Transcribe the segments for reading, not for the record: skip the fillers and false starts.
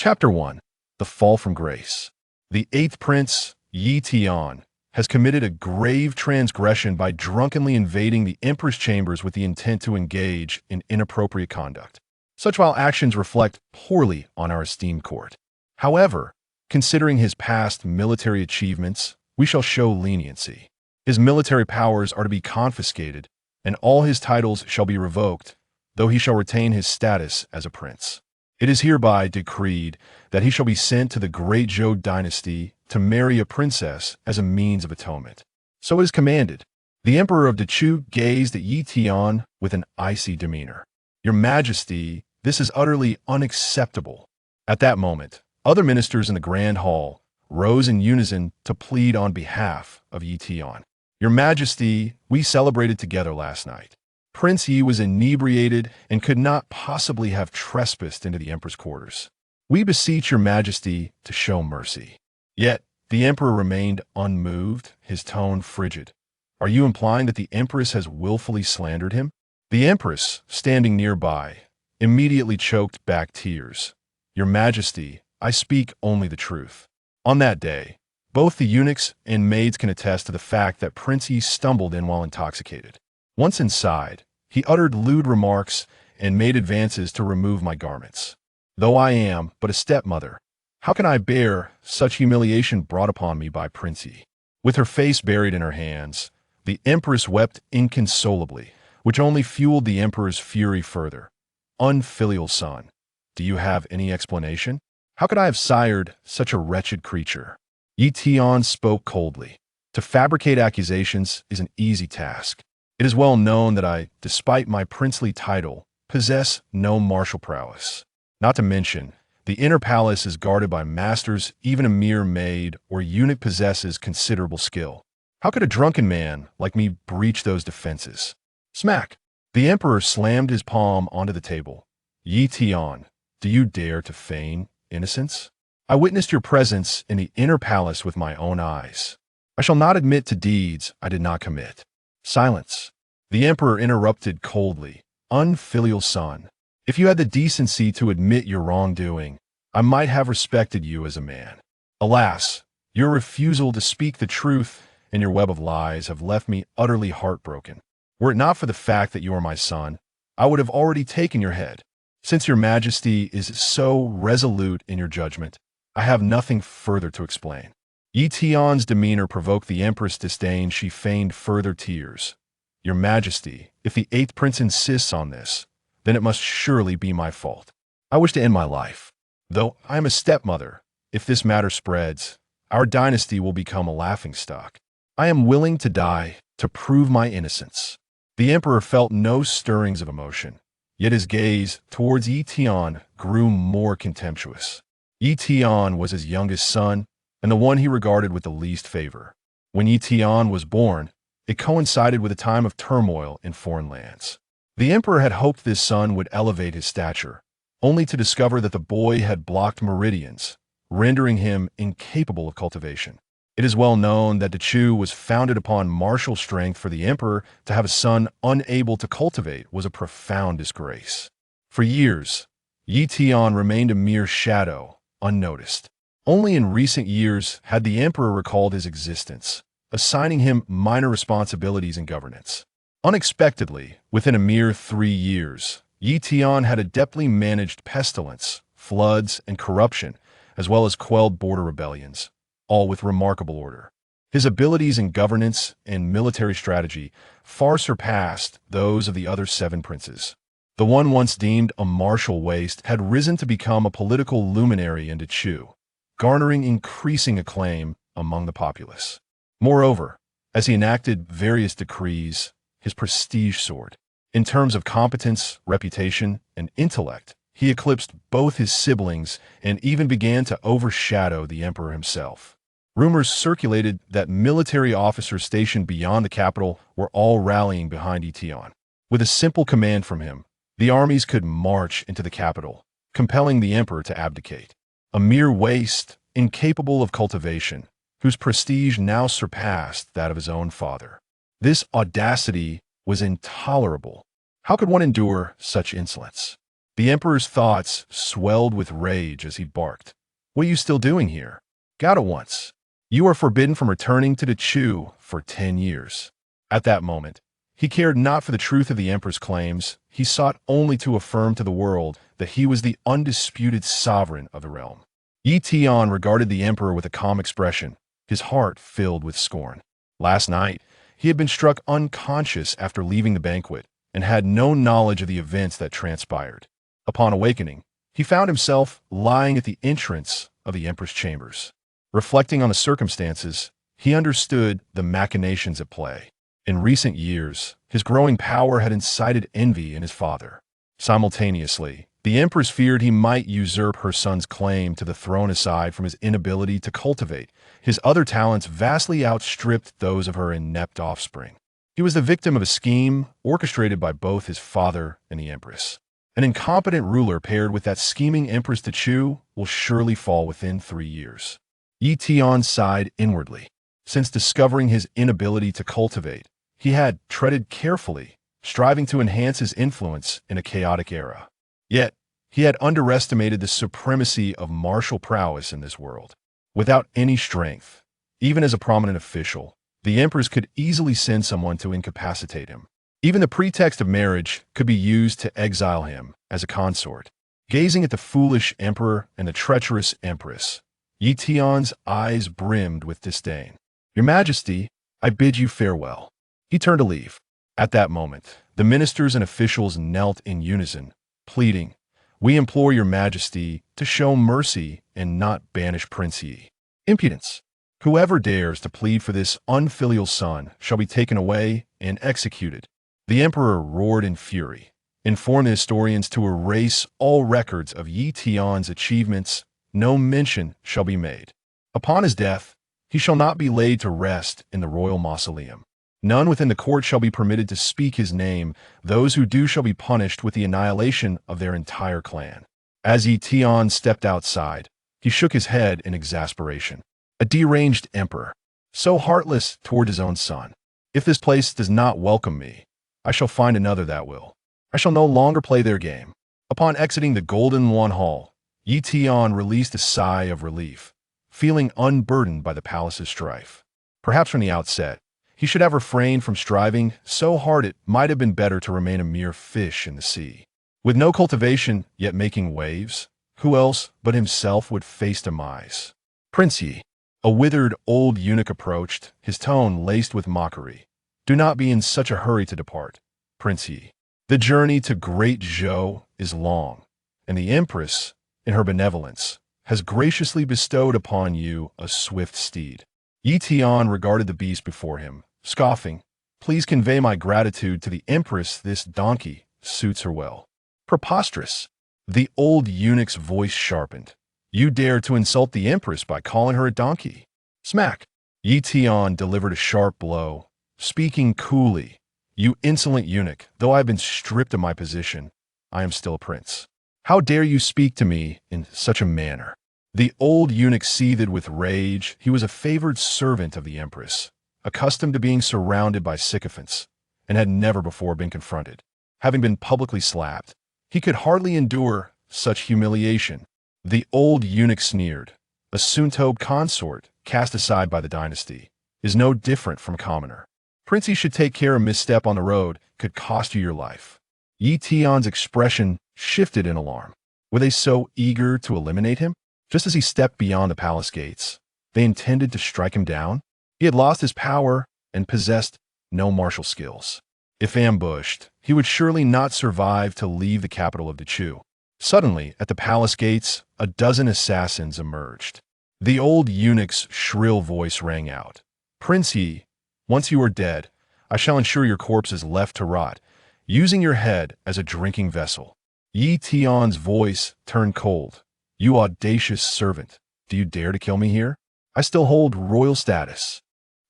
Chapter 1. The Fall from Grace. The eighth prince, Ye Tian, has committed a grave transgression by drunkenly invading the emperor's chambers with the intent to engage in inappropriate conduct. Such vile actions reflect poorly on our esteemed court. However, considering his past military achievements, we shall show leniency. His military powers are to be confiscated, and all his titles shall be revoked, though he shall retain his status as a prince. It is hereby decreed that he shall be sent to the great Zhou dynasty to marry a princess as a means of atonement. So it is commanded. The emperor of Dechu gazed at Ye Tian with an icy demeanor. "Your Majesty, this is utterly unacceptable." At that moment, other ministers in the grand hall rose in unison to plead on behalf of Ye Tian. "Your Majesty, we celebrated together last night. Prince Yi was inebriated and could not possibly have trespassed into the emperor's quarters. We beseech your Majesty to show mercy." Yet, the emperor remained unmoved, his tone frigid. "Are you implying that the empress has willfully slandered him?" The empress, standing nearby, immediately choked back tears. "Your Majesty, I speak only the truth. On that day, both the eunuchs and maids can attest to the fact that Prince Yi stumbled in while intoxicated. Once inside, he uttered lewd remarks and made advances to remove my garments. Though I am but a stepmother, how can I bear such humiliation brought upon me by Prince Yi?" With her face buried in her hands, the empress wept inconsolably, which only fueled the emperor's fury further. "Unfilial son, do you have any explanation? How could I have sired such a wretched creature?" Ye Tian spoke coldly. "To fabricate accusations is an easy task. It is well known that I, despite my princely title, possess no martial prowess. Not to mention, the inner palace is guarded by masters. Even a mere maid or eunuch possesses considerable skill. How could a drunken man like me breach those defenses?" Smack! The emperor slammed his palm onto the table. "Ye Tian, do you dare to feign innocence? I witnessed your presence in the inner palace with my own eyes. I shall not admit to deeds I did not commit." Silence. The emperor interrupted coldly. "Unfilial son, if you had the decency to admit your wrongdoing, I might have respected you as a man. Alas, your refusal to speak the truth and your web of lies have left me utterly heartbroken. Were it not for the fact that you are my son, I would have already taken your head. Since your Majesty is so resolute in your judgment, I have nothing further to explain." Ye Tian's demeanor provoked the empress' disdain. She feigned further tears. "Your Majesty, if the eighth prince insists on this, then it must surely be my fault. I wish to end my life. Though I am a stepmother, if this matter spreads, our dynasty will become a laughingstock. I am willing to die to prove my innocence." The emperor felt no stirrings of emotion, yet his gaze towards Ye Tian grew more contemptuous. Ye Tian was his youngest son, and the one he regarded with the least favor. When Ye Tian was born, it coincided with a time of turmoil in foreign lands. The emperor had hoped this son would elevate his stature, only to discover that the boy had blocked meridians, rendering him incapable of cultivation. It is well known that Dechu was founded upon martial strength. For the emperor to have a son unable to cultivate was a profound disgrace. For years, Ye Tian remained a mere shadow, unnoticed. Only in recent years had the emperor recalled his existence, assigning him minor responsibilities in governance. Unexpectedly, within a mere 3 years, Ye Tian had adeptly managed pestilence, floods, and corruption, as well as quelled border rebellions, all with remarkable order. His abilities in governance and military strategy far surpassed those of the other 7 princes. The one once deemed a martial waste had risen to become a political luminary in Dechu, garnering increasing acclaim among the populace. Moreover, as he enacted various decrees, his prestige soared. In terms of competence, reputation, and intellect, he eclipsed both his siblings and even began to overshadow the emperor himself. Rumors circulated that military officers stationed beyond the capital were all rallying behind Ye Tian. With a simple command from him, the armies could march into the capital, compelling the emperor to abdicate. A mere waste, incapable of cultivation, whose prestige now surpassed that of his own father. This audacity was intolerable. How could one endure such insolence? The emperor's thoughts swelled with rage as he barked. What are you still doing here? Got it once. You are forbidden from returning to the Chu for 10 years. At that moment, he cared not for the truth of the emperor's claims. He sought only to affirm to the world that he was the undisputed sovereign of the realm. Ye Tian regarded the emperor with a calm expression, his heart filled with scorn. Last night, he had been struck unconscious after leaving the banquet and had no knowledge of the events that transpired. Upon awakening, he found himself lying at the entrance of the empress' chambers. Reflecting on the circumstances, he understood the machinations at play. In recent years, his growing power had incited envy in his father. Simultaneously, the empress feared he might usurp her son's claim to the throne aside from his inability to cultivate. His other talents vastly outstripped those of her inept offspring. He was the victim of a scheme orchestrated by both his father and the empress. An incompetent ruler paired with that scheming empress to Chu will surely fall within 3 years. Ye Tian sighed inwardly. Since discovering his inability to cultivate, he had treaded carefully, striving to enhance his influence in a chaotic era. Yet, he had underestimated the supremacy of martial prowess in this world. Without any strength, even as a prominent official, the empress could easily send someone to incapacitate him. Even the pretext of marriage could be used to exile him as a consort. Gazing at the foolish emperor and the treacherous empress, Ye Tian's eyes brimmed with disdain. Your Majesty, I bid you farewell. He turned to leave. At that moment, the ministers and officials knelt in unison, pleading, We implore your Majesty to show mercy and not banish Prince Ye. Impudence! Whoever dares to plead for this unfilial son shall be taken away and executed. The emperor roared in fury, informed the historians to erase all records of Ye Tian's achievements. No mention shall be made. Upon his death, he shall not be laid to rest in the royal mausoleum. None within the court shall be permitted to speak his name. Those who do shall be punished with the annihilation of their entire clan. As Ye Tian stepped outside, he shook his head in exasperation. A deranged emperor, so heartless toward his own son. If this place does not welcome me, I shall find another that will. I shall no longer play their game. Upon exiting the Golden One Hall, Ye Tian released a sigh of relief, feeling unburdened by the palace's strife. Perhaps from the outset, he should have refrained from striving so hard it might have been better to remain a mere fish in the sea. With no cultivation, yet making waves, who else but himself would face demise? Prince Ye, a withered old eunuch approached, his tone laced with mockery. Do not be in such a hurry to depart, Prince Ye. The journey to Great Zhou is long, and the Empress, in her benevolence, has graciously bestowed upon you a swift steed. Ye Tian regarded the beast before him, scoffing. Please convey my gratitude to the Empress. This donkey suits her well. Preposterous. The old eunuch's voice sharpened. You dare to insult the Empress by calling her a donkey. Smack. Ye Tian delivered a sharp blow, speaking coolly. You insolent eunuch, though I have been stripped of my position, I am still a prince. How dare you speak to me in such a manner? The old eunuch seethed with rage. He was a favored servant of the Empress, accustomed to being surrounded by sycophants, and had never before been confronted. Having been publicly slapped, he could hardly endure such humiliation. The old eunuch sneered. A Suntobe consort, cast aside by the dynasty, is no different from a commoner. Princey should take care a misstep on the road could cost you your life. Ye Tian's expression shifted in alarm. Were they so eager to eliminate him? Just as he stepped beyond the palace gates, they intended to strike him down? He had lost his power and possessed no martial skills. If ambushed, he would surely not survive to leave the capital of the Chu. Suddenly, at the palace gates, a dozen assassins emerged. The old eunuch's shrill voice rang out. Prince Ye, once you are dead, I shall ensure your corpse is left to rot, using your head as a drinking vessel. Ye Tian's voice turned cold. You audacious servant, do you dare to kill me here? I still hold royal status.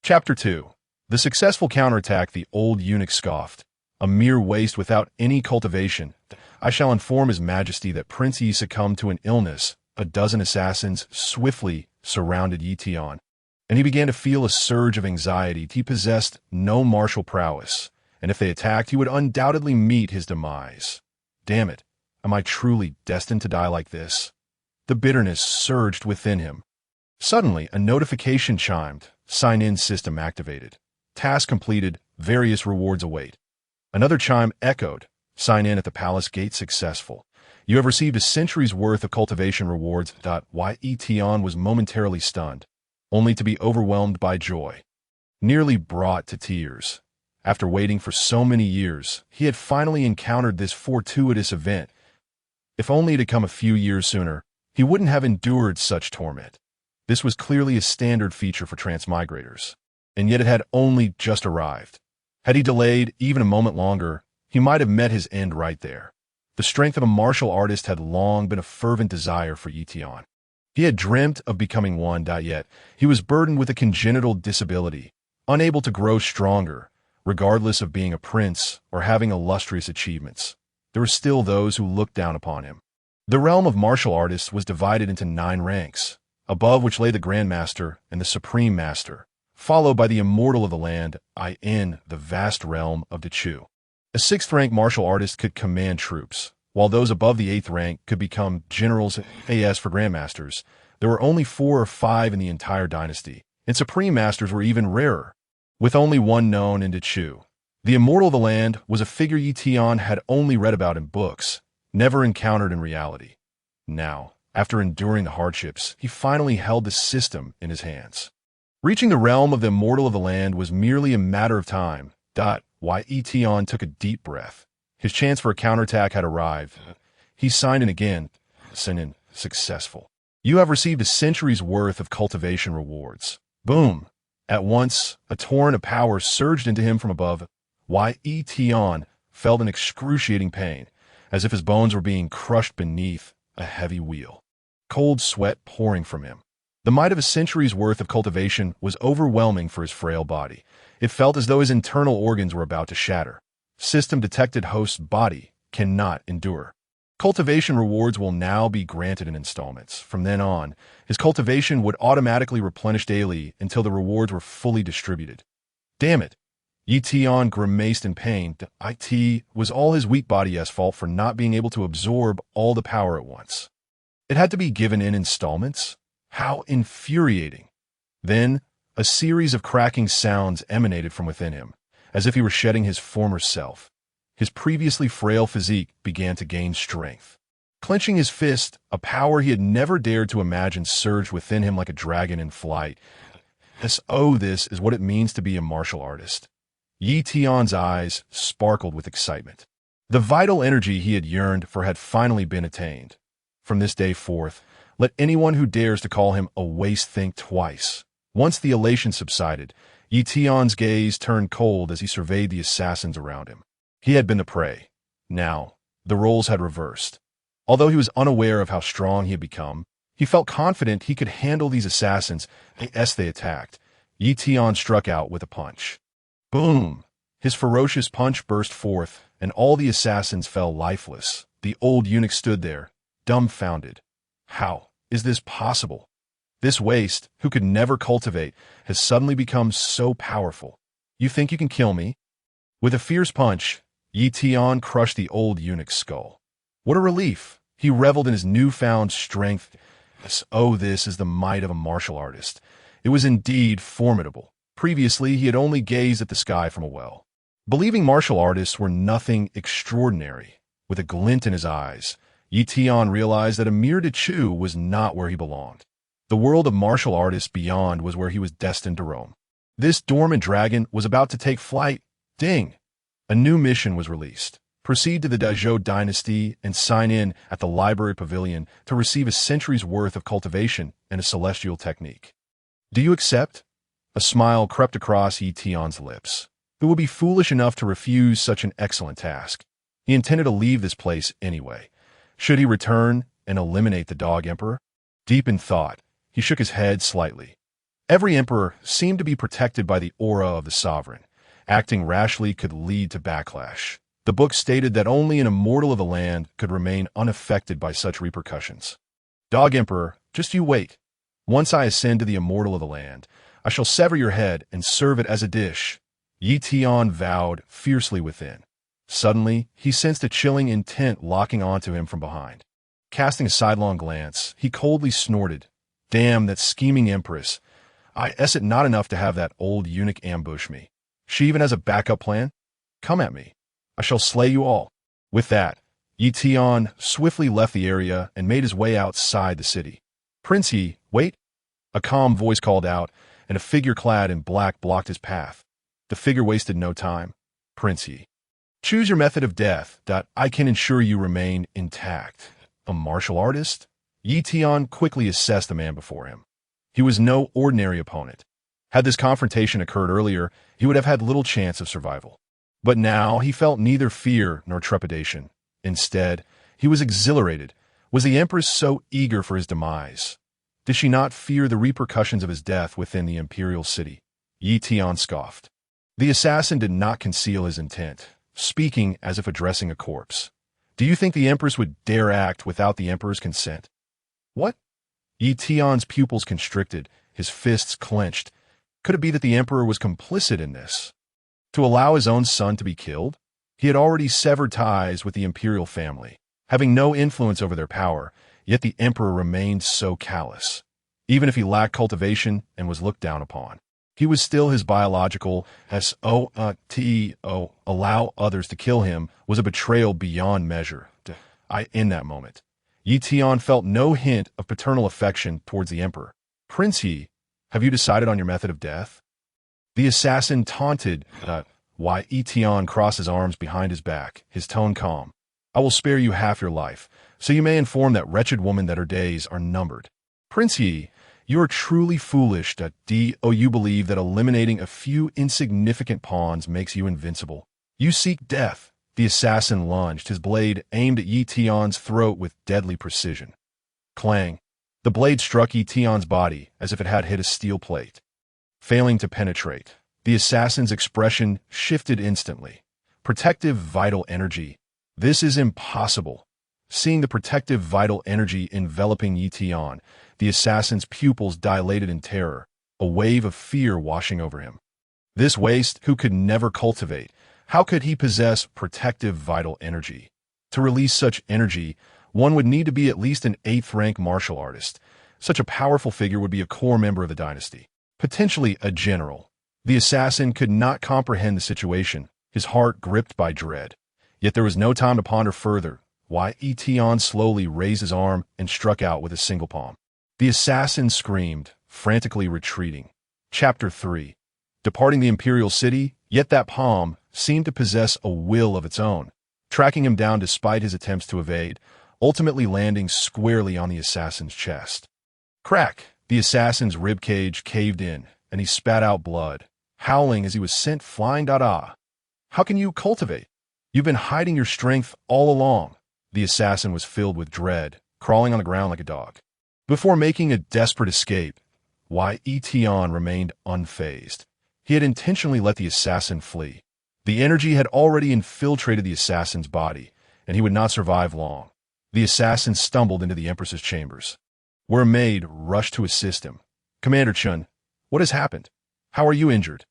Chapter 2. The successful counterattack. The old eunuch scoffed. A mere waste without any cultivation. I shall inform His Majesty that Prince Ye succumbed to an illness. A dozen assassins swiftly surrounded Ye Tian, and he began to feel a surge of anxiety. He possessed no martial prowess, and if they attacked, he would undoubtedly meet his demise. Damn it, Am I truly destined to die like this? The bitterness surged within him. Suddenly, a notification chimed. Sign-in system activated. Task completed. Various rewards await. Another chime echoed. Sign in at the palace gate successful. You have received a century's worth of cultivation rewards. Ye Tian was momentarily stunned, only to be overwhelmed by joy. Nearly brought to tears. After waiting for so many years, he had finally encountered this fortuitous event. If only it had come a few years sooner, he wouldn't have endured such torment. This was clearly a standard feature for transmigrators, and yet it had only just arrived. Had he delayed even a moment longer, he might have met his end right there. The strength of a martial artist had long been a fervent desire for Ye Tian. He had dreamt of becoming one, yet he was burdened with a congenital disability, unable to grow stronger, regardless of being a prince or having illustrious achievements. There were still those who looked down upon him. The realm of martial artists was divided into 9 ranks, above which lay the Grand Master and the Supreme Master, followed by the immortal of the land, in the vast realm of Chu. A 6th-rank martial artist could command troops, while those above the 8th rank could become generals. As for grandmasters, there were only 4 or 5 in the entire dynasty, and supreme masters were even rarer, with only one known in Chu. The immortal of the land was a figure Ye Tian had only read about in books, never encountered in reality. Now, after enduring the hardships, he finally held the system in his hands. Reaching the realm of the immortal of the land was merely a matter of time. Ye Tian took a deep breath. His chance for a counterattack had arrived. He signed in again. Sign in. Successful. You have received a century's worth of cultivation rewards. Boom. At once, a torrent of power surged into him from above. Ye Tian felt an excruciating pain, as if his bones were being crushed beneath a heavy wheel. Cold sweat pouring from him. The might of a century's worth of cultivation was overwhelming for his frail body. It felt as though his internal organs were about to shatter. System detected host's body cannot endure. Cultivation rewards will now be granted in installments. From then on, his cultivation would automatically replenish daily until the rewards were fully distributed. Damn it! Ye Tian grimaced in pain. It was all his weak body's fault for not being able to absorb all the power at once. It had to be given in installments? How infuriating! Then, a series of cracking sounds emanated from within him, as if he were shedding his former self. His previously frail physique began to gain strength. Clenching his fist, a power he had never dared to imagine surged within him like a dragon in flight. This is what it means to be a martial artist. Ye Tian's eyes sparkled with excitement. The vital energy he had yearned for had finally been attained. From this day forth, let anyone who dares to call him a waste think twice. Once the elation subsided, Ye Tian's gaze turned cold as he surveyed the assassins around him. He had been the prey. Now, the roles had reversed. Although he was unaware of how strong he had become, he felt confident he could handle these assassins as they attacked. Ye Tian struck out with a punch. Boom! His ferocious punch burst forth, and all the assassins fell lifeless. The old eunuch stood there, dumbfounded. How is this possible? This waste, who could never cultivate, has suddenly become so powerful. You think you can kill me? With a fierce punch, Ye Tian crushed the old eunuch's skull. What a relief! He reveled in his newfound strength. This is the might of a martial artist. It was indeed formidable. Previously, he had only gazed at the sky from a well. Believing martial artists were nothing extraordinary, with a glint in his eyes, Ye Tian realized that a mere Chu was not where he belonged. The world of martial artists beyond was where he was destined to roam. This dormant dragon was about to take flight. Ding! A new mission was released. Proceed to the Dezhou dynasty and sign in at the library pavilion to receive a century's worth of cultivation and a celestial technique. Do you accept? A smile crept across Ye Tian's lips. Who would be foolish enough to refuse such an excellent task? He intended to leave this place anyway. Should he return and eliminate the Dog Emperor? Deep in thought, he shook his head slightly. Every emperor seemed to be protected by the aura of the sovereign. Acting rashly could lead to backlash. The book stated that only an immortal of the land could remain unaffected by such repercussions. Dog Emperor, just you wait. Once I ascend to the immortal of the land, I shall sever your head and serve it as a dish. Ye Tian vowed fiercely within. Suddenly, he sensed a chilling intent locking onto him from behind. Casting a sidelong glance, he coldly snorted, "Damn that scheming empress. Is it not enough to have that old eunuch ambush me? She even has a backup plan? Come at me. I shall slay you all." With that, Ye Tian swiftly left the area and made his way outside the city. "Prince Ye, wait!" A calm voice called out, and a figure clad in black blocked his path. The figure wasted no time. "Prince Ye, choose your method of death that I can ensure you remain intact." A martial artist? Ye Tian quickly assessed the man before him. He was no ordinary opponent. Had this confrontation occurred earlier, he would have had little chance of survival. But now he felt neither fear nor trepidation. Instead, he was exhilarated. Was the empress so eager for his demise? Did she not fear the repercussions of his death within the imperial city? Ye Tian scoffed. The assassin did not conceal his intent, speaking as if addressing a corpse. "Do you think the empress would dare act without the emperor's consent?" "What?" Ye Tian's pupils constricted, his fists clenched. Could it be that the emperor was complicit in this? To allow his own son to be killed? He had already severed ties with the imperial family, having no influence over their power, yet the emperor remained so callous. Even if he lacked cultivation and was looked down upon, he was still his biological SOTO. Allow others to kill him was a betrayal beyond measure. In that moment, Ye Tian felt no hint of paternal affection towards the emperor. "Prince Ye, have you decided on your method of death?" The assassin taunted. Ye Tian crossed his arms behind his back, his tone calm. "I will spare you half your life, so you may inform that wretched woman that her days are numbered." "Prince Ye, you are truly foolish. You believe that eliminating a few insignificant pawns makes you invincible. You seek death." The assassin lunged, his blade aimed at Ye Tian's throat with deadly precision. Clang! The blade struck Ye Tian's body as if it had hit a steel plate. Failing to penetrate, the assassin's expression shifted instantly. "Protective vital energy. This is impossible." Seeing the protective vital energy enveloping Ye Tian, the assassin's pupils dilated in terror, a wave of fear washing over him. This waste who could never cultivate. How could he possess protective vital energy? To release such energy, one would need to be at least an 8th-rank martial artist. Such a powerful figure would be a core member of the dynasty, potentially a general. The assassin could not comprehend the situation, his heart gripped by dread. Yet there was no time to ponder further. Ye Tian slowly raised his arm and struck out with a single palm. The assassin screamed, frantically retreating. Chapter 3. Departing the imperial city, yet that palm seemed to possess a will of its own, tracking him down despite his attempts to evade, ultimately landing squarely on the assassin's chest. Crack! The assassin's ribcage caved in, and he spat out blood, howling as he was sent flying. "How can you cultivate? You've been hiding your strength all along." The assassin was filled with dread, crawling on the ground like a dog. Before making a desperate escape, Ye Tian remained unfazed. He had intentionally let the assassin flee. The energy had already infiltrated the assassin's body, and he would not survive long. The assassin stumbled into the empress's chambers, where a maid rushed to assist him. "Commander Chun, what has happened? How are you injured?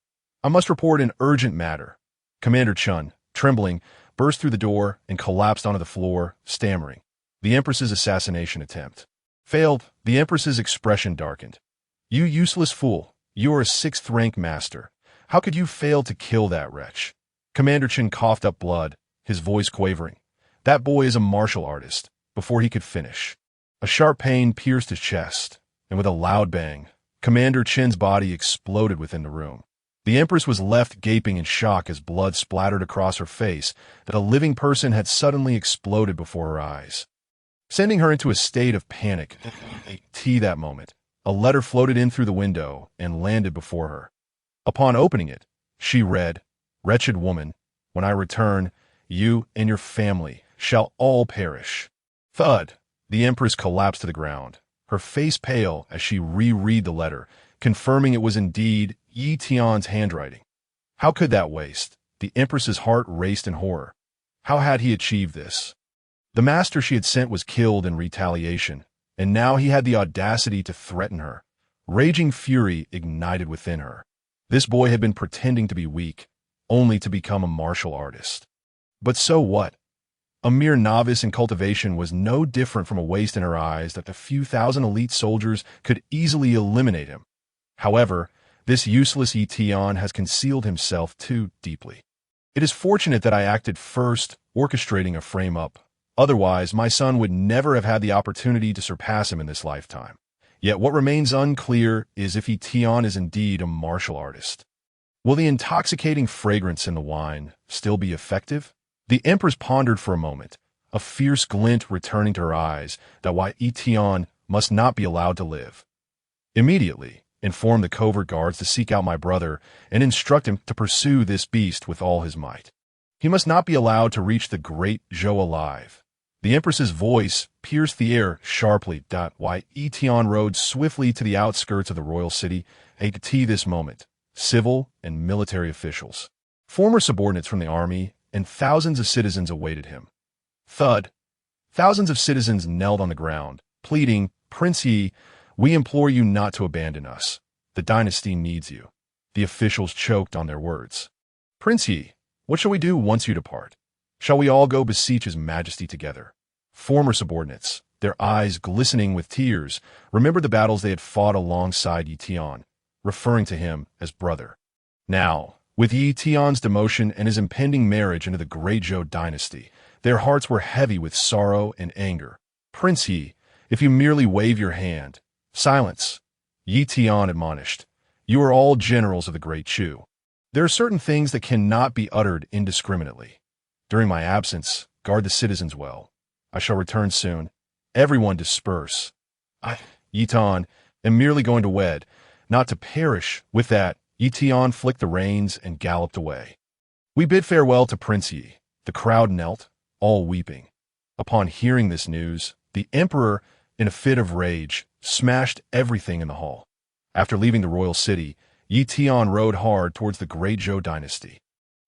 I must report an urgent matter." Commander Chun, trembling, burst through the door and collapsed onto the floor, stammering. The empress's assassination attempt failed. The empress's expression darkened. "You useless fool. You are a 6th-rank master. How could you fail to kill that wretch?" Commander Chun coughed up blood, his voice quavering. "That boy is a martial artist." Before he could finish, a sharp pain pierced his chest, and with a loud bang, Commander Chin's body exploded within the room. The Empress was left gaping in shock as blood splattered across her face that a living person had suddenly exploded before her eyes, sending her into a state of panic. That moment, a letter floated in through the window and landed before her. Upon opening it, she read, "Wretched woman, when I return, you and your family shall all perish." Thud! The Empress collapsed to the ground, her face pale as she reread the letter, confirming it was indeed Ye Tian's handwriting. How could that waste? The Empress's heart raced in horror. How had he achieved this? The master she had sent was killed in retaliation, and now he had the audacity to threaten her. Raging fury ignited within her. This boy had been pretending to be weak, only to become a martial artist. But so what? A mere novice in cultivation was no different from a waste in her eyes that the few thousand elite soldiers could easily eliminate him. However, this useless Ye Tian has concealed himself too deeply. It is fortunate that I acted first, orchestrating a frame-up. Otherwise, my son would never have had the opportunity to surpass him in this lifetime. Yet what remains unclear is if Ye Tian is indeed a martial artist. Will the intoxicating fragrance in the wine still be effective? The empress pondered for a moment, a fierce glint returning to her eyes that why Ye Tian must not be allowed to live. Immediately, inform the covert guards to seek out my brother and instruct him to pursue this beast with all his might. He must not be allowed to reach the great Zhou alive. The empress's voice pierced the air sharply. Why Ye Tian rode swiftly to the outskirts of the royal city to this moment. Civil and military officials, former subordinates from the army, and thousands of citizens awaited him. Thud. Thousands of citizens knelt on the ground, pleading, "Prince Ye, we implore you not to abandon us. The dynasty needs you." The officials choked on their words. "Prince Ye, what shall we do once you depart? Shall we all go beseech his majesty together?" Former subordinates, their eyes glistening with tears, remembered the battles they had fought alongside Ye Tian, referring to him as brother. Now, with Ye Tian's demotion and his impending marriage into the great Zhou dynasty, their hearts were heavy with sorrow and anger. "Prince Ye, if you merely wave your hand—" "Silence," Ye Tian admonished. "You are all generals of the great Chu. There are certain things that cannot be uttered indiscriminately. During my absence, guard the citizens well. I shall return soon. Everyone disperse. Ye Tian, am merely going to wed, not to perish." With that, Ye Tian flicked the reins and galloped away. We bid farewell to Prince Ye. The crowd knelt, all weeping. Upon hearing this news, the emperor, in a fit of rage, smashed everything in the hall. After leaving the royal city, Ye Tian rode hard towards the great Zhou dynasty.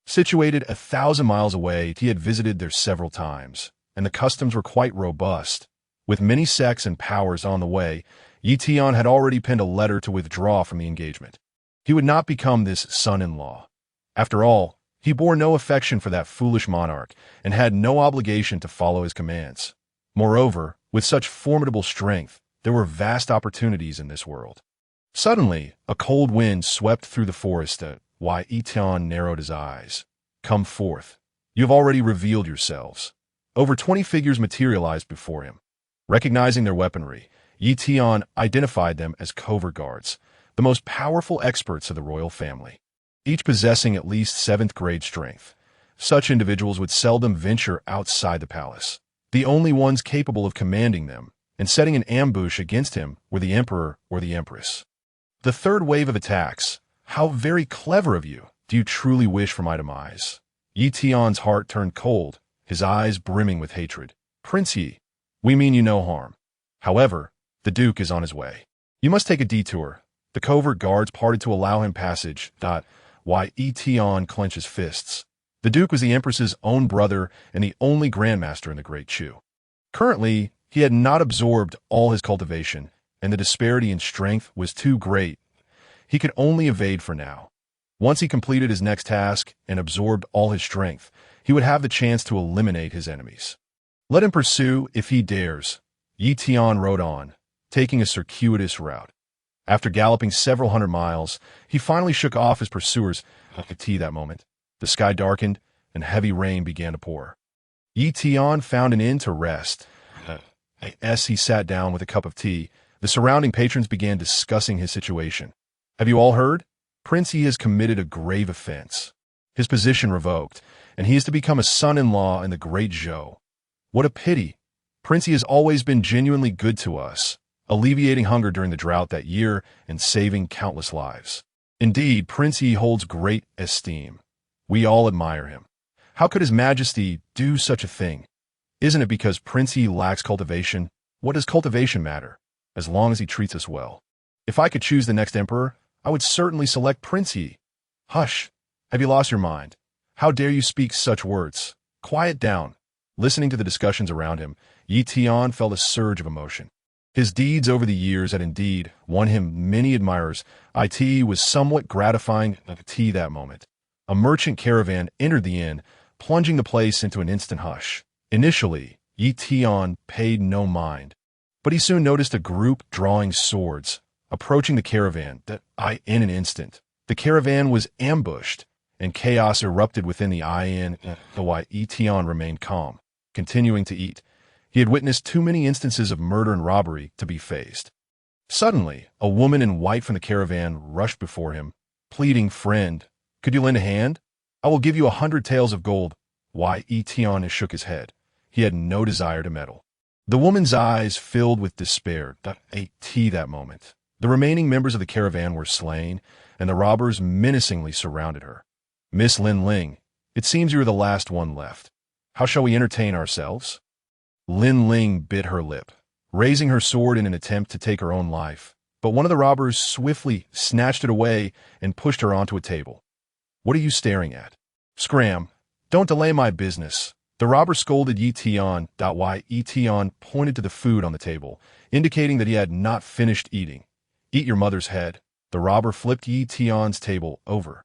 Situated 1,000 miles away, he had visited there several times, and the customs were quite robust. With many sects and powers on the way, Ye Tian had already penned a letter to withdraw from the engagement. He would not become this son-in-law. After all, he bore no affection for that foolish monarch and had no obligation to follow his commands. Moreover, with such formidable strength, there were vast opportunities in this world. Suddenly, a cold wind swept through the forest. Why Ye Tian narrowed his eyes. "Come forth. You have already revealed yourselves." Over 20 figures materialized before him. Recognizing their weaponry, Ye Tian identified them as covert guards, the most powerful experts of the royal family, each possessing at least 7th grade strength. Such individuals would seldom venture outside the palace. The only ones capable of commanding them and setting an ambush against him were the emperor or the empress. The third wave of attacks. "How very clever of you! Do you truly wish for my demise?" Ye Tian's heart turned cold, his eyes brimming with hatred. "Prince Ye, we mean you no harm. However, the Duke is on his way. You must take a detour." The covert guards parted to allow him passage. Why Ye Tian clenched his fists. The Duke was the Empress's own brother and the only Grandmaster in the Great Chu. Currently, he had not absorbed all his cultivation, and the disparity in strength was too great. He could only evade for now. Once he completed his next task and absorbed all his strength, he would have the chance to eliminate his enemies. Let him pursue if he dares. Ye Tian rode on, taking a circuitous route. After galloping several hundred miles, he finally shook off his pursuers. At that moment, the sky darkened and heavy rain began to pour. Ye Tian found an inn to rest. As he sat down with a cup of tea, the surrounding patrons began discussing his situation. "Have you all heard? Prince Ye has committed a grave offense. His position revoked, and he is to become a son-in-law in the great Zhou. What a pity! Prince Ye has always been genuinely good to us, alleviating hunger during the drought that year and saving countless lives. Indeed, Prince Ye holds great esteem. We all admire him. How could His Majesty do such a thing? Isn't it because Prince Ye lacks cultivation? What does cultivation matter, as long as he treats us well? If I could choose the next emperor, I would certainly select Prince Ye." "Hush! Have you lost your mind? How dare you speak such words? Quiet down." Listening to the discussions around him, Ye Tian felt a surge of emotion. His deeds over the years had indeed won him many admirers. It was somewhat gratifying that moment. A merchant caravan entered the inn, plunging the place into an instant hush. Initially, Ye Tian paid no mind, but he soon noticed a group drawing swords, approaching the caravan. In an instant, the caravan was ambushed, and chaos erupted within the inn. Though Ye Tian remained calm, continuing to eat. He had witnessed too many instances of murder and robbery to be fazed. Suddenly, a woman in white from the caravan rushed before him, pleading, "Friend, could you lend a hand? I will give you 100 taels of gold." Ye Tian shook his head. He had no desire to meddle. The woman's eyes filled with despair. That moment. The remaining members of the caravan were slain, and the robbers menacingly surrounded her. "Miss Lin Ling, it seems you are the last one left. How shall we entertain ourselves?" Lin Ling bit her lip, raising her sword in an attempt to take her own life, but one of the robbers swiftly snatched it away and pushed her onto a table. "What are you staring at? Scram! Don't delay my business." The robber scolded Ye Tian. Ye Tian pointed to the food on the table, indicating that he had not finished eating. "Eat your mother's head." The robber flipped Ye Tian's table over.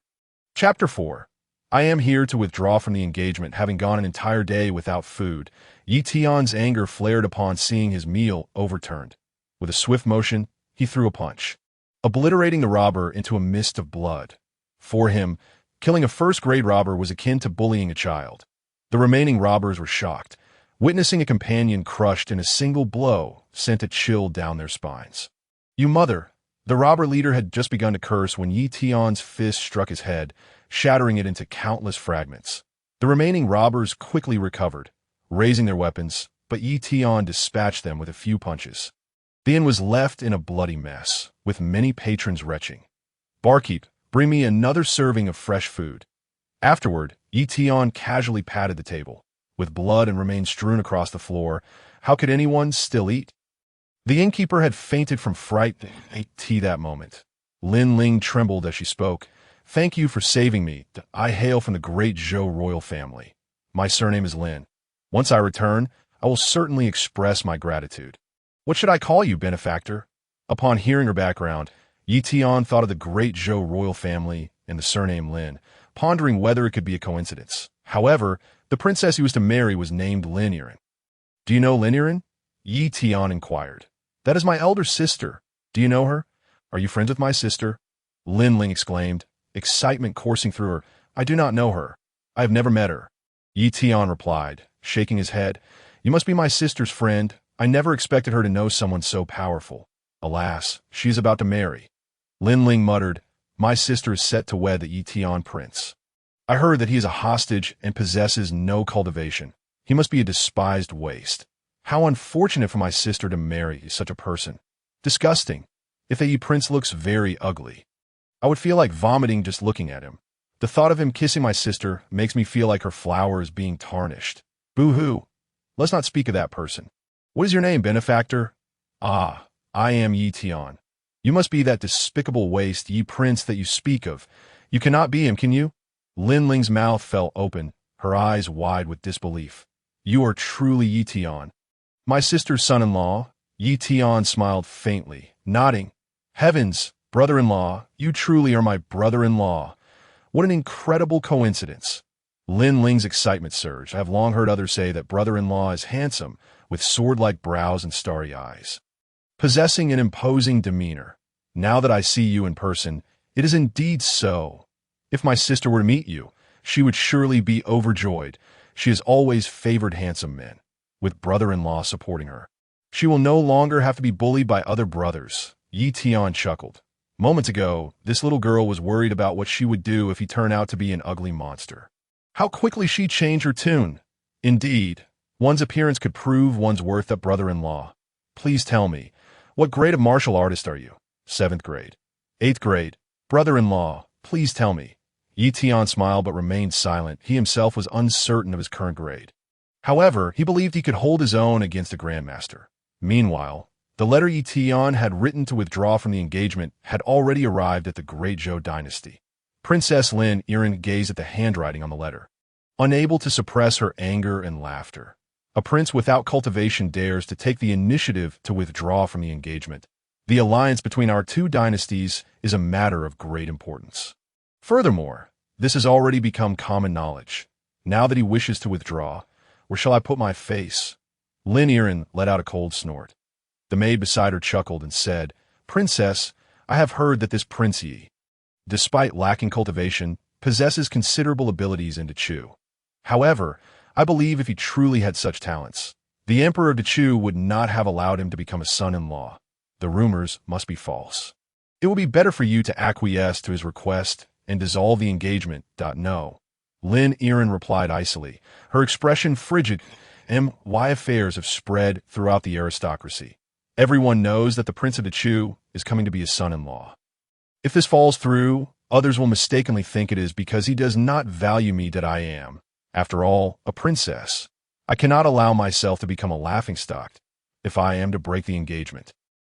Chapter 4. I am here to withdraw from the engagement, having gone an entire day without food. Ye Tian's anger flared upon seeing his meal overturned. With a swift motion, he threw a punch, obliterating the robber into a mist of blood. For him, killing a first-grade robber was akin to bullying a child. The remaining robbers were shocked. Witnessing a companion crushed in a single blow sent a chill down their spines. "You mother!" The robber leader had just begun to curse when Ye Tian's fist struck his head, shattering it into countless fragments. The remaining robbers quickly recovered, raising their weapons, but Ye Tian dispatched them with a few punches. The inn was left in a bloody mess, with many patrons retching. "Barkeep, bring me another serving of fresh food." Afterward, Ye Tian casually patted the table. With blood and remains strewn across the floor, how could anyone still eat? The innkeeper had fainted from fright. That moment. Lin Ling trembled as she spoke. "Thank you for saving me. I hail from the great Zhou royal family. My surname is Lin. Once I return, I will certainly express my gratitude." "What should I call you, benefactor?" Upon hearing her background, Ye Tian thought of the great Zhou royal family and the surname Lin, pondering whether it could be a coincidence. However, the princess he was to marry was named Lin Yiren. "Do you know Lin Yiren?" Ye Tian inquired. "That is my elder sister. Do you know her? Are you friends with my sister?" Lin Ling exclaimed, excitement coursing through her. "I do not know her. I have never met her." Ye Tian replied, shaking his head. "You must be my sister's friend. I never expected her to know someone so powerful. Alas, she is about to marry." Lin Ling muttered, "My sister is set to wed the Ye Tian prince. I heard that he is a hostage and possesses no cultivation. He must be a despised waste. How unfortunate for my sister to marry such a person. Disgusting. If the Ye prince looks very ugly. I would feel like vomiting just looking at him. The thought of him kissing my sister makes me feel like her flower is being tarnished. Boo-hoo. Let's not speak of that person. What is your name, benefactor?" "Ah, I am Ye Tian. You must be that despicable waste Ye prince that you speak of. You cannot be him, can you?" Lin Ling's mouth fell open, her eyes wide with disbelief. "You are truly Ye Tian." "My sister's son-in-law." Ye Tian smiled faintly, nodding. "Heavens, brother-in-law, you truly are my brother-in-law. What an incredible coincidence." Lin Ling's excitement surged. "I have long heard others say that brother-in-law is handsome, with sword-like brows and starry eyes, possessing an imposing demeanor. Now that I see you in person, it is indeed so. If my sister were to meet you, she would surely be overjoyed. She has always favored handsome men, with brother-in-law supporting her. She will no longer have to be bullied by other brothers." Ye Tian chuckled. Moments ago, this little girl was worried about what she would do if he turned out to be an ugly monster. How quickly she changed her tune. Indeed, one's appearance could prove one's worth at brother-in-law. "Please tell me, what grade of martial artist are you?" "7th grade." "8th grade. Brother-in-law, please tell me." Ye Tian smiled but remained silent. He himself was uncertain of his current grade. However, he believed he could hold his own against a grandmaster. Meanwhile, the letter Ye Tian had written to withdraw from the engagement had already arrived at the Great Zhou dynasty. Princess Lin Yiren gazed at the handwriting on the letter, unable to suppress her anger and laughter. A prince without cultivation dares to take the initiative to withdraw from the engagement. The alliance between our two dynasties is a matter of great importance. Furthermore, this has already become common knowledge. Now that he wishes to withdraw, where shall I put my face? Lin Yiren let out a cold snort. The maid beside her chuckled and said, Princess, I have heard that this Prince Ye, despite lacking cultivation, possesses considerable abilities in Dechu. However, I believe if he truly had such talents, the Emperor of Dechu would not have allowed him to become a son-in-law. The rumors must be false. It will be better for you to acquiesce to his request and dissolve the engagement. No. Lin Yiren replied icily, her expression frigid. Why affairs have spread throughout the aristocracy. Everyone knows that the Prince of Dechu is coming to be his son-in-law. If this falls through, others will mistakenly think it is because he does not value me that I am, after all, a princess. I cannot allow myself to become a laughingstock if I am to break the engagement.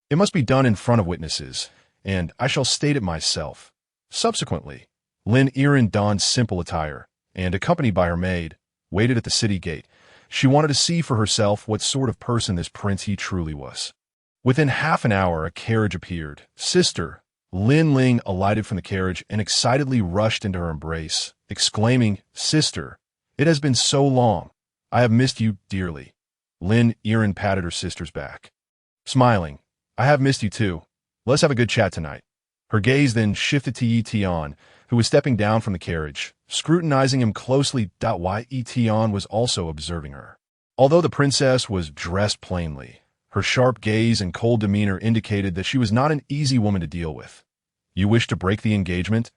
It must be done in front of witnesses, and I shall state it myself. Subsequently, Lin Yiren donned simple attire, and, accompanied by her maid, waited at the city gate. She wanted to see for herself what sort of person this prince he truly was. Within half an hour, a carriage appeared. Sister, Lin Ling alighted from the carriage and excitedly rushed into her embrace, exclaiming, Sister, it has been so long. I have missed you dearly. Lin Yiren patted her sister's back. Smiling, I have missed you too. Let's have a good chat tonight. Her gaze then shifted to Ye Tian, who was stepping down from the carriage, scrutinizing him closely. Ye Tian was also observing her. Although the princess was dressed plainly, her sharp gaze and cold demeanor indicated that she was not an easy woman to deal with. You wish to break the engagement?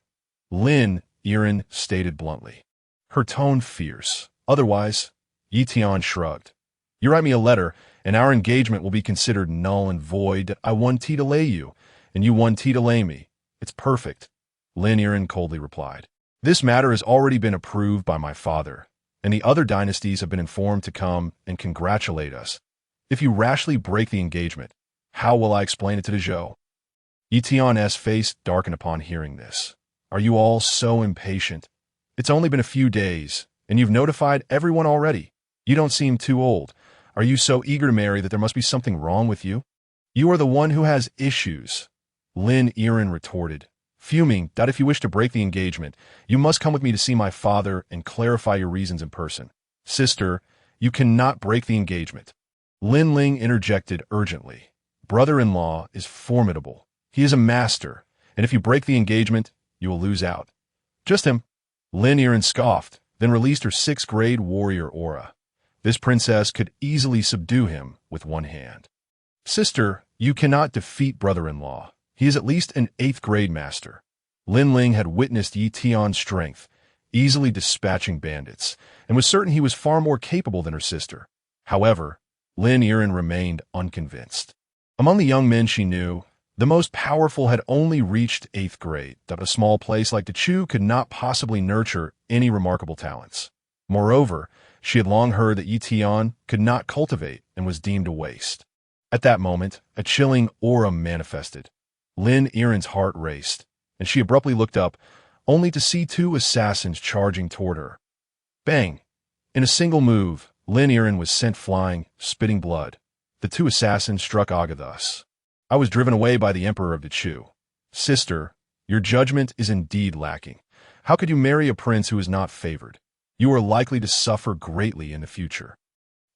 Lin Yiren stated bluntly, her tone fierce. Otherwise, Ye Tian shrugged. You write me a letter, and our engagement will be considered null and void. I want to delay you, and you want to delay me. It's perfect. Lin Yiren coldly replied. This matter has already been approved by my father, and the other dynasties have been informed to come and congratulate us. If you rashly break the engagement, how will I explain it to the Zhou? Ye Tian's face darkened upon hearing this. Are you all so impatient? It's only been a few days, and you've notified everyone already. You don't seem too old. Are you so eager to marry that there must be something wrong with you? You are the one who has issues, Lin Yiren retorted, fuming that if you wish to break the engagement, you must come with me to see my father and clarify your reasons in person. Sister, you cannot break the engagement. Lin Ling interjected urgently. Brother-in-law is formidable. He is a master, and if you break the engagement, you will lose out. Just him. Lin Yiren scoffed, then released her 6th grade warrior aura. This princess could easily subdue him with one hand. Sister, you cannot defeat brother-in-law. He is at least an 8th grade master. Lin Ling had witnessed Ye Tian's strength, easily dispatching bandits, and was certain he was far more capable than her sister. However, Lin Yiren remained unconvinced. Among the young men she knew, the most powerful had only reached 8th grade, that a small place like Dechu could not possibly nurture any remarkable talents. Moreover, she had long heard that Ye Tian could not cultivate and was deemed a waste. At that moment, a chilling aura manifested. Lin Yiren's heart raced, and she abruptly looked up, only to see 2 assassins charging toward her. Bang! In a single move, Lin Yiren was sent flying, spitting blood. The 2 assassins struck Aga thus. I was driven away by the Emperor of Dechu. Sister, your judgment is indeed lacking. How could you marry a prince who is not favored? You are likely to suffer greatly in the future.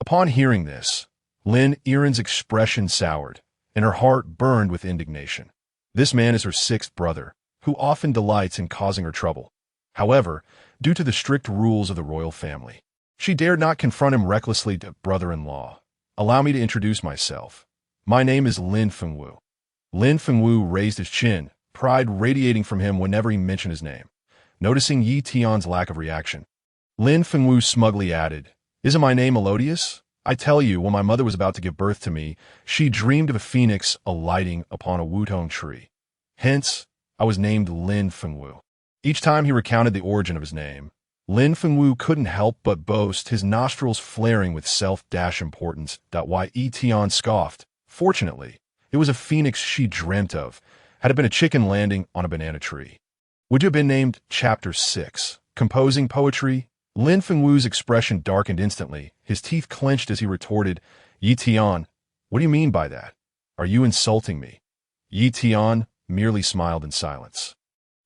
Upon hearing this, Lin Yiren's expression soured, and her heart burned with indignation. This man is her 6th brother, who often delights in causing her trouble. However, due to the strict rules of the royal family, she dared not confront him recklessly to brother-in-law. Allow me to introduce myself. My name is Lin Fengwu. Lin Fengwu raised his chin, pride radiating from him whenever he mentioned his name. Noticing Ye Tian's lack of reaction, Lin Fengwu smugly added, Isn't my name melodious? I tell you, when my mother was about to give birth to me, she dreamed of a phoenix alighting upon a wutong tree. Hence, I was named Lin Fengwu. Each time he recounted the origin of his name, Lin Fengwu couldn't help but boast, his nostrils flaring with self-importance. Ye Tian scoffed. Fortunately, it was a phoenix she dreamt of, had it been a chicken landing on a banana tree. Would you have been named Chapter 6, Composing Poetry? Lin Fengwu's expression darkened instantly, his teeth clenched as he retorted, Ye Tian, what do you mean by that? Are you insulting me? Ye Tian merely smiled in silence,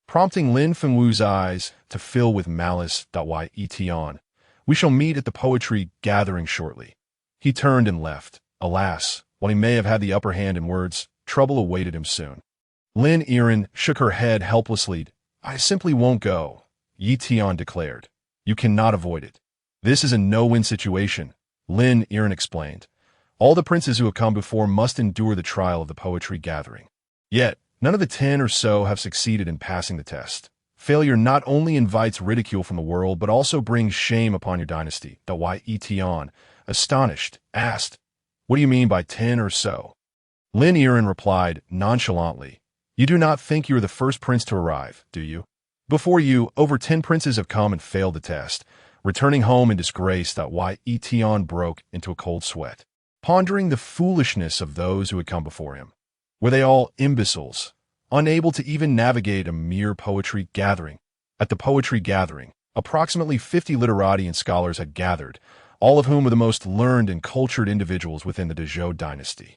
prompting Lin Fengwu's eyes to fill with malice. Ye Tian, We shall meet at the poetry gathering shortly." He turned and left. Alas, while he may have had the upper hand in words, trouble awaited him soon. Lin Yiren shook her head helplessly. "I simply won't go," Ye Tian declared. "You cannot avoid it." "This is a no-win situation," Lin Yiren explained. "All the princes who have come before must endure the trial of the poetry gathering. Yet, none of the 10 or so have succeeded in passing the test. Failure not only invites ridicule from the world, but also brings shame upon your dynasty." Ye Tian, astonished, asked, "What do you mean by 10 or so?" Lin Yiren replied nonchalantly, "You do not think you are the first prince to arrive, do you? Before you, over 10 princes have come and failed the test, returning home in disgrace." Ye Tian broke into a cold sweat, pondering the foolishness of those who had come before him. Were they all imbeciles, unable to even navigate a mere poetry gathering? At the poetry gathering, approximately 50 literati and scholars had gathered, all of whom were the most learned and cultured individuals within the Dezhou dynasty.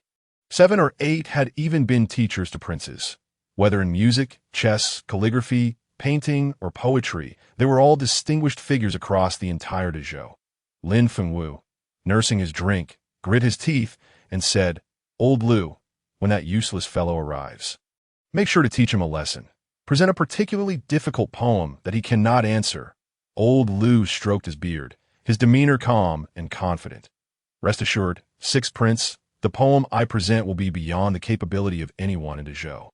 7 or 8 had even been teachers to princes. Whether in music, chess, calligraphy, painting, or poetry, they were all distinguished figures across the entire Dezhou. Lin Fengwu, nursing his drink, grit his teeth, and said, "Old Lu, when that useless fellow arrives, make sure to teach him a lesson. Present a particularly difficult poem that he cannot answer." Old Lu stroked his beard, his demeanor calm and confident. "Rest assured, Sixth Prince, the poem I present will be beyond the capability of anyone in Dezhou,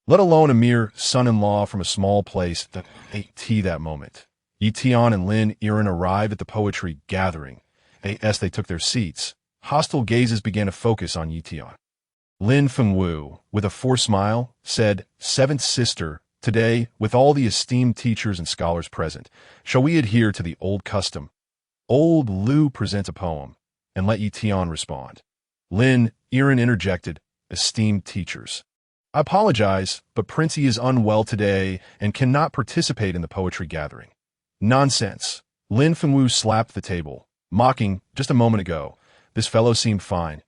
let alone a mere son-in-law from a small place that ate tea that moment." Ye Tian and Lin Yiren arrived at the poetry gathering. As they took their seats, hostile gazes began to focus on Ye Tian. Lin Fengwu, with a forced smile, said, "Seventh sister, today, with all the esteemed teachers and scholars present, shall we adhere to the old custom? Old Lu present a poem, and let Ye Tian respond." Lin Yiren interjected, "Esteemed teachers, I apologize, but Princey is unwell today and cannot participate in the poetry gathering." "Nonsense." Lin Fengwu slapped the table, mocking, "Just a moment ago, this fellow seemed fine.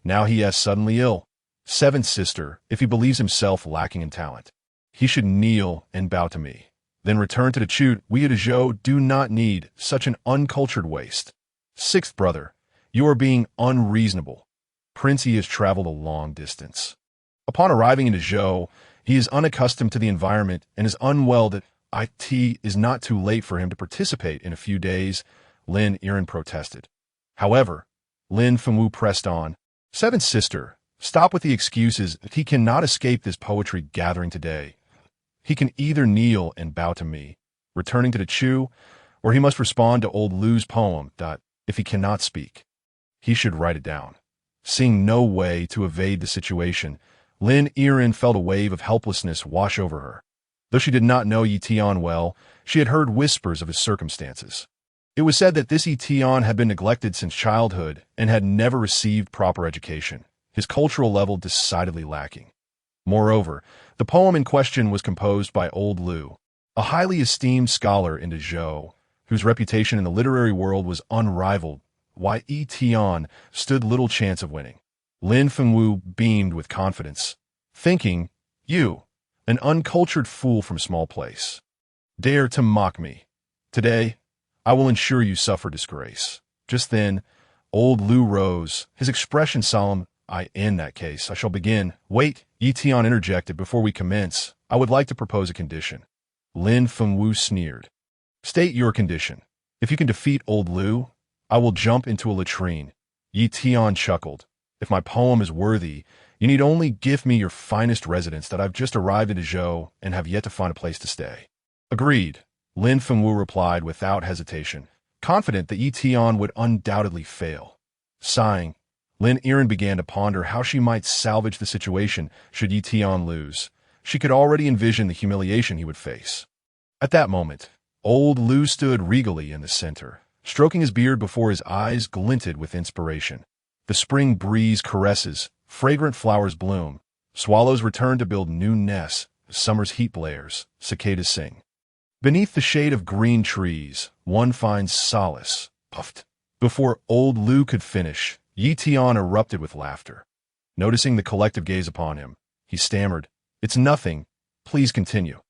Now he is suddenly ill. Seventh sister, if he believes himself lacking in talent, he should kneel and bow to me, then return to the chute. We at Dezhou do not need such an uncultured waste. Sixth brother, you are being unreasonable. Princey has traveled a long distance. Upon arriving in Dezhou, he is unaccustomed to the environment and is unwell. That it is not too late for him to participate in a few days," Lin Yiren protested. However, Lin Fengwu pressed on, "Seventh sister, stop with the excuses. He cannot escape this poetry gathering today. He can either kneel and bow to me, returning to the Chu, or he must respond to old Lu's poem. If he cannot speak, he should write it down." Seeing no way to evade the situation, Lin Yiren felt a wave of helplessness wash over her. Though she did not know Ye Tian well, she had heard whispers of his circumstances. It was said that this Ye Tian had been neglected since childhood and had never received proper education, his cultural level decidedly lacking. Moreover, the poem in question was composed by old Lu, a highly esteemed scholar in Dezhou, whose reputation in the literary world was unrivaled. Ye Tian stood little chance of winning. Lin Fengwu beamed with confidence, thinking, "You, an uncultured fool from small place, dare to mock me. Today, I will ensure you suffer disgrace." Just then, old Lu rose, his expression solemn. "In that case, I shall begin." "Wait," Ye Tian interjected, "before we commence, I would like to propose a condition." Lin Fengwu sneered. "State your condition. If you can defeat old Lu, I will jump into a latrine." Ye Tian chuckled. "If my poem is worthy, you need only give me your finest residence. That I've just arrived at Dezhou and have yet to find a place to stay." "Agreed," Lin Fengwu replied without hesitation, confident that Ye Tian would undoubtedly fail. Sighing, Lin Yiren began to ponder how she might salvage the situation should Ye Tian lose. She could already envision the humiliation he would face. At that moment, old Lu stood regally in the center, stroking his beard before his eyes glinted with inspiration. The spring breeze caresses, fragrant flowers bloom, swallows return to build new nests, summer's heat blares, cicadas sing. Beneath the shade of green trees, one finds solace. Puffed. Before old Lu could finish, Ye Tian erupted with laughter. Noticing the collective gaze upon him, he stammered, "It's nothing, please continue."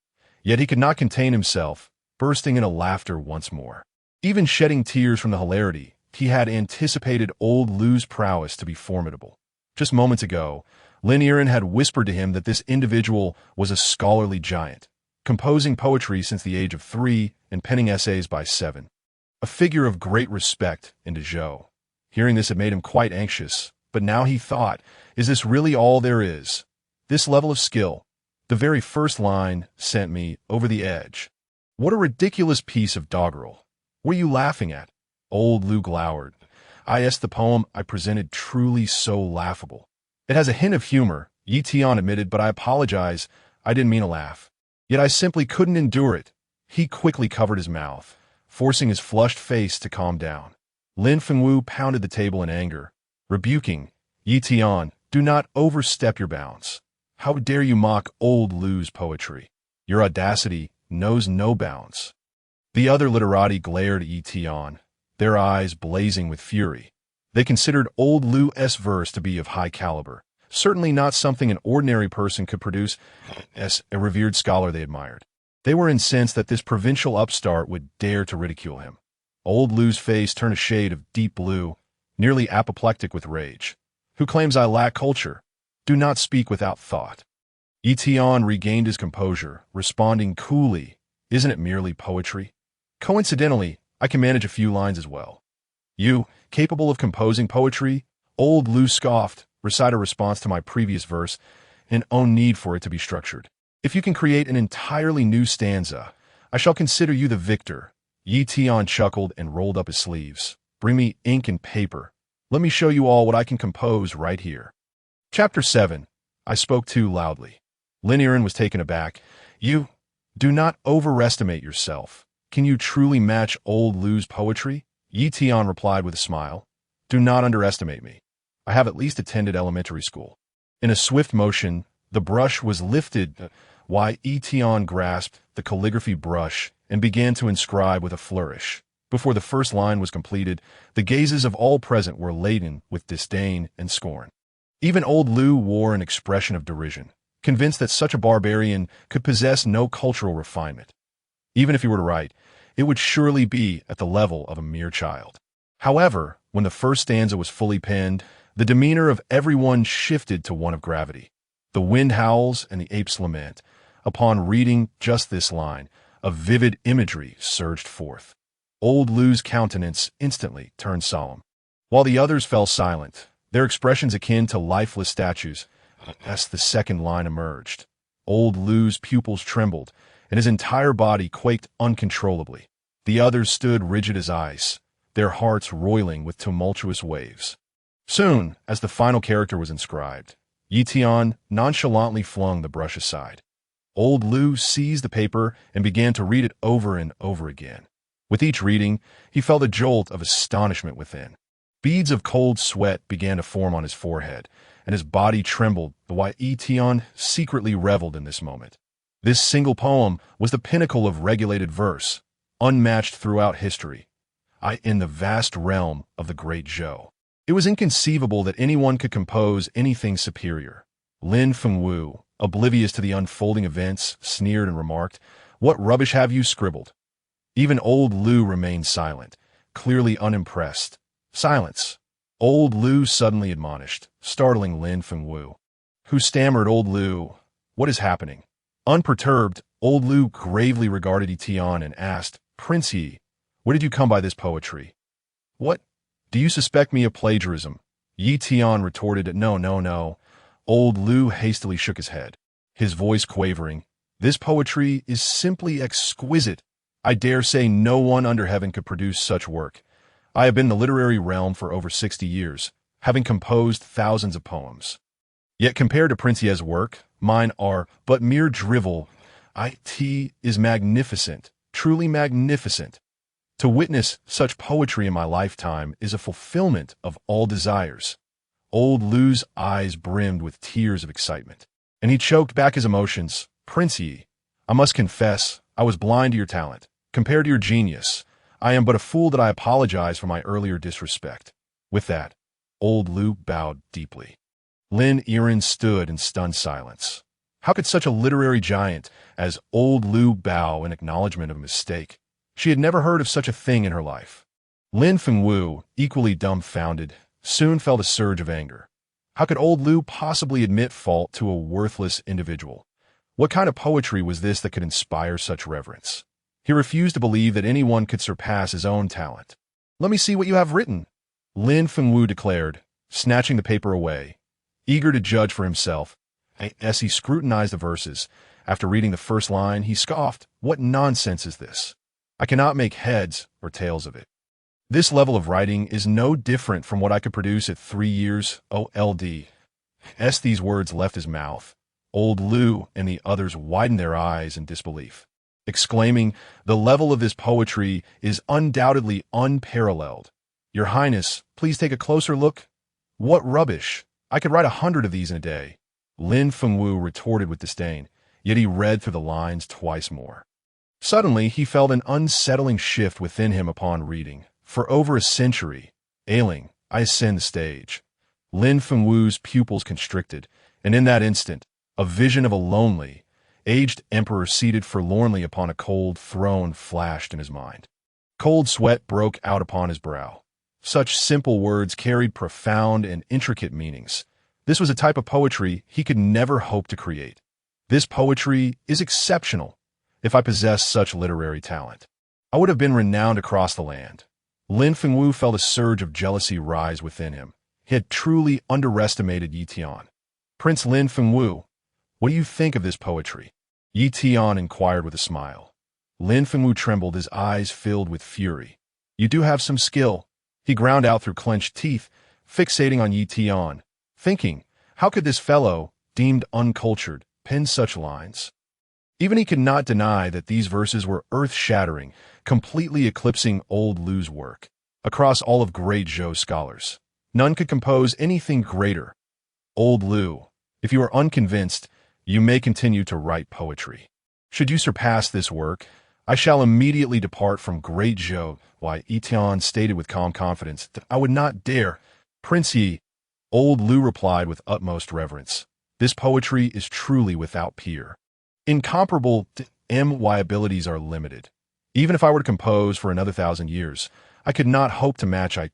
Yet he could not contain himself, bursting into laughter once more. Even shedding tears from the hilarity, he had anticipated old Lu's prowess to be formidable. Just moments ago, Lin Yiren had whispered to him that this individual was a scholarly giant, composing poetry since the age of 3 and penning essays by 7. A figure of great respect in Dezhou. Hearing this had made him quite anxious, but now he thought, is this really all there is? This level of skill? The very first line sent me over the edge. What a ridiculous piece of doggerel. What are you laughing at? Old Lu glowered. The poem I presented truly so laughable. It has a hint of humor, Ye Tian admitted, but I apologize, I didn't mean to laugh. Yet I simply couldn't endure it. He quickly covered his mouth, forcing his flushed face to calm down. Lin Fengwu pounded the table in anger, rebuking, Ye Tian, do not overstep your bounds. How dare you mock old Lu's poetry? Your audacity knows no bounds. The other literati glared at Ye Tian, their eyes blazing with fury. They considered old Lu's verse to be of high caliber, certainly not something an ordinary person could produce as a revered scholar they admired. They were incensed that this provincial upstart would dare to ridicule him. Old Lu's face turned a shade of deep blue, nearly apoplectic with rage. Who claims I lack culture? Do not speak without thought. Ye Tian regained his composure, responding coolly, isn't it merely poetry? Coincidentally, I can manage a few lines as well. You, capable of composing poetry? Old Lu scoffed, recite a response to my previous verse, and own need for it to be structured. If you can create an entirely new stanza, I shall consider you the victor. Ye Tian chuckled and rolled up his sleeves. Bring me ink and paper. Let me show you all what I can compose right here. Chapter 7. I spoke too loudly. Lin Yiren was taken aback. You do not overestimate yourself. Can you truly match old Lu's poetry? Ye Tian replied with a smile. Do not underestimate me. I have at least attended elementary school. In a swift motion, the brush was lifted. Ye Tian grasped the calligraphy brush and began to inscribe with a flourish. Before the first line was completed, the gazes of all present were laden with disdain and scorn. Even old Lu wore an expression of derision, convinced that such a barbarian could possess no cultural refinement. Even if he were to write, it would surely be at the level of a mere child. However, when the first stanza was fully penned, the demeanor of everyone shifted to one of gravity. The wind howls and the apes lament. Upon reading just this line, a vivid imagery surged forth. Old Lu's countenance instantly turned solemn, while the others fell silent, their expressions akin to lifeless statues. As the second line emerged, old Lu's pupils trembled, and his entire body quaked uncontrollably. The others stood rigid as ice, their hearts roiling with tumultuous waves. Soon, as the final character was inscribed, Ye Tian nonchalantly flung the brush aside. Old Lu seized the paper and began to read it over and over again. With each reading, he felt a jolt of astonishment within. Beads of cold sweat began to form on his forehead, and his body trembled, while Ye Tian secretly reveled in this moment. This single poem was the pinnacle of regulated verse, unmatched throughout history, in the vast realm of the great Zhou. It was inconceivable that anyone could compose anything superior. Lin Fengwu, oblivious to the unfolding events, sneered and remarked, "What rubbish have you scribbled?" Even old Lu remained silent, clearly unimpressed. Silence. Old Lu suddenly admonished, startling Lin Fengwu, who stammered, "Old Lu, what is happening?" Unperturbed, old Lu gravely regarded Ye Tian and asked, "Prince Ye, where did you come by this poetry?" "What? Do you suspect me of plagiarism?" Ye Tian retorted, No. Old Lu hastily shook his head, his voice quavering. "This poetry is simply exquisite. I dare say no one under heaven could produce such work. I have been in the literary realm for over 60 years, having composed thousands of poems. Yet compared to Prince Ye's work, mine are but mere drivel. It is magnificent, truly magnificent. To witness such poetry in my lifetime is a fulfillment of all desires." Old Lu's eyes brimmed with tears of excitement, and he choked back his emotions. "Prince Ye, I must confess, I was blind to your talent. Compared to your genius, I am but a fool that I apologize for my earlier disrespect." With that, old Lu bowed deeply. Lin Yiren stood in stunned silence. How could such a literary giant as old Lu bow in acknowledgement of a mistake? She had never heard of such a thing in her life. Lin Fengwu, equally dumbfounded, soon felt a surge of anger. How could old Lu possibly admit fault to a worthless individual? What kind of poetry was this that could inspire such reverence? He refused to believe that anyone could surpass his own talent. "Let me see what you have written," Lin Fengwu declared, snatching the paper away. Eager to judge for himself, as he scrutinized the verses, after reading the first line, he scoffed, "What nonsense is this? I cannot make heads or tails of it. This level of writing is no different from what I could produce at 3 years old." As these words left his mouth, old Lu and the others widened their eyes in disbelief, exclaiming, "The level of this poetry is undoubtedly unparalleled. Your Highness, please take a closer look." "What rubbish! I could write 100 of these in a day," Lin Fengwu retorted with disdain, yet he read through the lines twice more. Suddenly, he felt an unsettling shift within him upon reading. For over a century, ailing, I ascend the stage. Lin Fengwu's pupils constricted, and in that instant, a vision of a lonely, aged emperor seated forlornly upon a cold throne flashed in his mind. Cold sweat broke out upon his brow. Such simple words carried profound and intricate meanings. This was a type of poetry he could never hope to create. This poetry is exceptional. If I possessed such literary talent, I would have been renowned across the land. Lin Fengwu felt a surge of jealousy rise within him. He had truly underestimated Ye Tian. "Prince Lin Fengwu, what do you think of this poetry?" Ye Tian inquired with a smile. Lin Fengwu trembled, his eyes filled with fury. "You do have some skill," he ground out through clenched teeth, fixating on Ye Tian, thinking, how could this fellow, deemed uncultured, pen such lines? Even he could not deny that these verses were earth-shattering, completely eclipsing old Lu's work. Across all of great Zhou scholars, none could compose anything greater. Old Lu, if you are unconvinced, you may continue to write poetry. Should you surpass this work, I shall immediately depart from great Zhou. Ye Tian stated with calm confidence that I would not dare. "Prince Ye," old Lu replied with utmost reverence, "this poetry is truly without peer. Incomparable my abilities are limited. Even if I were to compose for another 1,000 years, I could not hope to match I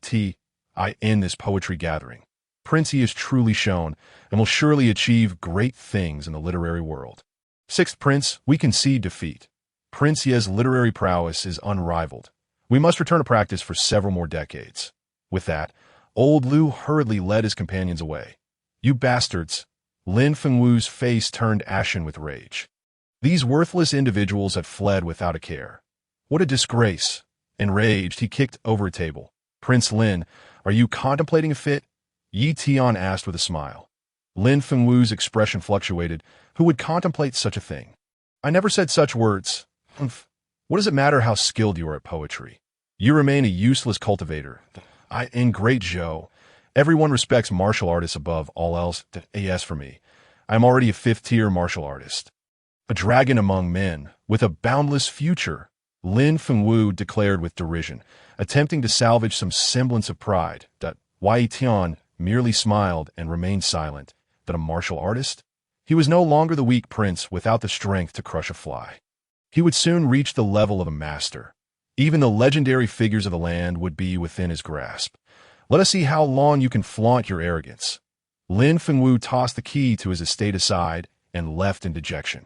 in this poetry gathering. Prince Ye is truly shown, and will surely achieve great things in the literary world. Sixth Prince, we concede defeat. Prince Ye's literary prowess is unrivaled. We must return to practice for several more decades." With that, old Lu hurriedly led his companions away. "You bastards!" Lin Fengwu's face turned ashen with rage. These worthless individuals had fled without a care. What a disgrace! Enraged, he kicked over a table. "Prince Lin, are you contemplating a fit?" Ye Tian asked with a smile. Lin Fengwu's expression fluctuated. Who would contemplate such a thing? "I never said such words." "Humph. What does it matter how skilled you are at poetry? You remain a useless cultivator. In Great Zhou, everyone respects martial artists above all else. As for me, I am already a 5th-tier martial artist. A dragon among men, with a boundless future," Lin Fengwu declared with derision, attempting to salvage some semblance of pride. Ye Tian merely smiled and remained silent. That a martial artist? He was no longer the weak prince without the strength to crush a fly. He would soon reach the level of a master. Even the legendary figures of the land would be within his grasp. Let us see how long you can flaunt your arrogance. Lin Fengwu tossed the key to his estate aside and left in dejection.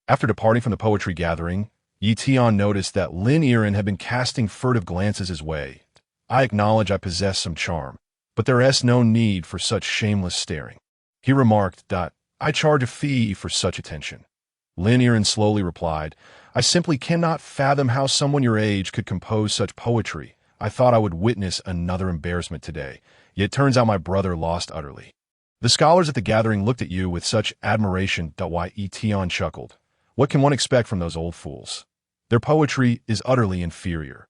After departing from the poetry gathering, Ye Tian noticed that Lin Yiren had been casting furtive glances his way. "I acknowledge I possess some charm, but there is no need for such shameless staring," he remarked. "I charge a fee for such attention." Lin Yiren slowly replied, "I simply cannot fathom how someone your age could compose such poetry. I thought I would witness another embarrassment today, yet it turns out my brother lost utterly." The scholars at the gathering looked at you with such admiration. Ye Tian chuckled. "What can one expect from those old fools? Their poetry is utterly inferior."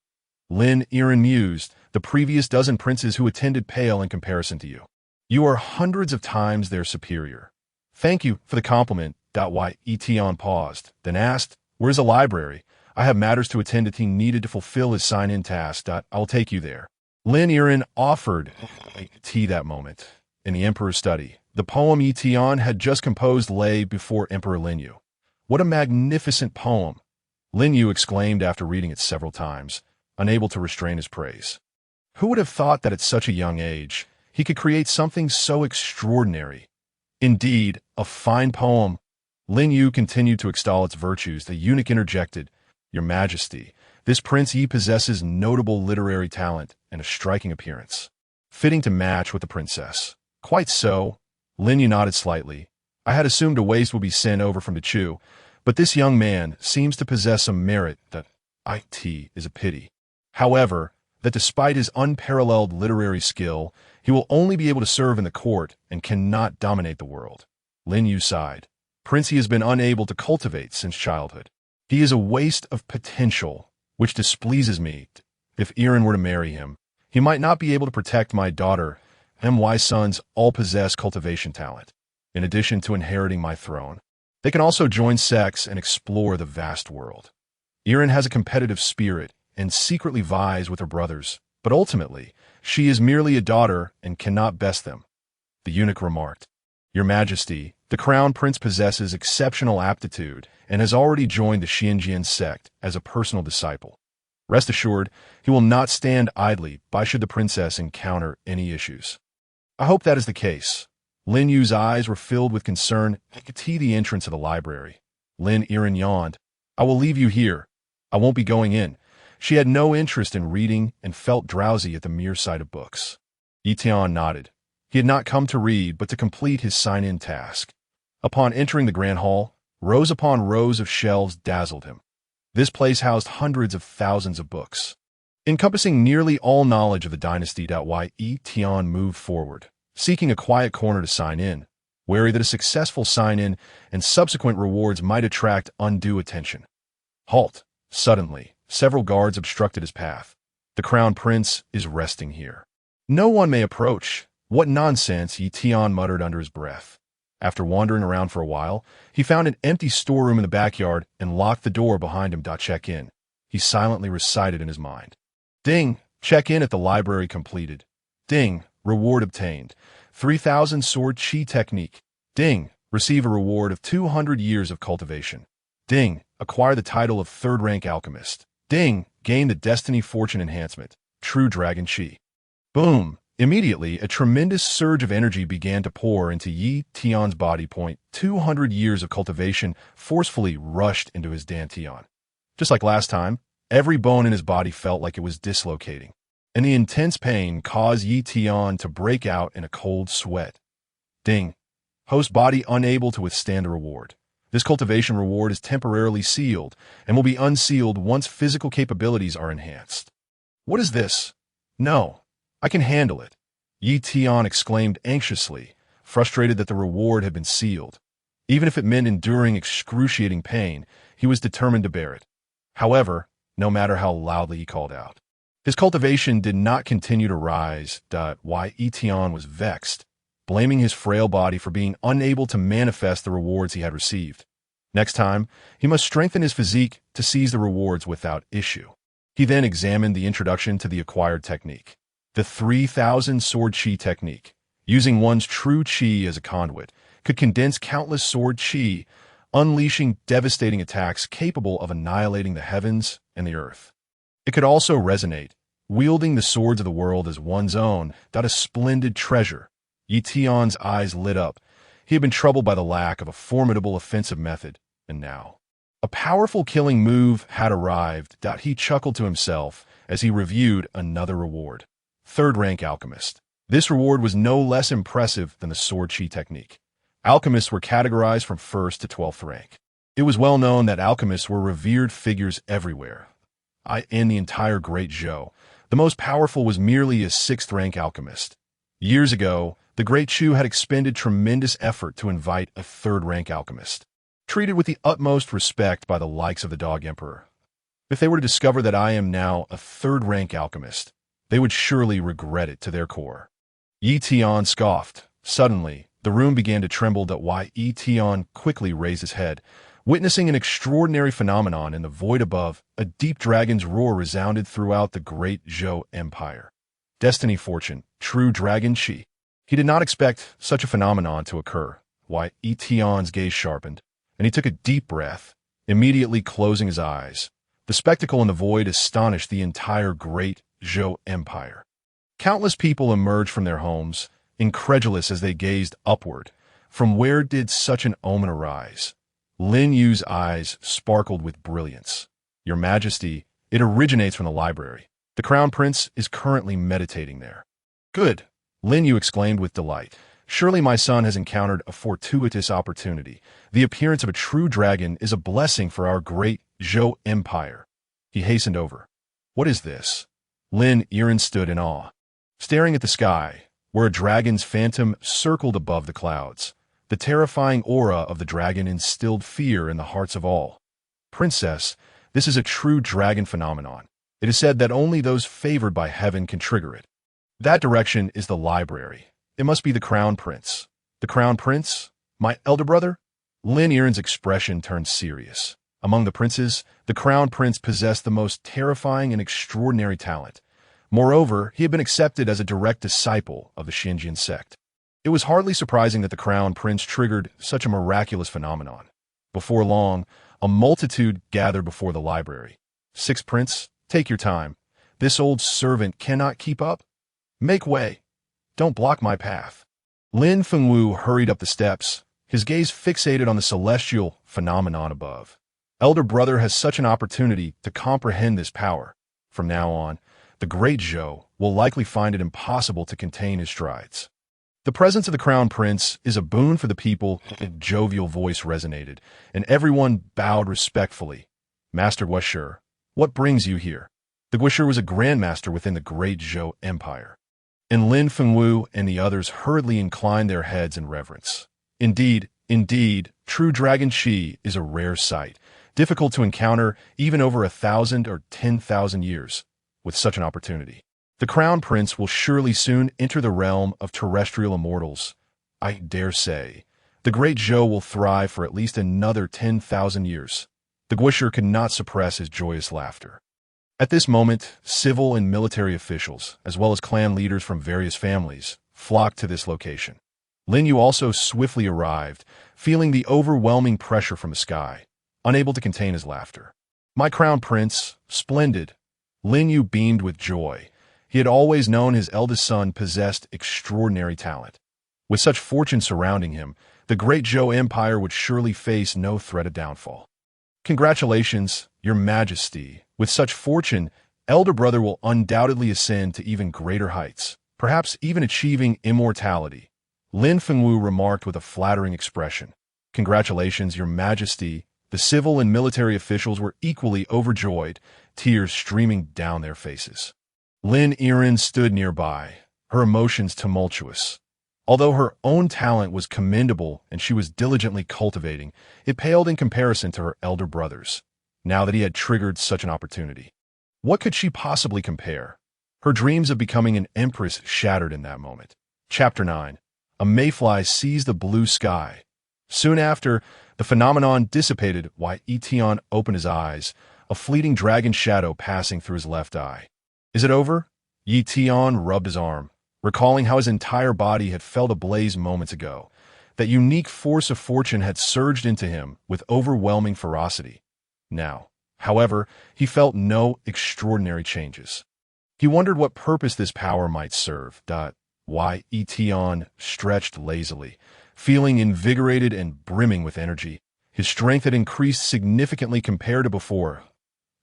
Lin Yiren mused, "The previous dozen princes who attended pale in comparison to you. You are hundreds of times their superior." "Thank you for the compliment." Ye Tian paused, then asked, "Where's the library? I have matters to attend to. He needed to fulfill his sign-in task. I will take you there." Lin Yiren offered tea that moment. In the emperor's study, the poem Ye Tian had just composed lay before Emperor Lin Yu. What a magnificent poem! Lin Yu exclaimed after reading it several times, unable to restrain his praise. Who would have thought that at such a young age, he could create something so extraordinary? Indeed, a fine poem. Lin Yu continued to extol its virtues. The eunuch interjected, Your Majesty, this Prince Yi possesses notable literary talent and a striking appearance, fitting to match with the princess. Quite so. Lin Yu nodded slightly. I had assumed a waste would be sent over from the Chu, but this young man seems to possess some merit that it is a pity. However, that despite his unparalleled literary skill, he will only be able to serve in the court and cannot dominate the world. Lin Yu sighed. Prince Yi has been unable to cultivate since childhood. He is a waste of potential, which displeases me. If Iran were to marry him, he might not be able to protect my daughter. My sons all possess cultivation talent. In addition to inheriting my throne, they can also join sex and explore the vast world. Iran has a competitive spirit and secretly vies with her brothers, but ultimately, she is merely a daughter and cannot best them. The eunuch remarked, Your Majesty, the crown prince possesses exceptional aptitude and has already joined the Xianjian sect as a personal disciple. Rest assured, he will not stand idly by should the princess encounter any issues. I hope that is the case. Lin Yu's eyes were filled with concern at the entrance of the library. Lin Iran yawned. I will leave you here. I won't be going in. She had no interest in reading and felt drowsy at the mere sight of books. Ye Tian nodded. He had not come to read, but to complete his sign-in task. Upon entering the grand hall, rows upon rows of shelves dazzled him. This place housed hundreds of thousands of books, encompassing nearly all knowledge of the dynasty. Ye Tian moved forward, seeking a quiet corner to sign in, wary that a successful sign-in and subsequent rewards might attract undue attention. Halt! Suddenly, several guards obstructed his path. The crown prince is resting here. No one may approach. What nonsense, Ye Tian muttered under his breath. After wandering around for a while, he found an empty storeroom in the backyard and locked the door behind him. Check in. He silently recited in his mind. Ding! Check in at the library completed. Ding! Reward obtained. 3,000 sword chi technique. Ding! Receive a reward of 200 years of cultivation. Ding! Acquire the title of third-rank alchemist. Ding! Gain the destiny fortune enhancement. True dragon chi. Boom! Immediately, a tremendous surge of energy began to pour into Ye Tian's body. 200 years of cultivation forcefully rushed into his dantian. Just like last time, every bone in his body felt like it was dislocating, and the intense pain caused Ye Tian to break out in a cold sweat. Ding! Host body unable to withstand the reward. This cultivation reward is temporarily sealed and will be unsealed once physical capabilities are enhanced. What is this? No. I can handle it. Ye Tian exclaimed anxiously, frustrated that the reward had been sealed. Even if it meant enduring excruciating pain, he was determined to bear it. However, no matter how loudly he called out, his cultivation did not continue to rise. Ye Tian was vexed, blaming his frail body for being unable to manifest the rewards he had received. Next time, he must strengthen his physique to seize the rewards without issue. He then examined the introduction to the acquired technique. The 3,000 sword chi technique, using one's true chi as a conduit, could condense countless sword chi, unleashing devastating attacks capable of annihilating the heavens and the earth. It could also resonate, wielding the swords of the world as one's own. A splendid treasure. Ye Tian's eyes lit up. He had been troubled by the lack of a formidable offensive method, and now a powerful killing move had arrived. He chuckled to himself as he reviewed another reward. Third-rank alchemist. This reward was no less impressive than the sword chi technique. Alchemists were categorized from 1st to 12th rank. It was well known that alchemists were revered figures everywhere. In the entire Great Zhou, the most powerful was merely a 6th-rank alchemist. Years ago, the Great Chu had expended tremendous effort to invite a 3rd-rank alchemist, treated with the utmost respect by the likes of the Dog Emperor. If they were to discover that I am now a 3rd-rank alchemist, they would surely regret it to their core. Ye Tian scoffed. Suddenly, the room began to tremble. Ye Tian quickly raised his head, witnessing an extraordinary phenomenon in the void above. A deep dragon's roar resounded throughout the great Zhou Empire. Destiny fortune, true dragon chi. He did not expect such a phenomenon to occur. Ye Tian's gaze sharpened, and he took a deep breath. immediately closing his eyes. The spectacle in the void astonished the entire great Zhou Empire. Countless people emerged from their homes, incredulous as they gazed upward. From where did such an omen arise? Lin Yu's eyes sparkled with brilliance. Your Majesty, it originates from the library. The Crown Prince is currently meditating there. Good, Lin Yu exclaimed with delight. Surely my son has encountered a fortuitous opportunity. The appearance of a true dragon is a blessing for our great Zhou Empire. He hastened over. What is this? Lin Yiren stood in awe, staring at the sky, where a dragon's phantom circled above the clouds. The terrifying aura of the dragon instilled fear in the hearts of all. Princess, this is a true dragon phenomenon. It is said that only those favored by heaven can trigger it. That direction is the library. It must be the Crown Prince. The Crown Prince? My elder brother? Lin Yiren's expression turned serious. Among the princes, the Crown Prince possessed the most terrifying and extraordinary talent. Moreover, he had been accepted as a direct disciple of the Xinjiang sect. It was hardly surprising that the Crown Prince triggered such a miraculous phenomenon. Before long, a multitude gathered before the library. Sixth Prince, take your time. This old servant cannot keep up. Make way. Don't block my path. Lin Fengwu hurried up the steps, his gaze fixated on the celestial phenomenon above. Elder brother has such an opportunity to comprehend this power. From now on, the great Zhou will likely find it impossible to contain his strides. The presence of the Crown Prince is a boon for the people. A jovial voice resonated, and everyone bowed respectfully. Master Guashur, what brings you here? The Guashur was a grandmaster within the great Zhou Empire. And Lin Fengwu and the others hurriedly inclined their heads in reverence. Indeed, true Dragon Qi is a rare sight, difficult to encounter even over 1,000 or 10,000 years. With such an opportunity, the Crown Prince will surely soon enter the realm of terrestrial immortals. I dare say, the great Zhou will thrive for at least another 10,000 years. The Guashur could not suppress his joyous laughter. At this moment, civil and military officials, as well as clan leaders from various families, flocked to this location. Lin Yu also swiftly arrived, feeling the overwhelming pressure from the sky, unable to contain his laughter. My Crown Prince, splendid. Lin Yu beamed with joy. He had always known his eldest son possessed extraordinary talent. With such fortune surrounding him, the great Zhou Empire would surely face no threat of downfall. Congratulations, Your Majesty. With such fortune, elder brother will undoubtedly ascend to even greater heights, perhaps even achieving immortality. Lin Fengwu remarked with a flattering expression. Congratulations, Your Majesty. The civil and military officials were equally overjoyed, tears streaming down their faces. Lin Yiren stood nearby, her emotions tumultuous. Although her own talent was commendable and she was diligently cultivating, it paled in comparison to her elder brother's, now that he had triggered such an opportunity. What could she possibly compare? Her dreams of becoming an empress shattered in that moment. Chapter 9. A mayfly seized the blue sky. Soon after, the phenomenon dissipated while Ye Tian opened his eyes, a fleeting dragon shadow passing through his left eye. Is it over? Ye Tian rubbed his arm, recalling how his entire body had felt ablaze moments ago. That unique force of fortune had surged into him with overwhelming ferocity. Now, however, he felt no extraordinary changes. He wondered what purpose this power might serve. Ye Tian stretched lazily, feeling invigorated and brimming with energy. His strength had increased significantly compared to before.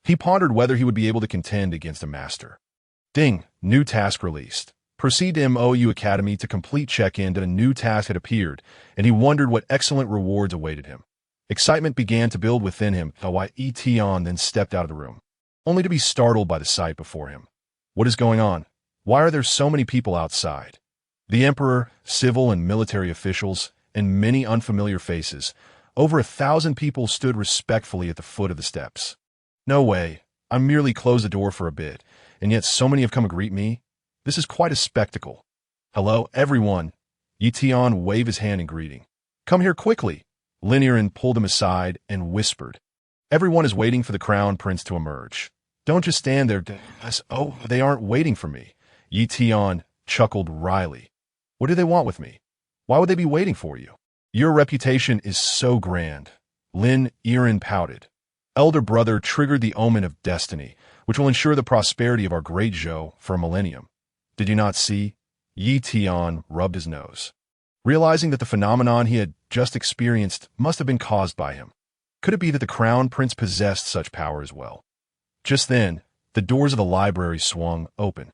He pondered whether he would be able to contend against a master. Ding! New task released. Proceed to MOU Academy to complete check-in. A new task had appeared, and he wondered what excellent rewards awaited him. Excitement began to build within him, while Ye Tian then stepped out of the room, only to be startled by the sight before him. What is going on? Why are there so many people outside? The emperor, civil and military officials, and many unfamiliar faces. Over 1,000 people stood respectfully at the foot of the steps. No way. I merely closed the door for a bit, and yet so many have come to greet me. This is quite a spectacle. Hello, everyone. Ye Tian waved his hand in greeting. Come here quickly. Lin Yiren pulled him aside and whispered. Everyone is waiting for the Crown Prince to emerge. Don't just stand there. Oh, they aren't waiting for me. Ye Tian chuckled wryly. What do they want with me? Why would they be waiting for you? Your reputation is so grand. Lin Yiren pouted. Elder brother triggered the omen of destiny, which will ensure the prosperity of our great Zhou for a millennium. Did you not see? Ye Tian rubbed his nose, realizing that the phenomenon he had just experienced must have been caused by him. Could it be that the crown prince possessed such power as well? Just then, the doors of the library swung open.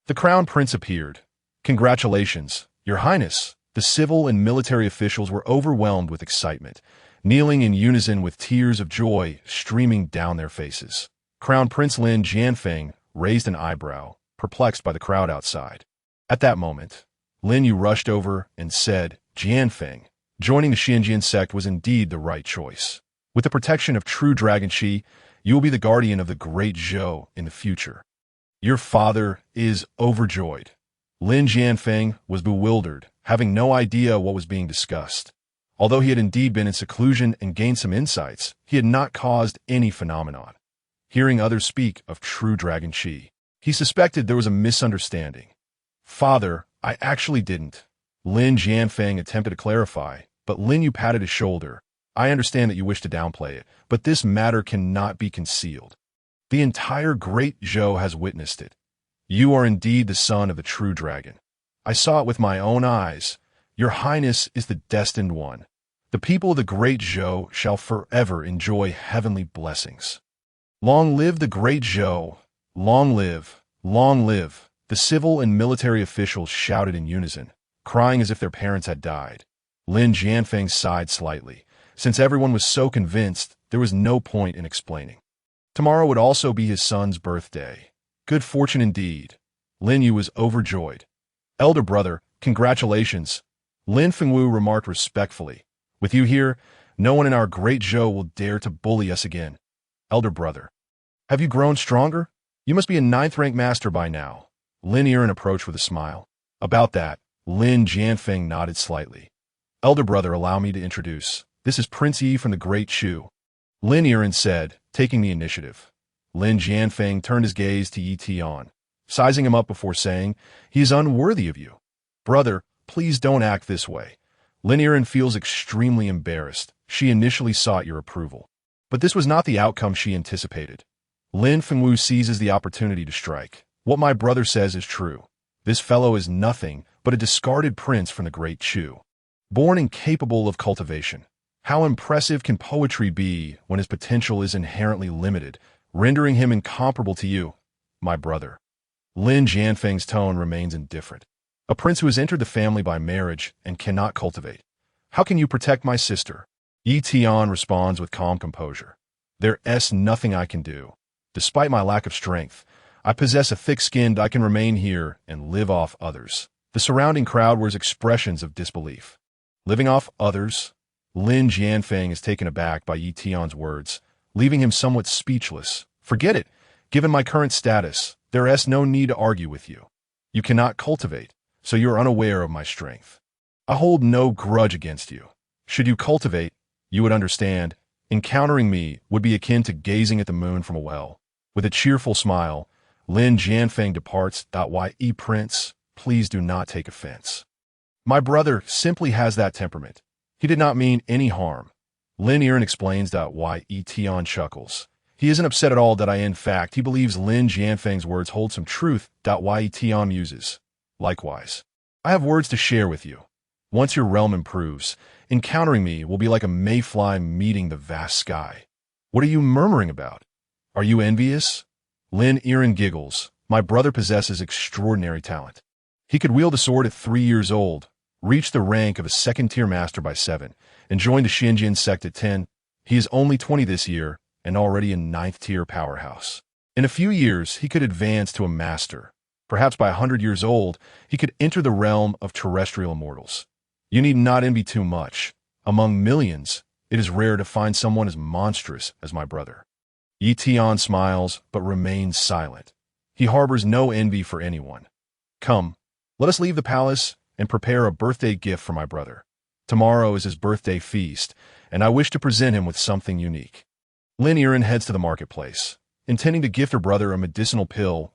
The crown prince appeared. Congratulations, Your Highness. The civil and military officials were overwhelmed with excitement, kneeling in unison with tears of joy streaming down their faces. Crown Prince Lin Jianfeng raised an eyebrow, perplexed by the crowd outside. At that moment, Lin Yu rushed over and said, Jianfeng, joining the Xinjian sect was indeed the right choice. With the protection of true Dragon Qi, you will be the guardian of the great Zhou in the future. Your father is overjoyed. Lin Jianfeng was bewildered, having no idea what was being discussed. Although he had indeed been in seclusion and gained some insights, he had not caused any phenomenon. Hearing others speak of true Dragon Qi, he suspected there was a misunderstanding. Father, I actually didn't. Lin Jianfeng attempted to clarify, but Lin Yu patted his shoulder. I understand that you wish to downplay it, but this matter cannot be concealed. The entire great Zhou has witnessed it. You are indeed the son of the true dragon. I saw it with my own eyes. Your Highness is the destined one. The people of the great Zhou shall forever enjoy heavenly blessings. Long live the great Zhou! Long live! Long live! The civil and military officials shouted in unison, crying as if their parents had died. Lin Jianfeng sighed slightly. Since everyone was so convinced, there was no point in explaining. Tomorrow would also be his son's birthday. Good fortune indeed. Lin Yu was overjoyed. Elder brother, congratulations. Lin Fengwu remarked respectfully. With you here, no one in our great Zhou will dare to bully us again. Elder brother, have you grown stronger? You must be a 9th-rank master by now. Lin Yiren approached with a smile. About that, Lin Jianfeng nodded slightly. Elder brother, allow me to introduce. This is Prince Yi from the Great Chu. Lin Yiren said, taking the initiative. Lin Jianfeng turned his gaze to Ye Tian, sizing him up before saying, he is unworthy of you. Brother, please don't act this way. Lin Yiren feels extremely embarrassed. She initially sought your approval. But this was not the outcome she anticipated. Lin Fengwu seizes the opportunity to strike. What my brother says is true. This fellow is nothing but a discarded prince from the Great Chu. Born incapable of cultivation. How impressive can poetry be when his potential is inherently limited, rendering him incomparable to you, my brother? Lin Jianfeng's tone remains indifferent. A prince who has entered the family by marriage and cannot cultivate. How can you protect my sister? Ye Tian responds with calm composure. There's nothing I can do. Despite my lack of strength, I possess a thick skin that I can remain here and live off others. The surrounding crowd wears expressions of disbelief. Living off others? Lin Jianfeng is taken aback by Ye Tian's words, leaving him somewhat speechless. Forget it. Given my current status, there's no need to argue with you. You cannot cultivate, so you are unaware of my strength. I hold no grudge against you. Should you cultivate, you would understand. Encountering me would be akin to gazing at the moon from a well. With a cheerful smile, Lin Jianfeng departs. Ye Prince, please do not take offense. My brother simply has that temperament. He did not mean any harm. Lin Yiren explains. Ye Tian chuckles. He isn't upset at all that in fact, he believes Lin Jianfeng's words hold some truth. Ye Tian muses. Likewise, I have words to share with you. Once your realm improves, encountering me will be like a mayfly meeting the vast sky. What are you murmuring about? Are you envious? Lin Yiren giggles. My brother possesses extraordinary talent. He could wield a sword at 3 years old, reach the rank of a 2nd-tier master by 7, and join the Xinjian sect at 10. He is only 20 this year and already a 9th-tier powerhouse. In a few years, he could advance to a master. Perhaps by 100 years old, he could enter the realm of terrestrial immortals. You need not envy too much. Among millions, it is rare to find someone as monstrous as my brother. Ye Tian smiles, but remains silent. He harbors no envy for anyone. Come, let us leave the palace and prepare a birthday gift for my brother. Tomorrow is his birthday feast, and I wish to present him with something unique. Lin Yiren heads to the marketplace, intending to gift her brother a medicinal pill.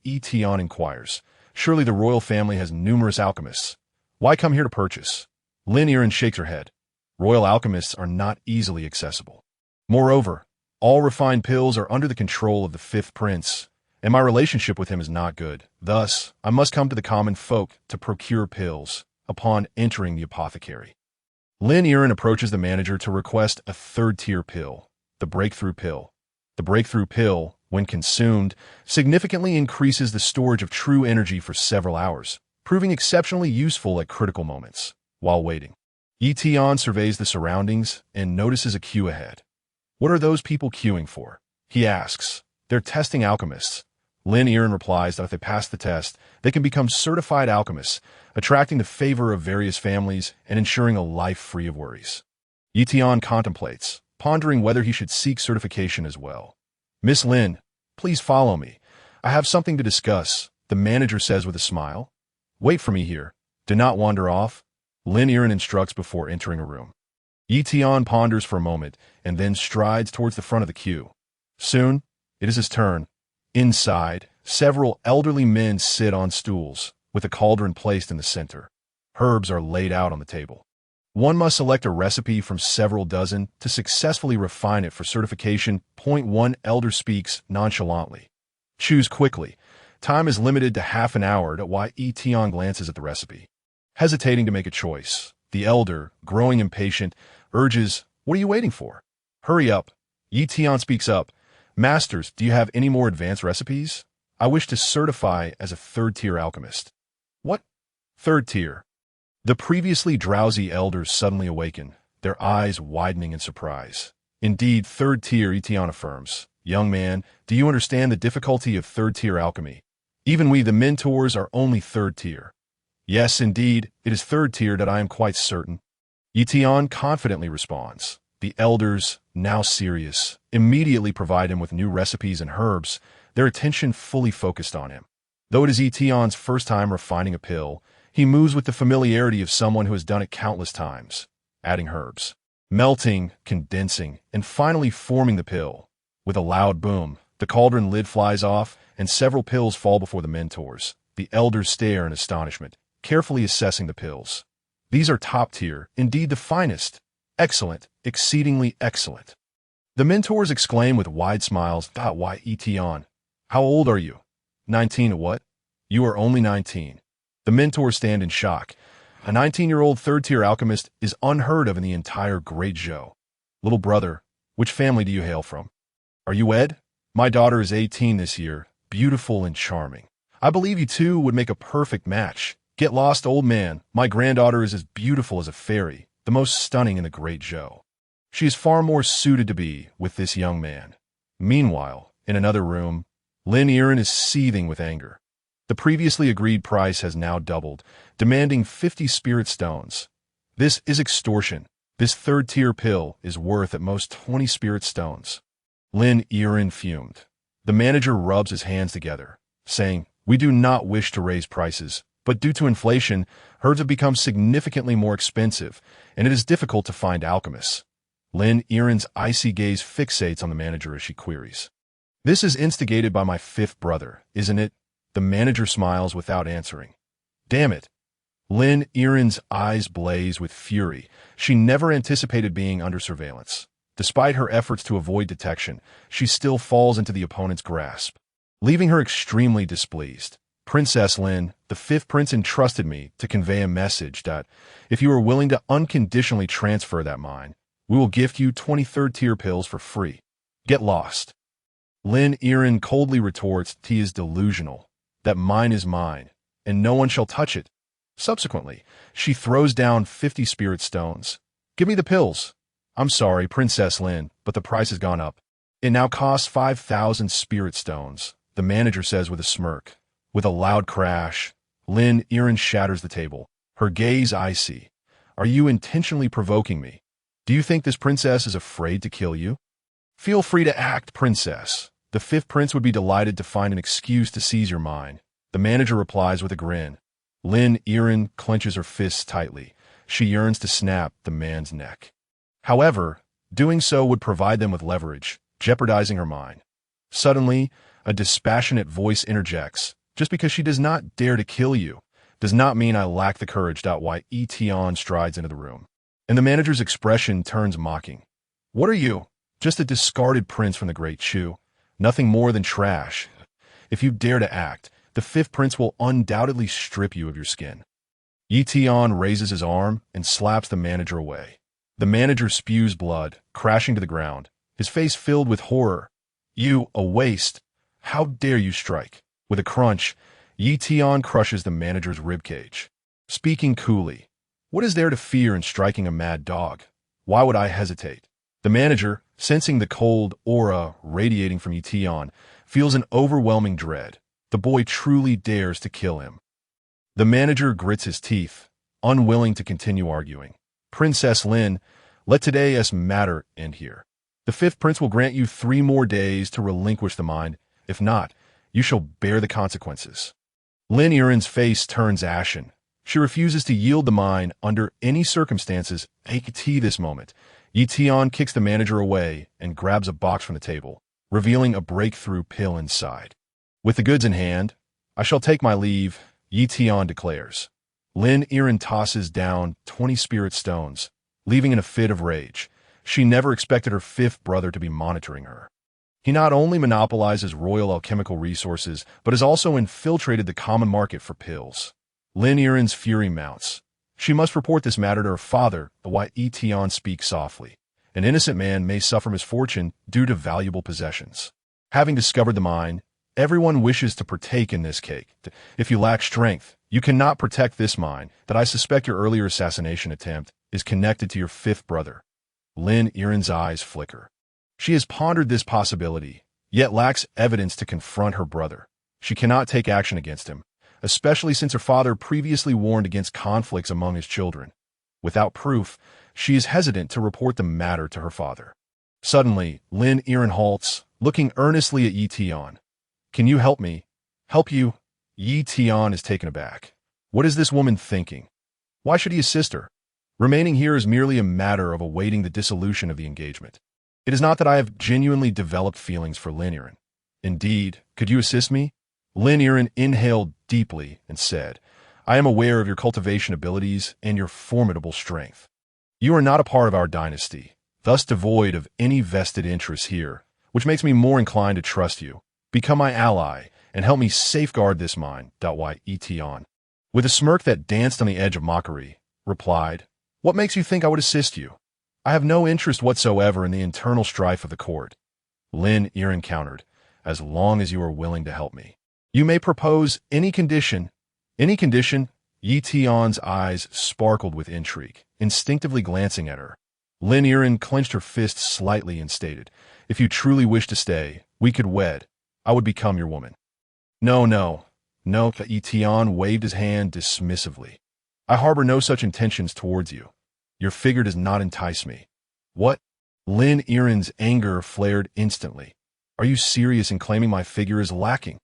Ye Tian inquires. Surely the royal family has numerous alchemists. Why come here to purchase? Lin Yiren shakes her head. Royal alchemists are not easily accessible. Moreover, All refined pills are under the control of the fifth prince, and my relationship with him is not good. Thus, I must come to the common folk to procure pills upon entering the apothecary. Lin Yiren approaches the manager to request a third-tier pill, the breakthrough pill. The breakthrough pill, when consumed, significantly increases the storage of true energy for several hours, proving exceptionally useful at critical moments. While waiting, Ye Tian surveys the surroundings and notices a queue ahead. What are those people queuing for? He asks. They're testing alchemists. Lin Yiren replies that if they pass the test, they can become certified alchemists, attracting the favor of various families and ensuring a life free of worries. Ye Tian contemplates, pondering whether he should seek certification as well. Miss Lin, please follow me. I have something to discuss, the manager says with a smile. Wait for me here. Do not wander off. Lin Yiren instructs before entering a room. Ye Tian ponders for a moment and then strides towards the front of the queue. Soon, it is his turn. Inside, several elderly men sit on stools, with a cauldron placed in the center. Herbs are laid out on the table. One must select a recipe from several dozen to successfully refine it for certification. One elder speaks nonchalantly. Choose quickly. Time is limited to half an hour. Ye Tian glances at the recipe. Hesitating to make a choice, the elder, growing impatient, urges, "What are you waiting for? Hurry up." Ye Tian speaks up. "Masters, do you have any more advanced recipes? I wish to certify as a third-tier alchemist." What? Third tier? The previously drowsy elders suddenly awaken, their eyes widening in surprise. Indeed, third tier, Ye Tian affirms. Young man, do you understand the difficulty of third-tier alchemy? Even we, the mentors, are only third tier. Yes, indeed, it is third tier that I am quite certain. Ye Tian confidently responds. The elders, now serious, immediately provide him with new recipes and herbs, their attention fully focused on him. Though it is Ye Tian's first time refining a pill, he moves with the familiarity of someone who has done it countless times, adding herbs, melting, condensing, and finally forming the pill. With a loud boom, the cauldron lid flies off, and several pills fall before the mentors. The elders stare in astonishment, carefully assessing the pills. These are top tier, indeed the finest. Excellent, exceedingly excellent. The mentors exclaim with wide smiles. Why, Ye Tian, how old are you? 19. What? You are only 19. The mentors stand in shock. A 19-year-old third-tier alchemist is unheard of in the entire Great Zhou. Little brother, which family do you hail from? Are you Ed? My daughter is 18 this year, beautiful and charming. I believe you two would make a perfect match. Get lost, old man. My granddaughter is as beautiful as a fairy, the most stunning in the Great Zhou. She is far more suited to be with this young man. Meanwhile, in another room, Lin Yiren is seething with anger. The previously agreed price has now doubled, demanding 50 spirit stones. This is extortion. This third-tier pill is worth at most 20 spirit stones. Lin Yiren fumed. The manager rubs his hands together, saying, "We do not wish to raise prices, but due to inflation, herbs have become significantly more expensive, and it is difficult to find alchemists." Lin Yiren's icy gaze fixates on the manager as she queries. "This is instigated by my fifth brother, isn't it?" The manager smiles without answering. Damn it. Lin Yiren's eyes blaze with fury. She never anticipated being under surveillance. Despite her efforts to avoid detection, she still falls into the opponent's grasp, leaving her extremely displeased. "Princess Lin, the fifth prince entrusted me to convey a message that, if you are willing to unconditionally transfer that mine, we will gift you 20 third-tier pills for free. Get lost." Lin Yiren coldly retorts he is delusional, that mine is mine, and no one shall touch it. Subsequently, she throws down 50 spirit stones. "Give me the pills." "I'm sorry, Princess Lin, but the price has gone up. It now costs 5,000 spirit stones," the manager says with a smirk. With a loud crash, Lin Yiren shatters the table, her gaze icy. "Are you intentionally provoking me? Do you think this princess is afraid to kill you? Feel free to act, princess. The fifth prince would be delighted to find an excuse to seize your mine." The manager replies with a grin. Lin Yiren clenches her fists tightly. She yearns to snap the man's neck. However, doing so would provide them with leverage, jeopardizing her mine. Suddenly, a dispassionate voice interjects. "Just because she does not dare to kill you does not mean I lack the courage." Ye Tian strides into the room, and the manager's expression turns mocking. "What are you? Just a discarded prince from the Great Chu. Nothing more than trash. If you dare to act, the fifth prince will undoubtedly strip you of your skin. Ye Tian raises his arm and slaps the manager away. The manager spews blood, crashing to the ground, his face filled with horror. You, a waste! How dare you strike? With a crunch, Ye Tian crushes the manager's ribcage. Speaking coolly, what is there to fear in striking a mad dog? Why would I hesitate? The manager, sensing the cold aura radiating from Ye Tian, feels an overwhelming dread. The boy truly dares to kill him. The manager grits his teeth, unwilling to continue arguing. Princess Lin, let today's matter end here. The fifth prince will grant you 3 more days to relinquish the mind. If not, you shall bear the consequences. Lin Yiren's face turns ashen. She refuses to yield the mind under any circumstances. This moment, Ye Tian kicks the manager away and grabs a box from the table, revealing a breakthrough pill inside. With the goods in hand, I shall take my leave, Ye Tian declares. Lin Yiren tosses down 20 spirit stones, leaving in a fit of rage. She never expected her fifth brother to be monitoring her. He not only monopolizes royal alchemical resources, but has also infiltrated the common market for pills. Lin Yiren's fury mounts. She must report this matter to her father, but Ye Tian speaks softly. An innocent man may suffer misfortune due to valuable possessions. Having discovered the mine, everyone wishes to partake in this cake. If you lack strength, you cannot protect this mine. That I suspect your earlier assassination attempt is connected to your fifth brother. Lin Yiren's eyes flicker. She has pondered this possibility, yet lacks evidence to confront her brother. She cannot take action against him, especially since her father previously warned against conflicts among his children. Without proof, she is hesitant to report the matter to her father. Suddenly, Lin Yiren halts, looking earnestly at Ye Tian. Can you help me? Help you? Ye Tian is taken aback. What is this woman thinking? Why should he assist her? Remaining here is merely a matter of awaiting the dissolution of the engagement. It is not that I have genuinely developed feelings for Lin Yiren. Indeed, could you assist me? Lin Yiren inhaled deeply and said, I am aware of your cultivation abilities and your formidable strength. You are not a part of our dynasty, thus devoid of any vested interests here, which makes me more inclined to trust you. Become my ally and help me safeguard this mine. Ye Tian, with a smirk that danced on the edge of mockery, replied, What makes you think I would assist you? I have no interest whatsoever in the internal strife of the court. Lin Yiren countered, As long as you are willing to help me. You may propose any condition. Any condition? Ye Tian's eyes sparkled with intrigue, instinctively glancing at her. Lin Yiren clenched her fists slightly and stated, If you truly wish to stay, we could wed. I would become your woman. No. Ye Tian waved his hand dismissively. I harbor no such intentions towards you. Your figure does not entice me. What? Lin Yiren's anger flared instantly. Are you serious in claiming my figure is lacking?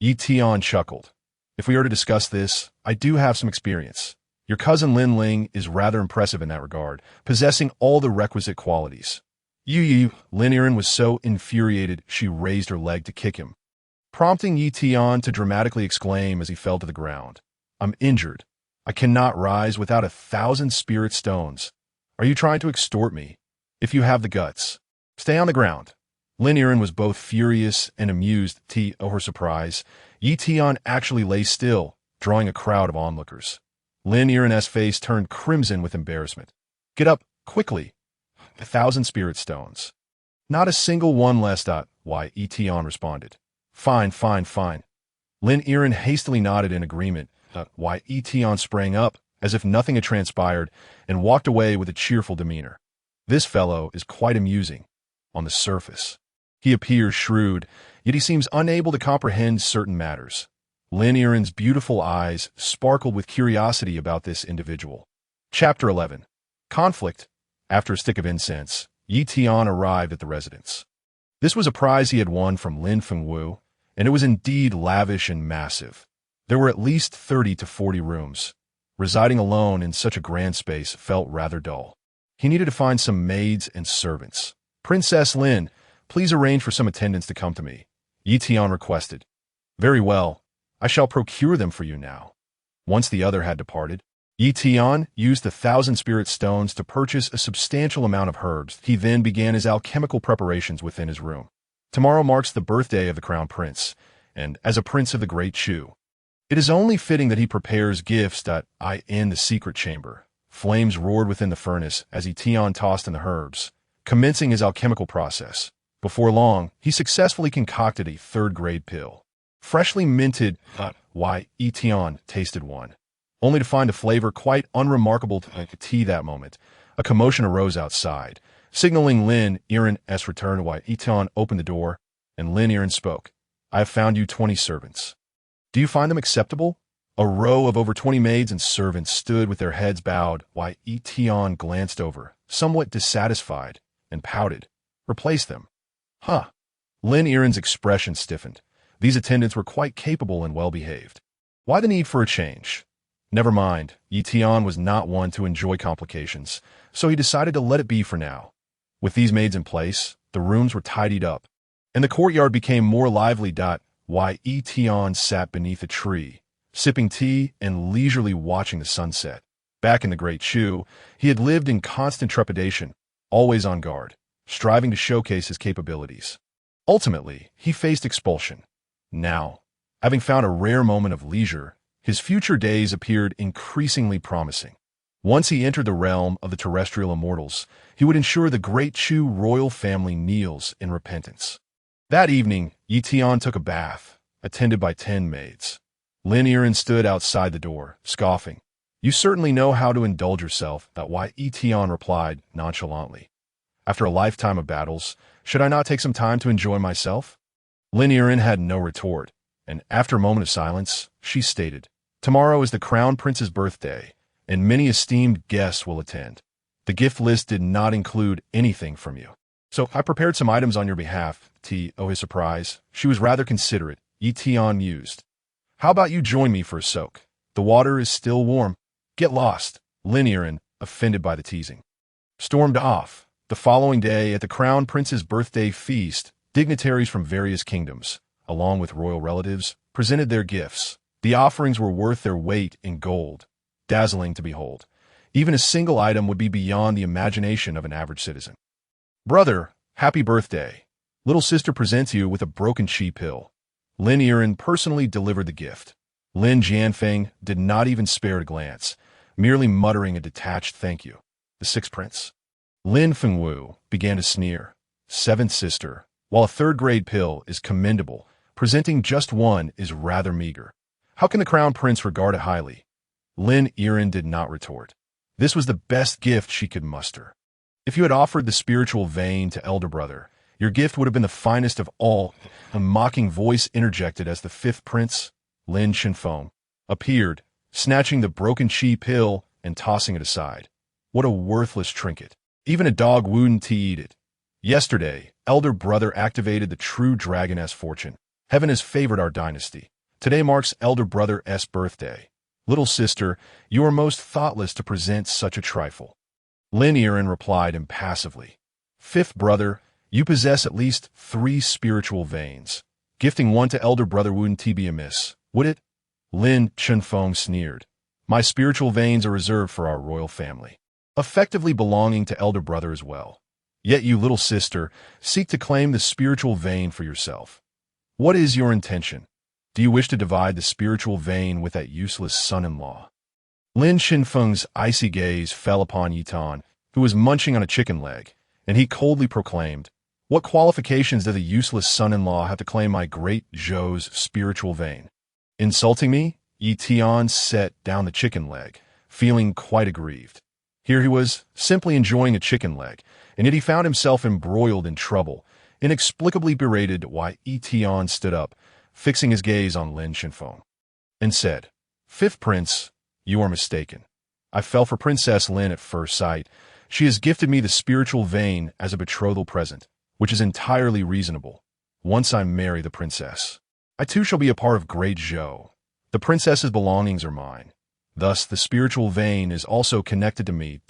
Ye Tian chuckled. If we are to discuss this, I do have some experience. Your cousin Lin Ling is rather impressive in that regard, possessing all the requisite qualities. Lin Yiren was so infuriated she raised her leg to kick him, prompting Ye Tian to dramatically exclaim as he fell to the ground. I'm injured. I cannot rise without 1,000 spirit stones. Are you trying to extort me? If you have the guts, stay on the ground. Lin Yiren was both furious and amused. To her surprise, Ye Tian actually lay still, drawing a crowd of onlookers. Lin Yiren's face turned crimson with embarrassment. Get up, quickly. 1,000 spirit stones. Not a single one less. Ye Tian responded. Fine. Lin Yiren hastily nodded in agreement. Ye Tian sprang up, as if nothing had transpired, and walked away with a cheerful demeanor. This fellow is quite amusing. On the surface, he appears shrewd, yet he seems unable to comprehend certain matters. Lin Yiren's beautiful eyes sparkled with curiosity about this individual. Chapter 11. Conflict. After a stick of incense, Ye Tian arrived at the residence. This was a prize he had won from Lin Fengwu, and it was indeed lavish and massive. There were at least 30 to 40 rooms. Residing alone in such a grand space felt rather dull. He needed to find some maids and servants. Princess Lin, please arrange for some attendants to come to me, Ye Tian requested. Very well, I shall procure them for you now. Once the other had departed, Ye Tian used the 1,000 spirit stones to purchase a substantial amount of herbs. He then began his alchemical preparations within his room. Tomorrow marks the birthday of the crown prince, and as a prince of the Great Chu, it is only fitting that he prepares gifts. In the secret chamber, flames roared within the furnace as Ye Tian tossed in the herbs, commencing his alchemical process. Before long, he successfully concocted a third-grade pill. Freshly minted, Ye Tian tasted one, only to find a flavor quite unremarkable to tea that moment. A commotion arose outside, signaling Lin Yiren's return. Ye Tian opened the door, and Lin Yiren spoke. I have found you 20 servants. Do you find them acceptable? A row of over 20 maids and servants stood with their heads bowed. Ye Tian glanced over, somewhat dissatisfied, and pouted. Replace them. Huh. Lin Yiren's expression stiffened. These attendants were quite capable and well-behaved. Why the need for a change? Never mind, Ye Tian was not one to enjoy complications, so he decided to let it be for now. With these maids in place, the rooms were tidied up, and the courtyard became more lively. Ye Tian sat beneath a tree, sipping tea and leisurely watching the sunset. Back in the Great Chu, he had lived in constant trepidation, always on guard, striving to showcase his capabilities. Ultimately, he faced expulsion. Now, having found a rare moment of leisure, his future days appeared increasingly promising. Once he entered the realm of the terrestrial immortals, he would ensure the Great Chu royal family kneels in repentance. That evening, Ye Tian took a bath, attended by 10 maids. Lin Yiren stood outside the door, scoffing. You certainly know how to indulge yourself. Ye Tian replied nonchalantly. After a lifetime of battles, should I not take some time to enjoy myself? Lin Yiren had no retort, and after a moment of silence, she stated, Tomorrow is the crown prince's birthday, and many esteemed guests will attend. The gift list did not include anything from you. So I prepared some items on your behalf. His surprise, she was rather considerate. Ye Tian mused. How about you join me for a soak? The water is still warm. Get lost. Lin Yiren, offended by the teasing, stormed off. The following day, at the crown prince's birthday feast, dignitaries from various kingdoms, along with royal relatives, presented their gifts. The offerings were worth their weight in gold, dazzling to behold. Even a single item would be beyond the imagination of an average citizen. Brother, happy birthday. Little sister presents you with a broken chi pill. Lin Yiren personally delivered the gift. Lin Jianfeng did not even spare a glance, merely muttering a detached thank you. The sixth prince, Lin Fengwu, began to sneer. Seventh sister, while a third-grade pill is commendable, presenting just one is rather meager. How can the crown prince regard it highly? Lin Yiren did not retort. This was the best gift she could muster. If you had offered the spiritual vein to elder brother, your gift would have been the finest of all. A mocking voice interjected as the fifth prince, Lin Shenfeng, appeared, snatching the broken chi pill and tossing it aside. What a worthless trinket. Even a dog wouldn't eat it. Yesterday, elder brother activated the true dragoness fortune. Heaven has favored our dynasty. Today marks elder brother's birthday. Little sister, you are most thoughtless to present such a trifle. Lin Yiren replied impassively. Fifth brother, you possess at least 3 spiritual veins. Gifting one to elder brother wouldn't be amiss, would it? Lin Shenfeng sneered. My spiritual veins are reserved for our royal family, effectively belonging to elder brother as well. Yet you, little sister, seek to claim the spiritual vein for yourself. What is your intention? Do you wish to divide the spiritual vein with that useless son-in-law? Lin Shenfeng's icy gaze fell upon Ye Tian, who was munching on a chicken leg, and he coldly proclaimed, What qualifications does the useless son-in-law have to claim my great Zhou's spiritual vein? Insulting me? Ye Tian set down the chicken leg, feeling quite aggrieved. Here he was, simply enjoying a chicken leg, and yet he found himself embroiled in trouble. Inexplicably berated, Ye Tian stood up, fixing his gaze on Lin Shenfeng, and said, Fifth prince, you are mistaken. I fell for Princess Lin at first sight. She has gifted me the spiritual vein as a betrothal present, which is entirely reasonable. Once I marry the princess, I too shall be a part of Great Zhou. The princess's belongings are mine. Thus, the spiritual vein is also connected to me.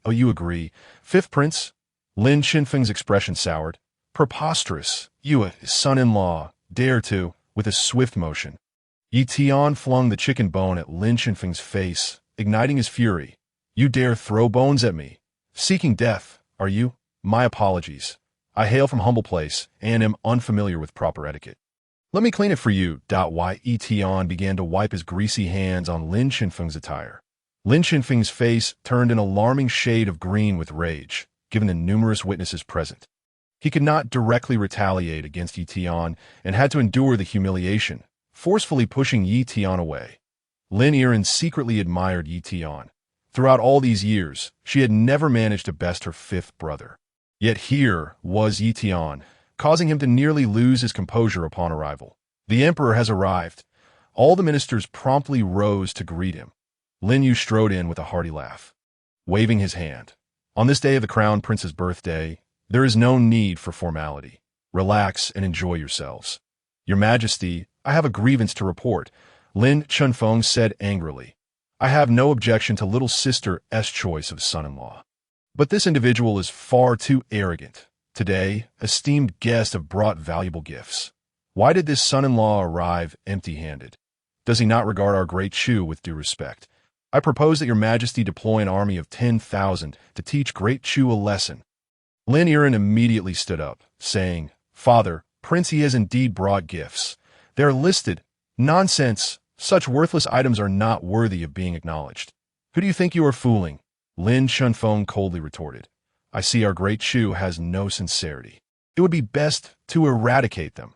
Oh, you agree? Fifth prince? Lin Shenfeng's expression soured. Preposterous. You, his son-in-law, dare to... With a swift motion, Ye Tian flung the chicken bone at Lin Shenfeng's face, igniting his fury. You dare throw bones at me? Seeking death, are you? My apologies. I hail from humble place and am unfamiliar with proper etiquette. Let me clean it for you. Ye Tian began to wipe his greasy hands on Lin Qinfeng's attire. Lin Qinfeng's face turned an alarming shade of green with rage, given the numerous witnesses present. He could not directly retaliate against Ye Tian and had to endure the humiliation, forcefully pushing Ye Tian away. Lin Yiren secretly admired Ye Tian. Throughout all these years, she had never managed to best her fifth brother. Yet here was Ye Tian, causing him to nearly lose his composure upon arrival. The emperor has arrived. All the ministers promptly rose to greet him. Lin Yu strode in with a hearty laugh, waving his hand. On this day of the crown prince's birthday, there is no need for formality. Relax and enjoy yourselves. Your Majesty, I have a grievance to report, Lin Qinfeng said angrily. I have no objection to little sister's choice of son-in-law. But this individual is far too arrogant. Today, esteemed guests have brought valuable gifts. Why did this son-in-law arrive empty-handed? Does he not regard our great Chu with due respect? I propose that your Majesty deploy an army of 10,000 to teach great Chu a lesson. Lin Yiren immediately stood up, saying, Father, Prince, he has indeed brought gifts. They are listed. Nonsense. Such worthless items are not worthy of being acknowledged. Who do you think you are fooling? Lin Qinfeng coldly retorted. I see our great Chu has no sincerity. It would be best to eradicate them.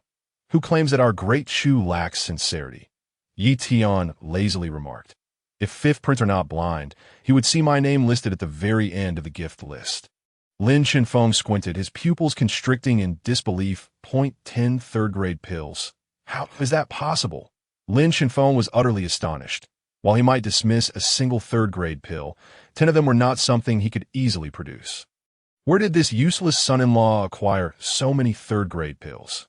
Who claims that our great Chu lacks sincerity? Ye Tian lazily remarked. If fifth prince are not blind, he would see my name listed at the very end of the gift list. Lin Qinfeng squinted, his pupils constricting in disbelief. 10 third-grade pills. How is that possible? Lin Qinfeng was utterly astonished. While he might dismiss a single third-grade pill, 10 of them were not something he could easily produce. Where did this useless son-in-law acquire so many third-grade pills?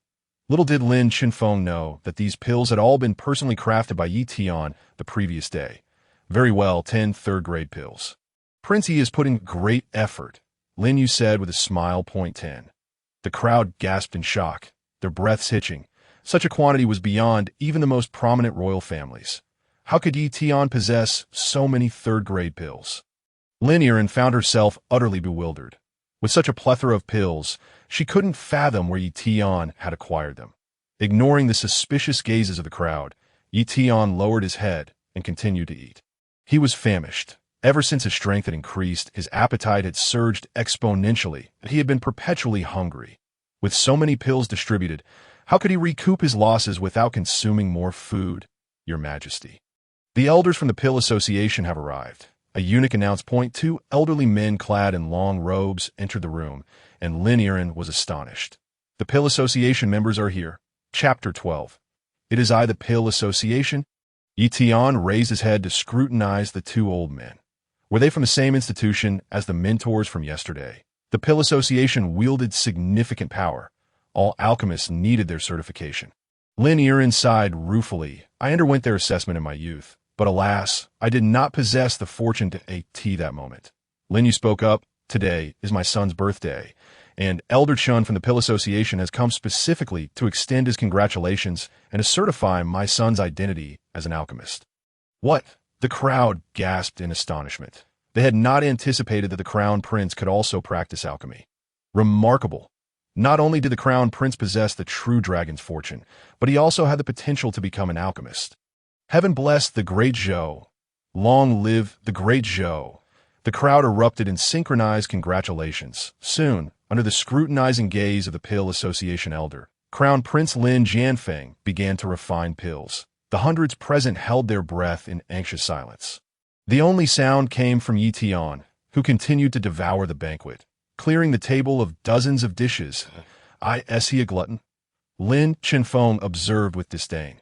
Little did Lin Qinfeng know that these pills had all been personally crafted by Ye Tian the previous day. Very well, 10 third-grade pills. Prince Yi is putting great effort, Lin Yu said with a smile. 10. The crowd gasped in shock, their breaths hitching. Such a quantity was beyond even the most prominent royal families. How could Ye Tian possess so many third-grade pills? Lin Yiren found herself utterly bewildered. With such a plethora of pills, she couldn't fathom where Ye Tian had acquired them. Ignoring the suspicious gazes of the crowd, Ye Tian lowered his head and continued to eat. He was famished. Ever since his strength had increased, his appetite had surged exponentially, and he had been perpetually hungry. With so many pills distributed, how could he recoup his losses without consuming more food? Your Majesty. The elders from the Pill Association have arrived. A eunuch announced. 2 elderly men clad in long robes entered the room, and Lin Yiren was astonished. The Pill Association members are here. Chapter 12. It is I, the Pill Association. Ye Tian raised his head to scrutinize the 2 old men. Were they from the same institution as the mentors from yesterday? The Pill Association wielded significant power. All alchemists needed their certification. Lin Yiren sighed ruefully. I underwent their assessment in my youth, but alas, I did not possess the fortune to AT that moment. Lin Yu spoke up. Today is my son's birthday, and Elder Chun from the Pill Association has come specifically to extend his congratulations and to certify my son's identity as an alchemist. What? The crowd gasped in astonishment. They had not anticipated that the Crown Prince could also practice alchemy. Remarkable. Not only did the Crown Prince possess the true dragon's fortune, but he also had the potential to become an alchemist. Heaven bless the great Zhou. Long live the great Zhou. The crowd erupted in synchronized congratulations. Soon, under the scrutinizing gaze of the Pill Association elder, Crown Prince Lin Jianfeng began to refine pills. The hundreds present held their breath in anxious silence. The only sound came from Ye Tian, who continued to devour the banquet, clearing the table of dozens of dishes. Is he a glutton? Lin Qinfeng observed with disdain.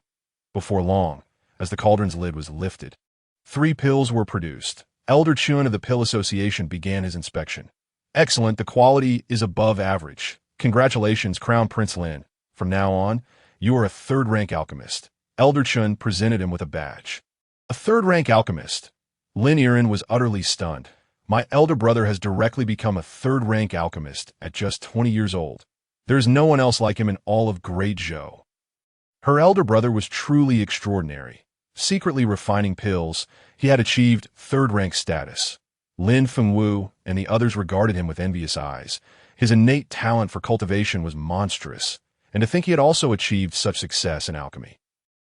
Before long, as the cauldron's lid was lifted, 3 pills were produced. Elder Chun of the Pill Association began his inspection. Excellent, the quality is above average. Congratulations, Crown Prince Lin. From now on, you are a third-rank alchemist. Elder Chun presented him with a badge. A third-rank alchemist. Lin Yiren was utterly stunned. My elder brother has directly become a third-rank alchemist at just 20 years old. There is no one else like him in all of Great Zhou. Her elder brother was truly extraordinary. secretly refining pills, he had achieved third-rank status. Lin Fengwu and the others regarded him with envious eyes. His innate talent for cultivation was monstrous, and to think he had also achieved such success in alchemy.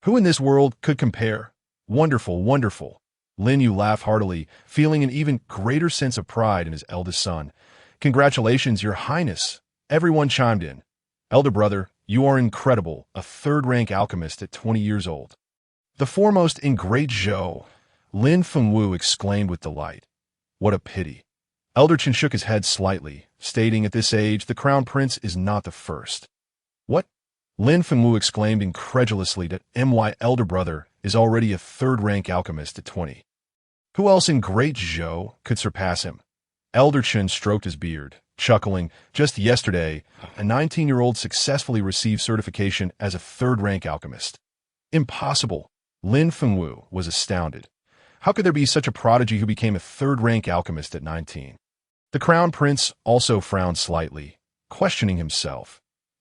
Who in this world could compare? Wonderful, wonderful. Lin Yu laughed heartily, feeling an even greater sense of pride in his eldest son. Congratulations, Your Highness. Everyone chimed in. Elder brother, you are incredible, a third-rank alchemist at 20 years old. The foremost in Great Zhou, Lin Fengwu exclaimed with delight. What a pity. Elder Chen shook his head slightly, stating at this age the crown prince is not the first. What? Lin Fengwu exclaimed incredulously that my elder brother is already a third-rank alchemist at 20. Who else in Great Zhou could surpass him? Elder Chen stroked his beard, chuckling. Just yesterday, a 19-year-old successfully received certification as a third-rank alchemist. Impossible. Lin Fengwu was astounded. How could there be such a prodigy who became a third-rank alchemist at 19? The crown prince also frowned slightly, questioning himself.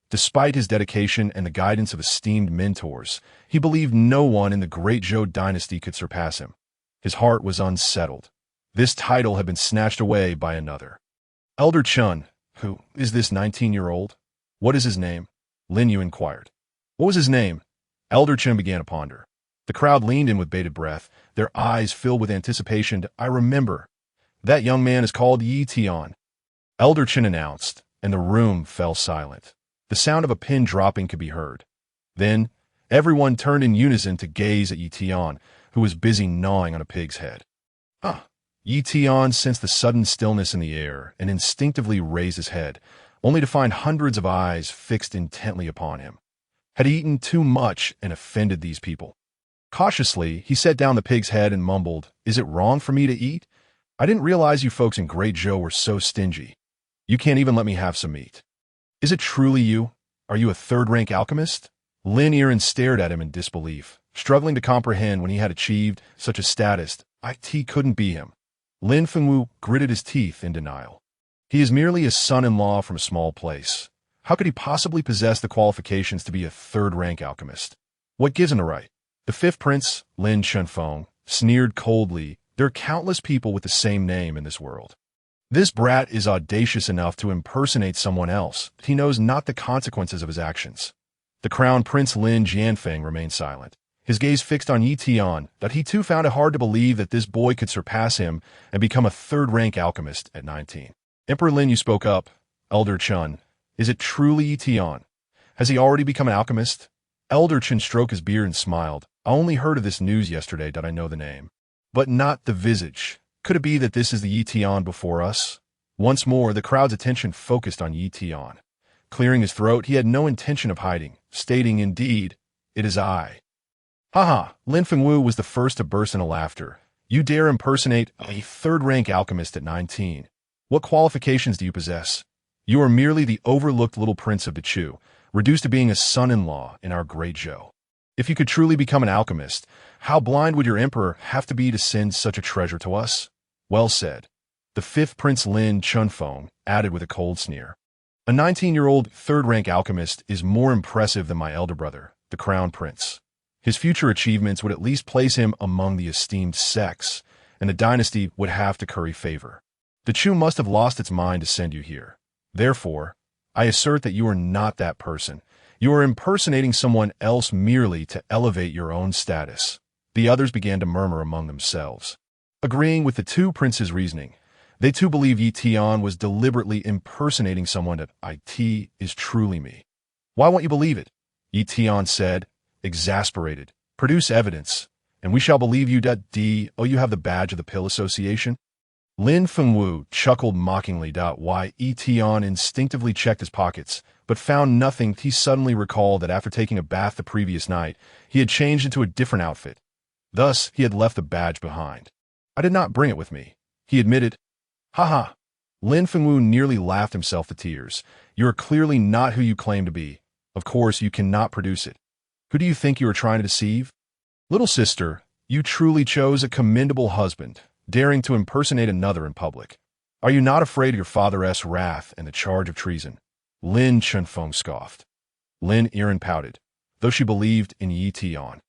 Despite his dedication and the guidance of esteemed mentors, he believed no one in the Great Zhou dynasty could surpass him. His heart was unsettled. This title had been snatched away by another. Elder Chen, who is this 19-year-old? What is his name? Lin Yu inquired. What was his name? Elder Chen began to ponder. The crowd leaned in with bated breath, their eyes filled with anticipation. I remember. That young man is called Ye Tian. Elder Chen announced, and the room fell silent. The sound of a pin dropping could be heard. Then, everyone turned in unison to gaze at Ye Tian, who was busy gnawing on a pig's head. Ye Tian sensed the sudden stillness in the air and instinctively raised his head, only to find hundreds of eyes fixed intently upon him. Had he eaten too much and offended these people? Cautiously, he set down the pig's head and mumbled, Is it wrong for me to eat? I didn't realize you folks in Great Zhou were so stingy. You can't even let me have some meat. Is it truly you? Are you a third-rank alchemist? Lin Yiren stared at him in disbelief, struggling to comprehend when he had achieved such a status. It couldn't be him. Lin Fengwu gritted his teeth in denial. He is merely a son-in-law from a small place. How could he possibly possess the qualifications to be a third-rank alchemist? What gives him the right? The fifth prince, Lin Chunfeng, sneered coldly. There are countless people with the same name in this world. This brat is audacious enough to impersonate someone else, but he knows not the consequences of his actions. The crown prince Lin Jianfeng remained silent, his gaze fixed on Ye Tian, that he too found it hard to believe that this boy could surpass him and become a third-rank alchemist at 19. Emperor Lin, you spoke up. Elder Chen, is it truly Ye Tian? Has he already become an alchemist? Elder Chen stroked his beard and smiled. I only heard of this news yesterday that I know the name. But not the visage. Could it be that this is the Ye Tian before us? Once more, the crowd's attention focused on Ye Tian. Clearing his throat, he had no intention of hiding, stating, Indeed, it is I. Haha, Lin Fengwu was the first to burst into laughter. You dare impersonate a third-rank alchemist at 19. What qualifications do you possess? You are merely the overlooked little prince of the Chu, reduced to being a son-in-law in our Great Zhou. If you could truly become an alchemist, how blind would your emperor have to be to send such a treasure to us? Well said. The fifth prince Lin Chunfeng added with a cold sneer. A 19-year-old third-rank alchemist is more impressive than my elder brother, the crown prince. His future achievements would at least place him among the esteemed sex, and the dynasty would have to curry favor. The Chu must have lost its mind to send you here. Therefore, I assert that you are not that person. You are impersonating someone else merely to elevate your own status. The others began to murmur among themselves. Agreeing with the two princes' reasoning, they too believe Ye Tian was deliberately impersonating someone that it is truly me. Why won't you believe it? Ye Tian said, exasperated. Produce evidence, and we shall believe you. You have the badge of the Pill Association? Lin Fengwu chuckled mockingly. Ye Tian instinctively checked his pockets, but found nothing. He suddenly recalled that after taking a bath the previous night, he had changed into a different outfit. Thus, he had left the badge behind. I did not bring it with me, he admitted. Haha. Lin Fengwu nearly laughed himself to tears. You are clearly not who you claim to be. Of course, you cannot produce it. Who do you think you are trying to deceive? Little sister, you truly chose a commendable husband, daring to impersonate another in public. Are you not afraid of your father's wrath and the charge of treason? Lin Chunfeng scoffed. Lin Yiren pouted, though she believed in Ye Tian.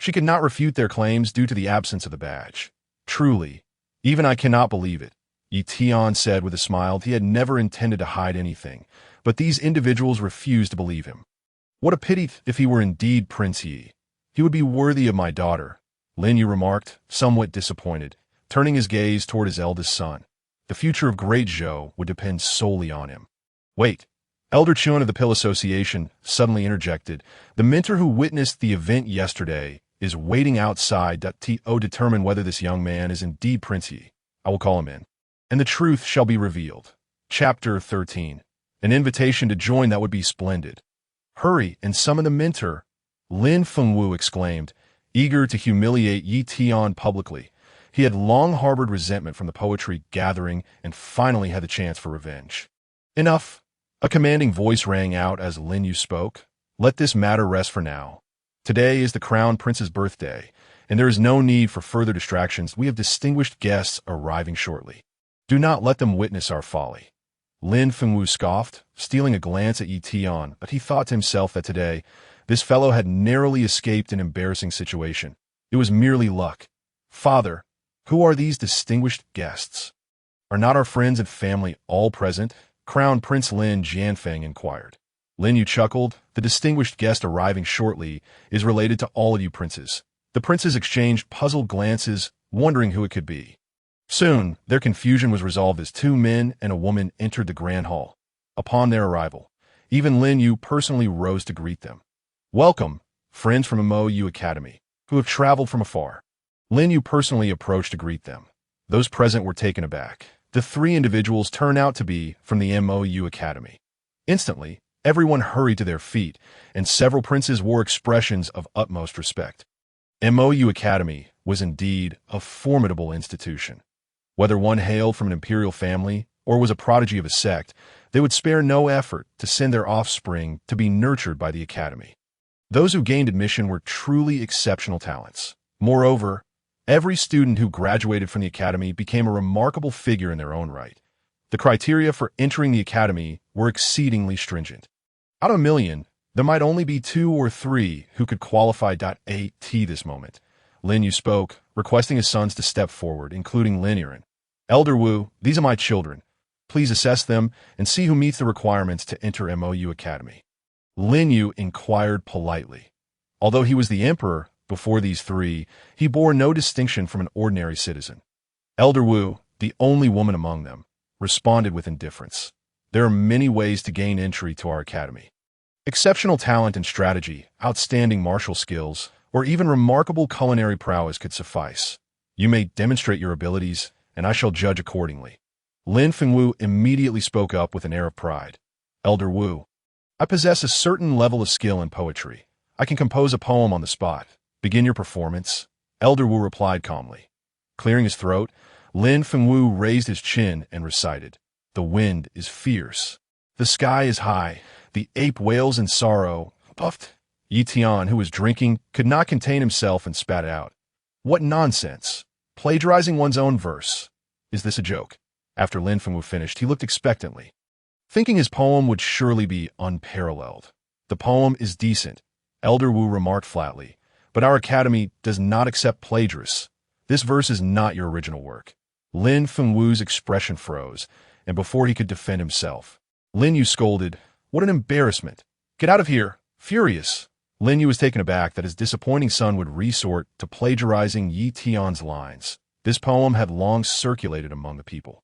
She could not refute their claims due to the absence of the badge. Truly, even I cannot believe it, Ye Tian said with a smile. He had never intended to hide anything, but these individuals refused to believe him. What a pity if he were indeed Prince Ye. He would be worthy of my daughter, Lin Yu remarked, somewhat disappointed, turning his gaze toward his eldest son. The future of Great Zhou would depend solely on him. Wait. Elder Chun of the Pill Association suddenly interjected. The mentor who witnessed the event yesterday is waiting outside to determine whether this young man is indeed Prince Ye. I will call him in, and the truth shall be revealed. Chapter 13. An invitation to join. That would be splendid. Hurry and summon the mentor, Lin Fengwu exclaimed, eager to humiliate Ye Tian publicly. He had long harbored resentment from the poetry gathering and finally had the chance for revenge. Enough! A commanding voice rang out as Lin Yu spoke. Let this matter rest for now. Today is the Crown Prince's birthday, and there is no need for further distractions. We have distinguished guests arriving shortly. Do not let them witness our folly. Lin Fengwu scoffed, stealing a glance at Ye Tian, but he thought to himself that today, this fellow had narrowly escaped an embarrassing situation. It was merely luck. Father, who are these distinguished guests? Are not our friends and family all present? Crown Prince Lin Jianfeng inquired. Lin Yu chuckled. The distinguished guest arriving shortly is related to all of you princes. The princes exchanged puzzled glances, wondering who it could be. Soon, their confusion was resolved as two men and a woman entered the grand hall. Upon their arrival, even Lin Yu personally rose to greet them. Welcome, friends from MOU Academy, who have traveled from afar. Lin Yu personally approached to greet them. Those present were taken aback. The three individuals turned out to be from the MOU Academy. Instantly, everyone hurried to their feet, and several princes wore expressions of utmost respect. MOU Academy was indeed a formidable institution. Whether one hailed from an imperial family or was a prodigy of a sect, they would spare no effort to send their offspring to be nurtured by the academy. Those who gained admission were truly exceptional talents. Moreover, every student who graduated from the academy became a remarkable figure in their own right. The criteria for entering the academy were exceedingly stringent. Out of a million, there might only be 2 or 3 who could qualify. At this moment, Lin Yu spoke, requesting his sons to step forward, including Lin Yuan. Elder Wu, these are my children. Please assess them and see who meets the requirements to enter MOU Academy. Lin Yu inquired politely. Although he was the emperor before these 3, he bore no distinction from an ordinary citizen. Elder Wu, the only woman among them, responded with indifference. There are many ways to gain entry to our academy. Exceptional talent and strategy, outstanding martial skills, or even remarkable culinary prowess could suffice. You may demonstrate your abilities, and I shall judge accordingly. Lin Fengwu immediately spoke up with an air of pride. Elder Wu, I possess a certain level of skill in poetry. I can compose a poem on the spot. Begin your performance. Elder Wu replied calmly. Clearing his throat, Lin Fengwu raised his chin and recited, The wind is fierce. The sky is high. The ape wails in sorrow. Puffed. Ye Tian, who was drinking, could not contain himself and spat out. What nonsense. Plagiarizing one's own verse. Is this a joke? After Lin Fengwu finished, he looked expectantly, thinking his poem would surely be unparalleled. The poem is decent, Elder Wu remarked flatly, but our academy does not accept plagiarists. This verse is not your original work. Lin Fengwu's expression froze, and before he could defend himself, Lin Yu scolded, What an embarrassment! Get out of here! Furious! Lin Yu was taken aback that his disappointing son would resort to plagiarizing Ye Tian's lines. This poem had long circulated among the people.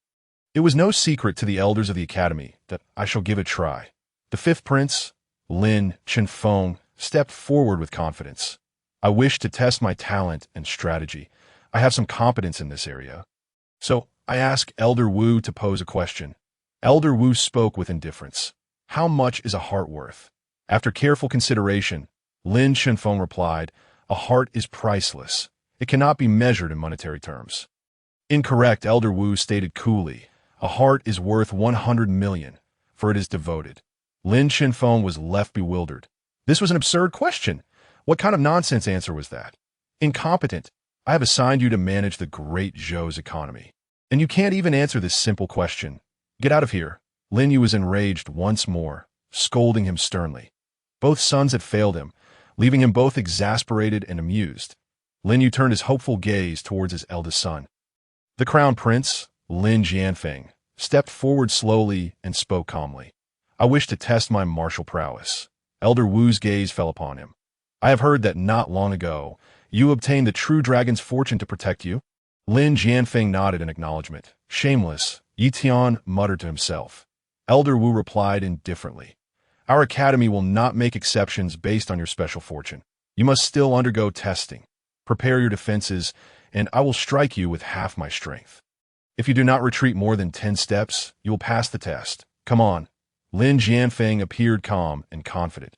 It was no secret to the elders of the academy that I shall give it a try. The 5th prince, Lin Chenfeng, stepped forward with confidence. I wish to test my talent and strategy. I have some competence in this area. So I ask Elder Wu to pose a question. Elder Wu spoke with indifference. How much is a heart worth? After careful consideration, Lin Chenfeng replied, A heart is priceless. It cannot be measured in monetary terms. Incorrect, Elder Wu stated coolly. A heart is worth 100 million, for it is devoted. Lin Chenfeng was left bewildered. This was an absurd question. What kind of nonsense answer was that? Incompetent. I have assigned you to manage the Great Zhou's economy. And you can't even answer this simple question. Get out of here. Lin Yu was enraged once more, scolding him sternly. Both sons had failed him, leaving him both exasperated and amused. Lin Yu turned his hopeful gaze towards his eldest son. The crown prince, Lin Jianfeng, stepped forward slowly and spoke calmly. I wish to test my martial prowess. Elder Wu's gaze fell upon him. I have heard that not long ago, you obtained the true dragon's fortune to protect you. Lin Jianfeng nodded in acknowledgement. Shameless, Ye Tian muttered to himself. Elder Wu replied indifferently. Our academy will not make exceptions based on your special fortune. You must still undergo testing. Prepare your defenses, and I will strike you with half my strength. If you do not retreat more than 10 steps, you will pass the test. Come on. Lin Jianfeng appeared calm and confident.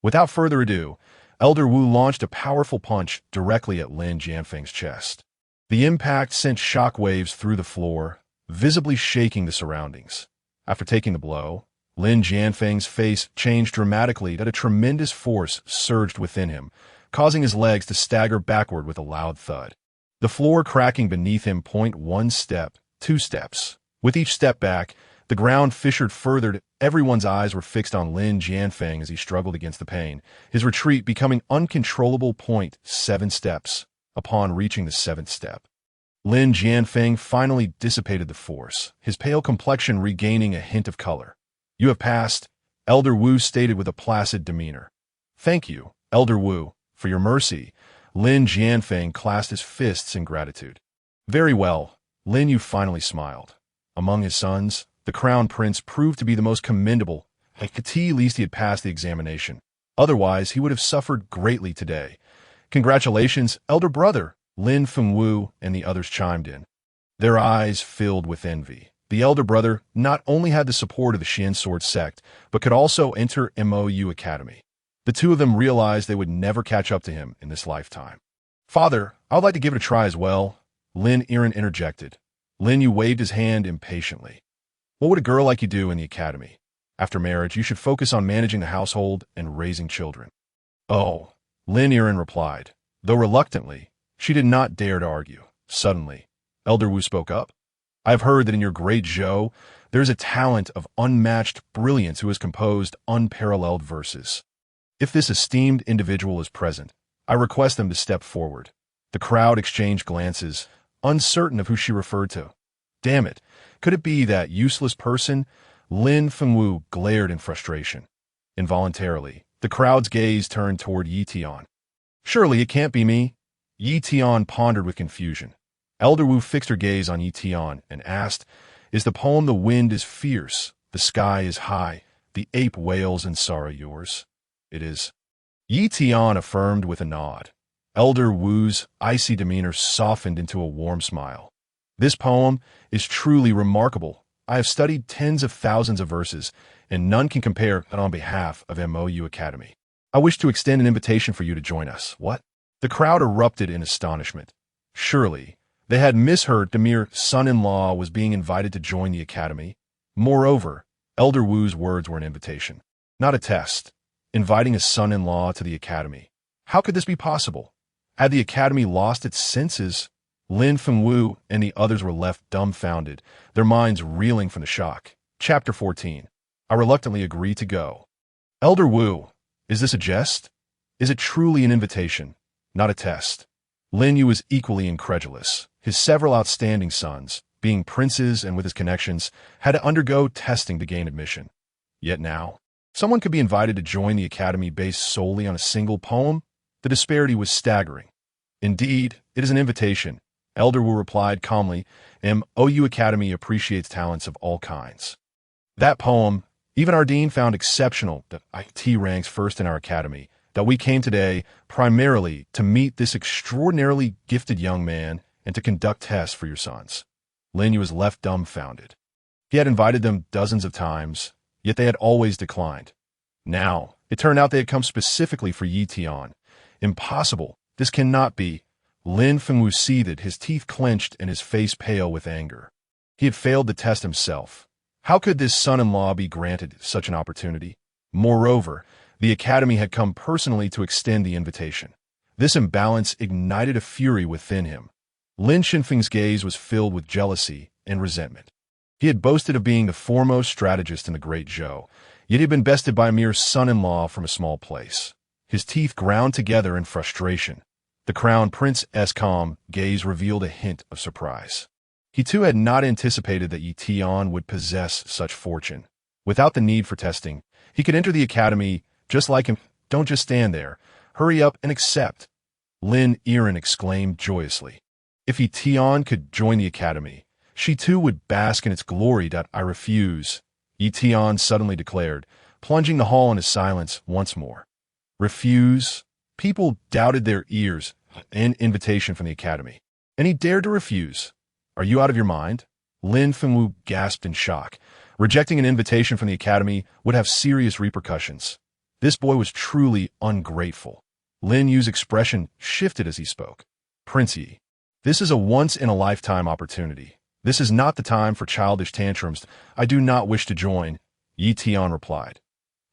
Without further ado, Elder Wu launched a powerful punch directly at Lin Jianfeng's chest. The impact sent shockwaves through the floor, visibly shaking the surroundings. After taking the blow, Lin Jianfeng's face changed dramatically as a tremendous force surged within him, causing his legs to stagger backward with a loud thud. The floor cracking beneath him 1 step, 2 steps. With each step back, the ground fissured further. Everyone's eyes were fixed on Lin Jianfeng as he struggled against the pain, his retreat becoming uncontrollable. 7 steps. Upon reaching the 7th step, Lin Jianfeng finally dissipated the force, his pale complexion regaining a hint of color. You have passed, Elder Wu stated with a placid demeanor. Thank you, Elder Wu, for your mercy. Lin Jianfeng clasped his fists in gratitude. Very well, Lin Yu finally smiled. Among his sons, the crown prince proved to be the most commendable. At least he had passed the examination. Otherwise, he would have suffered greatly today. Congratulations, elder brother, Lin Fengwu and the others chimed in. Their eyes filled with envy. The elder brother not only had the support of the Xian Sword sect, but could also enter MOU Academy. The two of them realized they would never catch up to him in this lifetime. Father, I would like to give it a try as well, Lin Yiren interjected. Lin Yu waved his hand impatiently. What would a girl like you do in the academy? After marriage, you should focus on managing the household and raising children. Oh, Lin Yiren replied, though reluctantly. She did not dare to argue. Suddenly, Elder Wu spoke up. I have heard that in your great Zhou, there is a talent of unmatched brilliance who has composed unparalleled verses. If this esteemed individual is present, I request them to step forward. The crowd exchanged glances, uncertain of who she referred to. Damn it, could it be that useless person? Lin Fengwu glared in frustration. Involuntarily, the crowd's gaze turned toward Ye Tian. Surely it can't be me. Ye Tian pondered with confusion. Elder Wu fixed her gaze on Ye Tian and asked, Is the poem The Wind is Fierce, the Sky is High, the Ape Wails in Sorrow yours? It is. Ye Tian affirmed with a nod. Elder Wu's icy demeanor softened into a warm smile. This poem is truly remarkable. I have studied tens of thousands of verses, and none can compare on behalf of MOU Academy. I wish to extend an invitation for you to join us. What? The crowd erupted in astonishment. Surely, they had misheard the mere son-in-law was being invited to join the academy. Moreover, Elder Wu's words were an invitation, not a test. Inviting a son-in-law to the academy. How could this be possible? Had the academy lost its senses? Lin Fengwu and the others were left dumbfounded, their minds reeling from the shock. Chapter 14. I reluctantly agreed to go. Elder Wu, is this a jest? Is it truly an invitation, not a test? Lin Yu was equally incredulous. His several outstanding sons, being princes and with his connections, had to undergo testing to gain admission. Yet now, someone could be invited to join the academy based solely on a single poem? The disparity was staggering. Indeed, it is an invitation, Elder Wu replied calmly. MOU Academy appreciates talents of all kinds. That poem, even our dean found exceptional. That IT ranks first in our academy. That we came today primarily to meet this extraordinarily gifted young man and to conduct tests for your sons. Lin Yu was left dumbfounded. He had invited them dozens of times, yet they had always declined. Now, it turned out they had come specifically for Ye Tian. Impossible. This cannot be. Lin Fengwu seethed, his teeth clenched and his face pale with anger. He had failed the test himself. How could this son-in-law be granted such an opportunity? Moreover, the academy had come personally to extend the invitation. This imbalance ignited a fury within him. Lin Xinfeng's gaze was filled with jealousy and resentment. He had boasted of being the foremost strategist in the Great Zhou, yet he had been bested by a mere son-in-law from a small place. his teeth ground together in frustration. The crown prince's calm gaze revealed a hint of surprise. He too had not anticipated that Ye Tian would possess such fortune. Without the need for testing, he could enter the academy just like him. Don't just stand there. Hurry up and accept. Lin Yiren exclaimed joyously. If Ye Tian could join the academy, she too would bask in its glory. I refuse, Ye Tian suddenly declared, plunging the hall into silence once more. Refuse? People doubted their ears. An invitation from the academy. And he dared to refuse. Are you out of your mind? Lin Fengwu gasped in shock. Rejecting an invitation from the academy would have serious repercussions. This boy was truly ungrateful. Lin Yu's expression shifted as he spoke. Prince Yi, this is a once-in-a-lifetime opportunity. This is not the time for childish tantrums. I do not wish to join, Ye Tian replied.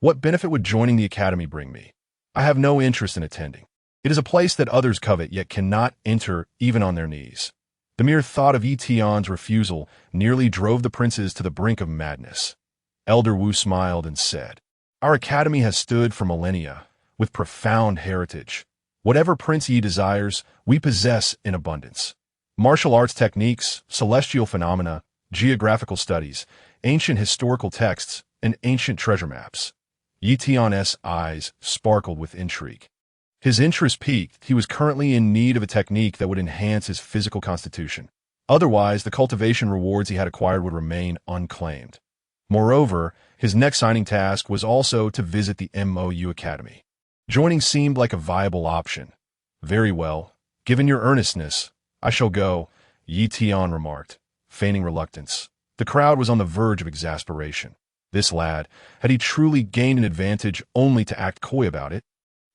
What benefit would joining the academy bring me? I have no interest in attending. It is a place that others covet yet cannot enter even on their knees. The mere thought of Ye Tian's refusal nearly drove the princes to the brink of madness. Elder Wu smiled and said, Our academy has stood for millennia, with profound heritage. Whatever Prince Yi desires, we possess in abundance. Martial arts techniques, celestial phenomena, geographical studies, ancient historical texts, and ancient treasure maps. Ye Tian's eyes sparkled with intrigue. His interest peaked. He was currently in need of a technique that would enhance his physical constitution. Otherwise, the cultivation rewards he had acquired would remain unclaimed. Moreover, his next signing task was also to visit the MOU Academy. Joining seemed like a viable option. Very well. Given your earnestness, I shall go, Ye Tian remarked, feigning reluctance. The crowd was on the verge of exasperation. This lad, had he truly gained an advantage only to act coy about it?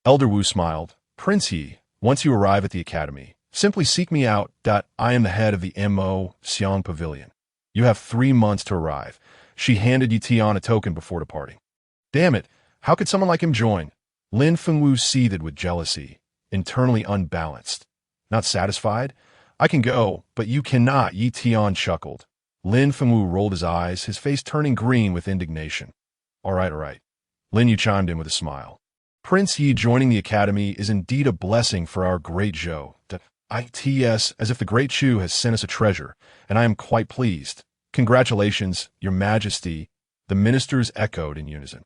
Elder Wu smiled. Prince Yi, once you arrive at the academy, simply seek me out. I am the head of the Mo Xiang Pavilion. You have 3 months to arrive. She handed Ye Tian a token before departing. Damn it, how could someone like him join? Lin Fengwu seethed with jealousy, internally unbalanced. Not satisfied? I can go, but you cannot, Ye Tian chuckled. Lin Fengwu rolled his eyes, his face turning green with indignation. All right. Lin Yu chimed in with a smile. Prince Yi joining the academy is indeed a blessing for our great Zhou. It's as if the great Chu has sent us a treasure, and I am quite pleased. Congratulations, your majesty, the ministers echoed in unison.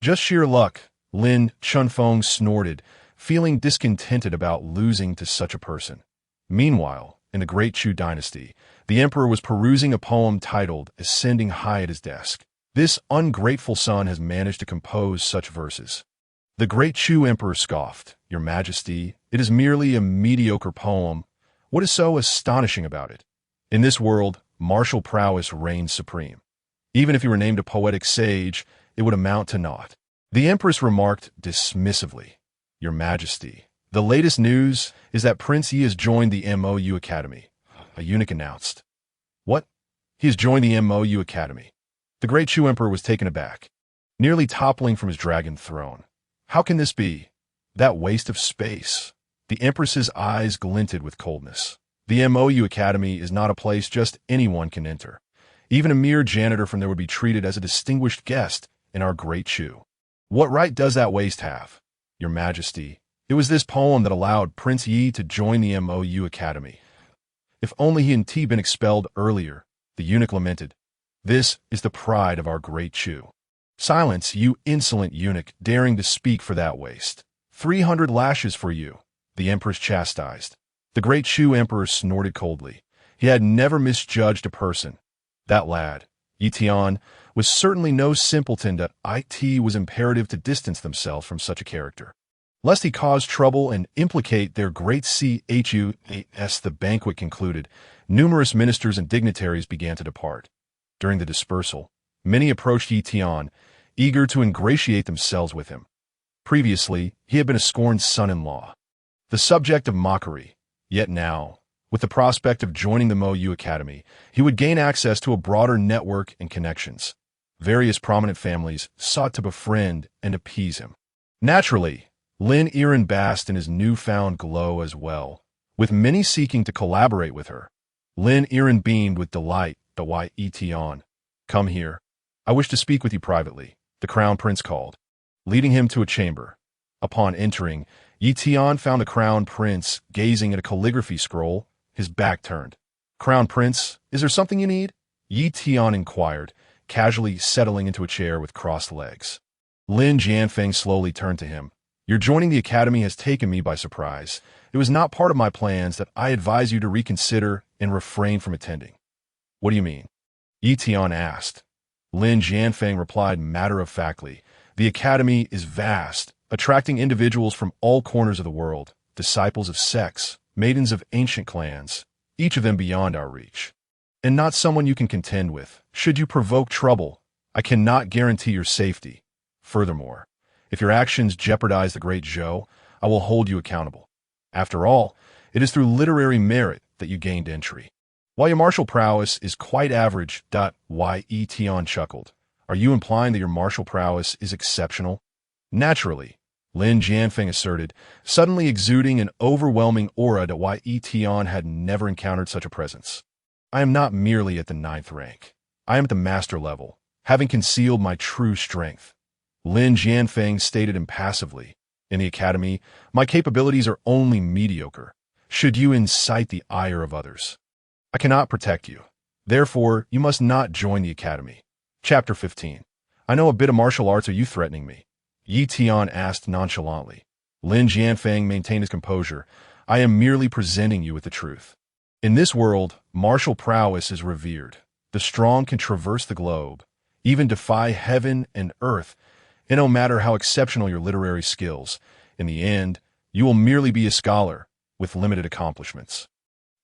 Just sheer luck, Lin Chunfeng snorted, feeling discontented about losing to such a person. Meanwhile, in the great Chu dynasty, the emperor was perusing a poem titled Ascending High at his desk. This ungrateful son has managed to compose such verses. The great Chu emperor scoffed, Your Majesty, it is merely a mediocre poem. What is so astonishing about it? In this world, martial prowess reigns supreme. Even if he were named a poetic sage, it would amount to naught. The empress remarked dismissively, Your Majesty, the latest news is that Prince Yi has joined the MOU Academy. A eunuch announced. What? He has joined the MOU Academy. The great Chu emperor was taken aback, nearly toppling from his dragon throne. How can this be? That waste of space. The empress's eyes glinted with coldness. The MOU Academy is not a place just anyone can enter. Even a mere janitor from there would be treated as a distinguished guest in our great Chu. What right does that waste have? Your Majesty, it was this poem that allowed Prince Yi to join the MOU Academy. If only he had been expelled earlier, the eunuch lamented. This is the pride of our great Chu. Silence, you insolent eunuch, daring to speak for that waste. 300 lashes for you, the empress chastised. The great Chu emperor snorted coldly. He had never misjudged a person. That lad, Ye Tian, was certainly no simpleton. It was imperative to distance themselves from such a character, lest he cause trouble and implicate their great Chus. The banquet concluded. Numerous ministers and dignitaries began to depart. During the dispersal, many approached Ye Tian, eager to ingratiate themselves with him. Previously, he had been a scorned son-in-law, the subject of mockery. Yet now, with the prospect of joining the MOU Academy, he would gain access to a broader network and connections. Various prominent families sought to befriend and appease him. Naturally, Lin Yiren basked in his newfound glow as well, with many seeking to collaborate with her. Lin Yiren beamed with delight. Ye Tian, come here. I wish to speak with you privately, the crown prince called, leading him to a chamber. Upon entering, Ye Tian found the crown prince gazing at a calligraphy scroll, his back turned. "Crown prince, is there something you need?" Ye Tian inquired, casually settling into a chair with crossed legs. Lin Jianfeng slowly turned to him. "Your joining the academy has taken me by surprise. It was not part of my plans that I advise you to reconsider and refrain from attending." "What do you mean?" Ye Tian asked. Lin Jianfeng replied matter-of-factly, "The academy is vast, attracting individuals from all corners of the world, disciples of sects, maidens of ancient clans, each of them beyond our reach. And not someone you can contend with. Should you provoke trouble, I cannot guarantee your safety. Furthermore, if your actions jeopardize the Great Zhou, I will hold you accountable. After all, it is through literary merit that you gained entry. While your martial prowess is quite average. Ye Tian chuckled. Are you implying that your martial prowess is exceptional? Naturally, Lin Jianfeng asserted, suddenly exuding an overwhelming aura that Ye Tian had never encountered such a presence. I am not merely at the 9th rank. I am at the master level, having concealed my true strength. Lin Jianfeng stated impassively. In the academy, my capabilities are only mediocre. Should you incite the ire of others, I cannot protect you. Therefore, you must not join the academy. Chapter 15. I know a bit of martial arts. Are you threatening me? Ye Tian asked nonchalantly. Lin Jianfeng maintained his composure. I am merely presenting you with the truth. In this world, martial prowess is revered. The strong can traverse the globe, even defy heaven and earth, and no matter how exceptional your literary skills, in the end, you will merely be a scholar with limited accomplishments.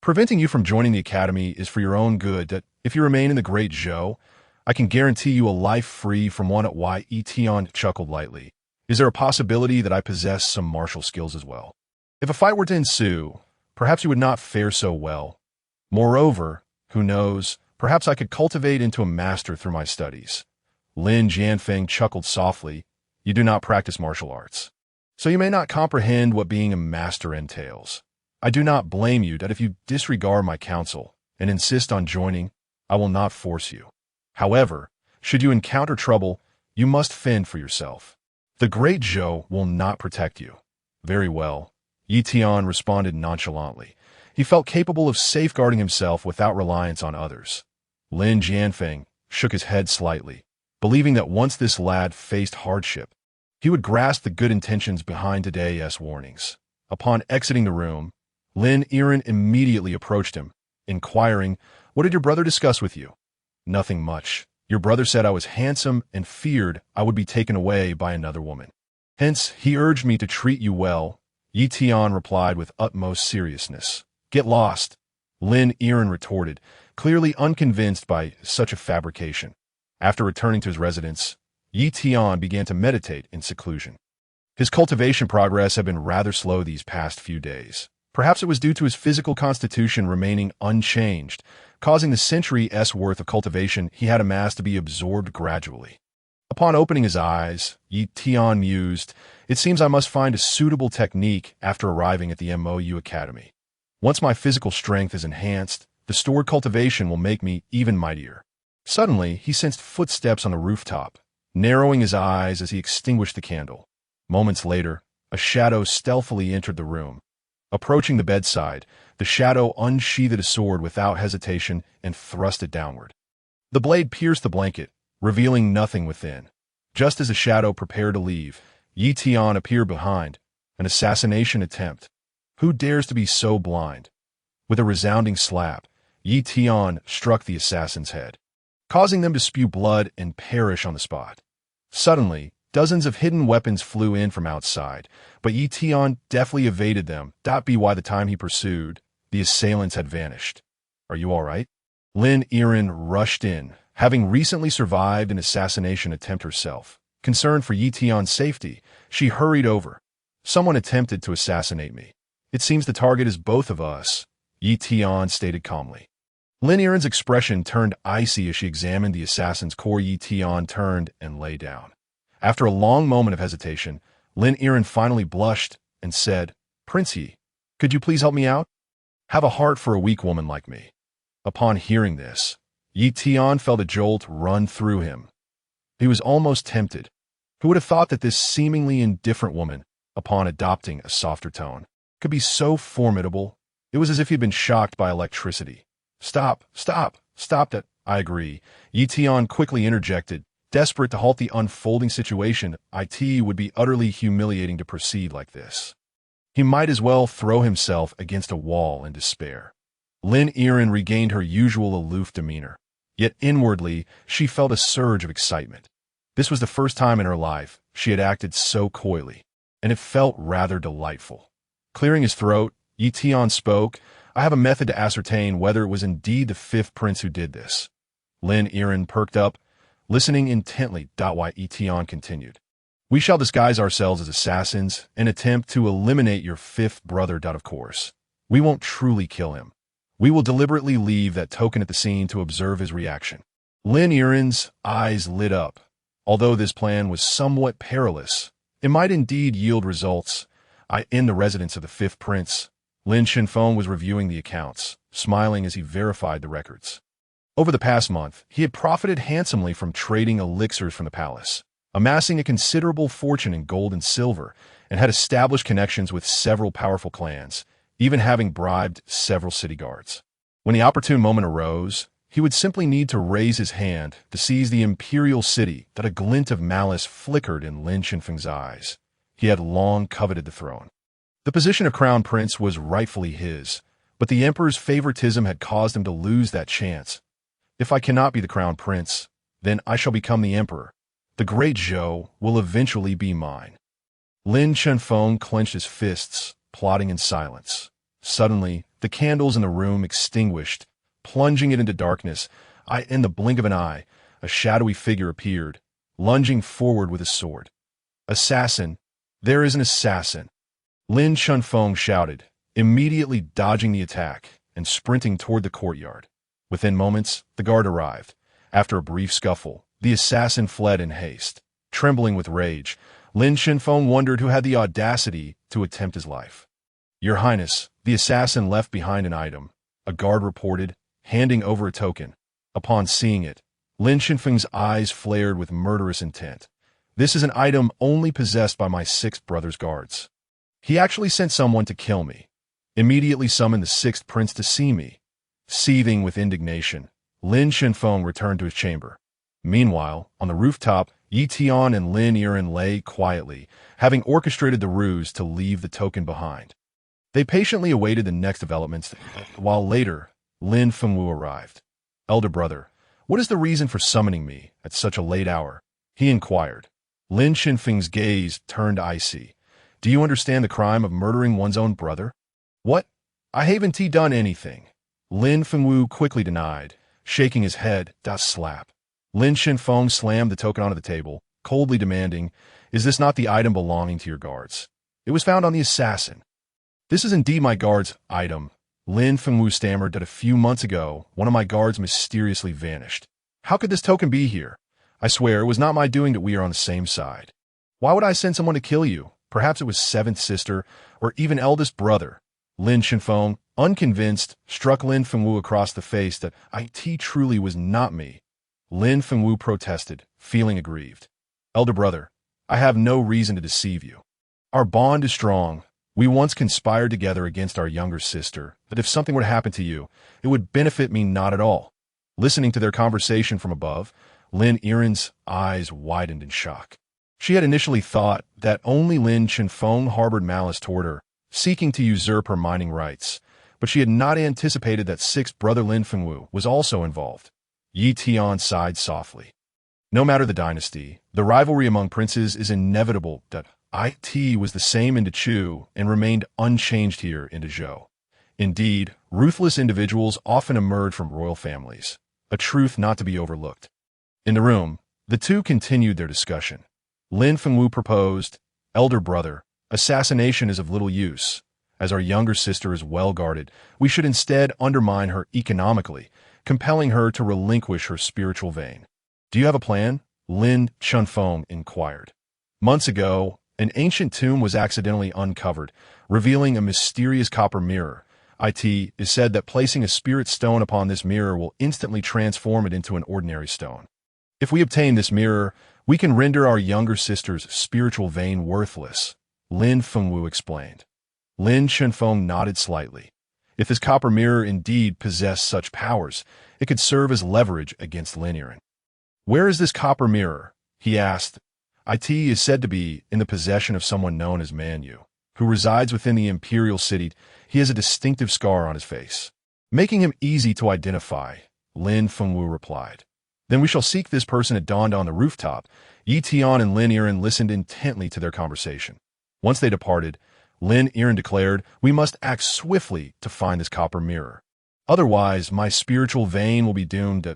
Preventing you from joining the academy is for your own good. That if you remain in the Great Zhou, I can guarantee you a life free from one. Ye Tian chuckled lightly. Is there a possibility that I possess some martial skills as well? If a fight were to ensue, perhaps you would not fare so well. Moreover, who knows, perhaps I could cultivate into a master through my studies. Lin Jianfeng chuckled softly. You do not practice martial arts, so you may not comprehend what being a master entails. I do not blame you that if you disregard my counsel and insist on joining, I will not force you. However, should you encounter trouble, you must fend for yourself. The Great Zhou will not protect you. Very well, Ye Tian responded nonchalantly. He felt capable of safeguarding himself without reliance on others. Lin Jianfeng shook his head slightly, believing that once this lad faced hardship, he would grasp the good intentions behind today's warnings. Upon exiting the room, Lin Yiren immediately approached him, inquiring, "What did your brother discuss with you?" "Nothing much. Your brother said I was handsome and feared I would be taken away by another woman. Hence, he urged me to treat you well." Ye Tian replied with utmost seriousness. "Get lost," Lin Yiren retorted, clearly unconvinced by such a fabrication. After returning to his residence, Ye Tian began to meditate in seclusion. His cultivation progress had been rather slow these past few days. Perhaps it was due to his physical constitution remaining unchanged, causing the century's worth of cultivation he had amassed to be absorbed gradually. Upon opening his eyes, Ye Tian mused, "It seems I must find a suitable technique after arriving at the MOU Academy. Once my physical strength is enhanced, the stored cultivation will make me even mightier." Suddenly, he sensed footsteps on the rooftop, narrowing his eyes as he extinguished the candle. Moments later, a shadow stealthily entered the room. Approaching the bedside, the shadow unsheathed a sword without hesitation and thrust it downward. The blade pierced the blanket, revealing nothing within. Just as the shadow prepared to leave, Ye Tian appeared behind, an assassination attempt. Who dares to be so blind? With a resounding slap, Ye Tian struck the assassin's head, causing them to spew blood and perish on the spot. Suddenly, dozens of hidden weapons flew in from outside, but Ye Tian deftly evaded them. By the time he pursued, the assailants had vanished. "Are you all right?" Lin Yiren rushed in, having recently survived an assassination attempt herself. Concerned for Ye Tian's safety, she hurried over. "Someone attempted to assassinate me. It seems the target is both of us," Ye Tian stated calmly. Lin Yiren's expression turned icy as she examined the assassin's core. Ye Tian turned and lay down. After a long moment of hesitation, Lin Yiren finally blushed and said, "Prince Ye, could you please help me out? Have a heart for a weak woman like me." Upon hearing this, Ye Tian felt a jolt run through him. He was almost tempted. Who would have thought that this seemingly indifferent woman upon adopting a softer tone, could be so formidable. It was as if he'd been shocked by electricity. Stop, stop, stop that. I agree. Ye Tian quickly interjected, desperate to halt the unfolding situation. It would be utterly humiliating to proceed like this. He might as well throw himself against a wall in despair. Lin Yiren regained her usual aloof demeanor, yet inwardly she felt a surge of excitement. This was the first time in her life she had acted so coyly, and it felt rather delightful. Clearing his throat, Ye Tian spoke, I have a method to ascertain whether it was indeed the fifth prince who did this. Lin Yiren perked up, listening intently. Ye Tian continued. We shall disguise ourselves as assassins and attempt to eliminate your fifth brother. Of course, we won't truly kill him. We will deliberately leave that token at the scene to observe his reaction. Lin Yiren's eyes lit up. Although this plan was somewhat perilous, it might indeed yield results. In the residence of the fifth prince, Lin Shenfeng was reviewing the accounts, smiling as he verified the records. Over the past month, he had profited handsomely from trading elixirs from the palace, amassing a considerable fortune in gold and silver, and had established connections with several powerful clans, even having bribed several city guards. When the opportune moment arose, he would simply need to raise his hand to seize the imperial city. That a glint of malice flickered in Lin Shenfeng's eyes. He had long coveted the throne. The position of crown prince was rightfully his, but the emperor's favoritism had caused him to lose that chance. If I cannot be the crown prince, then I shall become the emperor. The great Zhou will eventually be mine. Lin Shenfeng clenched his fists, plotting in silence. Suddenly, the candles in the room extinguished, plunging it into darkness. In the blink of an eye, a shadowy figure appeared, lunging forward with his sword. Assassin! There is an assassin! Lin Shenfeng shouted, immediately dodging the attack and sprinting toward the courtyard. Within moments, the guard arrived. After a brief scuffle, the assassin fled in haste. Trembling with rage, Lin Shenfeng wondered who had the audacity to attempt his life. Your Highness, the assassin left behind an item, a guard reported, handing over a token. Upon seeing it, Lin Shenfeng's eyes flared with murderous intent. This is an item only possessed by my sixth brother's guards. He actually sent someone to kill me. Immediately summoned the sixth prince to see me. Seething with indignation, Lin Shenfeng returned to his chamber. Meanwhile, on the rooftop, Ye Tian and Lin Yiren lay quietly, having orchestrated the ruse to leave the token behind. They patiently awaited the next developments, while later, Lin Fengwu arrived. Elder brother, what is the reason for summoning me at such a late hour? He inquired. Lin Shenfeng's gaze turned icy. Do you understand the crime of murdering one's own brother? What? I haven't done anything. Lin Fengwu quickly denied, shaking his head. Slap. Lin Shenfeng slammed the token onto the table, coldly demanding, is this not the item belonging to your guards? It was found on the assassin. This is indeed my guard's item. Lin Fengwu stammered that a few months ago, one of my guards mysteriously vanished. How could this token be here? I swear it was not my doing that we are on the same side. Why would I send someone to kill you? Perhaps it was seventh sister, or even eldest brother. Lin Shenfeng, unconvinced, struck Lin Fengwu across the face that it truly was not me. Lin Fengwu protested, feeling aggrieved. Elder brother, I have no reason to deceive you. Our bond is strong. We once conspired together against our younger sister, that if something were to happen to you, it would benefit me not at all. Listening to their conversation from above, Lin Yiren's eyes widened in shock. She had initially thought that only Lin Shenfeng harbored malice toward her, seeking to usurp her mining rights, but she had not anticipated that sixth brother Lin Fengwu was also involved. Ye Tian sighed softly. No matter the dynasty, the rivalry among princes is inevitable. It was the same in Chu and remained unchanged here in Zhou. Indeed, ruthless individuals often emerge from royal families, a truth not to be overlooked. In the room, the two continued their discussion. Lin Fengwu proposed, Elder brother, assassination is of little use. As our younger sister is well guarded, we should instead undermine her economically, compelling her to relinquish her spiritual vein. Do you have a plan? Lin Shenfeng inquired. Months ago, an ancient tomb was accidentally uncovered, revealing a mysterious copper mirror. It is said that placing a spirit stone upon this mirror will instantly transform it into an ordinary stone. If we obtain this mirror, we can render our younger sister's spiritual vein worthless. Lin Fengwu explained. Lin Shenfeng nodded slightly. If this copper mirror indeed possessed such powers, it could serve as leverage against Lin Yiren. Where is this copper mirror? He asked. It is said to be in the possession of someone known as Man Yu, who resides within the imperial city. He has a distinctive scar on his face, making him easy to identify, Lin Fengwu replied. Then we shall seek this person at dawn on the rooftop. Ye Tian and Lin Yiren listened intently to their conversation. Once they departed, Lin Yiren declared, we must act swiftly to find this copper mirror. Otherwise, my spiritual vein will be doomed.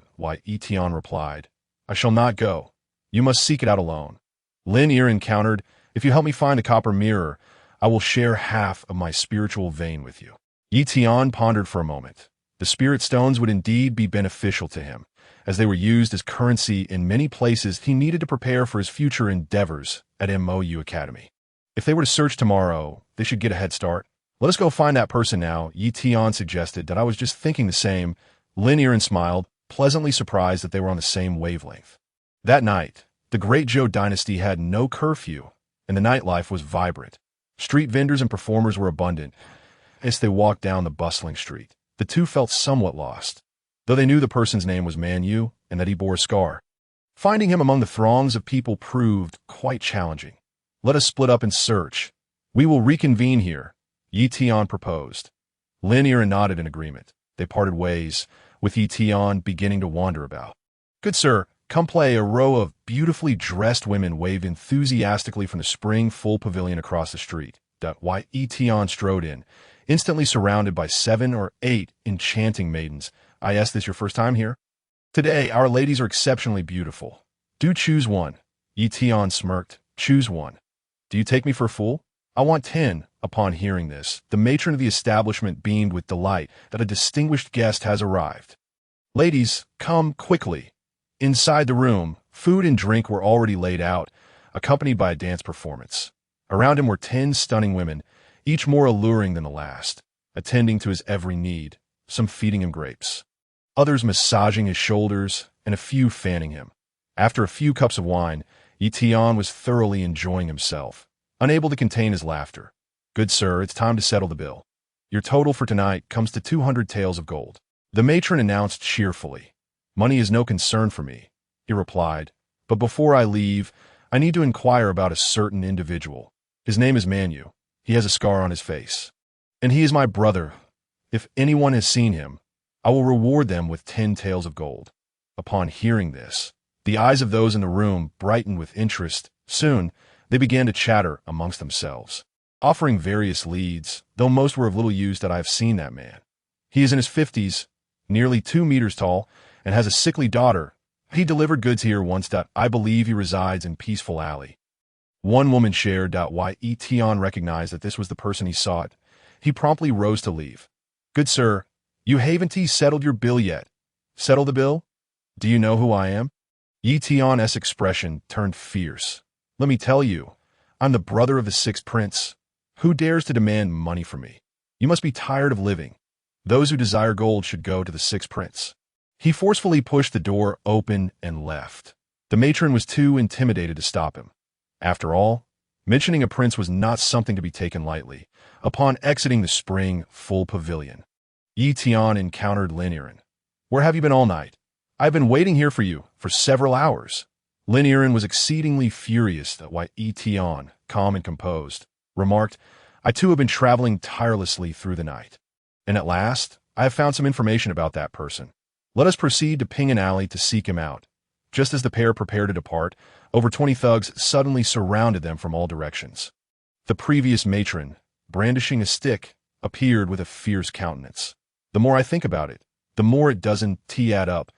Ye Tian replied, I shall not go. You must seek it out alone. Lin Yiren countered, if you help me find the copper mirror, I will share half of my spiritual vein with you. Ye Tian pondered for a moment. The spirit stones would indeed be beneficial to him, as they were used as currency in many places he needed to prepare for his future endeavors at MOU Academy. If they were to search tomorrow, they should get a head start. Let us go find that person now, Ye Tian suggested. That I was just thinking the same. Lin Yiren smiled, pleasantly surprised that they were on the same wavelength. That night, the Great Zhou dynasty had no curfew, and the nightlife was vibrant. Street vendors and performers were abundant. As they walked down the bustling street, the two felt somewhat lost, though they knew the person's name was Man Yu and that he bore a scar. Finding him among the throngs of people proved quite challenging. Let us split up and search. We will reconvene here, Ye Tian proposed. Lin Yiren nodded in agreement. They parted ways, with Ye Tian beginning to wander about. Good sir, come play. A row of beautifully dressed women waved enthusiastically from the spring full pavilion across the street. Ye Tian strode in, instantly surrounded by 7 or 8 enchanting maidens. Is this your first time here? Today, our ladies are exceptionally beautiful. Do choose one. Ye Tian smirked. Choose one. Do you take me for a fool? I want 10. Upon hearing this, the matron of the establishment beamed with delight that a distinguished guest has arrived. Ladies, come quickly. Inside the room, food and drink were already laid out, accompanied by a dance performance. Around him were 10 stunning women, each more alluring than the last, attending to his every need, some feeding him grapes, others massaging his shoulders, and a few fanning him. After a few cups of wine, Ye Tian was thoroughly enjoying himself, unable to contain his laughter. Good sir, it's time to settle the bill. Your total for tonight comes to 200 taels of gold. The matron announced cheerfully. Money is no concern for me, he replied, but before I leave, I need to inquire about a certain individual. His name is Man Yu. He has a scar on his face. And he is my brother. If anyone has seen him, I will reward them with 10 taels of gold. Upon hearing this, the eyes of those in the room brightened with interest. Soon, they began to chatter amongst themselves, offering various leads, though most were of little use. That I have seen that man. He is in his 50s, nearly 2 meters tall, and has a sickly daughter. He delivered goods here once. I believe he resides in Peaceful Alley. One woman shared. Ye Tian recognized that this was the person he sought. He promptly rose to leave. Good sir, you haven't settled your bill yet. Settle the bill? Do you know who I am? Ye Tian's expression turned fierce. Let me tell you, I'm the brother of the 6th prince. Who dares to demand money from me? You must be tired of living. Those who desire gold should go to the 6th prince. He forcefully pushed the door open and left. The matron was too intimidated to stop him. After all, mentioning a prince was not something to be taken lightly. Upon exiting the spring full pavilion, Ye Tian encountered Lin Yiren. Where have you been all night? I've been waiting here for you for several hours. Lin Yiren was exceedingly furious at why Ye Tian, calm and composed, remarked, I too have been traveling tirelessly through the night. And at last, I have found some information about that person. Let us proceed to Ping An Alley to seek him out. Just as the pair prepared to depart, over 20 thugs suddenly surrounded them from all directions. The previous matron, brandishing a stick, appeared with a fierce countenance. The more I think about it, the more it doesn't add up.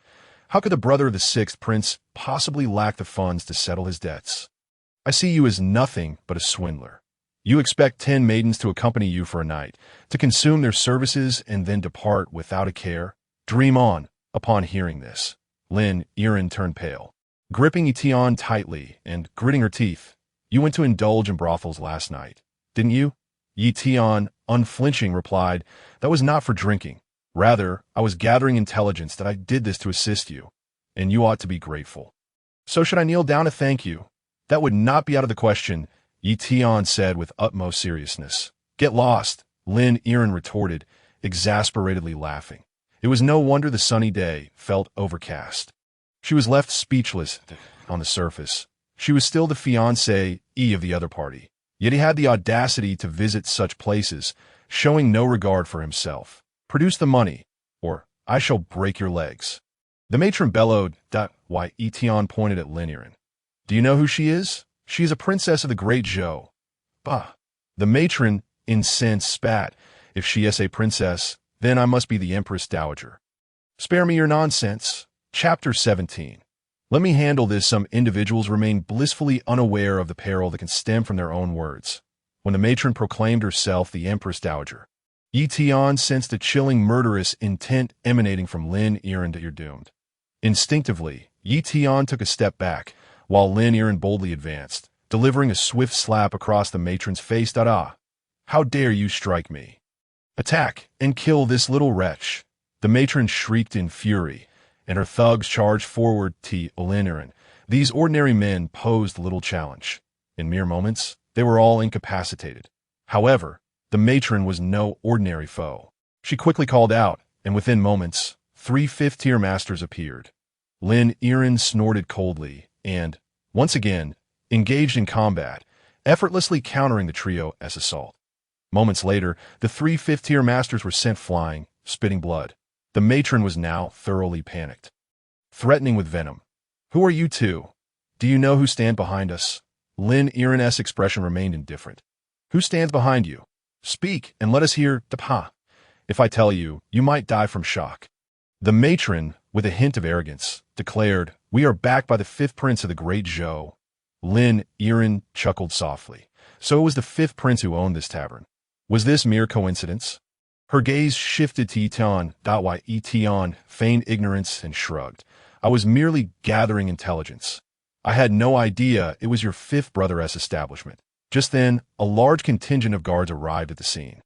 How could the brother of the 6th prince possibly lack the funds to settle his debts? I see you as nothing but a swindler. You expect 10 maidens to accompany you for a night, to consume their services and then depart without a care? Dream on. Upon hearing this, Lin Yiren turned pale. Gripping Ye Tian tightly and gritting her teeth, you went to indulge in brothels last night, didn't you? Ye Tian, unflinching, replied, that was not for drinking. Rather, I was gathering intelligence that I did this to assist you, and you ought to be grateful. So should I kneel down to thank you? That would not be out of the question, Ye Tian said with utmost seriousness. Get lost, Lin Yiren retorted, exasperatedly laughing. It was no wonder the sunny day felt overcast. She was left speechless on the surface. She was still the fiancée of the other party. Yet he had the audacity to visit such places, showing no regard for himself. Produce the money, or I shall break your legs. The matron bellowed. Why? Ye Tian pointed at Lin Yiren. Do you know who she is? She is a princess of the great Zhou. Bah! The matron, incensed, spat. If she is a princess, then I must be the empress dowager. Spare me your nonsense. Chapter 17. Let me handle this. Some individuals remain blissfully unaware of the peril that can stem from their own words. When the matron proclaimed herself the empress dowager, Ye Tian sensed a chilling murderous intent emanating from Lin Yiren that you're doomed. Instinctively, Ye Tian took a step back, while Lin Yiren boldly advanced, delivering a swift slap across the matron's face. How dare you strike me? Attack and kill this little wretch. The matron shrieked in fury, and her thugs charged forward to Lin Yiren. These ordinary men posed little challenge. In mere moments, they were all incapacitated. However, the matron was no ordinary foe. She quickly called out, and within moments, 3 fifth-tier masters appeared. Lin Yiren snorted coldly, and, once again, engaged in combat, effortlessly countering the trio's assault. Moments later, the 3 fifth-tier masters were sent flying, spitting blood. The matron was now thoroughly panicked. Threatening with venom. Who are you two? Do you know who stand behind us? Lin Yiren's expression remained indifferent. Who stands behind you? Speak, and let us hear. If I tell you, you might die from shock. The matron, with a hint of arrogance, declared, We are backed by the 5th prince of the great Zhou. Lin Yiren chuckled softly. So it was the 5th prince who owned this tavern. Was this mere coincidence? Her gaze shifted to Ye Tian. Ye Tian feigned ignorance and shrugged. I was merely gathering intelligence. I had no idea it was your 5th brother's establishment. Just then, a large contingent of guards arrived at the scene.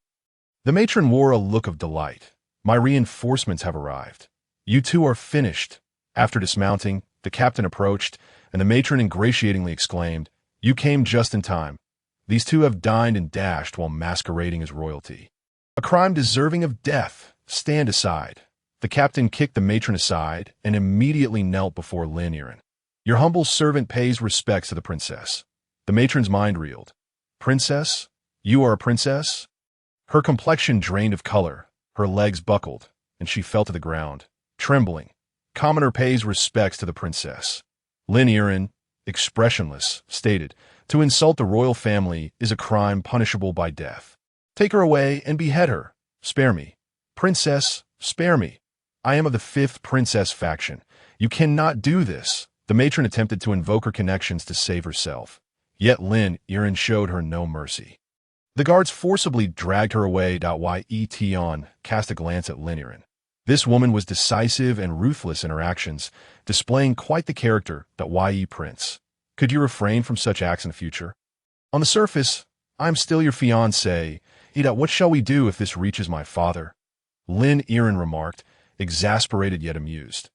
The matron wore a look of delight. My reinforcements have arrived. You two are finished. After dismounting, the captain approached, and the matron ingratiatingly exclaimed, You came just in time. These two have dined and dashed while masquerading as royalty. A crime deserving of death. Stand aside. The captain kicked the matron aside and immediately knelt before Lin Yiren. Your humble servant pays respects to the princess. The matron's mind reeled. Princess? You are a princess? Her complexion drained of color, her legs buckled, and she fell to the ground, trembling. Commoner pays respects to the princess. Lin Yiren, expressionless, stated, To insult the royal family is a crime punishable by death. Take her away and behead her. Spare me. Princess, spare me. I am of the 5th princess faction. You cannot do this. The matron attempted to invoke her connections to save herself. Yet Lin Yiren showed her no mercy. The guards forcibly dragged her away. Ye Tian cast a glance at Lin Yiren. This woman was decisive and ruthless in her actions, displaying quite the character. Ye Prince. Could you refrain from such acts in the future? On the surface, I am still your fiancé. What shall we do if this reaches my father? Lin Yiren remarked, exasperated yet amused.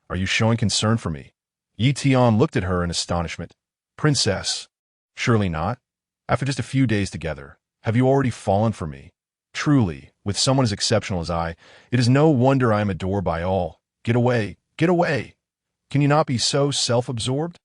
Are you showing concern for me? Ye Tian looked at her in astonishment. Princess. Surely not. After just a few days together, have you already fallen for me? Truly, with someone as exceptional as I, it is no wonder I am adored by all. Get away, get away. Can you not be so self-absorbed?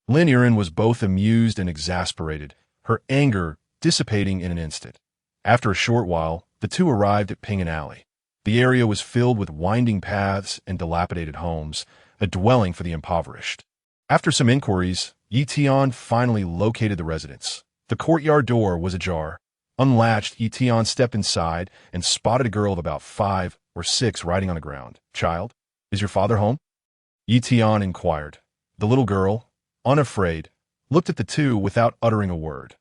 Lin Yiren was both amused and exasperated, her anger dissipating in an instant. After a short while, the two arrived at Pingan Alley. The area was filled with winding paths and dilapidated homes, a dwelling for the impoverished. After some inquiries, Ye Tian finally located the residence. The courtyard door was ajar. Unlatched, Ye Tian stepped inside and spotted a girl of about 5 or 6 riding on the ground. Child, is your father home? Ye Tian inquired. The little girl, unafraid, looked at the two without uttering a word.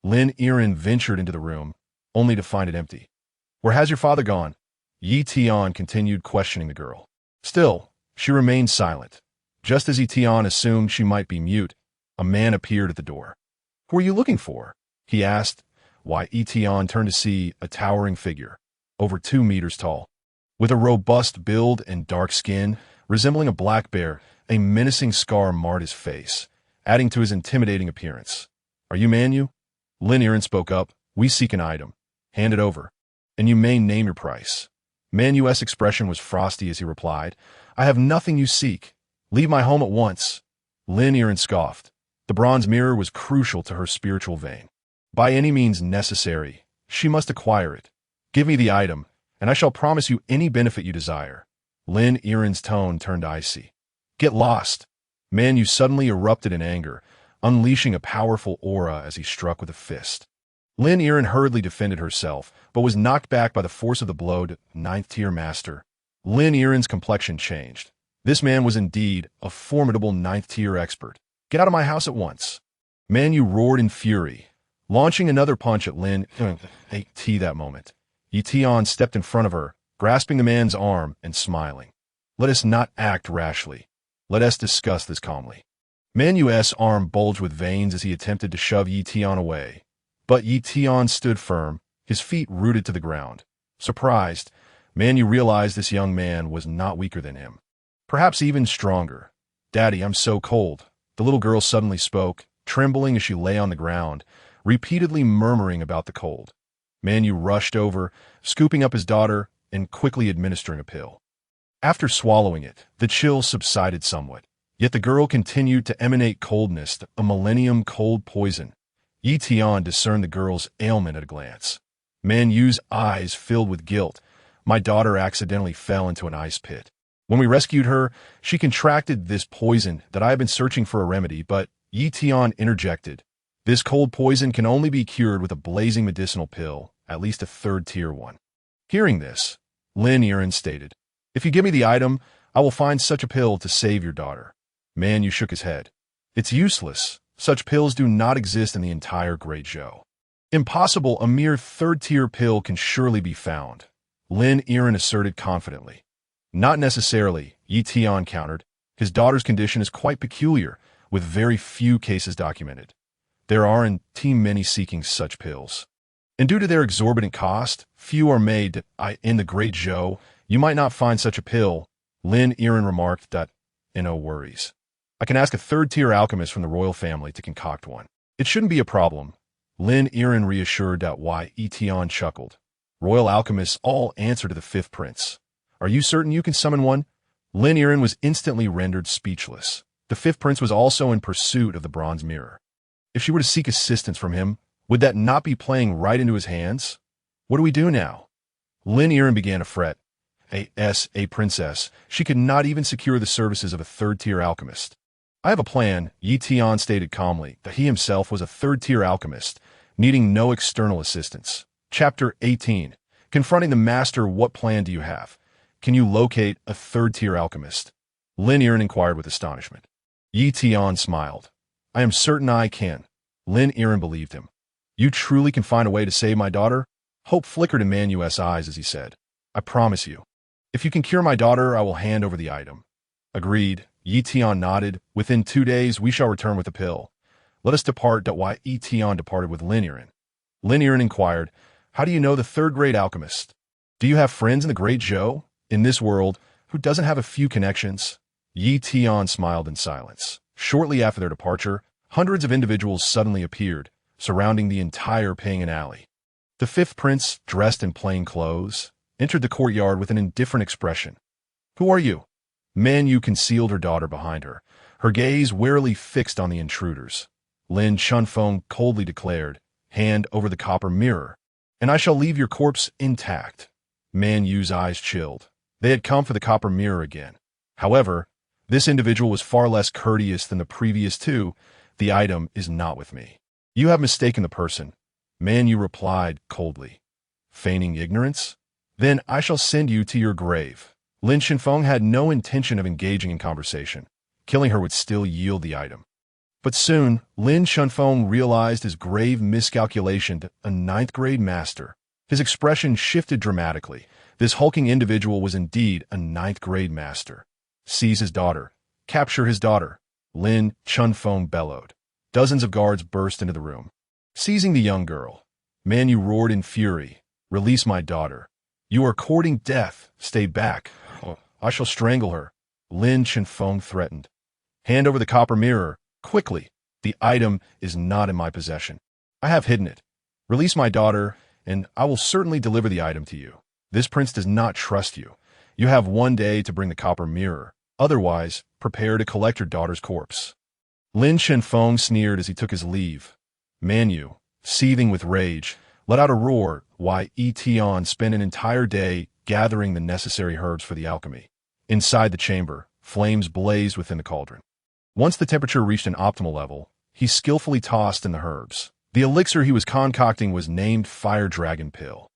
Lin Yiren ventured into the room, only to find it empty. Where has your father gone? Ye Tian continued questioning the girl. Still, she remained silent. Just as Ye Tian assumed she might be mute, a man appeared at the door. Who are you looking for? He asked. Ye Tian turned to see a towering figure, over 2 meters tall. With a robust build and dark skin, resembling a black bear, a menacing scar marred his face, adding to his intimidating appearance. Are you Manu? Lin Yiren spoke up. We seek an item. Hand it over. And you may name your price. Man Yu's expression was frosty as he replied, I have nothing you seek. Leave my home at once. Lin Yiren scoffed. The bronze mirror was crucial to her spiritual vein. By any means necessary, she must acquire it. Give me the item, and I shall promise you any benefit you desire. Lin Yiren's tone turned icy. Get lost. Man Yu suddenly erupted in anger, unleashing a powerful aura as he struck with a fist. Lin Yiren hurriedly defended herself, but was knocked back by the force of the blow to ninth-tier master. Lin Yiren's complexion changed. This man was indeed a formidable ninth-tier expert. Get out of my house at once. Man Yu roared in fury, launching another punch at Lin T that moment. Ye Tian stepped in front of her, grasping the man's arm and smiling. Let us not act rashly. Let us discuss this calmly. Man Yu's arm bulged with veins as he attempted to shove Ye Tian away. But Ye Tian stood firm, his feet rooted to the ground. Surprised, Man Yu realized this young man was not weaker than him. Perhaps even stronger. Daddy, I'm so cold. The little girl suddenly spoke, trembling as she lay on the ground, repeatedly murmuring about the cold. Man Yu rushed over, scooping up his daughter and quickly administering a pill. After swallowing it, the chill subsided somewhat. Yet the girl continued to emanate coldness, a millennium cold poison. Ye Tian discerned the girl's ailment at a glance. Man Yu's eyes filled with guilt. My daughter accidentally fell into an ice pit. When we rescued her, she contracted this poison that I have been searching for a remedy, but Ye Tian interjected. This cold poison can only be cured with a blazing medicinal pill, at least a third-tier one. Hearing this, Lin Yiren stated, If you give me the item, I will find such a pill to save your daughter. Man Yu shook his head. It's useless. Such pills do not exist in the entire Great Zhou. Impossible, a mere third-tier pill can surely be found, Lin Yiren asserted confidently. Not necessarily, Ye Tian countered. His daughter's condition is quite peculiar, with very few cases documented. There aren't many seeking such pills. And due to their exorbitant cost, few are made. In the Great Zhou, you might not find such a pill, Lin Yiren remarked. No worries. I can ask a third-tier alchemist from the royal family to concoct one. It shouldn't be a problem. Lin Yiren reassured. Ye Tian chuckled. Royal alchemists all answer to the fifth prince. Are you certain you can summon one? Lin Yiren was instantly rendered speechless. The fifth prince was also in pursuit of the bronze mirror. If she were to seek assistance from him, would that not be playing right into his hands? What do we do now? Lin Yiren began to fret. A princess. She could not even secure the services of a third-tier alchemist. I have a plan, Ye Tian stated calmly, that he himself was a third-tier alchemist, needing no external assistance. Chapter 18. Confronting the master. What plan do you have? Can you locate a third-tier alchemist? Lin Yiren inquired with astonishment. Ye Tian smiled. I am certain I can. Lin Yiren believed him. You truly can find a way to save my daughter? Hope flickered in Man Yu's eyes as he said, I promise you. If you can cure my daughter, I will hand over the item. Agreed. Ye Tian nodded. Within 2 days, we shall return with the pill. Let us depart. Ye Tian departed with Lin Yiren. Lin Yiren inquired, How do you know the third-grade alchemist? Do you have friends in the Great Zhou? In this world, who doesn't have a few connections? Ye Tian smiled in silence. Shortly after their departure, hundreds of individuals suddenly appeared, surrounding the entire Ping Alley. The fifth prince, dressed in plain clothes, entered the courtyard with an indifferent expression. Who are you? Man Yu concealed her daughter behind her, her gaze warily fixed on the intruders. Lin Chunfeng coldly declared, Hand over the copper mirror, and I shall leave your corpse intact. Man Yu's eyes chilled. They had come for the copper mirror again. However, this individual was far less courteous than the previous two. The item is not with me. You have mistaken the person. Man Yu replied coldly. Feigning ignorance? Then I shall send you to your grave. Lin Chunfeng had no intention of engaging in conversation. Killing her would still yield the item. But soon, Lin Chunfeng realized his grave miscalculation to a ninth-grade master. His expression shifted dramatically. This hulking individual was indeed a ninth-grade master. Seize his daughter. Capture his daughter. Lin Chunfeng bellowed. Dozens of guards burst into the room. Seizing the young girl, Man Yu roared in fury. Release my daughter. You are courting death. Stay back. I shall strangle her. Lin Chunfeng threatened. Hand over the copper mirror. Quickly. The item is not in my possession. I have hidden it. Release my daughter, and I will certainly deliver the item to you. This prince does not trust you. You have 1 day to bring the copper mirror. Otherwise, prepare to collect your daughter's corpse." Lin Shenfeng sneered as he took his leave. Man Yu, seething with rage, let out a roar while Ye Tian spent an entire day gathering the necessary herbs for the alchemy. Inside the chamber, flames blazed within the cauldron. Once the temperature reached an optimal level, he skillfully tossed in the herbs. The elixir he was concocting was named Fire Dragon Pill.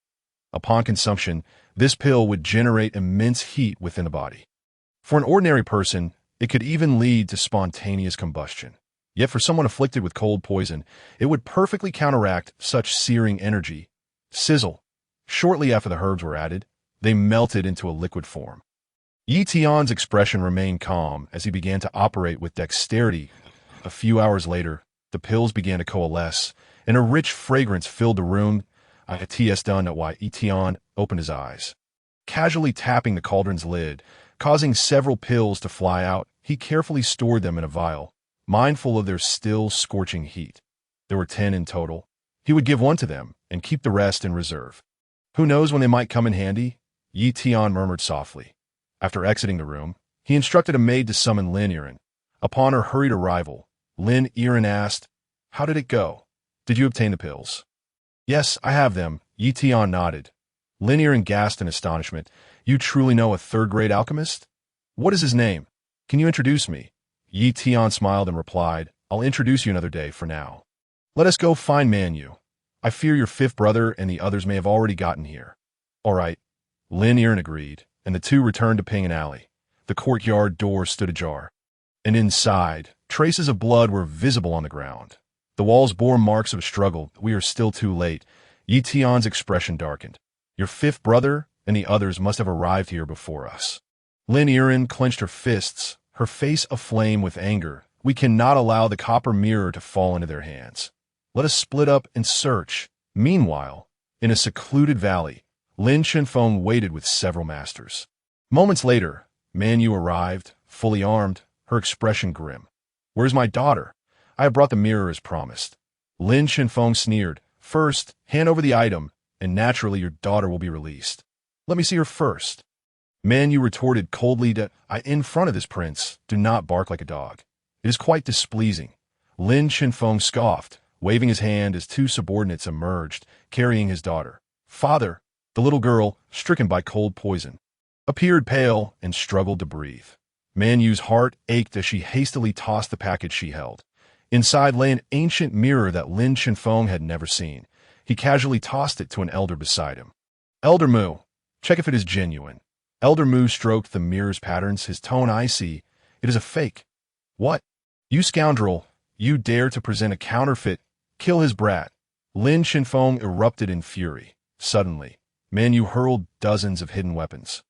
Upon consumption, this pill would generate immense heat within the body. For an ordinary person, it could even lead to spontaneous combustion. Yet for someone afflicted with cold poison, it would perfectly counteract such searing energy. Sizzle. Shortly after the herbs were added, they melted into a liquid form. Ye Tian's expression remained calm as he began to operate with dexterity. A few hours later, the pills began to coalesce, and a rich fragrance filled the room. Ye Tian opened his eyes. Casually tapping the cauldron's lid, causing several pills to fly out, he carefully stored them in a vial, mindful of their still scorching heat. There were 10 in total. He would give one to them and keep the rest in reserve. Who knows when they might come in handy? Ye Tian murmured softly. After exiting the room, he instructed a maid to summon Lin Yiren. Upon her hurried arrival, Lin Yiren asked, "How did it go? Did you obtain the pills?" "Yes, I have them," Ye Tian nodded. Lin Yiren gasped in astonishment. "You truly know a third-grade alchemist? What is his name? Can you introduce me?" Ye Tian smiled and replied, "I'll introduce you another day for now. Let us go find Man Yu. I fear your fifth brother and the others may have already gotten here." "All right." Lin Yiren agreed, and the two returned to Ping Alley. The courtyard door stood ajar, and inside, traces of blood were visible on the ground. The walls bore marks of struggle. "We are still too late." Ye Tian's expression darkened. "Your fifth brother and the others must have arrived here before us." Lin Yiren clenched her fists, her face aflame with anger. "We cannot allow the copper mirror to fall into their hands. Let us split up and search." Meanwhile, in a secluded valley, Lin Shenfeng waited with several masters. Moments later, Man Yu arrived, fully armed, her expression grim. "Where's my daughter? I have brought the mirror as promised." Lin Shenfeng sneered. "First, hand over the item, and naturally your daughter will be released." "Let me see her first." Man Yu retorted coldly in front of this prince, do not bark like a dog. It is quite displeasing." Lin Shenfeng scoffed, waving his hand as two subordinates emerged, carrying his daughter. "Father," the little girl, stricken by cold poison, appeared pale and struggled to breathe. Man Yu's heart ached as she hastily tossed the package she held. Inside lay an ancient mirror that Lin Shenfeng had never seen. He casually tossed it to an elder beside him. "Elder Mu, check if it is genuine." Elder Mu stroked the mirror's patterns, his tone icy. "It is a fake." "What? You scoundrel, you dare to present a counterfeit? Kill his brat." Lin Shenfeng erupted in fury. Suddenly, Man Yu hurled dozens of hidden weapons,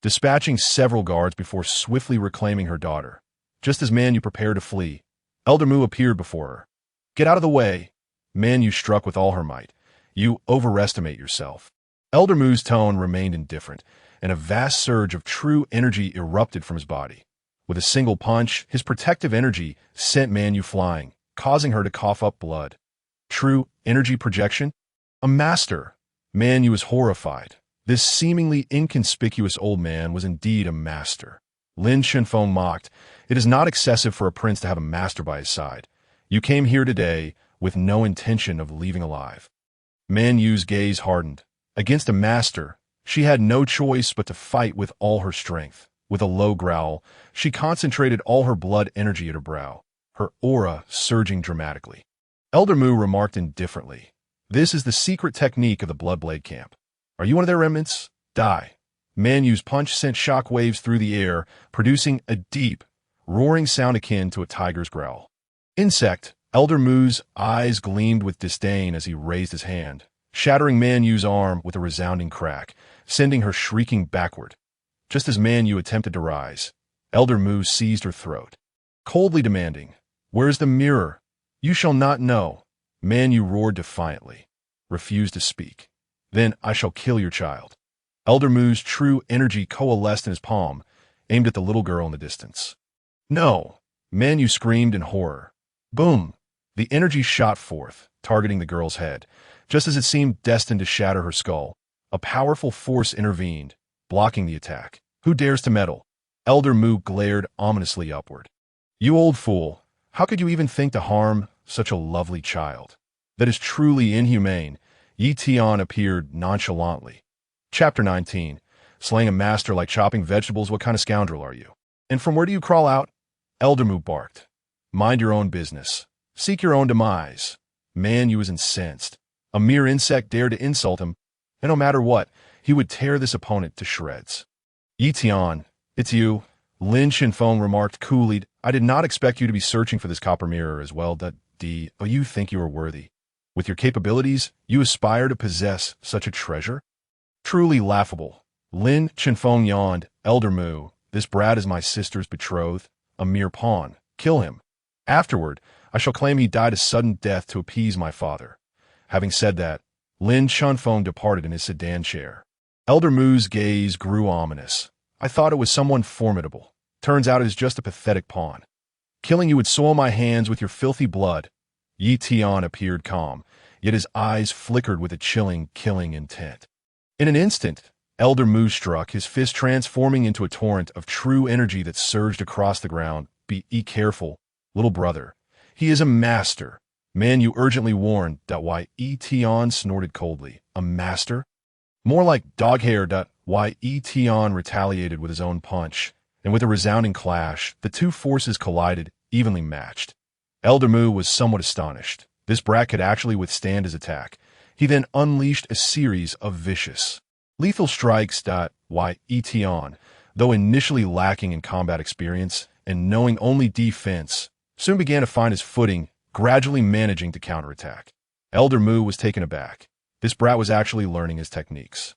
dispatching several guards before swiftly reclaiming her daughter. Just as Man Yu prepared to flee, Elder Mu appeared before her. "Get out of the way!" Man Yu struck with all her might. "You overestimate yourself." Elder Mu's tone remained indifferent, and a vast surge of true energy erupted from his body. With a single punch, his protective energy sent Man Yu flying, causing her to cough up blood. True energy projection? A master! Man Yu was horrified. This seemingly inconspicuous old man was indeed a master. Lin Shenfeng mocked. "It is not excessive for a prince to have a master by his side. You came here today with no intention of leaving alive." Man Yu's gaze hardened. Against a master, she had no choice but to fight with all her strength. With a low growl, she concentrated all her blood energy at her brow, her aura surging dramatically. Elder Mu remarked indifferently, "This is the secret technique of the Bloodblade camp. Are you one of their remnants? Die." Man Yu's punch sent shock waves through the air, producing a deep, roaring sound akin to a tiger's growl. "Insect!" Elder Mu's eyes gleamed with disdain as he raised his hand, shattering Man Yu's arm with a resounding crack, sending her shrieking backward. Just as Man Yu attempted to rise, Elder Mu seized her throat, coldly demanding, "Where's the mirror?" "You shall not know." Man Yu roared defiantly, refused to speak. "Then I shall kill your child." Elder Mu's true energy coalesced in his palm, aimed at the little girl in the distance. "No!" Man Yu screamed in horror. Boom! The energy shot forth, targeting the girl's head. Just as it seemed destined to shatter her skull, a powerful force intervened, blocking the attack. Who dares to meddle? Elder Mu glared ominously upward. You old fool, how could you even think to harm such a lovely child? That is truly inhumane. Ye Tian appeared nonchalantly. Chapter 19. Slaying a master like chopping vegetables, what kind of scoundrel are you? And from where do you crawl out? Elder Mu barked. Mind your own business. Seek your own demise. Man, you was incensed. A mere insect dared to insult him, and no matter what, he would tear this opponent to shreds. Ye Tian, it's you. Lin Shinfeng remarked coolly. I did not expect you to be searching for this copper mirror as well. Oh, you think you are worthy. With your capabilities, you aspire to possess such a treasure? Truly laughable. Lin Shinfeng yawned. Elder Mu, this brat is my sister's betrothed, a mere pawn. Kill him. Afterward, I shall claim he died a sudden death to appease my father. Having said that, Lin Shinfeng departed in his sedan chair. Elder Mu's gaze grew ominous. I thought it was someone formidable. Turns out it is just a pathetic pawn. Killing you would soil my hands with your filthy blood. Ye Tian appeared calm, yet his eyes flickered with a chilling, killing intent. In an instant, Elder Mu struck, his fist transforming into a torrent of true energy that surged across the ground. Be careful, little brother. He is a master. Man, you urgently warned. Why? Ye Tian snorted coldly. A master? More like dog hair. Why? Ye Tian retaliated with his own punch, and with a resounding clash, the two forces collided, evenly matched. Elder Mu was somewhat astonished. This brat could actually withstand his attack. He then unleashed a series of vicious, lethal strikes. Why? Ye Tian, though initially lacking in combat experience and knowing only defense, soon began to find his footing, gradually managing to counterattack. Elder Mu was taken aback. This brat was actually learning his techniques.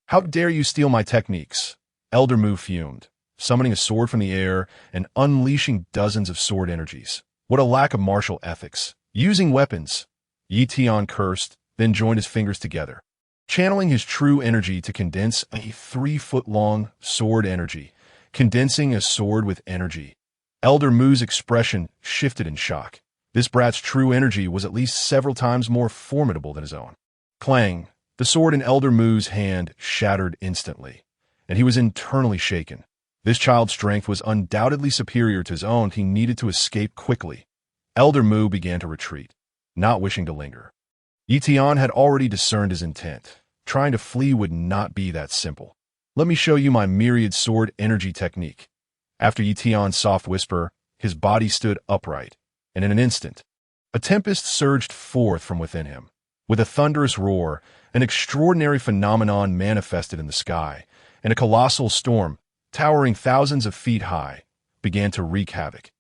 How dare you steal my techniques? Elder Mu fumed, summoning a sword from the air and unleashing dozens of sword energies. What a lack of martial ethics. Using weapons. Ye Tian cursed, then joined his fingers together, channeling his true energy to condense a 3-foot-long sword energy, condensing a sword with energy. Elder Mu's expression shifted in shock. This brat's true energy was at least several times more formidable than his own. Clang! The sword in Elder Mu's hand shattered instantly, and he was internally shaken. This child's strength was undoubtedly superior to his own. He needed to escape quickly. Elder Mu began to retreat, not wishing to linger. Ye Tian had already discerned his intent. Trying to flee would not be that simple. Let me show you my myriad sword energy technique. After Ye Tian's soft whisper, his body stood upright, and in an instant, a tempest surged forth from within him. With a thunderous roar, an extraordinary phenomenon manifested in the sky, and a colossal storm, towering thousands of feet high, began to wreak havoc.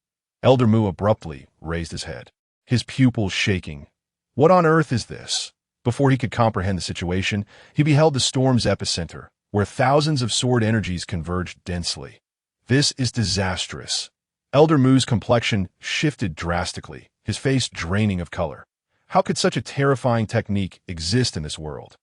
Elder Mu abruptly raised his head, his pupils shaking. What on earth is this? Before he could comprehend the situation, he beheld the storm's epicenter, where thousands of sword energies converged densely. This is disastrous. Elder Mu's complexion shifted drastically, his face draining of color. How could such a terrifying technique exist in this world?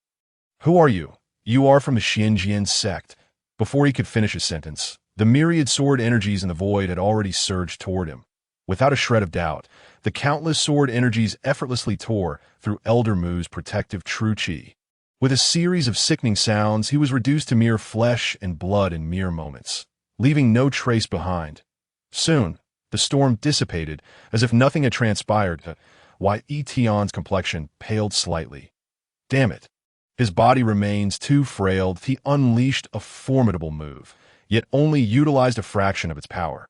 Who are you? You are from the Xianjian sect. Before he could finish his sentence, the myriad sword energies in the void had already surged toward him. Without a shred of doubt, the countless sword energies effortlessly tore through Elder Mu's protective true chi. With a series of sickening sounds, he was reduced to mere flesh and blood in mere moments, leaving no trace behind. Soon, the storm dissipated as if nothing had transpired. Why? Ye Tian's complexion paled slightly. Damn it. His body remains too frail. He unleashed a formidable move, yet only utilized a fraction of its power.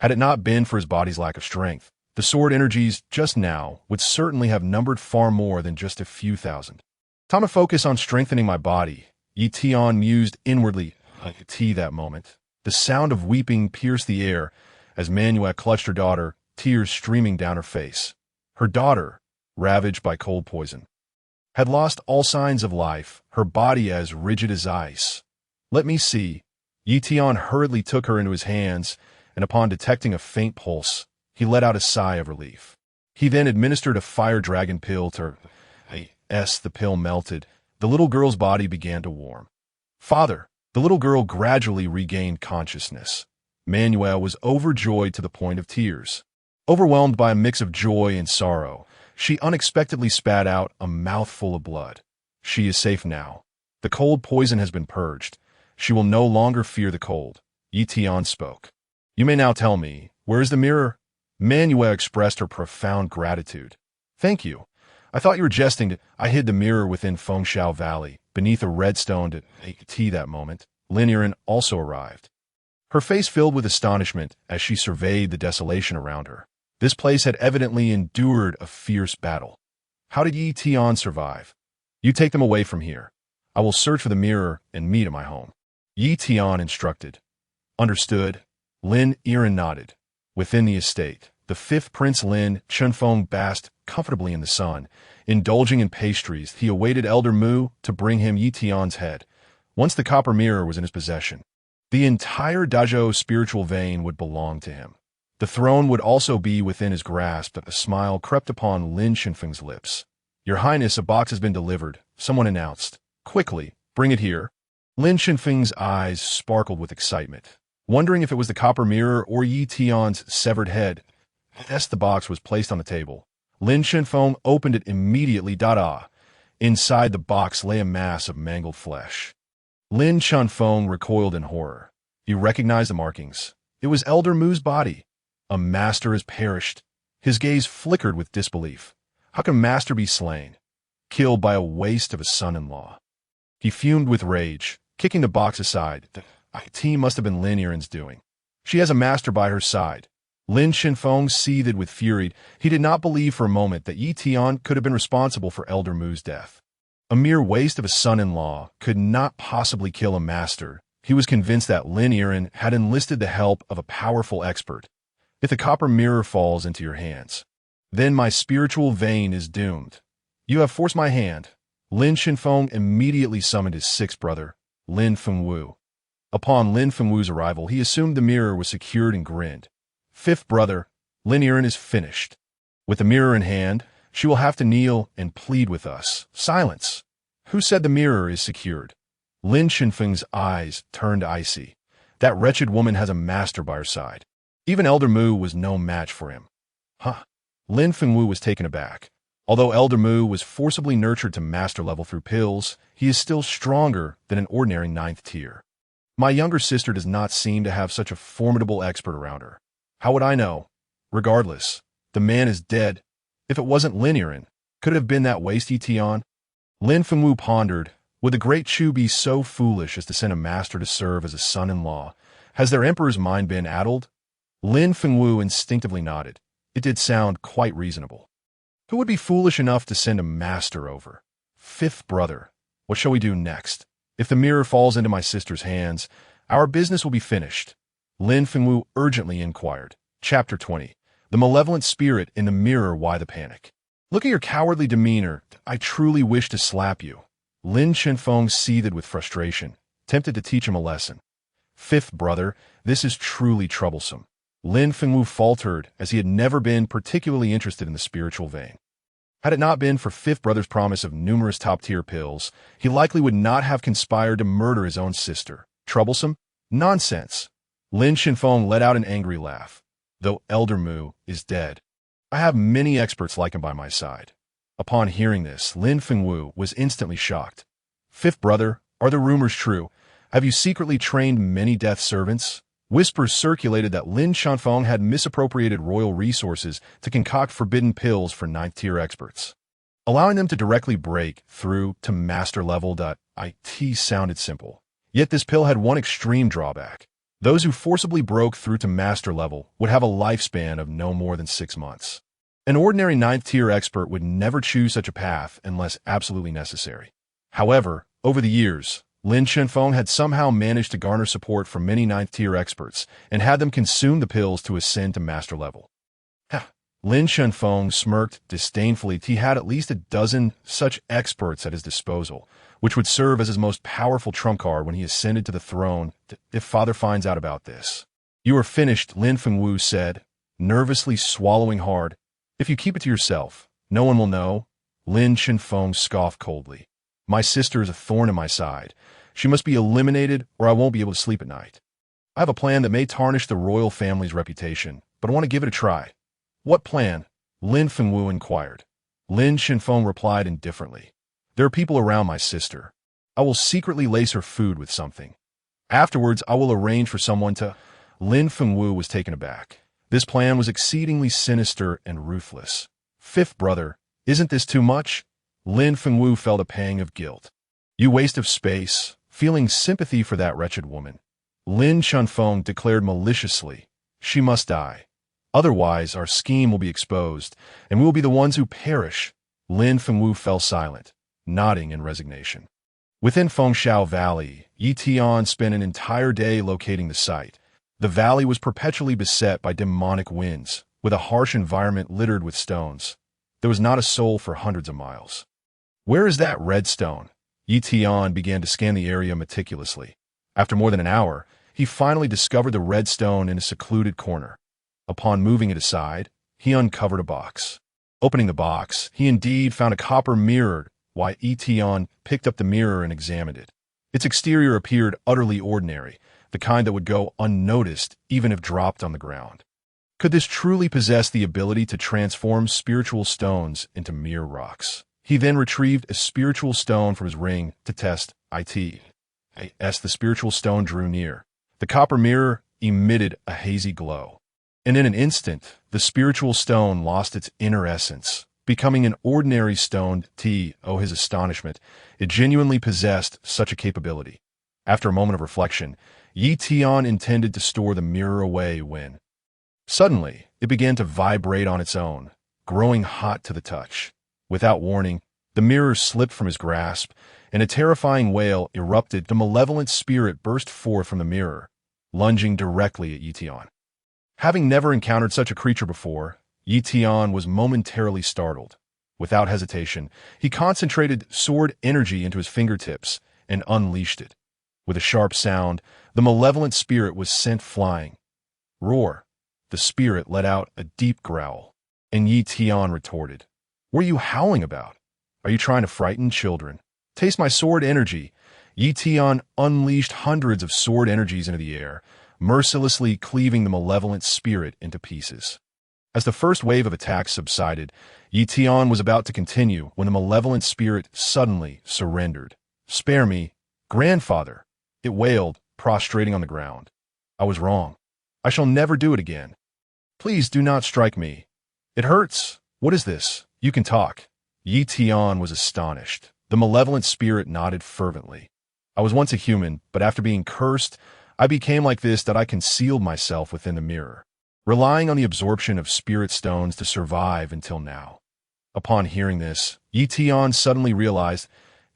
Had it not been for his body's lack of strength, the sword energies just now would certainly have numbered far more than just a few thousand. Time to focus on strengthening my body, Ye Tian mused inwardly. That moment, the sound of weeping pierced the air as Manuette clutched her daughter, tears streaming down her face. Her daughter, ravaged by cold poison, had lost all signs of life, her body as rigid as ice. Let me see. Ye Tian hurriedly took her into his hands, and upon detecting a faint pulse, he let out a sigh of relief. He then administered a fire dragon pill to her. The pill melted. The little girl's body began to warm. Father! The little girl gradually regained consciousness. Manuel was overjoyed to the point of tears. Overwhelmed by a mix of joy and sorrow, She unexpectedly spat out a mouthful of blood. She is safe now. The cold poison has been purged. She will no longer fear the cold. Ye Tian spoke. You may now tell me, where is the mirror? Manuel expressed her profound gratitude. Thank you. I thought you were jesting. I hid the mirror within Fengshao Valley, beneath a red stone to make tea that moment. Lin Yiren also arrived. Her face filled with astonishment as she surveyed the desolation around her. This place had evidently endured a fierce battle. How did Ye Tian survive? You take them away from here. I will search for the mirror and meet at my home. Ye Tian instructed. Understood. Lin Yiren nodded. Within the estate, the fifth Prince Lin Chunfeng basked comfortably in the sun. Indulging in pastries, he awaited Elder Mu to bring him Ye Tian's head. Once the copper mirror was in his possession, the entire Dazhou spiritual vein would belong to him. The throne would also be within his grasp. A smile crept upon Lin Chunfeng's lips. Your Highness, a box has been delivered, someone announced. Quickly, bring it here. Lin Chunfeng's eyes sparkled with excitement, wondering if it was the copper mirror or Ye Tian's severed head. As the box was placed on the table, Lin Chunfeng opened it immediately. Inside the box lay a mass of mangled flesh. Lin Chunfeng recoiled in horror. He recognized the markings. It was Elder Mu's body. A master has perished. His gaze flickered with disbelief. How can master be slain? Killed by a waste of a son-in-law. He fumed with rage, kicking the box aside. The IT must have been Lin Yiren's doing. She has a master by her side. Lin Chunfeng seethed with fury. He did not believe for a moment that Ye Tian could have been responsible for Elder Mu's death. A mere waste of a son-in-law could not possibly kill a master. He was convinced that Lin Yiren had enlisted the help of a powerful expert. If the copper mirror falls into your hands, then my spiritual vein is doomed. You have forced my hand. Lin Chunfeng immediately summoned his sixth brother, Lin Fengwu. Upon Lin Fengwu's arrival, he assumed the mirror was secured and grinned. Fifth brother, Lin Yiren is finished. With the mirror in hand, she will have to kneel and plead with us. Silence. Who said the mirror is secured? Lin Chunfeng's eyes turned icy. That wretched woman has a master by her side. Even Elder Mu was no match for him. Lin Fengwu was taken aback. Although Elder Mu was forcibly nurtured to master level through pills, he is still stronger than an ordinary 9th tier. My younger sister does not seem to have such a formidable expert around her. How would I know? Regardless, the man is dead. If it wasn't Lin Yiren, could it have been that waste Ye Tian? Lin Fengwu pondered. Would the great Chu be so foolish as to send a master to serve as a son-in-law? Has their emperor's mind been addled? Lin Fengwu instinctively nodded. It did sound quite reasonable. Who would be foolish enough to send a master over? Fifth brother. What shall we do next? If the mirror falls into my sister's hands, our business will be finished. Lin Fengwu urgently inquired. Chapter 20. The malevolent spirit in the mirror. Why the panic? Look at your cowardly demeanor. I truly wish to slap you. Lin Chunfeng seethed with frustration, tempted to teach him a lesson. Fifth brother, this is truly troublesome. Lin Fengwu faltered, as he had never been particularly interested in the spiritual vein. Had it not been for fifth brother's promise of numerous top-tier pills, he likely would not have conspired to murder his own sister. Troublesome? Nonsense. Lin Chunfeng let out an angry laugh. Though Elder Mu is dead, I have many experts like him by my side. Upon hearing this, Lin Fengwu was instantly shocked. Fifth brother, are the rumors true? Have you secretly trained many death servants? Whispers circulated that Lin Chunfeng had misappropriated royal resources to concoct forbidden pills for 9th-tier experts, allowing them to directly break through to master level. It sounded simple. Yet this pill had one extreme drawback. Those who forcibly broke through to master level would have a lifespan of no more than 6 months. An ordinary 9th-tier expert would never choose such a path unless absolutely necessary. However, over the years, Lin Chunfeng had somehow managed to garner support from many 9th-tier experts and had them consume the pills to ascend to master level. Lin Chunfeng smirked disdainfully. He had at least a dozen such experts at his disposal, which would serve as his most powerful trump card when he ascended to the throne if father finds out about this. You are finished, Lin Fengwu said, nervously swallowing hard. If you keep it to yourself, no one will know. Lin Chunfeng scoffed coldly. My sister is a thorn in my side. She must be eliminated or I won't be able to sleep at night. I have a plan that may tarnish the royal family's reputation, but I want to give it a try. What plan? Lin Fengwu inquired. Lin Shinfeng replied indifferently. There are people around my sister. I will secretly lace her food with something. Afterwards, I will arrange for someone to... Lin Fengwu was taken aback. This plan was exceedingly sinister and ruthless. Fifth brother, isn't this too much? Lin Fengwu felt a pang of guilt. You waste of space, feeling sympathy for that wretched woman. Lin Shanfeng declared maliciously, she must die. Otherwise, our scheme will be exposed, and we will be the ones who perish. Lin Fengwu fell silent, nodding in resignation. Within Fengshan Valley, Ye Tian spent an entire day locating the site. The valley was perpetually beset by demonic winds, with a harsh environment littered with stones. There was not a soul for hundreds of miles. Where is that red stone? Ye Tian began to scan the area meticulously. After more than an hour, he finally discovered the red stone in a secluded corner. Upon moving it aside, he uncovered a box. Opening the box, he indeed found a copper mirror. Ye Tian picked up the mirror and examined it. Its exterior appeared utterly ordinary, the kind that would go unnoticed even if dropped on the ground. Could this truly possess the ability to transform spiritual stones into mere rocks? He then retrieved a spiritual stone from his ring to test it. As the spiritual stone drew near, the copper mirror emitted a hazy glow. And in an instant, the spiritual stone lost its inner essence, becoming an ordinary stone. His astonishment, it genuinely possessed such a capability. After a moment of reflection, Ye Tian intended to store the mirror away when... Suddenly, it began to vibrate on its own, growing hot to the touch. Without warning, the mirror slipped from his grasp, and a terrifying wail erupted. The malevolent spirit burst forth from the mirror, lunging directly at Ye Tian. Having never encountered such a creature before, Ye Tian was momentarily startled. Without hesitation, he concentrated sword energy into his fingertips and unleashed it. With a sharp sound, the malevolent spirit was sent flying. Roar! The spirit let out a deep growl, and Ye Tian retorted, "What are you howling about? Are you trying to frighten children? Taste my sword energy." Ye Tian unleashed hundreds of sword energies into the air, mercilessly cleaving the malevolent spirit into pieces. As the first wave of attacks subsided, Ye Tian was about to continue when the malevolent spirit suddenly surrendered. "Spare me, grandfather," it wailed, prostrating on the ground. "I was wrong. I shall never do it again. Please do not strike me. It hurts. What is this? You can talk." Ye Tian was astonished. The malevolent spirit nodded fervently. "I was once a human, but after being cursed, I became like this that I concealed myself within the mirror, relying on the absorption of spirit stones to survive until now." Upon hearing this, Ye Tian suddenly realized,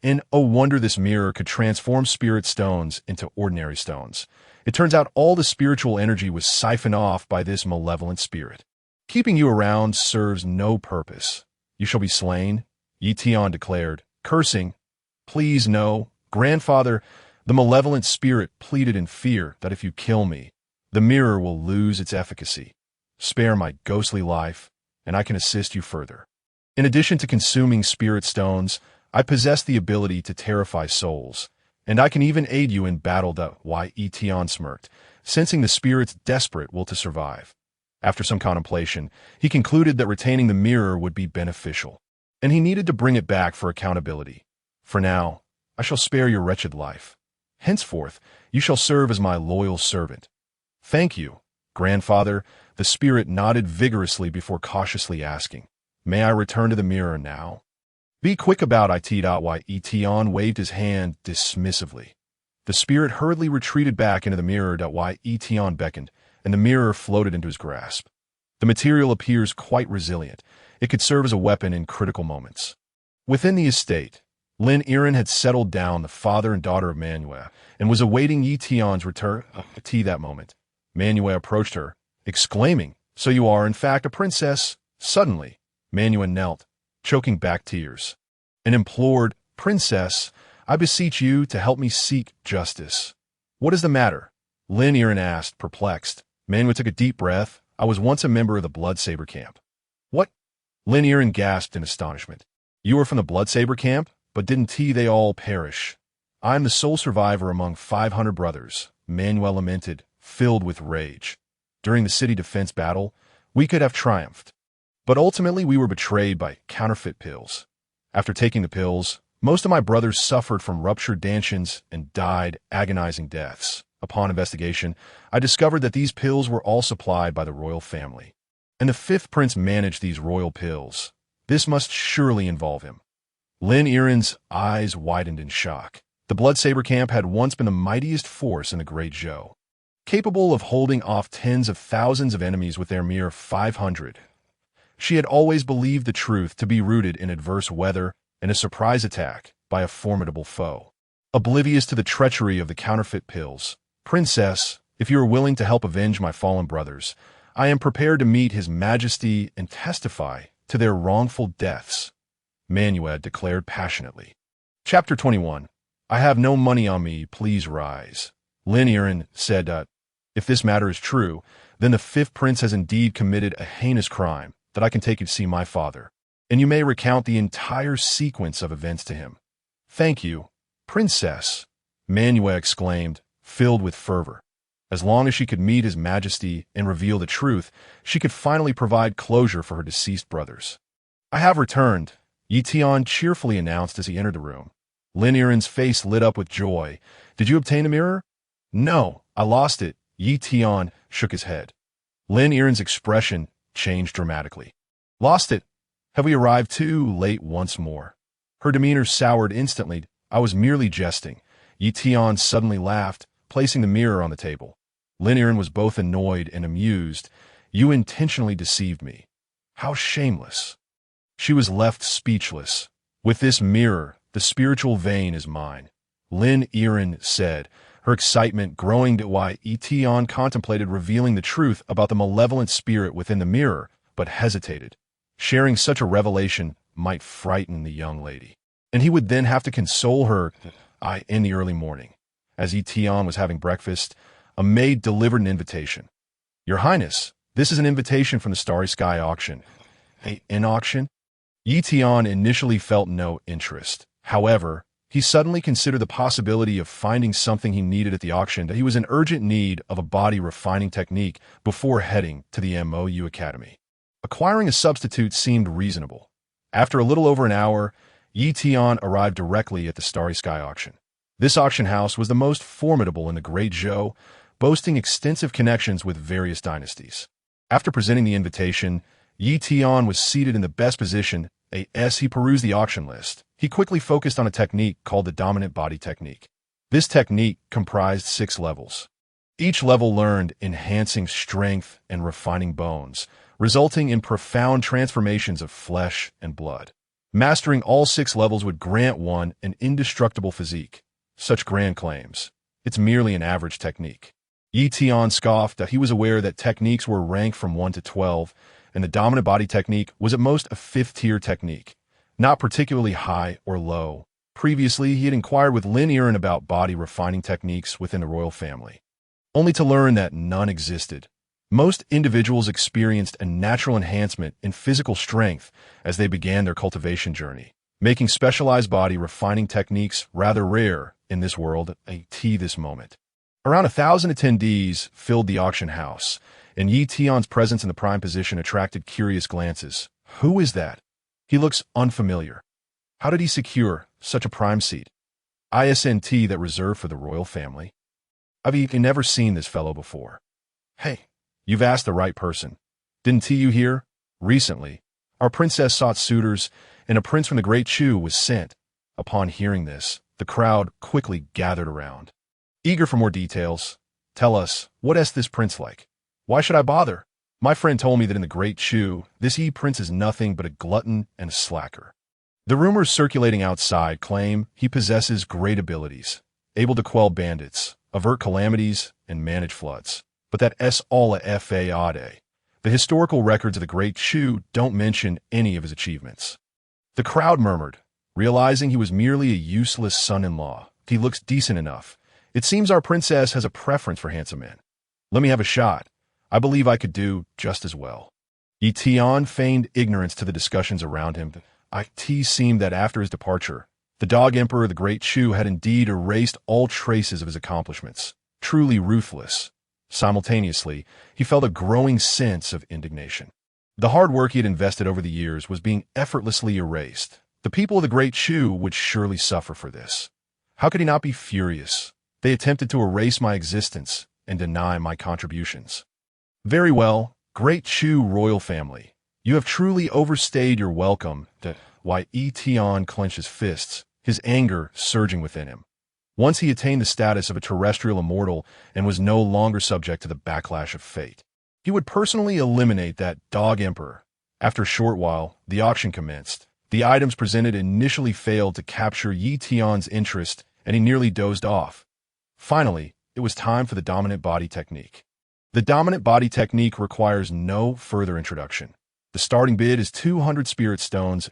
and oh wonder, this mirror could transform spirit stones into ordinary stones. It turns out all the spiritual energy was siphoned off by this malevolent spirit. "Keeping you around serves no purpose. You shall be slain," Ye Tian declared, cursing. "Please no, grandfather." The malevolent spirit pleaded in fear that if you kill me, the mirror will lose its efficacy. "Spare my ghostly life, and I can assist you further. In addition to consuming spirit stones, I possess the ability to terrify souls, and I can even aid you in battle." Ye Tian smirked, sensing the spirit's desperate will to survive. After some contemplation, he concluded that retaining the mirror would be beneficial, and he needed to bring it back for accountability. "For now, I shall spare your wretched life. Henceforth, you shall serve as my loyal servant." "Thank you, grandfather." The spirit nodded vigorously before cautiously asking, "May I return to the mirror now?" "Be quick about it." Ye Tian waved his hand dismissively. The spirit hurriedly retreated back into the mirror. Ye Tian beckoned, and the mirror floated into his grasp. The material appears quite resilient. It could serve as a weapon in critical moments. Within the estate, Lin Yiren had settled down, the father and daughter of Manuel, and was awaiting Ye Tian's return. That moment, Manuel approached her, exclaiming, "So you are, in fact, a princess?" Suddenly, Manuel knelt, choking back tears, and implored, "Princess, I beseech you to help me seek justice." "What is the matter?" Lin Yiren asked, perplexed. Manuel took a deep breath. "I was once a member of the Bloodsaber camp." "What?" Lin Yiren gasped in astonishment. "You were from the Bloodsaber camp? But didn't they all perish?" "I am the sole survivor among 500 brothers," Manuel lamented, filled with rage. "During the city defense battle, we could have triumphed. But ultimately we were betrayed by counterfeit pills. After taking the pills, most of my brothers suffered from ruptured dantians and died agonizing deaths. Upon investigation, I discovered that these pills were all supplied by the royal family. And the fifth prince managed these royal pills. This must surely involve him. Lin Yiren's eyes widened in shock. The Bloodsaber camp had once been the mightiest force in the Great Zhou, capable of holding off tens of thousands of enemies with their mere 500. She had always believed the truth to be rooted in adverse weather and a surprise attack by a formidable foe. Oblivious to the treachery of the counterfeit pills, "Princess, if you are willing to help avenge my fallen brothers, I am prepared to meet His Majesty and testify to their wrongful deaths," Manuel declared passionately. Chapter 21. I have no money on me, please rise. Lin Yiren said, if this matter is true, then the fifth prince has indeed committed a heinous crime that I can take you to see my father, and you may recount the entire sequence of events to him. Thank you, Princess, Manuel exclaimed, filled with fervor. As long as she could meet His Majesty and reveal the truth, she could finally provide closure for her deceased brothers. I have returned, Ye Tian cheerfully announced as he entered the room. Lin Yiren's face lit up with joy. Did you obtain a mirror? No, I lost it. Ye Tian shook his head. Lin Yiren's expression changed dramatically. Lost it? Have we arrived too late once more? Her demeanor soured instantly. I was merely jesting. Ye Tian suddenly laughed, placing the mirror on the table. Lin Yiren was both annoyed and amused. You intentionally deceived me. How shameless. She was left speechless. With this mirror, the spiritual vein is mine, Lin Yiren said, her excitement growing to why Ye Tian contemplated revealing the truth about the malevolent spirit within the mirror, but hesitated. Sharing such a revelation might frighten the young lady, and he would then have to console her in the early morning. As Ye Tian was having breakfast, a maid delivered an invitation. Your Highness, this is an invitation from the Starry Sky auction. An auction? Ye Tian initially felt no interest. However, he suddenly considered the possibility of finding something he needed at the auction, that he was in urgent need of a body refining technique before heading to the MOU Academy. Acquiring a substitute seemed reasonable. After a little over an hour, Ye Tian arrived directly at the Starry Sky auction. This auction house was the most formidable in the Great Zhou, boasting extensive connections with various dynasties. After presenting the invitation, Ye Tian was seated in the best position. As he perused the auction list, he quickly focused on a technique called the dominant body technique. This technique comprised 6 levels. Each level learned enhancing strength and refining bones, resulting in profound transformations of flesh and blood. Mastering all 6 levels would grant one an indestructible physique. Such grand claims. It's merely an average technique. Ye Tian scoffed that he was aware that techniques were ranked from 1 to 12, and the dominant body technique was at most a 5th-tier technique, not particularly high or low. Previously, he had inquired with Lin Yiren about body refining techniques within the royal family, only to learn that none existed. Most individuals experienced a natural enhancement in physical strength as they began their cultivation journey, making specialized body refining techniques rather rare in this world at this moment. Around 1,000 attendees filled the auction house, and Ye Tian's presence in the prime position attracted curious glances. Who is that? He looks unfamiliar. How did he secure such a prime seat? Isn't that reserved for the royal family? I've never seen this fellow before. Hey, you've asked the right person. Didn't you hear? Recently, our princess sought suitors, and a prince from the Great Zhou was sent. Upon hearing this, the crowd quickly gathered around. Eager for more details, tell us, what is this prince like? Why should I bother? My friend told me that in the Great Zhou, this prince is nothing but a glutton and a slacker. The rumors circulating outside claim he possesses great abilities, able to quell bandits, avert calamities, and manage floods. But that's all a fade. The historical records of the Great Zhou don't mention any of his achievements. The crowd murmured, realizing he was merely a useless son-in-law. He looks decent enough. It seems our princess has a preference for handsome men. Let me have a shot. I believe I could do just as well. Ye Tian feigned ignorance to the discussions around him. It seemed that after his departure, the dog emperor of the Great Zhou had indeed erased all traces of his accomplishments. Truly ruthless. Simultaneously, he felt a growing sense of indignation. The hard work he had invested over the years was being effortlessly erased. The people of the Great Chu would surely suffer for this. How could he not be furious? They attempted to erase my existence and deny my contributions. Very well, Great Chu royal family. You have truly overstayed your welcome. Ye Tian clenched his fists, his anger surging within him. Once he attained the status of a terrestrial immortal and was no longer subject to the backlash of fate, he would personally eliminate that dog emperor. After a short while, the auction commenced. The items presented initially failed to capture Ye Tian's interest, and he nearly dozed off. Finally, it was time for the dominant body technique. The dominant body technique requires no further introduction. The starting bid is 200 spirit stones.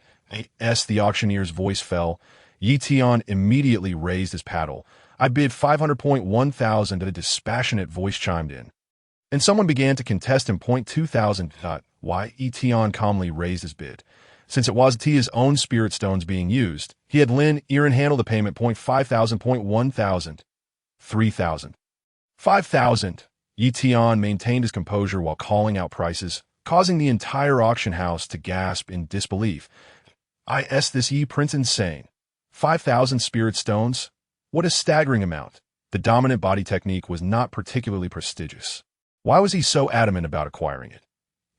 As the auctioneer's voice fell, Ye Tian immediately raised his paddle. I bid 500.1,000, and a dispassionate voice chimed in. And someone began to contest him. 2,000. Ye Tian calmly raised his bid. Since it was Tia's own spirit stones being used, he had Lin Erin handle the payment. 5,000. 1,000. 3,000. 5,000. Ye Tian maintained his composure while calling out prices, causing the entire auction house to gasp in disbelief. This Ye Prince insane. 5,000 spirit stones? What a staggering amount. The dominant body technique was not particularly prestigious. Why was he so adamant about acquiring it?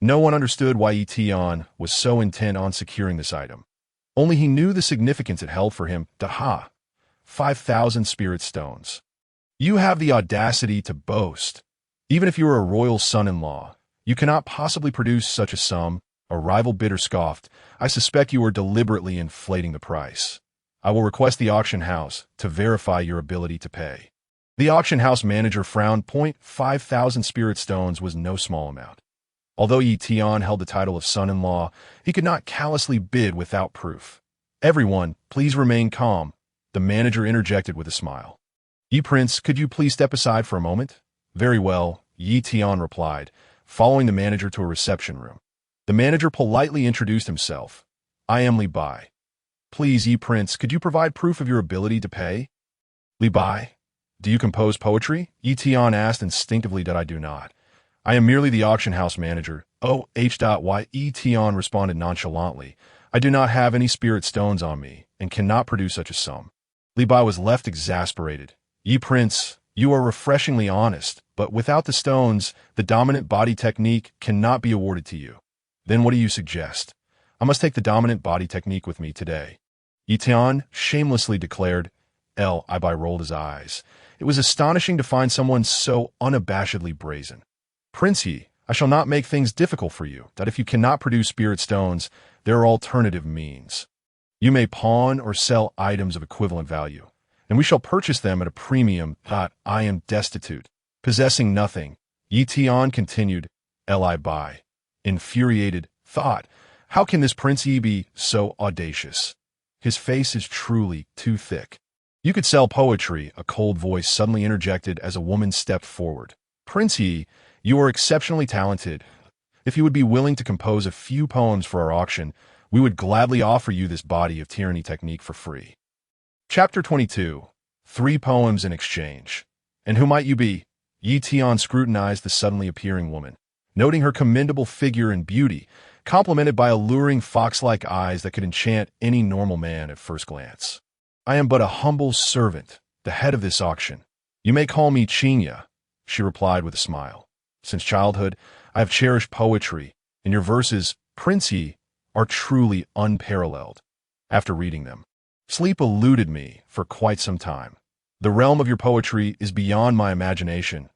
No one understood why Ye Tian was so intent on securing this item. Only he knew the significance it held for him. 5,000 spirit stones. You have the audacity to boast. Even if you are a royal son-in-law, you cannot possibly produce such a sum. A rival bidder scoffed. I suspect you are deliberately inflating the price. I will request the auction house to verify your ability to pay. The auction house manager frowned. 5,000 spirit stones was no small amount. Although Ye Tian held the title of son-in-law, he could not callously bid without proof. Everyone, please remain calm, the manager interjected with a smile. Ye Prince, could you please step aside for a moment? Very well, Ye Tian replied, following the manager to a reception room. The manager politely introduced himself. I am Li Bai. Please, Ye Prince, could you provide proof of your ability to pay? Li Bai, do you compose poetry? Ye Tian asked instinctively that I do not. I am merely the auction house manager. Ye Tian responded nonchalantly. I do not have any spirit stones on me and cannot produce such a sum. Li Bai was left exasperated. Ye Prince, you are refreshingly honest, but without the stones, the dominant body technique cannot be awarded to you. Then what do you suggest? I must take the dominant body technique with me today. Ye Tian shamelessly declared. Li Bai rolled his eyes. It was astonishing to find someone so unabashedly brazen. Prince Ye, I shall not make things difficult for you, that if you cannot produce spirit stones, there are alternative means. You may pawn or sell items of equivalent value, and we shall purchase them at a premium. I am destitute, possessing nothing. Ye Tian continued. Li Bai, infuriated, thought, how can this Prince Ye be so audacious? His face is truly too thick. You could sell poetry, a cold voice suddenly interjected as a woman stepped forward. Prince Ye, you are exceptionally talented. If you would be willing to compose a few poems for our auction, we would gladly offer you this body of tyranny technique for free. Chapter 22. 3 poems in exchange. And who might you be? Ye Tian scrutinized the suddenly appearing woman, noting her commendable figure and beauty, complemented by alluring fox-like eyes that could enchant any normal man at first glance. I am but a humble servant, the head of this auction. You may call me Chinya, she replied with a smile. Since childhood, I have cherished poetry, and your verses, Prince Ye, are truly unparalleled. After reading them, sleep eluded me for quite some time. The realm of your poetry is beyond my imagination.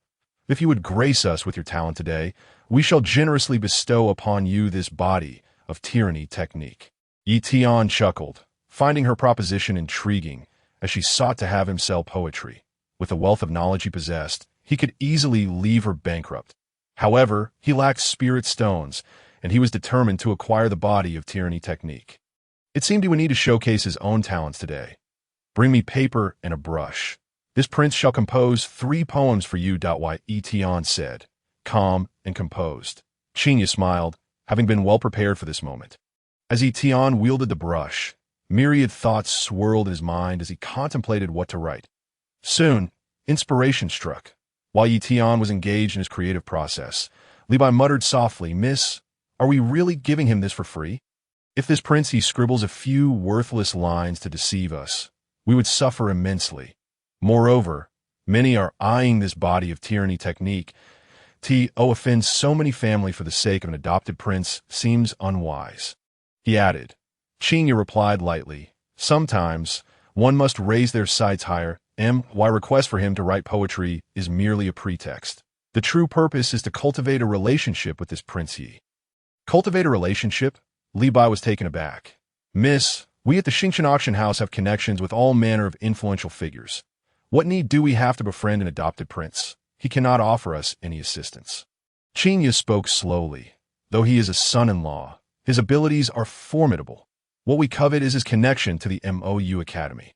If you would grace us with your talent today, we shall generously bestow upon you this body of tyranny technique. Ye Tian chuckled, finding her proposition intriguing as she sought to have him sell poetry. With the wealth of knowledge he possessed, he could easily leave her bankrupt. However, he lacked spirit stones, and he was determined to acquire the body of tyranny technique. It seemed he would need to showcase his own talents today. Bring me paper and a brush. This prince shall compose 3 poems for you. Ye Tian said, calm and composed. Chinya smiled, having been well prepared for this moment. As Ye Tian wielded the brush, myriad thoughts swirled in his mind as he contemplated what to write. Soon, inspiration struck. While Ye Tian was engaged in his creative process, Li Bai muttered softly, Miss, Are we really giving him this for free? If this prince he scribbles a few worthless lines to deceive us, we would suffer immensely. Moreover, many are eyeing this body of tyranny technique. To offend so many family for the sake of an adopted prince seems unwise. He added. Qinya replied lightly, sometimes one must raise their sights higher. My request for him to write poetry is merely a pretext. The true purpose is to cultivate a relationship with this Prince Ye. Cultivate a relationship? Li Bai was taken aback. Miss, we at the Xingqian auction house have connections with all manner of influential figures. What need do we have to befriend an adopted prince? He cannot offer us any assistance. Qinya spoke slowly. Though he is a son-in-law, his abilities are formidable. What we covet is his connection to the MOU Academy.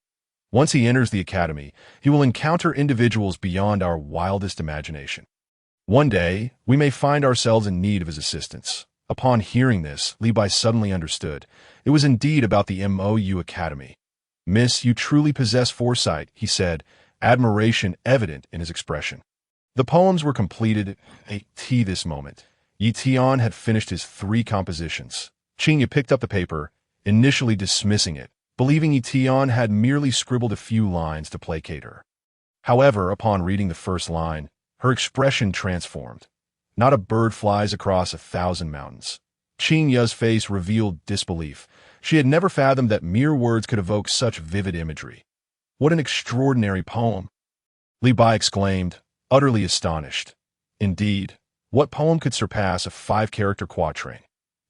Once he enters the academy, he will encounter individuals beyond our wildest imagination. One day, we may find ourselves in need of his assistance. Upon hearing this, Li Bai suddenly understood. It was indeed about the MOU Academy. Miss, you truly possess foresight, he said, admiration evident in his expression. The poems were completed at this moment. Ye Tian had finished his 3 compositions. Qinya picked up the paper, initially dismissing it, believing Ye Tian had merely scribbled a few lines to placate her. However, upon reading the first line, her expression transformed. Not a bird flies across 1,000 mountains. Qinya's face revealed disbelief. She had never fathomed that mere words could evoke such vivid imagery. What an extraordinary poem! Li Bai exclaimed, utterly astonished. Indeed, what poem could surpass a 5-character quatrain?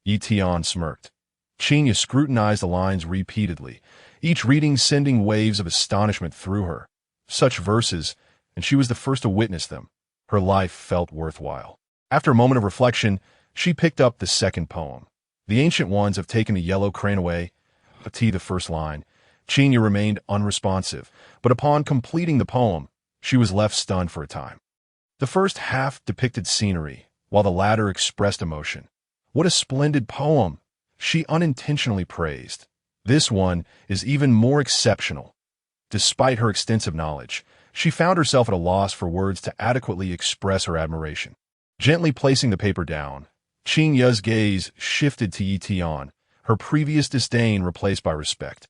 Ye Tian smirked. Qinya scrutinized the lines repeatedly, each reading sending waves of astonishment through her. Such verses, and she was the first to witness them. Her life felt worthwhile. After a moment of reflection, she picked up the second poem. The ancient ones have taken the yellow crane away. The first line. Qinya remained unresponsive, but upon completing the poem, she was left stunned for a time. The first half depicted scenery, while the latter expressed emotion. What a splendid poem! She unintentionally praised. This one is even more exceptional. Despite her extensive knowledge, she found herself at a loss for words to adequately express her admiration. Gently placing the paper down, Qinya's gaze shifted to Ye Tian, her previous disdain replaced by respect.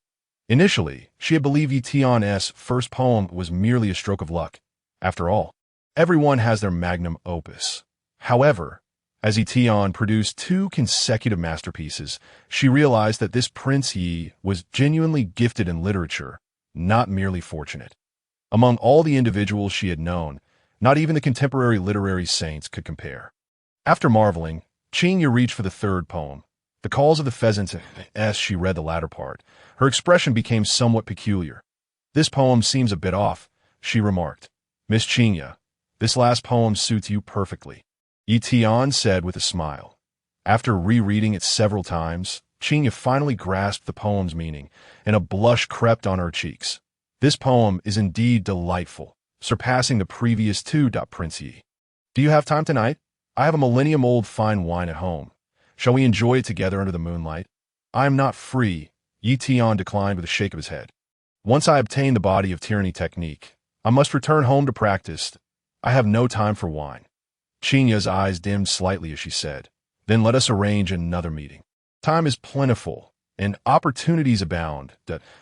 Initially, she had believed Ye Tian's first poem was merely a stroke of luck. After all, everyone has their magnum opus. However, as Ye Tian produced 2 consecutive masterpieces, she realized that this Prince Ye was genuinely gifted in literature, not merely fortunate. Among all the individuals she had known, not even the contemporary literary saints could compare. After marveling, Qinya reached for the third poem. The calls of the pheasants, as she read the latter part, her expression became somewhat peculiar. This poem seems a bit off, she remarked. Miss Qinya, this last poem suits you perfectly, Ye Tian said with a smile. After rereading it several times, Qinya finally grasped the poem's meaning, and a blush crept on her cheeks. This poem is indeed delightful, surpassing the previous 2. Prince Ye. Do you have time tonight? I have a millennium-old fine wine at home. Shall we enjoy it together under the moonlight? I am not free, Ye Tian declined with a shake of his head. Once I obtain the body of tyranny technique, I must return home to practice. I have no time for wine. Qinya's eyes dimmed slightly as she said, then let us arrange another meeting. Time is plentiful, and opportunities abound.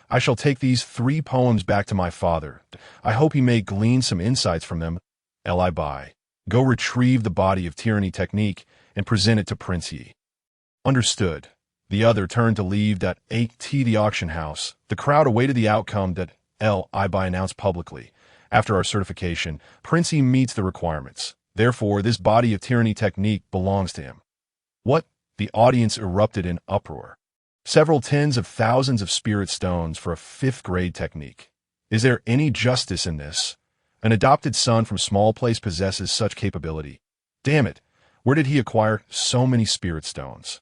I shall take these 3 poems back to my father. I hope he may glean some insights from them. Li Bai, go retrieve the body of tyranny technique and present it to Prince Ye. Understood. The other turned to leave the auction house. The crowd awaited the outcome that Li Bai announced publicly. After our certification, Prince Ye meets the requirements. Therefore, this body of tyranny technique belongs to him. What? The audience erupted in uproar. Several tens of thousands of spirit stones for a 5th-grade technique. Is there any justice in this? An adopted son from small place possesses such capability. Damn it, where did he acquire so many spirit stones?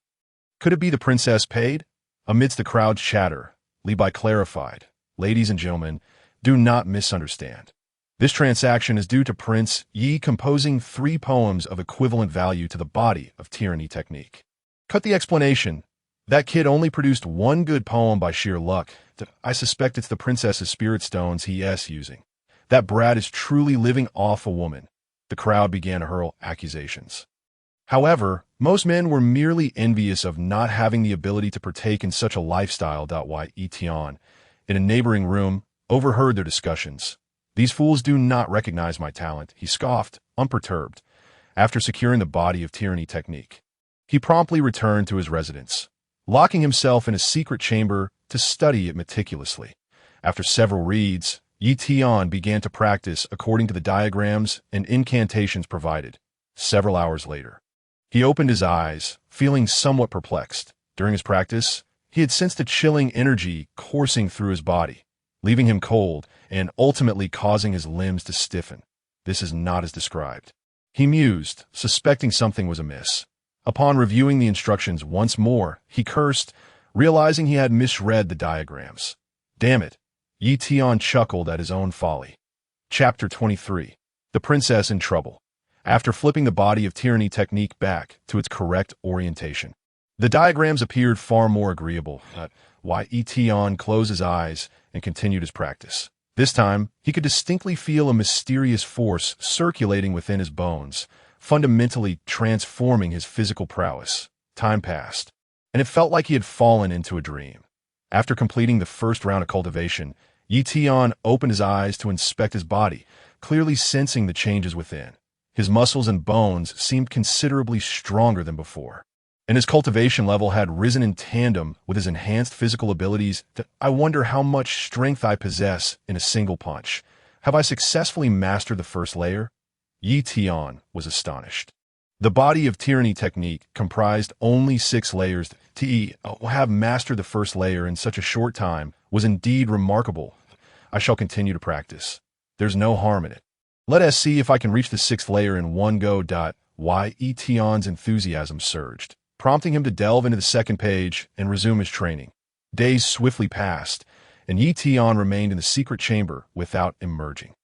Could it be the princess paid? Amidst the crowd's chatter, Li Bai clarified, ladies and gentlemen, do not misunderstand. This transaction is due to Prince Ye composing 3 poems of equivalent value to the body of tyranny technique. Cut the explanation. That kid only produced 1 good poem by sheer luck. I suspect it's the princess's spirit stones he's using. That brat is truly living off a woman. The crowd began to hurl accusations. However, most men were merely envious of not having the ability to partake in such a lifestyle. Ye Tian, in a neighboring room, overheard their discussions. "These fools do not recognize my talent," he scoffed, unperturbed. After securing the body of tyranny technique, he promptly returned to his residence, locking himself in a secret chamber to study it meticulously. After several reads, Ye Tian began to practice according to the diagrams and incantations provided. Several hours later, he opened his eyes, feeling somewhat perplexed. During his practice, he had sensed a chilling energy coursing through his body, leaving him cold and ultimately causing his limbs to stiffen. This is not as described. He mused, suspecting something was amiss. Upon reviewing the instructions once more, he cursed, realizing he had misread the diagrams. Damn it! Ye Tian chuckled at his own folly. Chapter 23. The Princess in Trouble. After flipping the body of tyranny technique back to its correct orientation, the diagrams appeared far more agreeable. Ye Tian closed his eyes and continued his practice. This time, he could distinctly feel a mysterious force circulating within his bones, fundamentally transforming his physical prowess. Time passed, and it felt like he had fallen into a dream. After completing the first round of cultivation, Ye Tian opened his eyes to inspect his body, clearly sensing the changes within. His muscles and bones seemed considerably stronger than before, and his cultivation level had risen in tandem with his enhanced physical abilities. I wonder how much strength I possess in a single punch. Have I successfully mastered the first layer? Ye Tian was astonished. The body of tyranny technique comprised only 6 layers. To have mastered the first layer in such a short time was indeed remarkable. I shall continue to practice. There's no harm in it. Let us see if I can reach the 6th layer in one go. Ye Tian's enthusiasm surged, prompting him to delve into the second page and resume his training. Days swiftly passed, and Ye Tian remained in the secret chamber without emerging.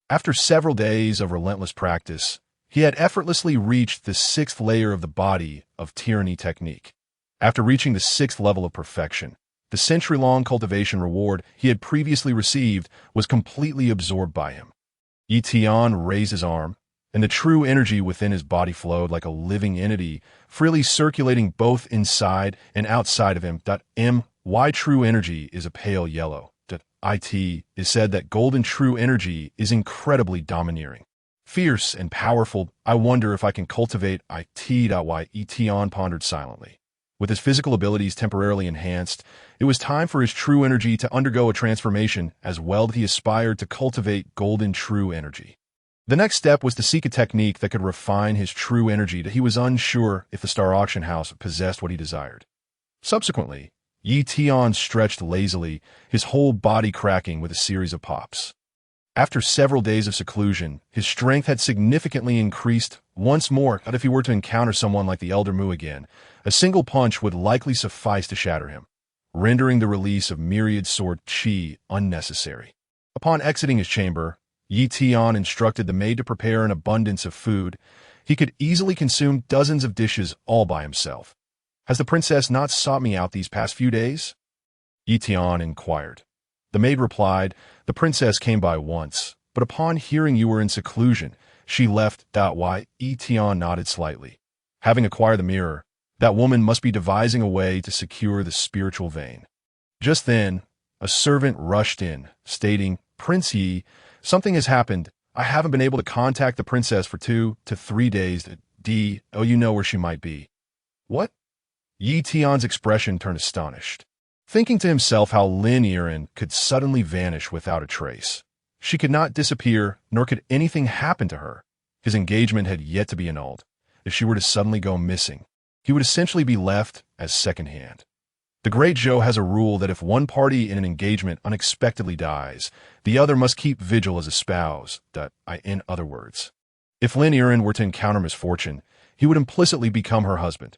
After several days of relentless practice, he had effortlessly reached the 6th layer of the body of tyranny technique. After reaching the 6th level of perfection, the century-long cultivation reward he had previously received was completely absorbed by him. Ye Tian raised his arm, and the true energy within his body flowed like a living entity, freely circulating both inside and outside of him. My true energy is a pale yellow. It is said that golden true energy is incredibly domineering, fierce and powerful. I wonder if I can cultivate it. Ye Tian pondered silently. With his physical abilities temporarily enhanced, it was time for his true energy to undergo a transformation as well that he aspired to cultivate golden true energy. The next step was to seek a technique that could refine his true energy. He was unsure if the Star Auction House possessed what he desired. Subsequently, Ye Tian stretched lazily, his whole body cracking with a series of pops. After several days of seclusion, his strength had significantly increased once more. But if he were to encounter someone like the Elder Mu again, a single punch would likely suffice to shatter him, rendering the release of myriad sword chi unnecessary. Upon exiting his chamber, Ye Tian instructed the maid to prepare an abundance of food. He could easily consume dozens of dishes all by himself. "Has the princess not sought me out these past few days?" Ye Tian inquired. The maid replied, "The princess came by once, but upon hearing you were in seclusion, she left." Ye Tian nodded slightly. Having acquired the mirror, that woman must be devising a way to secure the spiritual vein. Just then, a servant rushed in, stating, "Prince Yi, something has happened. I haven't been able to contact the princess for 2 to 3 days. You know where she might be." "What?" Ye Tian's expression turned astonished, thinking to himself how Lin Yiren could suddenly vanish without a trace. She could not disappear, nor could anything happen to her. His engagement had yet to be annulled. If she were to suddenly go missing, he would essentially be left as secondhand. The Great Zhou has a rule that if one party in an engagement unexpectedly dies, the other must keep vigil as a spouse. In other words, if Lin Yiren were to encounter misfortune, he would implicitly become her husband.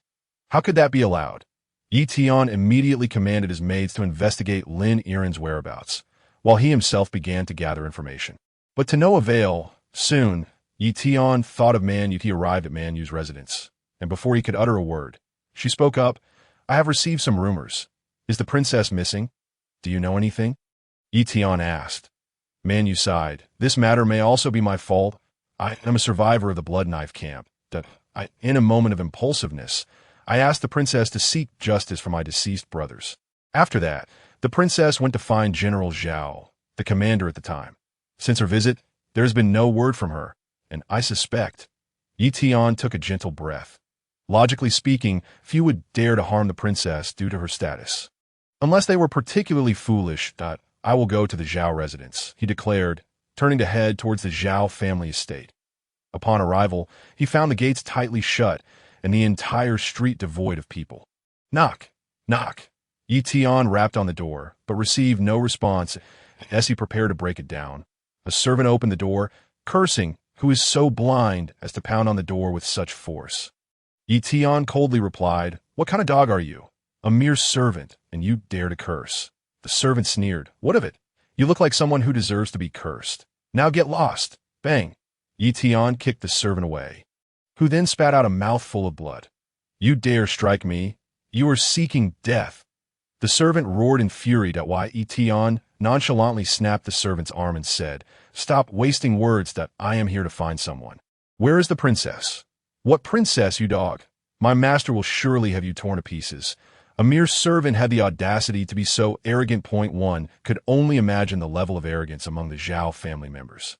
How could that be allowed? Ye Tian immediately commanded his maids to investigate Lin Yiren's whereabouts, while he himself began to gather information. But to no avail. Soon, Ye Tian thought of Man Yu. He arrived at Man Yu's residence, and before he could utter a word, she spoke up. "I have received some rumors. Is the princess missing? Do you know anything?" Ye Tian asked. Man Yu sighed. "This matter may also be my fault. I am a survivor of the Blood Knife camp. In a moment of impulsiveness, I asked the princess to seek justice for my deceased brothers. After that, the princess went to find General Zhao, the commander at the time. Since her visit, there has been no word from her, and I suspect. Ye Tian took a gentle breath. Logically speaking, few would dare to harm the princess due to her status. Unless they were particularly foolish. I will go to the Zhao residence, he declared, turning to head towards the Zhao family estate. Upon arrival, he found the gates tightly shut and the entire street devoid of people. Knock, knock. Ye Tian rapped on the door, but received no response as he prepared to break it down. A servant opened the door, cursing, who is so blind as to pound on the door with such force. Ye Tian coldly replied, "What kind of dog are you? A mere servant, and you dare to curse." The servant sneered, "What of it? You look like someone who deserves to be cursed. Now get lost." Bang! Ye Tian kicked the servant away, who then spat out a mouthful of blood. "You dare strike me? You are seeking death." The servant roared in fury at why Ye Tian nonchalantly snapped the servant's arm and said, "Stop wasting words. I am here to find someone." "Where is the princess?" "What princess, you dog? My master will surely have you torn to pieces." A mere servant had the audacity to be so arrogant. One could only imagine the level of arrogance among the Zhao family members.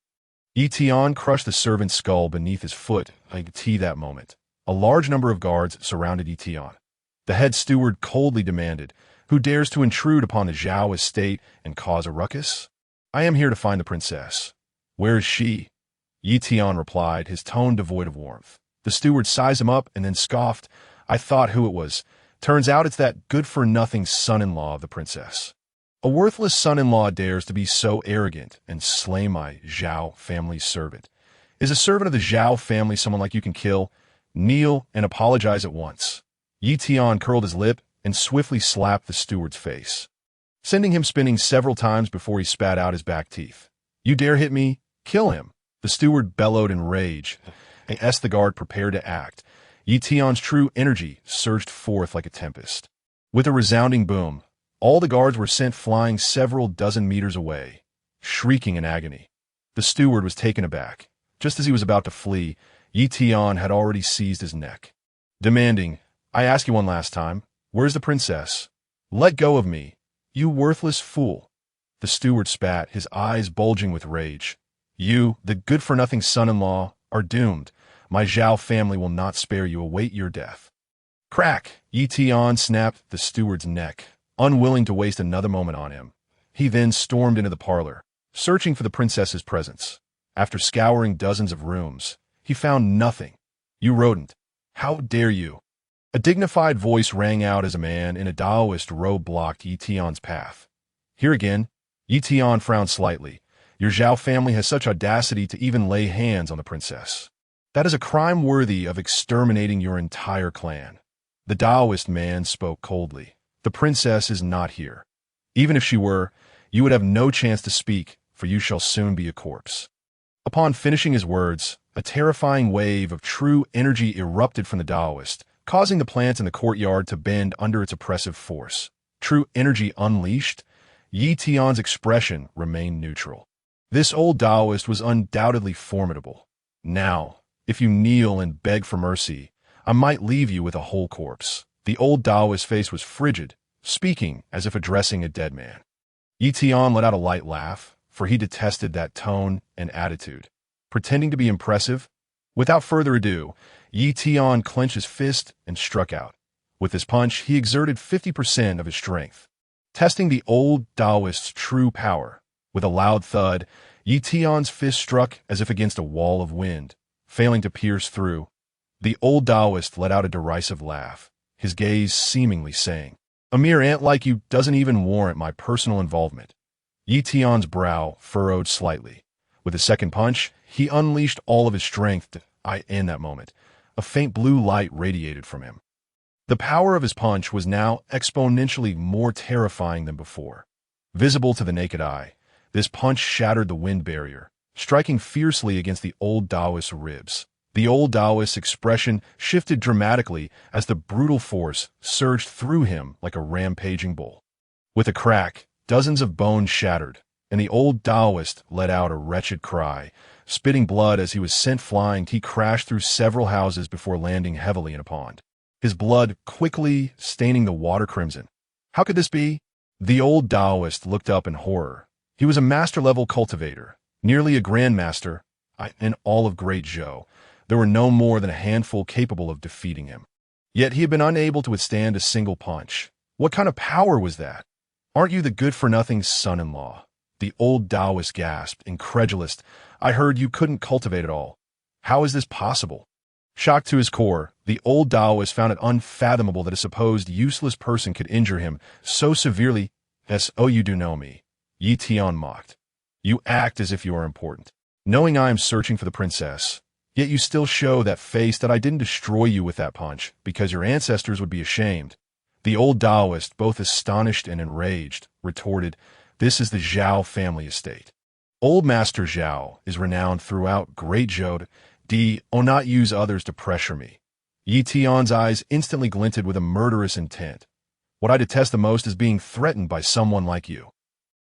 Ye Tian crushed the servant's skull beneath his foot. That moment, a large number of guards surrounded Ye Tian. The head steward coldly demanded, "Who dares to intrude upon the Zhao estate and cause a ruckus?" "I am here to find the princess." "Where is she?" Ye Tian replied, his tone devoid of warmth. The steward sized him up and then scoffed, "I thought who it was. Turns out it's that good-for-nothing son-in-law of the princess." "A worthless son-in-law dares to be so arrogant and slay my Zhao family's servant. Is a servant of the Zhao family someone like you can kill? Kneel and apologize at once." Ye Tian curled his lip and swiftly slapped the steward's face, sending him spinning several times before he spat out his back teeth. "You dare hit me? Kill him." The steward bellowed in rage, and as the guard prepared to act, Ye Tian's true energy surged forth like a tempest. With a resounding boom, all the guards were sent flying several dozen meters away, shrieking in agony. The steward was taken aback. Just as he was about to flee, Ye Tian had already seized his neck, demanding, "I ask you one last time, where's the princess? Let go of me, you worthless fool." The steward spat, his eyes bulging with rage. "You, the good-for-nothing son-in-law, are doomed. My Zhao family will not spare you. Await your death." Crack! Ye Tian snapped the steward's neck, unwilling to waste another moment on him. He then stormed into the parlor, searching for the princess's presence. After scouring dozens of rooms, he found nothing. "You rodent! How dare you!" A dignified voice rang out as a man in a Taoist robe blocked Ye Tian's path. "Here again?" Ye Tian frowned slightly. "Your Zhao family has such audacity to even lay hands on the princess. That is a crime worthy of exterminating your entire clan." The Taoist man spoke coldly. "The princess is not here. Even if she were, you would have no chance to speak, for you shall soon be a corpse." Upon finishing his words, a terrifying wave of true energy erupted from the Taoist, causing the plants in the courtyard to bend under its oppressive force. True energy unleashed, Ye Tian's expression remained neutral. This old Taoist was undoubtedly formidable. "Now, if you kneel and beg for mercy, I might leave you with a whole corpse." The old Taoist's face was frigid, speaking as if addressing a dead man. Ye Tian let out a light laugh, for he detested that tone and attitude. Pretending to be impressive, without further ado, Ye Tian clenched his fist and struck out. With his punch, he exerted 50% of his strength, testing the old Taoist's true power. With a loud thud, Ye Tian's fist struck as if against a wall of wind, failing to pierce through. The old Taoist let out a derisive laugh, his gaze seemingly saying, "A mere ant like you doesn't even warrant my personal involvement." Ye Tian's brow furrowed slightly. With a second punch, he unleashed all of his strength. In that moment, a faint blue light radiated from him. The power of his punch was now exponentially more terrifying than before. Visible to the naked eye, this punch shattered the wind barrier, striking fiercely against the old Taoist's ribs. The old Taoist's expression shifted dramatically as the brutal force surged through him like a rampaging bull. With a crack, dozens of bones shattered, and the old Taoist let out a wretched cry. Spitting blood as he was sent flying, he crashed through several houses before landing heavily in a pond, his blood quickly staining the water crimson. How could this be? The old Taoist looked up in horror. He was a master-level cultivator, nearly a grandmaster, in all of Great Zhou. There were no more than a handful capable of defeating him. Yet he had been unable to withstand a single punch. What kind of power was that? Aren't you the good-for-nothing son-in-law? The old Taoist gasped, incredulous. I heard you couldn't cultivate at all. How is this possible? Shocked to his core, the old Taoist found it unfathomable that a supposed useless person could injure him so severely. "Oh, you do know me," Ye Tian mocked. "You act as if you are important, knowing I am searching for the princess. Yet you still show that face that I didn't destroy you with that punch, because your ancestors would be ashamed." The old Taoist, both astonished and enraged, retorted, "This is the Zhao family estate. Old Master Zhao is renowned throughout Great Zhou. Not use others to pressure me." Ye Tian's eyes instantly glinted with a murderous intent. "What I detest the most is being threatened by someone like you.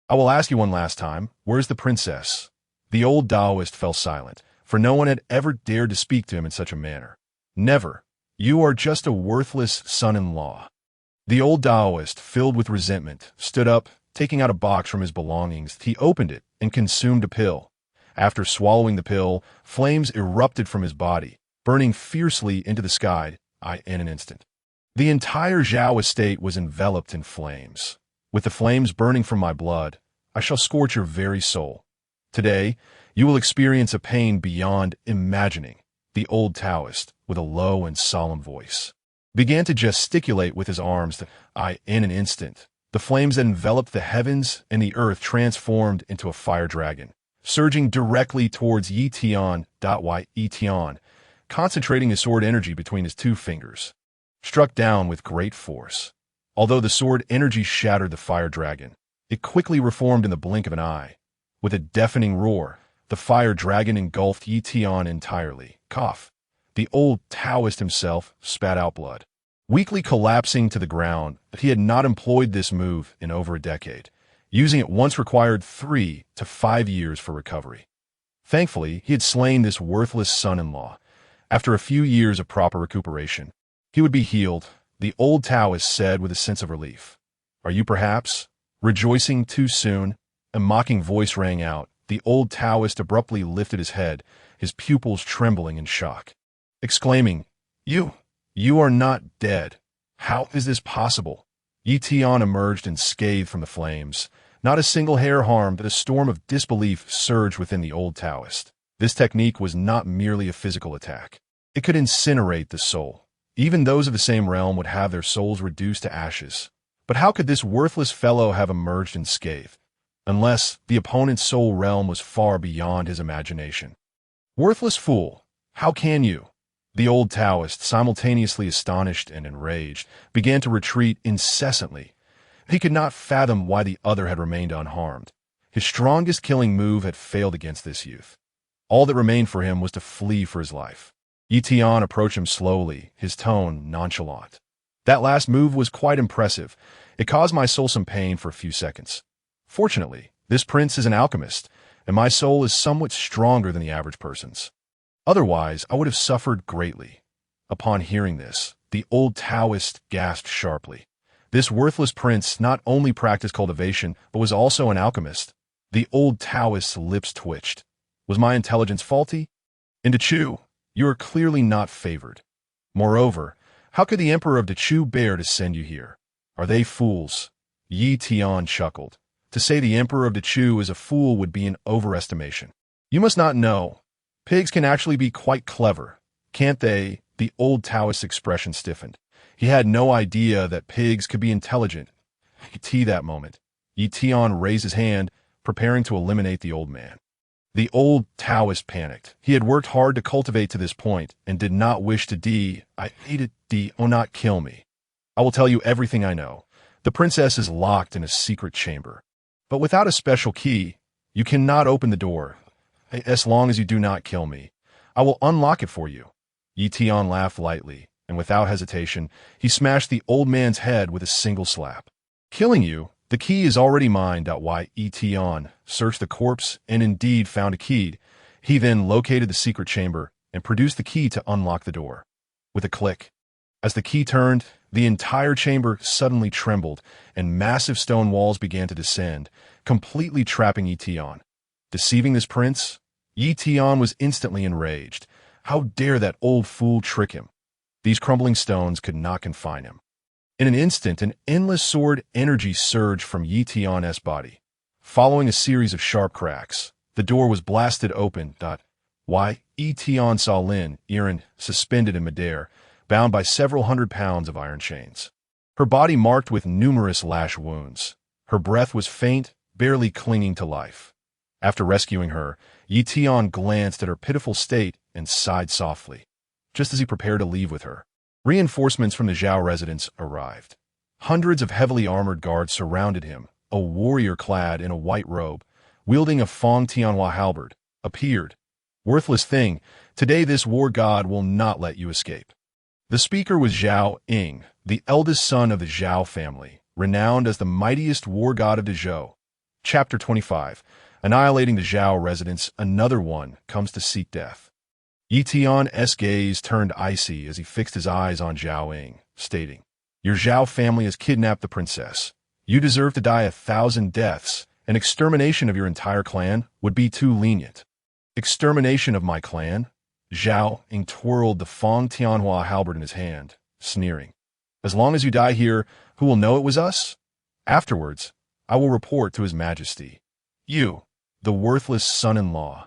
I will ask you one last time, where's the princess?" The old Taoist fell silent, for no one had ever dared to speak to him in such a manner. "Never. You are just a worthless son-in-law." The old Taoist, filled with resentment, stood up. Taking out a box from his belongings, he opened it and consumed a pill. After swallowing the pill, flames erupted from his body, burning fiercely into the sky in an instant. The entire Zhao estate was enveloped in flames. "With the flames burning from my blood, I shall scorch your very soul. Today, you will experience a pain beyond imagining." The old Taoist, with a low and solemn voice, began to gesticulate with his arms. In an instant, the flames that enveloped the heavens and the earth transformed into a fire dragon, surging directly towards Ye Tian. Ye Tian, concentrating his sword energy between his two fingers, struck down with great force. Although the sword energy shattered the fire dragon, it quickly reformed in the blink of an eye. With a deafening roar, the fire dragon engulfed Ye Tian entirely. Cough. The old Taoist himself spat out blood, weakly collapsing to the ground. But he had not employed this move in over a decade. Using it once required 3 to 5 years for recovery. Thankfully, he had slain this worthless son-in-law. After a few years of proper recuperation, he would be healed, the old Taoist said with a sense of relief. "Are you perhaps rejoicing too soon?" A mocking voice rang out. The old Taoist abruptly lifted his head, his pupils trembling in shock, exclaiming, You are not dead. How is this possible?" Ye Tian emerged unscathed from the flames. Not a single hair harmed, but a storm of disbelief surged within the old Taoist. This technique was not merely a physical attack. It could incinerate the soul. Even those of the same realm would have their souls reduced to ashes. But how could this worthless fellow have emerged unscathed? Unless the opponent's soul realm was far beyond his imagination. "Worthless fool! How can you?" The old Taoist, simultaneously astonished and enraged, began to retreat incessantly. He could not fathom why the other had remained unharmed. His strongest killing move had failed against this youth. All that remained for him was to flee for his life. Ye Tian approached him slowly, his tone nonchalant. "That last move was quite impressive. It caused my soul some pain for a few seconds. Fortunately, this prince is an alchemist, and my soul is somewhat stronger than the average person's. Otherwise, I would have suffered greatly." Upon hearing this, the old Taoist gasped sharply. This worthless prince not only practiced cultivation, but was also an alchemist. The old Taoist's lips twitched. "Was my intelligence faulty? In Dechu, you are clearly not favored. Moreover, how could the emperor of Dechu bear to send you here? Are they fools?" Ye Tian chuckled. "To say the emperor of Dechu is a fool would be an overestimation. You must not know. Pigs can actually be quite clever, can't they?" The old Taoist's expression stiffened. He had no idea that pigs could be intelligent. That moment, Ye Tian raised his hand, preparing to eliminate the old man. The old Taoist panicked. He had worked hard to cultivate to this point, and did not wish to not kill me. "I will tell you everything I know. The princess is locked in a secret chamber. But without a special key, you cannot open the door. As long as you do not kill me, I will unlock it for you." Ye Tian laughed lightly, and without hesitation, he smashed the old man's head with a single slap. "Killing you? The key is already mine. Ye Tian searched the corpse and indeed found a key. He then located the secret chamber and produced the key to unlock the door. With a click, as the key turned, the entire chamber suddenly trembled and massive stone walls began to descend, completely trapping Ye Tian. Deceiving this prince, Ye Tian was instantly enraged. How dare that old fool trick him? These crumbling stones could not confine him. In an instant, an endless sword energy surged from Ye Tian's body. Following a series of sharp cracks, the door was blasted open. Ye Tian saw Lin Yiren suspended in midair, bound by several 100 pounds of iron chains. Her body marked with numerous lash wounds. Her breath was faint, barely clinging to life. After rescuing her, Ye Tian glanced at her pitiful state and sighed softly. Just as he prepared to leave with her, reinforcements from the Zhao residence arrived. Hundreds of heavily armored guards surrounded him. A warrior clad in a white robe, wielding a Fong Tianhua halberd, appeared. Worthless thing, today this war god will not let you escape. The speaker was Zhao Ying, the eldest son of the Zhao family, renowned as the mightiest war god of the Zhou. Chapter 25. Annihilating the Zhao residence, another one comes to seek death. Ye Tian's gaze turned icy as he fixed his eyes on Zhao Ying, stating, "Your Zhao family has kidnapped the princess. You deserve to die 1,000 deaths. An extermination of your entire clan would be too lenient." Extermination of my clan? Zhao Ying twirled the Fong Tianhua halberd in his hand, sneering. "As long as you die here, who will know it was us? Afterwards, I will report to His Majesty. You, the worthless son-in-law,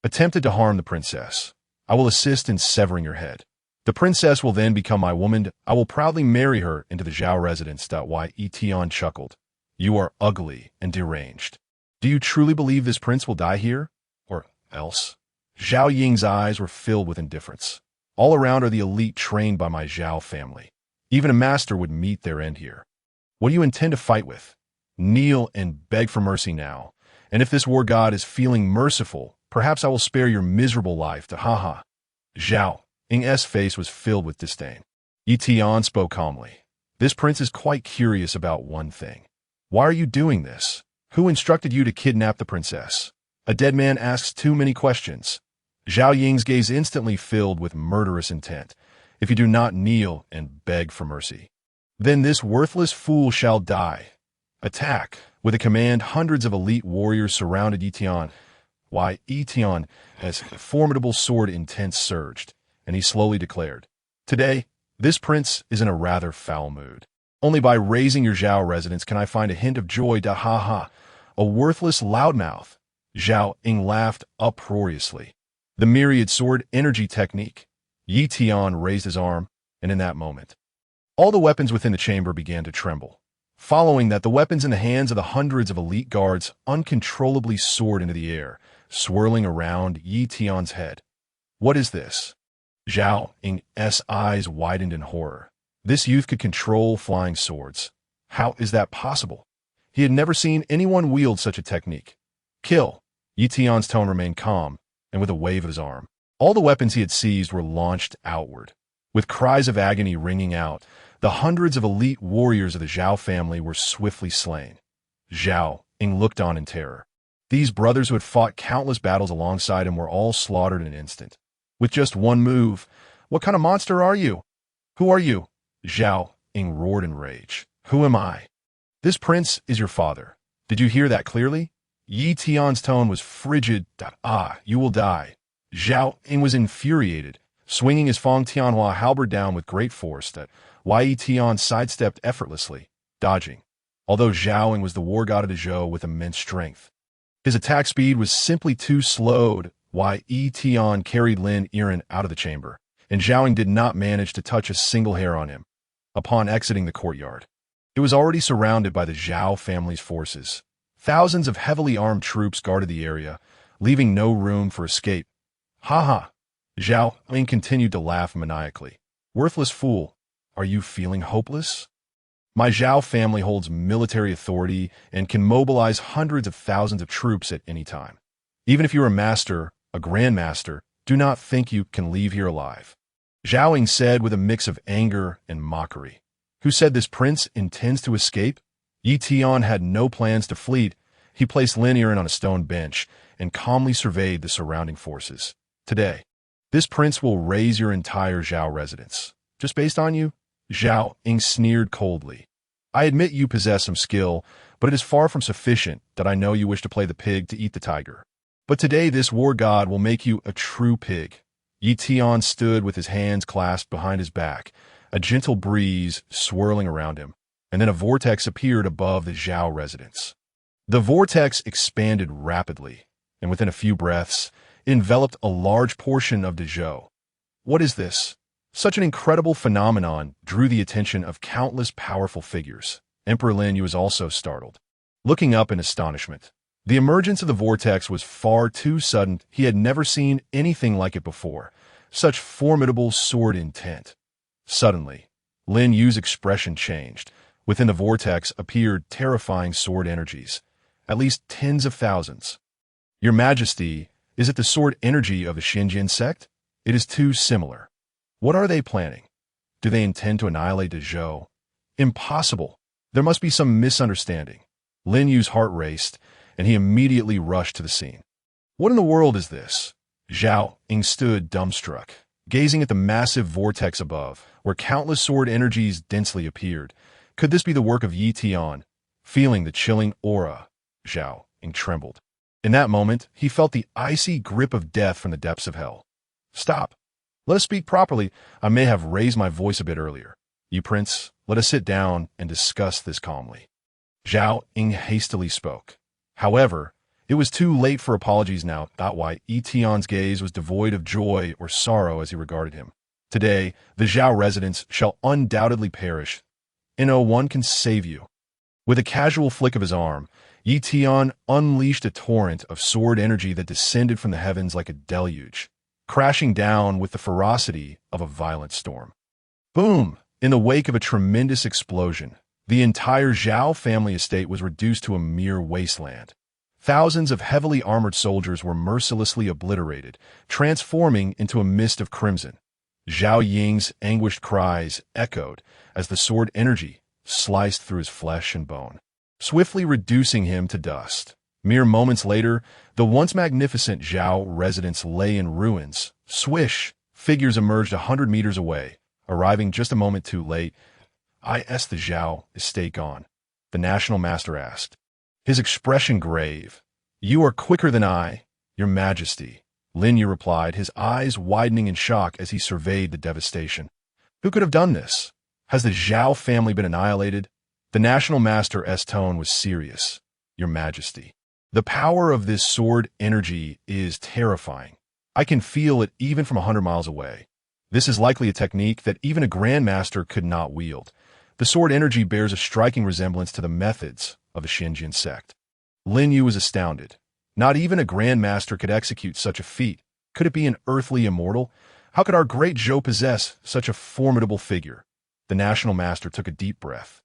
attempted to harm the princess. I will assist in severing your head. The princess will then become my woman. I will proudly marry her into the Zhao residence." Ye Tian chuckled. "You are ugly and deranged. Do you truly believe this prince will die here? Or else?" Zhao Ying's eyes were filled with indifference. "All around are the elite trained by my Zhao family. Even a master would meet their end here. What do you intend to fight with? Kneel and beg for mercy now. And if this war god is feeling merciful, perhaps I will spare your miserable life. Ha. Zhao Ying's face was filled with disdain. Ye Tian spoke calmly. "This prince is quite curious about one thing. Why are you doing this? Who instructed you to kidnap the princess? A dead man asks too many questions." Zhao Ying's gaze instantly filled with murderous intent. "If you do not kneel and beg for mercy, then this worthless fool shall die. Attack!" With a command, hundreds of elite warriors surrounded Ye Tian. Ye Tian, as formidable sword intent surged, and he slowly declared, "Today, this prince is in a rather foul mood. Only by raising your Zhao residence can I find a hint of joy. Ha. A worthless loudmouth." Zhao Ying laughed uproariously. The myriad sword energy technique. Ye Tian raised his arm, and in that moment, all the weapons within the chamber began to tremble. Following that, the weapons in the hands of the hundreds of elite guards uncontrollably soared into the air, swirling around Ye Tian's head. "What is this?" Zhao Ying's eyes widened in horror. This youth could control flying swords. How is that possible? He had never seen anyone wield such a technique. "Kill!" Ye Tian's tone remained calm, and with a wave of his arm, all the weapons he had seized were launched outward. With cries of agony ringing out, the hundreds of elite warriors of the Zhao family were swiftly slain. Zhao Ying looked on in terror. These brothers who had fought countless battles alongside him were all slaughtered in an instant. With just one move. "What kind of monster are you? Who are you?" Zhao Ying roared in rage. "Who am I?" "This prince is your father. Did you hear that clearly?" Ye Tian's tone was frigid. You will die." Zhao Ying was infuriated, swinging his Fong Tianhua halberd down with great force. Ye Tian sidestepped effortlessly, dodging, although Zhao Ying was the war god of the Zhou with immense strength. His attack speed was simply too slowed. Ye Tian carried Lin Yiren out of the chamber, and Zhao Ying did not manage to touch a single hair on him. Upon exiting the courtyard, it was already surrounded by the Zhao family's forces. Thousands of heavily armed troops guarded the area, leaving no room for escape. Ha. Zhao Ying continued to laugh maniacally. "Worthless fool, are you feeling hopeless? My Zhao family holds military authority and can mobilize hundreds of thousands of troops at any time. Even if you are a master, a grandmaster, do not think you can leave here alive." Zhao Ying said with a mix of anger and mockery. "Who said this prince intends to escape? Ye Tian had no plans to flee. He placed Lin Yiren on a stone bench and calmly surveyed the surrounding forces. Today, this prince will raise your entire Zhao residence. Just based on you? Zhao Ying sneered coldly. I admit you possess some skill, but it is far from sufficient that I know you wish to play the pig to eat the tiger. But today this war god will make you a true pig. Ye Tian stood with his hands clasped behind his back, a gentle breeze swirling around him, and then a vortex appeared above the Zhao residence. The vortex expanded rapidly, and within a few breaths, it enveloped a large portion of Dezhou. What is this? Such an incredible phenomenon drew the attention of countless powerful figures. Emperor Lin Yu was also startled, looking up in astonishment. The emergence of the vortex was far too sudden. He had never seen anything like it before. Such formidable sword intent. Suddenly, Lin Yu's expression changed. Within the vortex appeared terrifying sword energies, at least tens of thousands. Your Majesty, is it the sword energy of the Xinjiang sect? It is too similar. What are they planning? Do they intend to annihilate Dezhou? Impossible. There must be some misunderstanding. Lin Yu's heart raced, and he immediately rushed to the scene. What in the world is this? Zhao Ying stood dumbstruck, gazing at the massive vortex above, where countless sword energies densely appeared. Could this be the work of Ye Tian? Feeling the chilling aura, Zhao Ying trembled. In that moment, he felt the icy grip of death from the depths of hell. Stop. Let us speak properly. I may have raised my voice a bit earlier. You prince, let us sit down and discuss this calmly. Zhao Ying hastily spoke. However, it was too late for apologies now. That's why Ye Tian's gaze was devoid of joy or sorrow as he regarded him. Today, the Zhao residents shall undoubtedly perish, and no one can save you. With a casual flick of his arm, Ye Tian unleashed a torrent of sword energy that descended from the heavens like a deluge, crashing down with the ferocity of a violent storm. Boom! In the wake of a tremendous explosion, the entire Zhao family estate was reduced to a mere wasteland. Thousands of heavily armored soldiers were mercilessly obliterated, transforming into a mist of crimson. Zhao Ying's anguished cries echoed as the sword energy sliced through his flesh and bone, swiftly reducing him to dust. Mere moments later, the once magnificent Zhao residence lay in ruins. Swish! Figures emerged 100 meters away, arriving just a moment too late. Is the Zhao estate gone? The National Master asked, his expression grave. You are quicker than I, Your Majesty, Lin Yu replied, his eyes widening in shock as he surveyed the devastation. Who could have done this? Has the Zhao family been annihilated? The National Master's tone was serious. Your Majesty, the power of this sword energy is terrifying. I can feel it even from 100 miles away. This is likely a technique that even a Grandmaster could not wield. The sword energy bears a striking resemblance to the methods of the Xinjiang sect. Lin Yu was astounded. Not even a Grandmaster could execute such a feat. Could it be an earthly immortal? How could our great Zhou possess such a formidable figure? The National Master took a deep breath,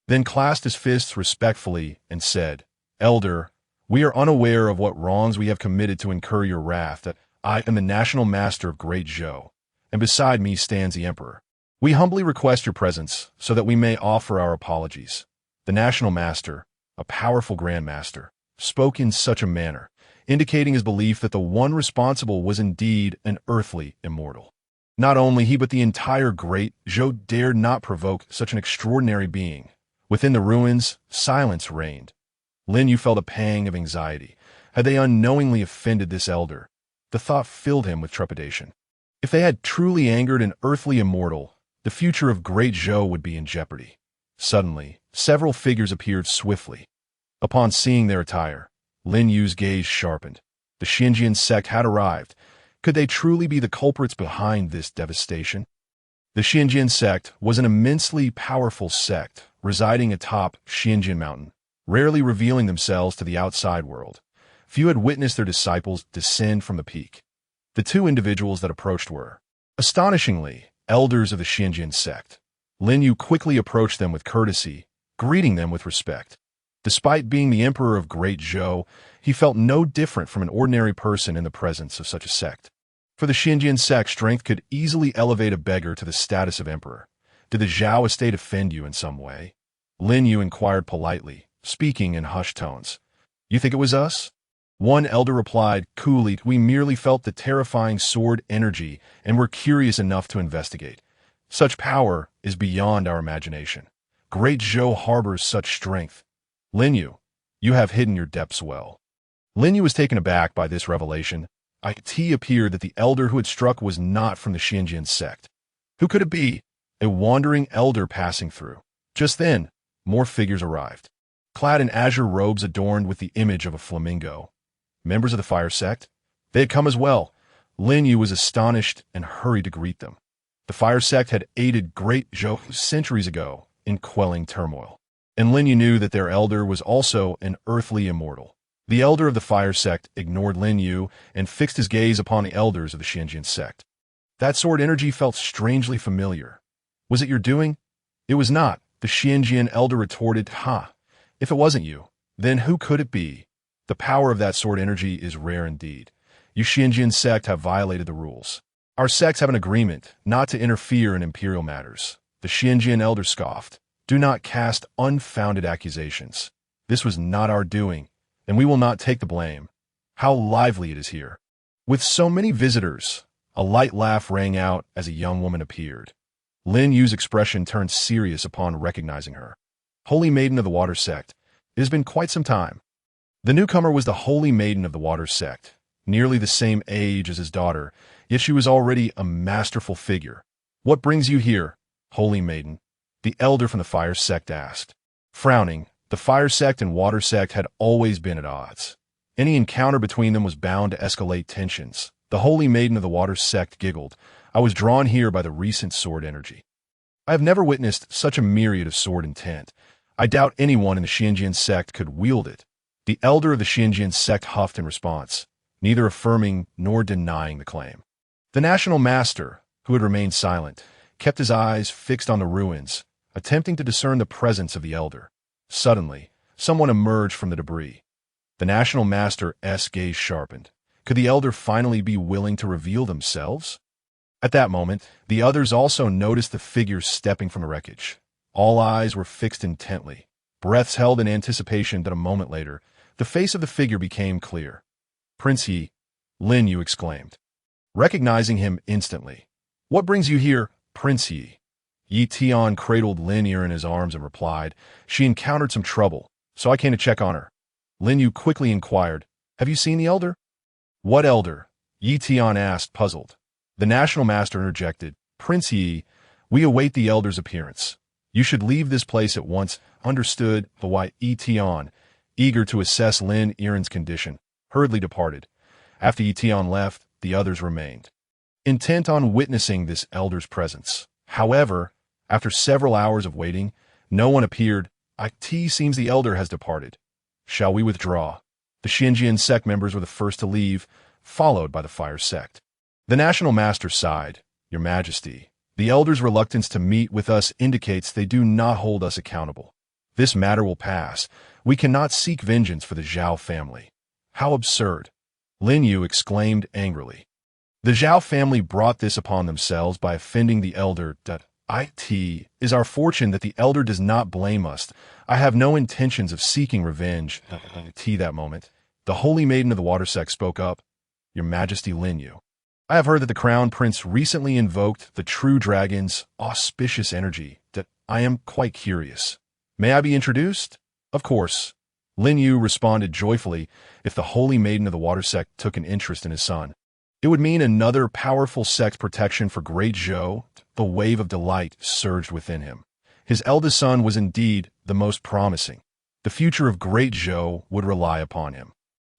then clasped his fists respectfully and said, Elder, we are unaware of what wrongs we have committed to incur your wrath. That I am the National Master of Great Zhou, and beside me stands the Emperor. We humbly request your presence so that we may offer our apologies. The National Master, a powerful Grandmaster, spoke in such a manner, indicating his belief that the one responsible was indeed an earthly immortal. Not only he but the entire Great Zhou dared not provoke such an extraordinary being. Within the ruins, silence reigned. Lin Yu felt a pang of anxiety. Had they unknowingly offended this elder? The thought filled him with trepidation. If they had truly angered an earthly immortal, the future of Great Zhou would be in jeopardy. Suddenly, several figures appeared swiftly. Upon seeing their attire, Lin Yu's gaze sharpened. The Xinjiang sect had arrived. Could they truly be the culprits behind this devastation? The Xinjiang sect was an immensely powerful sect residing atop Xinjiang Mountain, rarely revealing themselves to the outside world. Few had witnessed their disciples descend from the peak. The two individuals that approached were, astonishingly, elders of the Xinjiang sect. Lin Yu quickly approached them with courtesy, greeting them with respect. Despite being the Emperor of Great Zhou, he felt no different from an ordinary person in the presence of such a sect. For the Xinjiang sect, strength could easily elevate a beggar to the status of Emperor. Did the Zhao estate offend you in some way? Lin Yu inquired politely, speaking in hushed tones. You think it was us? One elder replied coolly, we merely felt the terrifying sword energy and were curious enough to investigate. Such power is beyond our imagination. Great Zhou harbors such strength. Lin Yu, you have hidden your depths well. Lin Yu was taken aback by this revelation. It appeared that the elder who had struck was not from the Xinjiang sect. Who could it be? A wandering elder passing through. Just then, more figures arrived, clad in azure robes adorned with the image of a flamingo. Members of the fire sect? They had come as well. Lin Yu was astonished and hurried to greet them. The fire sect had aided Great Zhou centuries ago in quelling turmoil, and Lin Yu knew that their elder was also an earthly immortal. The elder of the fire sect ignored Lin Yu and fixed his gaze upon the elders of the Xinjiang sect. That sword energy felt strangely familiar. Was it your doing? It was not, the Xinjiang elder retorted. Ha! If it wasn't you, then who could it be? The power of that sword energy is rare indeed. You Xinjiang sect have violated the rules. Our sects have an agreement not to interfere in imperial matters. The Xinjiang elder scoffed. Do not cast unfounded accusations. This was not our doing, and we will not take the blame. How lively it is here. With so many visitors, a light laugh rang out as a young woman appeared. Lin Yu's expression turned serious upon recognizing her. Holy Maiden of the Water Sect. It has been quite some time. The newcomer was the Holy Maiden of the Water Sect, nearly the same age as his daughter, yet she was already a masterful figure. What brings you here, Holy Maiden? The elder from the Fire Sect asked. Frowning, the Fire Sect and Water Sect had always been at odds. Any encounter between them was bound to escalate tensions. The Holy Maiden of the Water Sect giggled. I was drawn here by the recent sword energy. I have never witnessed such a myriad of sword intent. I doubt anyone in the Xinjiang sect could wield it. The elder of the Xinjiang sect huffed in response, neither affirming nor denying the claim. The national master, who had remained silent, kept his eyes fixed on the ruins, attempting to discern the presence of the elder. Suddenly, someone emerged from the debris. The national master's gaze sharpened. Could the elder finally be willing to reveal themselves? At that moment, the others also noticed the figures stepping from the wreckage. All eyes were fixed intently, breaths held in anticipation that a moment later, the face of the figure became clear. Prince Ye, Lin Yu exclaimed, recognizing him instantly. What brings you here, Prince Ye? Ye Tian cradled Lin Yu in his arms and replied, she encountered some trouble, so I came to check on her. Lin Yu quickly inquired, have you seen the elder? What elder? Ye Tian asked, puzzled. The national master interjected, Prince Ye, we await the elder's appearance. You should leave this place at once. Understood. The Ye Tian, eager to assess Lin Yu's condition, hurriedly departed. After Ye Tian left, the others remained, intent on witnessing this elder's presence. However, after several hours of waiting, no one appeared. It seems the elder has departed. Shall we withdraw? The Xinjiang sect members were the first to leave, followed by the fire sect. The national master sighed. Your Majesty, the elder's reluctance to meet with us indicates they do not hold us accountable. This matter will pass. We cannot seek vengeance for the Zhao family. How absurd! Lin Yu exclaimed angrily. The Zhao family brought this upon themselves by offending the elder. It is our fortune that the elder does not blame us. I have no intentions of seeking revenge. That moment, the Holy Maiden of the Water Sect spoke up. Your Majesty Lin Yu, I have heard that the Crown Prince recently invoked the True Dragon's auspicious energy. I am quite curious. May I be introduced? Of course. Lin Yu responded joyfully. If the Holy Maiden of the Water Sect took an interest in his son, it would mean another powerful sect protection for Great Zhou. The wave of delight surged within him. His eldest son was indeed the most promising. The future of Great Zhou would rely upon him.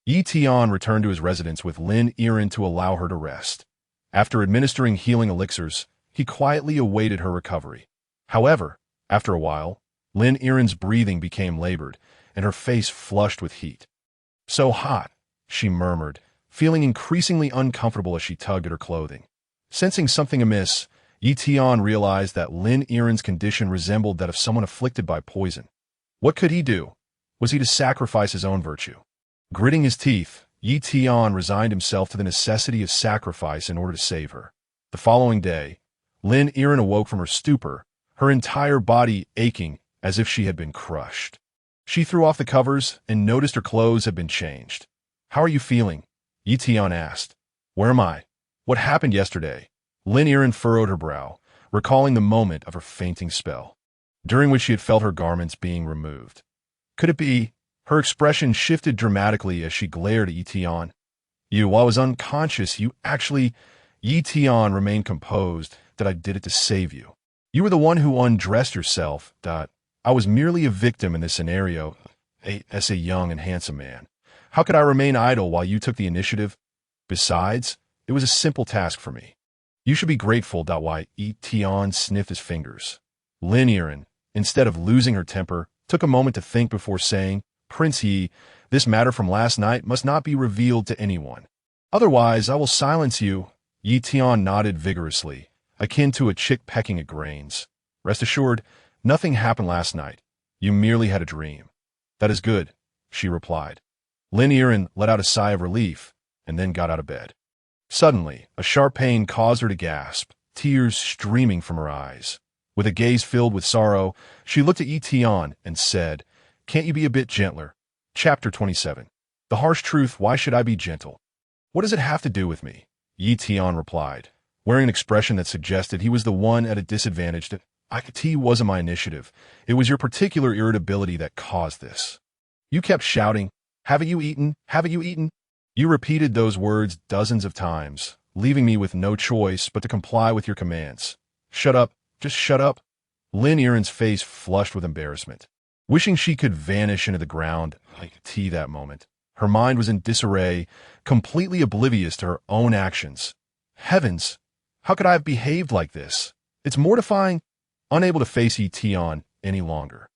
Ye Tian returned to his residence with Lin Yu to allow her to rest. After administering healing elixirs, he quietly awaited her recovery. However, after a while, Lin Yu's breathing became labored, and her face flushed with heat. So hot, she murmured, feeling increasingly uncomfortable as she tugged at her clothing. Sensing something amiss, Ye Tian realized that Lin Yu's condition resembled that of someone afflicted by poison. What could he do? Was he to sacrifice his own virtue? Gritting his teeth, Ye Tian resigned himself to the necessity of sacrifice in order to save her. The following day, Lin Yu awoke from her stupor, her entire body aching as if she had been crushed. She threw off the covers and noticed her clothes had been changed. "How are you feeling?" Ye Tian asked. "Where am I? What happened yesterday?" Lin Yiren furrowed her brow, recalling the moment of her fainting spell, during which she had felt her garments being removed. Could it be? Her expression shifted dramatically as she glared at Ye Tian. "While I was unconscious, you actually—" Ye Tian remained composed. "That I did it to save you. You were the one who undressed yourself. That I was merely a victim in this scenario, as a young and handsome man. How could I remain idle while you took the initiative? Besides, it was a simple task for me. You should be grateful." Why? Ye Tian sniffed his fingers. Lin Yiren, instead of losing her temper, took a moment to think before saying, "Prince Yi, this matter from last night must not be revealed to anyone. Otherwise, I will silence you." Ye Tian nodded vigorously, akin to a chick pecking at grains. "Rest assured, nothing happened last night. You merely had a dream." "That is good," she replied. Lin Yiren let out a sigh of relief and then got out of bed. Suddenly, a sharp pain caused her to gasp, tears streaming from her eyes. With a gaze filled with sorrow, she looked at Ye Tian and said, "Can't you be a bit gentler?" Chapter 27. The harsh truth. Why should I be gentle? What does it have to do with me? Ye Tian replied, wearing an expression that suggested he was the one at a disadvantage. "It wasn't my initiative. It was your particular irritability that caused this. You kept shouting, 'Haven't you eaten? Haven't you eaten?' You repeated those words dozens of times, leaving me with no choice but to comply with your commands. Shut up. Just shut up." Lin Yiren's face flushed with embarrassment, wishing she could vanish into the ground that moment. Her mind was in disarray, completely oblivious to her own actions. Heavens! How could I have behaved like this? It's mortifying. Unable to face Ye Tian any longer,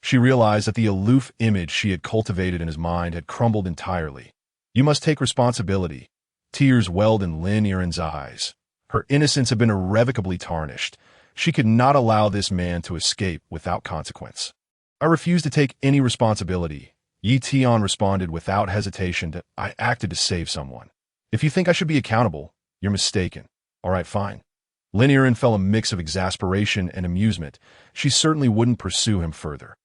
she realized that the aloof image she had cultivated in his mind had crumbled entirely. "You must take responsibility." Tears welled in Lin Yiren's eyes. Her innocence had been irrevocably tarnished. She could not allow this man to escape without consequence. "I refuse to take any responsibility." Ye Tian responded without hesitation. "I acted to save someone. If you think I should be accountable, you're mistaken." "All right, fine." Lin Yiren felt a mix of exasperation and amusement. She certainly wouldn't pursue him further.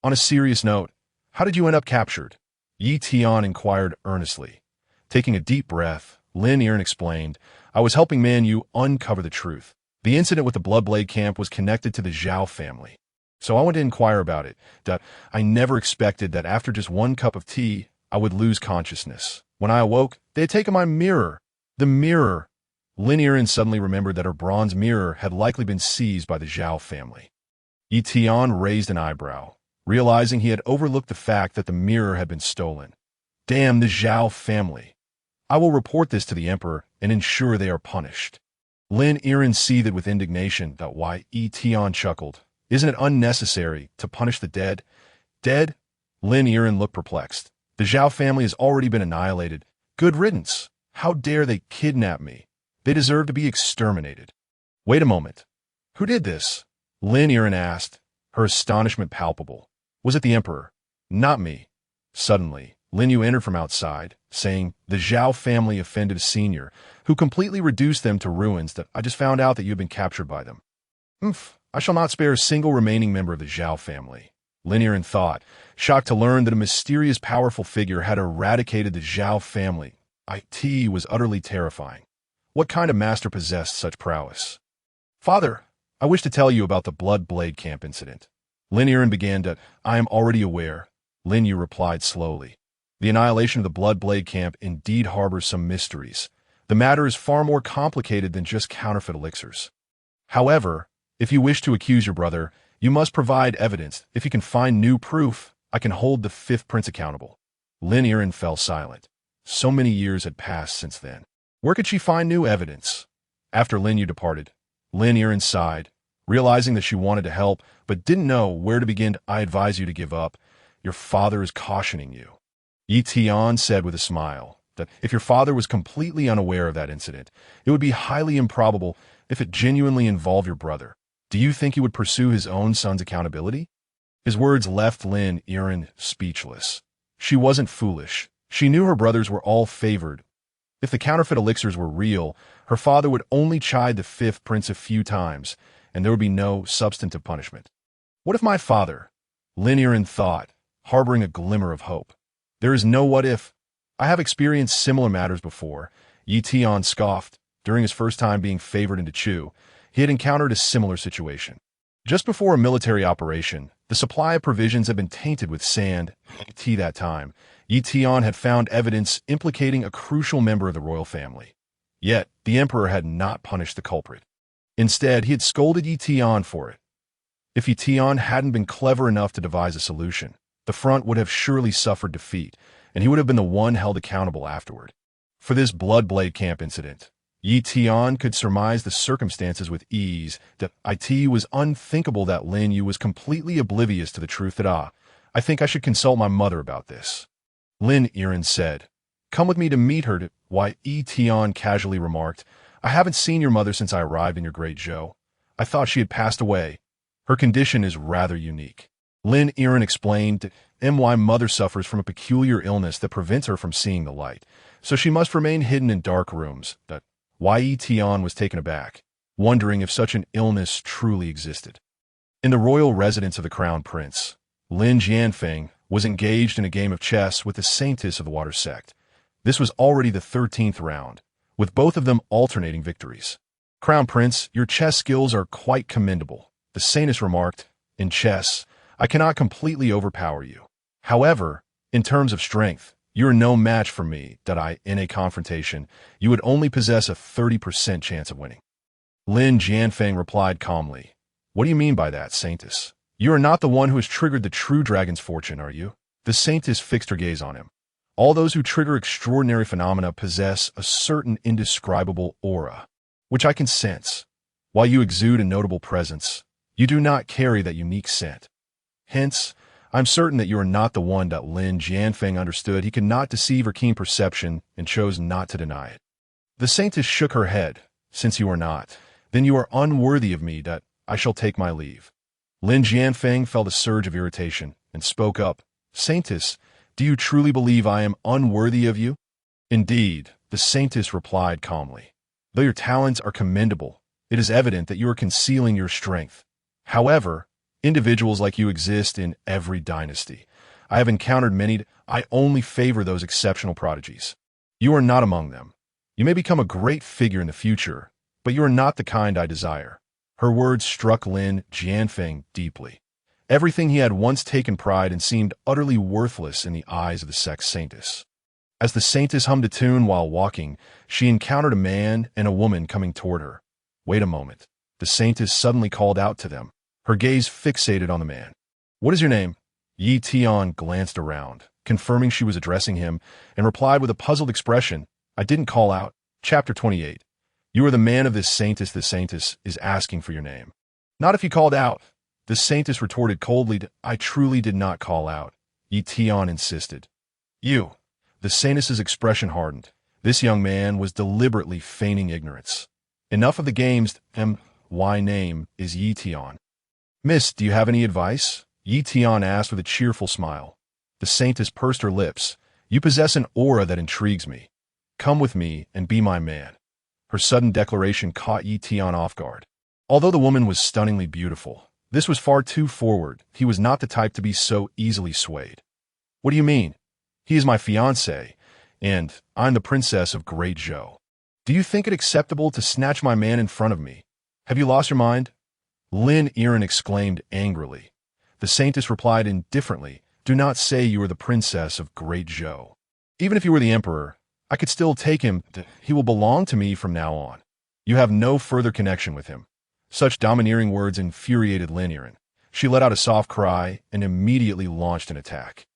"On a serious note, how did you end up captured?" Ye Tian inquired earnestly. Taking a deep breath, Lin Yiren explained, "I was helping Man Yu uncover the truth. The incident with the Bloodblade camp was connected to the Zhao family. So I went to inquire about it. I never expected that after just one cup of tea, I would lose consciousness. When I awoke, they had taken my mirror. The mirror." Lin Yiren suddenly remembered that her bronze mirror had likely been seized by the Zhao family. Ye Tian raised an eyebrow, realizing he had overlooked the fact that the mirror had been stolen. "Damn the Zhao family. I will report this to the emperor and ensure they are punished." Lin Yiren seethed with indignation. Why? Ye Tian chuckled. "Isn't it unnecessary to punish the dead?" "Dead?" Lin Yiren looked perplexed. "The Zhao family has already been annihilated. Good riddance. How dare they kidnap me? They deserve to be exterminated." "Wait a moment. Who did this?" Lin Yiren asked, her astonishment palpable. "Was it the emperor?" "Not me." Suddenly, Lin Yu entered from outside, saying, "The Zhao family offended a senior, who completely reduced them to ruins. I just found out that you have been captured by them." I shall not spare a single remaining member of the Zhao family." Lin Yiren thought, shocked to learn that a mysterious powerful figure had eradicated the Zhao family. It was utterly terrifying. What kind of master possessed such prowess? "Father, I wish to tell you about the Bloodblade camp incident." Lin Yiren began to, "I am already aware," Lin Yu replied slowly. "The annihilation of the Bloodblade camp indeed harbors some mysteries. The matter is far more complicated than just counterfeit elixirs. However, if you wish to accuse your brother, you must provide evidence. If you can find new proof, I can hold the fifth prince accountable." Lin Yiren fell silent. So many years had passed since then. Where could she find new evidence? After Lin Yu departed, Lin Yiren sighed, realizing that she wanted to help, but didn't know where to begin. "I advise you to give up. Your father is cautioning you." Ye Tian said with a smile that if your father was completely unaware of that incident, it would be highly improbable if it genuinely involved your brother. Do you think he would pursue his own son's accountability? His words left Lin Yiren speechless. She wasn't foolish. She knew her brothers were all favored. If the counterfeit elixirs were real, her father would only chide the fifth prince a few times, and there would be no substantive punishment. What if my father? Lin Yiren thought, harboring a glimmer of hope. There is no what if. I have experienced similar matters before. Ye Tian scoffed. During his first time being favored into Chu, he had encountered a similar situation. Just before a military operation, the supply of provisions had been tainted with sand and tea that time. Ye Tian had found evidence implicating a crucial member of the royal family. Yet, the emperor had not punished the culprit. Instead, he had scolded Ye Tian for it. If Ye Tian hadn't been clever enough to devise a solution, the front would have surely suffered defeat, and he would have been the one held accountable afterward. For this Bloodblade Camp incident, Ye Tian could surmise the circumstances with ease. That it was unthinkable that Lin Yu was completely oblivious to the truth that I think I should consult my mother about this. Lin Yiren said, "Come with me to meet her." Why, Ye Tian casually remarked, "I haven't seen your mother since I arrived in your great Zhou. I thought she had passed away. Her condition is rather unique." Lin Yiren explained, "My mother suffers from a peculiar illness that prevents her from seeing the light, so she must remain hidden in dark rooms." That Ye Tian was taken aback, wondering if such an illness truly existed. In the royal residence of the crown prince, Lin Jianfeng was engaged in a game of chess with the saintess of the water sect. This was already the 13th round, with both of them alternating victories. "Crown Prince, your chess skills are quite commendable," the saintess remarked. "In chess, I cannot completely overpower you. However, in terms of strength, you are no match for me. In a confrontation, you would only possess a 30% chance of winning." Lin Jianfeng replied calmly, "What do you mean by that, saintess? You are not the one who has triggered the true dragon's fortune, are you?" The saintess fixed her gaze on him. "All those who trigger extraordinary phenomena possess a certain indescribable aura, which I can sense. While you exude a notable presence, you do not carry that unique scent. Hence, I'm certain that you are not the one." Lin Jianfeng understood he could not deceive her keen perception and chose not to deny it. The saintess shook her head. "Since you are not, then you are unworthy of me. I shall take my leave." Lin Jianfeng felt a surge of irritation and spoke up. "Saintess, do you truly believe I am unworthy of you?" "Indeed," the saintess replied calmly. "Though your talents are commendable, it is evident that you are concealing your strength. However, individuals like you exist in every dynasty. I have encountered many. I only favor those exceptional prodigies. You are not among them. You may become a great figure in the future, but you are not the kind I desire." Her words struck Lin Jianfeng deeply. Everything he had once taken pride in seemed utterly worthless in the eyes of the sex saintess. As the saintess hummed a tune while walking, she encountered a man and a woman coming toward her. "Wait a moment." The saintess suddenly called out to them, her gaze fixated on the man. "What is your name?" Ye Tian glanced around, confirming she was addressing him, and replied with a puzzled expression, "I didn't call out." Chapter 28. "You are the man of this saintess. The saintess is asking for your name." "Not if you called out." The saintess retorted coldly, "I truly did not call out." Ye Tian insisted. "You." The saintess's expression hardened. This young man was deliberately feigning ignorance. "Enough of the games. My name is Ye Tian." "Miss, do you have any advice?" Ye Tian asked with a cheerful smile. The saintess pursed her lips. "You possess an aura that intrigues me. Come with me and be my man." Her sudden declaration caught Ye Tian off guard. Although the woman was stunningly beautiful, this was far too forward. He was not the type to be so easily swayed. "What do you mean?" "He is my fiancé, and I'm the princess of Great Zhou. Do you think it acceptable to snatch my man in front of me? Have you lost your mind?" Lin Yiren exclaimed angrily. The saintess replied indifferently, "Do not say you are the princess of Great Zhou. Even if you were the emperor, I could still take him. He will belong to me from now on. You have no further connection with him." Such domineering words infuriated Lin Yiren. She let out a soft cry and immediately launched an attack.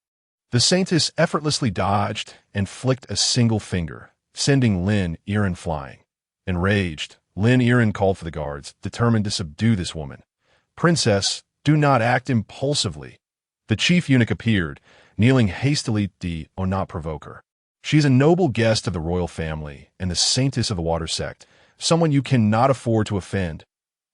The saintess effortlessly dodged and flicked a single finger, sending Lin Yiren flying. Enraged, Lin Yiren called for the guards, determined to subdue this woman. "Princess, do not act impulsively." The chief eunuch appeared, kneeling hastily. "Do not provoke her. She is a noble guest of the royal family and the saintess of the water sect, someone you cannot afford to offend."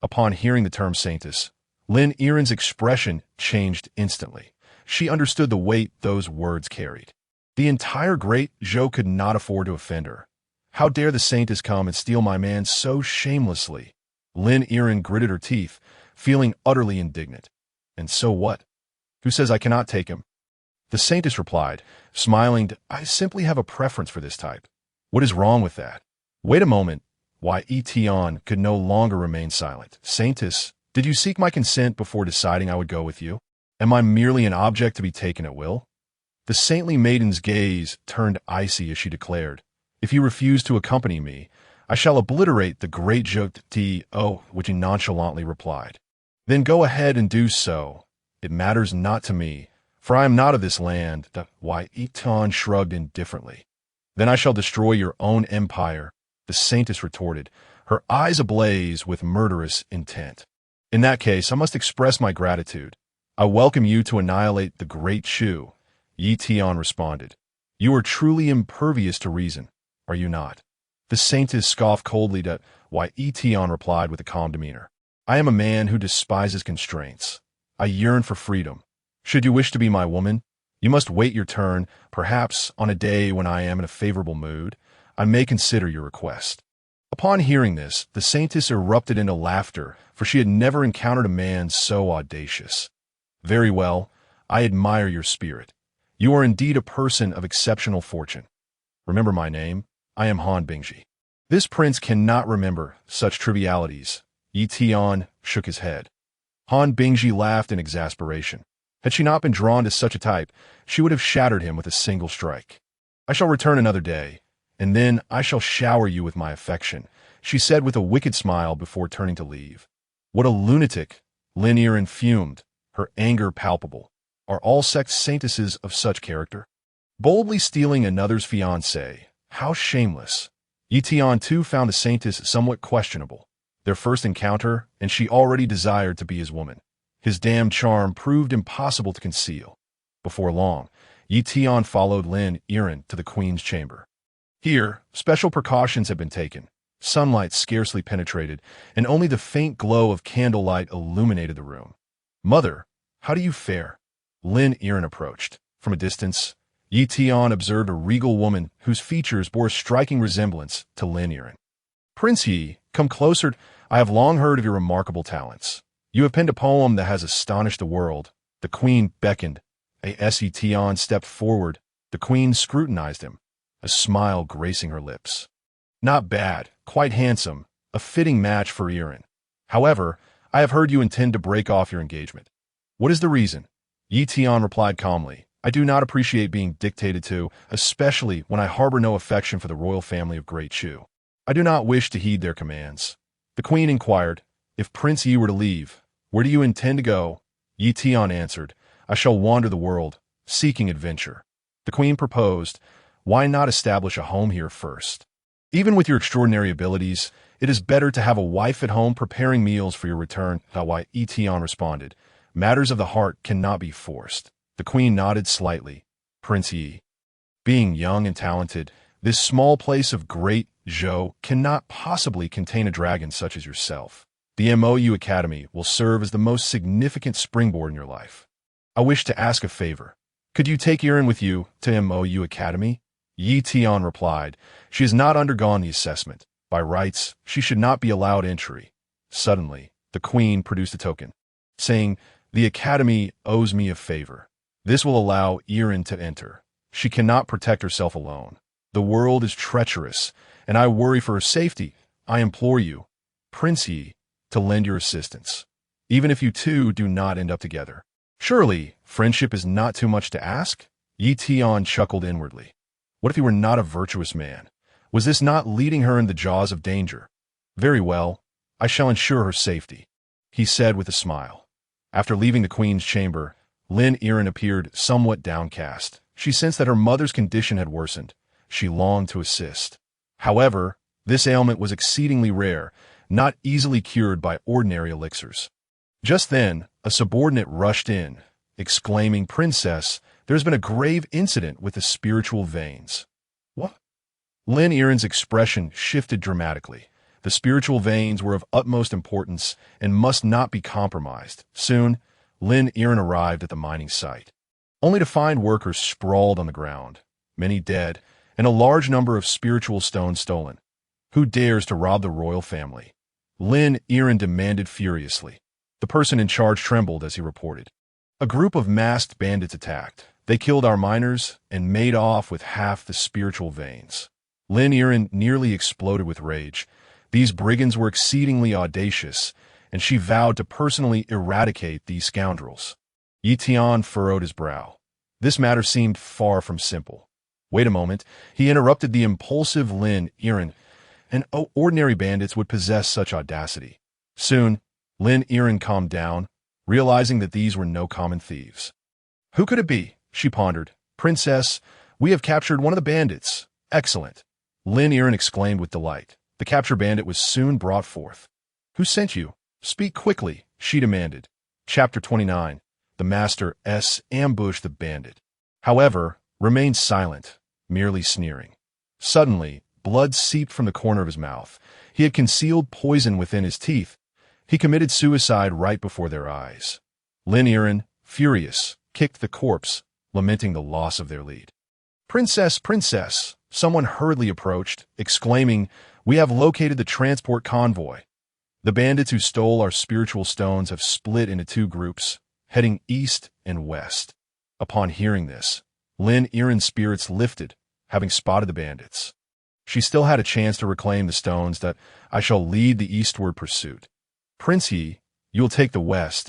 Upon hearing the term saintess, Lin Yiren's expression changed instantly. She understood the weight those words carried. The entire Great Zhou could not afford to offend her. How dare the saintess come and steal my man so shamelessly? Lin Yiren gritted her teeth, feeling utterly indignant. And so what? Who says I cannot take him? The saintess replied, smiling, I simply have a preference for this type. What is wrong with that? Wait a moment. Why, Ye Tian could no longer remain silent. Saintess, did you seek my consent before deciding I would go with you? Am I merely an object to be taken at will? The saintly maiden's gaze turned icy as she declared, if you refuse to accompany me, I shall obliterate the great joke which he nonchalantly replied. Then go ahead and do so. It matters not to me, for I am not of this land. Why, Ye Tian shrugged indifferently. Then I shall destroy your own empire, the saintess retorted, her eyes ablaze with murderous intent. In that case, I must express my gratitude. I welcome you to annihilate the great Chu. Ye Tian responded. You are truly impervious to reason, are you not? The saintess scoffed coldly. Why, Ye Tian replied with a calm demeanor. I am a man who despises constraints. I yearn for freedom. Should you wish to be my woman, you must wait your turn. Perhaps on a day when I am in a favorable mood, I may consider your request. Upon hearing this, the saintess erupted into laughter, for she had never encountered a man so audacious. Very well, I admire your spirit. You are indeed a person of exceptional fortune. Remember my name. I am Han Bingji. This prince cannot remember such trivialities. Ye Tian shook his head. Han Bingji laughed in exasperation. Had she not been drawn to such a type, she would have shattered him with a single strike. I shall return another day, and then I shall shower you with my affection, she said with a wicked smile before turning to leave. What a lunatic! Lin Yiren fumed, her anger palpable. Are all sex saintesses of such character? Boldly stealing another's fiancée. How shameless. Ye Tian too found the saintess somewhat questionable. Their first encounter, and she already desired to be his woman. His damned charm proved impossible to conceal. Before long, Ye Tian followed Lin Yiren to the queen's chamber. Here, special precautions had been taken. Sunlight scarcely penetrated, and only the faint glow of candlelight illuminated the room. Mother, how do you fare? Lin Yiren approached. From a distance, Ye Tian observed a regal woman whose features bore a striking resemblance to Lin Yiren. Prince Ye, come closer. I have long heard of your remarkable talents. You have penned a poem that has astonished the world. The queen beckoned. As Ye Tian stepped forward, the queen scrutinized him, a smile gracing her lips. Not bad, quite handsome, a fitting match for Yiren. However, I have heard you intend to break off your engagement. What is the reason? Ye Tian replied calmly. I do not appreciate being dictated to, especially when I harbor no affection for the royal family of Great Chu. I do not wish to heed their commands. The queen inquired, if Prince Yi were to leave, where do you intend to go? Ye Tian answered, I shall wander the world, seeking adventure. The queen proposed, why not establish a home here first? Even with your extraordinary abilities, it is better to have a wife at home preparing meals for your return. Why, Ye Tian responded, matters of the heart cannot be forced. The queen nodded slightly. Prince Yi, being young and talented, this small place of Great Zhou cannot possibly contain a dragon such as yourself. The MOU Academy will serve as the most significant springboard in your life. I wish to ask a favor. Could you take Yiren with you to MOU Academy? Ye Tian replied, she has not undergone the assessment. By rights, she should not be allowed entry. Suddenly, the queen produced a token, saying, the Academy owes me a favor. This will allow Yiren to enter. She cannot protect herself alone. The world is treacherous, and I worry for her safety. I implore you, Prince Yi, to lend your assistance, even if you two do not end up together. Surely, friendship is not too much to ask? Ye Tian chuckled inwardly. What if he were not a virtuous man? Was this not leading her in the jaws of danger? Very well, I shall ensure her safety, he said with a smile. After leaving the queen's chamber, Lin Yiren appeared somewhat downcast. She sensed that her mother's condition had worsened. She longed to assist. However, this ailment was exceedingly rare, not easily cured by ordinary elixirs. Just then, a subordinate rushed in, exclaiming, Princess, there has been a grave incident with the spiritual veins. What? Lin Yiren's expression shifted dramatically. The spiritual veins were of utmost importance and must not be compromised. Soon, Lin Yiren arrived at the mining site, only to find workers sprawled on the ground, many dead, and a large number of spiritual stones stolen. Who dares to rob the royal family? Lin Yiren demanded furiously. The person in charge trembled as he reported. A group of masked bandits attacked. They killed our miners and made off with half the spiritual veins. Lin Yiren nearly exploded with rage. These brigands were exceedingly audacious, and she vowed to personally eradicate these scoundrels. Ye Tian furrowed his brow. This matter seemed far from simple. Wait a moment, he interrupted the impulsive Lin Yiren, and ordinary bandits would possess such audacity. Soon, Lin Yiren calmed down, realizing that these were no common thieves. Who could it be? She pondered. Princess, we have captured one of the bandits. Excellent. Lin Yiren exclaimed with delight. The captured bandit was soon brought forth. Who sent you? Speak quickly, she demanded. Chapter 29. The Master S. ambushed the bandit. However, remained silent, merely sneering. Suddenly, blood seeped from the corner of his mouth. He had concealed poison within his teeth. He committed suicide right before their eyes. Lin Yiren, furious, kicked the corpse, lamenting the loss of their lead. Princess, princess, someone hurriedly approached, exclaiming, we have located the transport convoy. The bandits who stole our spiritual stones have split into two groups, heading east and west. Upon hearing this, Lin Yiren's spirits lifted, having spotted the bandits. She still had a chance to reclaim the stones that I shall lead the eastward pursuit. Prince Ye, you will take the west.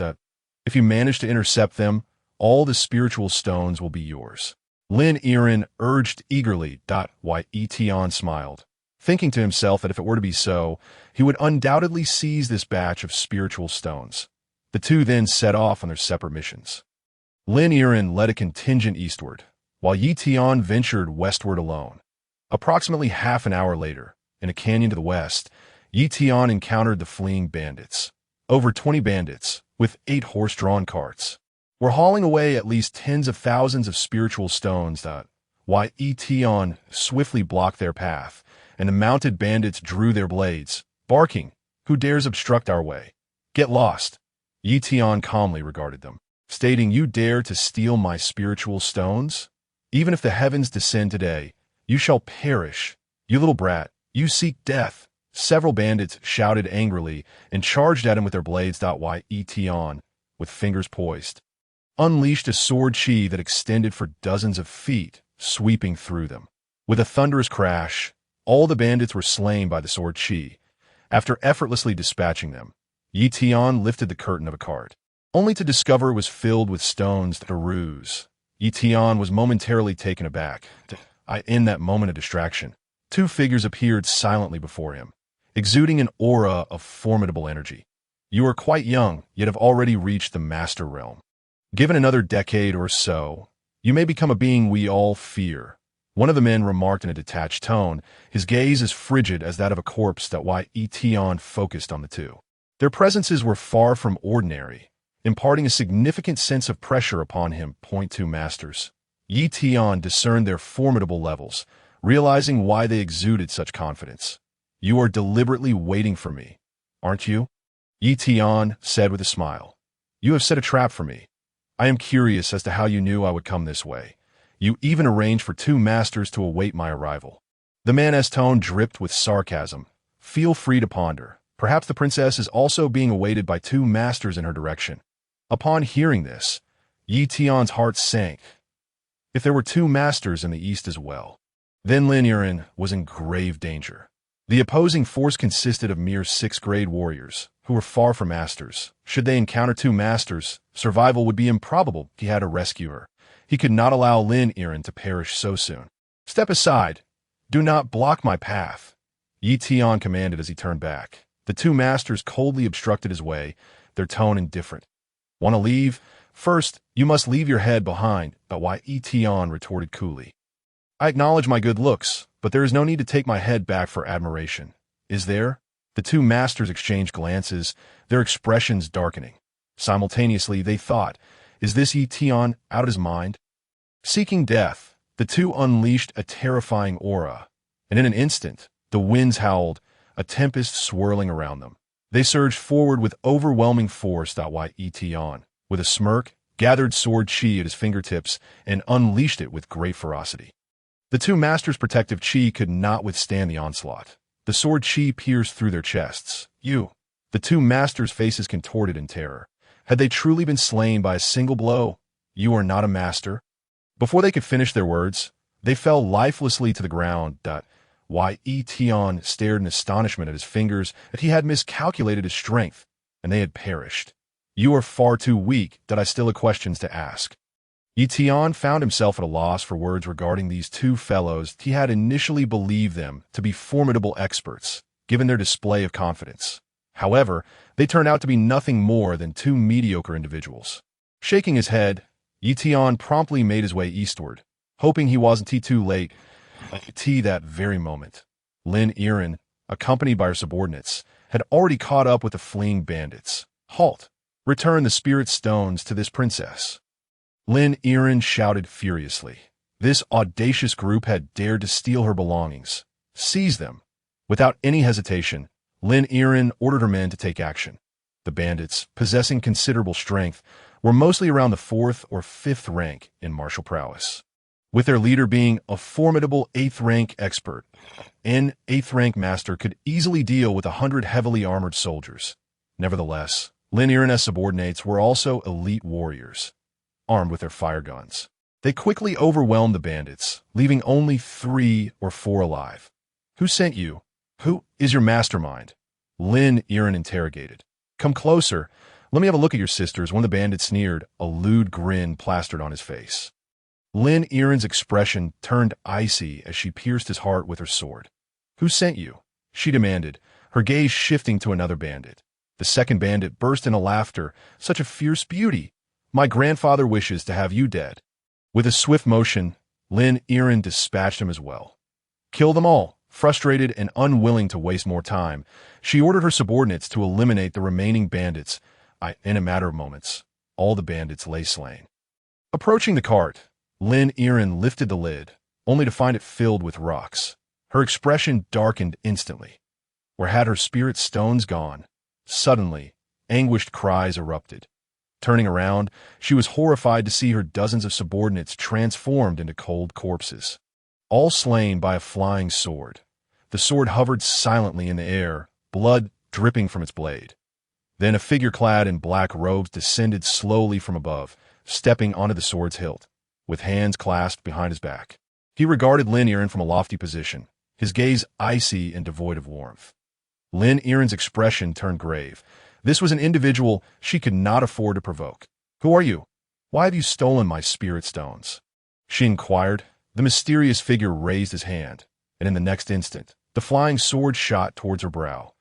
If you manage to intercept them, all the spiritual stones will be yours. Lin Yiren urged eagerly. Ye Tian smiled, thinking to himself that if it were to be so, he would undoubtedly seize this batch of spiritual stones. The two then set off on their separate missions. Lin Yiren led a contingent eastward, while Ye Tian ventured westward alone. Approximately half an hour later, in a canyon to the west, Ye Tian encountered the fleeing bandits. Over 20 bandits, with 8 horse-drawn carts, were hauling away at least tens of thousands of spiritual stones. Ye Tian swiftly blocked their path, and the mounted bandits drew their blades, barking, "Who dares obstruct our way? Get lost." Ye Tian calmly regarded them, stating, "You dare to steal my spiritual stones? Even if the heavens descend today, you shall perish. You little brat, you seek death." Several bandits shouted angrily and charged at him with their blades. Ye Tian, with fingers poised, unleashed a sword chi that extended for dozens of feet, sweeping through them. With a thunderous crash, all the bandits were slain by the sword chi. After effortlessly dispatching them, Ye Tian lifted the curtain of a cart, only to discover it was filled with stones. A ruse. Ye Tian was momentarily taken aback. In that moment of distraction, 2 figures appeared silently before him, exuding an aura of formidable energy. You are quite young, yet have already reached the master realm. Given another decade or so, you may become a being we all fear. One of the men remarked in a detached tone, his gaze as frigid as that of a corpse. Ye Tian focused on the two. Their presences were far from ordinary, imparting a significant sense of pressure upon him. Two masters. Ye Tian discerned their formidable levels, realizing why they exuded such confidence. You are deliberately waiting for me, aren't you? Ye Tian said with a smile. You have set a trap for me. I am curious as to how you knew I would come this way. You even arranged for 2 masters to await my arrival. The man's tone dripped with sarcasm. Feel free to ponder. Perhaps the princess is also being awaited by 2 masters in her direction. Upon hearing this, Ye Tian's heart sank. If there were 2 masters in the east as well, then Lin Yiren was in grave danger. The opposing force consisted of mere 6th-grade warriors, who were far from masters. Should they encounter 2 masters, survival would be improbable. He had to rescue her. He could not allow Lin Yiren to perish so soon. Step aside. Do not block my path, Ye Tian commanded as he turned back. The 2 masters coldly obstructed his way, their tone indifferent. Want to leave? First, you must leave your head behind, Ye Tian retorted coolly. I acknowledge my good looks, but there is no need to take my head back for admiration. Is there? The 2 masters exchanged glances, their expressions darkening. Simultaneously, they thought, is this Ye Tian out of his mind? Seeking death, the 2 unleashed a terrifying aura, and in an instant, the winds howled, a tempest swirling around them. They surged forward with overwhelming force. Ye Tian, with a smirk, gathered sword chi at his fingertips and unleashed it with great ferocity. The 2 masters' protective chi could not withstand the onslaught. The sword chi pierced through their chests. You The two masters' faces contorted in terror. Had they truly been slain by a single blow? You are not a master? Before they could finish their words, they fell lifelessly to the ground. Ye Tian stared in astonishment at his fingers that he had miscalculated his strength, and they had perished. You are far too weak, I still have questions to ask. Ye Tian found himself at a loss for words regarding these two fellows. He had initially believed them to be formidable experts, given their display of confidence. However, they turned out to be nothing more than two mediocre individuals. Shaking his head, Ye Tian promptly made his way eastward, hoping he wasn't too late. That very moment, Lin Yiren, accompanied by her subordinates, had already caught up with the fleeing bandits. Halt! Return the spirit stones to this princess. Lin Yiren shouted furiously. This audacious group had dared to steal her belongings. Seize them! Without any hesitation, Lin Yiren ordered her men to take action. The bandits, possessing considerable strength, were mostly around the 4th or 5th rank in martial prowess, with their leader being a formidable 8th rank expert. An 8th rank master could easily deal with 100 heavily armored soldiers. Nevertheless, Lin Yiren's subordinates were also elite warriors, armed with their fire guns. They quickly overwhelmed the bandits, leaving only 3 or 4 alive. Who sent you? Who is your mastermind? Lin Yiren interrogated. Come closer. Let me have a look at your sisters. When the bandit sneered, a lewd grin plastered on his face. Lin Yiren's expression turned icy as she pierced his heart with her sword. Who sent you? She demanded, her gaze shifting to another bandit. The second bandit burst into laughter. Such a fierce beauty. My grandfather wishes to have you dead. With a swift motion, Lin Yiren dispatched him as well. Kill them all. Frustrated and unwilling to waste more time, she ordered her subordinates to eliminate the remaining bandits. In a matter of moments, all the bandits lay slain. Approaching the cart, Lin Yiren lifted the lid, only to find it filled with rocks. Her expression darkened instantly. Where had her spirit stones gone? Suddenly, anguished cries erupted. Turning around, she was horrified to see her dozens of subordinates transformed into cold corpses, all slain by a flying sword. The sword hovered silently in the air, blood dripping from its blade. Then a figure clad in black robes descended slowly from above, stepping onto the sword's hilt, with hands clasped behind his back. He regarded Lin Yiren from a lofty position, his gaze icy and devoid of warmth. Lin Yiren's expression turned grave. This was an individual she could not afford to provoke. Who are you? Why have you stolen my spirit stones? She inquired. The mysterious figure raised his hand, and in the next instant, the flying sword shot towards her brow.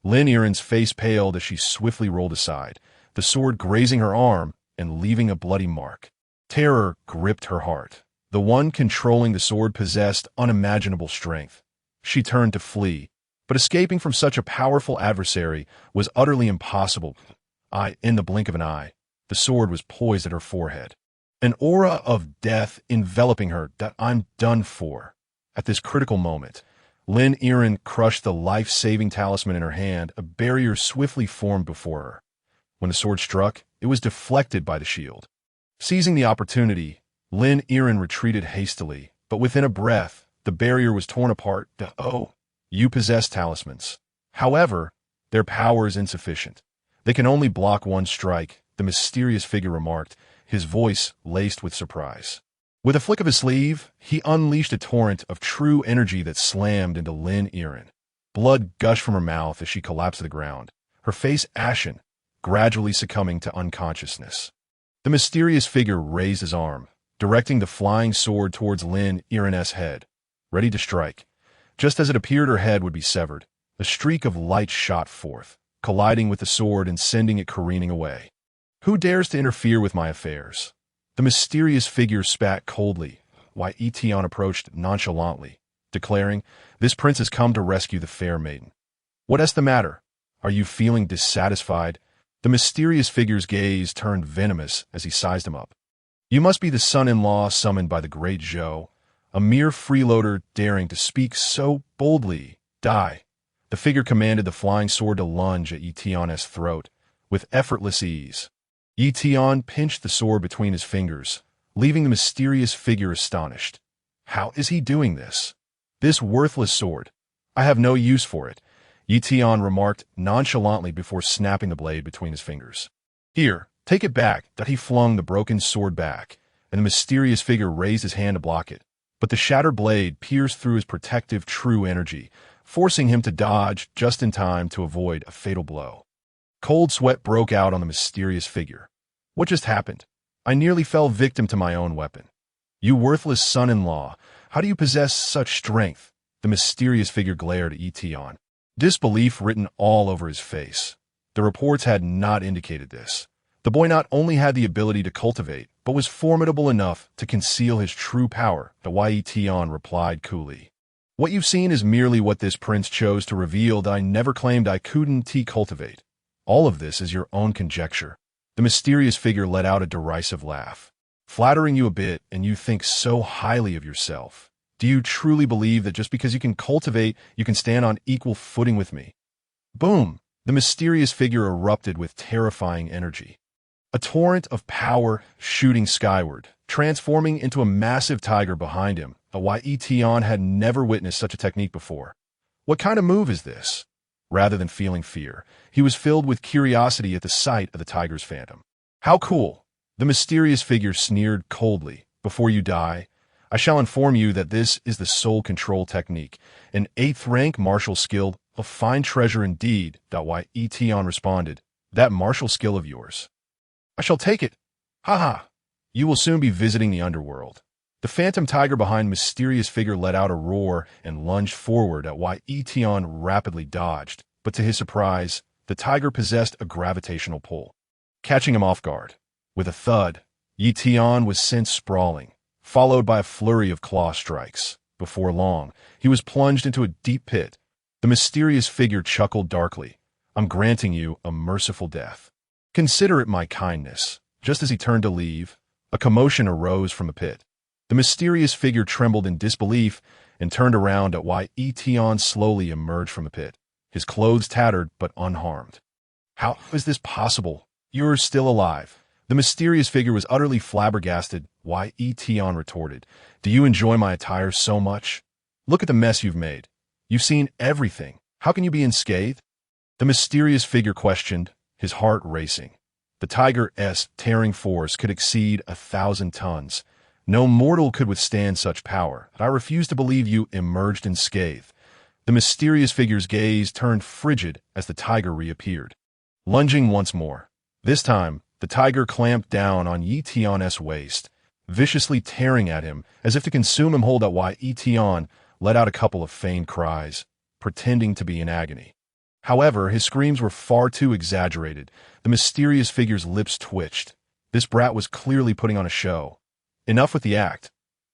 Lin Yiren's face paled as she swiftly rolled aside, the sword grazing her arm and leaving a bloody mark. Terror gripped her heart. The one controlling the sword possessed unimaginable strength. She turned to flee, but escaping from such a powerful adversary was utterly impossible. In the blink of an eye, the sword was poised at her forehead. An aura of death enveloping her. I'm done for. At this critical moment, Lin Yiren crushed the life-saving talisman in her hand. A barrier swiftly formed before her. When the sword struck, it was deflected by the shield. Seizing the opportunity, Lin Yiren retreated hastily, but within a breath, the barrier was torn apart. Oh, you possess talismans. However, their power is insufficient. They can only block one strike, the mysterious figure remarked, his voice laced with surprise. With a flick of his sleeve, he unleashed a torrent of true energy that slammed into Lin Yiren. Blood gushed from her mouth as she collapsed to the ground, her face ashen, gradually succumbing to unconsciousness. The mysterious figure raised his arm, directing the flying sword towards Lin Yiren's head, ready to strike. Just as it appeared her head would be severed, a streak of light shot forth, colliding with the sword and sending it careening away. Who dares to interfere with my affairs? The mysterious figure spat coldly, while Ye Tian approached nonchalantly, declaring, This prince has come to rescue the fair maiden. What's the matter? Are you feeling dissatisfied? The mysterious figure's gaze turned venomous as he sized him up. You must be the son-in-law summoned by the great Zhou, a mere freeloader daring to speak so boldly. Die. The figure commanded the flying sword to lunge at Ye Tian's throat, with effortless ease. Ye Tian pinched the sword between his fingers, leaving the mysterious figure astonished. How is he doing this? This worthless sword. I have no use for it. Ye Tian remarked nonchalantly before snapping the blade between his fingers. Here, take it back. That he flung the broken sword back, and the mysterious figure raised his hand to block it. But the shattered blade pierced through his protective true energy, forcing him to dodge just in time to avoid a fatal blow. Cold sweat broke out on the mysterious figure. What just happened? I nearly fell victim to my own weapon. You worthless son-in-law, how do you possess such strength? The mysterious figure glared at Ye Tian, disbelief written all over his face. The reports had not indicated this. The boy not only had the ability to cultivate, but was formidable enough to conceal his true power. The Ye Tian replied coolly. What you've seen is merely what this prince chose to reveal. That I never claimed I couldn't cultivate. All of this is your own conjecture. The mysterious figure let out a derisive laugh. Flattering you a bit, and you think so highly of yourself. Do you truly believe that just because you can cultivate, you can stand on equal footing with me? Boom! The mysterious figure erupted with terrifying energy. A torrent of power shooting skyward, transforming into a massive tiger behind him. Ye Tian had never witnessed such a technique before. What kind of move is this? Rather than feeling fear, he was filled with curiosity at the sight of the tiger's phantom. How cool! The mysterious figure sneered coldly. Before you die, I shall inform you that this is the soul control technique, an 8th rank martial skill, a fine treasure indeed. Ye Tian responded. That martial skill of yours. I shall take it. Ha! You will soon be visiting the underworld. The phantom tiger behind mysterious figure let out a roar and lunged forward at Ye Tian rapidly dodged, but to his surprise, the tiger possessed a gravitational pull, catching him off guard. With a thud, Ye Tian was sent sprawling, followed by a flurry of claw strikes. Before long, he was plunged into a deep pit. The mysterious figure chuckled darkly. I'm granting you a merciful death. Consider it my kindness. Just as he turned to leave, a commotion arose from the pit. The mysterious figure trembled in disbelief and turned around at Ye Tian slowly emerged from the pit, his clothes tattered but unharmed. How is this possible? You're still alive. The mysterious figure was utterly flabbergasted. Ye Tian retorted, do you enjoy my attire so much? Look at the mess you've made. You've seen everything. How can you be unscathed? The mysterious figure questioned, his heart racing. The tiger's tearing force could exceed 1,000 tons. No mortal could withstand such power. I refuse to believe you emerged unscathed. The mysterious figure's gaze turned frigid as the tiger reappeared. Lunging once more. This time, the tiger clamped down on Ye Tian's waist, viciously tearing at him as if to consume him. Hold at Ye Tian let out a couple of feigned cries, pretending to be in agony. However, his screams were far too exaggerated. The mysterious figure's lips twitched. This brat was clearly putting on a show. Enough with the act.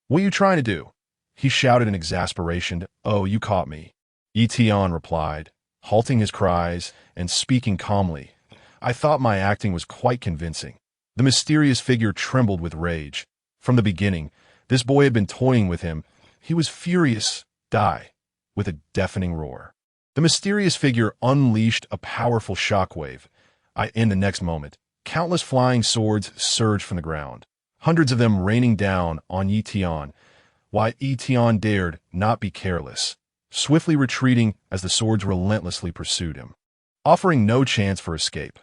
What are you trying to do? He shouted in exasperation. Oh, you caught me. Ye Tian replied, halting his cries and speaking calmly. I thought my acting was quite convincing. The mysterious figure trembled with rage. From the beginning, this boy had been toying with him. He was furious. Die. With a deafening roar. The mysterious figure unleashed a powerful shockwave. In the next moment, countless flying swords surged from the ground, hundreds of them raining down on Ye Tian. Ye Tian dared not be careless, swiftly retreating as the swords relentlessly pursued him, offering no chance for escape.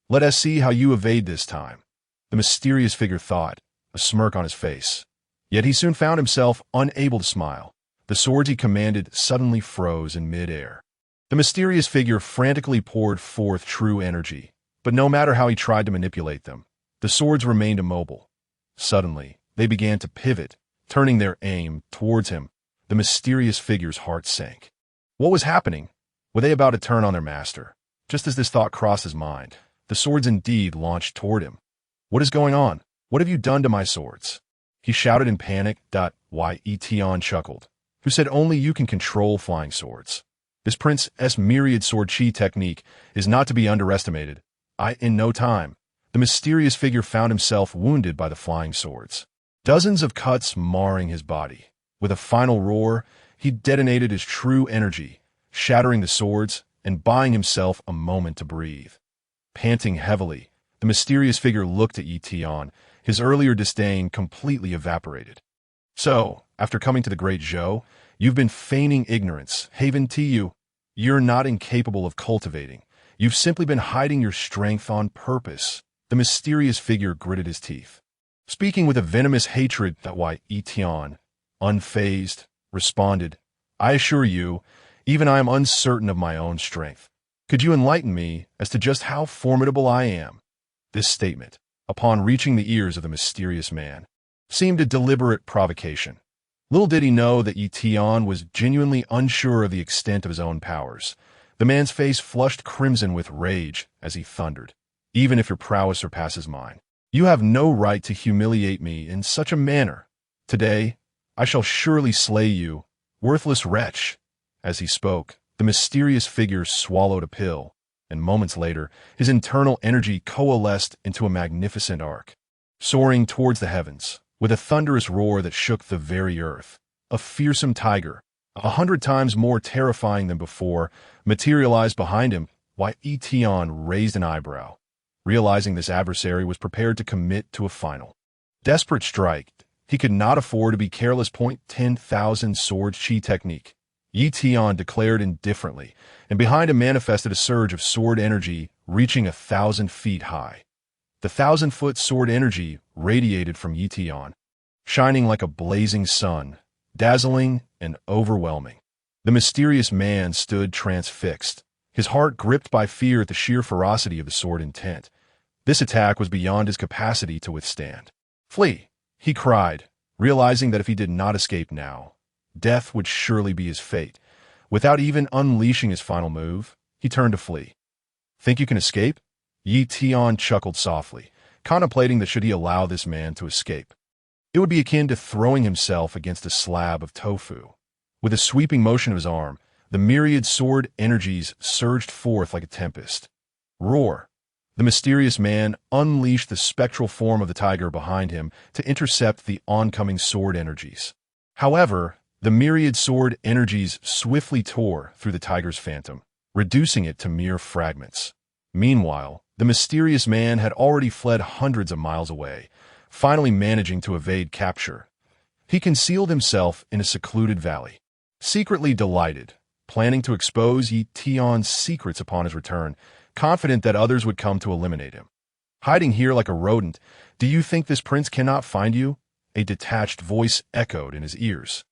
Let us see how you evade this time, the mysterious figure thought, a smirk on his face. Yet he soon found himself unable to smile. The swords he commanded suddenly froze in mid-air. The mysterious figure frantically poured forth true energy, but no matter how he tried to manipulate them, the swords remained immobile. Suddenly, they began to pivot, turning their aim towards him. The mysterious figure's heart sank. What was happening? Were they about to turn on their master? Just as this thought crossed his mind, the swords indeed launched toward him. What is going on? What have you done to my swords? He shouted in panic. Ye Tian chuckled. Who said only you can control flying swords? This prince's myriad sword chi technique is not to be underestimated. In no time, the mysterious figure found himself wounded by the flying swords, dozens of cuts marring his body. With a final roar, he detonated his true energy, shattering the swords and buying himself a moment to breathe. Panting heavily, the mysterious figure looked at Ye Tian, his earlier disdain completely evaporated. So, after coming to the great Zhou, you've been feigning ignorance. Haven to you. You're not incapable of cultivating. You've simply been hiding your strength on purpose. The mysterious figure gritted his teeth. Speaking with a venomous hatred that Ye Tian, unfazed, responded, I assure you, even I am uncertain of my own strength. Could you enlighten me as to just how formidable I am? This statement, upon reaching the ears of the mysterious man, seemed a deliberate provocation. Little did he know that Ye Tian was genuinely unsure of the extent of his own powers. The man's face flushed crimson with rage as he thundered, Even if your prowess surpasses mine, you have no right to humiliate me in such a manner. Today, I shall surely slay you, worthless wretch. As he spoke, the mysterious figure swallowed a pill, and moments later, his internal energy coalesced into a magnificent arc. Soaring towards the heavens, with a thunderous roar that shook the very earth, a fearsome tiger, 100 times more terrifying than before, materialized behind him. Ye Tian raised an eyebrow, realizing this adversary was prepared to commit to a final, desperate strike. He could not afford to be careless. 10,000 sword chi technique, Ye Tian declared indifferently, and behind him manifested a surge of sword energy reaching 1,000 feet high. The 1,000-foot sword energy radiated from Ye Tian, shining like a blazing sun, dazzling and overwhelming. The mysterious man stood transfixed, his heart gripped by fear at the sheer ferocity of the sword intent. This attack was beyond his capacity to withstand. Flee, he cried, realizing that if he did not escape now, death would surely be his fate. Without even unleashing his final move, he turned to flee. Think you can escape? Ye Tian chuckled softly, contemplating that should he allow this man to escape, it would be akin to throwing himself against a slab of tofu. With a sweeping motion of his arm, the myriad sword energies surged forth like a tempest. Roar! The mysterious man unleashed the spectral form of the tiger behind him to intercept the oncoming sword energies. However, the myriad sword energies swiftly tore through the tiger's phantom, reducing it to mere fragments. Meanwhile, the mysterious man had already fled hundreds of miles away, finally managing to evade capture. He concealed himself in a secluded valley, secretly delighted, planning to expose Ye Tian's secrets upon his return, confident that others would come to eliminate him. Hiding here like a rodent, do you think this prince cannot find you? A detached voice echoed in his ears,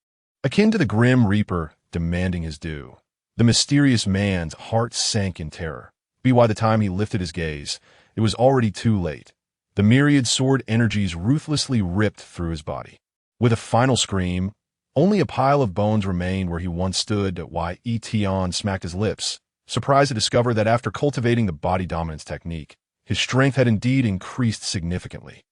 akin to the grim reaper demanding his due. The mysterious man's heart sank in terror. By the time he lifted his gaze, it was already too late. The myriad sword energies ruthlessly ripped through his body. With a final scream, only a pile of bones remained where he once stood. Ye Tian smacked his lips, surprised to discover that after cultivating the body dominance technique, his strength had indeed increased significantly.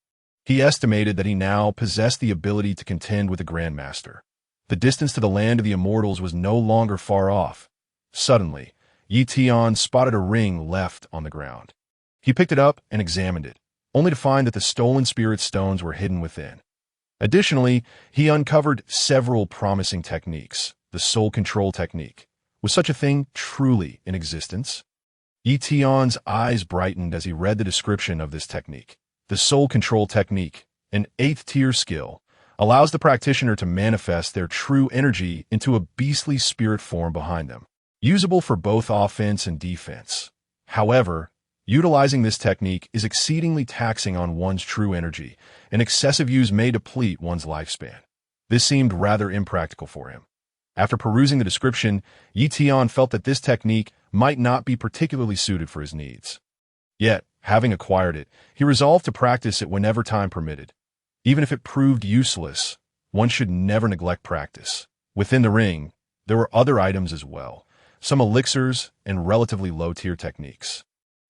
He estimated that he now possessed the ability to contend with the Grandmaster. The distance to the land of the immortals was no longer far off. Suddenly, Ye Tian spotted a ring left on the ground. He picked it up and examined it, only to find that the stolen spirit stones were hidden within. Additionally, he uncovered several promising techniques. The soul control technique. Was such a thing truly in existence? Ye Tian's eyes brightened as he read the description of this technique. The soul control technique, an 8th-tier skill, allows the practitioner to manifest their true energy into a beastly spirit form behind them, usable for both offense and defense. However, utilizing this technique is exceedingly taxing on one's true energy, and excessive use may deplete one's lifespan. This seemed rather impractical for him. After perusing the description, Ye Tian felt that this technique might not be particularly suited for his needs. Yet, having acquired it, he resolved to practice it whenever time permitted. Even if it proved useless, one should never neglect practice. Within the ring, there were other items as well, some elixirs and relatively low-tier techniques.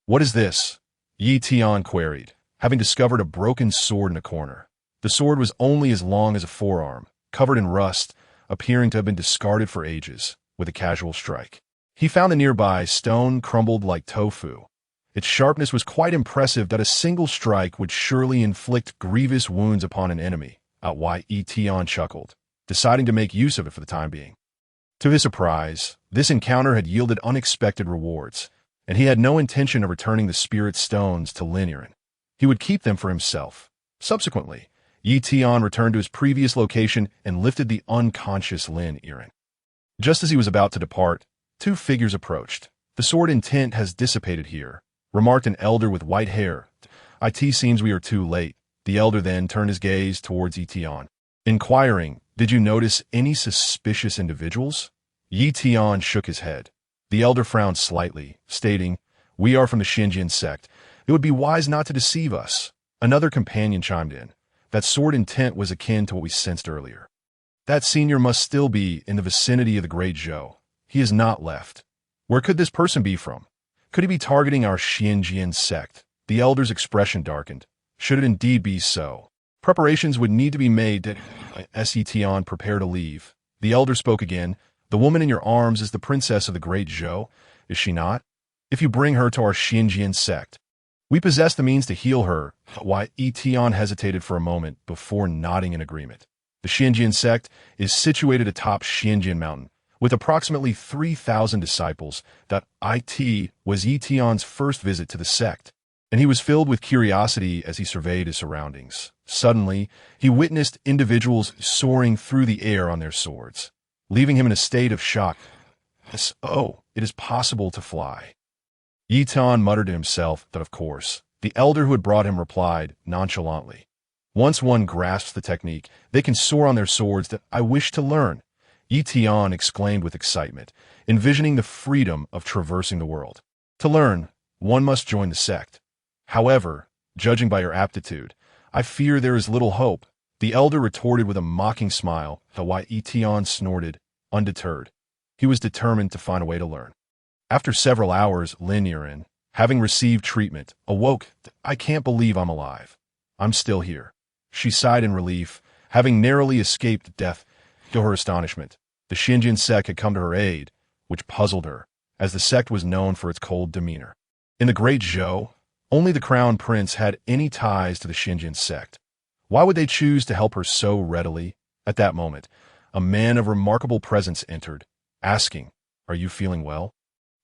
What is this? Ye Tian queried, having discovered a broken sword in a corner. The sword was only as long as a forearm, covered in rust, appearing to have been discarded for ages, with a casual strike. He found the nearby stone crumbled like tofu. Its sharpness was quite impressive that a single strike would surely inflict grievous wounds upon an enemy. Ye Tian chuckled, deciding to make use of it for the time being. To his surprise, this encounter had yielded unexpected rewards, and he had no intention of returning the spirit stones to Lin Yiren. He would keep them for himself. Subsequently, Ye Tian returned to his previous location and lifted the unconscious Lin Yiren. Just as he was about to depart, Two figures approached. "The sword intent has dissipated here," remarked an elder with white hair. "It seems we are too late." The elder then turned his gaze towards Ye Tian, inquiring, "Did you notice any suspicious individuals?" Ye Tian shook his head. The elder frowned slightly, stating, "We are from the Xinjiang sect. It would be wise not to deceive us." Another companion chimed in. "That sword intent was akin to what we sensed earlier. That senior must still be in the vicinity of the Great Zhou. He has not left. Where could this person be from? Could he be targeting our Xinjiang sect?" The elder's expression darkened. "Should it indeed be so, preparations would need to be made to Ye Tian prepare to leave." The elder spoke again. "The woman in your arms is the princess of the Great Zhou, is she not? If you bring her to our Xinjiang sect, we possess the means to heal her." Why, Ye Tian hesitated for a moment before nodding in agreement. The Xinjiang sect is situated atop Xinjiang Mountain, with approximately 3,000 disciples. That it was Ye Tian's first visit to the sect, and he was filled with curiosity as he surveyed his surroundings. Suddenly, he witnessed individuals soaring through the air on their swords, leaving him in a state of shock. "Oh, it is possible to fly." Ye Tian muttered to himself that of course. The elder who had brought him replied nonchalantly, "Once one grasps the technique, they can soar on their swords. That I wish to learn." Ye Tian exclaimed with excitement, envisioning the freedom of traversing the world. "To learn, one must join the sect. However, judging by your aptitude, I fear there is little hope." The elder retorted with a mocking smile, though Ye Tian snorted, undeterred. He was determined to find a way to learn. After several hours, Lin Yiren, having received treatment, awoke. "I can't believe I'm alive. I'm still here." She sighed in relief, having narrowly escaped death. To her astonishment, the Xinjiang sect had come to her aid, which puzzled her, as the sect was known for its cold demeanor. In the Great Zhou, only the crown prince had any ties to the Xinjiang sect. Why would they choose to help her so readily? At that moment, a man of remarkable presence entered, asking, "Are you feeling well?"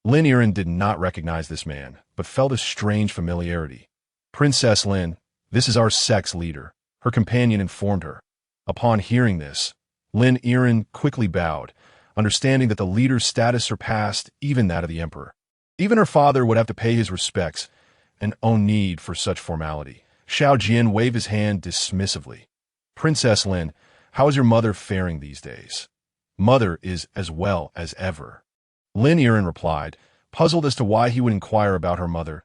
Lin Yiren did not recognize this man, but felt a strange familiarity. "Princess Lin, this is our sect's leader," her companion informed her. Upon hearing this, Lin Yiren quickly bowed, understanding that the leader's status surpassed even that of the emperor. Even her father would have to pay his respects, and no need for such formality. Xiao Jian waved his hand dismissively. "Princess Lin, how is your mother faring these days?" "Mother is as well as ever," Lin Yiren replied, puzzled as to why he would inquire about her mother.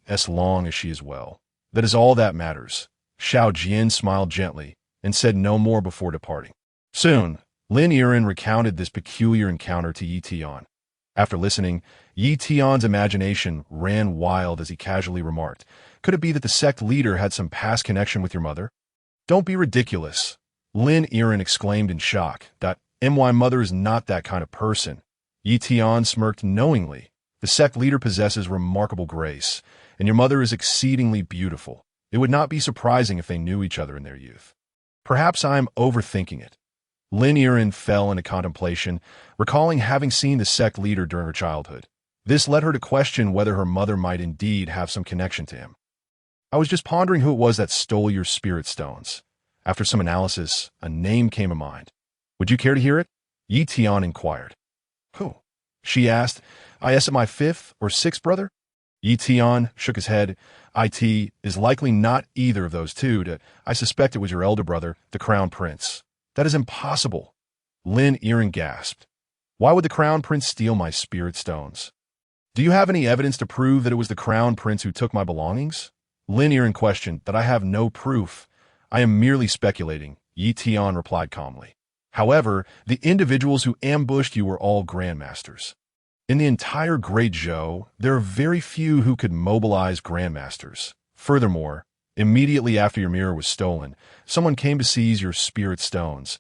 "As long as she is well, that is all that matters." Xiao Jian smiled gently and said no more before departing. Soon, Lin Yiren recounted this peculiar encounter to Ye Tian. After listening, Ye Tian's imagination ran wild as he casually remarked, "Could it be that the sect leader had some past connection with your mother?" "Don't be ridiculous," Lin Yiren exclaimed in shock. "My mother is not that kind of person." Ye Tian smirked knowingly. "The sect leader possesses remarkable grace, and your mother is exceedingly beautiful. It would not be surprising if they knew each other in their youth." "Perhaps I am overthinking it." Lin Yiren fell into contemplation, recalling having seen the sect leader during her childhood. This led her to question whether her mother might indeed have some connection to him. "I was just pondering who it was that stole your spirit stones." After some analysis, a name came to mind. "Would you care to hear it?" Ye Tian inquired. "Who?" she asked. "I am my fifth or sixth brother?" Ye Tian shook his head. "It is likely not either of those two. I suspect it was your elder brother, the crown prince." "That is impossible," Lin Yiren gasped. "Why would the crown prince steal my spirit stones?" "Do you have any evidence to prove that it was the crown prince who took my belongings?" Lin Yiren questioned. "That I have no proof. I am merely speculating," Ye Tian replied calmly. "However, the individuals who ambushed you were all grandmasters. In the entire Great Zhou, there are very few who could mobilize grandmasters. Furthermore, immediately after your mirror was stolen, someone came to seize your spirit stones.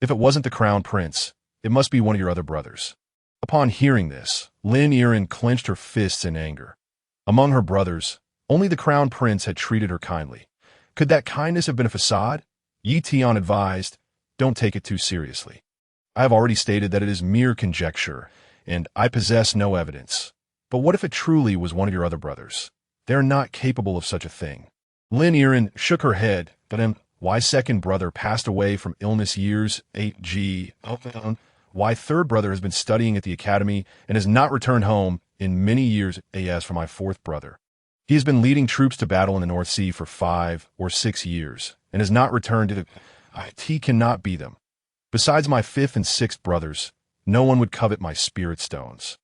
If it wasn't the crown prince, it must be one of your other brothers." Upon hearing this, Lin Yiren clenched her fists in anger. Among her brothers, only the crown prince had treated her kindly. Could that kindness have been a facade? Ye Tian advised, "Don't take it too seriously. I have already stated that it is mere conjecture, and I possess no evidence. But what if it truly was one of your other brothers? They are not capable of such a thing." Lin Yiren shook her head. "But my second brother passed away from illness years 8G. Why third brother has been studying at the academy and has not returned home in many years. As for my fourth brother, he has been leading troops to battle in the North Sea for 5 or 6 years and has not returned to the... He cannot be them. Besides my fifth and sixth brothers, no one would covet my spirit stones.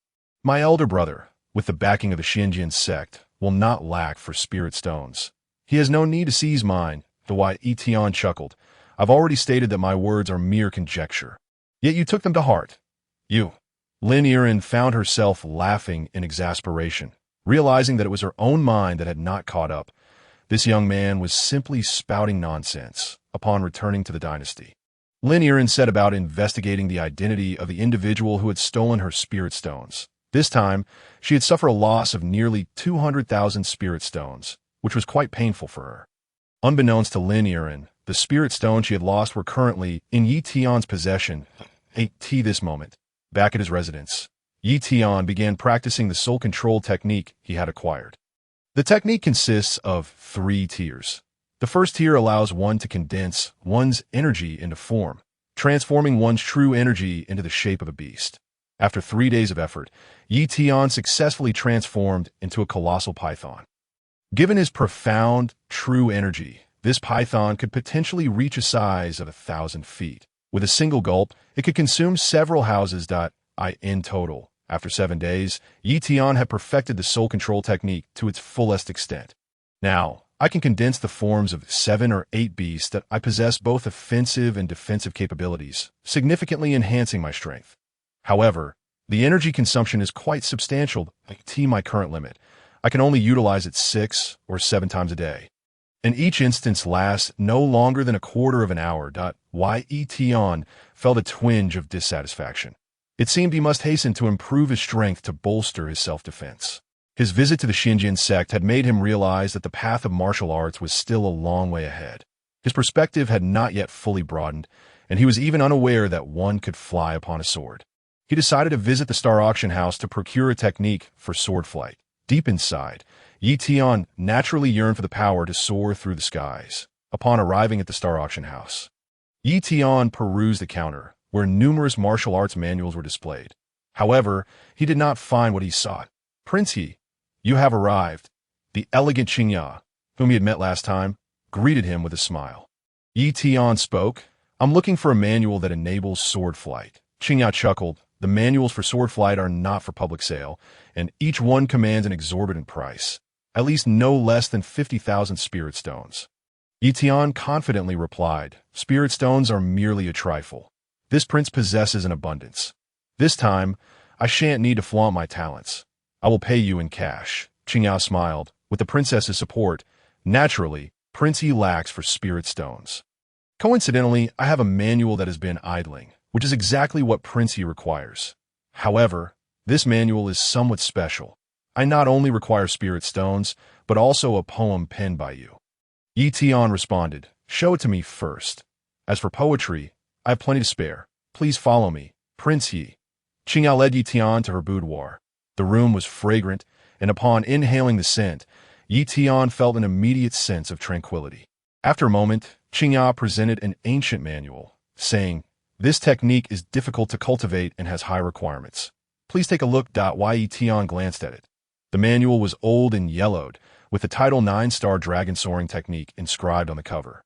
My elder brother, with the backing of the Xinjiang sect, will not lack for spirit stones. He has no need to seize mine. The Ye Tian chuckled. I've already stated that my words are mere conjecture. Yet you took them to heart. You. Lin Yiren found herself laughing in exasperation, realizing that it was her own mind that had not caught up. This young man was simply spouting nonsense upon returning to the dynasty. Lin Yiren set about investigating the identity of the individual who had stolen her spirit stones. This time, she had suffered a loss of nearly 200,000 spirit stones, which was quite painful for her. Unbeknownst to Lin Yiren, the spirit stones she had lost were currently in Ye Tian's possession. At this moment, back at his residence, Ye Tian began practicing the soul control technique he had acquired. The technique consists of 3 tiers. The first tier allows one to condense one's energy into form, transforming one's true energy into the shape of a beast. After 3 days of effort, Ye Tian successfully transformed into a colossal python. Given his profound, true energy, this python could potentially reach a size of 1,000 feet. With a single gulp, it could consume several houses. In total, after 7 days, Ye Tian had perfected the soul control technique to its fullest extent. Now, I can condense the forms of 7 or 8 beasts that I possess both offensive and defensive capabilities, significantly enhancing my strength. However, the energy consumption is quite substantial. My current limit. I can only utilize it 6 or 7 times a day, and each instance lasts no longer than a quarter of an hour. Ye Tian felt a twinge of dissatisfaction. It seemed he must hasten to improve his strength to bolster his self-defense. His visit to the Xinjiang sect had made him realize that the path of martial arts was still a long way ahead. His perspective had not yet fully broadened, and he was even unaware that one could fly upon a sword. He decided to visit the Star Auction House to procure a technique for sword flight. Deep inside, Ye Tian naturally yearned for the power to soar through the skies. Upon arriving at the Star Auction House, Ye Tian perused the counter, where numerous martial arts manuals were displayed. However, he did not find what he sought. Prince Ye, you have arrived. The elegant Qingya, whom he had met last time, greeted him with a smile. Ye Tian spoke. I'm looking for a manual that enables sword flight. Qingya chuckled. The manuals for sword flight are not for public sale, and each one commands an exorbitant price, at least no less than 50,000 spirit stones. Ye Tian confidently replied, Spirit stones are merely a trifle. This prince possesses an abundance. This time, I shan't need to flaunt my talents. I will pay you in cash. Qingya smiled. With the princess's support, naturally, Prince Ye lacks for spirit stones. Coincidentally, I have a manual that has been idling, which is exactly what Prince Ye requires. However, this manual is somewhat special. I not only require spirit stones, but also a poem penned by you. Ye Tian responded, Show it to me first. As for poetry, I have plenty to spare. Please follow me, Prince Ye. Qingya led Ye Tian to her boudoir. The room was fragrant, and upon inhaling the scent, Ye Tian felt an immediate sense of tranquility. After a moment, Qingya presented an ancient manual, saying, This technique is difficult to cultivate and has high requirements. Please take a look. Ye Tian glanced at it. The manual was old and yellowed, with the title 9-star dragon soaring technique inscribed on the cover.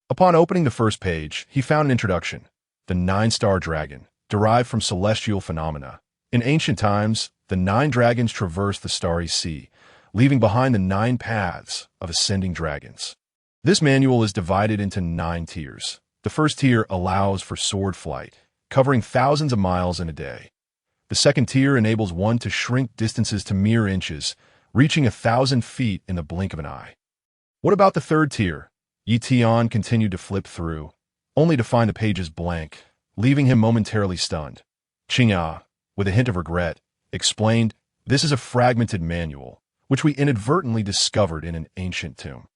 Upon opening the first page, he found an introduction. The 9-star dragon, derived from celestial phenomena. In ancient times, the 9 dragons traversed the starry sea, leaving behind the 9 paths of ascending dragons. This manual is divided into 9 tiers. The first tier allows for sword flight, covering thousands of miles in a day. The second tier enables one to shrink distances to mere inches, reaching 1,000 feet in the blink of an eye. What about the third tier? Ye Tian continued to flip through, only to find the pages blank, leaving him momentarily stunned. Qingya, with a hint of regret, explained, This is a fragmented manual, which we inadvertently discovered in an ancient tomb.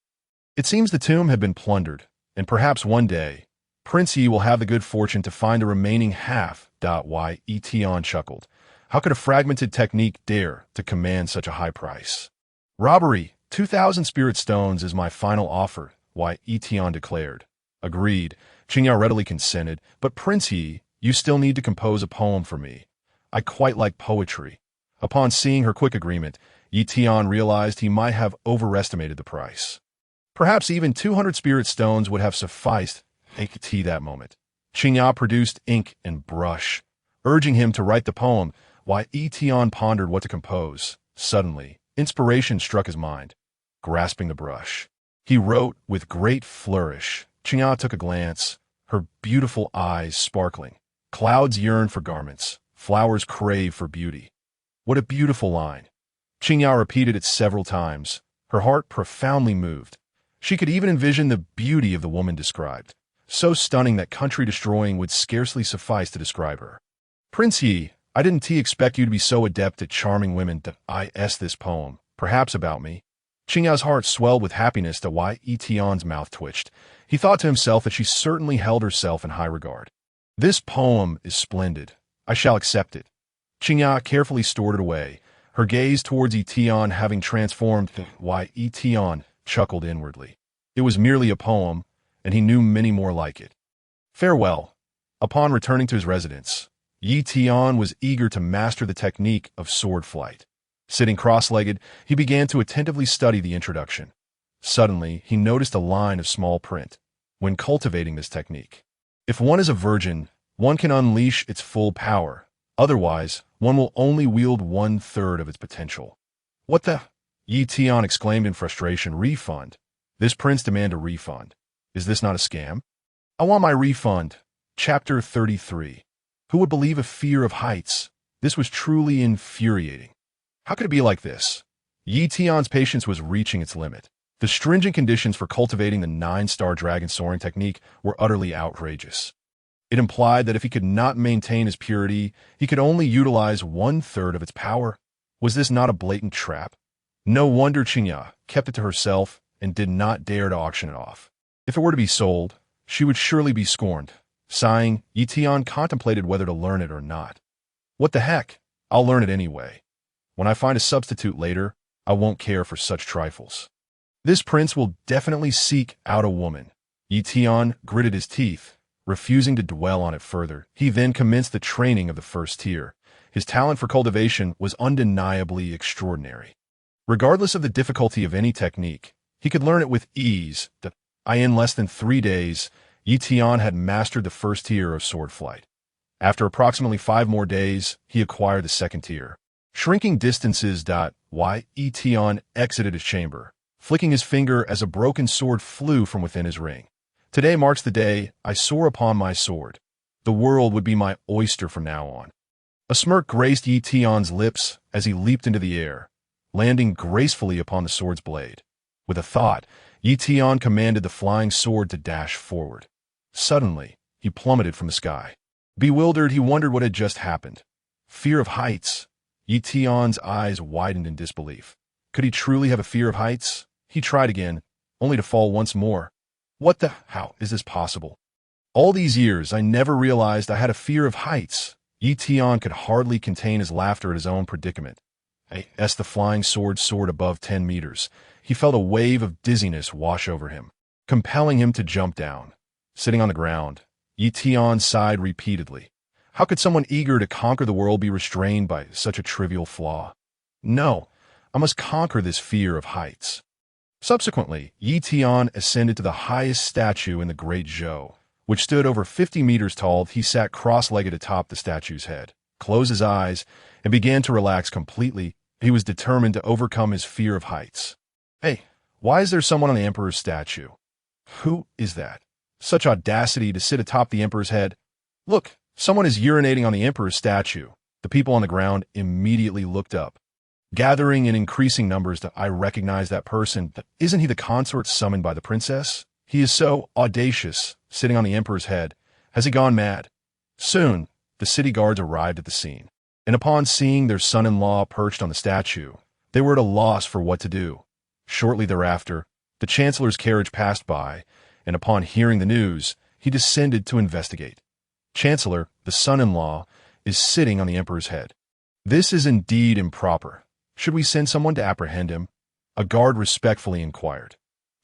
It seems the tomb had been plundered, and perhaps one day, Prince Ye will have the good fortune to find the remaining half. Ye Tian chuckled. How could a fragmented technique dare to command such a high price? Robbery, 2,000 spirit stones is my final offer, Ye Tian declared. Agreed, Qingya readily consented, but Prince Ye, You still need to compose a poem for me. I quite like poetry. Upon seeing her quick agreement, Ye Tian realized he might have overestimated the price. Perhaps even 200 spirit stones would have sufficed at that moment. Qingya produced ink and brush, urging him to write the poem, while Ye Tian pondered what to compose. Suddenly, inspiration struck his mind. Grasping the brush, he wrote with great flourish. Qingya took a glance, her beautiful eyes sparkling. Clouds yearn for garments, flowers crave for beauty. What a beautiful line. Qingya repeated it several times, her heart profoundly moved. She could even envision the beauty of the woman described, so stunning that country-destroying would scarcely suffice to describe her. Prince Yi, I didn't expect you to be so adept at charming women that this poem, perhaps about me. Qingya's heart swelled with happiness to why Ye Tian's mouth twitched. He thought to himself that she certainly held herself in high regard. This poem is splendid. I shall accept it. Qingya carefully stored it away, her gaze towards Ye Tian having transformed why Ye Tian chuckled inwardly. It was merely a poem, and he knew many more like it. Farewell. Upon returning to his residence, Ye Tian was eager to master the technique of sword flight. Sitting cross-legged, he began to attentively study the introduction. Suddenly, he noticed a line of small print. When cultivating this technique, if one is a virgin, one can unleash its full power. Otherwise, one will only wield 1/3 of its potential. What the? Ye Tian exclaimed in frustration. Refund. This prince demanded a refund. Is this not a scam? I want my refund. Chapter 33. Who would believe a fear of heights? This was truly infuriating. How could it be like this? Ye Tian's patience was reaching its limit. The stringent conditions for cultivating the 9-star dragon soaring technique were utterly outrageous. It implied that if he could not maintain his purity, he could only utilize 1/3 of its power. Was this not a blatant trap? No wonder Qingya kept it to herself and did not dare to auction it off. If it were to be sold, she would surely be scorned. Sighing, Ye Tian contemplated whether to learn it or not. What the heck? I'll learn it anyway. When I find a substitute later, I won't care for such trifles. This prince will definitely seek out a woman. Ye Tian gritted his teeth, refusing to dwell on it further. He then commenced the training of the first tier. His talent for cultivation was undeniably extraordinary. Regardless of the difficulty of any technique, he could learn it with ease. In less than 3 days, Ye Tian had mastered the first tier of sword flight. After approximately 5 more days, he acquired the second tier. Shrinking distances. Ye Tian exited his chamber, flicking his finger as a broken sword flew from within his ring. Today marks the day I soar upon my sword. The world would be my oyster from now on. A smirk graced Ye Tian's lips as he leaped into the air, landing gracefully upon the sword's blade. With a thought, Ye Tian commanded the flying sword to dash forward. Suddenly, he plummeted from the sky. Bewildered, he wondered what had just happened. Fear of heights. Ye Tian's eyes widened in disbelief. Could he truly have a fear of heights? He tried again, only to fall once more. How is this possible? All these years, I never realized I had a fear of heights. Ye Tian could hardly contain his laughter at his own predicament. As the flying sword soared above 10 meters, he felt a wave of dizziness wash over him, compelling him to jump down. Sitting on the ground, Ye Tian sighed repeatedly. How could someone eager to conquer the world be restrained by such a trivial flaw? No, I must conquer this fear of heights. Subsequently, Ye Tian ascended to the highest statue in the Great Zhou, which stood over 50 meters tall. He sat cross-legged atop the statue's head, closed his eyes, and began to relax completely. He was determined to overcome his fear of heights. Why is there someone on the emperor's statue? Who is that? Such audacity to sit atop the emperor's head. Look, someone is urinating on the emperor's statue. The people on the ground immediately looked up. Gathering in increasing numbers, I recognize that person. Isn't he the consort summoned by the princess? He is so audacious, sitting on the emperor's head. Has he gone mad? Soon, the city guards arrived at the scene, and upon seeing their son-in-law perched on the statue, they were at a loss for what to do. Shortly thereafter, the chancellor's carriage passed by, and upon hearing the news, he descended to investigate. Chancellor, the son-in-law, is sitting on the emperor's head. This is indeed improper. Should we send someone to apprehend him? A guard respectfully inquired.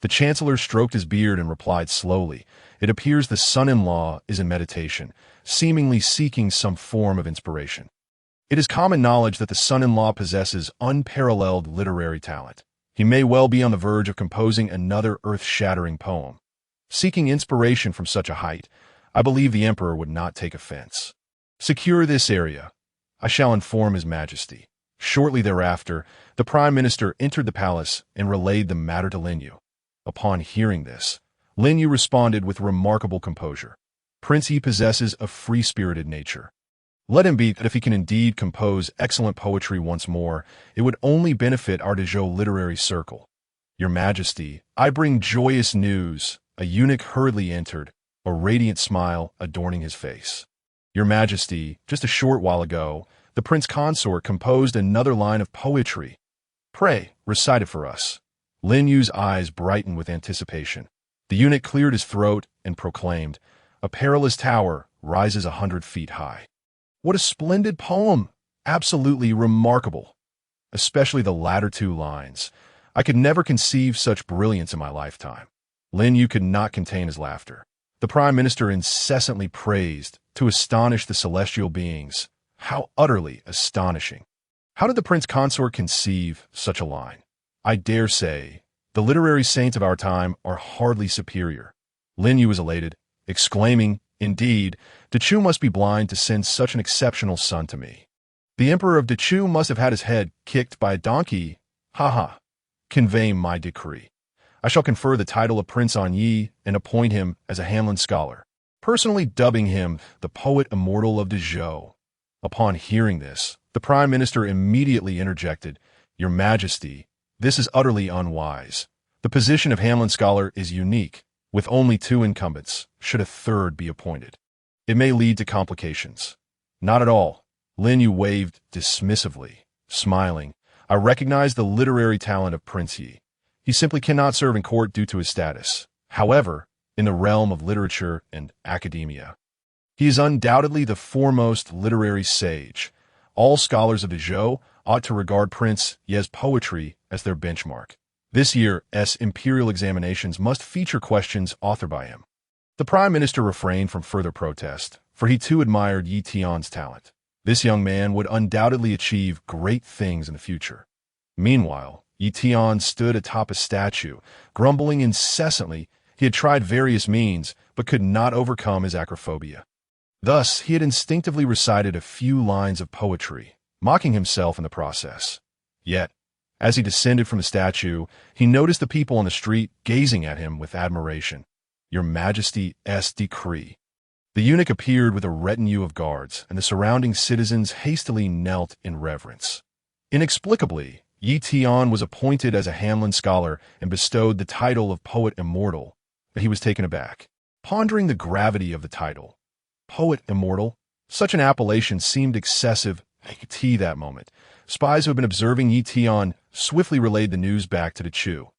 The chancellor stroked his beard and replied slowly, "It appears the son-in-law is in meditation, seemingly seeking some form of inspiration. It is common knowledge that the son-in-law possesses unparalleled literary talent. He may well be on the verge of composing another earth-shattering poem. Seeking inspiration from such a height, I believe the emperor would not take offense. Secure this area. I shall inform His Majesty." Shortly thereafter, the prime minister entered the palace and relayed the matter to Lin Yu. Upon hearing this, Lin Yu responded with remarkable composure. "Prince Yi possesses a free-spirited nature. Let him be, that if he can indeed compose excellent poetry once more, it would only benefit our Dezhou literary circle. Your Majesty, I bring joyous news." A eunuch hurriedly entered, a radiant smile adorning his face. "Your Majesty, just a short while ago, the prince consort composed another line of poetry. Pray, recite it for us." Lin Yu's eyes brightened with anticipation. The eunuch cleared his throat and proclaimed, "A perilous tower rises 100 feet high." What a splendid poem! Absolutely remarkable. Especially the latter two lines. I could never conceive such brilliance in my lifetime. Lin Yu could not contain his laughter. The prime minister incessantly praised, to astonish the celestial beings. How utterly astonishing. How did the prince consort conceive such a line? I dare say, the literary saints of our time are hardly superior. Lin Yu was elated, exclaiming, "Indeed, Dechu must be blind to send such an exceptional son to me. The emperor of Dechu must have had his head kicked by a donkey. Ha ha. Convey my decree. I shall confer the title of Prince on Yi and appoint him as a Hanlon scholar, personally dubbing him the poet immortal of Dezhou." Upon hearing this, the prime minister immediately interjected, "Your Majesty, this is utterly unwise. The position of Hanlon scholar is unique. With only 2 incumbents, should a third be appointed, it may lead to complications." "Not at all." Lin Yu waved dismissively, smiling. "I recognize the literary talent of Prince Yi. He simply cannot serve in court due to his status. However, in the realm of literature and academia, he is undoubtedly the foremost literary sage. All scholars of Dezhou ought to regard Prince Ye's poetry as their benchmark. This year's imperial examinations must feature questions authored by him." The prime minister refrained from further protest, for he too admired Ye Tian's talent. This young man would undoubtedly achieve great things in the future. Meanwhile, Ye Tian stood atop a statue, grumbling incessantly. He had tried various means, but could not overcome his acrophobia. Thus, he had instinctively recited a few lines of poetry, mocking himself in the process. Yet, as he descended from the statue, he noticed the people on the street gazing at him with admiration. "Your Majesty's decree." The eunuch appeared with a retinue of guards, and the surrounding citizens hastily knelt in reverence. Inexplicably, Ye Tian was appointed as a Hanlon scholar and bestowed the title of poet immortal, but he was taken aback, pondering the gravity of the title. Poet immortal? Such an appellation seemed excessive to that moment. Spies who had been observing Ye Tian swiftly relayed the news back to Dechu.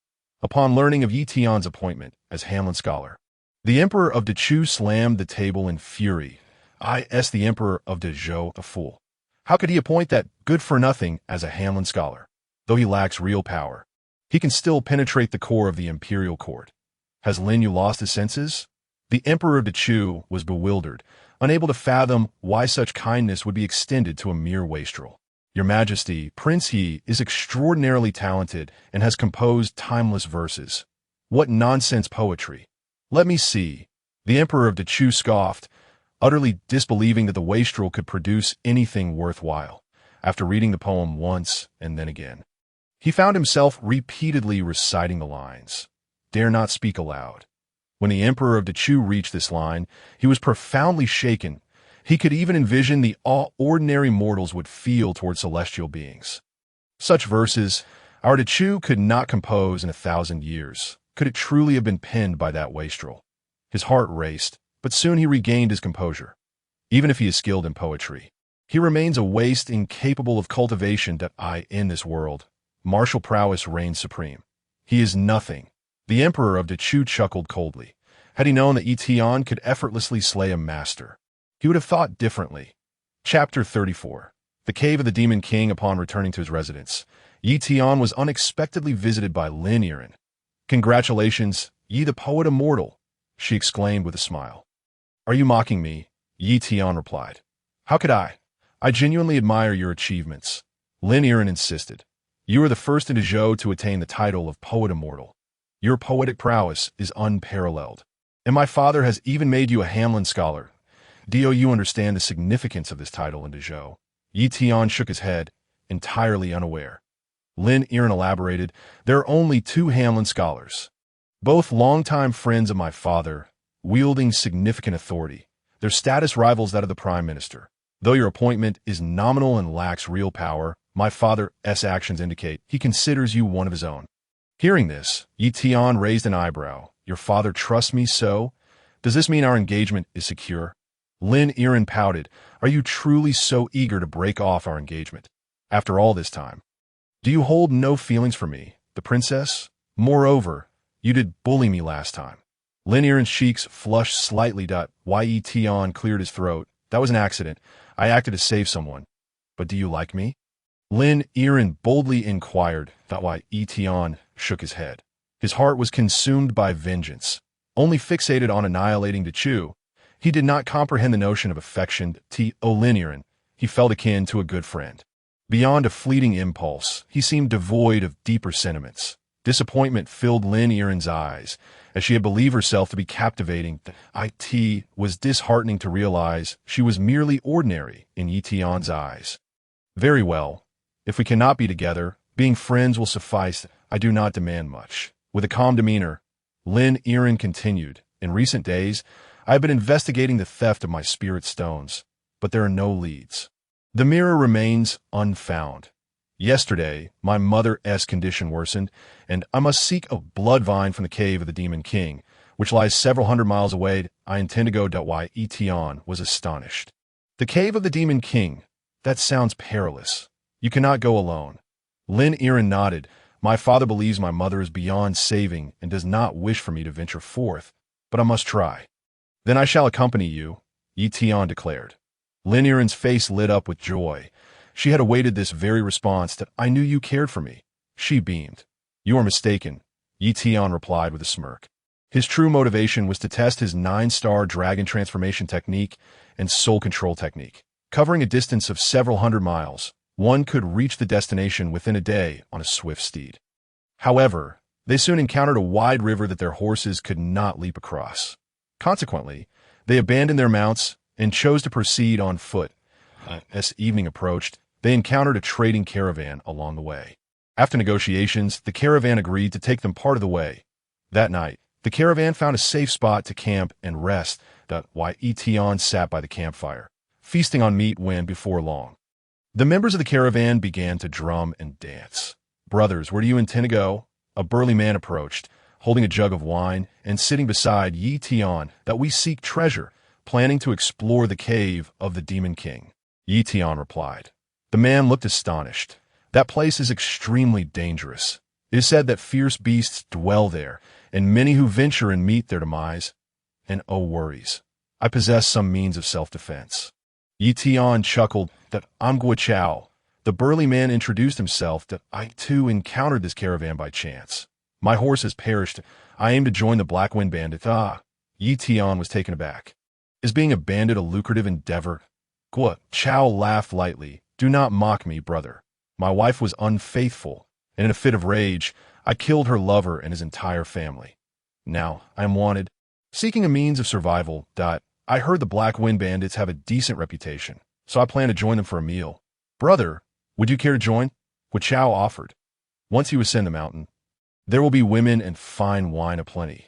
Upon learning of Ye Tian's appointment as Hanlon scholar, the emperor of Dechu slammed the table in fury. The emperor of Dezhou a fool. How could he appoint that good-for-nothing as a Hanlon scholar? Though he lacks real power, he can still penetrate the core of the imperial court. Has Lin Yu lost his senses? The emperor of Dechu was bewildered, unable to fathom why such kindness would be extended to a mere wastrel. "Your Majesty, Prince Yi is extraordinarily talented and has composed timeless verses. What nonsense poetry! Let me see." The emperor of Dechu scoffed, utterly disbelieving that the wastrel could produce anything worthwhile. After reading the poem once and then again, he found himself repeatedly reciting the lines. "Dare not speak aloud." When the emperor of Dechu reached this line, he was profoundly shaken. He could even envision the awe ordinary mortals would feel toward celestial beings. Such verses, our Dechu could not compose in 1,000 years. Could it truly have been penned by that wastrel? His heart raced, but soon he regained his composure. Even if he is skilled in poetry, he remains a waste incapable of cultivation in this world. Martial prowess reigns supreme. He is nothing. The emperor of Dechu chuckled coldly. Had he known that Ye Tian could effortlessly slay a master, he would have thought differently. Chapter 34. The Cave of the Demon King. Upon returning to his residence, Ye Tian was unexpectedly visited by Lin Yiren. Congratulations, Ye the poet immortal, she exclaimed with a smile. Are you mocking me? Ye Tian replied. How could I? I genuinely admire your achievements. Lin Yiren insisted. You are the first in Zhou to attain the title of poet immortal. Your poetic prowess is unparalleled. And my father has even made you a Hamlin scholar. Do you understand the significance of this title in Zhou? Ye Tian shook his head, entirely unaware. Lin Yiren elaborated, there are only two Hamlin scholars. Both longtime friends of my father, wielding significant authority. Their status rivals that of the prime minister. Though your appointment is nominal and lacks real power, my father's actions indicate he considers you one of his own. Hearing this, Ye Tian raised an eyebrow. Your father trusts me so? Does this mean our engagement is secure? Lin Yiren pouted. Are you truly so eager to break off our engagement? After all this time. Do you hold no feelings for me, the princess? Moreover, you did bully me last time. Lin Yiren's cheeks flushed slightly. Ye Tian cleared his throat. That was an accident. I acted to save someone. But do you like me? Lin Yiren boldly inquired. Ye Tian shook his head. His heart was consumed by vengeance. Only fixated on annihilating the Chu, he did not comprehend the notion of affection. Lin Yiren, he felt akin to a good friend. Beyond a fleeting impulse, he seemed devoid of deeper sentiments. Disappointment filled Lin Yiren's eyes, as she had believed herself to be captivating. It was disheartening to realize she was merely ordinary in Ye Tian's eyes. Very well. If we cannot be together, being friends will suffice. I do not demand much. With a calm demeanor, Lin Yiren continued. In recent days, I have been investigating the theft of my spirit stones, but there are no leads. The mirror remains unfound. Yesterday, my mother's condition worsened, and I must seek a blood vine from the cave of the Demon King, which lies several hundred miles away. I intend to go. Ye Tian was astonished. The cave of the Demon King? That sounds perilous. You cannot go alone. Lin Yiren nodded. My father believes my mother is beyond saving and does not wish for me to venture forth, but I must try. Then I shall accompany you, Ye Tian declared. Lin Yiren's face lit up with joy. She had awaited this very response. I knew you cared for me. She beamed. You are mistaken, Ye Tian replied with a smirk. His true motivation was to test his 9-star dragon transformation technique and soul control technique. Covering a distance of several hundred miles, one could reach the destination within a day on a swift steed. However, they soon encountered a wide river that their horses could not leap across. Consequently, they abandoned their mounts and chose to proceed on foot. As evening approached, they encountered a trading caravan along the way. After negotiations, the caravan agreed to take them part of the way. That night, the caravan found a safe spot to camp and rest. Ye Tian sat by the campfire, feasting on meat when, before long, the members of the caravan began to drum and dance. Brothers, where do you intend to go? A burly man approached, holding a jug of wine and sitting beside Ye Tian. We seek treasure, planning to explore the cave of the Demon King. Ye Tian replied. The man looked astonished. That place is extremely dangerous. It is said that fierce beasts dwell there, and many who venture and meet their demise. And oh worries, I possess some means of self-defense. Ye Tian chuckled. I'm Guo Chao. The burly man introduced himself. I too encountered this caravan by chance. My horse has perished. I aim to join the Black Wind Bandit. Ye Tian was taken aback. Is being a bandit a lucrative endeavor? Guo Chao laughed lightly. Do not mock me, brother. My wife was unfaithful, and in a fit of rage, I killed her lover and his entire family. Now, I am wanted, seeking a means of survival. I heard the Black Wind Bandits have a decent reputation, so I plan to join them for a meal. Brother, would you care to join? Guo Chao offered. Once he was in the mountain, there will be women and fine wine aplenty.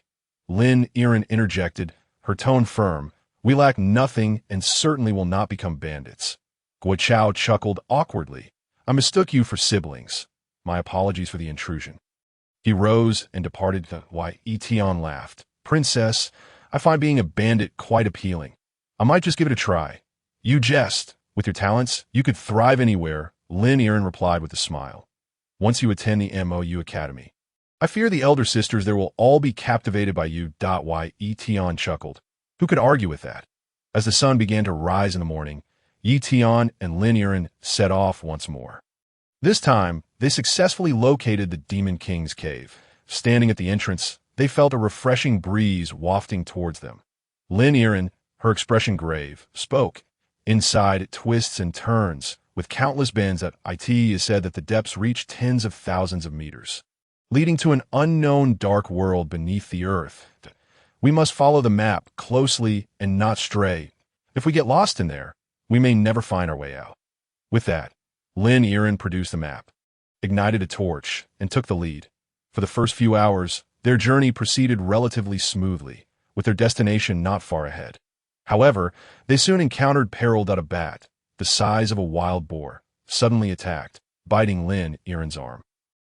Lin Yiren interjected, her tone firm. We lack nothing and certainly will not become bandits. Guo Chao chuckled awkwardly. I mistook you for siblings. My apologies for the intrusion. He rose and departed. Ye Tian laughed. Princess, I find being a bandit quite appealing. I might just give it a try. You jest. With your talents, you could thrive anywhere, Lin Yiren replied with a smile. Once you attend the MOU Academy. I fear the elder sisters there will all be captivated by you. Ye Tian chuckled. Who could argue with that? As the sun began to rise in the morning, Ye Tian and Lin Yiren set off once more. This time, they successfully located the Demon King's cave. Standing at the entrance, they felt a refreshing breeze wafting towards them. Lin Yiren, her expression grave, spoke. Inside it twists and turns, with countless bends that it is said that the depths reach tens of thousands of meters, leading to an unknown dark world beneath the earth. We must follow the map closely and not stray. If we get lost in there, we may never find our way out. With that, Lin Yiren produced the map, ignited a torch, and took the lead. For the first few hours, their journey proceeded relatively smoothly, with their destination not far ahead. However, they soon encountered peril that a bat, the size of a wild boar, suddenly attacked, biting Lin Yiren's arm.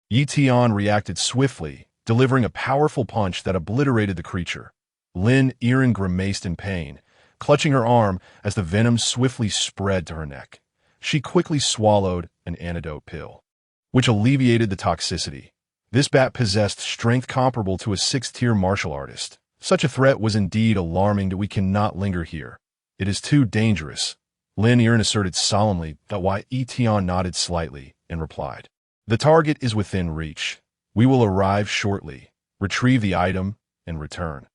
Ye Tian reacted swiftly, delivering a powerful punch that obliterated the creature. Lin Yiren grimaced in pain, clutching her arm as the venom swiftly spread to her neck. She quickly swallowed an antidote pill, which alleviated the toxicity. This bat possessed strength comparable to a 6th-tier martial artist. Such a threat was indeed alarming that we cannot linger here. It is too dangerous. Lin Yiren asserted solemnly that Ye Tian nodded slightly and replied, "The target is within reach. We will arrive shortly, retrieve the item, and return."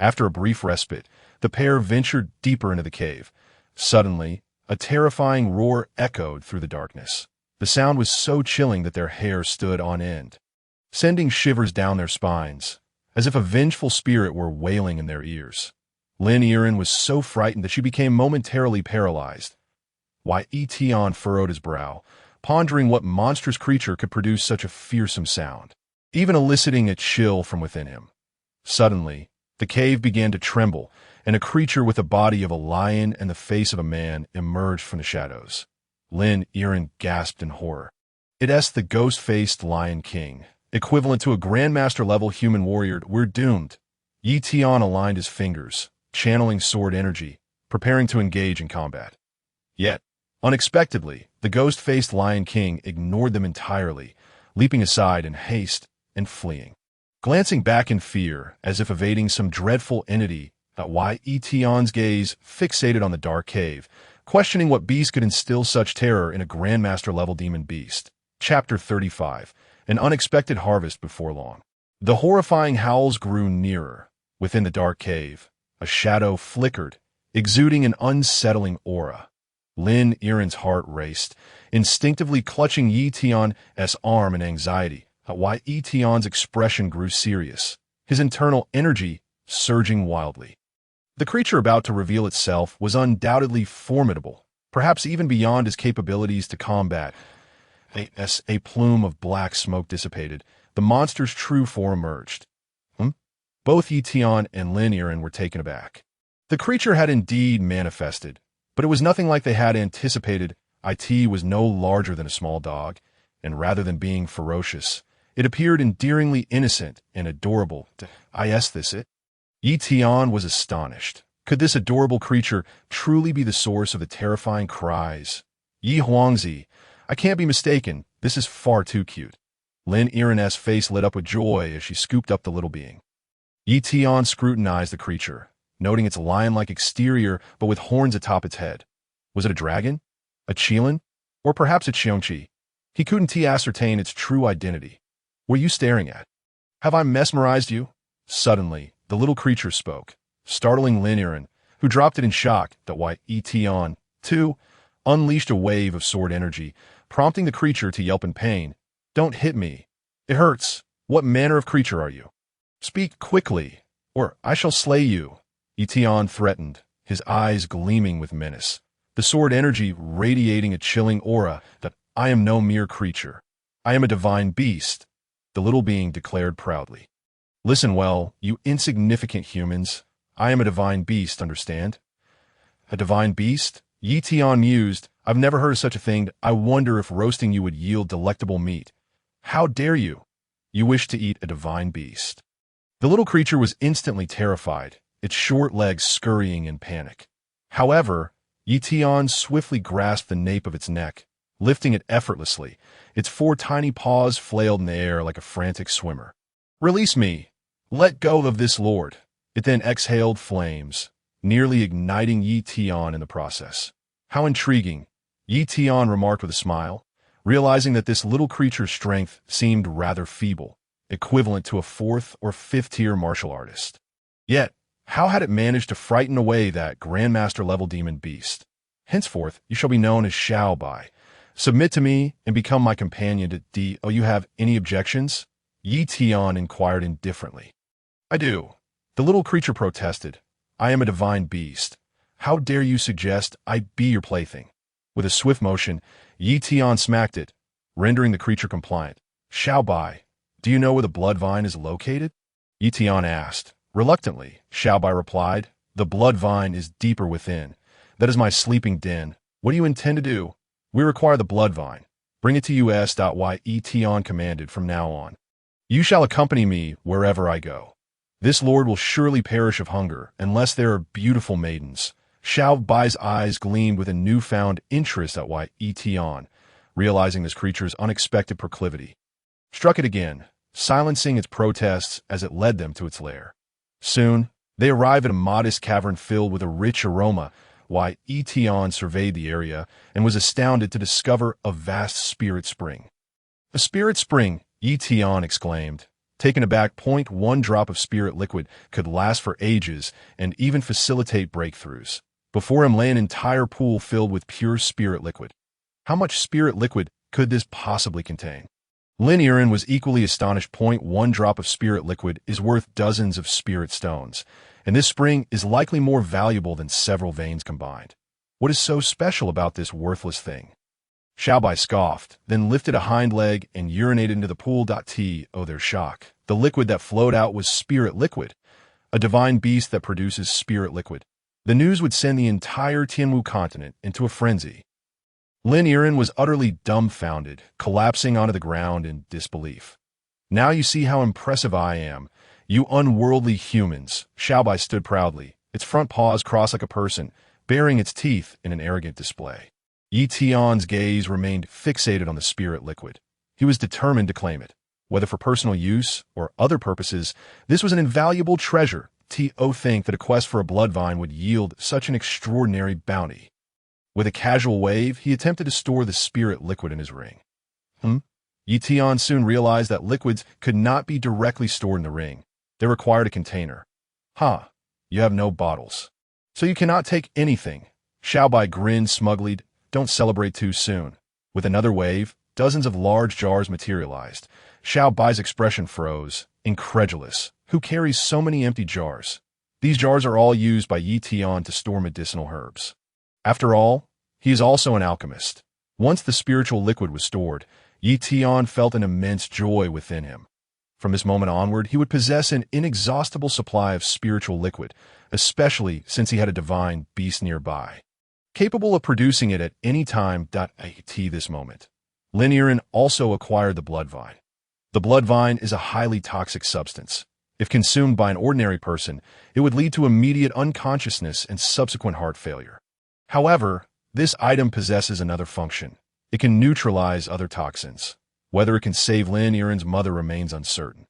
After a brief respite, the pair ventured deeper into the cave. Suddenly, a terrifying roar echoed through the darkness. The sound was so chilling that their hair stood on end, sending shivers down their spines, as if a vengeful spirit were wailing in their ears. Lin Yiren was so frightened that she became momentarily paralyzed. Ye Tian furrowed his brow, pondering what monstrous creature could produce such a fearsome sound, even eliciting a chill from within him. Suddenly, the cave began to tremble, and a creature with the body of a lion and the face of a man emerged from the shadows. Lin Yiren gasped in horror. It's the ghost-faced Lion King, equivalent to a Grandmaster-level human warrior. We're doomed. Ye Tian aligned his fingers, channeling sword energy, preparing to engage in combat. Yet, unexpectedly, the ghost-faced Lion King ignored them entirely, leaping aside in haste and fleeing. Glancing back in fear, as if evading some dreadful entity, Ye Tian's gaze fixated on the dark cave, questioning what beast could instill such terror in a Grandmaster-level demon beast. Chapter 35. An unexpected harvest before long. The horrifying howls grew nearer. Within the dark cave, a shadow flickered, exuding an unsettling aura. Lin Yiren's heart raced, instinctively clutching Ye Tian's arm in anxiety. Ye Tian's expression grew serious, his internal energy surging wildly. The creature about to reveal itself was undoubtedly formidable, perhaps even beyond his capabilities to combat. As a plume of black smoke dissipated, the monster's true form emerged. Both Ye Tian and Lin Yiren were taken aback. The creature had indeed manifested, but it was nothing like they had anticipated. It was no larger than a small dog, and rather than being ferocious, it appeared endearingly innocent and adorable. Ye Tian was astonished. Could this adorable creature truly be the source of the terrifying cries? Yi Huangzi, I can't be mistaken, this is far too cute. Lin Yiren's face lit up with joy as she scooped up the little being. Ye Tian scrutinized the creature, noting its lion-like exterior but with horns atop its head. Was it a dragon? A qilin? Or perhaps a qiongqi? He couldn't ascertain its true identity. What are you staring at? Have I mesmerized you? Suddenly, the little creature spoke, startling Lin Yiren, who dropped it in shock. Ye Tian, too, unleashed a wave of sword energy, prompting the creature to yelp in pain. Don't hit me. It hurts. What manner of creature are you? Speak quickly, or I shall slay you. Ye Tian threatened, his eyes gleaming with menace, the sword energy radiating a chilling aura. I am no mere creature. I am a divine beast, the little being declared proudly. Listen well, you insignificant humans. I am a divine beast, understand? A divine beast? Ye Tian mused. I've never heard of such a thing. I wonder if roasting you would yield delectable meat. How dare you? You wish to eat a divine beast. The little creature was instantly terrified, its short legs scurrying in panic. However, Ye Tian swiftly grasped the nape of its neck, lifting it effortlessly. Its 4 tiny paws flailed in the air like a frantic swimmer. Release me! Let go of this lord! It then exhaled flames, nearly igniting Ye Tian in the process. How intriguing, Ye Tian remarked with a smile, realizing that this little creature's strength seemed rather feeble. equivalent to a fourth or fifth-tier martial artist. Yet, how had it managed to frighten away that grandmaster-level demon beast? Henceforth, you shall be known as Xiao Bai. Submit to me and become my companion to D. Oh, you have any objections? Ye Tian inquired indifferently. I do. The little creature protested. I am a divine beast. How dare you suggest I be your plaything? With a swift motion, Ye Tian smacked it, rendering the creature compliant. Xiao Bai, do you know where the blood vine is located? Ye Tian asked. Reluctantly, Xiao Bai replied, the blood vine is deeper within. That is my sleeping den. What do you intend to do? We require the blood vine. Bring it to Ye Tian commanded from now on. You shall accompany me wherever I go. This lord will surely perish of hunger unless there are beautiful maidens. Xiao Bai's eyes gleamed with a newfound interest at Ye Tian, realizing this creature's unexpected proclivity. Struck it again, silencing its protests as it led them to its lair. Soon, they arrive at a modest cavern filled with a rich aroma. Ye Tian surveyed the area and was astounded to discover a vast spirit spring. A spirit spring, Ye Tian exclaimed. Taken aback, 0.1 drop of spirit liquid could last for ages and even facilitate breakthroughs. Before him lay an entire pool filled with pure spirit liquid. How much spirit liquid could this possibly contain? Lin Yiren was equally astonished. 0.1 drop of spirit liquid is worth dozens of spirit stones, and this spring is likely more valuable than several veins combined. What is so special about this worthless thing? Xiao Bai scoffed, then lifted a hind leg and urinated into the pool. To their shock, the liquid that flowed out was spirit liquid, a divine beast that produces spirit liquid. The news would send the entire Tianwu continent into a frenzy. Lin Yiren was utterly dumbfounded, collapsing onto the ground in disbelief. Now you see how impressive I am, you unworldly humans. Xiao Bai stood proudly, its front paws crossed like a person, baring its teeth in an arrogant display. Ye Tian's gaze remained fixated on the spirit liquid. He was determined to claim it. Whether for personal use or other purposes, this was an invaluable treasure. Think that a quest for a blood vine would yield such an extraordinary bounty. With a casual wave, he attempted to store the spirit liquid in his ring. Ye Tian soon realized that liquids could not be directly stored in the ring. They required a container. You have no bottles. So you cannot take anything. Xiao Bai grinned smugly. Don't celebrate too soon. With another wave, dozens of large jars materialized. Xiao Bai's expression froze, incredulous. Who carries so many empty jars? These jars are all used by Ye Tian to store medicinal herbs. After all, he is also an alchemist. Once the spiritual liquid was stored, Ye Tian felt an immense joy within him. From this moment onward, he would possess an inexhaustible supply of spiritual liquid, especially since he had a divine beast nearby, capable of producing it at any time. This moment. Lin Yiren also acquired the blood vine. The blood vine is a highly toxic substance. If consumed by an ordinary person, it would lead to immediate unconsciousness and subsequent heart failure. However, this item possesses another function. It can neutralize other toxins. Whether it can save Lin Yiren's mother remains uncertain.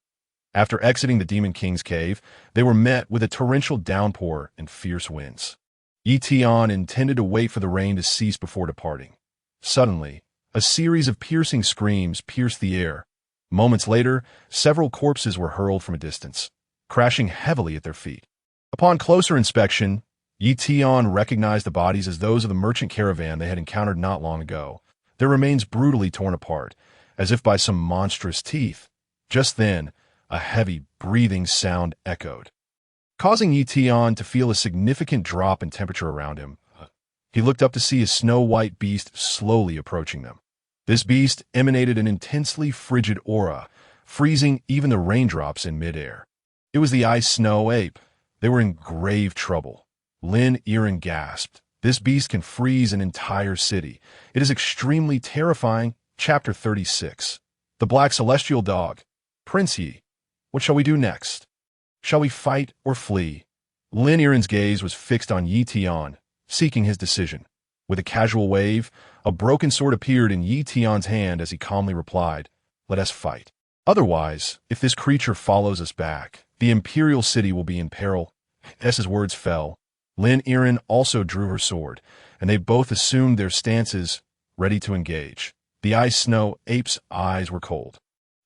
After exiting the Demon King's cave, they were met with a torrential downpour and fierce winds. Ye Tian intended to wait for the rain to cease before departing. Suddenly, a series of piercing screams pierced the air. Moments later, several corpses were hurled from a distance, crashing heavily at their feet. Upon closer inspection, Ye Tian recognized the bodies as those of the merchant caravan they had encountered not long ago, their remains brutally torn apart, as if by some monstrous teeth. Just then, a heavy, breathing sound echoed, causing Ye Tian to feel a significant drop in temperature around him. He looked up to see a snow-white beast slowly approaching them. This beast emanated an intensely frigid aura, freezing even the raindrops in midair. It was the ice snow ape. They were in grave trouble. Lin Yiren gasped. This beast can freeze an entire city. It is extremely terrifying. Chapter 36. The Black Celestial Dog. Prince Yi, what shall we do next? Shall we fight or flee? Lin Yiren's gaze was fixed on Ye Tian, seeking his decision. With a casual wave, a broken sword appeared in Ye Tian's hand as he calmly replied, "Let us fight. Otherwise, if this creature follows us back, the imperial city will be in peril." As his words fell, Lin Yiren also drew her sword, and they both assumed their stances, ready to engage. The ice snow ape's eyes were cold.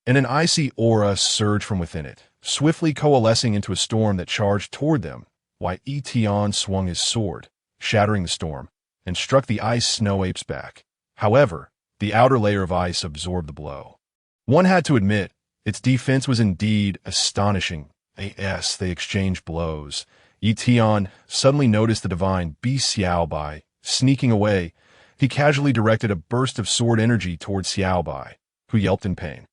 and an icy aura surged from within it, swiftly coalescing into a storm that charged toward them, while Ye Tian swung his sword, shattering the storm, and struck the ice snow apes back. However, the outer layer of ice absorbed the blow. One had to admit, its defense was indeed astonishing. As they exchanged blows, Ye Tian suddenly noticed the divine beast Xiaobai sneaking away. He casually directed a burst of sword energy towards Xiaobai, who yelped in pain.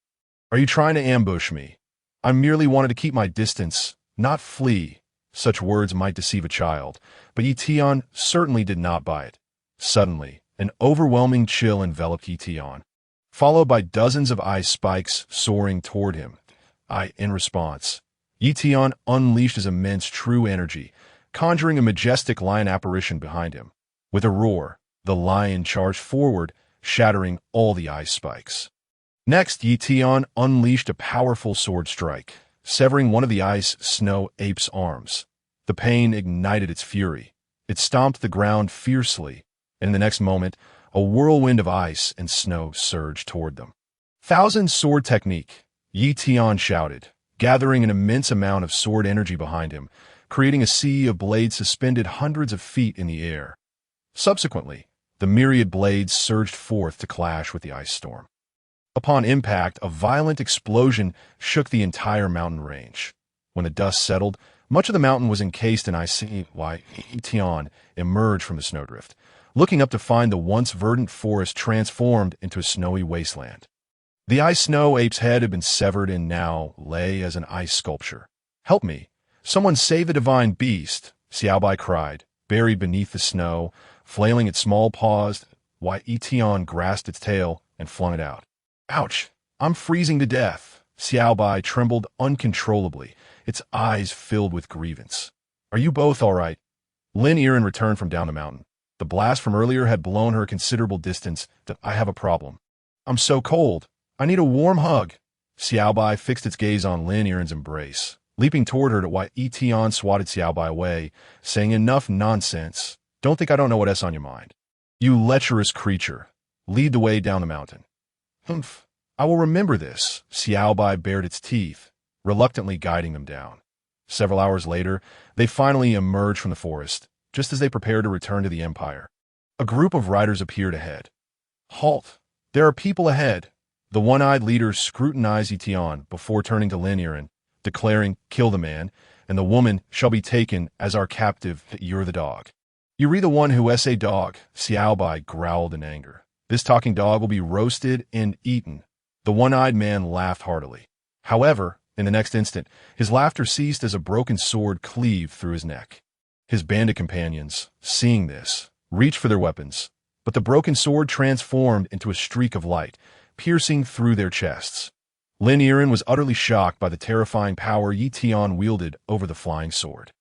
"Are you trying to ambush me? I merely wanted to keep my distance, not flee." Such words might deceive a child, but Ye Tian certainly did not buy it. Suddenly, an overwhelming chill enveloped Ye Tian, followed by dozens of ice spikes soaring toward him. In response, Ye Tian unleashed his immense true energy, conjuring a majestic lion apparition behind him. With a roar, the lion charged forward, shattering all the ice spikes. Next, Ye Tian unleashed a powerful sword strike, severing one of the ice snow ape's arms. The pain ignited its fury. It stomped the ground fiercely, and in the next moment, a whirlwind of ice and snow surged toward them. "Thousand sword technique," Ye Tian shouted, gathering an immense amount of sword energy behind him, creating a sea of blades suspended hundreds of feet in the air. Subsequently, the myriad blades surged forth to clash with the ice storm. Upon impact, a violent explosion shook the entire mountain range. When the dust settled, much of the mountain was encased in ice. Ye Tian emerged from the snowdrift, looking up to find the once verdant forest transformed into a snowy wasteland. The ice snow ape's head had been severed and now lay as an ice sculpture. "Help me! Someone save the divine beast!" Xiaobai cried, buried beneath the snow, flailing its small paws, while Ye Tian grasped its tail and flung it out. "Ouch! I'm freezing to death!" Xiaobai trembled uncontrollably, its eyes filled with grievance. "Are you both all right?" Lin Yiren returned from down the mountain. The blast from earlier had blown her a considerable distance. "I have a problem. I'm so cold. I need a warm hug." Xiaobai fixed its gaze on Lin Yiren's embrace, leaping toward her while Ye Tian swatted Xiaobai away, saying, "Enough nonsense. Don't think I don't know what's on your mind. You lecherous creature. Lead the way down the mountain." "Humph. I will remember this." Xiaobai bared its teeth, reluctantly guiding them down. Several hours later, they finally emerged from the forest, just as they prepared to return to the Empire. A group of riders appeared ahead. "Halt! There are people ahead." The one-eyed leader scrutinized Ye Tian before turning to Lin Yiren, declaring, "Kill the man, and the woman shall be taken as our captive. You're the dog." "You re the one who is a dog," Xiaobai growled in anger. "This talking dog will be roasted and eaten." The one-eyed man laughed heartily. However, in the next instant, his laughter ceased as a broken sword cleaved through his neck. His bandit companions, seeing this, reached for their weapons, but the broken sword transformed into a streak of light, piercing through their chests. Lin Yiren was utterly shocked by the terrifying power Ye Tian wielded over the flying sword.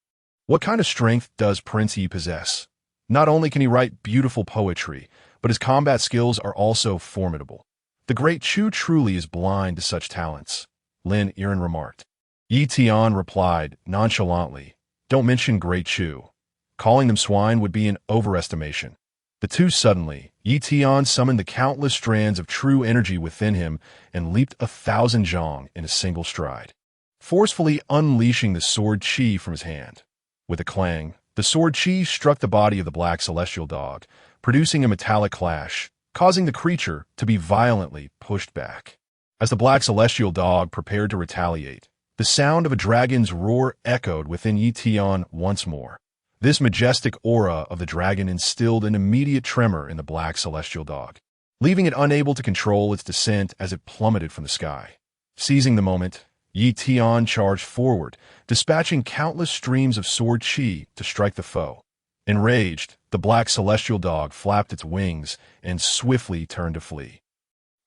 What kind of strength does Prince Yi possess? Not only can he write beautiful poetry, but his combat skills are also formidable. The great Chu truly is blind to such talents, Lin Yiren remarked. Ye Tian replied nonchalantly, "Don't mention great Chu. Calling them swine would be an overestimation." The two suddenly, Ye Tian summoned the countless strands of true energy within him and leaped 1,000 zhong in a single stride, forcefully unleashing the sword chi from his hand. With a clang, the sword chi struck the body of the black celestial dog, producing a metallic clash, causing the creature to be violently pushed back. As the black celestial dog prepared to retaliate, the sound of a dragon's roar echoed within Ye Tian once more. This majestic aura of the dragon instilled an immediate tremor in the black celestial dog, leaving it unable to control its descent as it plummeted from the sky. Seizing the moment, Ye Tian charged forward, dispatching countless streams of sword chi to strike the foe. Enraged, the black celestial dog flapped its wings and swiftly turned to flee.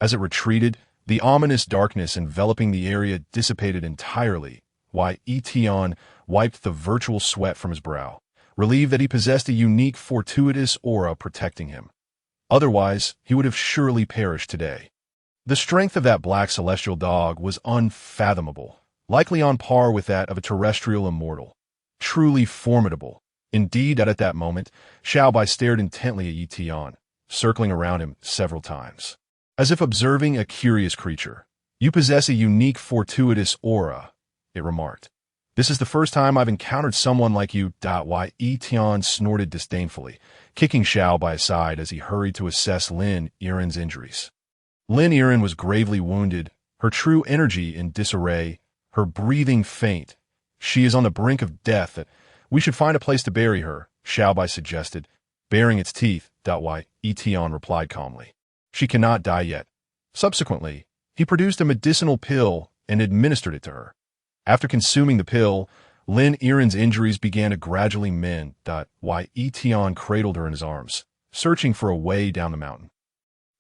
As it retreated, the ominous darkness enveloping the area dissipated entirely, while Ye Tian wiped the virtual sweat from his brow, relieved that he possessed a unique fortuitous aura protecting him. Otherwise, he would have surely perished today. The strength of that black celestial dog was unfathomable, likely on par with that of a terrestrial immortal. Truly formidable. Indeed, at that moment, Xiaobai stared intently at Ye Tian, circling around him several times, as if observing a curious creature. You possess a unique fortuitous aura, it remarked. This is the first time I've encountered someone like you. Ye Tian snorted disdainfully, kicking Xiao by his side as he hurried to assess Lin Yiren's injuries. Lin Yiren was gravely wounded, her true energy in disarray, her breathing faint. She is on the brink of death. We should find a place to bury her, Xiaobai suggested, baring its teeth. Ye Tian replied calmly. She cannot die yet. Subsequently, he produced a medicinal pill and administered it to her. After consuming the pill, Lin Yiren's injuries began to gradually mend. Ye Tian cradled her in his arms, searching for a way down the mountain.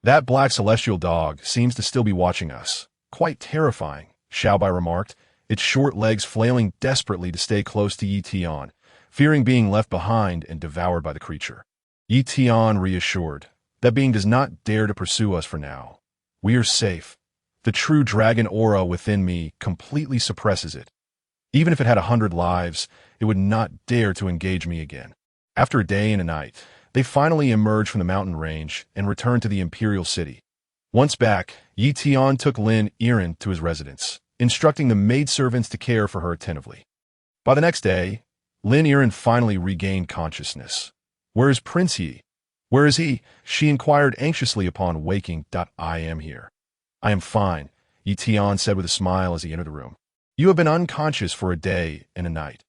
That black celestial dog seems to still be watching us. Quite terrifying, Xiaobai remarked, its short legs flailing desperately to stay close to Ye Tian, fearing being left behind and devoured by the creature. Ye Tian reassured, that being does not dare to pursue us for now. We are safe. The true dragon aura within me completely suppresses it. Even if it had 100 lives, it would not dare to engage me again. After a day and a night, they finally emerged from the mountain range and returned to the imperial city. Once back, Ye Tian took Lin Yiren to his residence, instructing the maidservants to care for her attentively. By the next day, Lin Yiren finally regained consciousness. Where is Prince Yi? Where is he? She inquired anxiously upon waking. I am here. I am fine, Ye Tian said with a smile as he entered the room. You have been unconscious for a day and a night.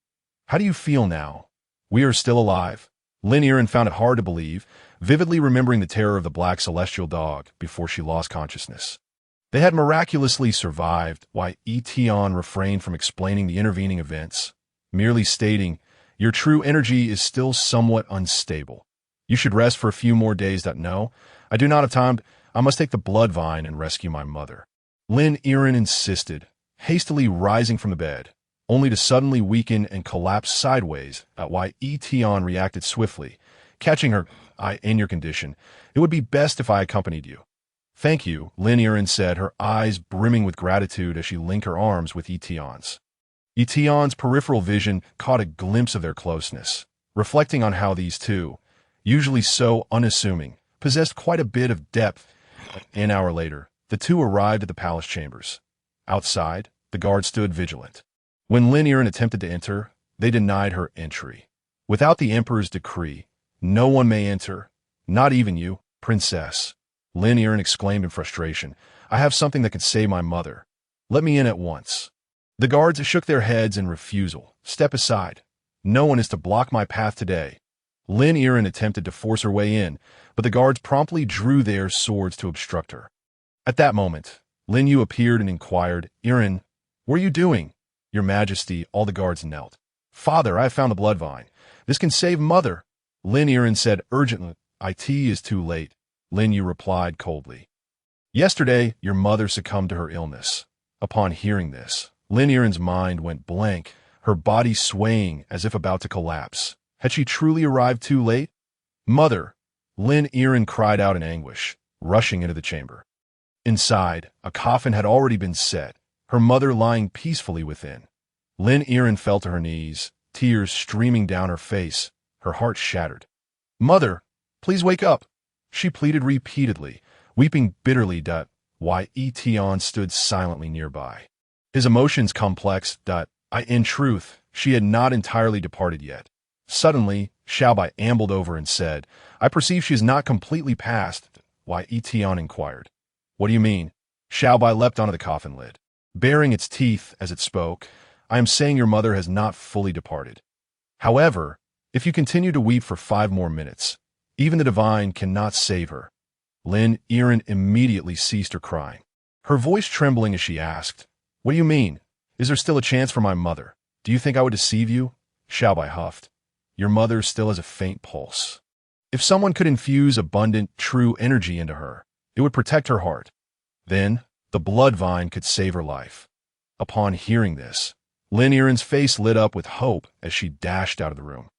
How do you feel now? We are still alive. Lin Yiren found it hard to believe, vividly remembering the terror of the black celestial dog before she lost consciousness. They had miraculously survived. Ye Tian refrained from explaining the intervening events, merely stating, your true energy is still somewhat unstable. You should rest for a few more days. No, I do not have time. I must take the blood vine and rescue my mother. Lin Yiren insisted, hastily rising from the bed, only to suddenly weaken and collapse sideways. Ye Tian reacted swiftly, catching her. In your condition, it would be best if I accompanied you. Thank you, Lin Yiren said, her eyes brimming with gratitude as she linked her arms with Ye Tian's. Ye Tian's peripheral vision caught a glimpse of their closeness, reflecting on how these two, usually so unassuming, possessed quite a bit of depth. An hour later, the two arrived at the palace chambers. Outside, the guard stood vigilant. When Lin Yiren attempted to enter, they denied her entry. Without the emperor's decree, no one may enter, not even you, princess. Lin Yiren exclaimed in frustration. I have something that can save my mother. Let me in at once. The guards shook their heads in refusal. Step aside. No one is to block my path today. Lin Yiren attempted to force her way in, but the guards promptly drew their swords to obstruct her. At that moment, Lin Yu appeared and inquired, Yiren, what are you doing? Your Majesty, all the guards knelt. Father, I have found the blood vine. This can save mother. Lin Yiren said urgently. It is too late, Lin Yu replied coldly. Yesterday, your mother succumbed to her illness. Upon hearing this, Lin Yiren's mind went blank, her body swaying as if about to collapse. Had she truly arrived too late? Mother! Lin Yiren cried out in anguish, rushing into the chamber. Inside, a coffin had already been set, her mother lying peacefully within. Lin Yiren fell to her knees, tears streaming down her face, her heart shattered. Mother, please wake up, she pleaded repeatedly, weeping bitterly. Ye Tian stood silently nearby. His emotions complex. In truth, she had not entirely departed yet. Suddenly, Xiaobai ambled over and said, I perceive she is not completely passed. Ye Tian inquired. What do you mean? Xiaobai leapt onto the coffin lid, baring its teeth as it spoke. I am saying your mother has not fully departed. However, if you continue to weep for 5 more minutes, even the divine cannot save her. Lin Yiren immediately ceased her crying, her voice trembling as she asked, What do you mean? Is there still a chance for my mother? Do you think I would deceive you? Xiaobai huffed. Your mother still has a faint pulse. If someone could infuse abundant, true energy into her, it would protect her heart. Then, the blood vine could save her life. Upon hearing this, Lin Yiren's face lit up with hope as she dashed out of the room,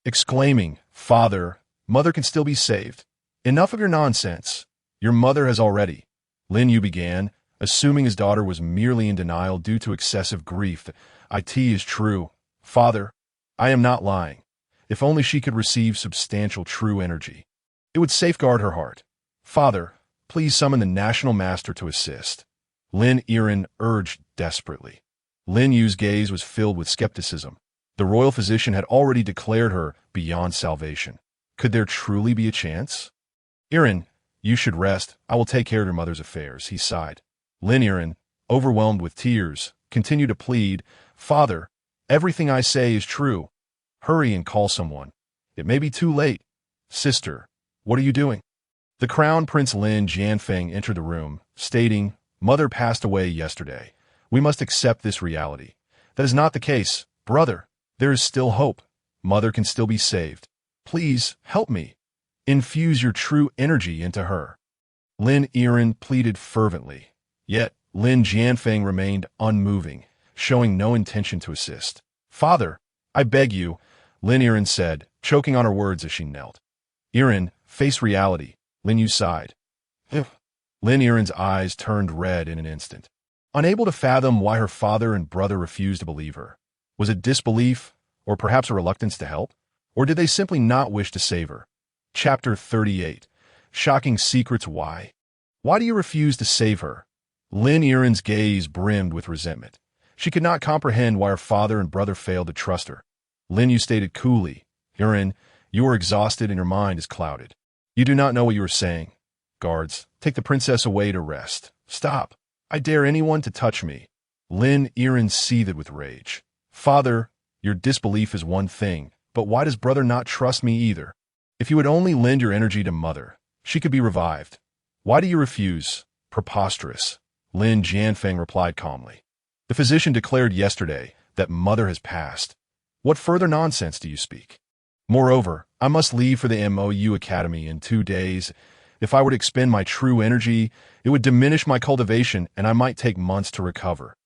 exclaiming, Father, mother can still be saved. Enough of your nonsense. Your mother has already. Lin Yu began, assuming his daughter was merely in denial due to excessive grief. It is true. Father, I am not lying. If only she could receive substantial true energy, it would safeguard her heart. Father, please summon the national master to assist. Lin Yiren urged desperately. Lin Yu's gaze was filled with skepticism. The royal physician had already declared her beyond salvation. Could there truly be a chance? Yiren, you should rest. I will take care of your mother's affairs, he sighed. Lin Yiren, overwhelmed with tears, continued to plead, Father, everything I say is true. Hurry and call someone. It may be too late. Sister, what are you doing? The Crown Prince Lin Jianfeng entered the room, stating, Mother passed away yesterday. We must accept this reality. That is not the case. Brother, there is still hope. Mother can still be saved. Please, help me. Infuse your true energy into her. Lin Yiren pleaded fervently. Yet, Lin Jianfeng remained unmoving, showing no intention to assist. Father, I beg you, Lin Yiren said, choking on her words as she knelt. Yiren, face reality, Lin Yu sighed. Lin Yiren's eyes turned red in an instant. Unable to fathom why her father and brother refused to believe her. Was it disbelief, or perhaps a reluctance to help? Or did they simply not wish to save her? Chapter 38. Shocking Secrets. Why? Why do you refuse to save her? Lin Yiren's gaze brimmed with resentment. She could not comprehend why her father and brother failed to trust her. Lin Yu stated coolly, Yiren, you are exhausted and your mind is clouded. You do not know what you are saying. Guards, take the princess away to rest. Stop. I dare anyone to touch me. Lin Yiren seethed with rage. Father, your disbelief is one thing, but why does brother not trust me either? If you would only lend your energy to mother, she could be revived. Why do you refuse? Preposterous. Lin Jianfeng replied calmly. The physician declared yesterday that mother has passed. What further nonsense do you speak? Moreover, I must leave for the MOU Academy in 2 days. If I were to expend my true energy, it would diminish my cultivation and I might take months to recover.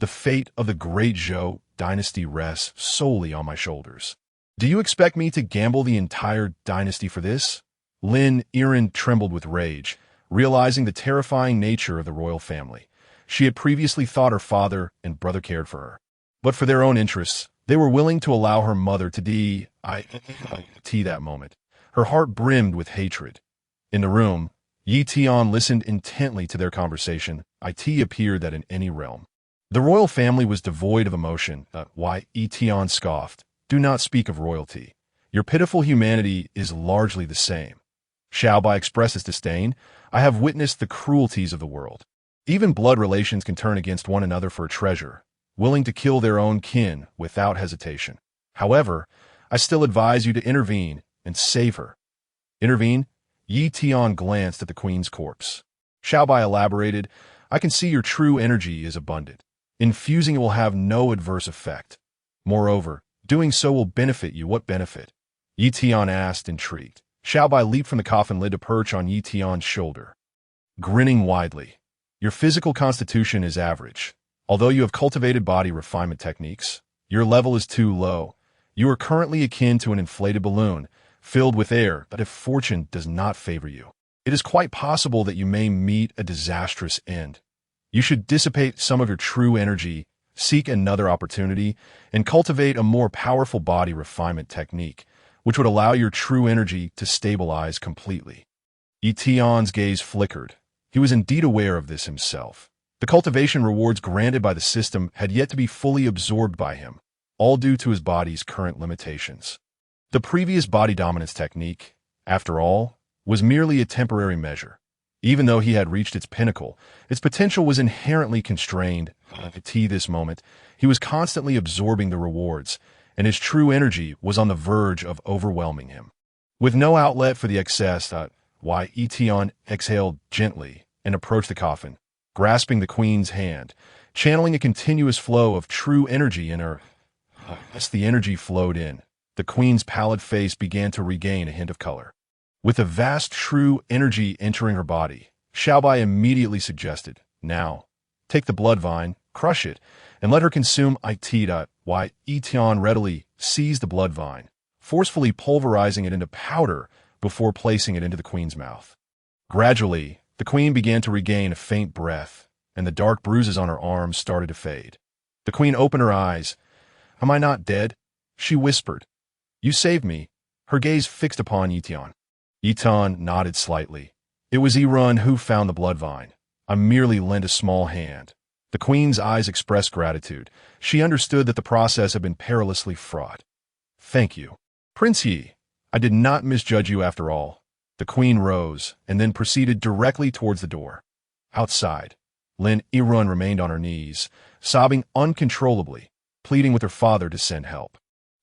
The fate of the great Zhou dynasty rests solely on my shoulders. Do you expect me to gamble the entire dynasty for this? Lin Yiren trembled with rage, realizing the terrifying nature of the royal family. She had previously thought her father and brother cared for her. But for their own interests, they were willing to allow her mother to die that moment. Her heart brimmed with hatred. In the room, Ye Tian listened intently to their conversation. It appeared that in any realm. The royal family was devoid of emotion. Why, Ye Tian scoffed. Do not speak of royalty. Your pitiful humanity is largely the same. Xiaobai expresses disdain. I have witnessed the cruelties of the world. Even blood relations can turn against one another for a treasure, willing to kill their own kin without hesitation. However, I still advise you to intervene and save her. Intervene? Ye Tian glanced at the queen's corpse. Xiaobai elaborated, I can see your true energy is abundant. Infusing it will have no adverse effect. Moreover, doing so will benefit you. What benefit? Ye Tian asked, intrigued. Xiaobai leaped from the coffin lid to perch on Ye Tian's shoulder. Grinning widely, your physical constitution is average. Although you have cultivated body refinement techniques, your level is too low. You are currently akin to an inflated balloon, filled with air, but if fortune does not favor you, it is quite possible that you may meet a disastrous end. You should dissipate some of your true energy, seek another opportunity, and cultivate a more powerful body refinement technique, which would allow your true energy to stabilize completely. Ye Tian's gaze flickered. He was indeed aware of this himself. The cultivation rewards granted by the system had yet to be fully absorbed by him, all due to his body's current limitations. The previous body dominance technique, after all, was merely a temporary measure. Even though he had reached its pinnacle, its potential was inherently constrained. At this moment, he was constantly absorbing the rewards, and his true energy was on the verge of overwhelming him. With no outlet for the excess, Ye Tian exhaled gently and approached the coffin, grasping the queen's hand, channeling a continuous flow of true energy in her. As the energy flowed in, the queen's pallid face began to regain a hint of color. With a vast true energy entering her body, Xiaobai immediately suggested, now, take the blood vine, crush it, and let her consume it. Ye Tian readily seized the blood vine, forcefully pulverizing it into powder before placing it into the queen's mouth. Gradually, the queen began to regain a faint breath, and the dark bruises on her arms started to fade. The queen opened her eyes. Am I not dead? She whispered. You saved me. Her gaze fixed upon Ye Tian. Ye Tian nodded slightly. It was Yiren who found the blood vine. I merely lent a small hand. The queen's eyes expressed gratitude. She understood that the process had been perilously fraught. Thank you. Prince Ye, I did not misjudge you after all. The queen rose and then proceeded directly towards the door. Outside, Lin Yirun remained on her knees, sobbing uncontrollably, pleading with her father to send help.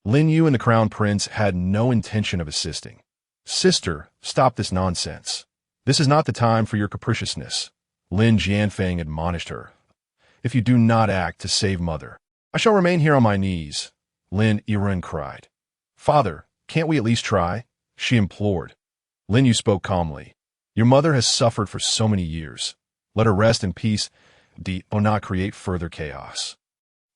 Lin Yu and the crown prince had no intention of assisting. Sister, stop this nonsense. This is not the time for your capriciousness, Lin Jianfeng admonished her. If you do not act to save mother, I shall remain here on my knees, Lin Yirun cried. Father, can't we at least try? She implored. Lin Yu spoke calmly. Your mother has suffered for so many years. Let her rest in peace, do not create further chaos.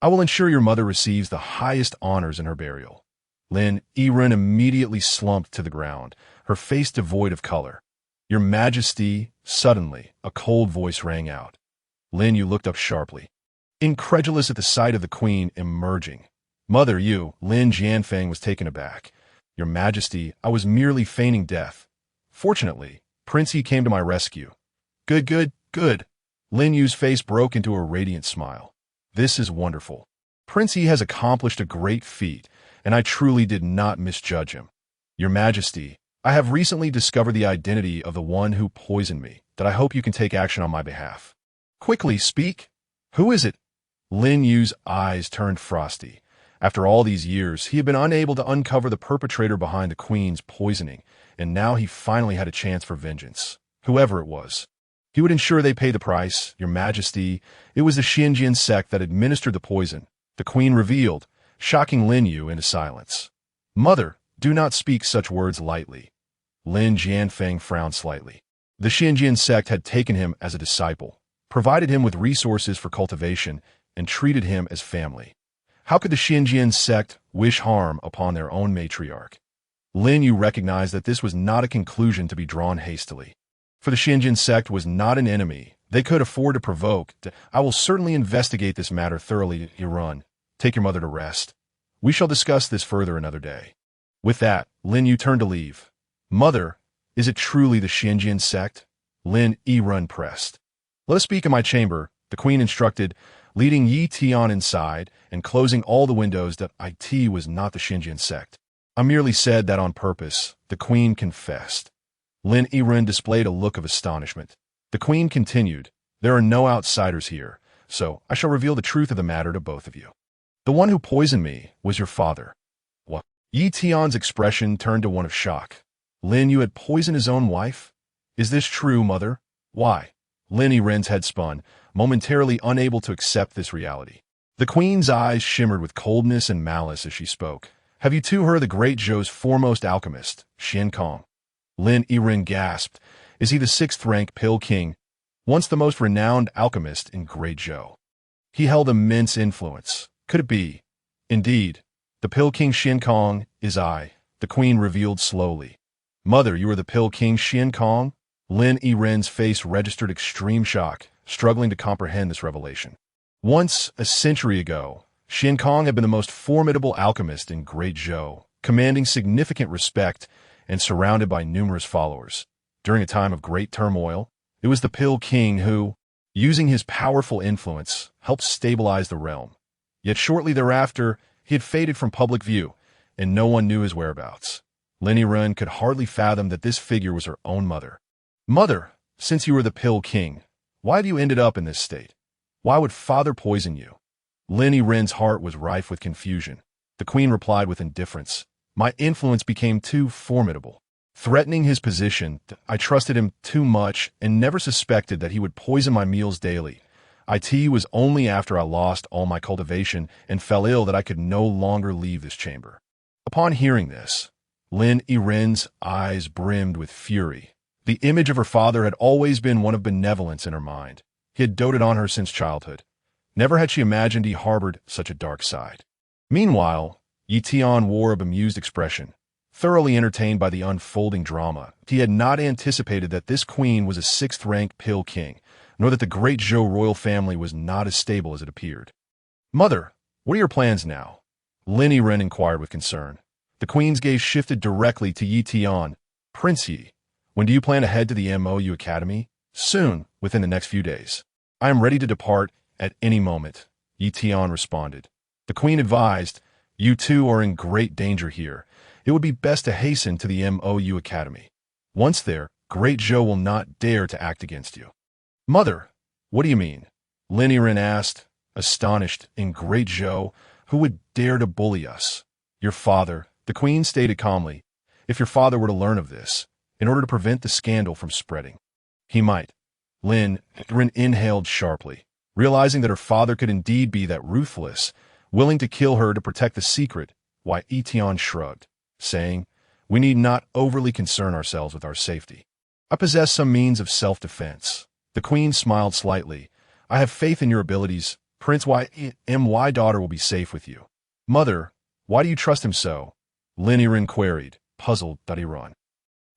I will ensure your mother receives the highest honors in her burial. Lin Yirun immediately slumped to the ground, her face devoid of color. Your Majesty, suddenly, a cold voice rang out. Lin Yu looked up sharply, incredulous at the sight of the queen emerging. Mother, you, Lin Jianfeng was taken aback. Your Majesty, I was merely feigning death. Fortunately, Prince Yi came to my rescue. Good. Lin Yu's face broke into a radiant smile. This is wonderful. Prince Yi has accomplished a great feat, and I truly did not misjudge him. Your Majesty, I have recently discovered the identity of the one who poisoned me, that I hope you can take action on my behalf. Quickly, speak. Who is it? Lin Yu's eyes turned frosty. After all these years, he had been unable to uncover the perpetrator behind the queen's poisoning, and now he finally had a chance for vengeance. Whoever it was, he would ensure they pay the price. Your Majesty, it was the Xinjiang sect that administered the poison, the queen revealed, shocking Lin Yu into silence. Mother, do not speak such words lightly. Lin Jianfeng frowned slightly. The Xinjiang sect had taken him as a disciple, provided him with resources for cultivation, and treated him as family. How could the Xinjiang sect wish harm upon their own matriarch? Lin Yu recognized that this was not a conclusion to be drawn hastily. For the Xinjiang sect was not an enemy they could afford to provoke. I will certainly investigate this matter thoroughly, Yirun. Take your mother to rest. We shall discuss this further another day. With that, Lin Yu turned to leave. Mother, is it truly the Xinjiang sect? Lin Yirun pressed. Let us speak in my chamber, the queen instructed, leading Ye Tian inside and closing all the windows. That it was not the Xinjiang sect. I merely said that on purpose, the queen confessed. Lin Yirun displayed a look of astonishment. The queen continued, there are no outsiders here, so I shall reveal the truth of the matter to both of you. The one who poisoned me was your father. What? Ye Tian's expression turned to one of shock. Lin Yu had poisoned his own wife? Is this true, mother? Why? Lin Yirun's head spun, momentarily unable to accept this reality. The queen's eyes shimmered with coldness and malice as she spoke. Have you too heard the great Zhou's foremost alchemist, Xian Kong? Lin Yirun gasped. Is he the sixth-rank Pill King, once the most renowned alchemist in Great Zhou? He held immense influence. Could it be? Indeed, the Pill King Xian Kong is I, the queen revealed slowly. Mother, you are the Pill King Xian Kong? Lin Yirun's face registered extreme shock, struggling to comprehend this revelation. Once, a century ago, Xian Kong had been the most formidable alchemist in Great Zhou, commanding significant respect and surrounded by numerous followers. During a time of great turmoil, it was the Pill King who, using his powerful influence, helped stabilize the realm. Yet shortly thereafter, he had faded from public view, and no one knew his whereabouts. Lin Yirun could hardly fathom that this figure was her own mother. Mother, since you were the Pill King, why have you ended up in this state? Why would father poison you? Lin Yirun's heart was rife with confusion. The queen replied with indifference. My influence became too formidable. Threatening his position, I trusted him too much and never suspected that he would poison my meals daily. It was only after I lost all my cultivation and fell ill that I could no longer leave this chamber. Upon hearing this, Lin Yirun's eyes brimmed with fury. The image of her father had always been one of benevolence in her mind. He had doted on her since childhood. Never had she imagined he harbored such a dark side. Meanwhile, Ye Tian wore a bemused expression. Thoroughly entertained by the unfolding drama, he had not anticipated that this queen was a sixth-rank Pill King, nor that the great Zhou royal family was not as stable as it appeared. Mother, what are your plans now? Lin Yirun inquired with concern. The queen's gaze shifted directly to Ye Tian. Prince Yi, when do you plan to head to the MOU Academy? Soon, within the next few days. I am ready to depart at any moment, Ye Tian responded. The queen advised, you two are in great danger here. It would be best to hasten to the Mou Academy. Once there, Great Zhou will not dare to act against you. Mother, what do you mean? Lin Yiren asked, astonished. In Great Zhou, who would dare to bully us? Your father, the queen stated calmly. If your father were to learn of this, in order to prevent the scandal from spreading, he might. Lin Yiren inhaled sharply, realizing that her father could indeed be that ruthless, willing to kill her to protect the secret, while Ye Tian shrugged, saying, we need not overly concern ourselves with our safety. I possess some means of self-defense. The queen smiled slightly. I have faith in your abilities. Prince My daughter will be safe with you. Mother, why do you trust him so? Lin Yiren queried, puzzled. Iran.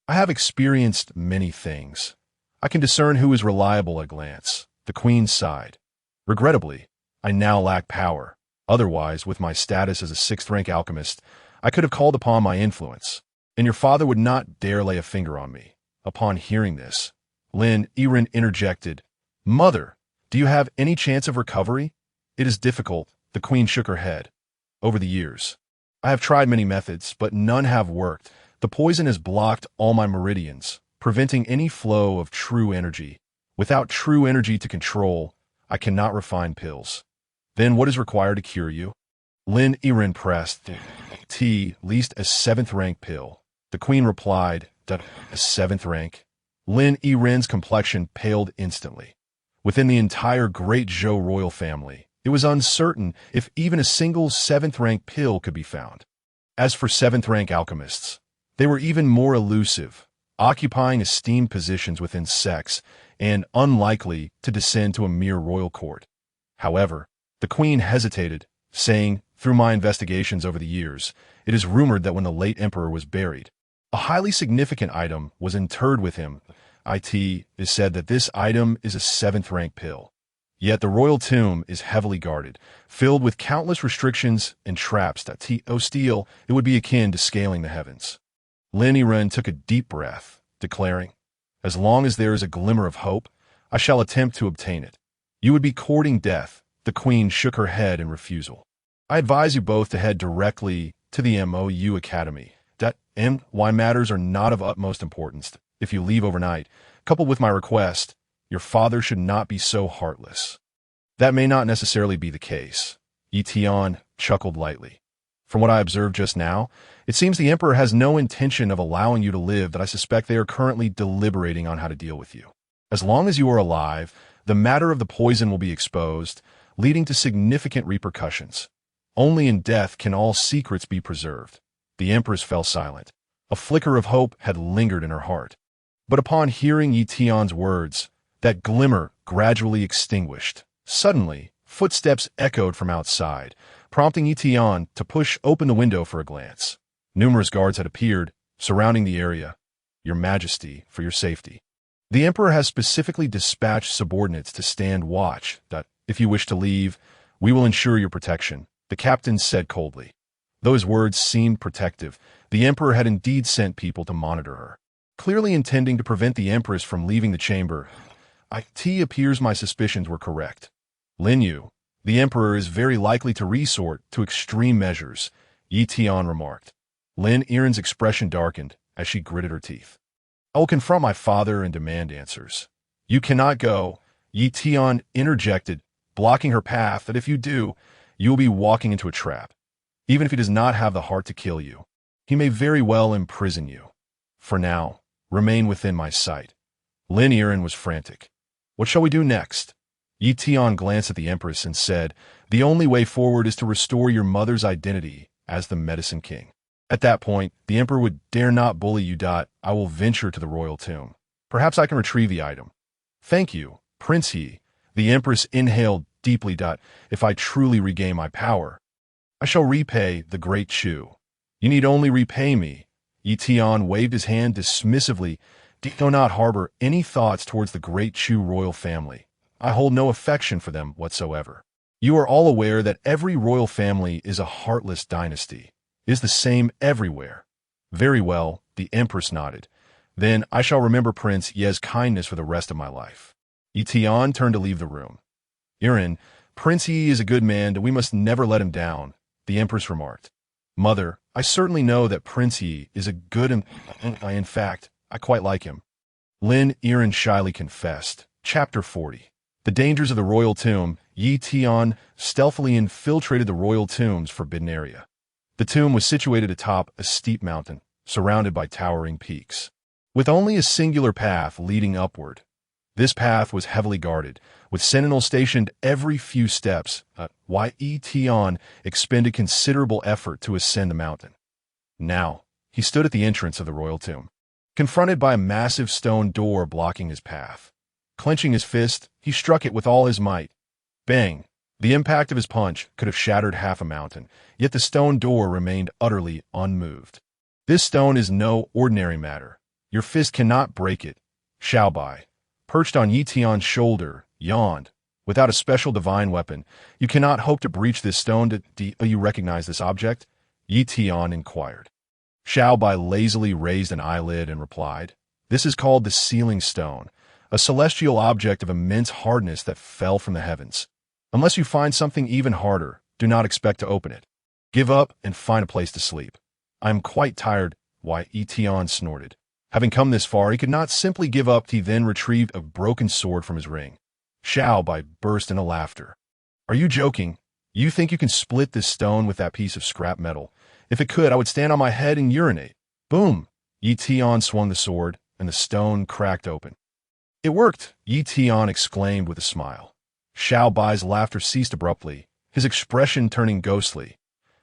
I have experienced many things. I can discern who is reliable at a glance. The queen sighed. Regrettably, I now lack power. Otherwise, with my status as a sixth-rank alchemist, I could have called upon my influence, and your father would not dare lay a finger on me. Upon hearing this, Lin Yiren interjected, Mother, do you have any chance of recovery? It is difficult, the queen shook her head. Over the years, I have tried many methods, but none have worked. The poison has blocked all my meridians, preventing any flow of true energy. Without true energy to control, I cannot refine pills. Then what is required to cure you? Lin Yiren pressed, least a seventh-rank pill. The queen replied, a seventh rank? Lin Yiren's complexion paled instantly. Within the entire Great Zhou royal family, it was uncertain if even a single seventh-rank pill could be found. As for seventh-rank alchemists, they were even more elusive, occupying esteemed positions within sects and unlikely to descend to a mere royal court. However, the queen hesitated, saying, through my investigations over the years, it is rumored that when the late emperor was buried, a highly significant item was interred with him. It is said that this item is a seventh-rank pill. Yet the royal tomb is heavily guarded, filled with countless restrictions and traps that steel it would be akin to scaling the heavens. Lin Yiren took a deep breath, declaring, as long as there is a glimmer of hope, I shall attempt to obtain it. You would be courting death. The queen shook her head in refusal. I advise you both to head directly to the Mou Academy. Why matters are not of utmost importance. If you leave overnight, coupled with my request, your father should not be so heartless. That may not necessarily be the case. Ye Tian chuckled lightly. From what I observed just now, it seems the emperor has no intention of allowing you to live. That I suspect they are currently deliberating on how to deal with you. As long as you are alive, the matter of the poison will be exposed, leading to significant repercussions. Only in death can all secrets be preserved. The empress fell silent. A flicker of hope had lingered in her heart. But upon hearing Ye Tian's words, that glimmer gradually extinguished. Suddenly, footsteps echoed from outside, prompting Ye Tian to push open the window for a glance. Numerous guards had appeared, surrounding the area. Your Majesty, for your safety. The emperor has specifically dispatched subordinates to stand watch. If you wish to leave, we will ensure your protection, the captain said coldly. Though his words seemed protective, the emperor had indeed sent people to monitor her, clearly intending to prevent the empress from leaving the chamber. It appears my suspicions were correct. Lin Yu, the emperor is very likely to resort to extreme measures, Ye Tian remarked. Lin Yiren's expression darkened as she gritted her teeth. I will confront my father and demand answers. You cannot go, Ye Tian interjected, blocking her path. That if you do, you will be walking into a trap. Even if he does not have the heart to kill you, he may very well imprison you. For now, remain within my sight. Lin Yiren was frantic. What shall we do next? Ye Tian glanced at the empress and said, the only way forward is to restore your mother's identity as the medicine king. At that point, the emperor would dare not bully you. I will venture to the royal tomb. Perhaps I can retrieve the item. Thank you, Prince He. The empress inhaled deeply. If I truly regain my power, I shall repay the great Chu. You need only repay me. Ye Tian waved his hand dismissively. Do not harbor any thoughts towards the great Chu royal family. I hold no affection for them whatsoever. You are all aware that every royal family is a heartless dynasty. It is the same everywhere. Very well, the empress nodded. Then I shall remember Prince Ye's kindness for the rest of my life. Ye Tian turned to leave the room. Irin, Prince Ye is a good man, and we must never let him down, the empress remarked. Mother, I certainly know that Prince Ye is a good and in fact, I quite like him. Lin Irin shyly confessed. Chapter 40. The dangers of the royal tomb. Ye Tian stealthily infiltrated the royal tomb's forbidden area. The tomb was situated atop a steep mountain, surrounded by towering peaks, with only a singular path leading upward. This path was heavily guarded, with sentinels stationed every few steps. Ye Tian expended considerable effort to ascend the mountain. Now, he stood at the entrance of the royal tomb, confronted by a massive stone door blocking his path. Clenching his fist, he struck it with all his might. Bang! The impact of his punch could have shattered half a mountain, yet the stone door remained utterly unmoved. This stone is no ordinary matter. Your fist cannot break it. Xiaobai, perched on Ye Tian's shoulder, yawned. Without a special divine weapon, you cannot hope to breach this stone. Do you recognize this object? Ye Tian inquired. Xiaobai lazily raised an eyelid and replied, This is called the sealing stone, a celestial object of immense hardness that fell from the heavens. Unless you find something even harder, do not expect to open it. Give up and find a place to sleep. I am quite tired. Ye Tian snorted. Having come this far, he could not simply give up. He then retrieved a broken sword from his ring. Xiaobai burst into laughter. Are you joking? You think you can split this stone with that piece of scrap metal? If it could, I would stand on my head and urinate. Boom! Ye Tian swung the sword, and the stone cracked open. It worked! Ye Tian exclaimed with a smile. Xiaobai's laughter ceased abruptly, his expression turning ghostly.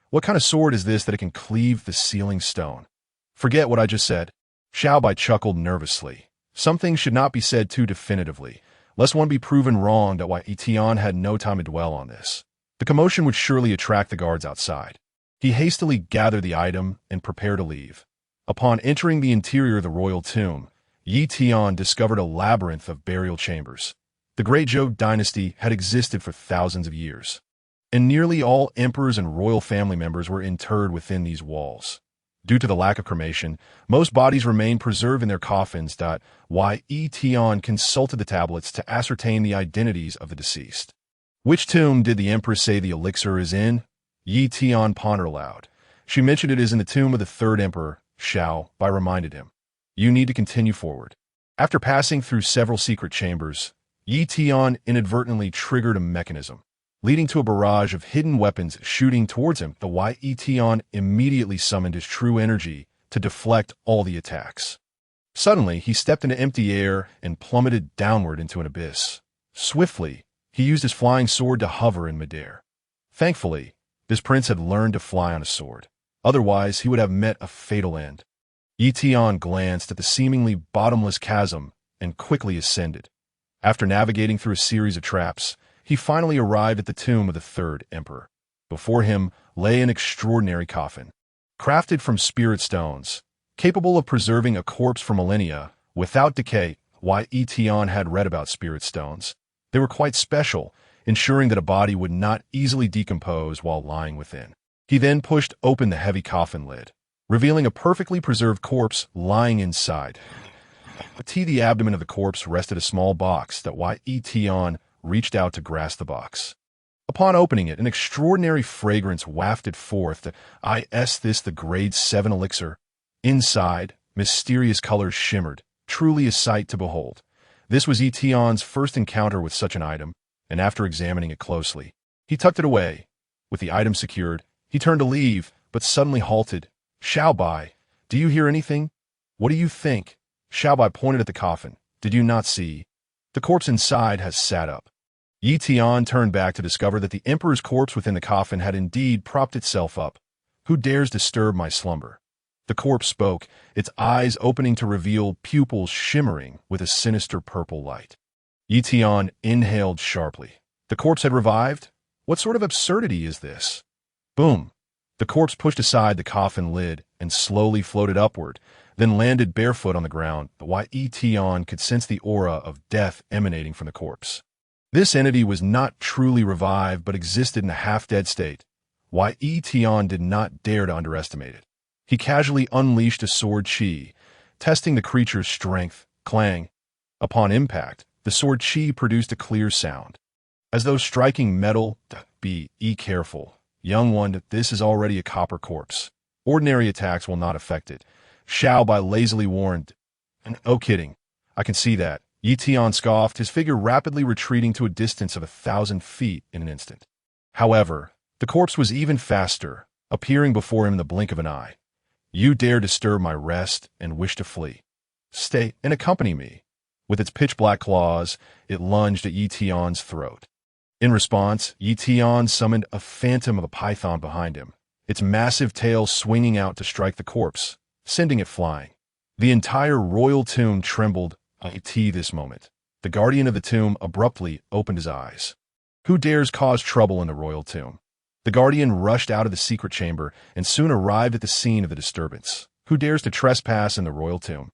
What kind of sword is this that it can cleave the sealing stone? Forget what I just said. Xiaobai chuckled nervously. Some things should not be said too definitively, lest one be proven wrong. Ye Tian had no time to dwell on this. The commotion would surely attract the guards outside. He hastily gathered the item and prepared to leave. Upon entering the interior of the royal tomb, Ye Tian discovered a labyrinth of burial chambers. The Great Zhou dynasty had existed for thousands of years, and nearly all emperors and royal family members were interred within these walls. Due to the lack of cremation, most bodies remained preserved in their coffins. Ye Tian consulted the tablets to ascertain the identities of the deceased. Which tomb did the empress say the elixir is in? Ye Tian pondered aloud. She mentioned it is in the tomb of the third emperor. Xiaobai reminded him. You need to continue forward. After passing through several secret chambers, Ye Tian inadvertently triggered a mechanism, leading to a barrage of hidden weapons shooting towards him. Ye Tian immediately summoned his true energy to deflect all the attacks. Suddenly, he stepped into empty air and plummeted downward into an abyss. Swiftly, he used his flying sword to hover in midair. Thankfully, this prince had learned to fly on a sword. Otherwise, he would have met a fatal end. Ye Tian glanced at the seemingly bottomless chasm and quickly ascended. After navigating through a series of traps, he finally arrived at the tomb of the third emperor. Before him lay an extraordinary coffin, crafted from spirit stones, capable of preserving a corpse for millennia without decay. Ye Tian had read about spirit stones. They were quite special, ensuring that a body would not easily decompose while lying within. He then pushed open the heavy coffin lid, revealing a perfectly preserved corpse lying inside. To the abdomen of the corpse rested a small box. Ye Tian reached out to grasp the box. Upon opening it, an extraordinary fragrance wafted forth. The grade 7 elixir. Inside, mysterious colors shimmered, truly a sight to behold. This was Ye Tian's first encounter with such an item, and after examining it closely, he tucked it away. With the item secured, he turned to leave, but suddenly halted. Xiaobai, do you hear anything? What do you think? Xiaobai pointed at the coffin. Did you not see? The corpse inside has sat up. Ye Tian turned back to discover that the emperor's corpse within the coffin had indeed propped itself up. Who dares disturb my slumber? The corpse spoke, its eyes opening to reveal pupils shimmering with a sinister purple light. Ye Tian inhaled sharply. The corpse had revived? What sort of absurdity is this? Boom! The corpse pushed aside the coffin lid and slowly floated upward, then landed barefoot on the ground. Ye Tian could sense the aura of death emanating from the corpse. This entity was not truly revived but existed in a half-dead state. Ye Tian did not dare to underestimate it. He casually unleashed a sword chi, testing the creature's strength. Clang. Upon impact, the sword chi produced a clear sound, as though striking metal. Be careful, young one, this is already a copper corpse. Ordinary attacks will not affect it. Shao Bai lazily warned. And oh, kidding. I can see that. Ye Tian scoffed, his figure rapidly retreating to a distance of 1,000 feet in an instant. However, the corpse was even faster, appearing before him in the blink of an eye. You dare disturb my rest and wish to flee. Stay and accompany me. With its pitch-black claws, it lunged at Ye Tian's throat. In response, Ye Tian summoned a phantom of a python behind him, its massive tail swinging out to strike the corpse, sending it flying. The entire royal tomb trembled at this moment. The guardian of the tomb abruptly opened his eyes. Who dares cause trouble in the royal tomb? The guardian rushed out of the secret chamber and soon arrived at the scene of the disturbance. Who dares to trespass in the royal tomb?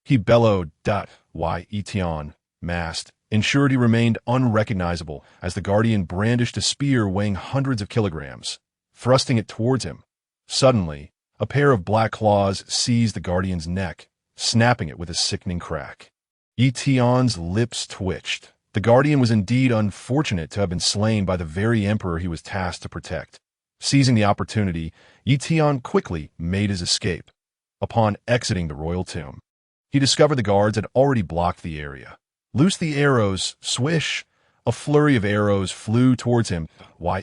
He bellowed. Ye Tian, masked, ensured he remained unrecognizable as the guardian brandished a spear weighing hundreds of kilograms, thrusting it towards him. Suddenly, a pair of black claws seized the guardian's neck, snapping it with a sickening crack. Ye Tian's lips twitched. The guardian was indeed unfortunate to have been slain by the very emperor he was tasked to protect. Seizing the opportunity, Ye Tian quickly made his escape. Upon exiting the royal tomb, he discovered the guards had already blocked the area. Loose the arrows, swish! A flurry of arrows flew towards him.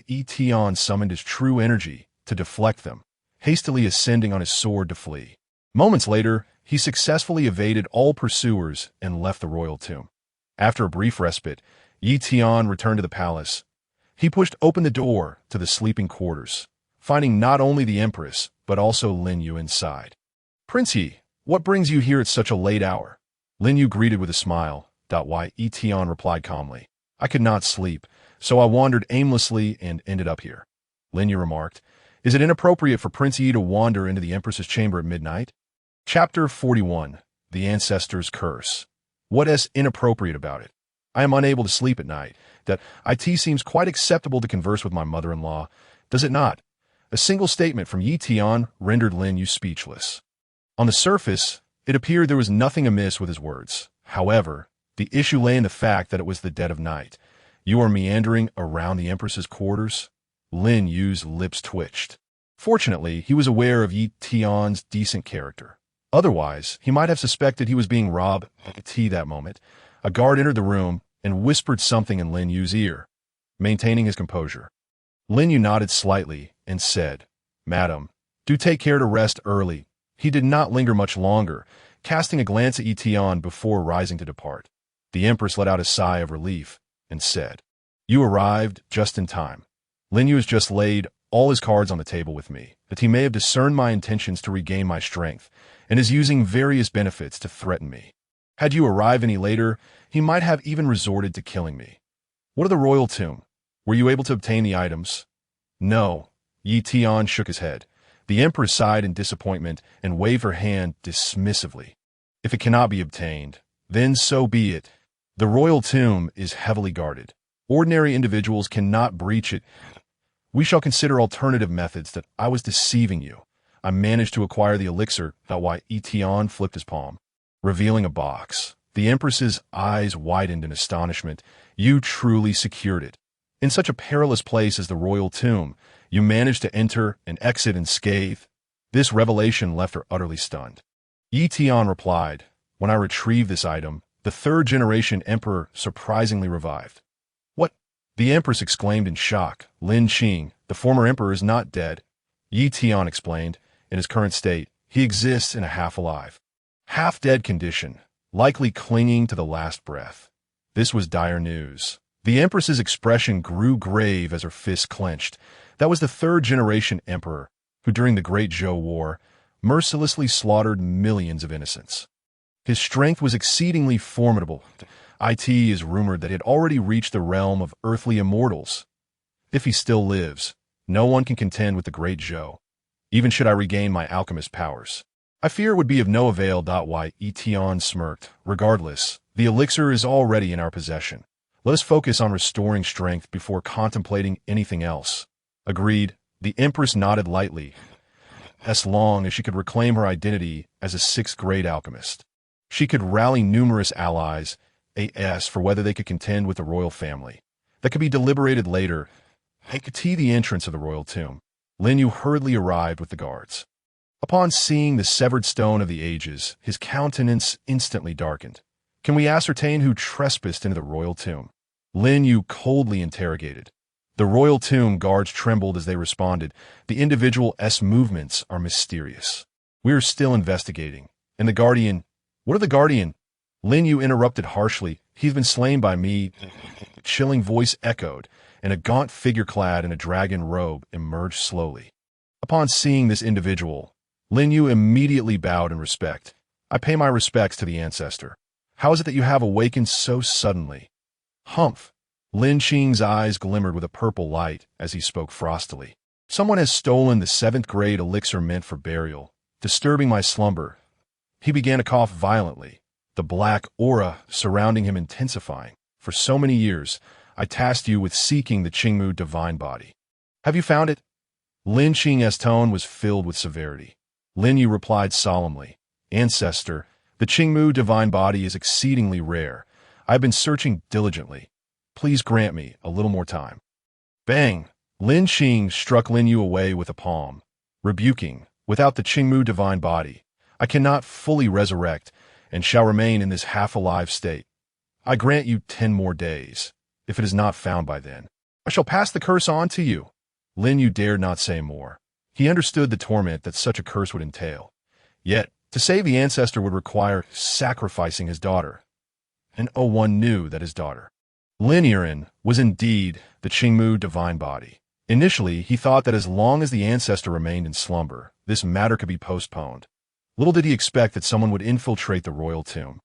Ye Tian summoned his true energy to deflect them, hastily ascending on his sword to flee. Moments later, he successfully evaded all pursuers and left the royal tomb. After a brief respite, Ye Tian returned to the palace. He pushed open the door to the sleeping quarters, finding not only the empress, but also Lin Yu inside. Prince Ye, what brings you here at such a late hour? Lin Yu greeted with a smile. Ye Tian replied calmly. I could not sleep, so I wandered aimlessly and ended up here. Lin Yu remarked, Is it inappropriate for Prince Yi to wander into the Empress's chamber at midnight? Chapter 41. The Ancestor's Curse. What is inappropriate about it? I am unable to sleep at night. That it seems quite acceptable to converse with my mother-in-law, does it not? A single statement from Ye Tian rendered Lin Yu speechless. On the surface, it appeared there was nothing amiss with his words. However, the issue lay in the fact that it was the dead of night. You are meandering around the Empress's quarters? Lin Yu's lips twitched. Fortunately, he was aware of Ye Tian's decent character. Otherwise, he might have suspected he was being robbed at that moment. A guard entered the room and whispered something in Lin Yu's ear, maintaining his composure. Lin Yu nodded slightly and said, Madam, do take care to rest early. He did not linger much longer, casting a glance at Ye Tian before rising to depart. The Empress let out a sigh of relief and said, You arrived just in time. Lin Yu has just laid all his cards on the table with me, that he may have discerned my intentions to regain my strength, and is using various benefits to threaten me. Had you arrived any later, he might have even resorted to killing me. What of the royal tomb? Were you able to obtain the items? No. Ye Tian shook his head. The Empress sighed in disappointment and waved her hand dismissively. If it cannot be obtained, then so be it. The royal tomb is heavily guarded. Ordinary individuals cannot breach it. We shall consider alternative methods. That I was deceiving you. I managed to acquire the elixir. Ye Tian flipped his palm, revealing a box. The Empress's eyes widened in astonishment. You truly secured it. In such a perilous place as the royal tomb, you managed to enter and exit unscathed. This revelation left her utterly stunned. Ye Tian replied, When I retrieved this item, the third-generation emperor surprisingly revived. What? The Empress exclaimed in shock. Lin Qing, the former emperor, is not dead. Ye Tian explained, in his current state, he exists in a half-alive, half-dead condition, likely clinging to the last breath. This was dire news. The Empress's expression grew grave as her fists clenched. That was the third-generation emperor, who during the Great Zhou War mercilessly slaughtered millions of innocents. His strength was exceedingly formidable. It is rumored that he had already reached the realm of earthly immortals. If he still lives, no one can contend with the Great Zhou, even should I regain my alchemist powers. I fear it would be of no avail. Ye Tian smirked. Regardless, the elixir is already in our possession. Let us focus on restoring strength before contemplating anything else. Agreed. The Empress nodded lightly. as long as she could reclaim her identity as a sixth-grade alchemist. She could rally numerous allies, as for whether they could contend with the royal family. That could be deliberated later. They could see the entrance of the royal tomb. Lin Yu hurriedly arrived with the guards. Upon seeing the severed stone of the ages, his countenance instantly darkened. Can we ascertain who trespassed into the royal tomb? Lin Yu coldly interrogated. The royal tomb guards trembled as they responded. The individual's movements are mysterious. We are still investigating. And the Guardian... What of the Guardian? Lin Yu interrupted harshly. He's been slain by me. A chilling voice echoed, and a gaunt figure clad in a dragon robe emerged slowly. Upon seeing this individual, Lin Yu immediately bowed in respect. I pay my respects to the ancestor. How is it that you have awakened so suddenly? Humph! Lin Qing's eyes glimmered with a purple light as he spoke frostily. Someone has stolen the seventh-grade elixir meant for burial, disturbing my slumber. He began to cough violently, the black aura surrounding him intensifying. For so many years, I tasked you with seeking the Qingmu divine body. Have you found it? Lin Qing's tone was filled with severity. Lin Yu replied solemnly, Ancestor, the Qingmu divine body is exceedingly rare. I've been searching diligently. Please grant me a little more time. Bang! Lin Qing struck Lin Yu away with a palm, rebuking, without the Qingmu divine body, I cannot fully resurrect and shall remain in this half-alive state. I grant you 10 more days. If it is not found by then, I shall pass the curse on to you. Lin Yu dared not say more. He understood the torment that such a curse would entail. Yet, to save the ancestor would require sacrificing his daughter. And one knew that his daughter, Lin Yiren, was indeed the Qingmu divine body. Initially, he thought that as long as the ancestor remained in slumber, this matter could be postponed. Little did he expect that someone would infiltrate the royal tomb,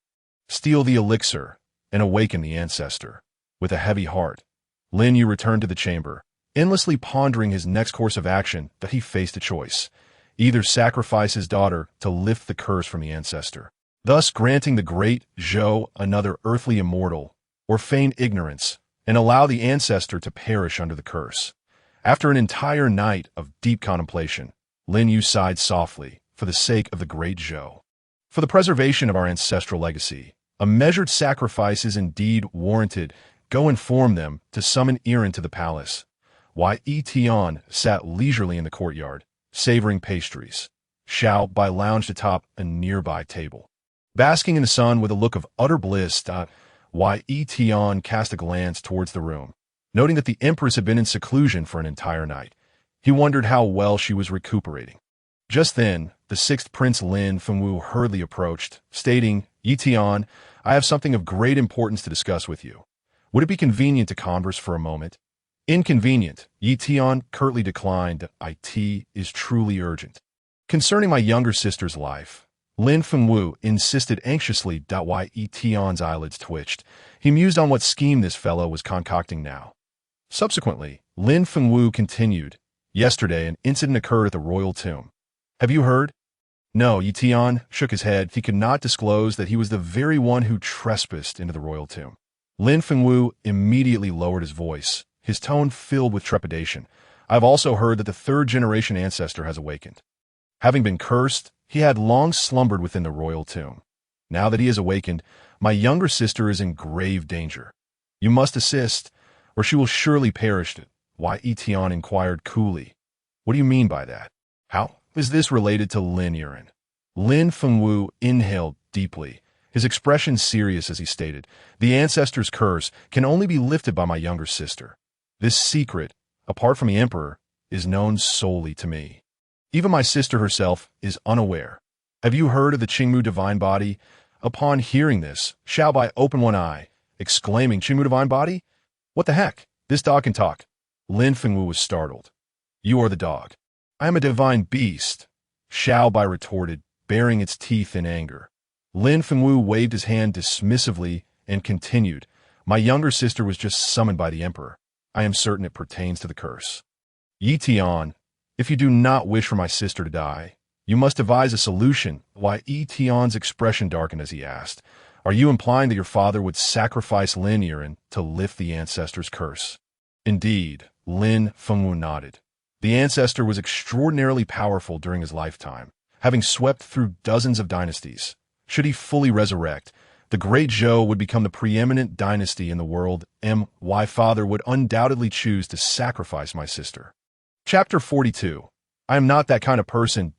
steal the elixir, and awaken the ancestor. With a heavy heart, Lin Yu returned to the chamber, endlessly pondering his next course of action. That he faced a choice: either sacrifice his daughter to lift the curse from the ancestor, thus granting the great Zhou another earthly immortal, or feign ignorance and allow the ancestor to perish under the curse. After an entire night of deep contemplation, Lin Yu sighed softly for the sake of the great Zhou. For the preservation of our ancestral legacy, a measured sacrifice is indeed warranted. Go inform them to summon Yiren to the palace. Ye Tian sat leisurely in the courtyard, savoring pastries. Xiao Bai lounged atop a nearby table, basking in the sun with a look of utter bliss. Ye Tian cast a glance towards the room, noting that the empress had been in seclusion for an entire night. He wondered how well she was recuperating. Just then, the sixth prince Lin Fengwu hurriedly approached, stating, Ye Tian, I have something of great importance to discuss with you. Would it be convenient to converse for a moment? Inconvenient, Ye Tian curtly declined. It is truly urgent. Concerning my younger sister's life, Lin Fengwu insisted anxiously. Ye Tian's eyelids twitched. He mused on what scheme this fellow was concocting now. Subsequently, Lin Fengwu continued, Yesterday an incident occurred at the royal tomb. Have you heard? No, Ye Tian shook his head. He could not disclose that he was the very one who trespassed into the royal tomb. Lin Fengwu immediately lowered his voice, his tone filled with trepidation. I have also heard that the third-generation ancestor has awakened. Having been cursed, he had long slumbered within the royal tomb. Now that he has awakened, my younger sister is in grave danger. You must assist, or she will surely perish. Ye Tian inquired coolly. What do you mean by that? How is this related to Lin Yiren? Lin Fengwu inhaled deeply, his expression serious as he stated, the ancestor's curse can only be lifted by my younger sister. This secret, apart from the emperor, is known solely to me. Even my sister herself is unaware. Have you heard of the Qingmu divine body? Upon hearing this, Xiao Bai opened one eye, exclaiming, Qingmu divine body? What the heck? This dog can talk. Lin Fengwu was startled. You are the dog. I am a divine beast, Xiao Bai retorted, baring its teeth in anger. Lin Fengwu waved his hand dismissively and continued, My younger sister was just summoned by the emperor. I am certain it pertains to the curse. Ye Tian, if you do not wish for my sister to die, you must devise a solution. Ye Tian's expression darkened as he asked, Are you implying that your father would sacrifice Lin Yiren to lift the ancestor's curse? Indeed, Lin Fengwu nodded. The ancestor was extraordinarily powerful during his lifetime, having swept through dozens of dynasties. Should he fully resurrect, the Great Zhou would become the preeminent dynasty in the world. My father would undoubtedly choose to sacrifice my sister. Chapter 42. I am not that kind of person.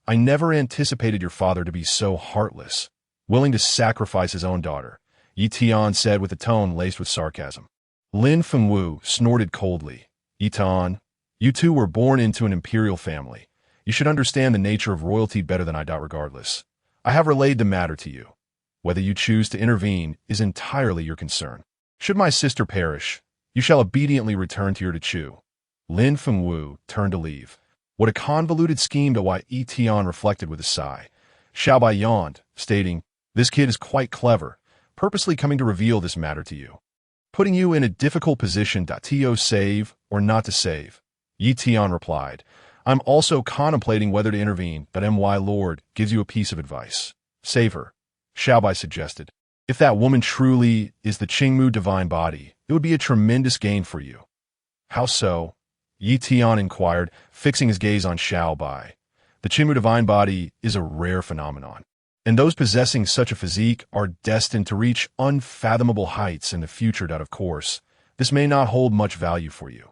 I never anticipated your father to be so heartless, willing to sacrifice his own daughter, Ye Tian said with a tone laced with sarcasm. Lin Fengwu snorted coldly. Ye Tian, you two were born into an imperial family. You should understand the nature of royalty better than I do regardless. I have relayed the matter to you. Whether you choose to intervene is entirely your concern. Should my sister perish, you shall obediently return to your Chu. Lin Fengwu turned to leave. What a convoluted scheme. Ye Tian reflected with a sigh. Xiaobai yawned, stating, this kid is quite clever, purposely coming to reveal this matter to you, putting you in a difficult position. To save or not to save. Ye Tian replied, I'm also contemplating whether to intervene. My lord gives you a piece of advice. Save her, Xiaobai suggested. If that woman truly is the Qingmu divine body, it would be a tremendous gain for you. How so? Ye Tian inquired, fixing his gaze on Xiaobai. The Qingmu divine body is a rare phenomenon, and those possessing such a physique are destined to reach unfathomable heights in the future. Of course, this may not hold much value for you.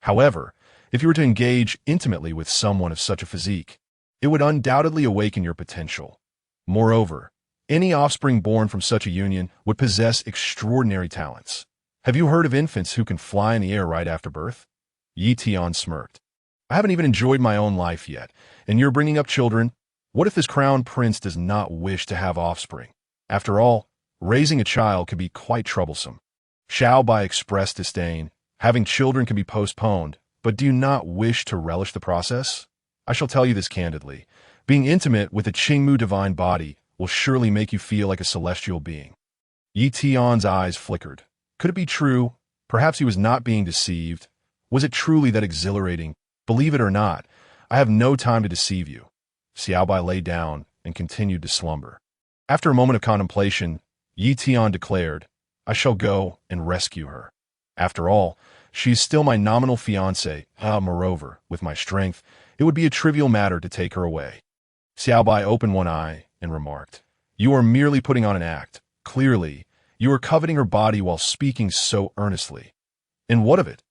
However, if you were to engage intimately with someone of such a physique, it would undoubtedly awaken your potential. Moreover, any offspring born from such a union would possess extraordinary talents. Have you heard of infants who can fly in the air right after birth? Ye Tian smirked. I haven't even enjoyed my own life yet, and you're bringing up children? What if this crown prince does not wish to have offspring? After all, raising a child can be quite troublesome. Xiaobai expressed disdain. Having children can be postponed, but do you not wish to relish the process? I shall tell you this candidly. Being intimate with the Qingmu divine body will surely make you feel like a celestial being. Ye Tian's eyes flickered. Could it be true? Perhaps he was not being deceived. Was it truly that exhilarating? Believe it or not, I have no time to deceive you. Xiaobai lay down and continued to slumber. After a moment of contemplation, Ye Tian declared, I shall go and rescue her. After all, she is still my nominal fiancée. Moreover, with my strength, it would be a trivial matter to take her away. Xiaobai opened one eye and remarked, You are merely putting on an act. Clearly, you are coveting her body while speaking so earnestly. And what of it?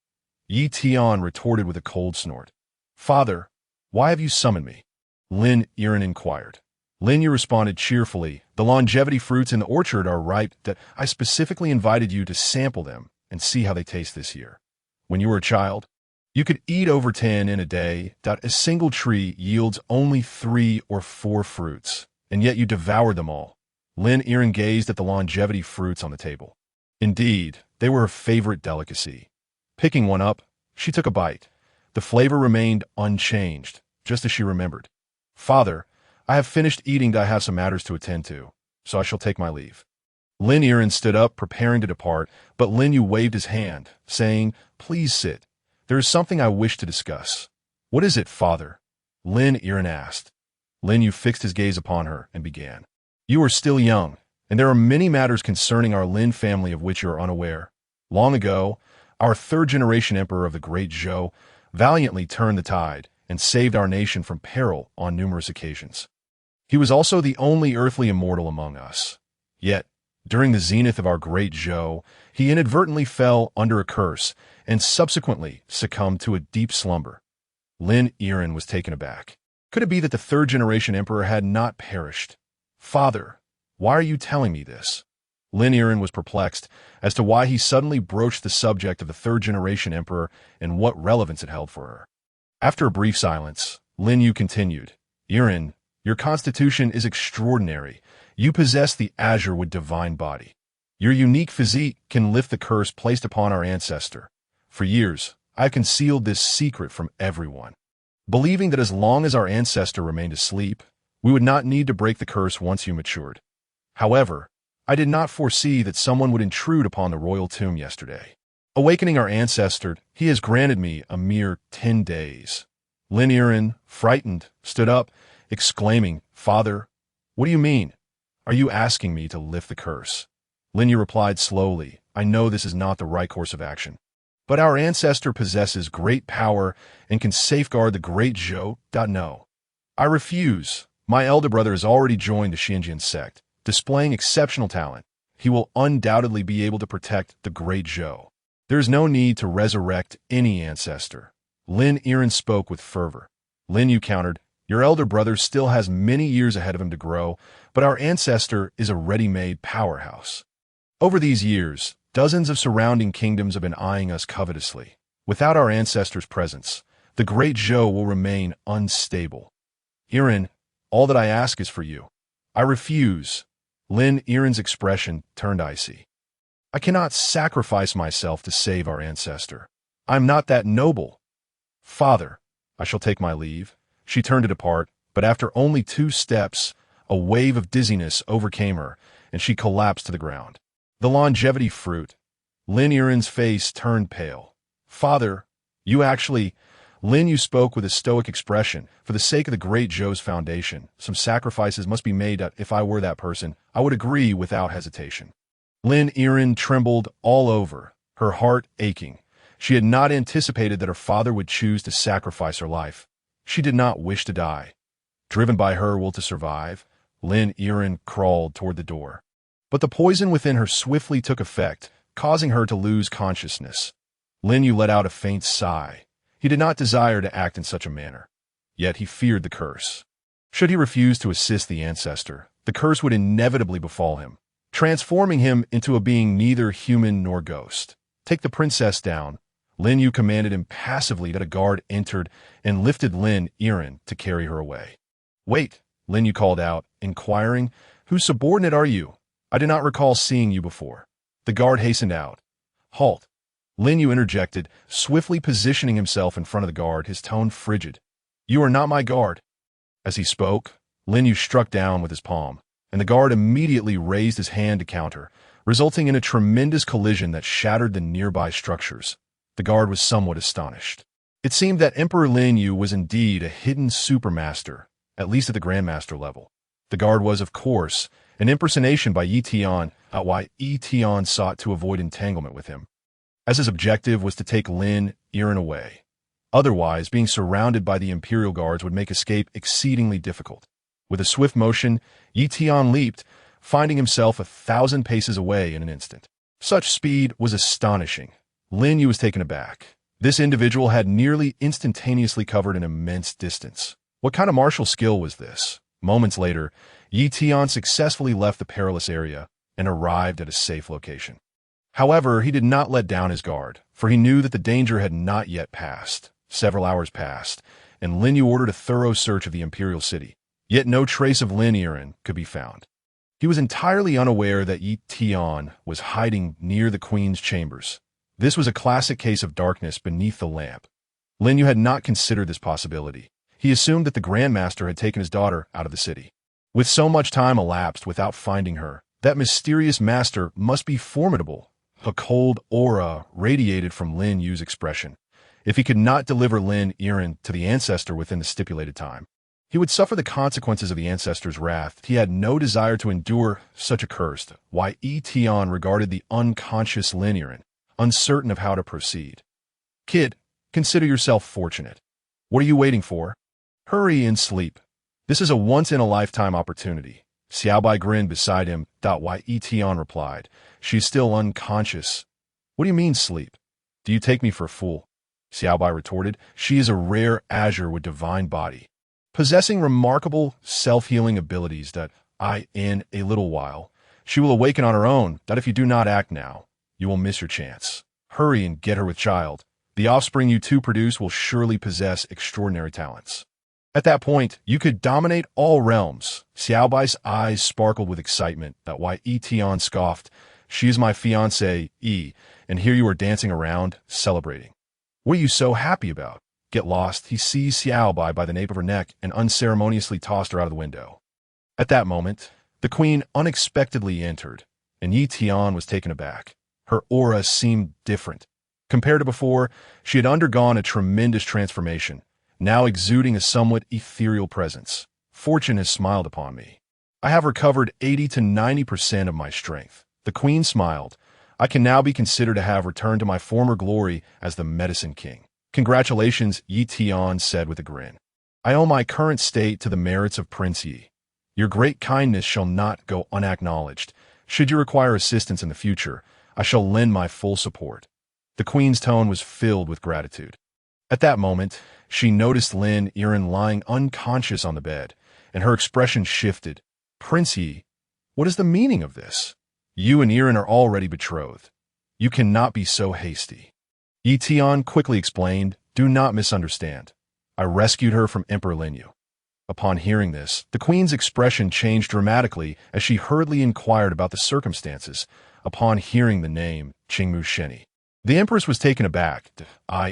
Ye Tian retorted with a cold snort. Father, why have you summoned me? Lin Yiren inquired. Lin Yu responded cheerfully, the longevity fruits in the orchard are ripe. That I specifically invited you to sample them and see how they taste this year. When you were a child, you could eat over 10 in a day. A single tree yields only 3 or 4 fruits, and yet you devoured them all. Lin Yiren gazed at the longevity fruits on the table. Indeed, they were her favorite delicacy. Picking one up, she took a bite. The flavor remained unchanged, just as she remembered. Father, I have finished eating. I have some matters to attend to, so I shall take my leave. Lin Yiren stood up, preparing to depart, but Lin Yu waved his hand, saying, Please sit. There is something I wish to discuss. What is it, father? Lin Yiren asked. Lin Yu fixed his gaze upon her and began. You are still young, and there are many matters concerning our Lin family of which you are unaware. Long ago, our third-generation emperor of the Great Zhou valiantly turned the tide and saved our nation from peril on numerous occasions. He was also the only earthly immortal among us. Yet, during the zenith of our Great Zhou, he inadvertently fell under a curse and subsequently succumbed to a deep slumber. Lin Yiren was taken aback. Could it be that the third-generation emperor had not perished? Father, why are you telling me this? Lin Yiren was perplexed as to why he suddenly broached the subject of the third-generation emperor and what relevance it held for her. After a brief silence, Lin Yu continued, Yiren, your constitution is extraordinary. You possess the azure with divine body. Your unique physique can lift the curse placed upon our ancestor. For years, I have concealed this secret from everyone, believing that as long as our ancestor remained asleep, we would not need to break the curse once you matured. However, I did not foresee that someone would intrude upon the royal tomb yesterday. Awakening our ancestor, he has granted me a mere 10 days. Lin Yiren, frightened, stood up, exclaiming, Father, what do you mean? Are you asking me to lift the curse? Lin Yu replied slowly, I know this is not the right course of action. But our ancestor possesses great power and can safeguard the great Zhou. No. I refuse. My elder brother has already joined the Xinjiang sect, displaying exceptional talent. He will undoubtedly be able to protect the great Zhou. There is no need to resurrect any ancestor. Lin Yiren spoke with fervor. Lin Yu countered, your elder brother still has many years ahead of him to grow, but our ancestor is a ready-made powerhouse. Over these years, dozens of surrounding kingdoms have been eyeing us covetously. Without our ancestor's presence, the great Zhou will remain unstable. Yiren, all that I ask is for you. I refuse. Lin Yiren's expression turned icy. I cannot sacrifice myself to save our ancestor. I am not that noble. Father, I shall take my leave. She turned to depart, but after only 2 steps, a wave of dizziness overcame her, and she collapsed to the ground. The longevity fruit. Lin Yiren's face turned pale. Father, you actually... Lin Yu spoke with a stoic expression. For the sake of the great Zhou's foundation, some sacrifices must be made. If I were that person, I would agree without hesitation. Lin Yiren trembled all over, her heart aching. She had not anticipated that her father would choose to sacrifice her life. She did not wish to die. Driven by her will to survive, Lin Yiren crawled toward the door. But the poison within her swiftly took effect, causing her to lose consciousness. Lin Yu let out a faint sigh. He did not desire to act in such a manner. Yet he feared the curse. Should he refuse to assist the ancestor, the curse would inevitably befall him, transforming him into a being neither human nor ghost. Take the princess down. Lin Yu commanded impassively that a guard entered and lifted Lin Yiren to carry her away. Wait, Lin Yu called out, inquiring, whose subordinate are you? I do not recall seeing you before. The guard hastened out. Halt. Lin Yu interjected, swiftly positioning himself in front of the guard, his tone frigid. You are not my guard. As he spoke, Lin Yu struck down with his palm, and the guard immediately raised his hand to counter, resulting in a tremendous collision that shattered the nearby structures. The guard was somewhat astonished. It seemed that Emperor Lin Yu was indeed a hidden supermaster, at least at the grandmaster level. The guard was, of course, an impersonation by Ye Tian, why Ye Tian sought to avoid entanglement with him, as his objective was to take Lin Yiren away. Otherwise, being surrounded by the imperial guards would make escape exceedingly difficult. With a swift motion, Ye Tian leaped, finding himself 1,000 paces away in an instant. Such speed was astonishing. Lin Yu was taken aback. This individual had nearly instantaneously covered an immense distance. What kind of martial skill was this? Moments later, Ye Tian successfully left the perilous area and arrived at a safe location. However, he did not let down his guard, for he knew that the danger had not yet passed. Several hours passed, and Lin Yu ordered a thorough search of the imperial city. Yet no trace of Lin Yiren could be found. He was entirely unaware that Ye Tian was hiding near the queen's chambers. This was a classic case of darkness beneath the lamp. Lin Yu had not considered this possibility. He assumed that the Grandmaster had taken his daughter out of the city. With so much time elapsed without finding her, that mysterious master must be formidable. A cold aura radiated from Lin Yu's expression. If he could not deliver Lin Yiren to the ancestor within the stipulated time, he would suffer the consequences of the ancestor's wrath. He had no desire to endure such a curse. Why Ye Tian regarded the unconscious Lin Yiren, uncertain of how to proceed. Kid, consider yourself fortunate. What are you waiting for? Hurry and sleep. This is a once-in-a-lifetime opportunity. Xiaobai grinned beside him. Why Ye Tian replied, she's still unconscious. What do you mean sleep? Do you take me for a fool? Xiaobai retorted, she is a rare azure with divine body, possessing remarkable self-healing abilities that in a little while, she will awaken on her own, that if you do not act now, you will miss your chance. Hurry and get her with child. The offspring you two produce will surely possess extraordinary talents. At that point, you could dominate all realms. Xiaobai's eyes sparkled with excitement. Why Ye Tian scoffed, she is my fiancée, Yi, and here you are dancing around, celebrating. What are you so happy about? Get lost. He seized Xiaobai by the nape of her neck and unceremoniously tossed her out of the window. At that moment, the queen unexpectedly entered, and Ye Tian was taken aback. Her aura seemed different. Compared to before, she had undergone a tremendous transformation, now exuding a somewhat ethereal presence. Fortune has smiled upon me. I have recovered 80 to 90% of my strength. The queen smiled. I can now be considered to have returned to my former glory as the Medicine King. Congratulations, Ye Tian said with a grin. I owe my current state to the merits of Prince Ye. Your great kindness shall not go unacknowledged. Should you require assistance in the future, I shall lend my full support. The queen's tone was filled with gratitude. At that moment, she noticed Lin Yiren lying unconscious on the bed, and her expression shifted. Prince Ye, what is the meaning of this? You and Yiren are already betrothed. You cannot be so hasty. Ye Tian quickly explained, do not misunderstand. I rescued her from Emperor Linyu. Upon hearing this, the queen's expression changed dramatically as she hurriedly inquired about the circumstances. Upon hearing the name, Qingmu Sheni, the empress was taken aback.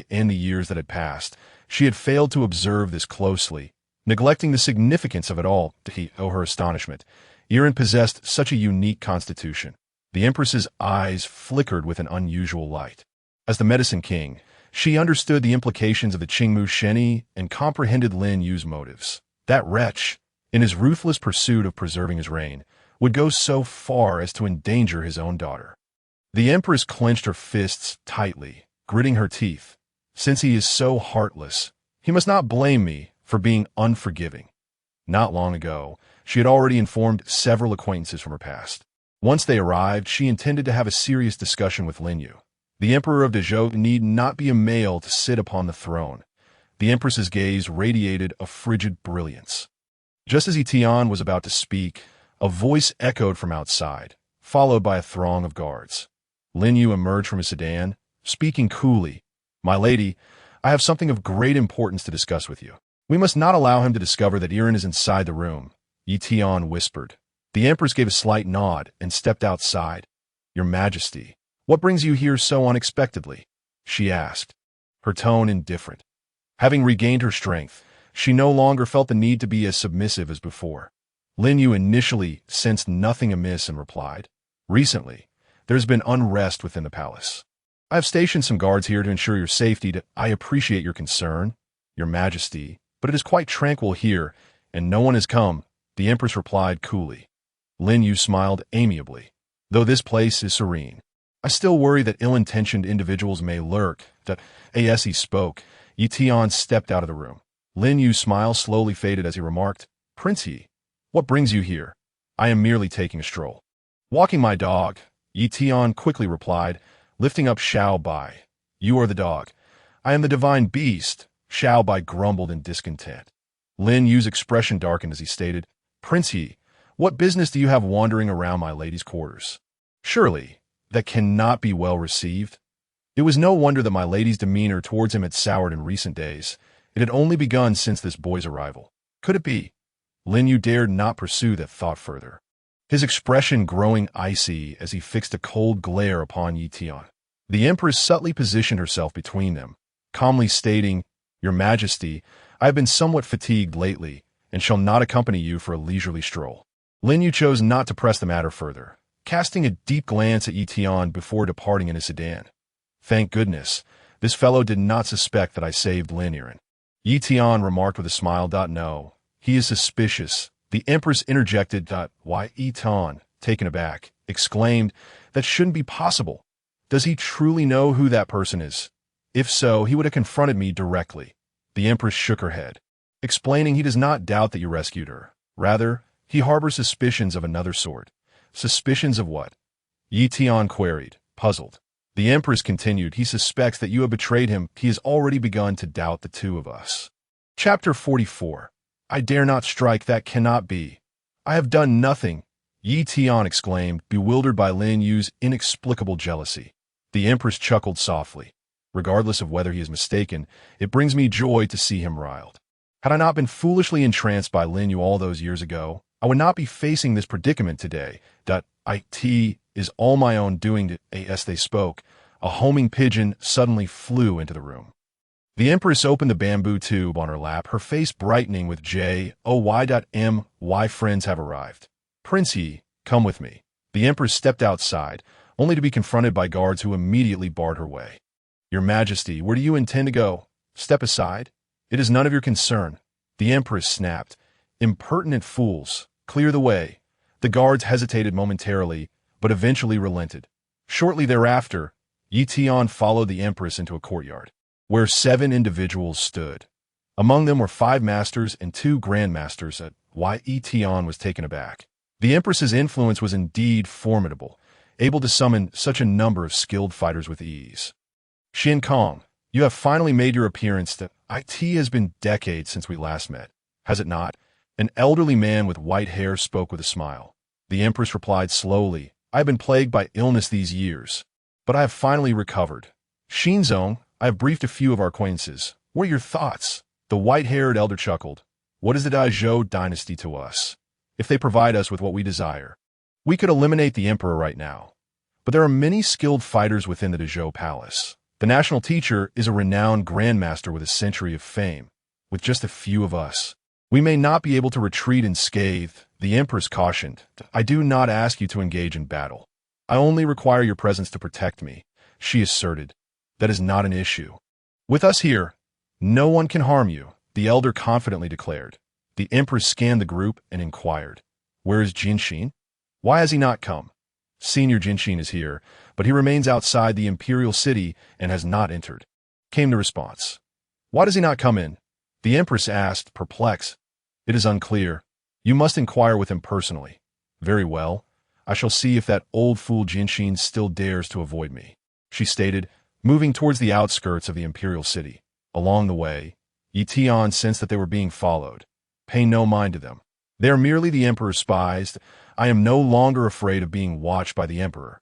In the years that had passed, she had failed to observe this closely, neglecting the significance of it all. To her astonishment, Yiren possessed such a unique constitution. The empress's eyes flickered with an unusual light. As the Medicine King, she understood the implications of the Qingmu Sheni and comprehended Lin Yu's motives. That wretch, in his ruthless pursuit of preserving his reign, would go so far as to endanger his own daughter. The empress clenched her fists tightly, gritting her teeth. Since he is so heartless, he must not blame me for being unforgiving. Not long ago, she had already informed several acquaintances from her past. Once they arrived, she intended to have a serious discussion with Lin Yu. The Emperor of Dezhou need not be a male to sit upon the throne. The empress's gaze radiated a frigid brilliance. Just as Ye Tian was about to speak, a voice echoed from outside, followed by a throng of guards. Lin Yu emerged from his sedan, speaking coolly. My lady, I have something of great importance to discuss with you. We must not allow him to discover that Yiren is inside the room, Ye Tian whispered. The empress gave a slight nod and stepped outside. Your Majesty, what brings you here so unexpectedly? She asked, her tone indifferent. Having regained her strength, she no longer felt the need to be as submissive as before. Lin Yu initially sensed nothing amiss and replied, recently, there's been unrest within the palace. I have stationed some guards here to ensure your safety. I appreciate your concern, Your Majesty, but it is quite tranquil here, and no one has come, the empress replied coolly. Lin Yu smiled amiably. Though this place is serene, I still worry that ill-intentioned individuals may lurk. As he spoke, Ye Tian stepped out of the room. Lin Yu's smile slowly faded as he remarked, Prince Ye, what brings you here? I am merely taking a stroll. Walking my dog, Ye Tian quickly replied, lifting up Xiao Bai. You are the dog. I am the divine beast, Xiao Bai grumbled in discontent. Lin Yu's expression darkened as he stated, Prince Ye, what business do you have wandering around my lady's quarters? Surely, that cannot be well received. It was no wonder that my lady's demeanor towards him had soured in recent days. It had only begun since this boy's arrival. Could it be? Lin Yu dared not pursue that thought further, his expression growing icy as he fixed a cold glare upon Ye Tian. The empress subtly positioned herself between them, calmly stating, Your Majesty, I have been somewhat fatigued lately, and shall not accompany you for a leisurely stroll. Lin Yu chose not to press the matter further, casting a deep glance at Ye Tian before departing in his sedan. Thank goodness, this fellow did not suspect that I saved Lin Yiren. Ye Tian remarked with a smile. No, he is suspicious. The empress interjected. Why, Ye Tian, taken aback, exclaimed, that shouldn't be possible. Does he truly know who that person is? If so, he would have confronted me directly. The empress shook her head, explaining he does not doubt that you rescued her. Rather, he harbors suspicions of another sort. Suspicions of what? Ye Tian queried, puzzled. The empress continued, he suspects that you have betrayed him. He has already begun to doubt the two of us. Chapter 44. I dare not strike, that cannot be. I have done nothing, Ye Tian exclaimed, bewildered by Lin Yu's inexplicable jealousy. The empress chuckled softly. Regardless of whether he is mistaken, it brings me joy to see him riled. Had I not been foolishly entranced by Lin Yu all those years ago, I would not be facing this predicament today. It is all my own doing. As they spoke, a homing pigeon suddenly flew into the room. The empress opened the bamboo tube on her lap, her face brightening with Why friends have arrived. Prince Ye, come with me. The empress stepped outside, only to be confronted by guards who immediately barred her way. Your Majesty, where do you intend to go? Step aside. It is none of your concern. The empress snapped. Impertinent fools, clear the way. The guards hesitated momentarily, but eventually relented. Shortly thereafter, Ye Tian followed the empress into a courtyard, where 7 individuals stood. Among them were 5 masters and 2 grandmasters, at why Ye Tian was taken aback. The empress's influence was indeed formidable, able to summon such a number of skilled fighters with ease. Xin Kong, you have finally made your appearance. It has been decades since we last met, has it not? An elderly man with white hair spoke with a smile. The empress replied slowly, I have been plagued by illness these years, but I have finally recovered. Xinzong, I have briefed a few of our acquaintances. What are your thoughts? The white-haired elder chuckled. What is the Daizhou dynasty to us? If they provide us with what we desire, we could eliminate the emperor right now. But there are many skilled fighters within the Daizhou palace. The national teacher is a renowned grandmaster with a century of fame. With just a few of us, we may not be able to retreat unscathed, the empress cautioned. I do not ask you to engage in battle. I only require your presence to protect me, she asserted. That is not an issue. With us here, no one can harm you, the elder confidently declared. The empress scanned the group and inquired, where is Jinxin? Why has he not come? Senior Jinxin is here, but he remains outside the imperial city and has not entered, came the response. Why does he not come in? The empress asked, perplexed. It is unclear. You must inquire with him personally. Very well. I shall see if that old fool Jinxin still dares to avoid me, she stated, moving towards the outskirts of the imperial city. Along the way, Ye Tian sensed that they were being followed. Pay no mind to them. They are merely the emperor's spies. I am no longer afraid of being watched by the emperor.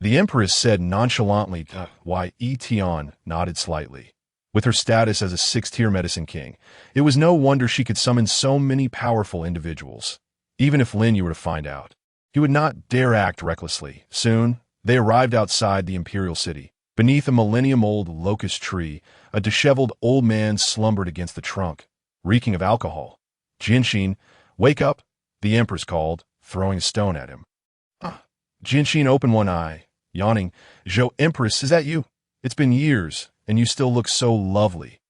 The empress said nonchalantly, why Ye Tian nodded slightly. With her status as a 6-tier medicine king, it was no wonder she could summon so many powerful individuals. Even if Lin Yu were to find out, he would not dare act recklessly. Soon, they arrived outside the imperial city. Beneath a millennium-old locust tree, a disheveled old man slumbered against the trunk, reeking of alcohol. Jinxin, wake up, the empress called, throwing a stone at him. Jinxin opened one eye, yawning. Zhou Empress, is that you? It's been years, and you still look so lovely.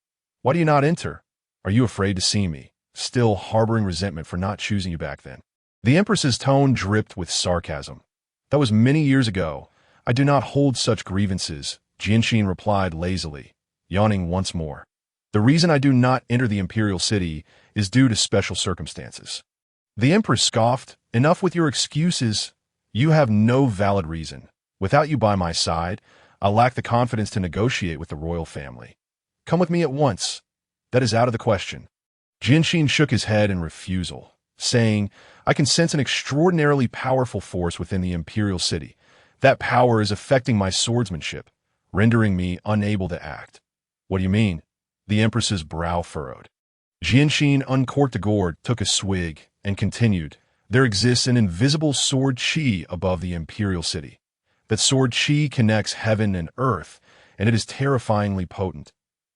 Why do you not enter? Are you afraid to see me? Still harboring resentment for not choosing you back then. The empress's tone dripped with sarcasm. That was many years ago. I do not hold such grievances, Jinxin replied lazily, yawning once more. The reason I do not enter the imperial city is due to special circumstances. The empress scoffed. Enough with your excuses. You have no valid reason. Without you by my side, I lack the confidence to negotiate with the royal family. Come with me at once. That is out of the question. Jinxin shook his head in refusal, saying, I can sense an extraordinarily powerful force within the imperial city. That power is affecting my swordsmanship, rendering me unable to act. What do you mean? The empress's brow furrowed. Jinxin uncorked a gourd, took a swig, and continued, there exists an invisible sword chi above the imperial city. That sword chi connects heaven and earth, and it is terrifyingly potent.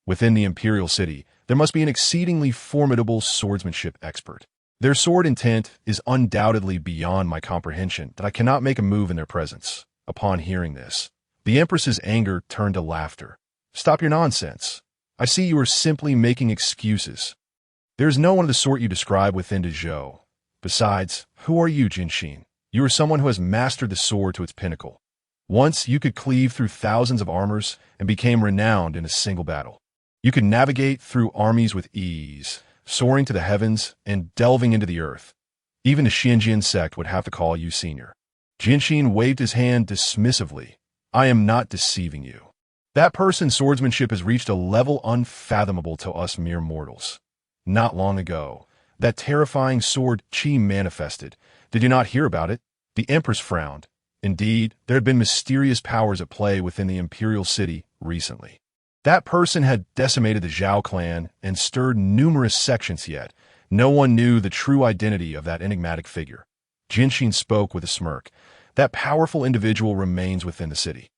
Within the imperial city, there must be an exceedingly formidable swordsmanship expert. Their sword intent is undoubtedly beyond my comprehension that I cannot make a move in their presence. Upon hearing this, the empress's anger turned to laughter. Stop your nonsense. I see you are simply making excuses. There is no one of the sort you describe within Daizhou. Besides, who are you, Jinxin? You are someone who has mastered the sword to its pinnacle. Once you could cleave through thousands of armors and became renowned in a single battle. You could navigate through armies with ease, soaring to the heavens and delving into the earth. Even the Xinjian sect would have to call you senior. Jinxin waved his hand dismissively. I am not deceiving you. That person's swordsmanship has reached a level unfathomable to us mere mortals. Not long ago, that terrifying sword chi manifested. Did you not hear about it? The empress frowned. Indeed, there had been mysterious powers at play within the imperial city recently. That person had decimated the Zhao clan and stirred numerous sections, yet no one knew the true identity of that enigmatic figure. Jinxin spoke with a smirk. That powerful individual remains within the city.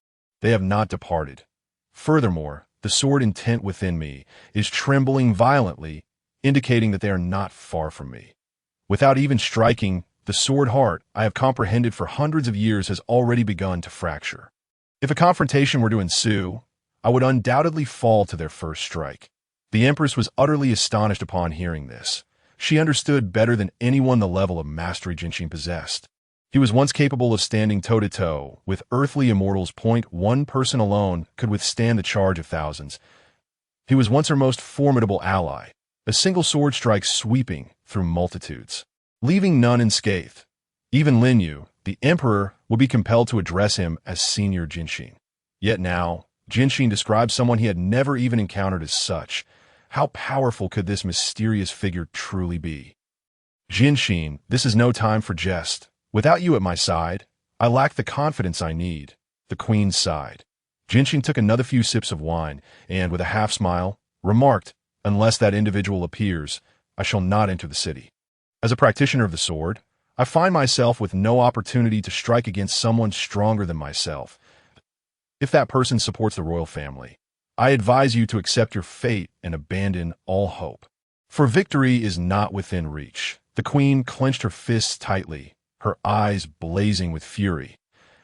They have not departed. Furthermore, the sword intent within me is trembling violently, indicating that they are not far from me. Without even striking, the sword heart I have comprehended for hundreds of years has already begun to fracture. If a confrontation were to ensue, I would undoubtedly fall to their first strike. The empress was utterly astonished upon hearing this. She understood better than anyone the level of mastery Jinxin possessed. He was once capable of standing toe-to-toe with earthly immortals. One person alone could withstand the charge of thousands. He was once her most formidable ally, a single sword strike sweeping through multitudes, leaving none unscathed. Even Lin Yu, the emperor, would be compelled to address him as Senior Jinxin. Yet now, Jinxin described someone he had never even encountered as such. How powerful could this mysterious figure truly be? Jinxin, this is no time for jest. Without you at my side, I lack the confidence I need. The queen sighed. Jinxin took another few sips of wine and, with a half-smile, remarked, "Unless that individual appears, I shall not enter the city. As a practitioner of the sword, I find myself with no opportunity to strike against someone stronger than myself. If that person supports the royal family, I advise you to accept your fate and abandon all hope. For victory is not within reach." The queen clenched her fists tightly, her eyes blazing with fury.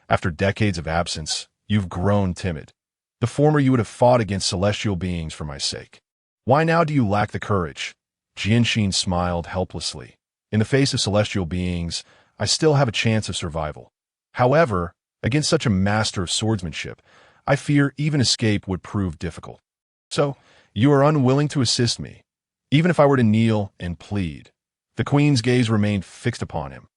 "After decades of absence, you've grown timid. The former you would have fought against celestial beings for my sake. Why now do you lack the courage?" Jianxin smiled helplessly. "In the face of celestial beings, I still have a chance of survival. However, against such a master of swordsmanship, I fear even escape would prove difficult. So, you are unwilling to assist me, even if I were to kneel and plead." The queen's gaze remained fixed upon him.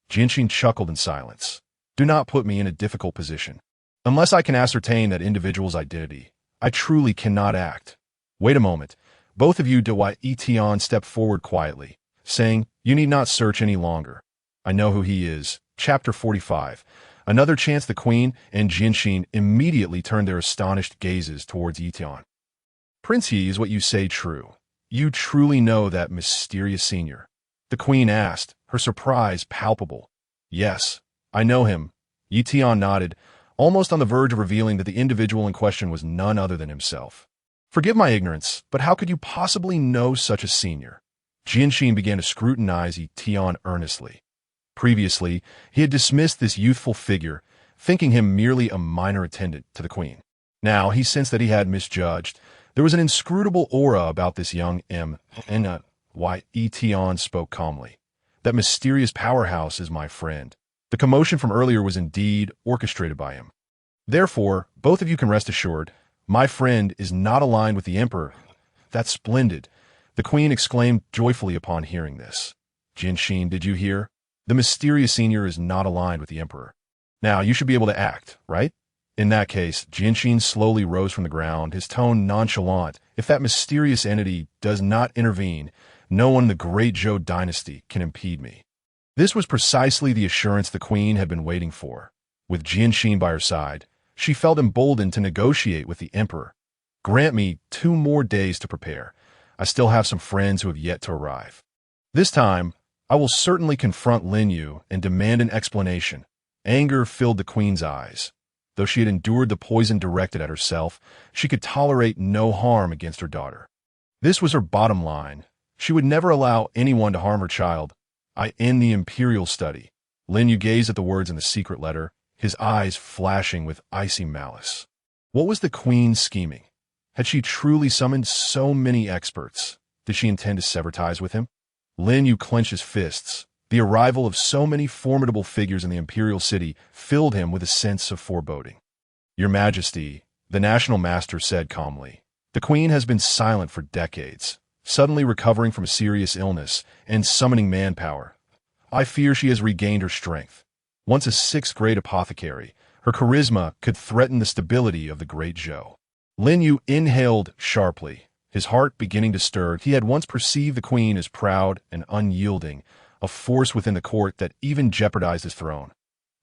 Jianxin chuckled in silence. "Do not put me in a difficult position. Unless I can ascertain that individual's identity, I truly cannot act." "Wait a moment." Both of you, Ye Tian stepped forward quietly, saying, "You need not search any longer. I know who he is." Chapter 45. Another chance. The queen and Jianxin immediately turned their astonished gazes towards Ye Tian. "Prince Yi, is what you say true? You truly know that mysterious senior?" The queen asked, her surprise palpable. "Yes, I know him." Ye Tian nodded, almost on the verge of revealing that the individual in question was none other than himself. "Forgive my ignorance, but how could you possibly know such a senior?" Jianxin began to scrutinize Ye Tian earnestly. Previously, he had dismissed this youthful figure, thinking him merely a minor attendant to the queen. Now he sensed that he had misjudged. There was an inscrutable aura about this young Ye Tian spoke calmly. "That mysterious powerhouse is my friend. The commotion from earlier was indeed orchestrated by him. Therefore, both of you can rest assured, my friend is not aligned with the emperor." "That's splendid," the queen exclaimed joyfully upon hearing this. "Jianxin, did you hear? The mysterious senior is not aligned with the emperor. Now, you should be able to act, right?" In that case, Jianxin slowly rose from the ground, his tone nonchalant. "If that mysterious entity does not intervene, no one in the great Zhou dynasty can impede me." This was precisely the assurance the queen had been waiting for. With Jianxin by her side, she felt emboldened to negotiate with the emperor. "Grant me 2 more days to prepare. I still have some friends who have yet to arrive. This time, I will certainly confront Lin Yu and demand an explanation." Anger filled the queen's eyes. Though she had endured the poison directed at herself, she could tolerate no harm against her daughter. This was her bottom line. She would never allow anyone to harm her child. "I end the imperial study." Lin Yu gazed at the words in the secret letter, his eyes flashing with icy malice. What was the queen scheming? Had she truly summoned so many experts? Did she intend to sever ties with him? Lin Yu clenched his fists. The arrival of so many formidable figures in the imperial city filled him with a sense of foreboding. "Your Majesty," the national master said calmly, "the queen has been silent for decades, suddenly recovering from a serious illness and summoning manpower. I fear she has regained her strength. Once a 6th-grade apothecary, her charisma could threaten the stability of the great Zhou." Lin Yu inhaled sharply, his heart beginning to stir. He had once perceived the queen as proud and unyielding, a force within the court that even jeopardized his throne.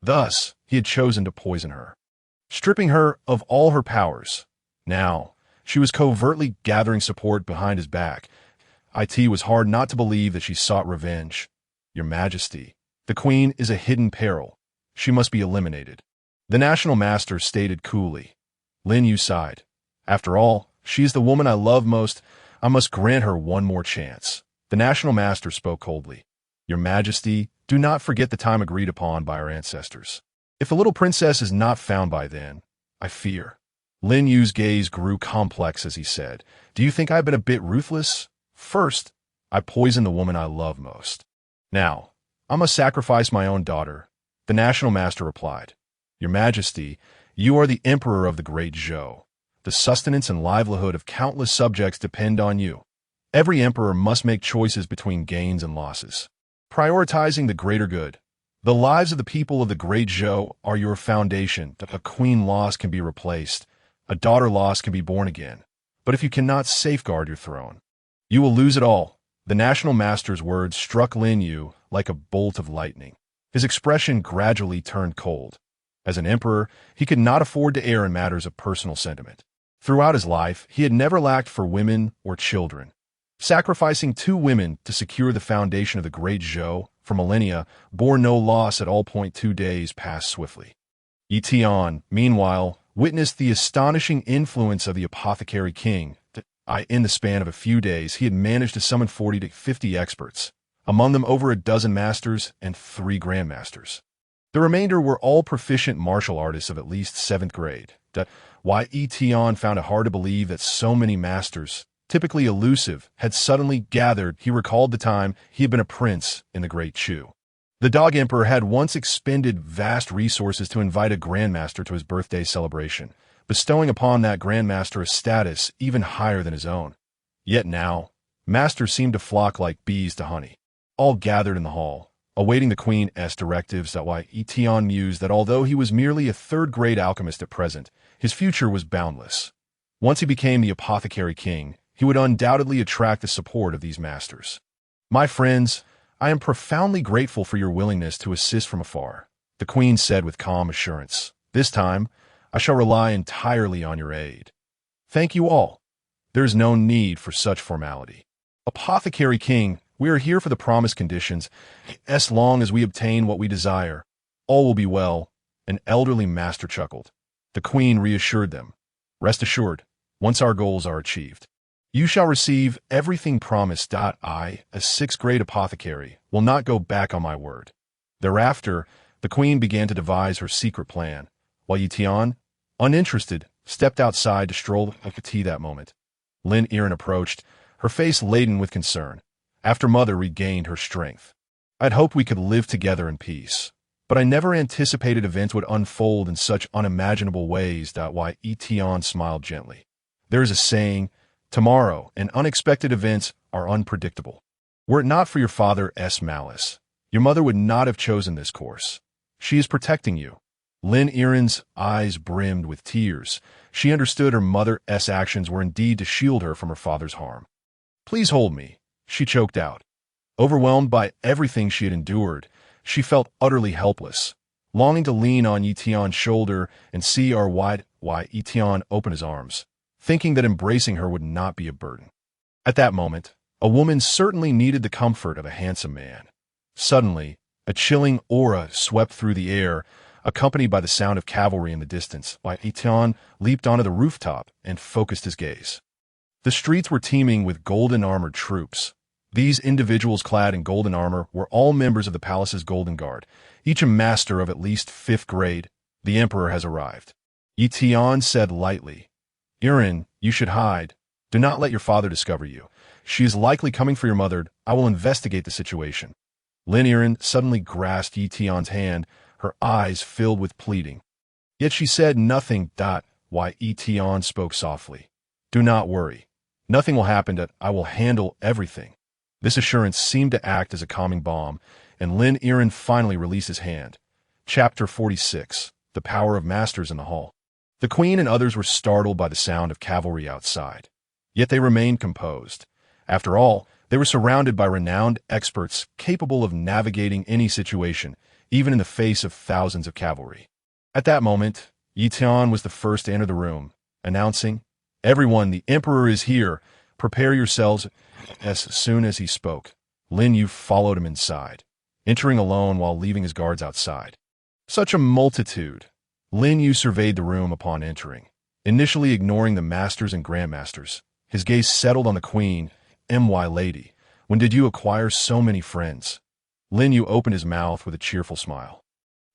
Thus, he had chosen to poison her, stripping her of all her powers. Now, she was covertly gathering support behind his back. It was hard not to believe that she sought revenge. "Your Majesty, the queen is a hidden peril. She must be eliminated," the national master stated coolly. Lin Yu sighed. "After all, she is the woman I love most. I must grant her one more chance." The national master spoke coldly. "Your Majesty, do not forget the time agreed upon by our ancestors. If the little princess is not found by then, I fear." Lin Yu's gaze grew complex as he said, "Do you think I've been a bit ruthless? First, I poisoned the woman I love most. Now, I must sacrifice my own daughter. The national master replied, "Your Majesty, you are the emperor of the great Zhou. The sustenance and livelihood of countless subjects depend on you. Every emperor must make choices between gains and losses, prioritizing the greater good. The lives of the people of the great Zhou are your foundation. A queen lost can be replaced. A daughter lost can be born again. But if you cannot safeguard your throne, you will lose it all." The national master's words struck Lin Yu like a bolt of lightning. His expression gradually turned cold. As an emperor, he could not afford to err in matters of personal sentiment. Throughout his life, he had never lacked for women or children. Sacrificing 2 women to secure the foundation of the great Zhou for millennia bore no loss at all. 2 days passed swiftly. Ye Tian, meanwhile, witnessed the astonishing influence of the apothecary king. In the span of a few days, he had managed to summon 40 to 50 experts, among them over a dozen masters and 3 grandmasters. The remainder were all proficient martial artists of at least 7th grade. Ye Tian found it hard to believe that so many masters, typically elusive, had suddenly gathered. He recalled the time he had been a prince in the Great Chu. The Dog Emperor had once expended vast resources to invite a grandmaster to his birthday celebration, bestowing upon that grandmaster a status even higher than his own. Yet now, masters seemed to flock like bees to honey, all gathered in the hall, awaiting the Queen's directives. Ye Tian mused that although he was merely a 3rd-grade alchemist at present, his future was boundless. Once he became the apothecary king, he would undoubtedly attract the support of these masters. "My friends, I am profoundly grateful for your willingness to assist from afar," the Queen said with calm assurance. "This time, I shall rely entirely on your aid." "Thank you all. There is no need for such formality. Apothecary King, we are here for the promised conditions. As long as we obtain what we desire, all will be well." An elderly master chuckled. The Queen reassured them. "Rest assured, once our goals are achieved, you shall receive everything promised. I, a 6th-grade apothecary, will not go back on my word." Thereafter, the Queen began to devise her secret plan, while Ye Tian, uninterested, stepped outside to stroll like a tea that moment. Lin Yiren approached, her face laden with concern, after Mother regained her strength. "I'd hoped we could live together in peace, but I never anticipated events would unfold in such unimaginable ways." Ye Tian smiled gently. "There is a saying, tomorrow and unexpected events are unpredictable. Were it not for your father's malice, your mother would not have chosen this course. She is protecting you." Lin Yiren's eyes brimmed with tears. She understood her mother's actions were indeed to shield her from her father's harm. "Please hold me," she choked out. Overwhelmed by everything she had endured, she felt utterly helpless, longing to lean on Ye Tian's shoulder and see her wide. Ye Tian opened his arms, thinking that embracing her would not be a burden. At that moment, a woman certainly needed the comfort of a handsome man. Suddenly, a chilling aura swept through the air, accompanied by the sound of cavalry in the distance. Ye Tian leaped onto the rooftop and focused his gaze. The streets were teeming with golden-armored troops. These individuals clad in golden armor were all members of the palace's Golden Guard, each a master of at least 5th grade. "The Emperor has arrived," Ye Tian said lightly. "Yiren, you should hide. Do not let your father discover you. She is likely coming for your mother. I will investigate the situation." Lin Yiren suddenly grasped Ye Tian's hand, her eyes filled with pleading. Yet she said nothing. Ye Tian spoke softly. "Do not worry. Nothing will happen. I will handle everything." This assurance seemed to act as a calming balm, and Lin Yiren finally released his hand. Chapter 46. The Power of Masters in the Hall. The Queen and others were startled by the sound of cavalry outside. Yet they remained composed. After all, they were surrounded by renowned experts capable of navigating any situation, even in the face of thousands of cavalry. At that moment, Ye Tian was the first to enter the room, announcing, "Everyone, the Emperor is here. Prepare yourselves." As soon as he spoke, Lin Yu followed him inside, entering alone while leaving his guards outside. Such a multitude! Lin Yu surveyed the room upon entering, initially ignoring the masters and grandmasters. His gaze settled on the Queen. "My lady, when did you acquire so many friends?" Lin Yu opened his mouth with a cheerful smile.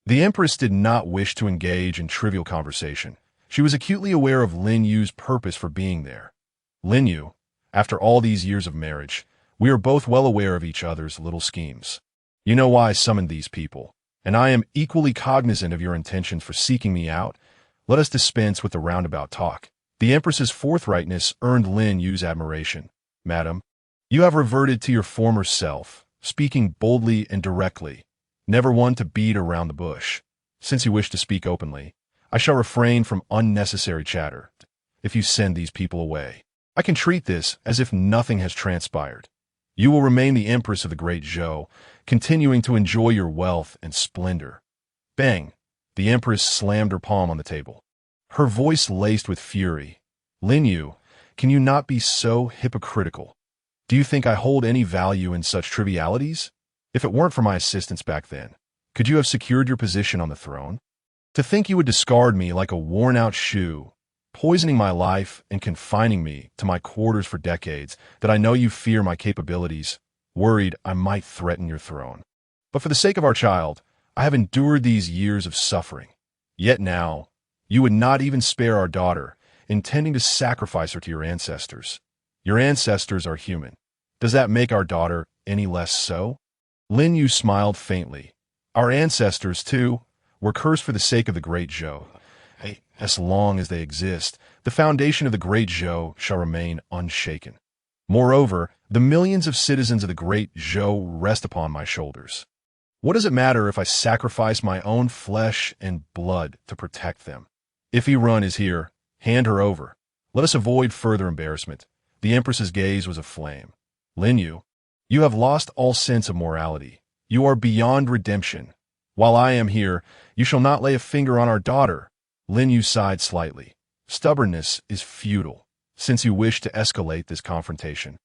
The Empress did not wish to engage in trivial conversation. She was acutely aware of Lin Yu's purpose for being there. "Lin Yu, after all these years of marriage, we are both well aware of each other's little schemes. You know why I summoned these people, and I am equally cognizant of your intentions for seeking me out. Let us dispense with the roundabout talk. The Empress's forthrightness earned Lin Yu's admiration. Madam, you have reverted to your former self, speaking boldly and directly, never one to beat around the bush. Since you wish to speak openly, I shall refrain from unnecessary chatter. If you send these people away, I can treat this as if nothing has transpired. You will remain the Empress of the Great Zhou, continuing to enjoy your wealth and splendor. Bang! The Empress slammed her palm on the table, her voice laced with fury. Lin Yu, can you not be so hypocritical? Do you think I hold any value in such trivialities? If it weren't for my assistance back then, could you have secured your position on the throne? To think you would discard me like a worn-out shoe, poisoning my life and confining me to my quarters for decades, that I know you fear my capabilities, worried I might threaten your throne. But for the sake of our child, I have endured these years of suffering. Yet now, you would not even spare our daughter, intending to sacrifice her to your ancestors. Your ancestors are human. Does that make our daughter any less so? Lin Yu smiled faintly. Our ancestors, too, were cursed for the sake of the Great Zhou. As long as they exist, the foundation of the Great Zhou shall remain unshaken. Moreover, the millions of citizens of the Great Zhou rest upon my shoulders. What does it matter if I sacrifice my own flesh and blood to protect them? If Run is here, hand her over. Let us avoid further embarrassment. The Empress's gaze was aflame. Lin Yu, you have lost all sense of morality. You are beyond redemption. While I am here, you shall not lay a finger on our daughter. Lin Yu sighed slightly. Stubbornness is futile. Since you wish to escalate this confrontation,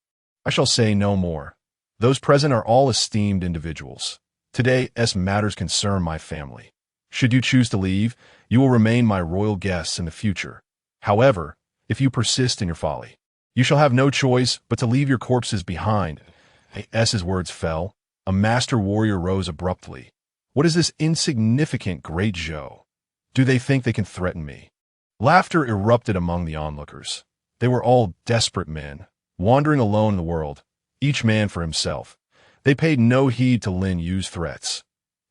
I shall say no more. Those present are all esteemed individuals. Today's matters concern my family. Should you choose to leave, you will remain my royal guests in the future. However, if you persist in your folly, you shall have no choice but to leave your corpses behind. As words fell, a master warrior rose abruptly. What is this insignificant Great Zhou? Do they think they can threaten me? Laughter erupted among the onlookers. They were all desperate men, wandering alone in the world, each man for himself. They paid no heed to Lin Yu's threats.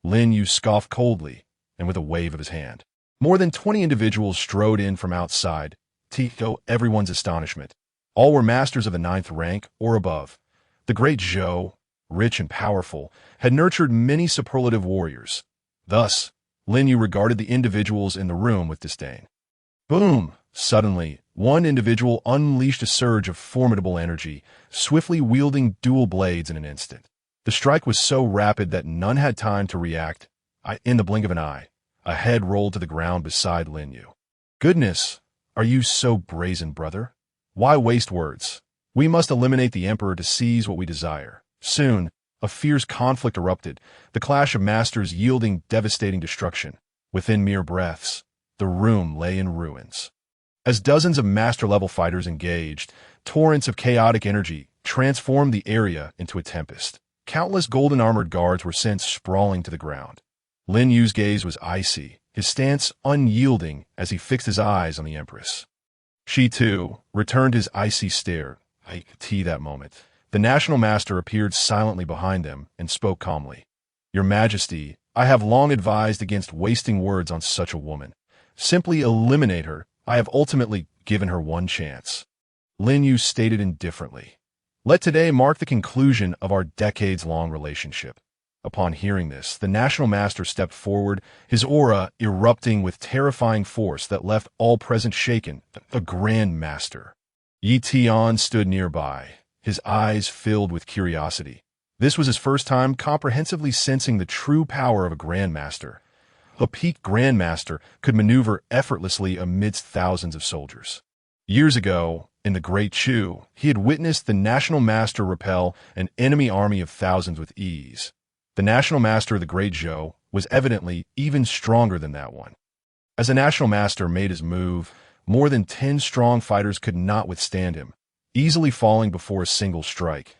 Lin Yu scoffed coldly, and with a wave of his hand, more than 20 individuals strode in from outside, to everyone's astonishment. All were masters of the 9th rank or above. The Great Zhou, rich and powerful, had nurtured many superlative warriors. Thus, Lin Yu regarded the individuals in the room with disdain. Boom! Suddenly, one individual unleashed a surge of formidable energy, swiftly wielding dual blades in an instant. The strike was so rapid that none had time to react. In the blink of an eye, a head rolled to the ground beside Lin Yu. Goodness, are you so brazen, brother? Why waste words? We must eliminate the Emperor to seize what we desire. Soon, a fierce conflict erupted, the clash of masters yielding devastating destruction. Within mere breaths, the room lay in ruins. As dozens of master-level fighters engaged, torrents of chaotic energy transformed the area into a tempest. Countless golden-armored guards were sent sprawling to the ground. Lin Yu's gaze was icy, his stance unyielding as he fixed his eyes on the Empress. She, too, returned his icy stare. That moment, the National Master appeared silently behind them and spoke calmly. Your Majesty, I have long advised against wasting words on such a woman. Simply eliminate her. I have ultimately given her one chance. Lin Yu stated indifferently. Let today mark the conclusion of our decades-long relationship. Upon hearing this, the National Master stepped forward, his aura erupting with terrifying force that left all present shaken. A Grand Master. Ye Tian stood nearby, his eyes filled with curiosity. This was his first time comprehensively sensing the true power of a Grand Master. A peak Grand Master could maneuver effortlessly amidst thousands of soldiers. Years ago, in the Great Chu, he had witnessed the National Master repel an enemy army of thousands with ease. The National Master of the Great Zhou was evidently even stronger than that one. As the National Master made his move, more than 10 strong fighters could not withstand him, easily falling before a single strike.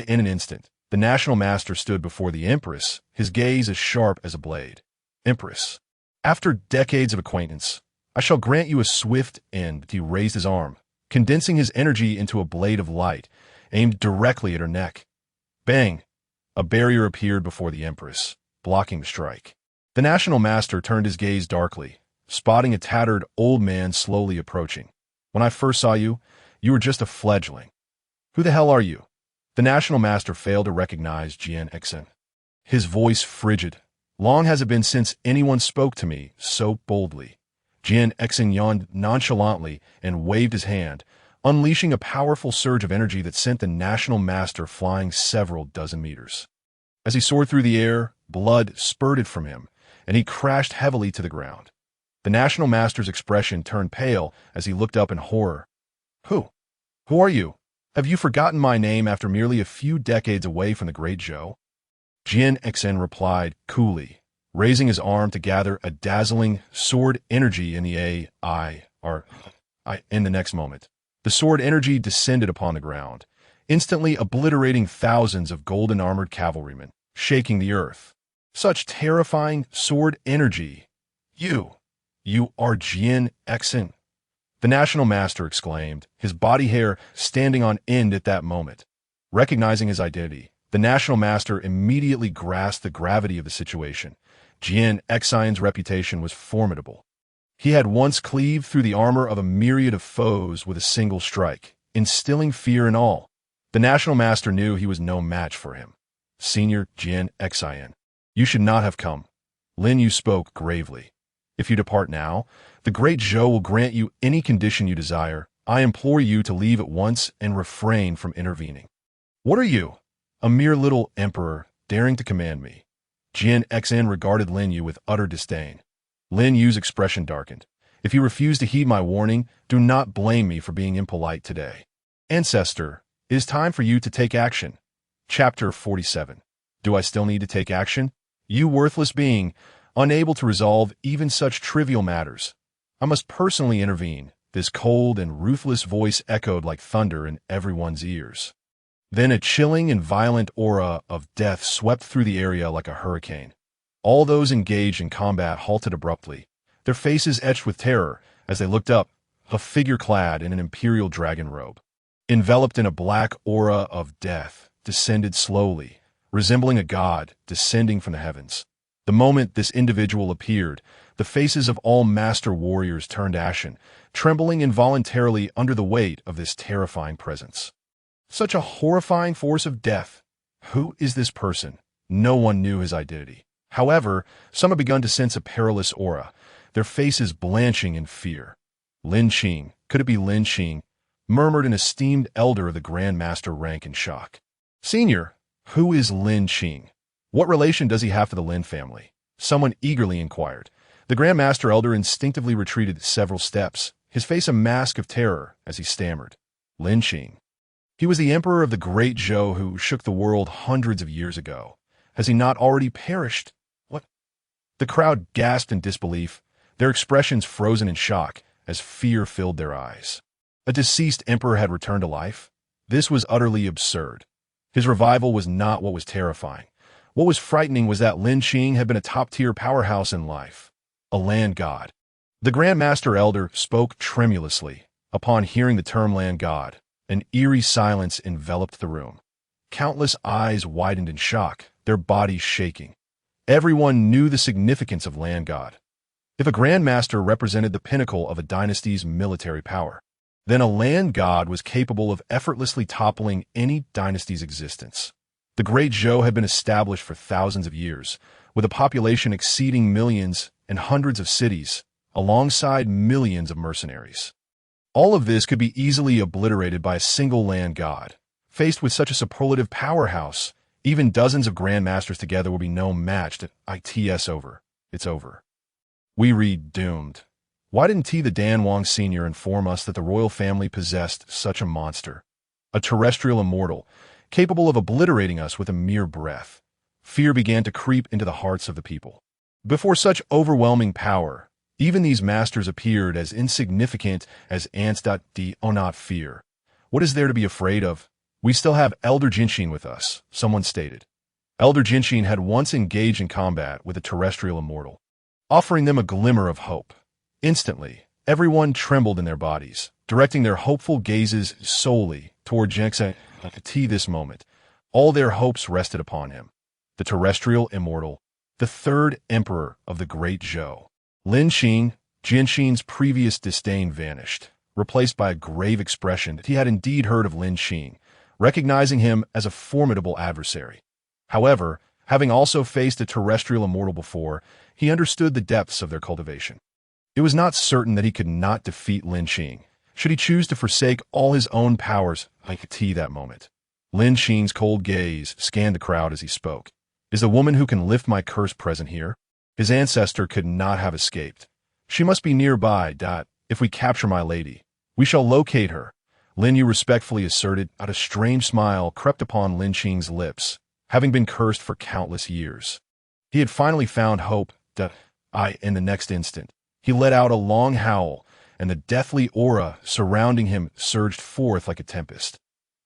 In an instant, the National Master stood before the Empress, his gaze as sharp as a blade. Empress, after decades of acquaintance, I shall grant you a swift end. He raised his arm, condensing his energy into a blade of light, aimed directly at her neck. Bang! A barrier appeared before the Empress, blocking the strike. The national master turned his gaze darkly, spotting a tattered old man slowly approaching. When I first saw you, you were just a fledgling. Who the hell are you? The national master failed to recognize Ye Tian. His voice frigid. Long has it been since anyone spoke to me so boldly. Ye Tian yawned nonchalantly and waved his hand, unleashing a powerful surge of energy that sent the national master flying several dozen meters. As he soared through the air, blood spurted from him, and he crashed heavily to the ground. The national master's expression turned pale as he looked up in horror. Who are you? Have you forgotten my name after merely a few decades away from the Great Zhou? Ye Tian replied coolly, raising his arm to gather a dazzling sword energy in the in the next moment. The sword energy descended upon the ground, instantly obliterating thousands of golden-armored cavalrymen, shaking the earth. Such terrifying sword energy! You are Ye Tian! The national master exclaimed, his body hair standing on end at that moment. Recognizing his identity, the national master immediately grasped the gravity of the situation. Ye Tian's reputation was formidable. He had once cleaved through the armor of a myriad of foes with a single strike, instilling fear in all. The national master knew he was no match for him. Senior Ye Tian, you should not have come. Lin Yu spoke gravely. If you depart now, the Great Zhou will grant you any condition you desire. I implore you to leave at once and refrain from intervening. What are you? A mere little emperor, daring to command me. Ye Tian regarded Lin Yu with utter disdain. Lin Yu's expression darkened. If you refuse to heed my warning, do not blame me for being impolite today. Ancestor, it is time for you to take action. Chapter 47. Do I still need to take action? You worthless being, unable to resolve even such trivial matters. I must personally intervene. This cold and ruthless voice echoed like thunder in everyone's ears. Then a chilling and violent aura of death swept through the area like a hurricane. All those engaged in combat halted abruptly, their faces etched with terror as they looked up, a figure clad in an imperial dragon robe. Enveloped in a black aura of death, descended slowly, resembling a god descending from the heavens. The moment this individual appeared, the faces of all master warriors turned ashen, trembling involuntarily under the weight of this terrifying presence. Such a horrifying force of death. Who is this person? No one knew his identity. However, some had begun to sense a perilous aura, their faces blanching in fear. Lin Qing, could it be Lin Qing? Murmured an esteemed elder of the Grand Master rank in shock. Senior, who is Lin Qing? What relation does he have to the Lin family? Someone eagerly inquired. The Grand Master elder instinctively retreated several steps, his face a mask of terror as he stammered. Lin Qing. He was the emperor of the Great Zhou who shook the world hundreds of years ago. Has he not already perished? What? The crowd gasped in disbelief, their expressions frozen in shock as fear filled their eyes. A deceased emperor had returned to life? This was utterly absurd. His revival was not what was terrifying. What was frightening was that Lin Qing had been a top-tier powerhouse in life. A land god. The Grand Master Elder spoke tremulously. Upon hearing the term land god, an eerie silence enveloped the room. Countless eyes widened in shock, their bodies shaking. Everyone knew the significance of land god. If a Grand Master represented the pinnacle of a dynasty's military power, then a land god was capable of effortlessly toppling any dynasty's existence. The Great Zhou had been established for thousands of years, with a population exceeding millions and hundreds of cities, alongside millions of mercenaries. All of this could be easily obliterated by a single land god. Faced with such a superlative powerhouse, even dozens of Grand Masters together would be no match to it's over. It's over. We read doomed. Why didn't T. the Dan Wang Sr. inform us that the royal family possessed such a monster? A terrestrial immortal, capable of obliterating us with a mere breath. Fear began to creep into the hearts of the people. Before such overwhelming power, even these masters appeared as insignificant as ants. Do not fear. What is there to be afraid of? We still have Elder Jinshin with us, someone stated. Elder Jinshin had once engaged in combat with a terrestrial immortal, offering them a glimmer of hope. Instantly, everyone trembled in their bodies, directing their hopeful gazes solely toward Jinshin. This moment, all their hopes rested upon him. The terrestrial immortal. the third emperor of the Great Zhou. Lin Qing, Jianxin's previous disdain vanished, replaced by a grave expression that he had indeed heard of Lin Qing, recognizing him as a formidable adversary. However, having also faced a terrestrial immortal before, he understood the depths of their cultivation. It was not certain that he could not defeat Lin Qing, should he choose to forsake all his own powers like tea that moment. Lin Qing's cold gaze scanned the crowd as he spoke. Is the woman who can lift my curse present here? His ancestor could not have escaped. She must be nearby. If we capture my lady, we shall locate her. Lin Yu respectfully asserted. A strange smile crept upon Lin Qing's lips, having been cursed for countless years. He had finally found hope. In the next instant, he let out a long howl, and the deathly aura surrounding him surged forth like a tempest.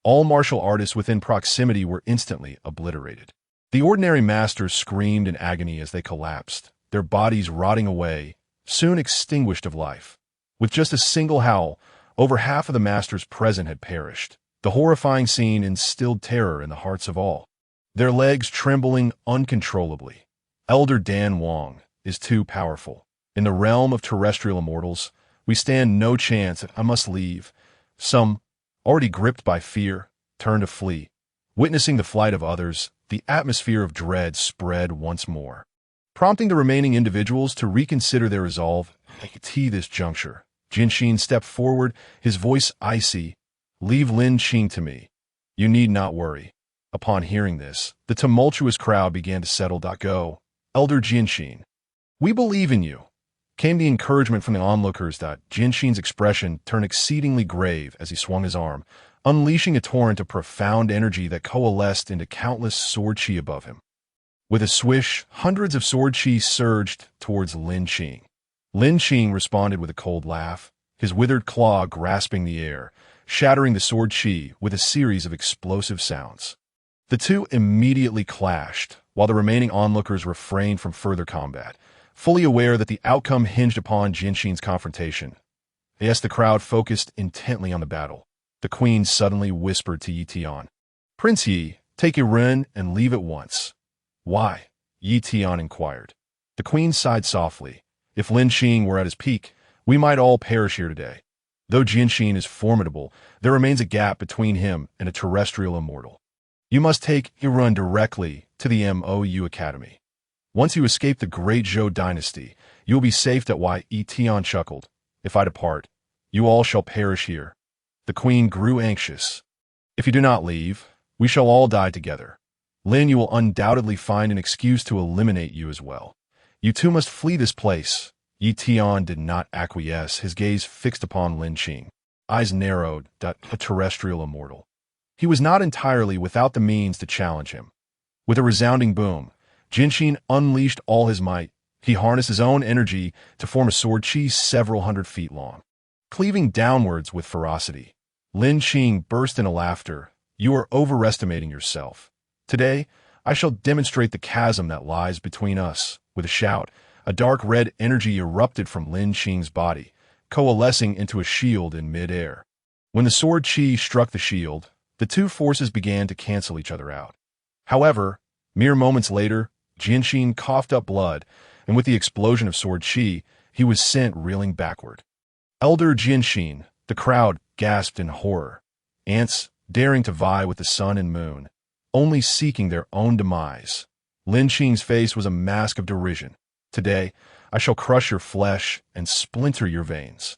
All martial artists within proximity were instantly obliterated. The ordinary masters screamed in agony as they collapsed, their bodies rotting away, soon extinguished of life. With just a single howl, over half of the masters present had perished. The horrifying scene instilled terror in the hearts of all, their legs trembling uncontrollably. Elder Dan Wang is too powerful. In the realm of terrestrial immortals, we stand no chance. I must leave. Some, already gripped by fear, turned to flee. Witnessing the flight of others, the atmosphere of dread spread once more, prompting the remaining individuals to reconsider their resolve. At this juncture, Jianxin stepped forward, his voice icy. Leave Lin Qing to me. You need not worry. Upon hearing this, the tumultuous crowd began to settle. Go, Elder Jianxin. We believe in you. Came the encouragement from the onlookers. Jianxin's expression turned exceedingly grave as he swung his arm, unleashing a torrent of profound energy that coalesced into countless sword chi above him. With a swish, hundreds of sword chi surged towards Lin Qing. Lin Qing responded with a cold laugh, his withered claw grasping the air, shattering the sword chi with a series of explosive sounds. The two immediately clashed, while the remaining onlookers refrained from further combat, fully aware that the outcome hinged upon Jianxin's confrontation. Yes, the crowd focused intently on the battle. The queen suddenly whispered to Ye Tian, Prince Ye, take your ren and leave at once. Why? Ye Tian inquired. The queen sighed softly. If Lin Qing were at his peak, we might all perish here today. Though Jianxin is formidable, there remains a gap between him and a terrestrial immortal. You must take your run directly to the MOU Academy. Once you escape the Great Zhou dynasty, you will be safe. Ye Tian chuckled. If I depart, you all shall perish here. The queen grew anxious. If you do not leave, we shall all die together. Lin, you will undoubtedly find an excuse to eliminate you as well. You too must flee this place. Ye Tian did not acquiesce, his gaze fixed upon Lin Qing. Eyes narrowed. A terrestrial immortal. He was not entirely without the means to challenge him. With a resounding boom, Jianxin unleashed all his might. He harnessed his own energy to form a sword chi several hundred feet long, cleaving downwards with ferocity. Lin Qing burst into laughter. You are overestimating yourself. Today, I shall demonstrate the chasm that lies between us. With a shout, a dark red energy erupted from Lin Qing's body, coalescing into a shield in mid-air. When the sword chi struck the shield, the two forces began to cancel each other out. However, mere moments later, Jianxin coughed up blood, and with the explosion of sword chi, he was sent reeling backward. Elder Jianxin, the crowd gasped in horror. Ants, daring to vie with the sun and moon, only seeking their own demise. Lin Qing's face was a mask of derision. Today, I shall crush your flesh and splinter your veins.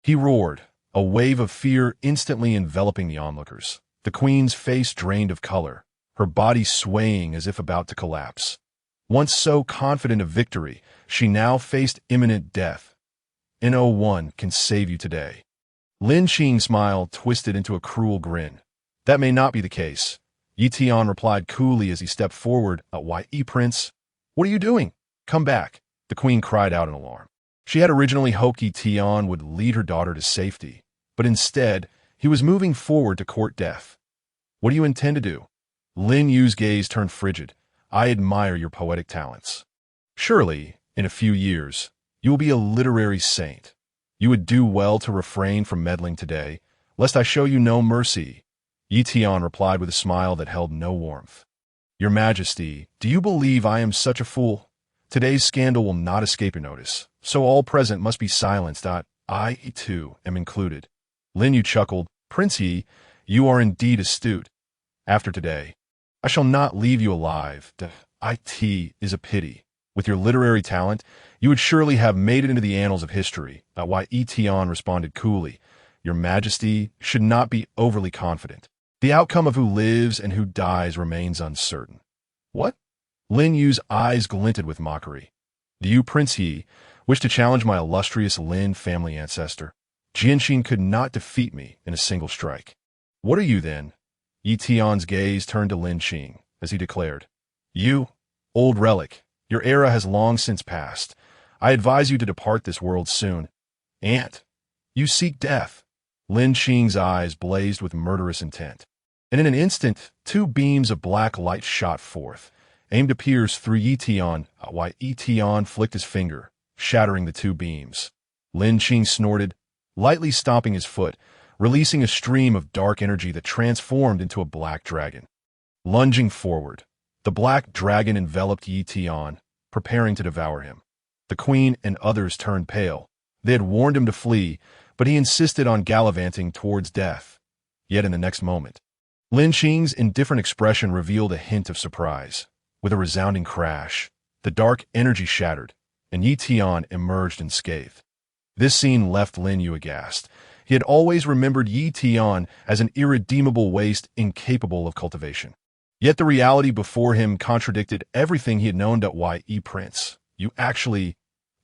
He roared, a wave of fear instantly enveloping the onlookers. The queen's face drained of color, her body swaying as if about to collapse. Once so confident of victory, she now faced imminent death. No one can save you today. Lin Qing's smile twisted into a cruel grin. That may not be the case. Ye Tian replied coolly as he stepped forward. Why, Prince? What are you doing? Come back, the queen cried out in alarm. She had originally hoped Ye Tian would lead her daughter to safety, but instead, he was moving forward to court death. What do you intend to do? Lin Yu's gaze turned frigid. I admire your poetic talents. Surely, in a few years, you will be a literary saint. You would do well to refrain from meddling today, lest I show you no mercy. Ye Tian replied with a smile that held no warmth. Your Majesty, do you believe I am such a fool? Today's scandal will not escape your notice, so all present must be silenced. I, too, am included. Lin Yu chuckled. Prince Ye, you are indeed astute. After today, I shall not leave you alive. It is a pity. With your literary talent, you would surely have made it into the annals of history. Why Ye Tian responded coolly. Your Majesty should not be overly confident. The outcome of who lives and who dies remains uncertain. What? Lin Yu's eyes glinted with mockery. Do you, Prince Ye, wish to challenge my illustrious Lin family ancestor? Jianxin could not defeat me in a single strike. What are you, then? Ye Tian's gaze turned to Lin Qing as he declared. You, old relic, your era has long since passed. I advise you to depart this world soon. Ant, you seek death. Lin Qing's eyes blazed with murderous intent. And in an instant, two beams of black light shot forth, aimed to pierce through Ye Tian, while Ye Tian flicked his finger, shattering the two beams. Lin Qing snorted, lightly stomping his foot, releasing a stream of dark energy that transformed into a black dragon. Lunging forward, the black dragon enveloped Ye Tian, preparing to devour him. The queen and others turned pale. They had warned him to flee, but he insisted on gallivanting towards death. Yet in the next moment, Lin Qing's indifferent expression revealed a hint of surprise. With a resounding crash, the dark energy shattered, and Ye Tian emerged unscathed. This scene left Lin Yu aghast. He had always remembered Ye Tian as an irredeemable waste incapable of cultivation. Yet the reality before him contradicted everything he had known. Why, Prince, you actually...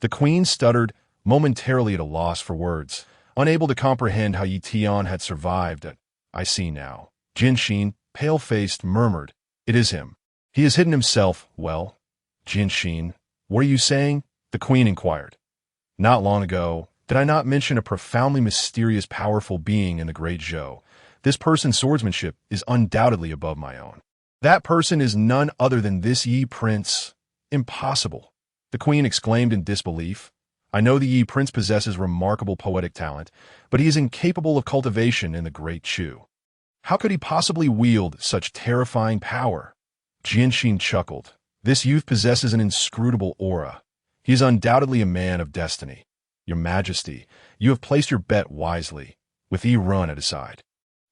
The queen stuttered, momentarily at a loss for words, unable to comprehend how Ye Tian had survived. I see now. Jianxin, pale-faced, murmured, It is him. He has hidden himself. Well, Jianxin, what are you saying? The queen inquired. Not long ago, did I not mention a profoundly mysterious, powerful being in the Great Zhou? This person's swordsmanship is undoubtedly above my own. That person is none other than this Ye Prince. Impossible. The queen exclaimed in disbelief. I know the Ye Prince possesses remarkable poetic talent, but he is incapable of cultivation in the Great Zhou. How could he possibly wield such terrifying power? Jianxin chuckled. This youth possesses an inscrutable aura. He is undoubtedly a man of destiny. Your Majesty, you have placed your bet wisely, with Yi Run at his side.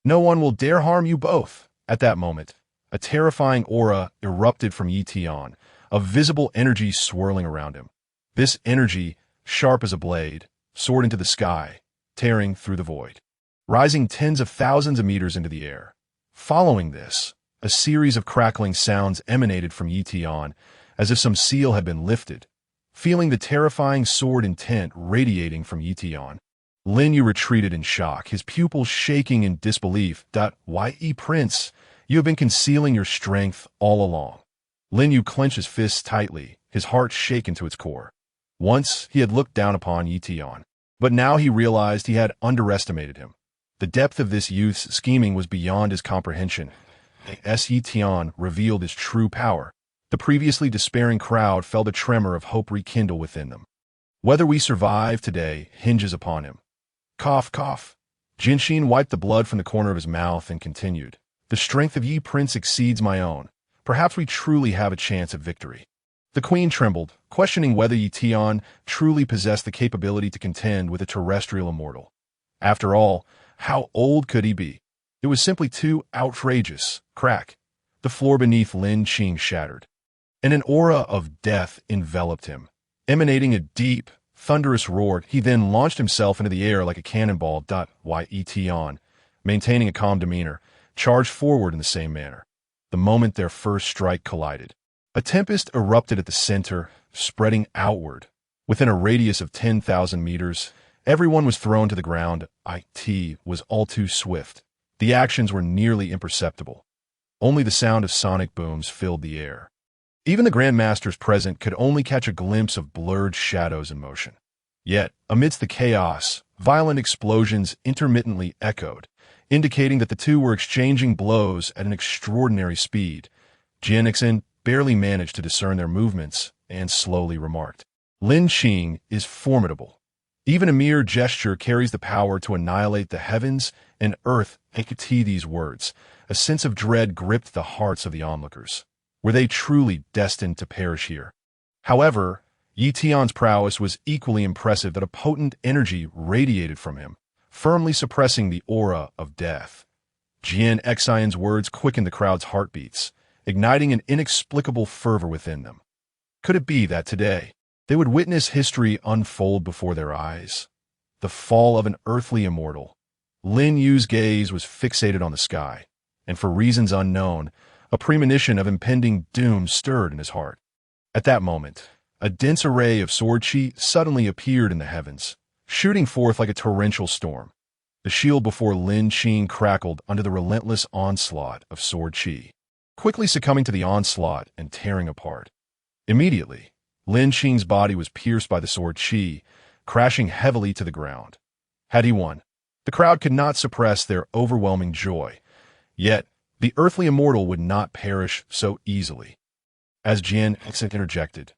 No one will dare harm you both. At that moment, a terrifying aura erupted from Ye Tian, a visible energy swirling around him. This energy, sharp as a blade, soared into the sky, tearing through the void, rising tens of thousands of meters into the air. Following this, a series of crackling sounds emanated from Ye Tian, as if some seal had been lifted. Feeling the terrifying sword intent radiating from Ye Tian, Lin Yu retreated in shock, his pupils shaking in disbelief. Why, Prince, you have been concealing your strength all along. Lin Yu clenched his fists tightly, his heart shaken to its core. Once he had looked down upon Ye Tian, but now he realized he had underestimated him. The depth of this youth's scheming was beyond his comprehension. As Ye Tian revealed his true power, the previously despairing crowd felt a tremor of hope rekindle within them. Whether we survive today hinges upon him. Cough, cough. Jianxin wiped the blood from the corner of his mouth and continued. The strength of Ye Prince exceeds my own. Perhaps we truly have a chance at victory. The queen trembled, questioning whether Ye Tian truly possessed the capability to contend with a terrestrial immortal. After all, how old could he be? It was simply too outrageous. Crack. The floor beneath Lin Qing shattered, and an aura of death enveloped him. Emanating a deep, thunderous roar, he then launched himself into the air like a cannonball. Ye Tian, maintaining a calm demeanor, charged forward in the same manner. The moment their first strike collided, a tempest erupted at the center, spreading outward. Within a radius of 10,000 meters, everyone was thrown to the ground. It was all too swift. The actions were nearly imperceptible. Only the sound of sonic booms filled the air. Even the grandmasters present could only catch a glimpse of blurred shadows in motion. Yet, amidst the chaos, violent explosions intermittently echoed, indicating that the two were exchanging blows at an extraordinary speed. Jianxin barely managed to discern their movements and slowly remarked, Lin Qing is formidable. Even a mere gesture carries the power to annihilate the heavens and earth. These words, a sense of dread gripped the hearts of the onlookers. Were they truly destined to perish here? Tian's prowess was equally impressive that a potent energy radiated from him, firmly suppressing the aura of death. Ye Tian's words quickened the crowd's heartbeats, igniting an inexplicable fervor within them. Could it be that today they would witness history unfold before their eyes? The fall of an earthly immortal. Lin Yu's gaze was fixated on the sky, and for reasons unknown, a premonition of impending doom stirred in his heart. At that moment, a dense array of sword chi suddenly appeared in the heavens, shooting forth like a torrential storm. The shield before Lin Qing crackled under the relentless onslaught of sword chi, quickly succumbing to the onslaught and tearing apart. Immediately, Lin Qing's body was pierced by the sword chi, crashing heavily to the ground. Had he won, the crowd could not suppress their overwhelming joy. Yet, the earthly immortal would not perish so easily. As Jian Exit interjected,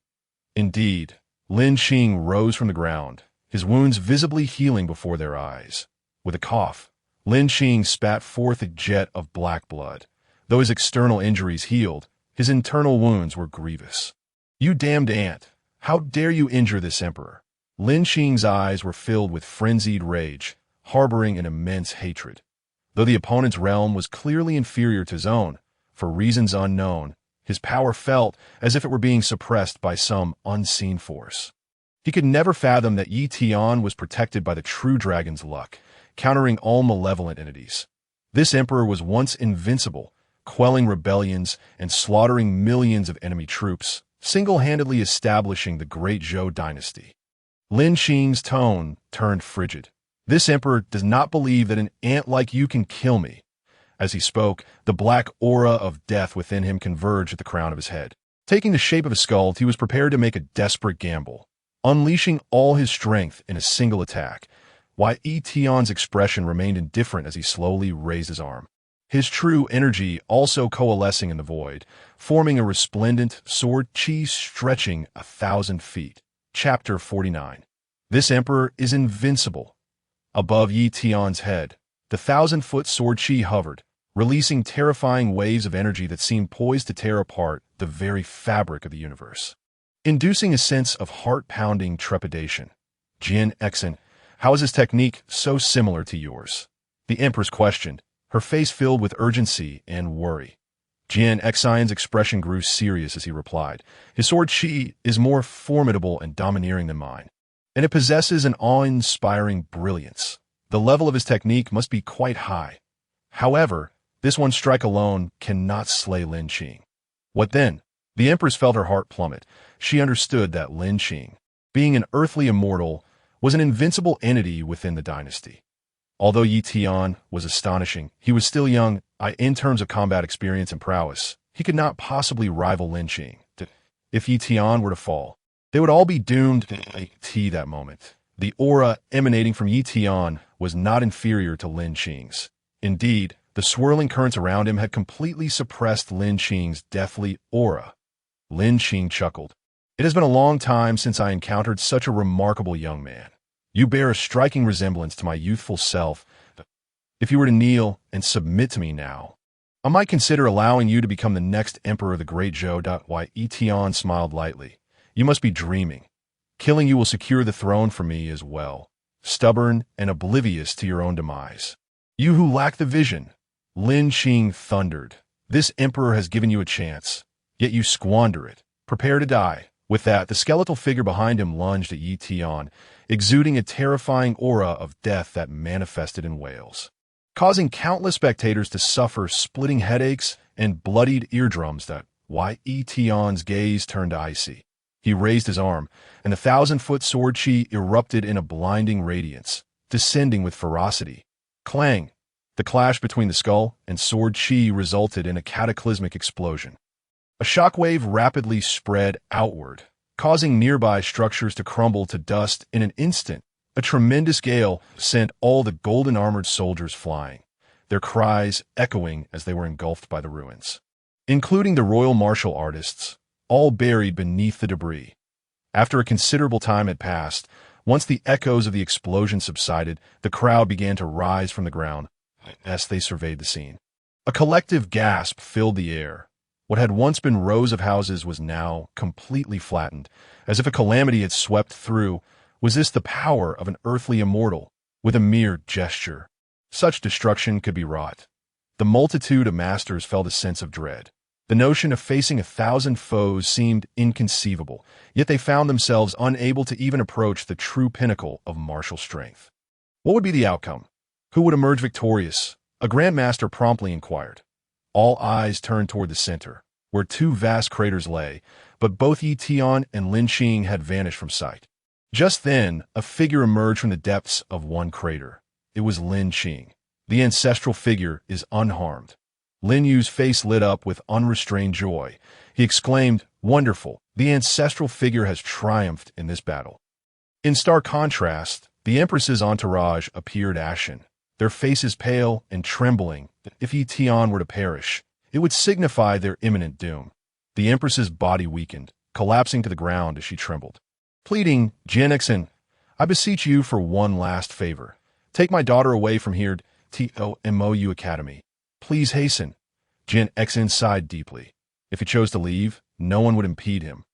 indeed, Lin Qing rose from the ground, his wounds visibly healing before their eyes. With a cough, Lin Qing spat forth a jet of black blood. Though his external injuries healed, his internal wounds were grievous. "You damned ant! How dare you injure this emperor?" Lin Qing's eyes were filled with frenzied rage, harboring an immense hatred. Though the opponent's realm was clearly inferior to his own, for reasons unknown, his power felt as if it were being suppressed by some unseen force. He could never fathom that Ye Tian was protected by the true dragon's luck, countering all malevolent entities. This emperor was once invincible, quelling rebellions and slaughtering millions of enemy troops, single-handedly establishing the Great Zhou dynasty. Lin Qing's tone turned frigid. "This emperor does not believe that an ant like you can kill me." As he spoke, the black aura of death within him converged at the crown of his head. Taking the shape of a skull, he was prepared to make a desperate gamble, unleashing all his strength in a single attack, while Ye Tian's expression remained indifferent as he slowly raised his arm. His true energy also coalescing in the void, forming a resplendent sword chi stretching 1,000 feet. Chapter 49. This emperor is invincible. Above Ye Tian's head, the 1,000-foot sword chi hovered, releasing terrifying waves of energy that seemed poised to tear apart the very fabric of the universe, inducing a sense of heart-pounding trepidation. "Jian Exen, how is his technique so similar to yours?" the empress questioned, her face filled with urgency and worry. Jian Exen's expression grew serious as he replied, "His sword chi is more formidable and domineering than mine, and it possesses an awe-inspiring brilliance. The level of his technique must be quite high. However, this one strike alone cannot slay Lin Qing." What then? The empress felt her heart plummet. She understood that Lin Qing, being an earthly immortal, was an invincible entity within the dynasty. Although Ye Tian was astonishing, he was still young. In terms of combat experience and prowess, he could not possibly rival Lin Qing. If Ye Tian were to fall, they would all be doomed to that moment. The aura emanating from Ye Tian was not inferior to Lin Qing's. Indeed, the swirling currents around him had completely suppressed Lin Qing's deathly aura. Lin Qing chuckled. "It has been a long time since I encountered such a remarkable young man. You bear a striking resemblance to my youthful self. If you were to kneel and submit to me now, I might consider allowing you to become the next emperor of the Great Zhou." Why, Ye Tian smiled lightly. "You must be dreaming. Killing you will secure the throne for me as well. Stubborn and oblivious to your own demise. You who lack the vision." Lin Qing thundered. "This emperor has given you a chance, yet you squander it. Prepare to die." With that, the skeletal figure behind him lunged at Ye Tian, exuding a terrifying aura of death that manifested in wails, causing countless spectators to suffer splitting headaches and bloodied eardrums. Why, Ye Tian's gaze turned icy. He raised his arm, and the 1,000-foot sword chi erupted in a blinding radiance, descending with ferocity. Clang! The clash between the skull and sword chi resulted in a cataclysmic explosion. A shockwave rapidly spread outward, causing nearby structures to crumble to dust in an instant. A tremendous gale sent all the golden-armored soldiers flying, their cries echoing as they were engulfed by the ruins, including the royal martial artists, all buried beneath the debris. After a considerable time had passed, once the echoes of the explosion subsided, the crowd began to rise from the ground as they surveyed the scene. A collective gasp filled the air. What had once been rows of houses was now completely flattened, as if a calamity had swept through. Was this the power of an earthly immortal, with a mere gesture? Such destruction could be wrought. The multitude of masters felt a sense of dread. The notion of facing 1,000 foes seemed inconceivable, yet they found themselves unable to even approach the true pinnacle of martial strength. What would be the outcome? Who would emerge victorious? A Grand Master promptly inquired. All eyes turned toward the center, where two vast craters lay, but both Ye Tian and Lin Qing had vanished from sight. Just then, a figure emerged from the depths of one crater. It was Lin Qing. The ancestral figure is unharmed. Lin Yu's face lit up with unrestrained joy. He exclaimed, "Wonderful! The ancestral figure has triumphed in this battle." In stark contrast, the Empress's entourage appeared ashen, their faces pale and trembling. If Ye Tian were to perish, it would signify their imminent doom. The Empress's body weakened, collapsing to the ground as she trembled. Pleading, "Jin Exin, I beseech you for one last favor. Take my daughter away from here to Mou Academy. Please hasten." Jin Exin sighed deeply. If he chose to leave, no one would impede him.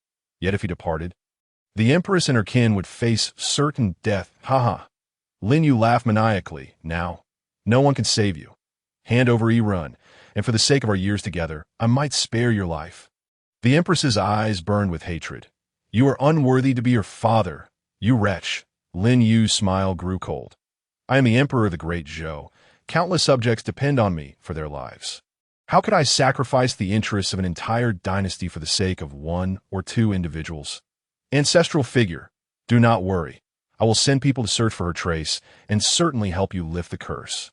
Yet if he departed, the Empress and her kin would face certain death. Ha. Lin Yu laughed maniacally. "Now, no one can save you. Hand over Run, and for the sake of our years together, I might spare your life." The Empress's eyes burned with hatred. "You are unworthy to be your father, you wretch." Lin Yu's smile grew cold. "I am the Emperor of the Great Zhou. Countless subjects depend on me for their lives. How could I sacrifice the interests of an entire dynasty for the sake of one or two individuals? Ancestral figure, do not worry. I will send people to search for her trace and certainly help you lift the curse."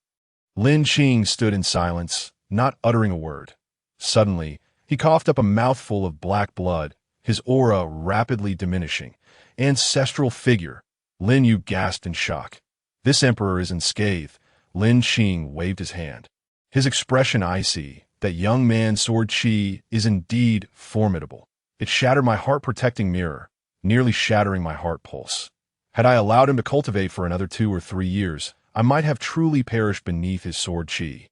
Lin Qing stood in silence, not uttering a word. Suddenly, he coughed up a mouthful of black blood, his aura rapidly diminishing. "Ancestral figure." Lin Yu gasped in shock. "This emperor is unscathed." Lin Qing waved his hand. His expression icy. "That young man's sword chi is indeed formidable. It shattered my heart-protecting mirror, nearly shattering my heart pulse. Had I allowed him to cultivate for another 2 or 3 years, I might have truly perished beneath his sword chi.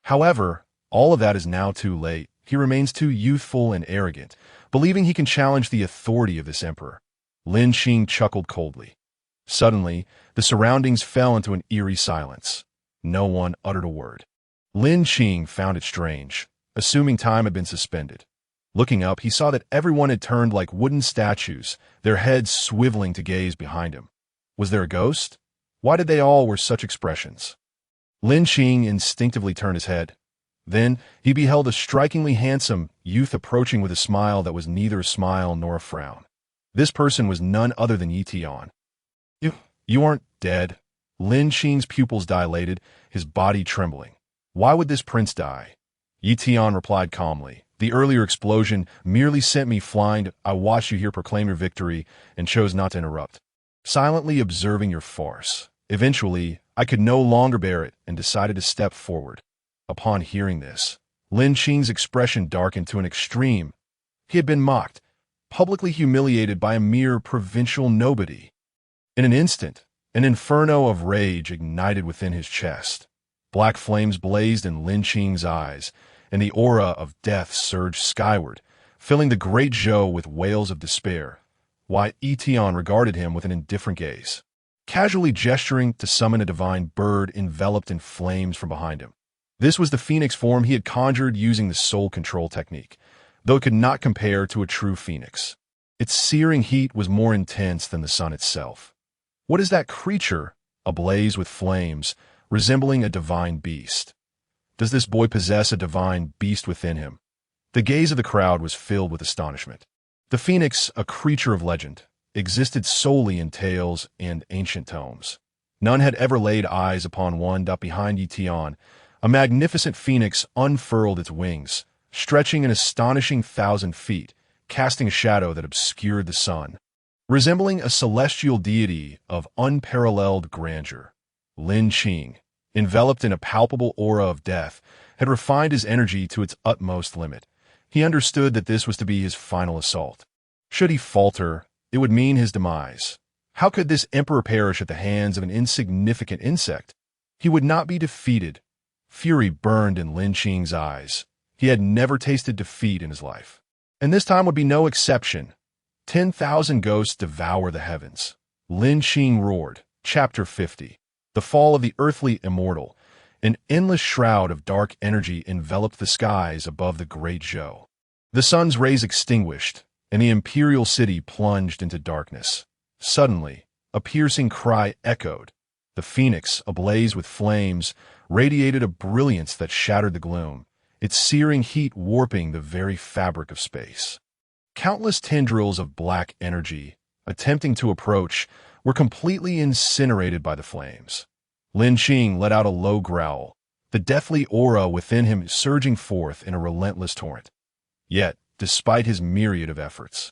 However, all of that is now too late. He remains too youthful and arrogant, believing he can challenge the authority of this emperor." Lin Qing chuckled coldly. Suddenly, the surroundings fell into an eerie silence. No one uttered a word. Lin Qing found it strange, assuming time had been suspended. Looking up, he saw that everyone had turned like wooden statues, their heads swiveling to gaze behind him. Was there a ghost? Why did they all wear such expressions? Lin Qing instinctively turned his head. Then he beheld a strikingly handsome youth approaching with a smile that was neither a smile nor a frown. This person was none other than Ye Tian. You aren't dead." Lin Qing's pupils dilated, his body trembling. "Why would this prince die?" Ye Tian replied calmly. "The earlier explosion merely sent me flying. I watched you here proclaim your victory and chose not to interrupt, silently observing your farce. Eventually, I could no longer bear it and decided to step forward." Upon hearing this, Lin Qing's expression darkened to an extreme. He had been mocked, publicly humiliated by a mere provincial nobody. In an instant, an inferno of rage ignited within his chest. Black flames blazed in Lin Qing's eyes, and the aura of death surged skyward, filling the great Zhou with wails of despair, while Ye Tian regarded him with an indifferent gaze, casually gesturing to summon a divine bird enveloped in flames from behind him. This was the phoenix form he had conjured using the soul control technique, though it could not compare to a true phoenix. Its searing heat was more intense than the sun itself. What is that creature, ablaze with flames, resembling a divine beast? Does this boy possess a divine beast within him? The gaze of the crowd was filled with astonishment. The phoenix, a creature of legend, existed solely in tales and ancient tomes. None had ever laid eyes upon one. Behind Ye Tian, a magnificent phoenix unfurled its wings, stretching an astonishing 1,000 feet, casting a shadow that obscured the sun. Resembling a celestial deity of unparalleled grandeur, Lin Qing, enveloped in a palpable aura of death, had refined his energy to its utmost limit. He understood that this was to be his final assault. Should he falter, it would mean his demise. How could this emperor perish at the hands of an insignificant insect? He would not be defeated. Fury burned in Lin Qing's eyes. He had never tasted defeat in his life. And this time would be no exception. 10,000 ghosts devour the heavens. Lin Qing roared. Chapter 50. The fall of the earthly immortal. An endless shroud of dark energy enveloped the skies above the great Zhou. The sun's rays extinguished, and the imperial city plunged into darkness. Suddenly, a piercing cry echoed. The phoenix, ablaze with flames, radiated a brilliance that shattered the gloom, its searing heat warping the very fabric of space. Countless tendrils of black energy, attempting to approach, were completely incinerated by the flames. Lin Qing let out a low growl, the deathly aura within him surging forth in a relentless torrent. Yet, despite his myriad of efforts,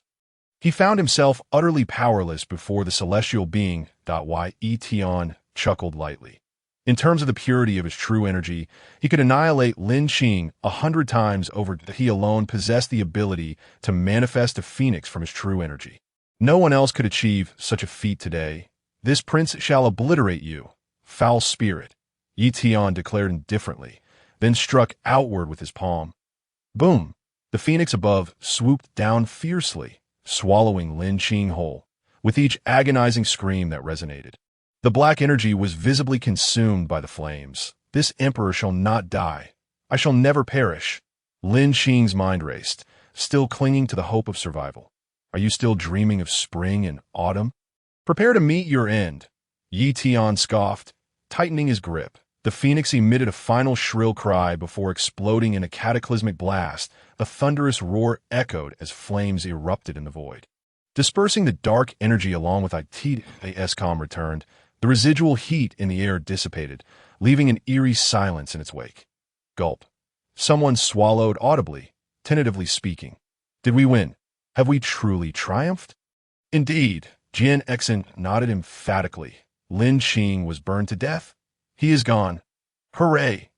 he found himself utterly powerless before the celestial being. Ye Tian chuckled lightly. In terms of the purity of his true energy, he could annihilate Lin Qing 100 times over. He alone possessed the ability to manifest a phoenix from his true energy. No one else could achieve such a feat today. This prince shall obliterate you, foul spirit, Ye Tian declared indifferently, then struck outward with his palm. Boom! The phoenix above swooped down fiercely, swallowing Lin Qing whole, with each agonizing scream that resonated. The black energy was visibly consumed by the flames. This emperor shall not die. I shall never perish. Lin Qing's mind raced, still clinging to the hope of survival. Are you still dreaming of spring and autumn? Prepare to meet your end. Ye Tian scoffed, tightening his grip. The phoenix emitted a final shrill cry before exploding in a cataclysmic blast. The thunderous roar echoed as flames erupted in the void. Dispersing the dark energy along with its calm returned, the residual heat in the air dissipated, leaving an eerie silence in its wake. Gulp. Someone swallowed audibly, tentatively speaking. Did we win? Have we truly triumphed? Indeed, Jian Exin nodded emphatically. Lin Qing was burned to death. He is gone. Hooray!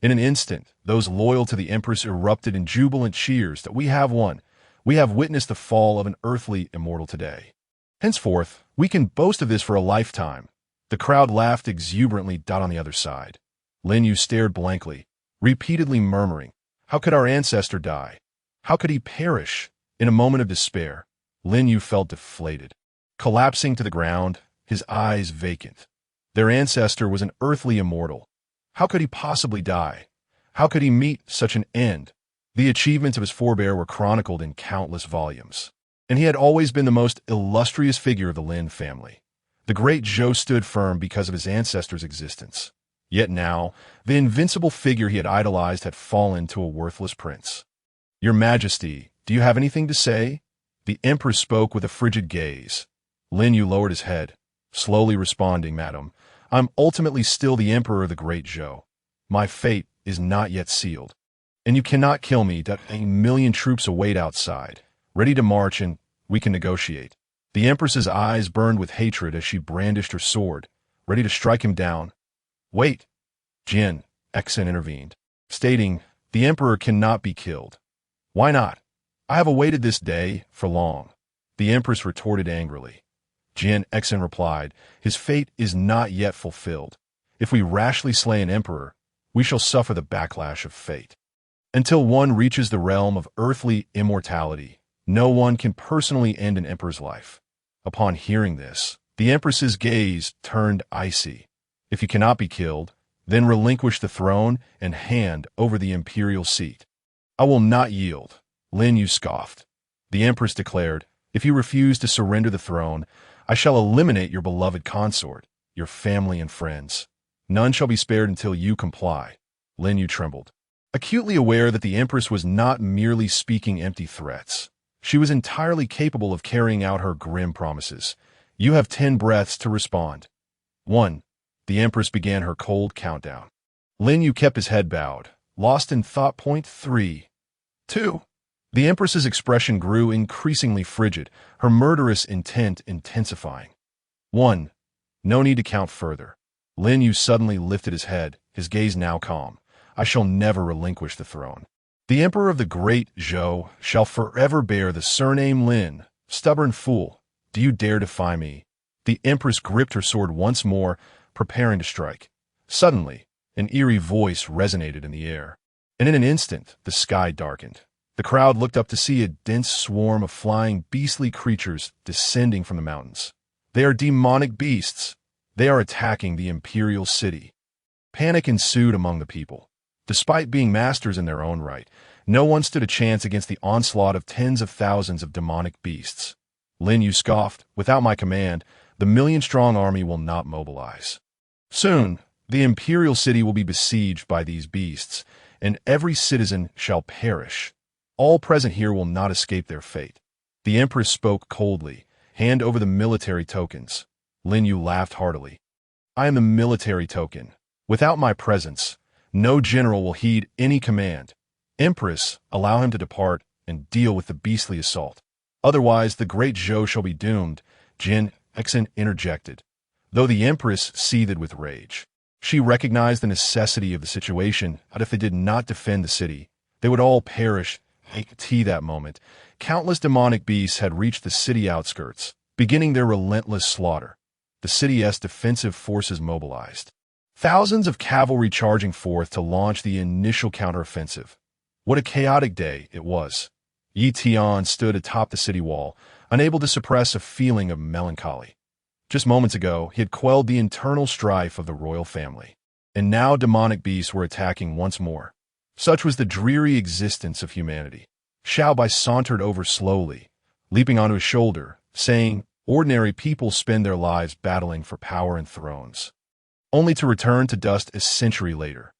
In an instant, those loyal to the empress erupted in jubilant cheers that we have won. We have witnessed the fall of an earthly immortal today. Henceforth, we can boast of this for a lifetime. The crowd laughed exuberantly. On the other side, Lin Yu stared blankly, repeatedly murmuring, "How could our ancestor die? How could he perish?" In a moment of despair, Lin Yu felt deflated. Collapsing to the ground, his eyes vacant. Their ancestor was an earthly immortal. How could he possibly die? How could he meet such an end? The achievements of his forebear were chronicled in countless volumes, and he had always been the most illustrious figure of the Lin family. The great Zhou stood firm because of his ancestor's existence. Yet now, the invincible figure he had idolized had fallen to a worthless prince. "Your Majesty, do you have anything to say?" The empress spoke with a frigid gaze. Lin Yu lowered his head, slowly responding, "Madam, I'm ultimately still the emperor of the great Zhou. My fate is not yet sealed. And you cannot kill me. A million troops await outside, ready to march, and we can negotiate." The empress's eyes burned with hatred as she brandished her sword, ready to strike him down. "Wait," Jian Exin intervened, stating, "The emperor cannot be killed." "Why not? I have awaited this day for long," the empress retorted angrily. Jian Exin replied, "His fate is not yet fulfilled. If we rashly slay an emperor, we shall suffer the backlash of fate. Until one reaches the realm of earthly immortality, no one can personally end an emperor's life." Upon hearing this, the empress's gaze turned icy. "If you cannot be killed, then relinquish the throne and hand over the imperial seat." "I will not yield," Lin Yu scoffed. The empress declared, "If you refuse to surrender the throne, I shall eliminate your beloved consort, your family and friends. None shall be spared until you comply." Lin Yu trembled, acutely aware that the empress was not merely speaking empty threats. She was entirely capable of carrying out her grim promises. "You have 10 breaths to respond." 1. The empress began her cold countdown. Lin Yu kept his head bowed, lost in thought. 3. 2. The empress's expression grew increasingly frigid, her murderous intent intensifying. 1. No need to count further. Lin Yu suddenly lifted his head, his gaze now calm. "I shall never relinquish the throne. The emperor of the great Zhou shall forever bear the surname Lin. Stubborn fool, do you dare defy me?" The empress gripped her sword once more, preparing to strike. Suddenly, an eerie voice resonated in the air. and in an instant the sky darkened. The crowd looked up to see a dense swarm of flying beastly creatures descending from the mountains. They are demonic beasts. They are attacking the imperial city. Panic ensued among the people. Despite being masters in their own right, no one stood a chance against the onslaught of tens of thousands of demonic beasts. Lin Yu scoffed, "Without my command, the million-strong army will not mobilize. Soon, the imperial city will be besieged by these beasts, and every citizen shall perish. All present here will not escape their fate." The empress spoke coldly. "Hand over the military tokens." Lin Yu laughed heartily. "I am the military token. Without my presence, no general will heed any command. Empress, allow him to depart and deal with the beastly assault. Otherwise, the great Zhou shall be doomed," Jin Exen interjected. Though the empress seethed with rage, she recognized the necessity of the situation, and if they did not defend the city, they would all perish. That moment, countless demonic beasts had reached the city outskirts, beginning their relentless slaughter. The city's defensive forces mobilized. Thousands of cavalry charging forth to launch the initial counteroffensive. What a chaotic day it was. Ye Tian stood atop the city wall, unable to suppress a feeling of melancholy. Just moments ago, he had quelled the internal strife of the royal family. And now demonic beasts were attacking once more. Such was the dreary existence of humanity. Xiaobai sauntered over slowly, leaping onto his shoulder, saying, "Ordinary people spend their lives battling for power and thrones, only to return to dust a century later.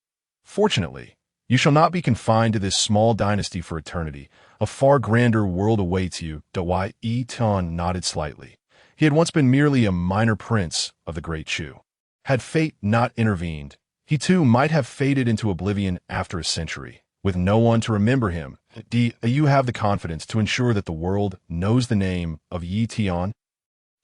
Fortunately, you shall not be confined to this small dynasty for eternity. A far grander world awaits you." Ye Tian nodded slightly. He had once been merely a minor prince of the Great Chu. Had fate not intervened, he too might have faded into oblivion after a century, with no one to remember him. "Do you have the confidence to ensure that the world knows the name of Ye Tian?"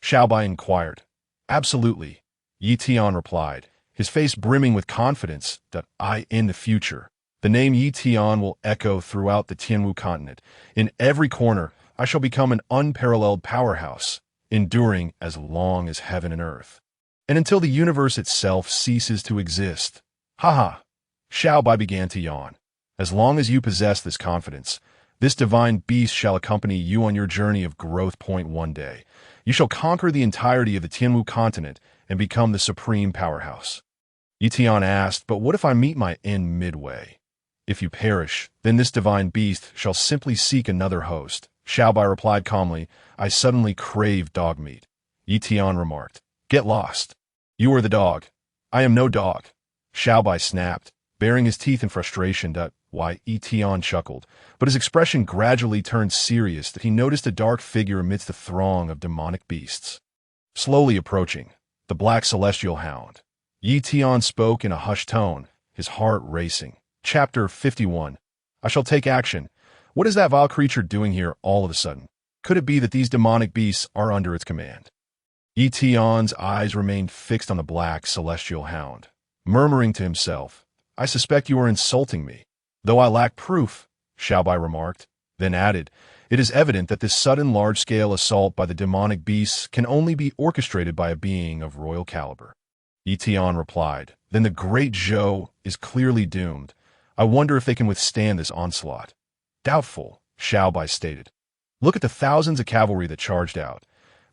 Xiaobai inquired. "Absolutely," Ye Tian replied, his face brimming with confidence that in the future, the name Ye Tian will echo throughout the Tianwu continent. In every corner, I shall become an unparalleled powerhouse, enduring as long as heaven and earth, and until the universe itself ceases to exist. Ha! Xiaobai began to yawn. "As long as you possess this confidence, this divine beast shall accompany you on your journey of growth. One day, you shall conquer the entirety of the Tianwu continent and become the supreme powerhouse." Ye Tian asked, "But what if I meet my end midway?" "If you perish, then this divine beast shall simply seek another host." Xiaobai replied calmly, "I suddenly crave dog meat." Ye Tian remarked, "Get lost. You are the dog. I am no dog." Xiaobai snapped, baring his teeth in frustration. Ye Tian chuckled, but his expression gradually turned serious as he noticed a dark figure amidst the throng of demonic beasts. Slowly approaching, the black celestial hound. Ye Tian spoke in a hushed tone, his heart racing. Chapter 51. I shall take action. What is that vile creature doing here all of a sudden? Could it be that these demonic beasts are under its command? Ye Tian's eyes remained fixed on the black celestial hound, murmuring to himself, "I suspect you are insulting me, though I lack proof," Xiaobai remarked, then added, "It is evident that this sudden large-scale assault by the demonic beasts can only be orchestrated by a being of royal caliber." Ye Tian replied, "Then the great Zhou is clearly doomed. I wonder if they can withstand this onslaught." "Doubtful," Xiaobai stated. "Look at the thousands of cavalry that charged out.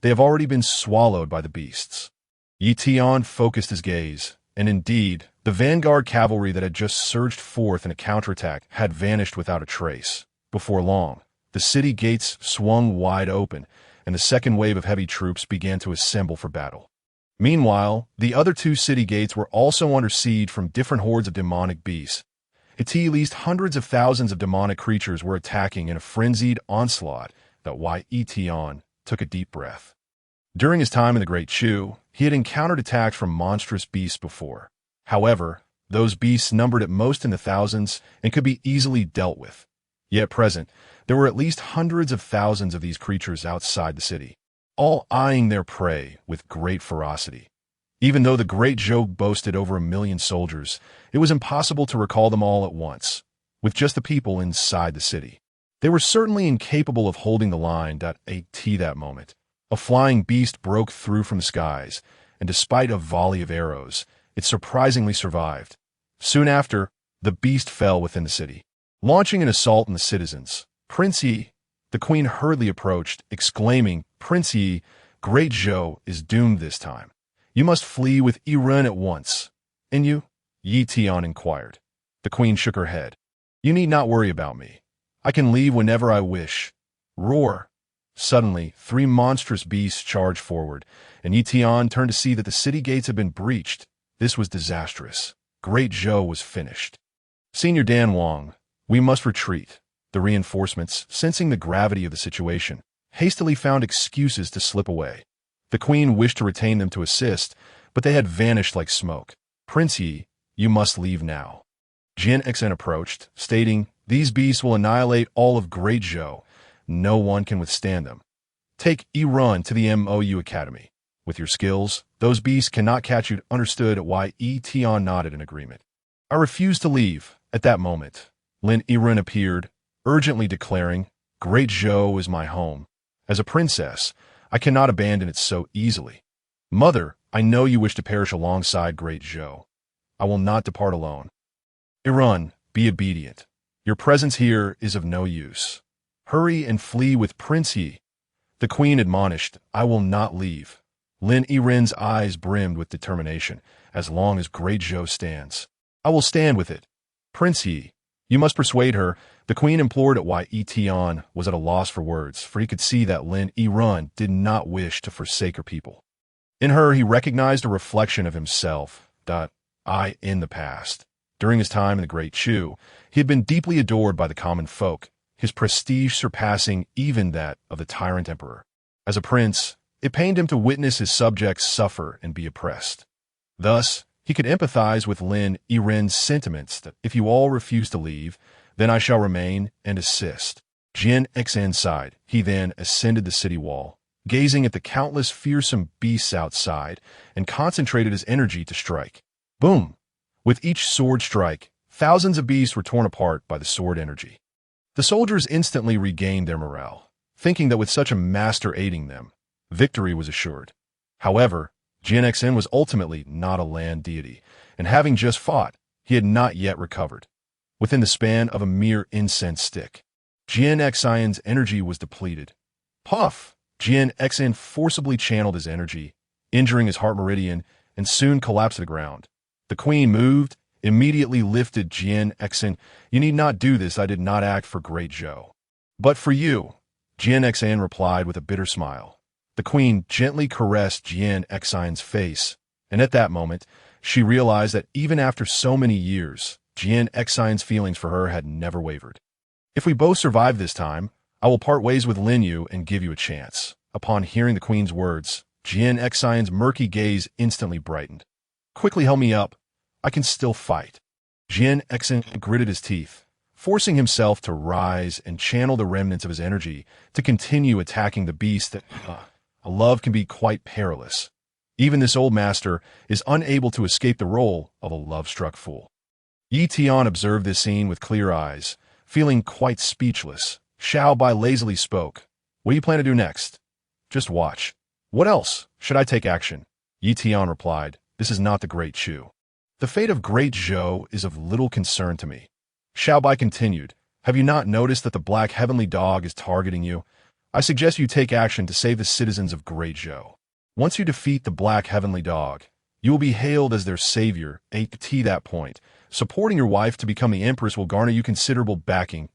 They have already been swallowed by the beasts." Ye Tian focused his gaze, and indeed, the vanguard cavalry that had just surged forth in a counterattack had vanished without a trace. Before long, the city gates swung wide open, and the second wave of heavy troops began to assemble for battle. Meanwhile, the other two city gates were also under siege from different hordes of demonic beasts. At least hundreds of thousands of demonic creatures were attacking in a frenzied onslaught. Ye Tian took a deep breath. During his time in the Great Chu, he had encountered attacks from monstrous beasts before. However, those beasts numbered at most in the thousands and could be easily dealt with. Yet at present, there were at least hundreds of thousands of these creatures outside the city, all eyeing their prey with great ferocity. Even though the Great Zhou boasted over 1,000,000 soldiers, it was impossible to recall them all at once, with just the people inside the city. They were certainly incapable of holding the line. At that moment, a flying beast broke through from the skies, and despite a volley of arrows, it surprisingly survived. Soon after, the beast fell within the city. Launching an assault on the citizens, Prince Ye, the queen hurriedly approached, exclaiming, "Prince Ye, Great Zhou is doomed this time. You must flee with Iren at once." "And you?" Ye Tian inquired. The queen shook her head. "You need not worry about me. I can leave whenever I wish." Roar! Suddenly, three monstrous beasts charged forward, and Ye Tian turned to see that the city gates had been breached. This was disastrous. Great Zhou was finished. "Senior Dan Wang, we must retreat." The reinforcements, sensing the gravity of the situation, hastily found excuses to slip away. The queen wished to retain them to assist, but they had vanished like smoke. "Prince Ye, you must leave now." Jian Xen approached, stating, "These beasts will annihilate all of Great Zhou. No one can withstand them. Take Iran to the MOU Academy. With your skills, those beasts cannot catch you." Understood. Why Ye Tian nodded in agreement. "I refuse to leave." At that moment, Lin Iran appeared, urgently declaring, "Great Zhou is my home. As a princess, I cannot abandon it so easily. Mother, I know you wish to perish alongside Great Zhou. I will not depart alone. Iran, be obedient. Your presence here is of no use. Hurry and flee with Prince Ye." The queen admonished, "I will not leave." Lin Iren's eyes brimmed with determination. "As long as Great Zhou stands, I will stand with it." "Prince Ye, you must persuade her." The queen implored it. Why Ye Tian was at a loss for words, for he could see that Lin Iran did not wish to forsake her people. In her, he recognized a reflection of himself. In the past. During his time in the Great Chu, he had been deeply adored by the common folk, his prestige surpassing even that of the tyrant emperor. As a prince, it pained him to witness his subjects suffer and be oppressed. Thus, he could empathize with Lin Iren's sentiments that if you all refuse to leave, then I shall remain and assist. Jian Xen sighed. He then ascended the city wall, gazing at the countless fearsome beasts outside, and concentrated his energy to strike. Boom! With each sword strike, thousands of beasts were torn apart by the sword energy. The soldiers instantly regained their morale, thinking that with such a master aiding them, victory was assured. However, Jian Xen was ultimately not a land deity, and having just fought, he had not yet recovered. Within the span of a mere incense stick, Jian Xen's energy was depleted. Puff! Jian Xen forcibly channeled his energy, injuring his heart meridian, and soon collapsed to the ground. The queen moved, immediately lifted Jian Xen. "You need not do this. I did not act for Great Zhou. But for you," Jian Xen replied with a bitter smile. The queen gently caressed Jian Xen's face, and at that moment, she realized that even after so many years, Jian Xen's feelings for her had never wavered. "If we both survive this time, I will part ways with Lin Yu and give you a chance." Upon hearing the queen's words, Jian Xen's murky gaze instantly brightened. "Quickly help me up. I can still fight." Jian Xen gritted his teeth, forcing himself to rise and channel the remnants of his energy to continue attacking the beast that love can be quite perilous. Even this old master is unable to escape the role of a love-struck fool. Ye Tian observed this scene with clear eyes, feeling quite speechless. Xiao Bai lazily spoke. "What do you plan to do next?" "Just watch." "What else? Should I take action?" Ye Tian replied, "This is not the Great Chu. The fate of Great Zhou is of little concern to me." Xiao Bai continued, "Have you not noticed that the black heavenly dog is targeting you? I suggest you take action to save the citizens of Great Zhou. Once you defeat the black heavenly dog, you will be hailed as their savior. At that point, supporting your wife to become the empress will garner you considerable backing.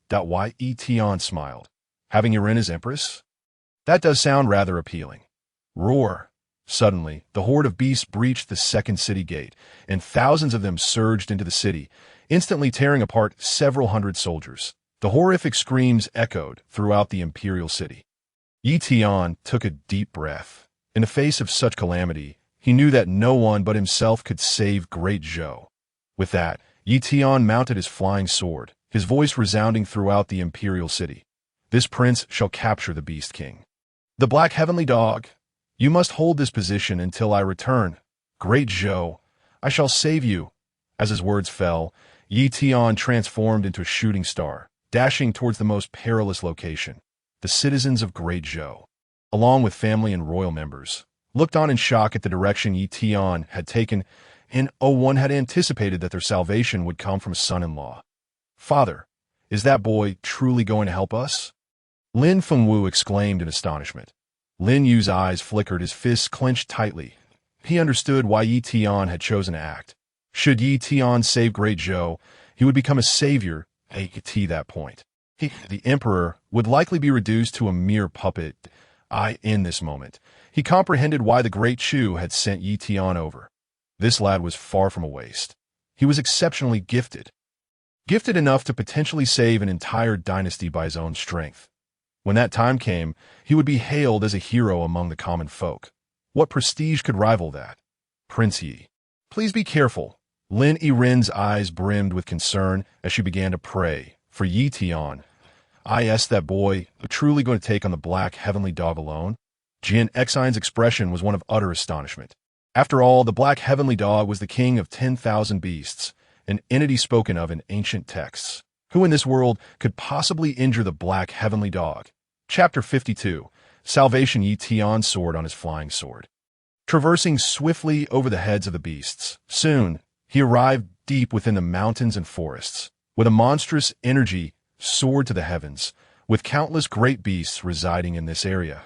Ye Tian smiled. "Having Iren as empress? That does sound rather appealing." Roar! Suddenly, the horde of beasts breached the second city gate, and thousands of them surged into the city, instantly tearing apart several hundred soldiers. The horrific screams echoed throughout the imperial city. Ye Tian took a deep breath. In the face of such calamity, he knew that no one but himself could save Great Zhou. With that, Ye Tian mounted his flying sword, his voice resounding throughout the imperial city. "This prince shall capture the Beast King. The Black Heavenly Dog, you must hold this position until I return. Great Zhou, I shall save you." As his words fell, Ye Tian transformed into a shooting star, dashing towards the most perilous location. The citizens of Great Zhou, along with family and royal members, looked on in shock at the direction Ye Tian had taken. and one had anticipated that their salvation would come from a son-in-law. "Father, is that boy truly going to help us?" Lin Fengwu exclaimed in astonishment. Lin Yu's eyes flickered, his fists clenched tightly. He understood why Ye Tian had chosen to act. Should Ye Tian save Great Zhou, he would become a savior at that point. The emperor, would likely be reduced to a mere puppet. In this moment, he comprehended why the Great Chu had sent Ye Tian over. This lad was far from a waste. He was exceptionally gifted. Gifted enough to potentially save an entire dynasty by his own strength. When that time came, he would be hailed as a hero among the common folk. What prestige could rival that? Prince Yi. Please be careful. Lin Yiren's eyes brimmed with concern as she began to pray. For Ye Tian. That boy, truly going to take on the black heavenly dog alone? Jian Xian's expression was one of utter astonishment. After all, the black heavenly dog was the king of 10,000 beasts, an entity spoken of in ancient texts. Who in this world could possibly injure the black heavenly dog? Chapter 52. Salvation. Ye Tian soared on his flying sword, traversing swiftly over the heads of the beasts. Soon, he arrived deep within the mountains and forests. With a monstrous energy, soared to the heavens, with countless great beasts residing in this area.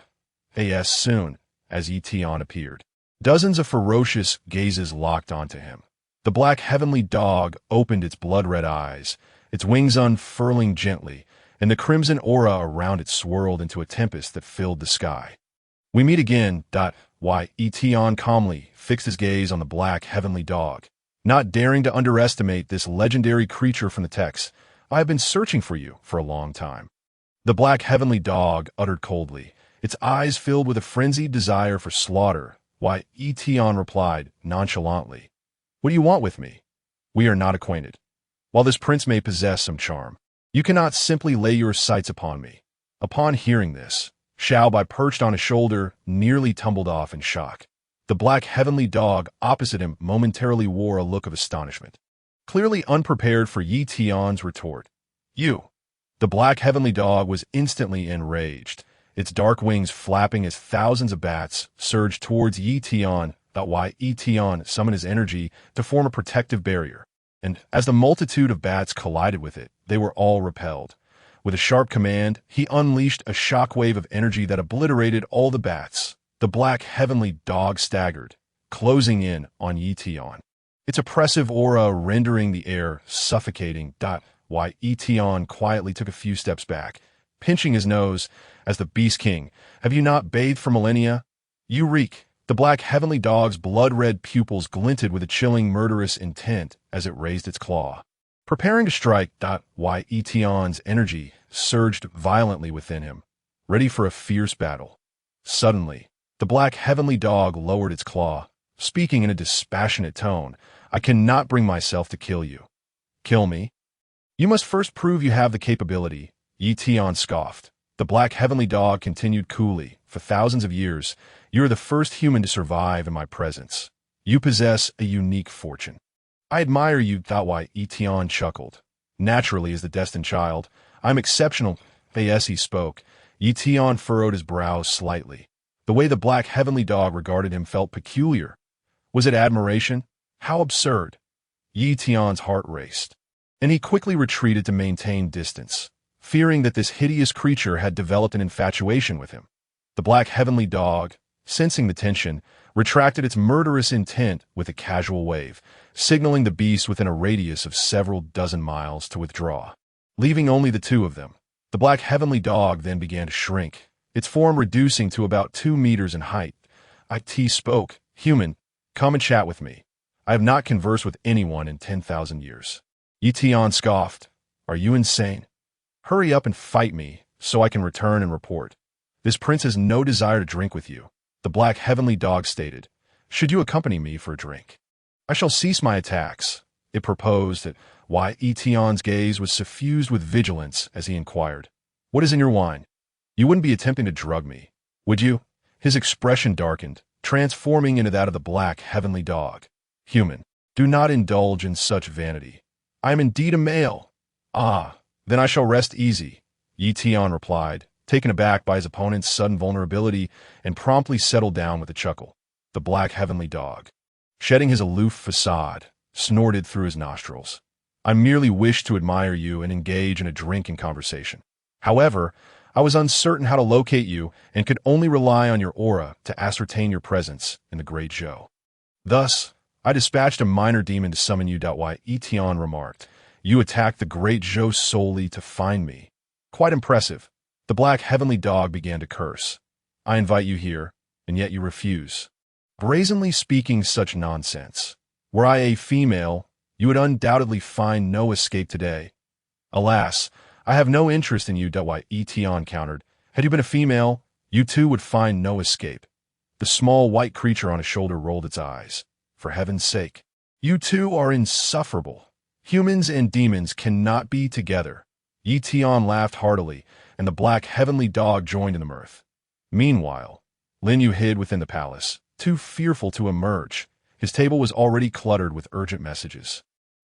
Soon, as Ye Tian appeared, dozens of ferocious gazes locked onto him. The black heavenly dog opened its blood-red eyes, its wings unfurling gently, and the crimson aura around it swirled into a tempest that filled the sky. "We meet again." Ye Tian calmly fixed his gaze on the black heavenly dog, not daring to underestimate this legendary creature from the text. "I have been searching for you for a long time." The black heavenly dog uttered coldly, its eyes filled with a frenzied desire for slaughter. Ye Tian replied nonchalantly, "What do you want with me? We are not acquainted. While this prince may possess some charm, you cannot simply lay your sights upon me." Upon hearing this, Xiao Bai, perched on his shoulder, nearly tumbled off in shock. The black heavenly dog opposite him momentarily wore a look of astonishment, clearly unprepared for Ye Tian's retort. "You!" The black heavenly dog was instantly enraged, its dark wings flapping as thousands of bats surged towards Ye Tian. Ye Tian summoned his energy to form a protective barrier, and as the multitude of bats collided with it, they were all repelled. With a sharp command, he unleashed a shockwave of energy that obliterated all the bats. The black heavenly dog staggered, closing in on Ye Tian, its oppressive aura rendering the air suffocating. Ye Tian quietly took a few steps back, pinching his nose. "As the Beast King, have you not bathed for millennia? You reek." The black heavenly dog's blood-red pupils glinted with a chilling, murderous intent as it raised its claw, preparing to strike. Ye Tian's energy surged violently within him, ready for a fierce battle. Suddenly, the black heavenly dog lowered its claw, speaking in a dispassionate tone. "I cannot bring myself to kill you." "Kill me? You must first prove you have the capability." Ye Tian scoffed. The black heavenly dog continued coolly. "For thousands of years, you are the first human to survive in my presence. You possess a unique fortune. I admire you." Ye Tian chuckled. "Naturally, as the destined child, I'm exceptional." As he spoke, Ye Tian furrowed his brows slightly. The way the black heavenly dog regarded him felt peculiar. Was it admiration? How absurd! Ye Tian's heart raced, and he quickly retreated to maintain distance, fearing that this hideous creature had developed an infatuation with him. The black heavenly dog, sensing the tension, retracted its murderous intent with a casual wave, signaling the beast within a radius of several dozen miles to withdraw, leaving only the two of them. The black heavenly dog then began to shrink, its form reducing to about 2 meters in height. It spoke. "Human, come and chat with me. I have not conversed with anyone in 10,000 years. Ye Tian scoffed. "Are you insane? Hurry up and fight me, so I can return and report. This prince has no desire to drink with you." The black heavenly dog stated. "Should you accompany me for a drink, I shall cease my attacks." It proposed that Ye Tian's gaze was suffused with vigilance as he inquired, "What is in your wine? You wouldn't be attempting to drug me, would you?" His expression darkened, transforming into that of the black heavenly dog. "Human, do not indulge in such vanity. I am indeed a male." "Ah, then I shall rest easy," Ye Tian replied, taken aback by his opponent's sudden vulnerability, and promptly settled down with a chuckle. The black heavenly dog shedding his aloof facade, snorted through his nostrils. I merely wished to admire you and engage in a drinking conversation. However, I was uncertain how to locate you and could only rely on your aura to ascertain your presence in the Great Zhou. Thus, I dispatched a minor demon to summon you. Ye Tian remarked. You attacked the Great Zhou solely to find me. Quite impressive. The black heavenly dog began to curse. I invite you here, and yet you refuse. Brazenly speaking such nonsense. Were I a female, you would undoubtedly find no escape today. Alas, I have no interest in you. Ye Tian countered. Had you been a female, you too would find no escape. The small white creature on his shoulder rolled its eyes. For heaven's sake, you two are insufferable. Humans and demons cannot be together. Ye Tian laughed heartily, and the black heavenly dog joined in the mirth. Meanwhile, Lin Yu hid within the palace, too fearful to emerge. His table was already cluttered with urgent messages,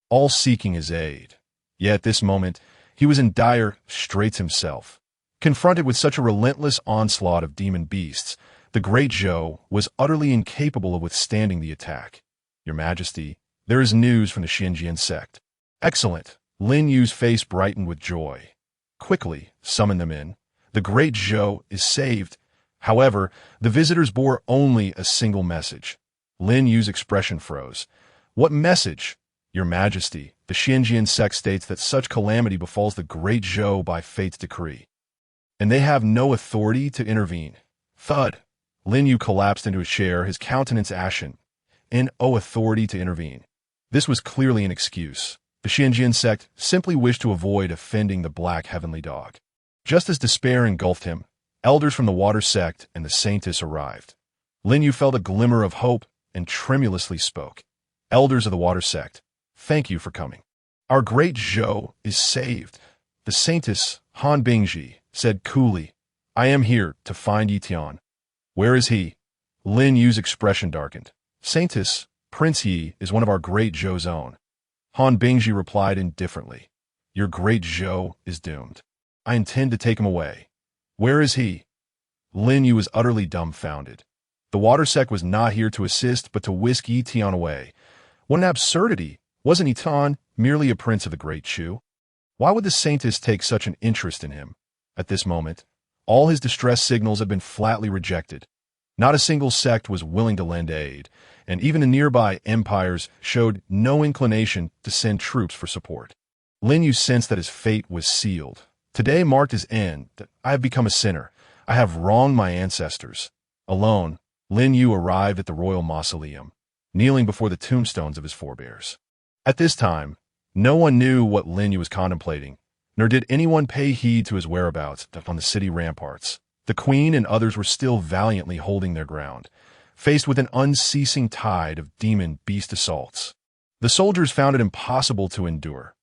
all seeking his aid. Yet at this moment, he was in dire straits himself. Confronted with such a relentless onslaught of demon beasts, the Great Zhou was utterly incapable of withstanding the attack. Your Majesty, there is news from the Xinjiang sect. Excellent. Lin Yu's face brightened with joy. Quickly, summon them in. The Great Zhou is saved. However, the visitors bore only a single message. Lin Yu's expression froze. What message? Your Majesty, the Xinjiang sect states that such calamity befalls the Great Zhou by fate's decree, and they have no authority to intervene. Thud. Lin Yu collapsed into a chair, his countenance ashen. No authority to intervene. This was clearly an excuse. The Xinjiang sect simply wished to avoid offending the black heavenly dog. Just as despair engulfed him, elders from the water sect and the saintess arrived. Lin Yu felt a glimmer of hope and tremulously spoke. Elders of the water sect, thank you for coming. Our Great Zhou is saved. The saintess, Han Bingji, said coolly, I am here to find Ye Tian. Where is he? Lin Yu's expression darkened. Saintess, Prince Ye is one of our Great Zhou's own. Han Bingji replied indifferently. Your Great Zhou is doomed. I intend to take him away. Where is he? Lin Yu was utterly dumbfounded. The water sect was not here to assist, but to whisk Ye Tian away. What an absurdity! Wasn't Ye Tian merely a prince of the Great Zhou? Why would the saintess take such an interest in him? At this moment, all his distress signals had been flatly rejected. Not a single sect was willing to lend aid, and even the nearby empires showed no inclination to send troops for support. Lin Yu sensed that his fate was sealed. Today marked his end. I have become a sinner. I have wronged my ancestors. Alone, Lin Yu arrived at the royal mausoleum, kneeling before the tombstones of his forebears. At this time, no one knew what Lin Yu was contemplating, nor did anyone pay heed to his whereabouts on the city ramparts. The queen and others were still valiantly holding their ground, faced with an unceasing tide of demon beast assaults. The soldiers found it impossible to endure.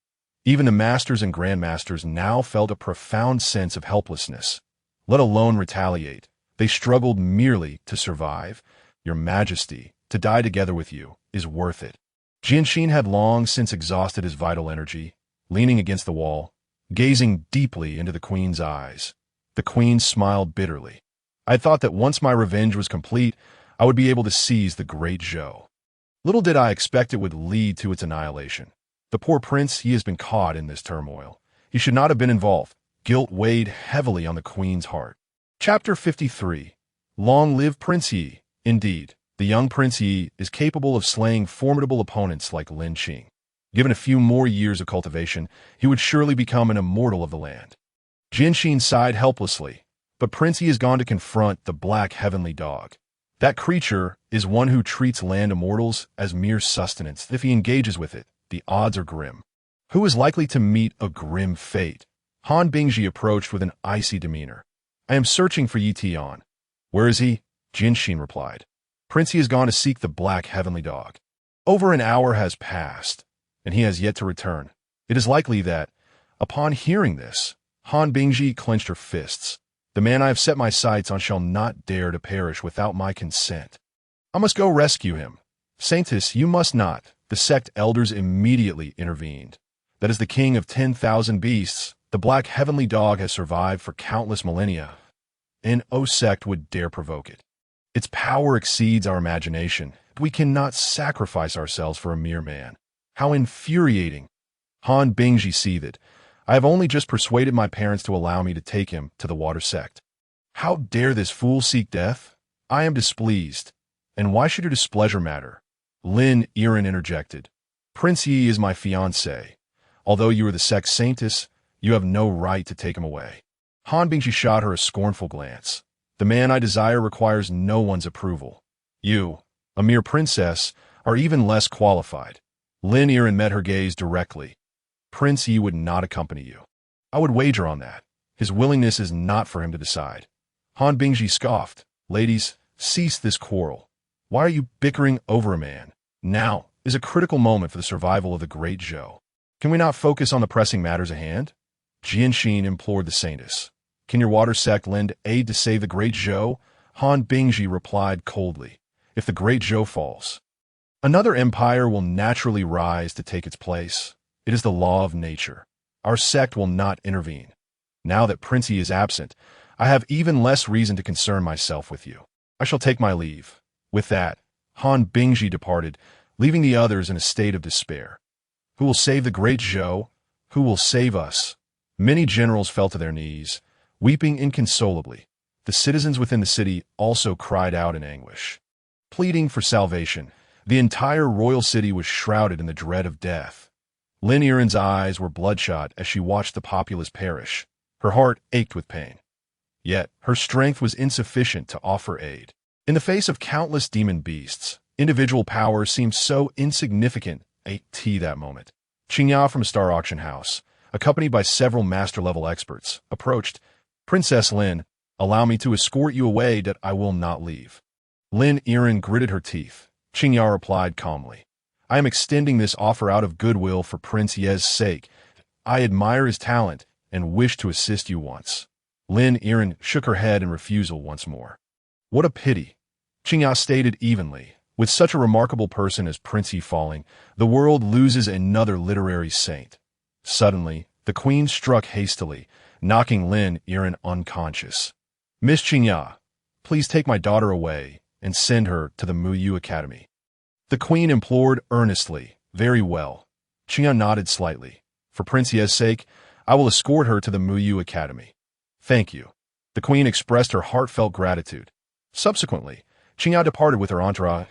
Even the masters and grandmasters now felt a profound sense of helplessness, let alone retaliate. They struggled merely to survive. Your Majesty, to die together with you is worth it. Jianxin had long since exhausted his vital energy, leaning against the wall, gazing deeply into the queen's eyes. The queen smiled bitterly. I had thought that once my revenge was complete, I would be able to seize the Great Zhou. Little did I expect it would lead to its annihilation. The poor prince, he has been caught in this turmoil. He should not have been involved. Guilt weighed heavily on the queen's heart. Chapter 53. Long live Prince Ye. Indeed, the young Prince Ye is capable of slaying formidable opponents like Lin Qing. Given a few more years of cultivation, he would surely become an immortal of the land. Jianxin sighed helplessly, but Prince Ye has gone to confront the black heavenly dog. That creature is one who treats land immortals as mere sustenance. If he engages with it, the odds are grim. Who is likely to meet a grim fate? Han Bingji approached with an icy demeanor. I am searching for Ye Tian. Where is he? Jianxin replied. Prince Ye has gone to seek the black heavenly dog. Over an hour has passed, and he has yet to return. It is likely that, upon hearing this, Han Bingji clenched her fists. The man I have set my sights on shall not dare to perish without my consent. I must go rescue him. Saintess, you must not. The sect elders immediately intervened. That is the king of 10,000 beasts. The black heavenly dog has survived for countless millennia. No sect would dare provoke it. Its power exceeds our imagination, We cannot sacrifice ourselves for a mere man. How infuriating! Han Bingji seethed. I have only just persuaded my parents to allow me to take him to the water sect. How dare this fool seek death? I am displeased. And why should your displeasure matter? Lin Yiren interjected. Prince Yi is my fiancé. Although you are the sex saintess, you have no right to take him away. Han Bingji shot her a scornful glance. The man I desire requires no one's approval. You, a mere princess, are even less qualified. Lin Yiren met her gaze directly. Prince Yi would not accompany you. I would wager on that. His willingness is not for him to decide. Han Bingji scoffed. Ladies, cease this quarrel. Why are you bickering over a man? Now is a critical moment for the survival of the great Zhou. Can we not focus on the pressing matters at hand? Jian Xin implored the saintess. Can your water sect lend aid to save the great Zhou? Han Bingji replied coldly. If the great Zhou falls, another empire will naturally rise to take its place. It is the law of nature. Our sect will not intervene. Now that Prince Yi is absent, I have even less reason to concern myself with you. I shall take my leave. With that, Han Bingji departed, leaving the others in a state of despair. Who will save the great Zhou? Who will save us? Many generals fell to their knees, weeping inconsolably. The citizens within the city also cried out in anguish, pleading for salvation. The entire royal city was shrouded in the dread of death. Lin Yiren's eyes were bloodshot as she watched the populace perish. Her heart ached with pain. Yet, her strength was insufficient to offer aid. In the face of countless demon beasts, individual power seemed so insignificant that moment. Qingya from a star auction house, accompanied by several master-level experts, approached. Princess Lin, allow me to escort you away that I will not leave. Lin Yiren gritted her teeth. Qingya replied calmly. I am extending this offer out of goodwill for Prince Ye's sake. I admire his talent and wish to assist you once. Lin Yiren shook her head in refusal once more. What a pity. Qingya stated evenly. With such a remarkable person as Prince Yi falling, the world loses another literary saint. Suddenly, the queen struck hastily, knocking Lin Yiren unconscious. Miss Qingya, please take my daughter away and send her to the Muyu Academy. The queen implored earnestly. Very well. Qingya nodded slightly. For Prince Ye's sake, I will escort her to the Muyu Academy. Thank you. The queen expressed her heartfelt gratitude. Subsequently, Qingya departed with her entourage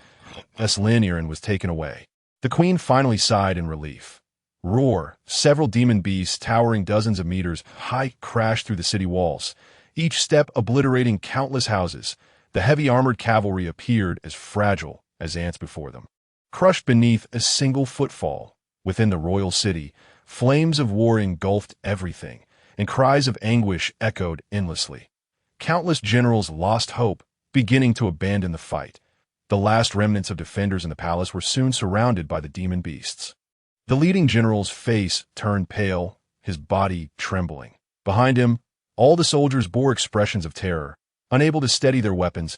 as Lin Yiren was taken away. The queen finally sighed in relief. Roar! Several demon beasts towering dozens of meters high crashed through the city walls, each step obliterating countless houses. The heavy armored cavalry appeared as fragile as ants before them. Crushed beneath a single footfall, within the royal city, flames of war engulfed everything, and cries of anguish echoed endlessly. Countless generals lost hope, beginning to abandon the fight. The last remnants of defenders in the palace were soon surrounded by the demon beasts. The leading general's face turned pale, his body trembling. Behind him, all the soldiers bore expressions of terror, unable to steady their weapons.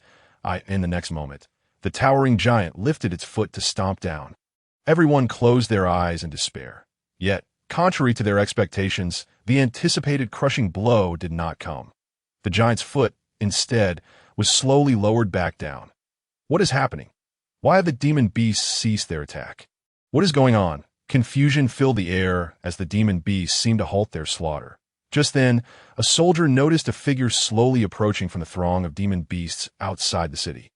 In the next moment, the towering giant lifted its foot to stomp down. Everyone closed their eyes in despair. Yet, contrary to their expectations, the anticipated crushing blow did not come. The giant's foot, instead, was slowly lowered back down. What is happening? Why have the demon beasts ceased their attack? What is going on? Confusion filled the air as the demon beasts seemed to halt their slaughter. Just then, a soldier noticed a figure slowly approaching from the throng of demon beasts outside the city.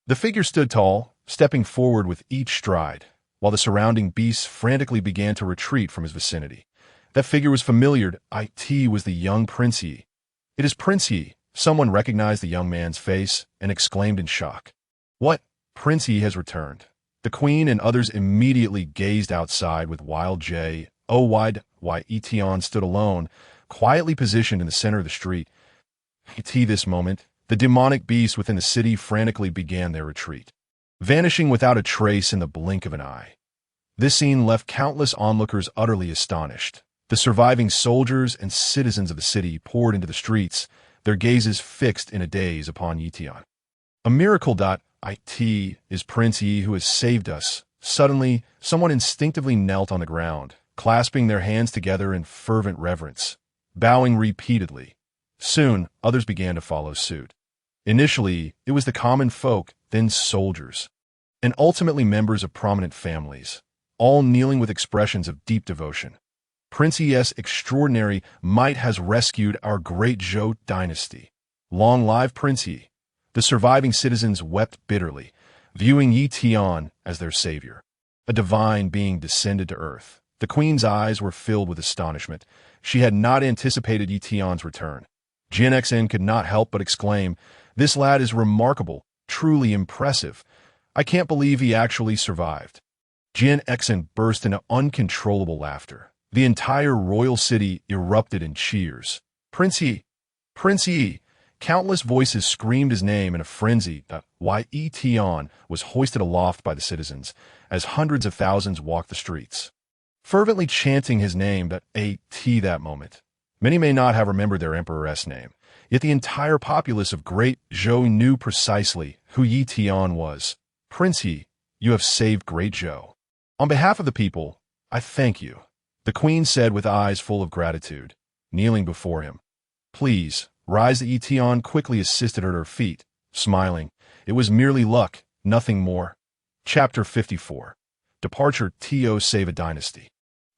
The figure stood tall, stepping forward with each stride, while the surrounding beasts frantically began to retreat from his vicinity. That figure was familiar. It was the young Prince Yi. It is Prince Yi. Someone recognized the young man's face and exclaimed in shock. What? Prince Yi has returned. The queen and others immediately gazed outside with wild J. Ye Tian stood alone, quietly positioned in the center of the street. This moment, the demonic beasts within the city frantically began their retreat, vanishing without a trace in the blink of an eye. This scene left countless onlookers utterly astonished. The surviving soldiers and citizens of the city poured into the streets, their gazes fixed in a daze upon Ye Tian. A miracle. It is Prince Yi who has saved us. Suddenly, someone instinctively knelt on the ground, clasping their hands together in fervent reverence, bowing repeatedly. Soon, others began to follow suit. Initially, it was the common folk, then soldiers. and ultimately members of prominent families, all kneeling with expressions of deep devotion. Prince Ye's extraordinary might has rescued our great Zhou dynasty. Long live Prince Ye! The surviving citizens wept bitterly, viewing Ye Tian as their savior, a divine being descended to earth. The queen's eyes were filled with astonishment. She had not anticipated Ye Tian's return. Jin Xn could not help but exclaim, "This lad is remarkable, truly impressive. I can't believe he actually survived." Jin Xn burst into uncontrollable laughter. The entire royal city erupted in cheers. "Prince Ye! Prince Ye!" Countless voices screamed his name in a frenzy. Ye Tian was hoisted aloft by the citizens, as hundreds of thousands walked the streets, fervently chanting his name. That moment. Many may not have remembered their emperor's name, yet the entire populace of Great Zhou knew precisely who Ye Tian was. "Prince Ye, you have saved Great Zhou. On behalf of the people, I thank you," the queen said with eyes full of gratitude, kneeling before him. "Please, rise." Ye Tian quickly assisted her to her feet, smiling. It was merely luck, nothing more. Chapter 54. Departure to Save a Dynasty.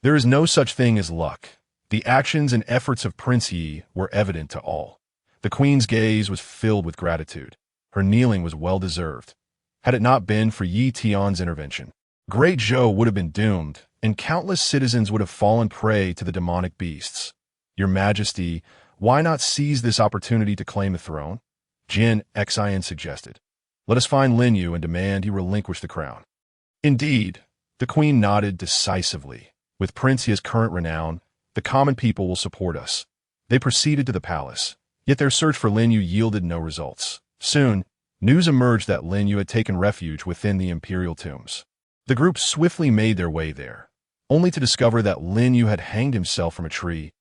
There is no such thing as luck. The actions and efforts of Prince Ye were evident to all. The queen's gaze was filled with gratitude. Her kneeling was well-deserved. Had it not been for Ye Tian's intervention, Great Zhou would have been doomed, and countless citizens would have fallen prey to the demonic beasts. "Your Majesty, why not seize this opportunity to claim the throne?" Jin Xian suggested. "Let us find Lin Yu and demand he relinquish the crown." "Indeed," the queen nodded decisively. "With Prince Ye's current renown, the common people will support us." They proceeded to the palace, yet their search for Lin Yu yielded no results. Soon, news emerged that Lin Yu had taken refuge within the imperial tombs. The group swiftly made their way there, only to discover that Lin Yu had hanged himself from a tree.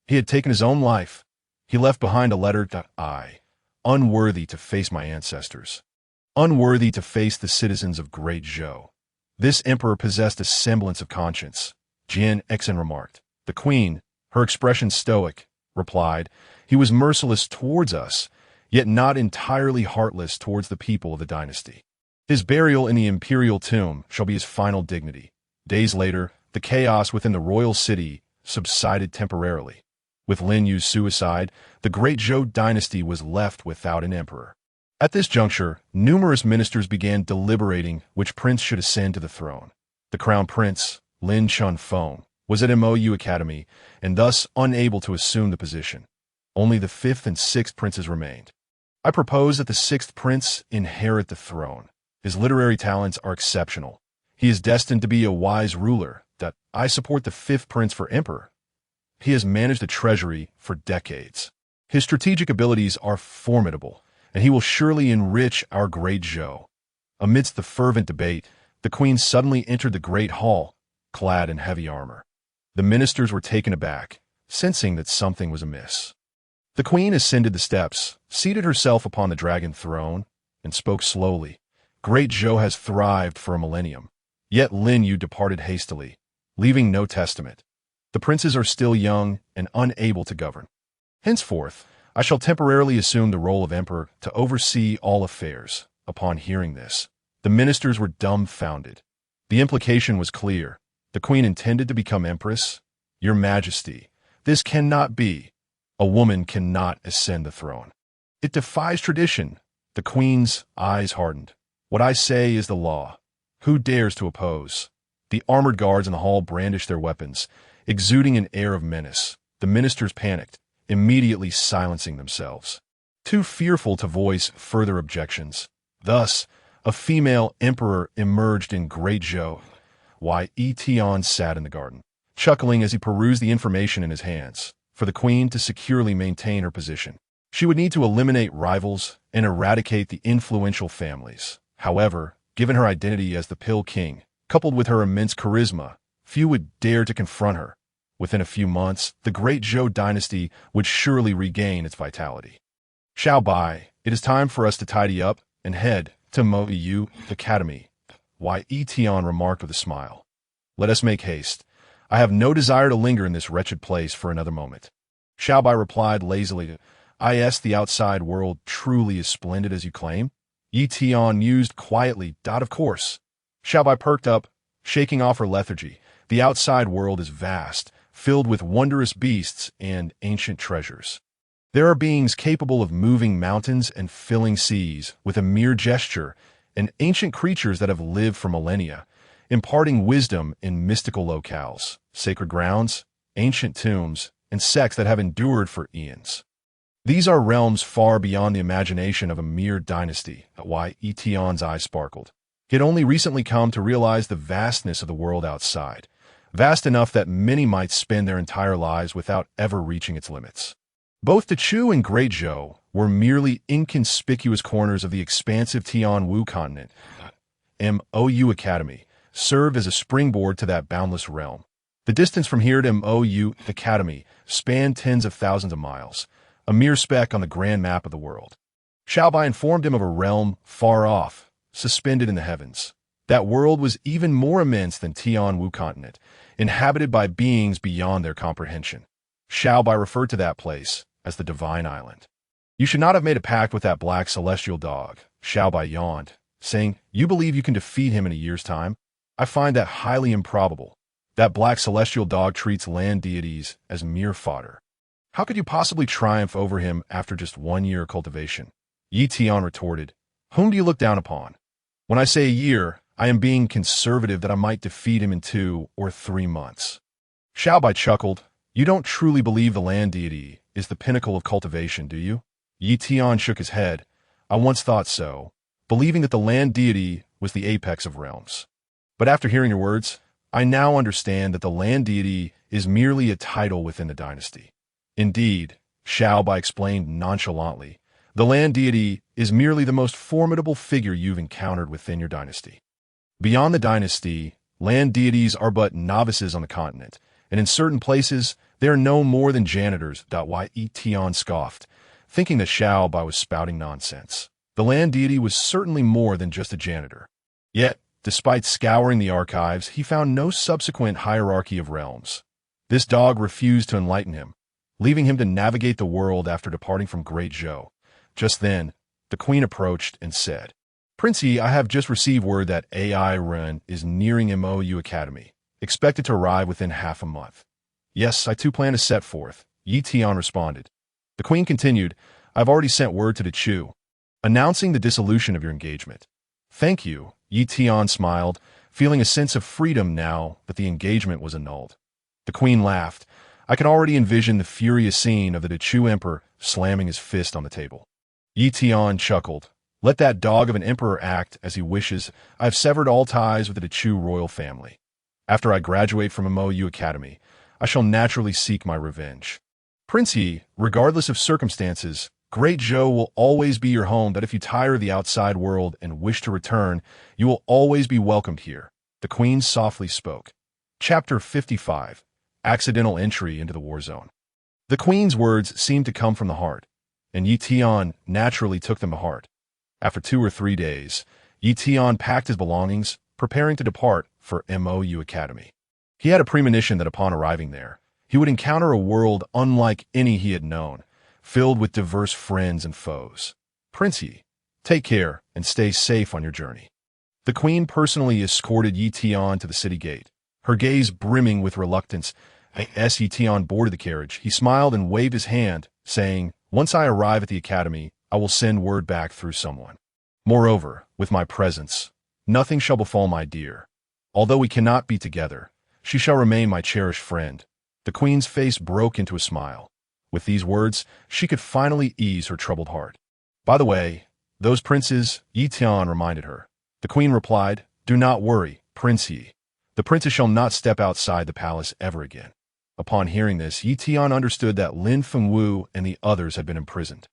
He had taken his own life. He left behind a letter to I, unworthy to face my ancestors, unworthy to face the citizens of Great Zhou. This emperor possessed a semblance of conscience, Jin Xn remarked. The queen, her expression stoic, replied, "He was merciless towards us, yet not entirely heartless towards the people of the dynasty. His burial in the imperial tomb shall be his final dignity." Days later, the chaos within the royal city subsided temporarily. With Lin Yu's suicide, the Great Zhou dynasty was left without an emperor. At this juncture, numerous ministers began deliberating which prince should ascend to the throne. The crown prince, Lin Chunfeng, was at Mou Academy and thus unable to assume the position. Only the fifth and sixth princes remained. I propose that the sixth prince inherit the throne. His literary talents are exceptional. He is destined to be a wise ruler. I support the fifth prince for emperor. He has managed the treasury for decades. His strategic abilities are formidable, and he will surely enrich our Great Zhou. Amidst the fervent debate, the queen suddenly entered the great hall, clad in heavy armor. The ministers were taken aback, sensing that something was amiss. The queen ascended the steps, seated herself upon the dragon throne, and spoke slowly. Great Zhou has thrived for a millennium. Yet Lin Yu departed hastily, leaving no testament. The princes are still young and unable to govern. Henceforth, I shall temporarily assume the role of emperor to oversee all affairs. Upon hearing this, the ministers were dumbfounded. The implication was clear. The queen intended to become empress? Your Majesty, this cannot be. A woman cannot ascend the throne. It defies tradition. The queen's eyes hardened. What I say is the law. Who dares to oppose? The armored guards in the hall brandished their weapons, exuding an air of menace. The ministers panicked, immediately silencing themselves, too fearful to voice further objections. Thus, a female emperor emerged in Great Zhou. Ye Tian sat in the garden, chuckling as he perused the information in his hands. For the queen to securely maintain her position, she would need to eliminate rivals and eradicate the influential families. However, given her identity as the Pill King, coupled with her immense charisma, few would dare to confront her. Within a few months, the Great Zhou dynasty would surely regain its vitality. Xiao Bai, it is time for us to tidy up and head to Mou Academy, Ye Tian remarked with a smile. Let us make haste. I have no desire to linger in this wretched place for another moment. Xiao Bai replied lazily, the outside world truly as splendid as you claim? Ye Tian mused quietly. Of course. Xiaobai perked up, shaking off her lethargy. The outside world is vast, filled with wondrous beasts and ancient treasures. There are beings capable of moving mountains and filling seas with a mere gesture, and ancient creatures that have lived for millennia, imparting wisdom in mystical locales, sacred grounds, ancient tombs, and sects that have endured for eons. These are realms far beyond the imagination of a mere dynasty. Why Ye Tian's eyes sparkled. He had only recently come to realize the vastness of the world outside, vast enough that many might spend their entire lives without ever reaching its limits. Both Chu and Great Zhou were merely inconspicuous corners of the expansive Tianwu continent. Mou Academy served as a springboard to that boundless realm. The distance from here to Mou Academy spanned tens of thousands of miles, a mere speck on the grand map of the world. Xiaobai informed him of a realm far off, suspended in the heavens. That world was even more immense than Tianwu continent, inhabited by beings beyond their comprehension. Xiaobai referred to that place as the Divine Island. You should not have made a pact with that black celestial dog, Xiaobai yawned, saying, you believe you can defeat him in a year's time? I find that highly improbable. That black celestial dog treats land deities as mere fodder. How could you possibly triumph over him after just 1 year of cultivation? Ye Tian retorted, whom do you look down upon? When I say a year, I am being conservative that I might defeat him in 2 or 3 months. Xiaobai chuckled, you don't truly believe the land deity is the pinnacle of cultivation, do you? Ye Tian shook his head. I once thought so, believing that the land deity was the apex of realms. But after hearing your words, I now understand that the land deity is merely a title within the dynasty. Indeed, Xiaobai explained nonchalantly, the land deity is merely the most formidable figure you've encountered within your dynasty. Beyond the dynasty, land deities are but novices on the continent, and in certain places, they are no more than janitors. Ye Tian scoffed, thinking that Xiaobai was spouting nonsense. The land deity was certainly more than just a janitor. Yet, despite scouring the archives, he found no subsequent hierarchy of realms. This dog refused to enlighten him, leaving him to navigate the world after departing from Great Zhou. Just then, the queen approached and said, Prince Yi, I have just received word that AI Ren is nearing Mou Academy, expected to arrive within half a month. Yes, I too plan to set forth, Ye Tian responded. The queen continued, I've already sent word to the Chu, announcing the dissolution of your engagement. Thank you, Ye Tian smiled, feeling a sense of freedom now that the engagement was annulled. The queen laughed. I can already envision the furious scene of the Chu emperor slamming his fist on the table. Ye Tian chuckled. Let that dog of an emperor act as he wishes. I have severed all ties with the Chu royal family. After I graduate from Mou Academy, I shall naturally seek my revenge. Prince Yi, regardless of circumstances, Great Zhou will always be your home. That if you tire of the outside world and wish to return, you will always be welcomed here. The queen softly spoke. Chapter 55. Accidental Entry into the War Zone. The queen's words seemed to come from the heart, and Ye Tian naturally took them to heart. After 2 or 3 days, Ye Tian packed his belongings, preparing to depart for Mou Academy. He had a premonition that upon arriving there, he would encounter a world unlike any he had known, filled with diverse friends and foes. Prince Yi, take care and stay safe on your journey. The queen personally escorted Ye Tian to the city gate, her gaze brimming with reluctance. As Ye Tian boarded the carriage, he smiled and waved his hand, saying, Once I arrive at the academy, I will send word back through someone. Moreover, with my presence, nothing shall befall my dear. Although we cannot be together, she shall remain my cherished friend. The queen's face broke into a smile. With these words, she could finally ease her troubled heart. By the way, those princes, Ye Tian reminded her. The queen replied, Do not worry, Prince Yi. The princess shall not step outside the palace ever again. Upon hearing this, Ye Tian understood that Lin Fengwu and the others had been imprisoned.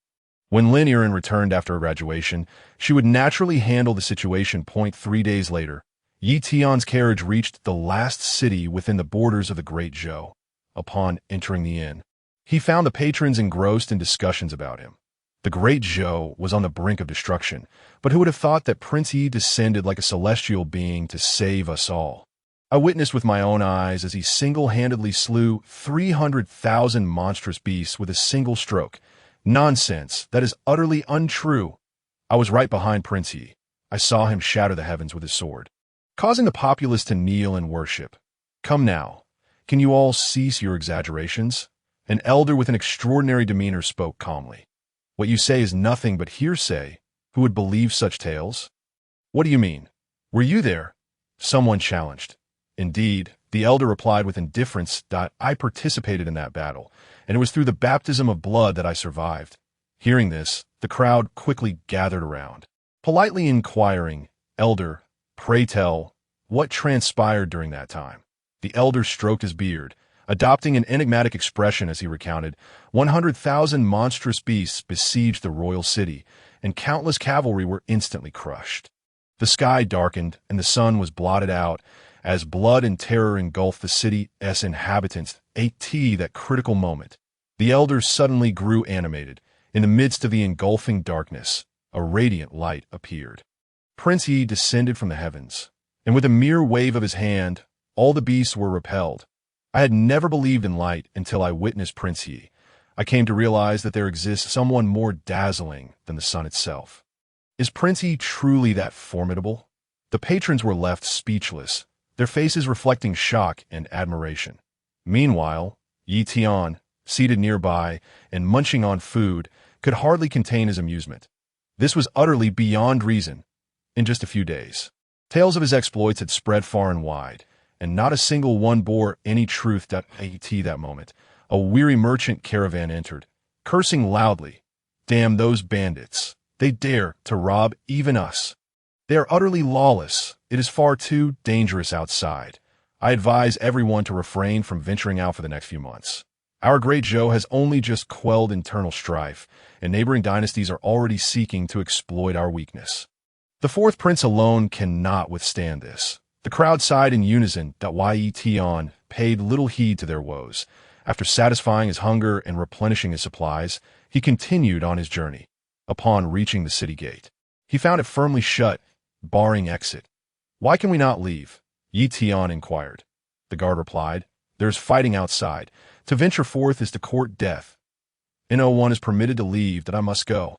When Lin Yiren returned after her graduation, she would naturally handle the situation. 3 days later, Ye Tian's carriage reached the last city within the borders of the Great Zhou. Upon entering the inn, he found the patrons engrossed in discussions about him. The Great Zhou was on the brink of destruction, but who would have thought that Prince Yi descended like a celestial being to save us all? I witnessed with my own eyes as he single-handedly slew 300,000 monstrous beasts with a single stroke. Nonsense, that is utterly untrue. I was right behind Prince Ye. I saw him shatter the heavens with his sword, causing the populace to kneel and worship. Come now, can you all cease your exaggerations? An elder with an extraordinary demeanor spoke calmly. What you say is nothing but hearsay. Who would believe such tales? What do you mean? Were you there? Someone challenged. Indeed, the elder replied with indifference. I participated in that battle, and it was through the baptism of blood that I survived. Hearing this, the crowd quickly gathered around, politely inquiring, Elder, pray tell, what transpired during that time? The elder stroked his beard, adopting an enigmatic expression as he recounted, 100,000 monstrous beasts besieged the royal city, and countless cavalry were instantly crushed. The sky darkened, and the sun was blotted out, as blood and terror engulfed the city's inhabitants. At that critical moment, the elders suddenly grew animated. In the midst of the engulfing darkness, a radiant light appeared. Prince Ye descended from the heavens, and with a mere wave of his hand, all the beasts were repelled. I had never believed in light until I witnessed Prince Ye. I came to realize that there exists someone more dazzling than the sun itself. Is Prince Ye truly that formidable? The patrons were left speechless, their faces reflecting shock and admiration. Meanwhile, Ye Tian, seated nearby and munching on food, could hardly contain his amusement. This was utterly beyond reason. In just a few days, tales of his exploits had spread far and wide, and not a single one bore any truth. At that moment, a weary merchant caravan entered, cursing loudly. Damn those bandits! They dare to rob even us. They are utterly lawless. It is far too dangerous outside. I advise everyone to refrain from venturing out for the next few months. Our great Zhou has only just quelled internal strife, and neighboring dynasties are already seeking to exploit our weakness. The fourth prince alone cannot withstand this. The crowd sighed in unison. Ye Tian paid little heed to their woes. After satisfying his hunger and replenishing his supplies, he continued on his journey. Upon reaching the city gate, he found it firmly shut, barring exit. Why can we not leave? Ye Tian inquired. The guard replied, There is fighting outside. To venture forth is to court death. No one is permitted to leave. That I must go.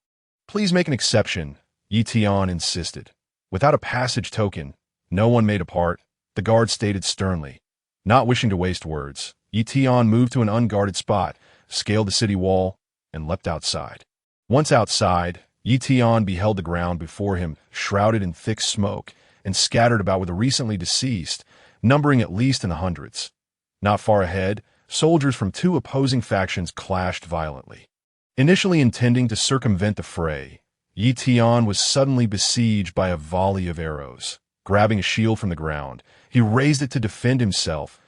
Please make an exception, Ye Tian insisted. Without a passage token, no one may depart, the guard stated sternly. Not wishing to waste words, Ye Tian moved to an unguarded spot, scaled the city wall, and leapt outside. Once outside, Ye Tian beheld the ground before him, shrouded in thick smoke, and scattered about with the recently deceased, numbering at least in the hundreds. Not far ahead, soldiers from two opposing factions clashed violently. Initially intending to circumvent the fray, Ye Tian was suddenly besieged by a volley of arrows. Grabbing a shield from the ground, he raised it to defend himself.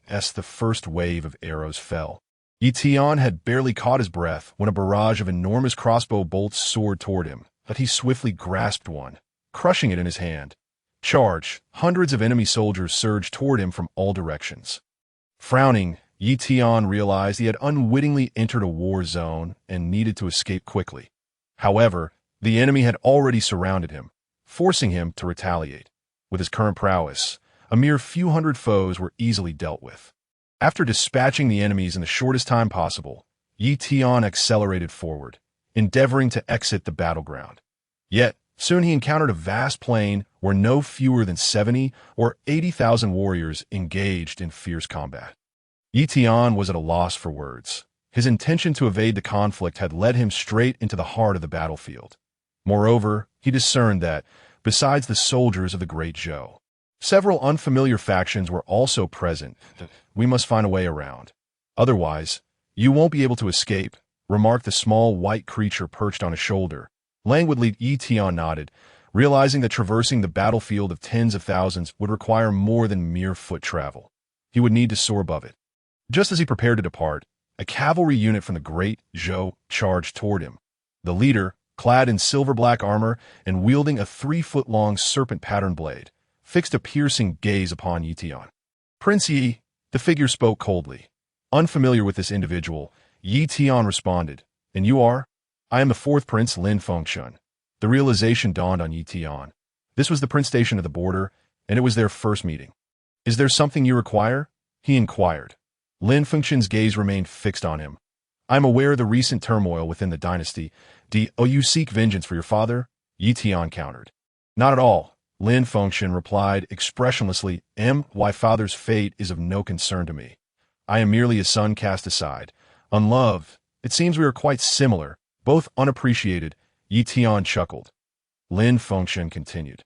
As the first wave of arrows fell, Ye Tian had barely caught his breath when a barrage of enormous crossbow bolts soared toward him, but he swiftly grasped one, crushing it in his hand. Charge! Hundreds of enemy soldiers surged toward him from all directions. Frowning, Ye Tian realized he had unwittingly entered a war zone and needed to escape quickly. However, the enemy had already surrounded him, forcing him to retaliate. With his current prowess, a mere few hundred foes were easily dealt with. After dispatching the enemies in the shortest time possible, Ye Tian accelerated forward, endeavoring to exit the battleground. Yet, soon he encountered a vast plain where no fewer than 70 or 80,000 warriors engaged in fierce combat. Ye Tian was at a loss for words. His intention to evade the conflict had led him straight into the heart of the battlefield. Moreover, he discerned that, besides the soldiers of the great Zhou, several unfamiliar factions were also present that we must find a way around. Otherwise, you won't be able to escape, remarked the small white creature perched on his shoulder. Languidly, Ye Tian nodded, realizing that traversing the battlefield of tens of thousands would require more than mere foot travel. He would need to soar above it. Just as he prepared to depart, a cavalry unit from the great Zhou charged toward him. The leader, clad in silver-black armor and wielding a 3-foot-long serpent-patterned blade, fixed a piercing gaze upon Ye Tian. Prince Ye, the figure spoke coldly. Unfamiliar with this individual, Ye Tian responded, And you are? I am the fourth prince Lin Fengshun. The realization dawned on Ye Tian. This was the prince station of the border, and it was their first meeting. Is there something you require? He inquired. Lin Fengshun's gaze remained fixed on him. I am aware of the recent turmoil within the dynasty. Do you seek vengeance for your father? Ye Tian countered. Not at all, Lin Fengtian replied expressionlessly. My father's fate is of no concern to me. I am merely a son cast aside, unloved. It seems we are quite similar, both unappreciated. Ye Tian chuckled. Lin Fengtian continued.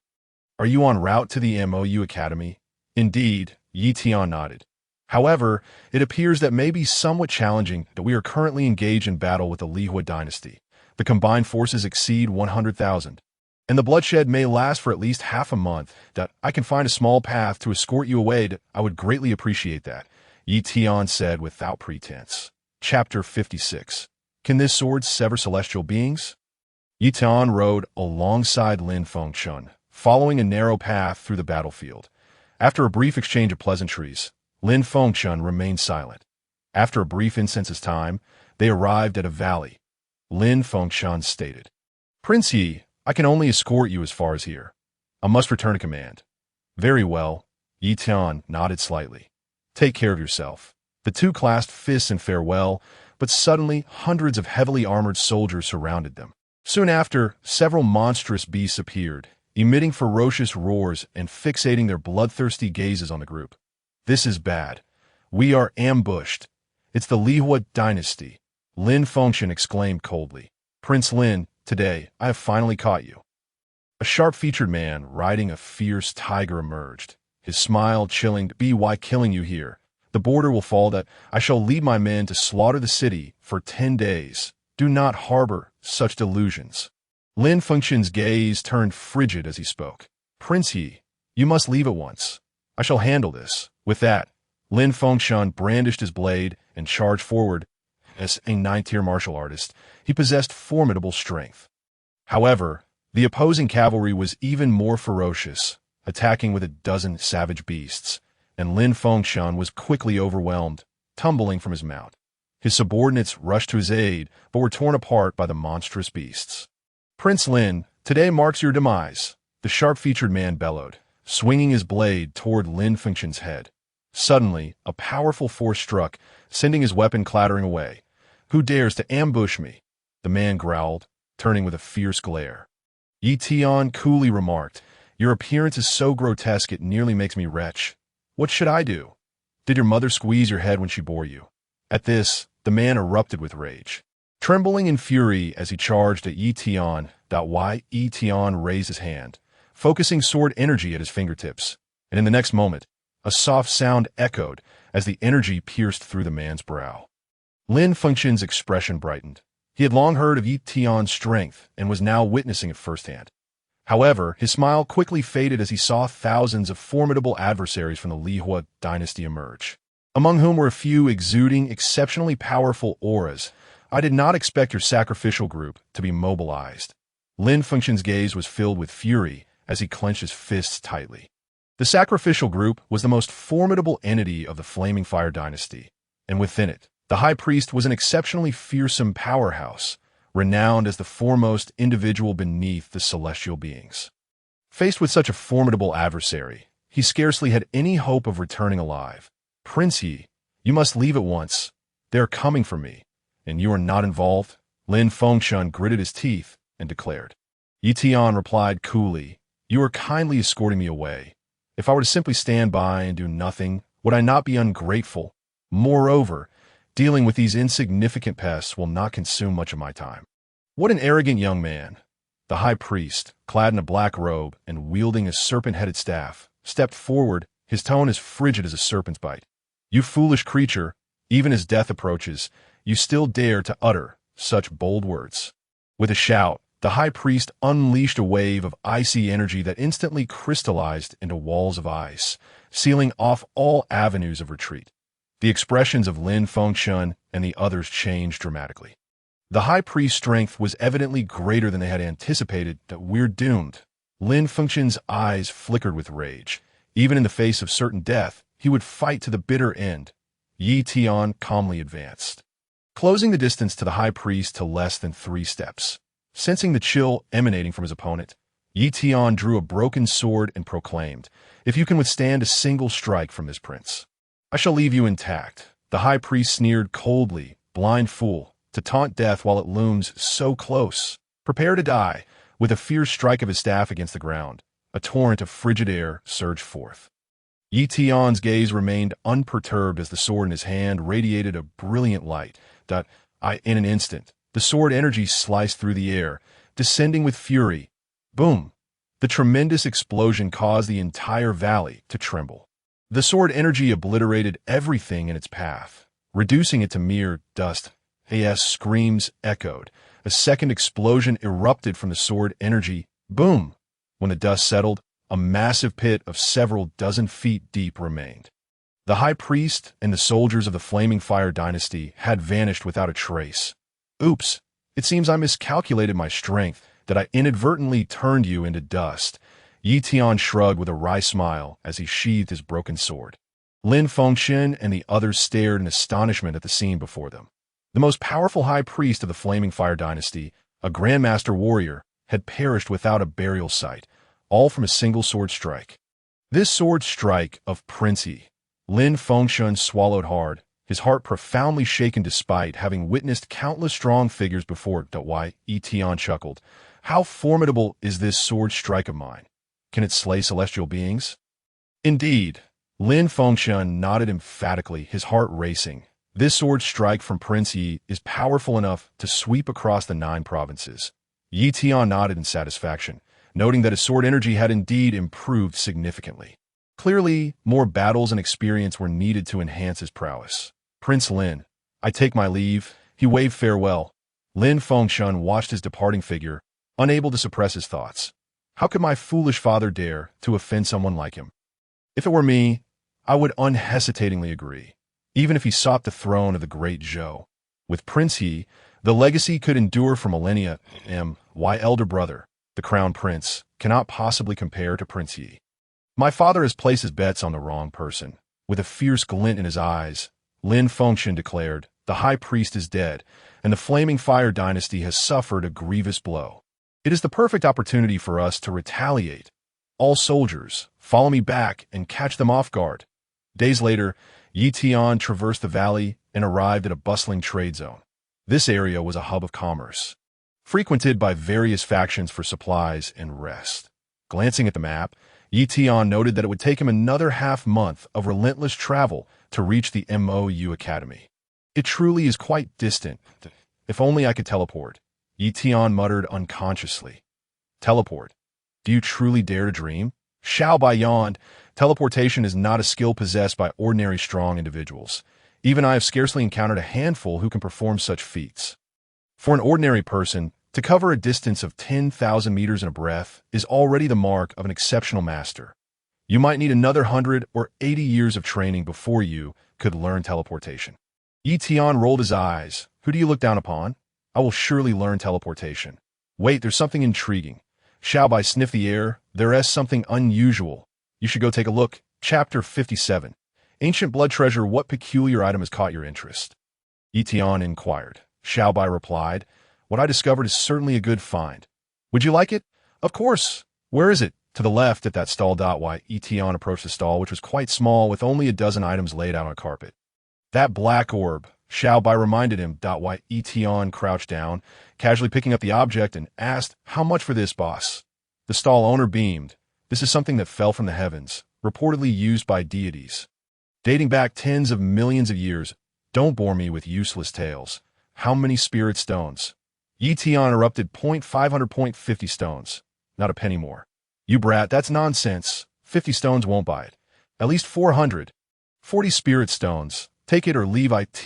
Are you en route to the MOU Academy? Indeed, Ye Tian nodded. However, it appears that may be somewhat challenging that we are currently engaged in battle with the Lihua dynasty. The combined forces exceed 100,000. And the bloodshed may last for at least half a month. That I can find a small path to escort you away. I would greatly appreciate that, Ye Tian said without pretense. Chapter 56. Can this sword sever celestial beings? Ye Tian rode alongside Lin Fengtian, following a narrow path through the battlefield. After a brief exchange of pleasantries, Lin Fengtian remained silent. After a brief incense's time, they arrived at a valley. Lin Fengtian stated, Prince Ye, I can only escort you as far as here. I must return to command. Very well, Ye Tian nodded slightly. Take care of yourself. The two clasped fists in farewell, but suddenly hundreds of heavily armored soldiers surrounded them. Soon after, several monstrous beasts appeared, emitting ferocious roars and fixating their bloodthirsty gazes on the group. This is bad. We are ambushed. It's the Lihua dynasty, Lin Fengtian exclaimed coldly. Prince Lin, today, I have finally caught you. A sharp-featured man riding a fierce tiger emerged, his smile chilling. Why killing you here? The border will fall. That I shall lead my men to slaughter the city for 10 days. Do not harbor such delusions. Lin Fengtian's gaze turned frigid as he spoke. Prince Ye, you must leave at once. I shall handle this. With that, Lin Fengtian brandished his blade and charged forward. As a 9th-tier martial artist, he possessed formidable strength. However, the opposing cavalry was even more ferocious, attacking with a dozen savage beasts, and Lin Fengtian was quickly overwhelmed, tumbling from his mount. His subordinates rushed to his aid, but were torn apart by the monstrous beasts. Prince Lin, today marks your demise, the sharp-featured man bellowed, swinging his blade toward Lin Fengtian's head. Suddenly, a powerful force struck, sending his weapon clattering away. Who dares to ambush me? The man growled, turning with a fierce glare. Ye Tian coolly remarked, Your appearance is so grotesque it nearly makes me retch. What should I do? Did your mother squeeze your head when she bore you? At this, the man erupted with rage. Trembling in fury as he charged at Ye Tian, Ye Tian raised his hand, focusing sword energy at his fingertips, and in the next moment, a soft sound echoed as the energy pierced through the man's brow. Lin Fengtian's expression brightened. He had long heard of Ye Tian's strength and was now witnessing it firsthand. However, his smile quickly faded as he saw thousands of formidable adversaries from the Lihua dynasty emerge, among whom were a few exuding exceptionally powerful auras. I did not expect your sacrificial group to be mobilized. Lin Fengtian's gaze was filled with fury as he clenched his fists tightly. The sacrificial group was the most formidable entity of the Flaming Fire dynasty, and within it, the high priest was an exceptionally fearsome powerhouse, renowned as the foremost individual beneath the celestial beings. Faced with such a formidable adversary, he scarcely had any hope of returning alive. Prince Ye, you must leave at once. They are coming for me, and you are not involved? Lin Fengtian gritted his teeth and declared. Ye Tian replied coolly, You are kindly escorting me away. If I were to simply stand by and do nothing, would I not be ungrateful? Moreover, dealing with these insignificant pests will not consume much of my time. What an arrogant young man. The high priest, clad in a black robe and wielding a serpent-headed staff, stepped forward, his tone as frigid as a serpent's bite. You foolish creature, even as death approaches, you still dare to utter such bold words. With a shout, the high priest unleashed a wave of icy energy that instantly crystallized into walls of ice, sealing off all avenues of retreat. The expressions of Lin Fengtian and the others changed dramatically. The high priest's strength was evidently greater than they had anticipated. That we're doomed. Lin Fengtian's eyes flickered with rage. Even in the face of certain death, he would fight to the bitter end. Ye Tian calmly advanced, closing the distance to the high priest to less than 3 steps. Sensing the chill emanating from his opponent, Ye Tian drew a broken sword and proclaimed, If you can withstand a single strike from this prince, I shall leave you intact. The high priest sneered coldly, Blind fool, to taunt death while it looms so close. Prepare to die. With a fierce strike of his staff against the ground, a torrent of frigid air surged forth. Ye Tian's gaze remained unperturbed as the sword in his hand radiated a brilliant light. In an instant, the sword energy sliced through the air, descending with fury. Boom! The tremendous explosion caused the entire valley to tremble. The sword energy obliterated everything in its path, reducing it to mere dust. Screams echoed. A second explosion erupted from the sword energy. Boom! When the dust settled, a massive pit of several dozen feet deep remained. The high priest and the soldiers of the Flaming Fire dynasty had vanished without a trace. Oops! It seems I miscalculated my strength, that I inadvertently turned you into dust. Ye Tian shrugged with a wry smile as he sheathed his broken sword. Lin Fengxian and the others stared in astonishment at the scene before them. The most powerful high priest of the Flaming Fire dynasty, a grandmaster warrior, had perished without a burial site, all from a single sword strike. This sword strike of Prince Ye. Lin Fengxian swallowed hard, his heart profoundly shaken despite having witnessed countless strong figures before. Ye Tian chuckled. How formidable is this sword strike of mine? Can it slay celestial beings? Indeed. Lin Fengxian nodded emphatically, his heart racing. This sword strike from Prince Ye is powerful enough to sweep across the 9 provinces. Ye Tian nodded in satisfaction, noting that his sword energy had indeed improved significantly. Clearly, more battles and experience were needed to enhance his prowess. Prince Lin, I take my leave. He waved farewell. Lin Fengxian watched his departing figure, unable to suppress his thoughts. How could my foolish father dare to offend someone like him? If it were me, I would unhesitatingly agree, even if he sought the throne of the great Zhou. With Prince Ye, the legacy could endure for millennia. My elder brother, the crown prince, cannot possibly compare to Prince Ye. My father has placed his bets on the wrong person. With a fierce glint in his eyes, Lin Fengxian declared, the high priest is dead, and the Flaming Fire dynasty has suffered a grievous blow. It is the perfect opportunity for us to retaliate. All soldiers, follow me back and catch them off guard. Days later, Ye Tian traversed the valley and arrived at a bustling trade zone. This area was a hub of commerce, frequented by various factions for supplies and rest. Glancing at the map, Ye Tian noted that it would take him another half-month of relentless travel to reach the MOU Academy. It truly is quite distant. If only I could teleport, Ye Tian muttered unconsciously. Teleport? Do you truly dare to dream? Xiao Bai yawned. Teleportation is not a skill possessed by ordinary strong individuals. Even I have scarcely encountered a handful who can perform such feats. For an ordinary person, to cover a distance of 10,000 meters in a breath is already the mark of an exceptional master. You might need another 100 or 80 years of training before you could learn teleportation. Ye Tian rolled his eyes. Who do you look down upon? I will surely learn teleportation. Wait, there's something intriguing. Xiao Bai sniffed the air. There is something unusual. You should go take a look. Chapter 57. Ancient blood treasure, what peculiar item has caught your interest? Ye Tian inquired. Xiao Bai replied, what I discovered is certainly a good find. Would you like it? Of course. Where is it? To the left at that stall. Ye Tian approached the stall, which was quite small, with only a dozen items laid out on a carpet. That black orb, Xiao Bai reminded him. Ye Tian crouched down, casually picking up the object and asked, how much for this, boss? The stall owner beamed. This is something that fell from the heavens, reportedly used by deities. Dating back tens of millions of years. Don't bore me with useless tales. How many spirit stones? Ye Tian erupted. 500.50 stones. Not a penny more. You brat, that's nonsense. 50 stones won't buy it. At least 400. 40 spirit stones. Take it or leave it.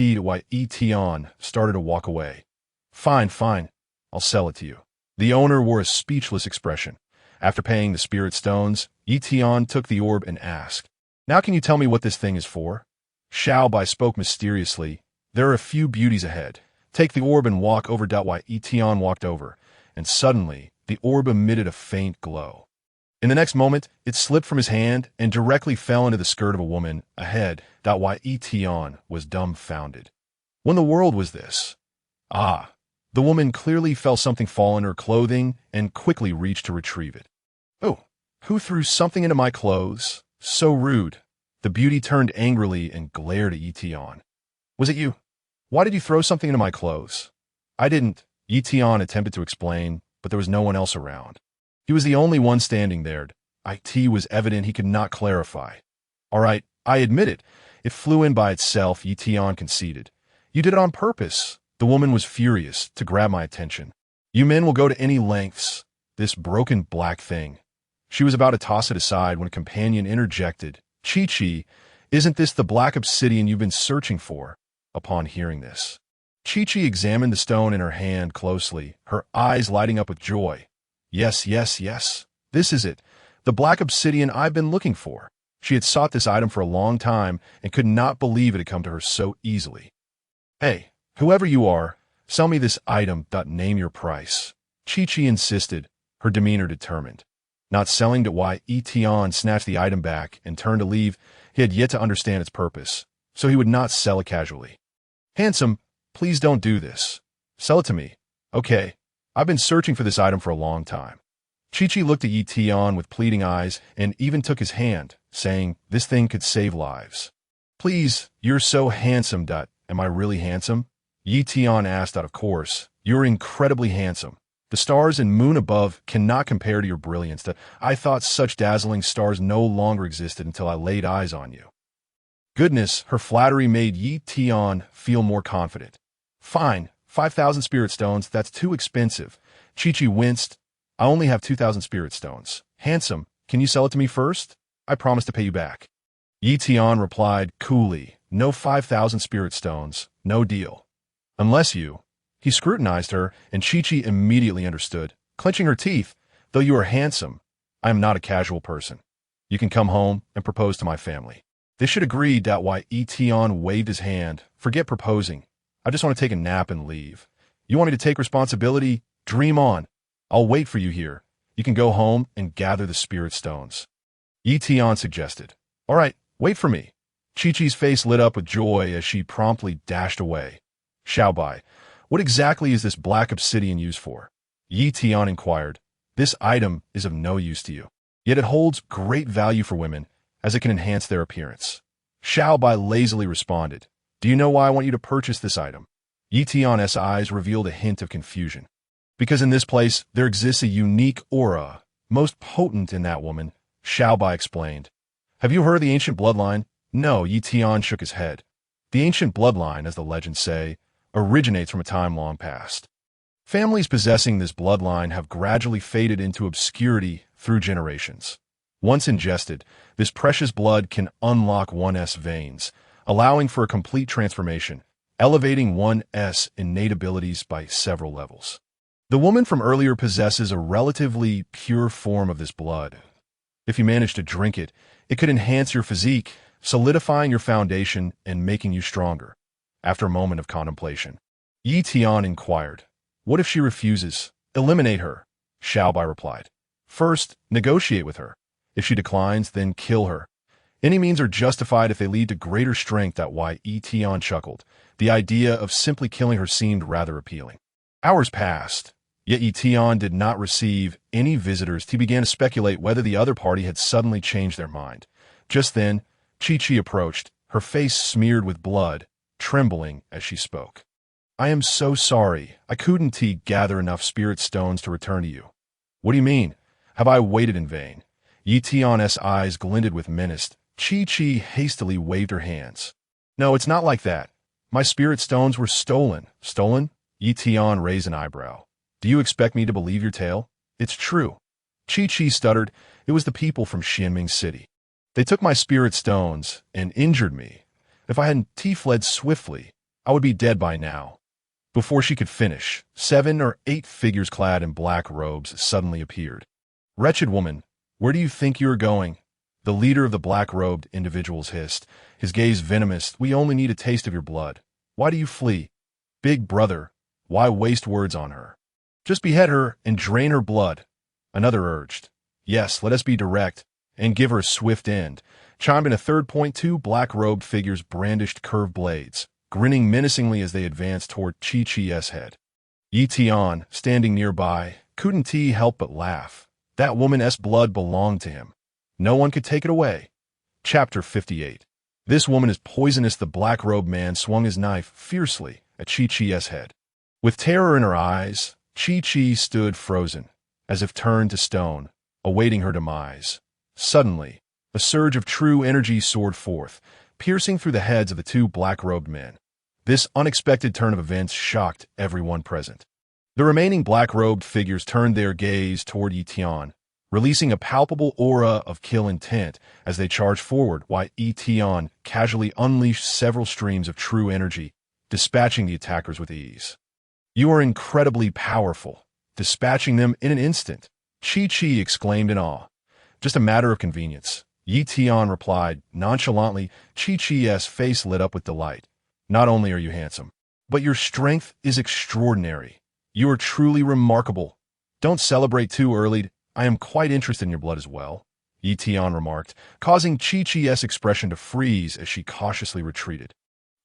Ye Tian started to walk away. Fine, fine. I'll sell it to you. The owner wore a speechless expression. After paying the spirit stones, Ye Tian took the orb and asked, now can you tell me what this thing is for? Xiao Bai spoke mysteriously. There are a few beauties ahead. Take the orb and walk over. Ye Tian walked over, and suddenly the orb emitted a faint glow. In the next moment, it slipped from his hand and directly fell into the skirt of a woman ahead. Ye Tian was dumbfounded. When the world was this? Ah! The woman clearly felt something fall in her clothing and quickly reached to retrieve it. Oh, who threw something into my clothes? So rude. The beauty turned angrily and glared at Ye Tian. Was it you? Why did you throw something into my clothes? I didn't. Ye Tian attempted to explain, but there was no one else around. He was the only one standing there. It was evident he could not clarify. All right, I admit it. It flew in by itself, Ye Tian conceded. You did it on purpose. The woman was furious to grab my attention. You men will go to any lengths. This broken black thing. She was about to toss it aside when a companion interjected. Chi-Chi, isn't this the black obsidian you've been searching for? Upon hearing this, Chi-Chi examined the stone in her hand closely, her eyes lighting up with joy. Yes, yes, yes. This is it. The black obsidian I've been looking for. She had sought this item for a long time and could not believe it had come to her so easily. Hey, whoever you are, sell me this item. Name your price. Chi-Chi insisted, her demeanor determined. Not selling to why Ye Tian snatched the item back and turned to leave, he had yet to understand its purpose, so he would not sell it casually. Handsome, please don't do this. Sell it to me. Okay, I've been searching for this item for a long time. Chi-Chi looked at Ye Tian with pleading eyes and even took his hand, saying this thing could save lives. Please, you're so handsome. Am I really handsome? Ye Tian asked out of course. You're incredibly handsome. The stars and moon above cannot compare to your brilliance. I thought such dazzling stars no longer existed until I laid eyes on you. Goodness, her flattery made Ye Tian feel more confident. Fine, 5,000 spirit stones, that's too expensive. Chi-Chi winced. I only have 2,000 spirit stones. Handsome, can you sell it to me first? I promise to pay you back. Ye Tian replied coolly, no 5,000 spirit stones, no deal. Unless you. He scrutinized her, and Chi-Chi immediately understood, clenching her teeth. Though you are handsome, I am not a casual person. You can come home and propose to my family. They should agree. Why Ye Tian waved his hand. Forget proposing. I just want to take a nap and leave. You want me to take responsibility? Dream on. I'll wait for you here. You can go home and gather the spirit stones. Ye Tian suggested. All right, wait for me. Chi-Chi's face lit up with joy as she promptly dashed away. Xiaobai, what exactly is this black obsidian used for? Ye Tian inquired. This item is of no use to you, yet it holds great value for women, as it can enhance their appearance. Xiaobai lazily responded. Do you know why I want you to purchase this item? Ye Tian's eyes revealed a hint of confusion. Because in this place, there exists a unique aura, most potent in that woman, Xiaobai explained. Have you heard of the ancient bloodline? No, Ye Tian shook his head. The ancient bloodline, as the legends say, originates from a time long past. Families possessing this bloodline have gradually faded into obscurity through generations. Once ingested, this precious blood can unlock one's veins, allowing for a complete transformation, elevating one's innate abilities by several levels. The woman from earlier possesses a relatively pure form of this blood. If you manage to drink it, it could enhance your physique, solidifying your foundation and making you stronger. After a moment of contemplation, Ye Tian inquired, what if she refuses? Eliminate her, Xiaobai replied. First, negotiate with her. If she declines, then kill her. Any means are justified if they lead to greater strength. Why Ye Tian chuckled. The idea of simply killing her seemed rather appealing. Hours passed, yet Ye Tian did not receive any visitors. He began to speculate whether the other party had suddenly changed their mind. Just then, Chi-Chi approached, her face smeared with blood, trembling as she spoke. I am so sorry. I couldn't gather enough spirit stones to return to you. What do you mean? Have I waited in vain? Ye Tian's eyes glinted with menace. Chi-Chi hastily waved her hands. No, it's not like that. My spirit stones were stolen. Stolen? Ye Tian raised an eyebrow. Do you expect me to believe your tale? It's true. Chi-Chi stuttered. It was the people from Xianming City. They took my spirit stones and injured me. If I hadn't fled swiftly, I would be dead by now. Before she could finish, 7 or 8 figures clad in black robes suddenly appeared. Wretched woman, where do you think you are going? The leader of the black-robed individuals hissed, his gaze venomous. We only need a taste of your blood. Why do you flee? Big brother, why waste words on her? Just behead her and drain her blood. Another urged. Yes, let us be direct and give her a swift end. Chimed in a third point. 2 black-robed figures brandished curved blades, grinning menacingly as they advanced toward Chi-Chi's head. Ye Tian, standing nearby, couldn't help but laugh. That woman's blood belonged to him. No one could take it away. Chapter 58. This woman is poisonous. The black-robed man swung his knife fiercely at Chi-Chi's head. With terror in her eyes, Chi stood frozen, as if turned to stone, awaiting her demise. Suddenly, a surge of true energy soared forth, piercing through the heads of the two black-robed men. This unexpected turn of events shocked everyone present. The remaining black-robed figures turned their gaze toward Ye Tian, releasing a palpable aura of kill intent as they charged forward, while Ye Tian casually unleashed several streams of true energy, dispatching the attackers with ease. "You are incredibly powerful, dispatching them in an instant," Chi exclaimed in awe. "Just a matter of convenience," Ye Tian replied nonchalantly. Chi's face lit up with delight. "Not only are you handsome, but your strength is extraordinary. You are truly remarkable. Don't celebrate too early. I am quite interested in your blood as well," Ye Tian remarked, causing Chi's expression to freeze as she cautiously retreated.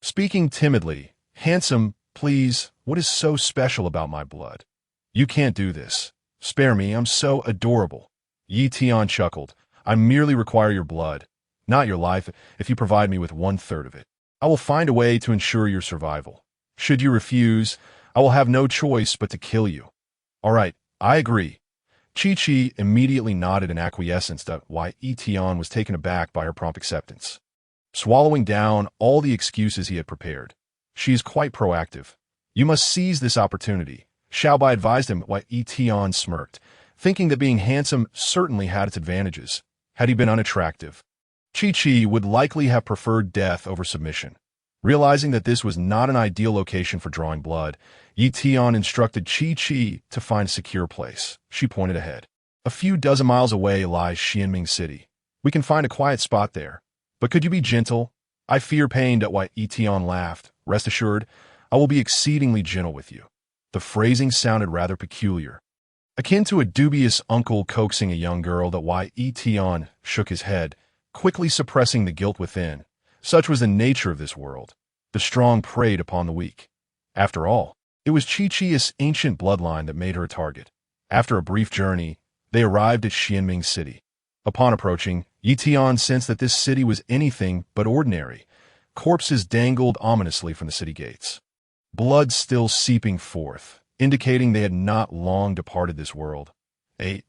Speaking timidly, "Handsome, please, what is so special about my blood? You can't do this. Spare me, I'm so adorable." Ye Tian chuckled. "I merely require your blood, not your life. If you provide me with 1/3 of it, I will find a way to ensure your survival. Should you refuse, I will have no choice but to kill you." "All right, I agree." Chi immediately nodded in acquiescence, while Ye Tian was taken aback by her prompt acceptance. Swallowing down all the excuses he had prepared, "She is quite proactive. You must seize this opportunity," Xiaobai advised him, while Ye Tian smirked, thinking that being handsome certainly had its advantages. Had he been unattractive, Chi would likely have preferred death over submission. Realizing that this was not an ideal location for drawing blood, Ye Tian instructed Chi to find a secure place. She pointed ahead. "A few dozen miles away lies Xianming City. We can find a quiet spot there. But could you be gentle? I fear pain." While Ye Tian laughed. "Rest assured, I will be exceedingly gentle with you." The phrasing sounded rather peculiar, akin to a dubious uncle coaxing a young girl. While Ye Tian shook his head, quickly suppressing the guilt within. Such was the nature of this world. The strong preyed upon the weak. After all, it was Chi's ancient bloodline that made her a target. After a brief journey, they arrived at Xianming City. Upon approaching, Ye Tian sensed that this city was anything but ordinary. Corpses dangled ominously from the city gates, blood still seeping forth, indicating they had not long departed this world.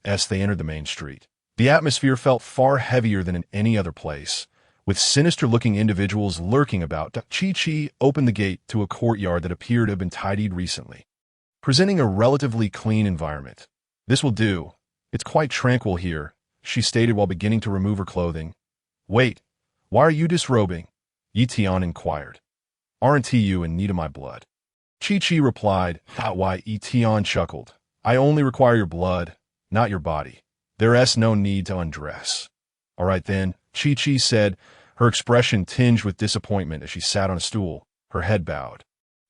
As they entered the main street, the atmosphere felt far heavier than in any other place, with sinister-looking individuals lurking about. Chi opened the gate to a courtyard that appeared to have been tidied recently, presenting a relatively clean environment. "This will do. It's quite tranquil here," she stated while beginning to remove her clothing. "Wait, why are you disrobing?" Ye Tian inquired. "Aren't you in need of my blood?" Chi replied. While Ye Tian chuckled. "I only require your blood, not your body. There's no need to undress." "All right then," Chi said, her expression tinged with disappointment as she sat on a stool, her head bowed.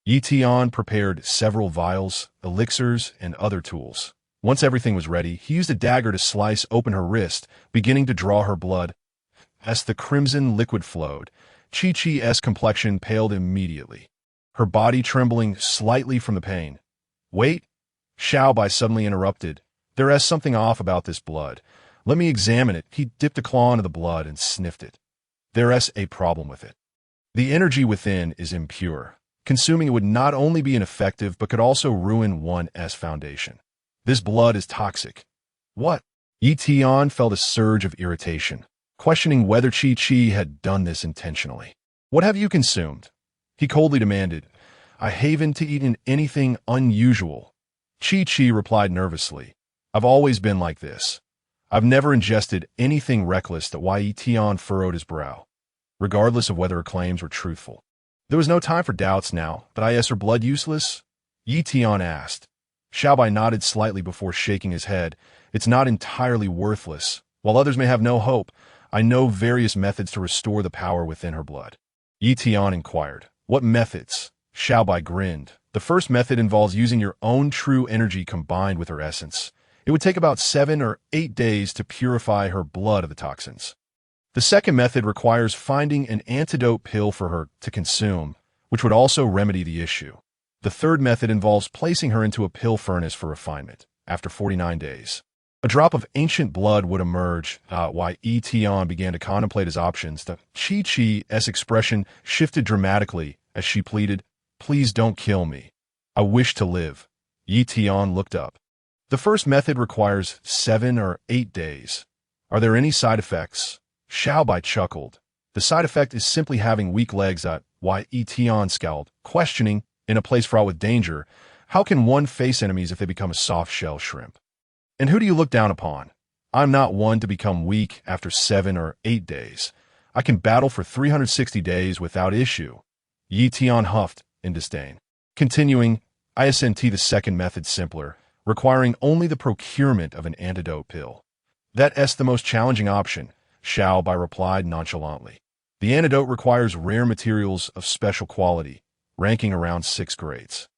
Ye Tian prepared several vials, elixirs, and other tools. Once everything was ready, he used a dagger to slice open her wrist, beginning to draw her blood. As the crimson liquid flowed, Chi's complexion paled immediately, her body trembling slightly from the pain. "Wait," Xiaobai suddenly interrupted. "There's something off about this blood. Let me examine it." He dipped a claw into the blood and sniffed it. "There's a problem with it. The energy within is impure. Consuming it would not only be ineffective, but could also ruin one's foundation. This blood is toxic." "What?" Ye Tian felt a surge of irritation, questioning whether Chi had done this intentionally. "What have you consumed?" he coldly demanded. "I haven't to eat anything unusual." Chi replied nervously. "I've always been like this. I've never ingested anything reckless." Ye Tian furrowed his brow, regardless of whether her claims were truthful. There was no time for doubts now. "Is her blood useless?" Ye Tian asked. Xiaobai nodded slightly before shaking his head. "It's not entirely worthless. While others may have no hope, I know various methods to restore the power within her blood." Ye Tian inquired. "What methods?" Xiaobai grinned. "The first method involves using your own true energy combined with her essence. It would take about 7 or 8 days to purify her blood of the toxins. The second method requires finding an antidote pill for her to consume, which would also remedy the issue. The third method involves placing her into a pill furnace for refinement. After 49 days, a drop of ancient blood would emerge." While Ye Tian began to contemplate his options, Chi's expression shifted dramatically as she pleaded, "Please don't kill me. I wish to live. Ye Tian looked up. The first method requires 7 or 8 days. Are there any side effects? Xiaobai chuckled. The side effect is simply having weak legs. Ye Tian scowled, questioning, in a place fraught with danger, how can one face enemies if they become a soft-shell shrimp? And who do you look down upon? I'm not one to become weak after 7 or 8 days. I can battle for 360 days without issue. Ye Tian huffed in disdain. Continuing, ISNT the second method simpler, requiring only the procurement of an antidote pill. That's the most challenging option, Xiaobai replied nonchalantly. The antidote requires rare materials of special quality, ranking around 6 grades.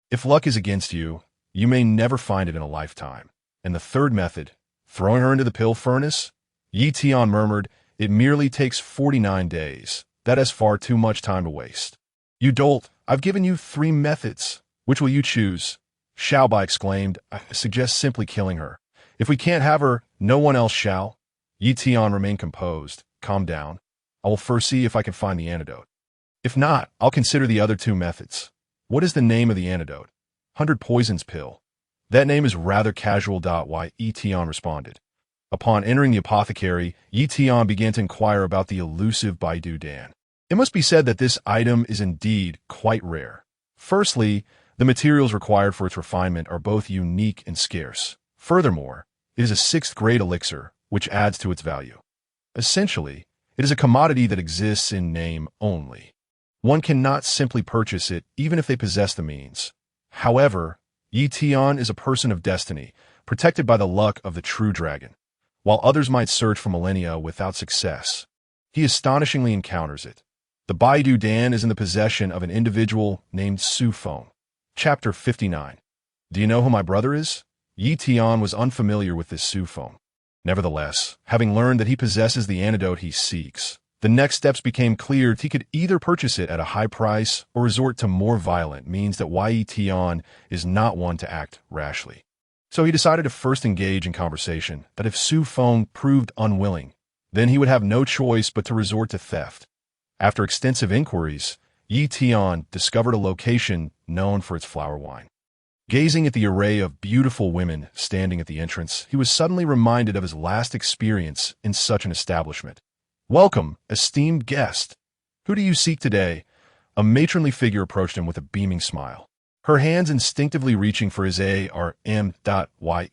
If luck is against you, you may never find it in a lifetime. And the third method, throwing her into the pill furnace? Ye Tian murmured, it merely takes 49 days. That is far too much time to waste. You dolt, I've given you 3 methods. Which will you choose? Xiaobai exclaimed, I suggest simply killing her. If we can't have her, no one else shall. Ye Tian remained composed. Calm down. I will first see if I can find the antidote. If not, I'll consider the other 2 methods. What is the name of the antidote? 100 poisons pill. That name is rather casual. Ye Tian responded. Upon entering the apothecary, Ye Tian began to inquire about the elusive Baidu Dan. It must be said that this item is indeed quite rare. Firstly, the materials required for its refinement are both unique and scarce. Furthermore, it is a 6th-grade elixir, which adds to its value. Essentially, it is a commodity that exists in name only. One cannot simply purchase it, even if they possess the means. However, Ye Tian is a person of destiny, protected by the luck of the true dragon. While others might search for millennia without success, he astonishingly encounters it. The Baidu Dan is in the possession of an individual named Su Feng. Chapter 59. Do you know who my brother is? Ye Tian was unfamiliar with this Su Feng. Nevertheless, having learned that he possesses the antidote he seeks, the next steps became clear. He could either purchase it at a high price or resort to more violent means. That Ye Tian is not one to act rashly. So he decided to first engage in conversation, that if Su Feng proved unwilling, then he would have no choice but to resort to theft. After extensive inquiries, Ye Tian discovered a location known for its flower wine. Gazing at the array of beautiful women standing at the entrance, he was suddenly reminded of his last experience in such an establishment. Welcome, esteemed guest. Who do you seek today? A matronly figure approached him with a beaming smile. Her hands instinctively reaching for his ARM.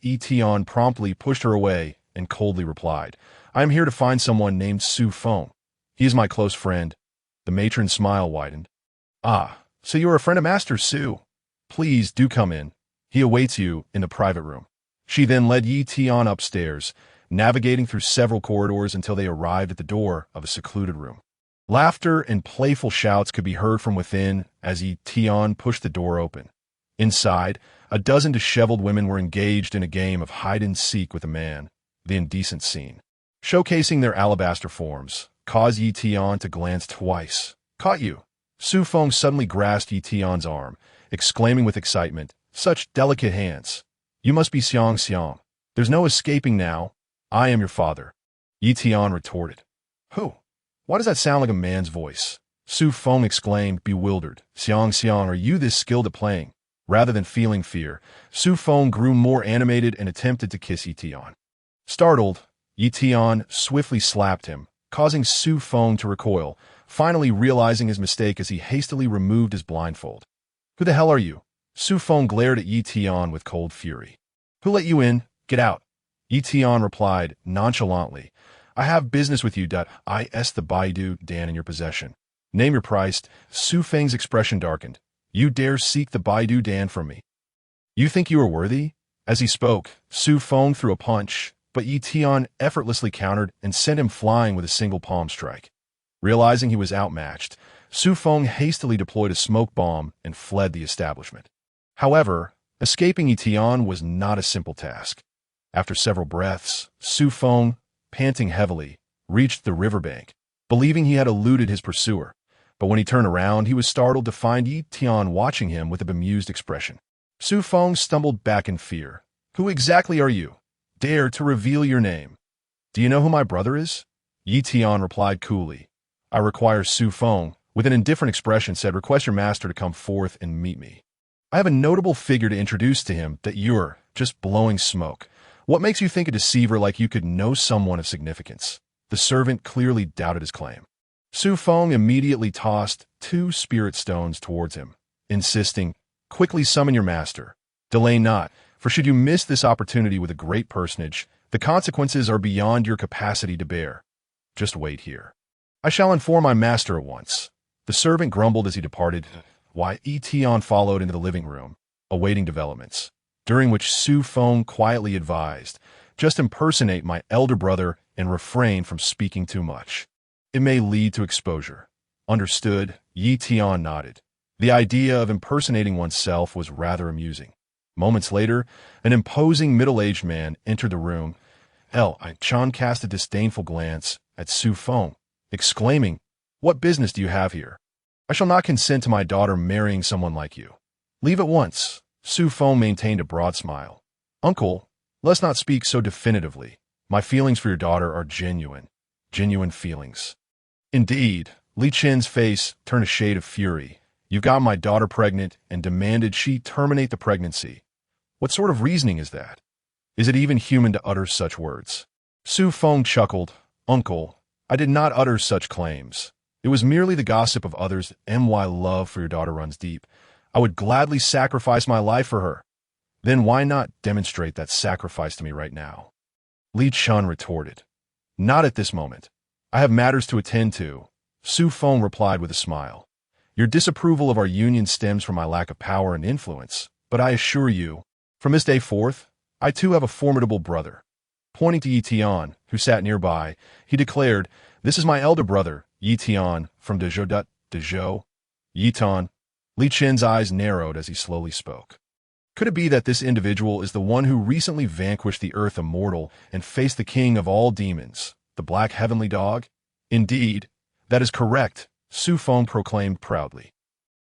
Ye Tian promptly pushed her away and coldly replied, I am here to find someone named Su Feng. He is my close friend. The matron's smile widened. Ah, so you are a friend of Master Su. Please do come in. He awaits you in the private room. She then led Ye Tian upstairs, navigating through several corridors until they arrived at the door of a secluded room. Laughter and playful shouts could be heard from within as Ye Tian pushed the door open. Inside, a dozen disheveled women were engaged in a game of hide-and-seek with a man. The indecent scene, showcasing their alabaster forms, caused Ye Tian to glance twice. Caught you. Su Feng suddenly grasped Ye Tian's arm, exclaiming with excitement, such delicate hands. You must be Xiang. There's no escaping now. I am your father. Ye Tian retorted. Who? Why does that sound like a man's voice? Su Feng exclaimed, bewildered. Xiang, are you this skilled at playing? Rather than feeling fear, Su Feng grew more animated and attempted to kiss Ye Tian. Startled, Ye Tian swiftly slapped him, causing Su Feng to recoil, finally realizing his mistake as he hastily removed his blindfold. Who the hell are you? Su Feng glared at Ye Tian with cold fury. Who let you in? Get out. Ye Tian replied nonchalantly. I have business with you. Is the Baidu Dan in your possession? Name your price. Su Feng's expression darkened. You dare seek the Baidu Dan from me? You think you are worthy? As he spoke, Su Feng threw a punch, but Ye Tian effortlessly countered and sent him flying with a single palm strike. Realizing he was outmatched, Su Feng hastily deployed a smoke bomb and fled the establishment. However, escaping Ye Tian was not a simple task. After several breaths, Su Feng, panting heavily, reached the riverbank, believing he had eluded his pursuer. But when he turned around, he was startled to find Ye Tian watching him with a bemused expression. Su Feng stumbled back in fear. Who exactly are you? Dare to reveal your name. Do you know who my brother is? Ye Tian replied coolly. I require. Su Feng, with an indifferent expression, said, request your master to come forth and meet me. I have a notable figure to introduce to him that you're just blowing smoke. What makes you think a deceiver like you could know someone of significance? The servant clearly doubted his claim. Su Feng immediately tossed 2 spirit stones towards him, insisting, "Quickly summon your master. Delay not, for should you miss this opportunity with a great personage, the consequences are beyond your capacity to bear. Just wait here. I shall inform my master at once." The servant grumbled as he departed, while Ye Tian followed into the living room, awaiting developments, during which Su Feng quietly advised, "Just impersonate my elder brother and refrain from speaking too much. It may lead to exposure." Understood, Ye Tian nodded. The idea of impersonating oneself was rather amusing. Moments later, an imposing middle-aged man entered the room. Ye Tian cast a disdainful glance at Su Feng, exclaiming, "What business do you have here? I shall not consent to my daughter marrying someone like you. Leave at once." Su Feng maintained a broad smile. "Uncle, let's not speak so definitively. My feelings for your daughter are genuine. Genuine feelings." "Indeed." Li Chen's face turned a shade of fury. "You've got my daughter pregnant and demanded she terminate the pregnancy. What sort of reasoning is that? Is it even human to utter such words?" Su Feng chuckled. "Uncle, I did not utter such claims. It was merely the gossip of others. My love for your daughter runs deep. I would gladly sacrifice my life for her. Then why not demonstrate that sacrifice to me right now?" Li Chen retorted. "Not at this moment. I have matters to attend to." Su Feng replied with a smile. "Your disapproval of our union stems from my lack of power and influence, but I assure you, from this day forth, I too have a formidable brother." Pointing to Ye Tian, who sat nearby, he declared, "This is my elder brother, Ye Tian, from Dezhou. Ye Tian." Li Chen's eyes narrowed as he slowly spoke. Could it be that this individual is the one who recently vanquished the earth immortal and faced the king of all demons, the black heavenly dog? "Indeed, that is correct," Su Feng proclaimed proudly.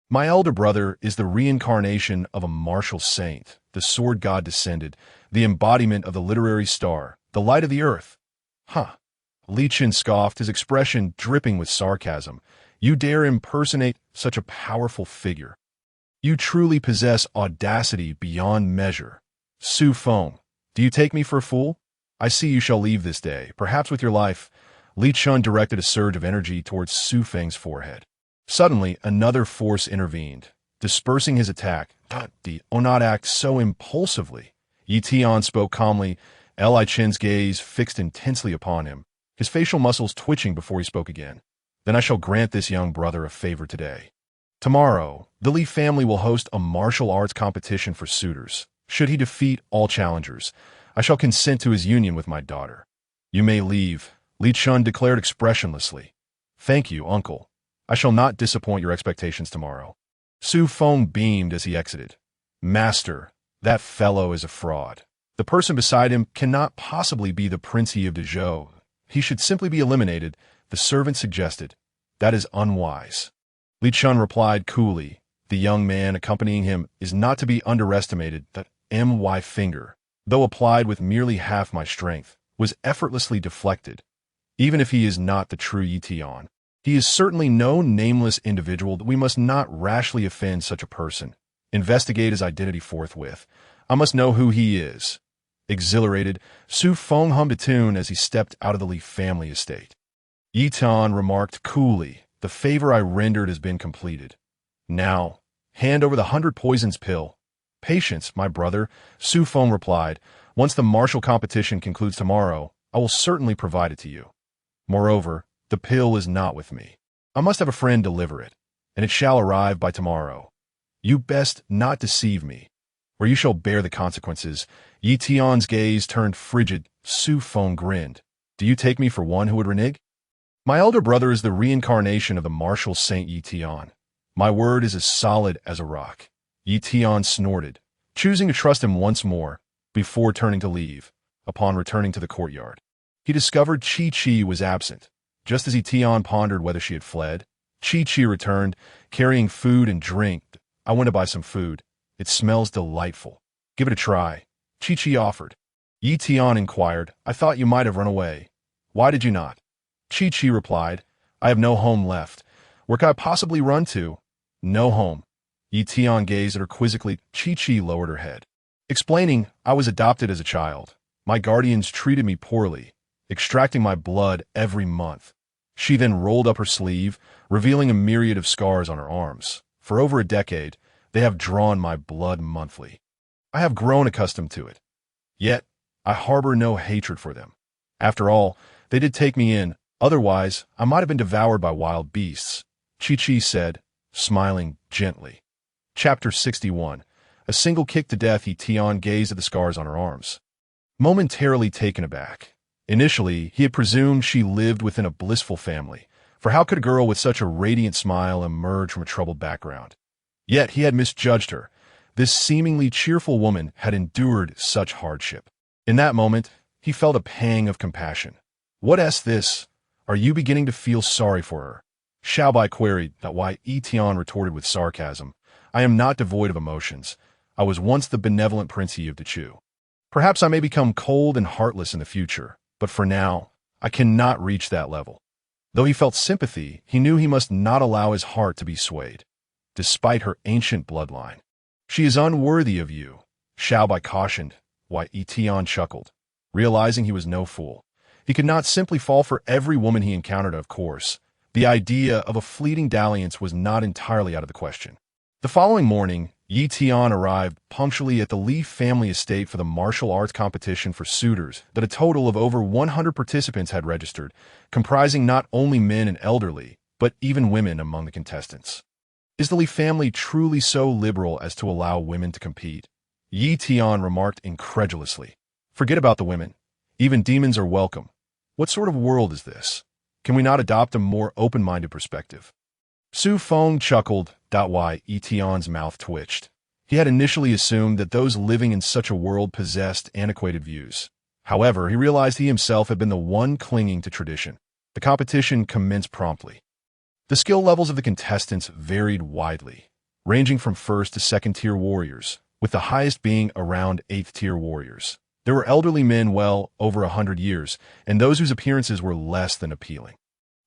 "My elder brother is the reincarnation of a martial saint, the sword god descended, the embodiment of the literary star, the light of the earth." "Huh." Li Chen scoffed, his expression dripping with sarcasm. "You dare impersonate such a powerful figure? You truly possess audacity beyond measure." "Su Feng, do you take me for a fool? I see you shall leave this day, perhaps with your life." Li Chen directed a surge of energy towards Su Feng's forehead. Suddenly, another force intervened, dispersing his attack. "Do not act so impulsively." Ye Tian spoke calmly, Li Chen's gaze fixed intensely upon him, his facial muscles twitching before he spoke again. "Then I shall grant this young brother a favor today. Tomorrow, the Li family will host a martial arts competition for suitors. Should he defeat all challengers, I shall consent to his union with my daughter. You may leave," Li Chen declared expressionlessly. "Thank you, uncle. I shall not disappoint your expectations tomorrow." Su Feng beamed as he exited. "Master, that fellow is a fraud. The person beside him cannot possibly be the Prince of Dezhou. He should simply be eliminated," the servant suggested. "That is unwise." Li Chen replied coolly, "The young man accompanying him is not to be underestimated. That my finger, though applied with merely half my strength, was effortlessly deflected. Even if he is not the true Ye Tian, he is certainly no nameless individual. That we must not rashly offend such a person. Investigate his identity forthwith. I must know who he is." Exhilarated, Su Feng hummed a tune as he stepped out of the Li family estate. Ye Tian remarked coolly, "The favor I rendered has been completed. Now, hand over the 100 poisons pill." "Patience, my brother," Su Feng replied. "Once the martial competition concludes tomorrow, I will certainly provide it to you. Moreover, the pill is not with me. I must have a friend deliver it, and it shall arrive by tomorrow. You best not deceive me, or you shall bear the consequences." Ye Tian's gaze turned frigid. Su Feng grinned. "Do you take me for one who would renege? My elder brother is the reincarnation of the martial saint Ye Tian. My word is as solid as a rock." Ye Tian snorted, choosing to trust him once more, before turning to leave. Upon returning to the courtyard, he discovered Chi was absent. Just as Ye Tian pondered whether she had fled, Chi returned, carrying food and drink. "I went to buy some food. It smells delightful. Give it a try," Chi offered. Ye Tian inquired, "I thought you might have run away. Why did you not?" Chi replied, "I have no home left. Where could I possibly run to?" "No home. Ye Tian gazed at her quizzically. Chi lowered her head, explaining, I was adopted as a child. My guardians treated me poorly, extracting my blood every month. She then rolled up her sleeve, revealing a myriad of scars on her arms. For over a decade, they have drawn my blood monthly. I have grown accustomed to it. Yet, I harbor no hatred for them. After all, they did take me in, otherwise I might have been devoured by wild beasts, Chi said, smiling gently. Chapter 61. A single kick to death. Ye Tian gazed at the scars on her arms, momentarily taken aback. Initially, he had presumed she lived within a blissful family, for how could a girl with such a radiant smile emerge from a troubled background? Yet he had misjudged her. This seemingly cheerful woman had endured such hardship. In that moment, he felt a pang of compassion. What this? Are you beginning to feel sorry for her? Xiaobai queried. Why, Ye Tian retorted with sarcasm. I am not devoid of emotions. I was once the benevolent Prince Ye of Dechu. Perhaps I may become cold and heartless in the future, but for now, I cannot reach that level. Though he felt sympathy, he knew he must not allow his heart to be swayed. Despite her ancient bloodline, she is unworthy of you, Xiaobai cautioned. Why, Ye Tian chuckled, realizing he was no fool. He could not simply fall for every woman he encountered, of course. The idea of a fleeting dalliance was not entirely out of the question. The following morning, Ye Tian arrived punctually at the Li family estate for the martial arts competition for suitors that a total of over 100 participants had registered, comprising not only men and elderly, but even women among the contestants. Is the Li family truly so liberal as to allow women to compete? Ye Tian remarked incredulously. Forget about the women. Even demons are welcome. What sort of world is this? Can we not adopt a more open-minded perspective? Su Feng chuckled. Why, Ye Tian's mouth twitched. He had initially assumed that those living in such a world possessed antiquated views. However, he realized he himself had been the one clinging to tradition. The competition commenced promptly. The skill levels of the contestants varied widely, ranging from first to second-tier warriors, with the highest being around eighth-tier warriors. There were elderly men well over 100 years, and those whose appearances were less than appealing.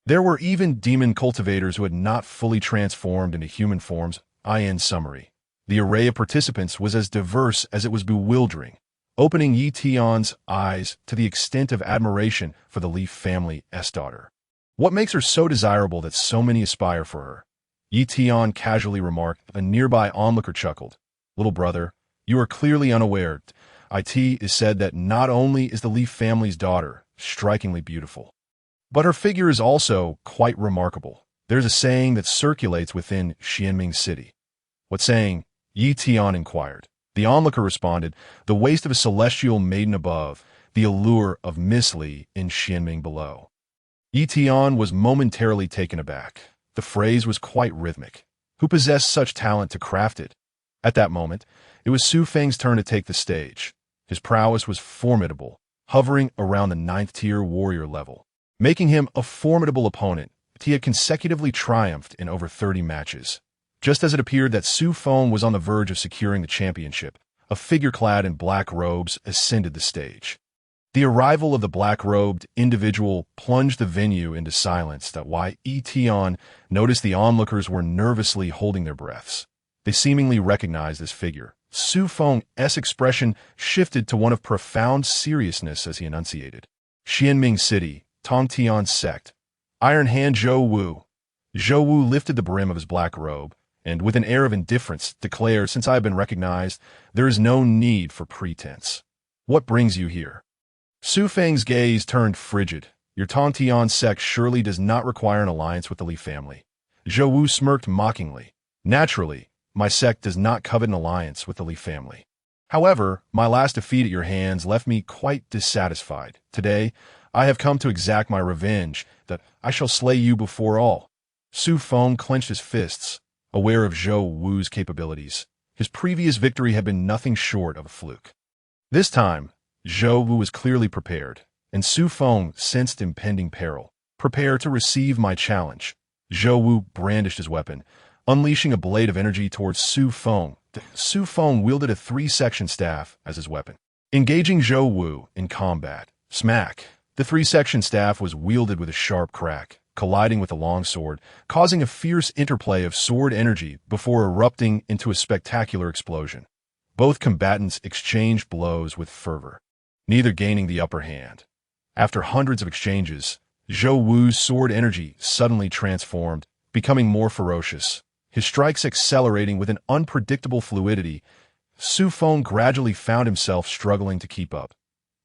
There were even demon cultivators who had not fully transformed into human forms. In summary, the array of participants was as diverse as it was bewildering, opening Ye Tian's eyes to the extent of admiration for the Li family's daughter. What makes her so desirable that so many aspire for her? Ye Tian casually remarked. A nearby onlooker chuckled. Little brother, you are clearly unaware. It is said that not only is the Li family's daughter strikingly beautiful, but her figure is also quite remarkable. There's a saying that circulates within Xianming City. What saying? Ye Tian inquired. The onlooker responded, the waist of a celestial maiden above, the allure of Miss Li in Xianming below. Ye Tian was momentarily taken aback. The phrase was quite rhythmic. Who possessed such talent to craft it? At that moment, it was Su Feng's turn to take the stage. His prowess was formidable, hovering around the 9th-tier warrior level, making him a formidable opponent. He had consecutively triumphed in over 30 matches. Just as it appeared that Su Feng was on the verge of securing the championship, a figure clad in black robes ascended the stage. The arrival of the black-robed individual plunged the venue into silence. Why, Ye Tian noticed the onlookers were nervously holding their breaths. They seemingly recognized this figure. Su Feng's expression shifted to one of profound seriousness as he enunciated. Xianming City, Tongtian sect. Iron Hand Zhou Wu. Zhou Wu lifted the brim of his black robe, and with an air of indifference declared, since I have been recognized, there is no need for pretense. What brings you here? Su Feng's gaze turned frigid. Your Tongtian sect surely does not require an alliance with the Li family. Zhou Wu smirked mockingly. Naturally, my sect does not covet an alliance with the Li family. However, my last defeat at your hands left me quite dissatisfied. Today, I have come to exact my revenge, that I shall slay you before all. Su Feng clenched his fists, aware of Zhou Wu's capabilities. His previous victory had been nothing short of a fluke. This time, Zhou Wu was clearly prepared, and Su Feng sensed impending peril. Prepare to receive my challenge. Zhou Wu brandished his weapon, unleashing a blade of energy towards Su Feng. Su Feng wielded a 3-section staff as his weapon. Engaging Zhou Wu in combat. Smack! The 3-section staff was wielded with a sharp crack. colliding with the longsword, causing a fierce interplay of sword energy before erupting into a spectacular explosion. Both combatants exchanged blows with fervor, neither gaining the upper hand. After hundreds of exchanges, Zhou Wu's sword energy suddenly transformed, becoming more ferocious, his strikes accelerating with an unpredictable fluidity. Su Feng gradually found himself struggling to keep up.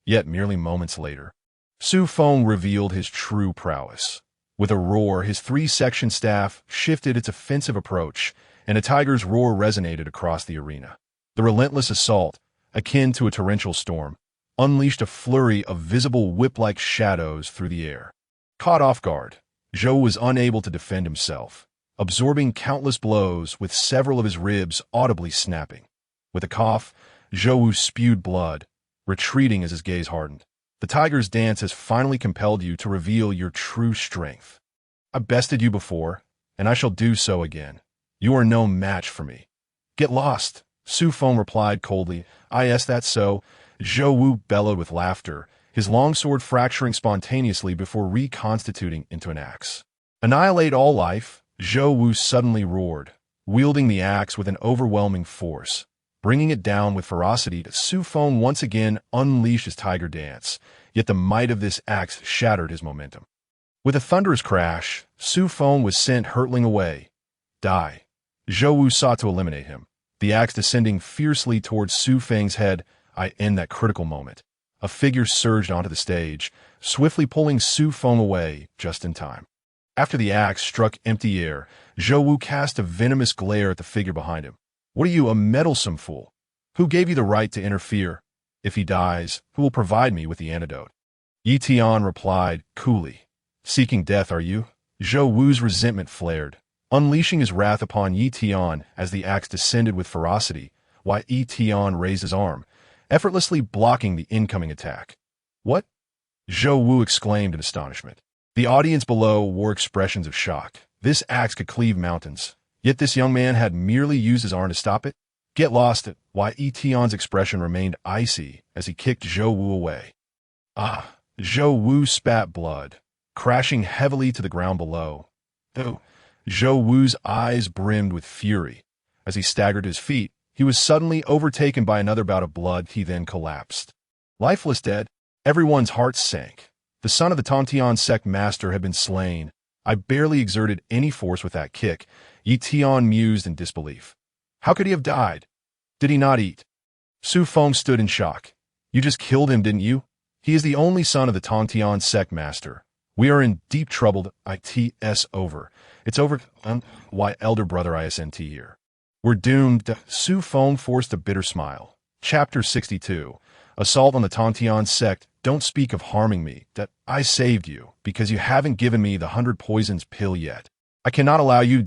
Yet merely moments later, Su Feng revealed his true prowess. With a roar, his three-section staff shifted its offensive approach, and a tiger's roar resonated across the arena. The relentless assault, akin to a torrential storm, unleashed a flurry of visible whip-like shadows through the air. Caught off guard, Zhou was unable to defend himself, absorbing countless blows with several of his ribs audibly snapping. With a cough, Zhou spewed blood, retreating as his gaze hardened. The tiger's dance has finally compelled you to reveal your true strength. I bested you before, and I shall do so again. You are no match for me. Get lost, Su Feng replied coldly. Is that so? Zhou Wu bellowed with laughter, his longsword fracturing spontaneously before reconstituting into an axe. Annihilate all life, Zhou Wu suddenly roared, wielding the axe with an overwhelming force. Bringing it down with ferocity, Su Feng once again unleashed his tiger dance, yet the might of this axe shattered his momentum. With a thunderous crash, Su Feng was sent hurtling away. Die. Zhou Wu sought to eliminate him, the axe descending fiercely towards Su Feng's head. In that critical moment, a figure surged onto the stage, swiftly pulling Su Feng away just in time. After the axe struck empty air, Zhou Wu cast a venomous glare at the figure behind him. What are you, a meddlesome fool? Who gave you the right to interfere? If he dies, who will provide me with the antidote? Ye Tian replied, coolly. Seeking death, are you? Zhou Wu's resentment flared, unleashing his wrath upon Ye Tian as the axe descended with ferocity, while Ye Tian raised his arm, effortlessly blocking the incoming attack. What? Zhou Wu exclaimed in astonishment. The audience below wore expressions of shock. This axe could cleave mountains, yet this young man had merely used his arm to stop it? Get lost at why Ye Tian's expression remained icy as he kicked Zhou Wu away. Zhou Wu spat blood, crashing heavily to the ground below. Though Zhou Wu's eyes brimmed with fury. As he staggered to his feet, he was suddenly overtaken by another bout of blood. He then collapsed. Lifeless dead, everyone's hearts sank. The son of the Tongtian sect master had been slain. I barely exerted any force with that kick, Ye Tian mused in disbelief. How could he have died? Did he not eat? Su Feng stood in shock. You just killed him, didn't you? He is the only son of the Tongtian sect master. We are in deep trouble. It's over. It's over. Why, elder brother ISNT here. We're doomed. Su Feng forced a bitter smile. Chapter 62. Assault on the Tongtian sect. Don't speak of harming me. That I saved you, because you haven't given me the 100 poisons pill yet. I cannot allow you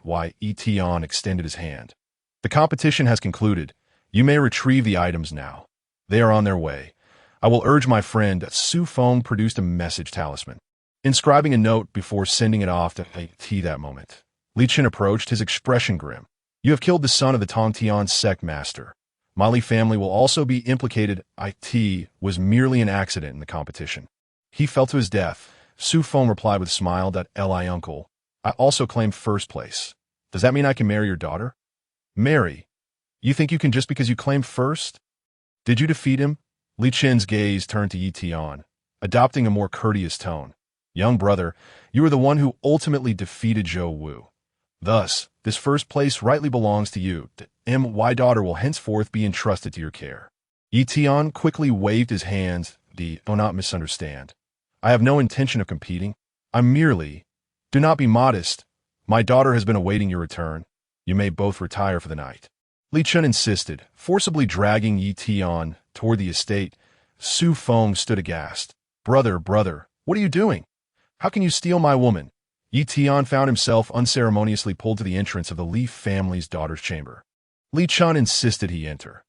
Why, Ye Tian extended his hand. The competition has concluded. You may retrieve the items now. They are on their way. I will urge my friend. Su Feng produced a message talisman, inscribing a note before sending it off to that moment. Li Chen approached, his expression grim. You have killed the son of the Tongtian sect master. My Li family will also be implicated. It was merely an accident in the competition. He fell to his death. Su Feng replied with a smile. Li uncle. I also claimed first place. Does that mean I can marry your daughter? Marry? You think you can just because you claimed first? Did you defeat him? Li Chen's gaze turned to Ye Tian, adopting a more courteous tone. Young brother, you are the one who ultimately defeated Zhou Wu. Thus, this first place rightly belongs to you. My daughter will henceforth be entrusted to your care. Ye Tian quickly waved his hands. Do not misunderstand. I have no intention of competing. I'm merely... Do not be modest. My daughter has been awaiting your return. You may both retire for the night. Li Chen insisted, forcibly dragging Ye Tian toward the estate. Su Feng stood aghast. Brother, what are you doing? How can you steal my woman? Ye Tian found himself unceremoniously pulled to the entrance of the Li family's daughter's chamber. Li Chen insisted he enter.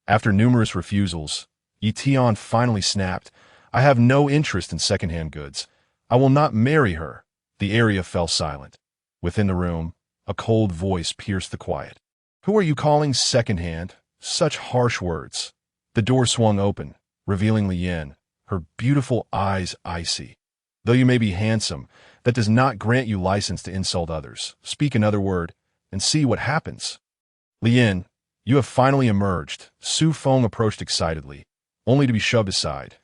After numerous refusals, Ye Tian finally snapped, I have no interest in second-hand goods. I will not marry her. The area fell silent. Within the room, a cold voice pierced the quiet. Who are you calling second-hand? Such harsh words. The door swung open, revealing Li Yan, her beautiful eyes icy. Though you may be handsome, that does not grant you license to insult others. Speak another word, and see what happens. Lien, you have finally emerged. Su Feng approached excitedly, only to be shoved aside.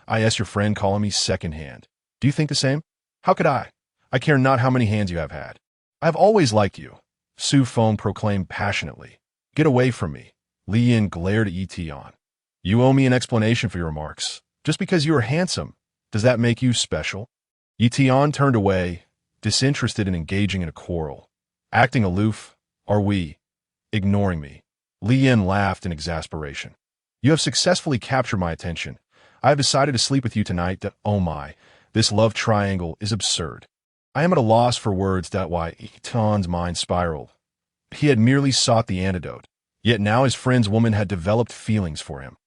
Is your friend calling me second-hand? Do you think the same? How could I? I care not how many hands you have had. I have always liked you. Su Feng proclaimed passionately. Get away from me. Lien glared at Ye Tian. You owe me an explanation for your remarks. Just because you are handsome, does that make you special? Ye Tian turned away, disinterested in engaging in a quarrel. Acting aloof, are we? Ignoring me. Lien laughed in exasperation. You have successfully captured my attention. I have decided to sleep with you tonight. Oh my, this love triangle is absurd. I am at a loss for words. Why Ye Tian's mind spiraled. He had merely sought the antidote, yet now his friend's woman had developed feelings for him.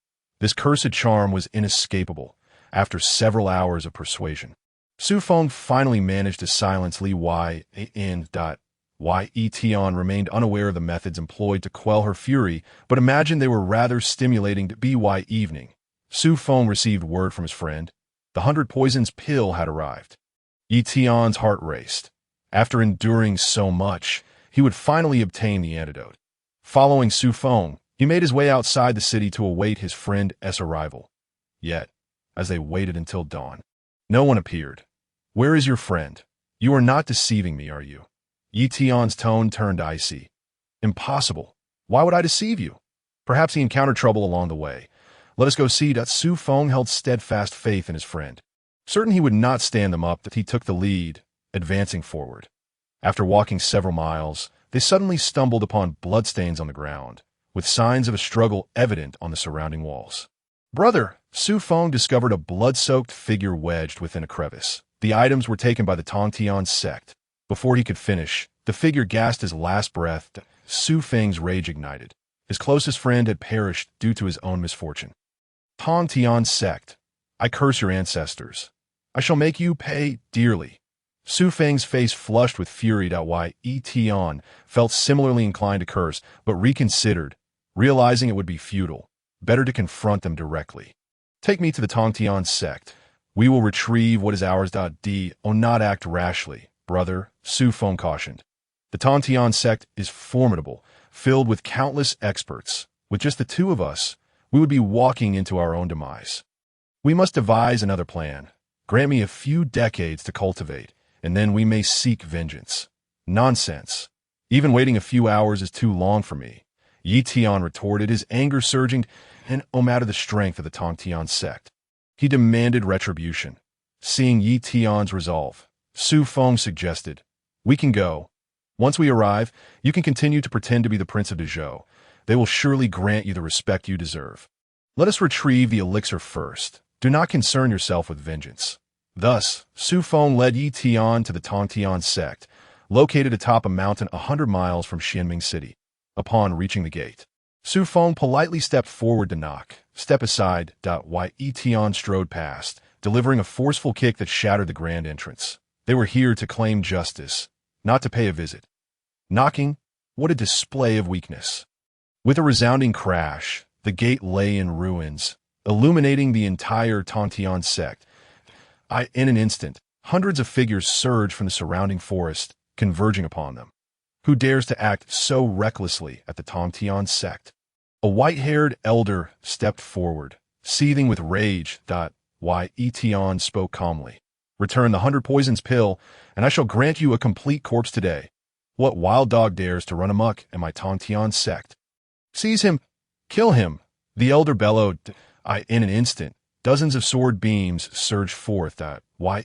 This cursed charm was inescapable, after several hours of persuasion. Su Feng finally managed to silence Li Tian. Ye Tian remained unaware of the methods employed to quell her fury, but imagined they were rather stimulating to by evening. Su Feng received word from his friend. The 100 poisons pill had arrived. Ye Tian's heart raced. After enduring so much, he would finally obtain the antidote. Following Su Feng, he made his way outside the city to await his friend's arrival. Yet, as they waited until dawn, no one appeared. Where is your friend? You are not deceiving me, are you? Ye Tian's tone turned icy. Impossible. Why would I deceive you? Perhaps he encountered trouble along the way. Let us go see. Su Feng held steadfast faith in his friend. Certain he would not stand them up, that he took the lead, advancing forward. After walking several miles, they suddenly stumbled upon bloodstains on the ground, with signs of a struggle evident on the surrounding walls. Brother, Su Feng discovered a blood-soaked figure wedged within a crevice. The items were taken by the Tian sect. Before he could finish, the figure gasped his last breath. Su Feng's rage ignited. His closest friend had perished due to his own misfortune. Tian sect, I curse your ancestors. I shall make you pay dearly. Su Feng's face flushed with fury. Ye Tian felt similarly inclined to curse, but reconsidered, realizing it would be futile. Better to confront them directly. Take me to the Tian sect. We will retrieve what is ours. Not act rashly, brother, Su Feng cautioned. The Tian sect is formidable, filled with countless experts. With just the two of us, we would be walking into our own demise. We must devise another plan. Grant me a few decades to cultivate, and then we may seek vengeance. Nonsense. Even waiting a few hours is too long for me. Ye Tian retorted, his anger surging, and matter the strength of the Tian sect. He demanded retribution. Seeing Ye Tian's resolve, Su Feng suggested, we can go. Once we arrive, you can continue to pretend to be the Prince of Dezhou. They will surely grant you the respect you deserve. Let us retrieve the elixir first. Do not concern yourself with vengeance. Thus, Su Feng led Ye Tian to the Tian sect, located atop a mountain 100 miles from Xianming City. Upon reaching the gate, Su Feng politely stepped forward to knock. Step aside. Ye Tian strode past, delivering a forceful kick that shattered the grand entrance. They were here to claim justice, not to pay a visit. Knocking? What a display of weakness. With a resounding crash, the gate lay in ruins, illuminating the entire Tian sect. In an instant, hundreds of figures surged from the surrounding forest, converging upon them. Who dares to act so recklessly at the Tian sect? A white-haired elder stepped forward, seething with rage. Ye Tian spoke calmly. Return the 100 poisons pill, and I shall grant you a complete corpse today. What wild dog dares to run amok in my Tian sect? Seize him! Kill him! The elder bellowed. In an instant, dozens of sword beams surged forth.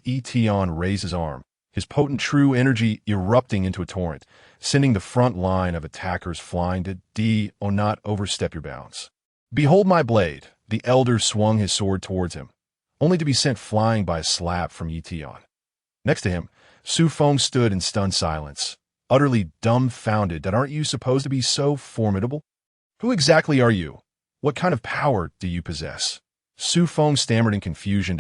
Ye Tian raised his arm, his potent true energy erupting into a torrent, sending the front line of attackers flying to not overstep your bounds. Behold my blade! The elder swung his sword towards him, only to be sent flying by a slap from Ye Tian. Next to him, Su Feng stood in stunned silence, utterly dumbfounded. Aren't you supposed to be so formidable? Who exactly are you? What kind of power do you possess? Su Feng stammered in confusion.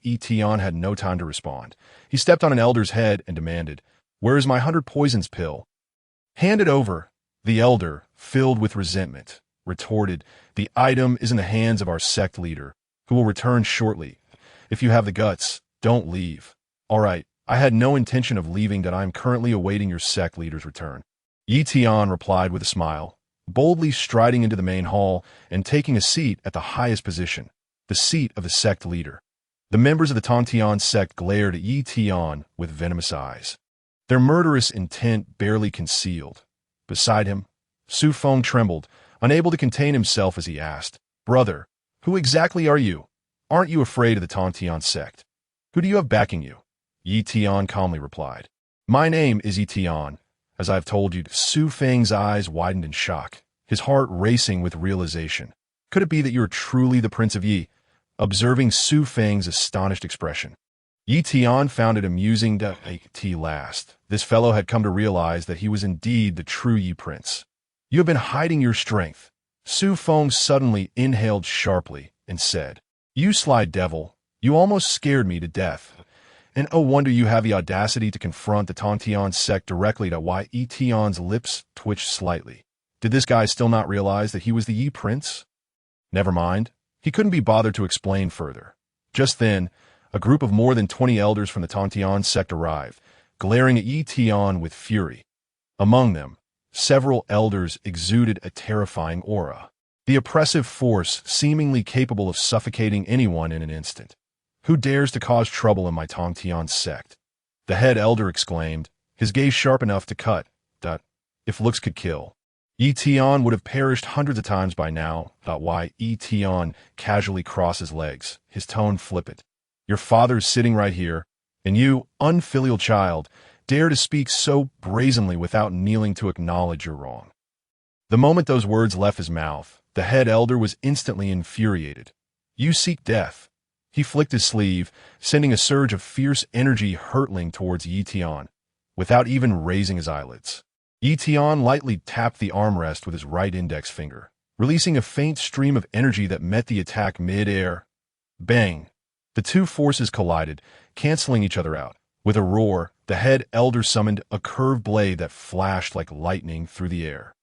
Ye Tian had no time to respond. He stepped on an elder's head and demanded, where is my 100 poisons pill? Hand it over. The elder, filled with resentment, retorted, the item is in the hands of our sect leader, who will return shortly. If you have the guts, don't leave. All right, I had no intention of leaving that I am currently awaiting your sect leader's return. Ye Tian replied with a smile, boldly striding into the main hall and taking a seat at the highest position, the seat of the sect leader. The members of the Tantian sect glared at Ye Tian with venomous eyes, their murderous intent barely concealed. Beside him, Su Feng trembled, unable to contain himself as he asked, "Brother, who exactly are you? Aren't you afraid of the Tantian sect? Who do you have backing you?" Ye Tian calmly replied, "My name is Ye Tian, as I have told you." Su Feng's eyes widened in shock, his heart racing with realization. Could it be that you are truly the Prince of Ye? Observing Su Feng's astonished expression, Ye Tian found it amusing to last. This fellow had come to realize that he was indeed the true Ye Prince. "You have been hiding your strength." Su Feng suddenly inhaled sharply and said, "You sly devil, you almost scared me to death. And oh wonder you have the audacity to confront the Tantian sect directly." Why Ye Tian's lips twitched slightly. Did this guy still not realize that he was the Ye Prince? Never mind. He couldn't be bothered to explain further. Just then, a group of more than 20 elders from the Tantian sect arrived, glaring at Ye Tian with fury. Among them, several elders exuded a terrifying aura, the oppressive force seemingly capable of suffocating anyone in an instant. "Who dares to cause trouble in my Tantian sect?" the head elder exclaimed, his gaze sharp enough to cut. If looks could kill, Ye Tian would have perished hundreds of times by now. Why Ye Tian casually crossed his legs, his tone flippant. "Your father is sitting right here, and you, unfilial child, dare to speak so brazenly without kneeling to acknowledge your wrong." The moment those words left his mouth, the head elder was instantly infuriated. "You seek death." He flicked his sleeve, sending a surge of fierce energy hurtling towards Ye Tian, without even raising his eyelids. Ye Tian lightly tapped the armrest with his right index finger, releasing a faint stream of energy that met the attack mid-air. Bang! The two forces collided, canceling each other out. With a roar, the head elder summoned a curved blade that flashed like lightning through the air.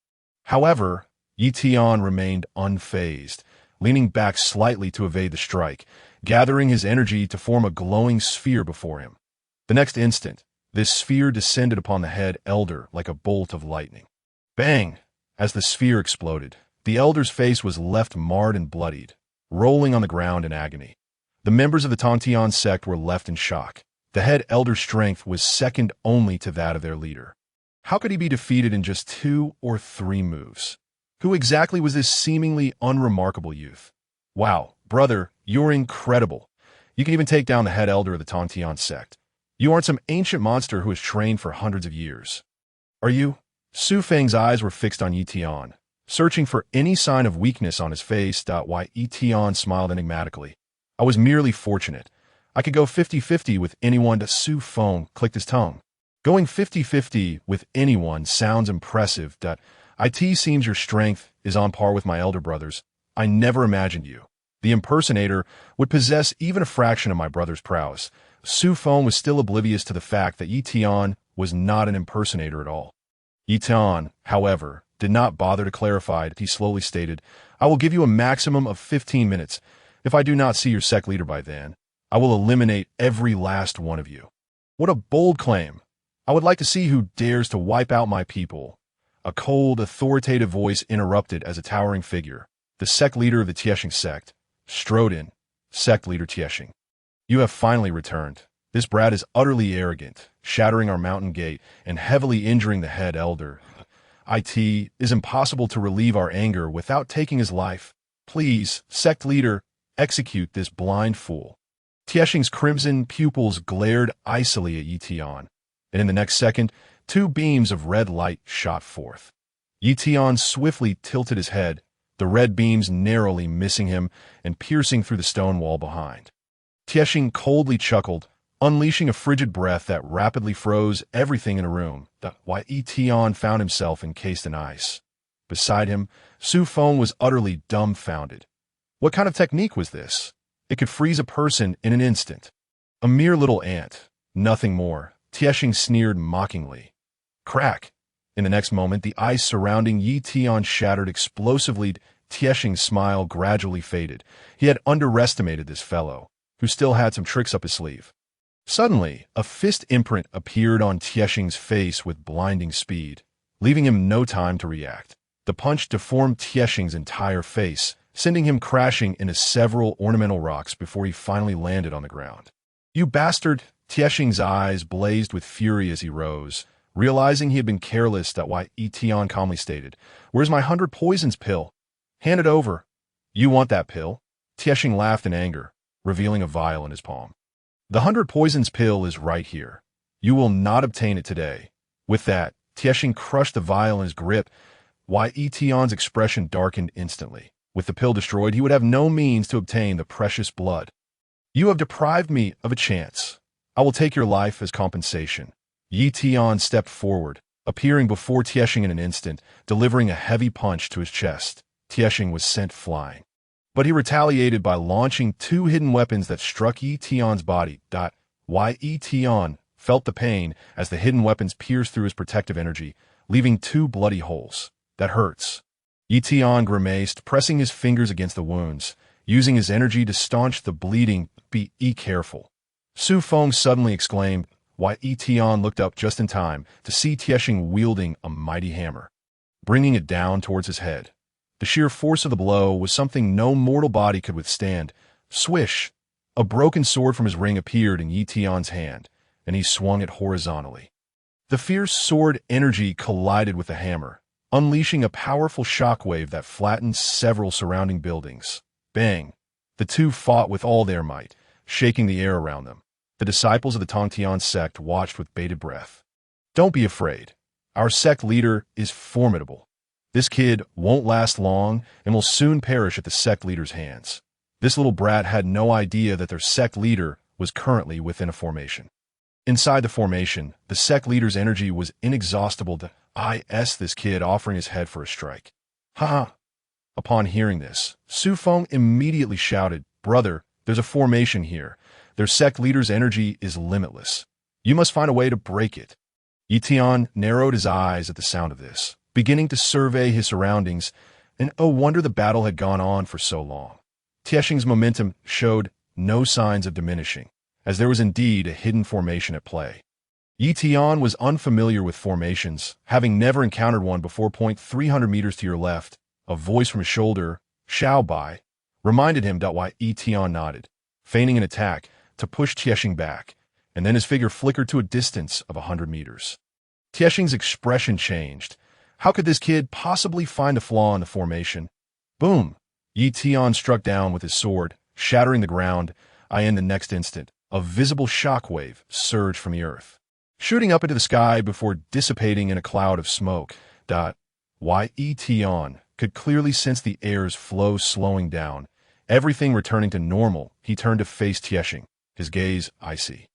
However, Ye Tian remained unfazed, leaning back slightly to evade the strike, gathering his energy to form a glowing sphere before him. The next instant, this sphere descended upon the head elder like a bolt of lightning. Bang! As the sphere exploded, the elder's face was left marred and bloodied, rolling on the ground in agony. The members of the Tantian sect were left in shock. The head elder's strength was second only to that of their leader. How could he be defeated in just 2 or 3 moves? Who exactly was this seemingly unremarkable youth? "Wow, brother, you're incredible. You can even take down the head elder of the Tantian sect. You aren't some ancient monster who has trained for hundreds of years. Are you?" Su Feng's eyes were fixed on Ye Tian, searching for any sign of weakness on his face. Why Ye Tian smiled enigmatically. "I was merely fortunate. I could go 50-50 with anyone." Su Feng clicked his tongue. "Going 50-50 with anyone sounds impressive. It seems your strength is on par with my elder brother's. I never imagined you, the impersonator, would possess even a fraction of my brother's prowess." Su Feng was still oblivious to the fact that Ye Tian was not an impersonator at all. Ye Tian, however, did not bother to clarify. He slowly stated, "I will give you a maximum of 15 minutes. If I do not see your sect leader by then, I will eliminate every last one of you." "What a bold claim. I would like to see who dares to wipe out my people." A cold, authoritative voice interrupted as a towering figure, the sect leader of the Tieshing sect, strode in. "Sect leader Tieshing, you have finally returned. This brat is utterly arrogant, shattering our mountain gate and heavily injuring the head elder. It is impossible to relieve our anger without taking his life. Please, sect leader, execute this blind fool." Tieshing's crimson pupils glared icily at Ye Tian, and in the next second, 2 beams of red light shot forth. Ye Tian swiftly tilted his head, the red beams narrowly missing him and piercing through the stone wall behind. Tieshing coldly chuckled, unleashing a frigid breath that rapidly froze everything in a room. Why Ye Tian found himself encased in ice. Beside him, Su Feng was utterly dumbfounded. What kind of technique was this? It could freeze a person in an instant. A mere little ant, nothing more. Tieshing sneered mockingly. Crack! In the next moment, the ice surrounding Ye Tian shattered explosively. Tieshing's smile gradually faded. He had underestimated this fellow, who still had some tricks up his sleeve. Suddenly, a fist imprint appeared on Tieshing's face with blinding speed, leaving him no time to react. The punch deformed Tieshing's entire face, sending him crashing into several ornamental rocks before he finally landed on the ground. "You bastard!" Tieshing's eyes blazed with fury as he rose, realizing he had been careless. Ye Tian calmly stated, "Where's my 100 poisons pill? Hand it over." "You want that pill?" Tieshing laughed in anger, revealing a vial in his palm. "The 100 poisons pill is right here. You will not obtain it today." With that, Tieshing crushed the vial in his grip. Ye Tian's expression darkened instantly. With the pill destroyed, he would have no means to obtain the precious blood. "You have deprived me of a chance. I will take your life as compensation." Ye Tian stepped forward, appearing before Tieshing in an instant, delivering a heavy punch to his chest. Tieshing was sent flying. But he retaliated by launching 2 hidden weapons that struck Ye Tian's body. Ye Tian felt the pain as the hidden weapons pierced through his protective energy, leaving 2 bloody holes. "That hurts." Ye Tian grimaced, pressing his fingers against the wounds, using his energy to staunch the bleeding. "Be careful." Su Feng suddenly exclaimed. Ye Tian looked up just in time to see Tieshing wielding a mighty hammer, bringing it down towards his head. The sheer force of the blow was something no mortal body could withstand. Swish! A broken sword from his ring appeared in Ye Tian's hand, and he swung it horizontally. The fierce sword energy collided with the hammer, unleashing a powerful shockwave that flattened several surrounding buildings. Bang! The two fought with all their might, shaking the air around them. The disciples of the Tongtian sect watched with bated breath. "Don't be afraid. Our sect leader is formidable. This kid won't last long and will soon perish at the sect leader's hands." This little brat had no idea that their sect leader was currently within a formation. Inside the formation, the sect leader's energy was inexhaustible. This kid offering his head for a strike. "Ha!" Upon hearing this, Su Feng immediately shouted, "Brother, there's a formation here. Their sect leader's energy is limitless. You must find a way to break it." Ye Tian narrowed his eyes at the sound of this, beginning to survey his surroundings, and oh wonder the battle had gone on for so long. Tieshing's momentum showed no signs of diminishing, as there was indeed a hidden formation at play. Ye Tian was unfamiliar with formations, having never encountered one before. 300 meters to your left, a voice from his shoulder, "Xiao Bai," reminded him. Ye Tian nodded, feigning an attack to push Tieshing back, and then his figure flickered to a distance of 100 meters. Tieshing's expression changed. How could this kid possibly find a flaw in the formation? Boom! Ye Tian struck down with his sword, shattering the ground. In the next instant, a visible shockwave surged from the earth, shooting up into the sky before dissipating in a cloud of smoke. Ye Tian could clearly sense the air's flow slowing down, everything returning to normal. He turned to face Tieshing, his gaze icy.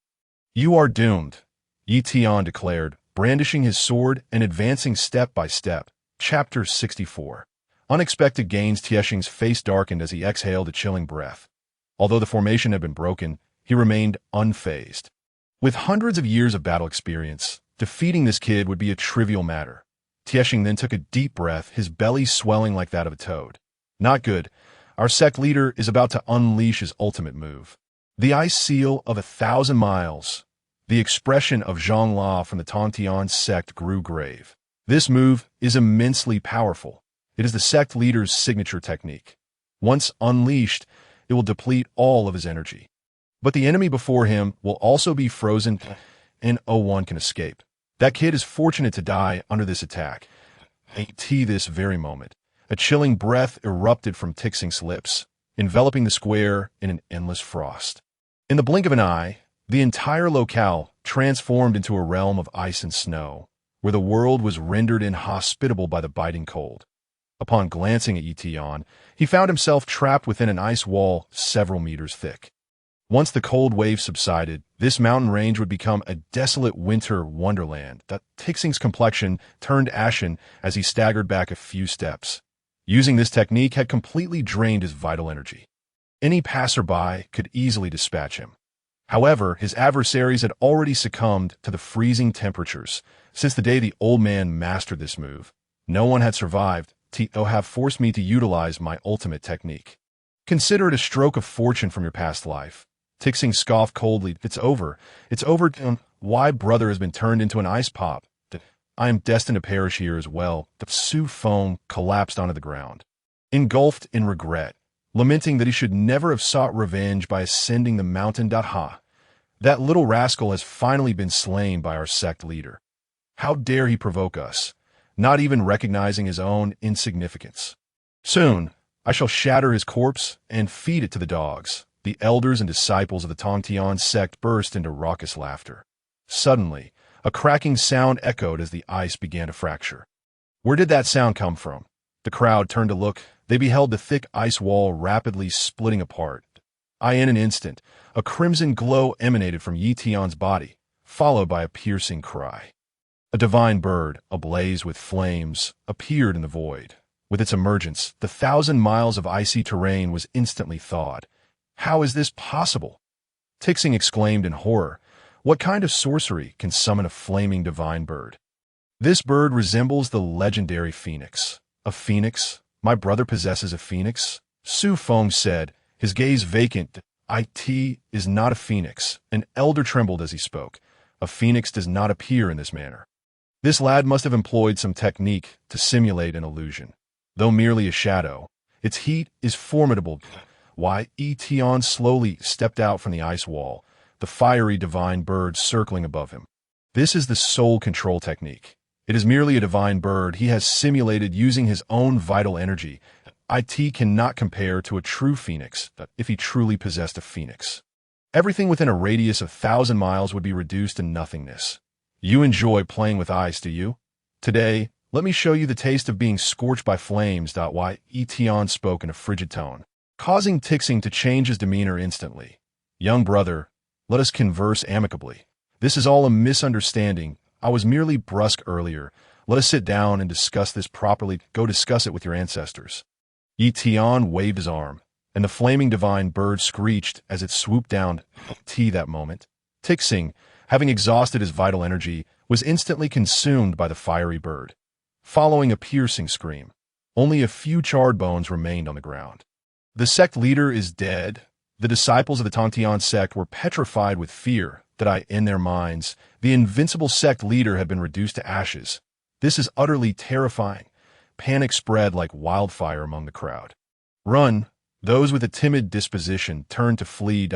"You are doomed," Ye Tian declared, brandishing his sword and advancing step by step. Chapter 64. Unexpected gains. Tieshing's face darkened as he exhaled a chilling breath. Although the formation had been broken, he remained unfazed. With hundreds of years of battle experience, defeating this kid would be a trivial matter. Tieshing then took a deep breath, his belly swelling like that of a toad. "Not good. Our sect leader is about to unleash his ultimate move. The ice seal of 1,000 miles. The expression of Zhang La from the Tongtian sect grew grave. "This move is immensely powerful. It is the sect leader's signature technique. Once unleashed, it will deplete all of his energy. But the enemy before him will also be frozen, and no one can escape. That kid is fortunate to die under this attack." This very moment, a chilling breath erupted from Tiexing's lips, enveloping the square in an endless frost. In the blink of an eye, the entire locale transformed into a realm of ice and snow, where the world was rendered inhospitable by the biting cold. Upon glancing at Ye Tian, he found himself trapped within an ice wall several meters thick. Once the cold wave subsided, this mountain range would become a desolate winter wonderland. Tiexing's complexion turned ashen as he staggered back a few steps. Using this technique had completely drained his vital energy. Any passerby could easily dispatch him. However, his adversaries had already succumbed to the freezing temperatures. Since the day the old man mastered this move, no one had survived. Have forced me to utilize my ultimate technique. Consider it a stroke of fortune from your past life. Tixing scoffed coldly. It's over. It's over. Why brother has been turned into an ice pop. I am destined to perish here as well. The Su Feng collapsed onto the ground, engulfed in regret, lamenting that he should never have sought revenge by ascending the mountain. Ha! That little rascal has finally been slain by our sect leader. How dare he provoke us, not even recognizing his own insignificance. Soon, I shall shatter his corpse and feed it to the dogs. The elders and disciples of the Tongtian sect burst into raucous laughter. Suddenly, a cracking sound echoed as the ice began to fracture. Where did that sound come from? The crowd turned to look. They beheld the thick ice wall rapidly splitting apart. In an instant, a crimson glow emanated from Ye Tian's body, followed by a piercing cry. A divine bird, ablaze with flames, appeared in the void. With its emergence, the 1,000 miles of icy terrain was instantly thawed. How is this possible? Tixing exclaimed in horror. What kind of sorcery can summon a flaming divine bird? This bird resembles the legendary phoenix. A phoenix? My brother possesses a phoenix? Su Feng said, his gaze vacant. It is not a phoenix. An elder trembled as he spoke. A phoenix does not appear in this manner. This lad must have employed some technique to simulate an illusion. Though merely a shadow, its heat is formidable. Ye Tian slowly stepped out from the ice wall, the fiery divine bird circling above him. This is the soul control technique. It is merely a divine bird he has simulated using his own vital energy. It cannot compare to a true phoenix, if he truly possessed a phoenix. Everything within a radius of 1,000 miles would be reduced to nothingness. You enjoy playing with ice, do you? Today, let me show you the taste of being scorched by flames. Ye Tian spoke in a frigid tone, causing Tixing to change his demeanor instantly. Young brother, let us converse amicably. This is all a misunderstanding. I was merely brusque earlier. Let us sit down and discuss this properly. Go discuss it with your ancestors. Ye Tian waved his arm, and the flaming divine bird screeched as it swooped down. That moment, Tixing, having exhausted his vital energy, was instantly consumed by the fiery bird. Following a piercing scream, only a few charred bones remained on the ground. The sect leader is dead. The disciples of the Tongtian sect were petrified with fear that in their minds, the invincible sect leader had been reduced to ashes. This is utterly terrifying. Panic spread like wildfire among the crowd. Run! Those with a timid disposition turned to flee.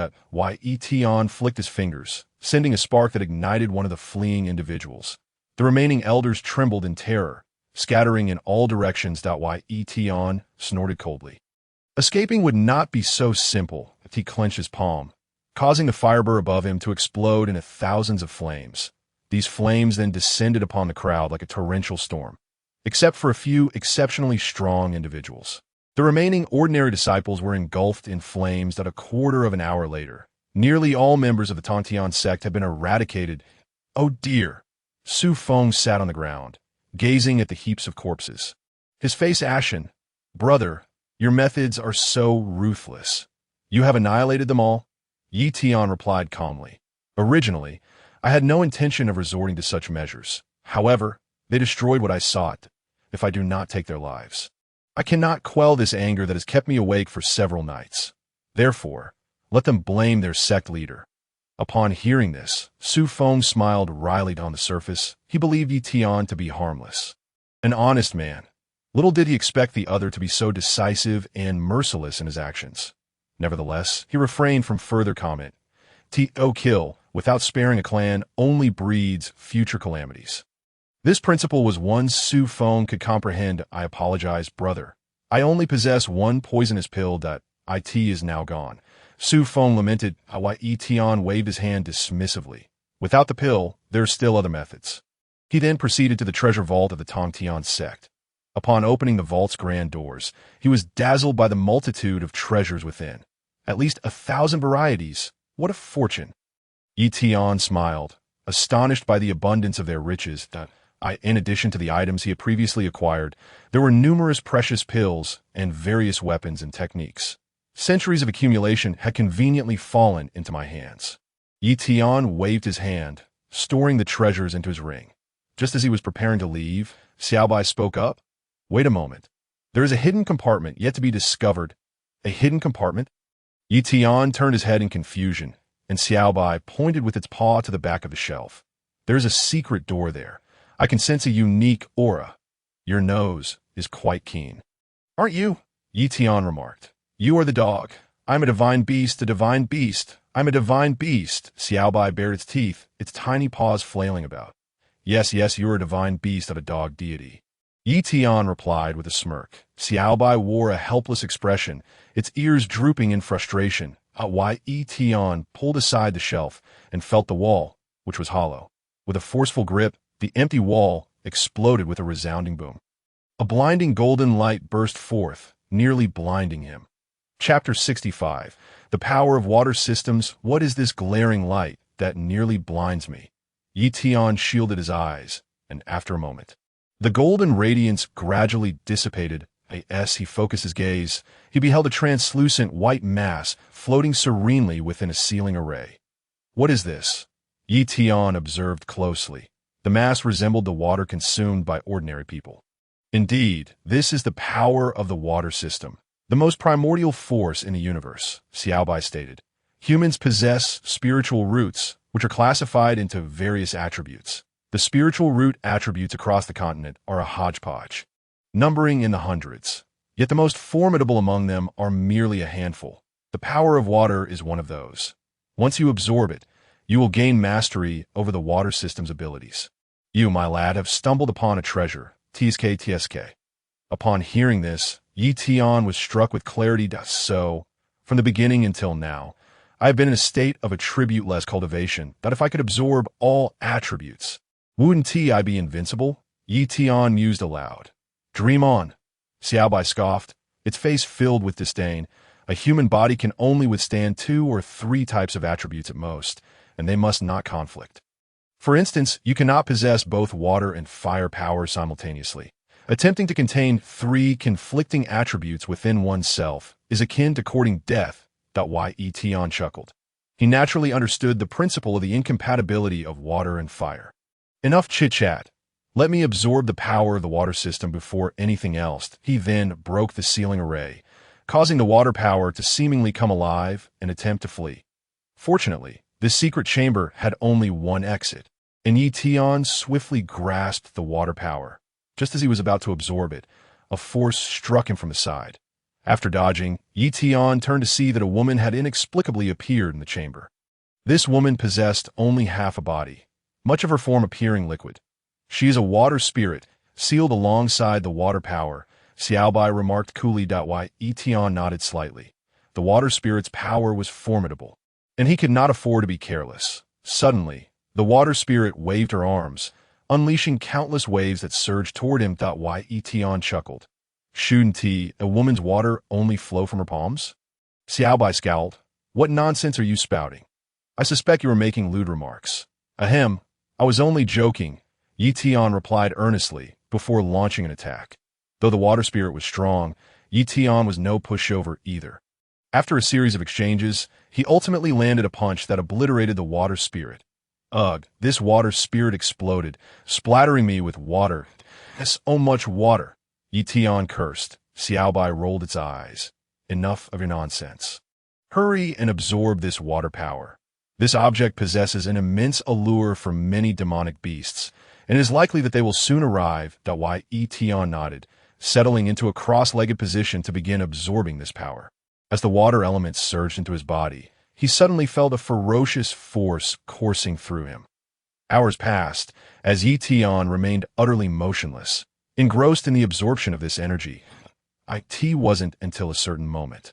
Ye Tian flicked his fingers, sending a spark that ignited one of the fleeing individuals. The remaining elders trembled in terror, scattering in all directions. Ye Tian snorted coldly. Escaping would not be so simple. He clenched his palm, causing the firebird above him to explode into thousands of flames. These flames then descended upon the crowd like a torrential storm, except for a few exceptionally strong individuals. The remaining ordinary disciples were engulfed in flames. A quarter of an hour later, nearly all members of the Tongtian sect had been eradicated. Oh dear! Su Feng sat on the ground, gazing at the heaps of corpses, his face ashen. Brother, your methods are so ruthless. You have annihilated them all? Ye Tian replied calmly. Originally, I had no intention of resorting to such measures. However, they destroyed what I sought. If I do not take their lives, I cannot quell this anger that has kept me awake for several nights. Therefore, let them blame their sect leader. Upon hearing this, Su Feng smiled wryly on the surface. He believed Ye Tian to be harmless. An honest man. Little did he expect the other to be so decisive and merciless in his actions. Nevertheless, he refrained from further comment. Kill, without sparing a clan, only breeds future calamities. This principle was one Su Feng could comprehend. I apologize, brother. I only possess one poisonous pill. It is now gone. Su Feng lamented. Ye Tian waved his hand dismissively. Without the pill, there are still other methods. He then proceeded to the treasure vault of the Tongtian sect. Upon opening the vault's grand doors, he was dazzled by the multitude of treasures within. At least 1,000 varieties. What a fortune! Ye Tian smiled, astonished by the abundance of their riches. In addition to the items he had previously acquired, there were numerous precious pills and various weapons and techniques. Centuries of accumulation had conveniently fallen into my hands. Ye Tian waved his hand, storing the treasures into his ring. Just as he was preparing to leave, Xiaobai spoke up. Wait a moment. There is a hidden compartment yet to be discovered. A hidden compartment? Ye Tian turned his head in confusion, and Xiaobai pointed with its paw to the back of the shelf. "There's a secret door there. I can sense a unique aura. Your nose is quite keen." "Aren't you?" Ye Tian remarked. "You are the dog. I'm a divine beast, a divine beast. I'm a divine beast." Xiaobai bared its teeth, its tiny paws flailing about. Yes, you're a divine beast of a dog deity." Ye Tian replied with a smirk. Xiaobai wore a helpless expression, its ears drooping in frustration. Ye Tian pulled aside the shelf and felt the wall, which was hollow. With a forceful grip, the empty wall exploded with a resounding boom. A blinding golden light burst forth, nearly blinding him. Chapter 65. The Power of Water Systems. What is this glaring light that nearly blinds me? Ye Tian shielded his eyes, and after a moment, the golden radiance gradually dissipated. As he focused his gaze, he beheld a translucent white mass floating serenely within a ceiling array. "What is this?" Ye Tian observed closely. The mass resembled the water consumed by ordinary people. "Indeed, this is the power of the water system, the most primordial force in the universe," Xiaobai stated. "Humans possess spiritual roots, which are classified into various attributes. The spiritual root attributes across the continent are a hodgepodge, numbering in the hundreds. Yet the most formidable among them are merely a handful. The power of water is one of those. Once you absorb it, you will gain mastery over the water system's abilities. You, my lad, have stumbled upon a treasure. TSK. Upon hearing this, Ye Tian was struck with clarity. "So, from the beginning until now, I have been in a state of attribute-less cultivation, that if I could absorb all attributes, wouldn't I be invincible?" Ye Tian mused aloud. "Dream on," Xiaobai scoffed, its face filled with disdain. "A human body can only withstand 2 or 3 types of attributes at most, and they must not conflict. For instance, you cannot possess both water and fire power simultaneously. Attempting to contain 3 conflicting attributes within oneself is akin to courting death." Ye Tian chuckled. He naturally understood the principle of the incompatibility of water and fire. "Enough chit-chat. Let me absorb the power of the water system before anything else." He then broke the ceiling array, causing the water power to seemingly come alive and attempt to flee. Fortunately, this secret chamber had only one exit, and Ye Tian swiftly grasped the water power. Just as he was about to absorb it, a force struck him from the side. After dodging, Ye Tian turned to see that a woman had inexplicably appeared in the chamber. This woman possessed only half a body, much of her form appearing liquid. "She is a water spirit, sealed alongside the water power," Xiaobai remarked coolly. Ye Tian nodded slightly. The water spirit's power was formidable, and he could not afford to be careless. Suddenly, the water spirit waved her arms, unleashing countless waves that surged toward him. Ye Tian chuckled. "Shouldn't a woman's water only flow from her palms?" Xiaobai scowled. "What nonsense are you spouting? I suspect you are making lewd remarks." "Ahem, I was only joking," Ye Tian replied earnestly before launching an attack. Though the water spirit was strong, Ye Tian was no pushover either. After a series of exchanges, he ultimately landed a punch that obliterated the water spirit. "Ugh, this water spirit exploded, splattering me with water. So much water," Ye Tian cursed. Xiaobai rolled its eyes. "Enough of your nonsense. Hurry and absorb this water power. This object possesses an immense allure for many demonic beasts, and it is likely that they will soon arrive." Ye Tian nodded, settling into a cross-legged position to begin absorbing this power. As the water elements surged into his body, he suddenly felt a ferocious force coursing through him. Hours passed, as Ye Tian remained utterly motionless, engrossed in the absorption of this energy. It wasn't until a certain moment,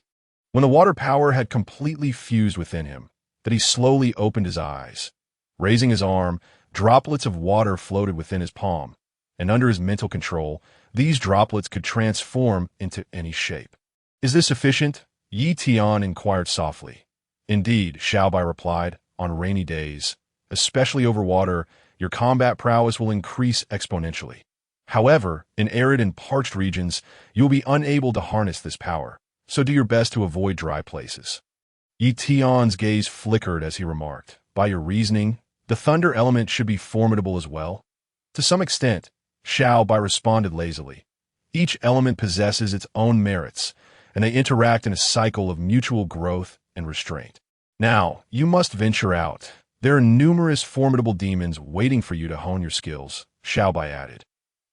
when the water power had completely fused within him, that he slowly opened his eyes. Raising his arm, droplets of water floated within his palm, and under his mental control, these droplets could transform into any shape. "Is this sufficient?" Ye Tian inquired softly. "Indeed," Xiaobai replied, "on rainy days, especially over water, your combat prowess will increase exponentially. However, in arid and parched regions, you will be unable to harness this power, so do your best to avoid dry places." Ye Tian's gaze flickered as he remarked, "By your reasoning, the thunder element should be formidable as well?" "To some extent," Xiaobai responded lazily. "Each element possesses its own merits, and they interact in a cycle of mutual growth and restraint. Now, you must venture out. There are numerous formidable demons waiting for you to hone your skills, Xiaobai added.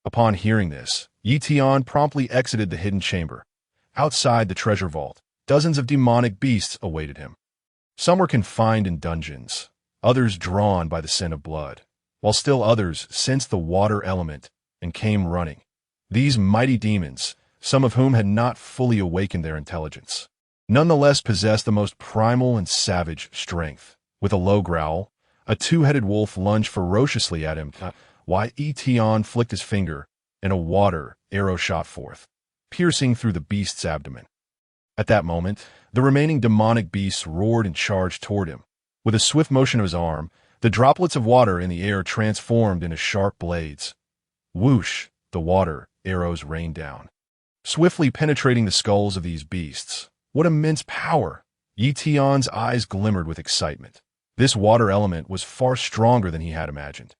Upon hearing this, Ye Tian promptly exited the hidden chamber. Outside the treasure vault, dozens of demonic beasts awaited him. Some were confined in dungeons, others drawn by the scent of blood, while still others sensed the water element and came running. These mighty demons, some of whom had not fully awakened their intelligence, nonetheless possessed the most primal and savage strength. With a low growl, a two-headed wolf lunged ferociously at him. Ye Tian flicked his finger, and a water arrow shot forth, piercing through the beast's abdomen. At that moment, the remaining demonic beasts roared and charged toward him. With a swift motion of his arm, the droplets of water in the air transformed into sharp blades. Whoosh! The water arrows rained down, swiftly penetrating the skulls of these beasts. What immense power! Ye Tian's eyes glimmered with excitement. This water element was far stronger than he had imagined.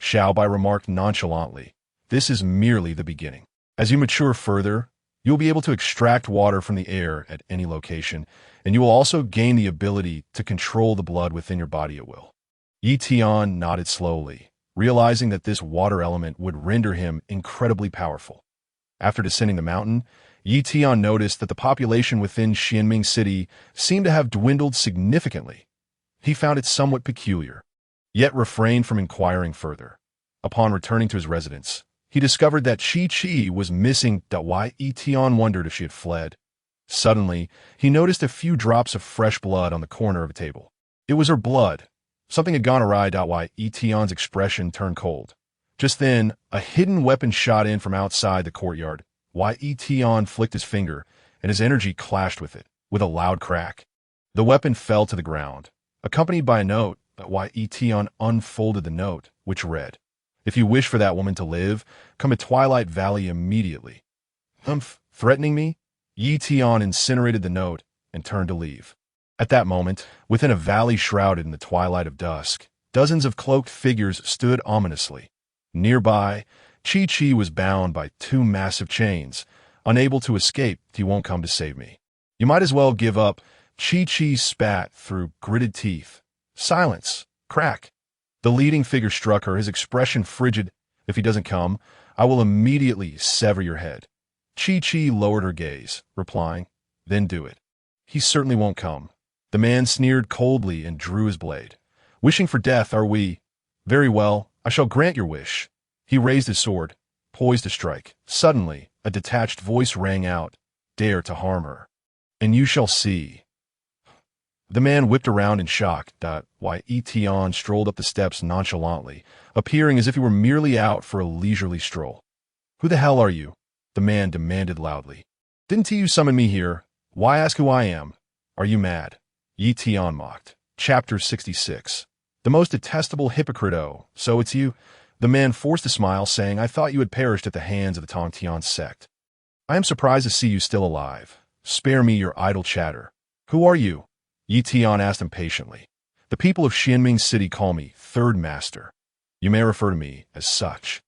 Xiaobai remarked nonchalantly, "This is merely the beginning. As you mature further, you will be able to extract water from the air at any location, and you will also gain the ability to control the blood within your body at will." Ye Tian nodded slowly, realizing that this water element would render him incredibly powerful. After descending the mountain, Ye Tian noticed that the population within Xianming City seemed to have dwindled significantly. He found it somewhat peculiar, yet refrained from inquiring further. Upon returning to his residence, he discovered that Chi was missing. Ye Tian wondered if she had fled. Suddenly, he noticed a few drops of fresh blood on the corner of a table. It was her blood. Something had gone awry. Ye Tian's expression turned cold. Just then, a hidden weapon shot in from outside the courtyard. Ye Tian flicked his finger, and his energy clashed with it, with a loud crack. The weapon fell to the ground, accompanied by a note. Ye Tian unfolded the note, which read, "If you wish for that woman to live, come to Twilight Valley immediately." Threatening me? Ye Tian incinerated the note and turned to leave. At that moment, within a valley shrouded in the twilight of dusk, dozens of cloaked figures stood ominously. Nearby, Chi was bound by two massive chains. Unable to escape, "He won't come to save me. You might as well give up." Chi spat through gritted teeth. "Silence! Crack!" The leading figure struck her, his expression frigid. "If he doesn't come, I will immediately sever your head." Chi lowered her gaze, replying, "Then do it." "He certainly won't come." The man sneered coldly and drew his blade. "Wishing for death, are we? Very well, I shall grant your wish." He raised his sword, poised to strike. Suddenly, a detached voice rang out, "Dare to harm her, and you shall see." The man whipped around in shock. Ye Tian strolled up the steps nonchalantly, appearing as if he were merely out for a leisurely stroll. "Who the hell are you?" the man demanded loudly. "Didn't you summon me here? Why ask who I am? Are you mad?" Ye Tian mocked. Chapter 66. The most detestable hypocrite. "Oh, so it's you?" The man forced a smile, saying, "I thought you had perished at the hands of the Tongtian sect. I am surprised to see you still alive. Spare me your idle chatter. Who are you?" Ye Tian asked impatiently. "The people of Xianming City call me Third Master. You may refer to me as such."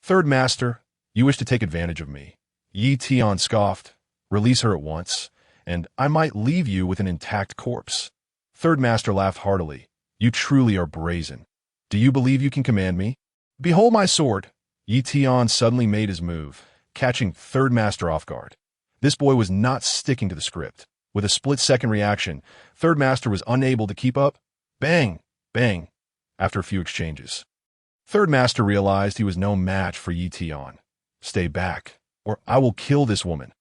"Third Master, you wish to take advantage of me?" Ye Tian scoffed. "Release her at once, and I might leave you with an intact corpse." Third Master laughed heartily. "You truly are brazen. Do you believe you can command me? Behold my sword." Ye Tian suddenly made his move, catching Third Master off guard. This boy was not sticking to the script. With a split-second reaction, Third Master was unable to keep up. Bang! Bang! After a few exchanges, Third Master realized he was no match for Ye Tian. "Stay back, or I will kill this woman."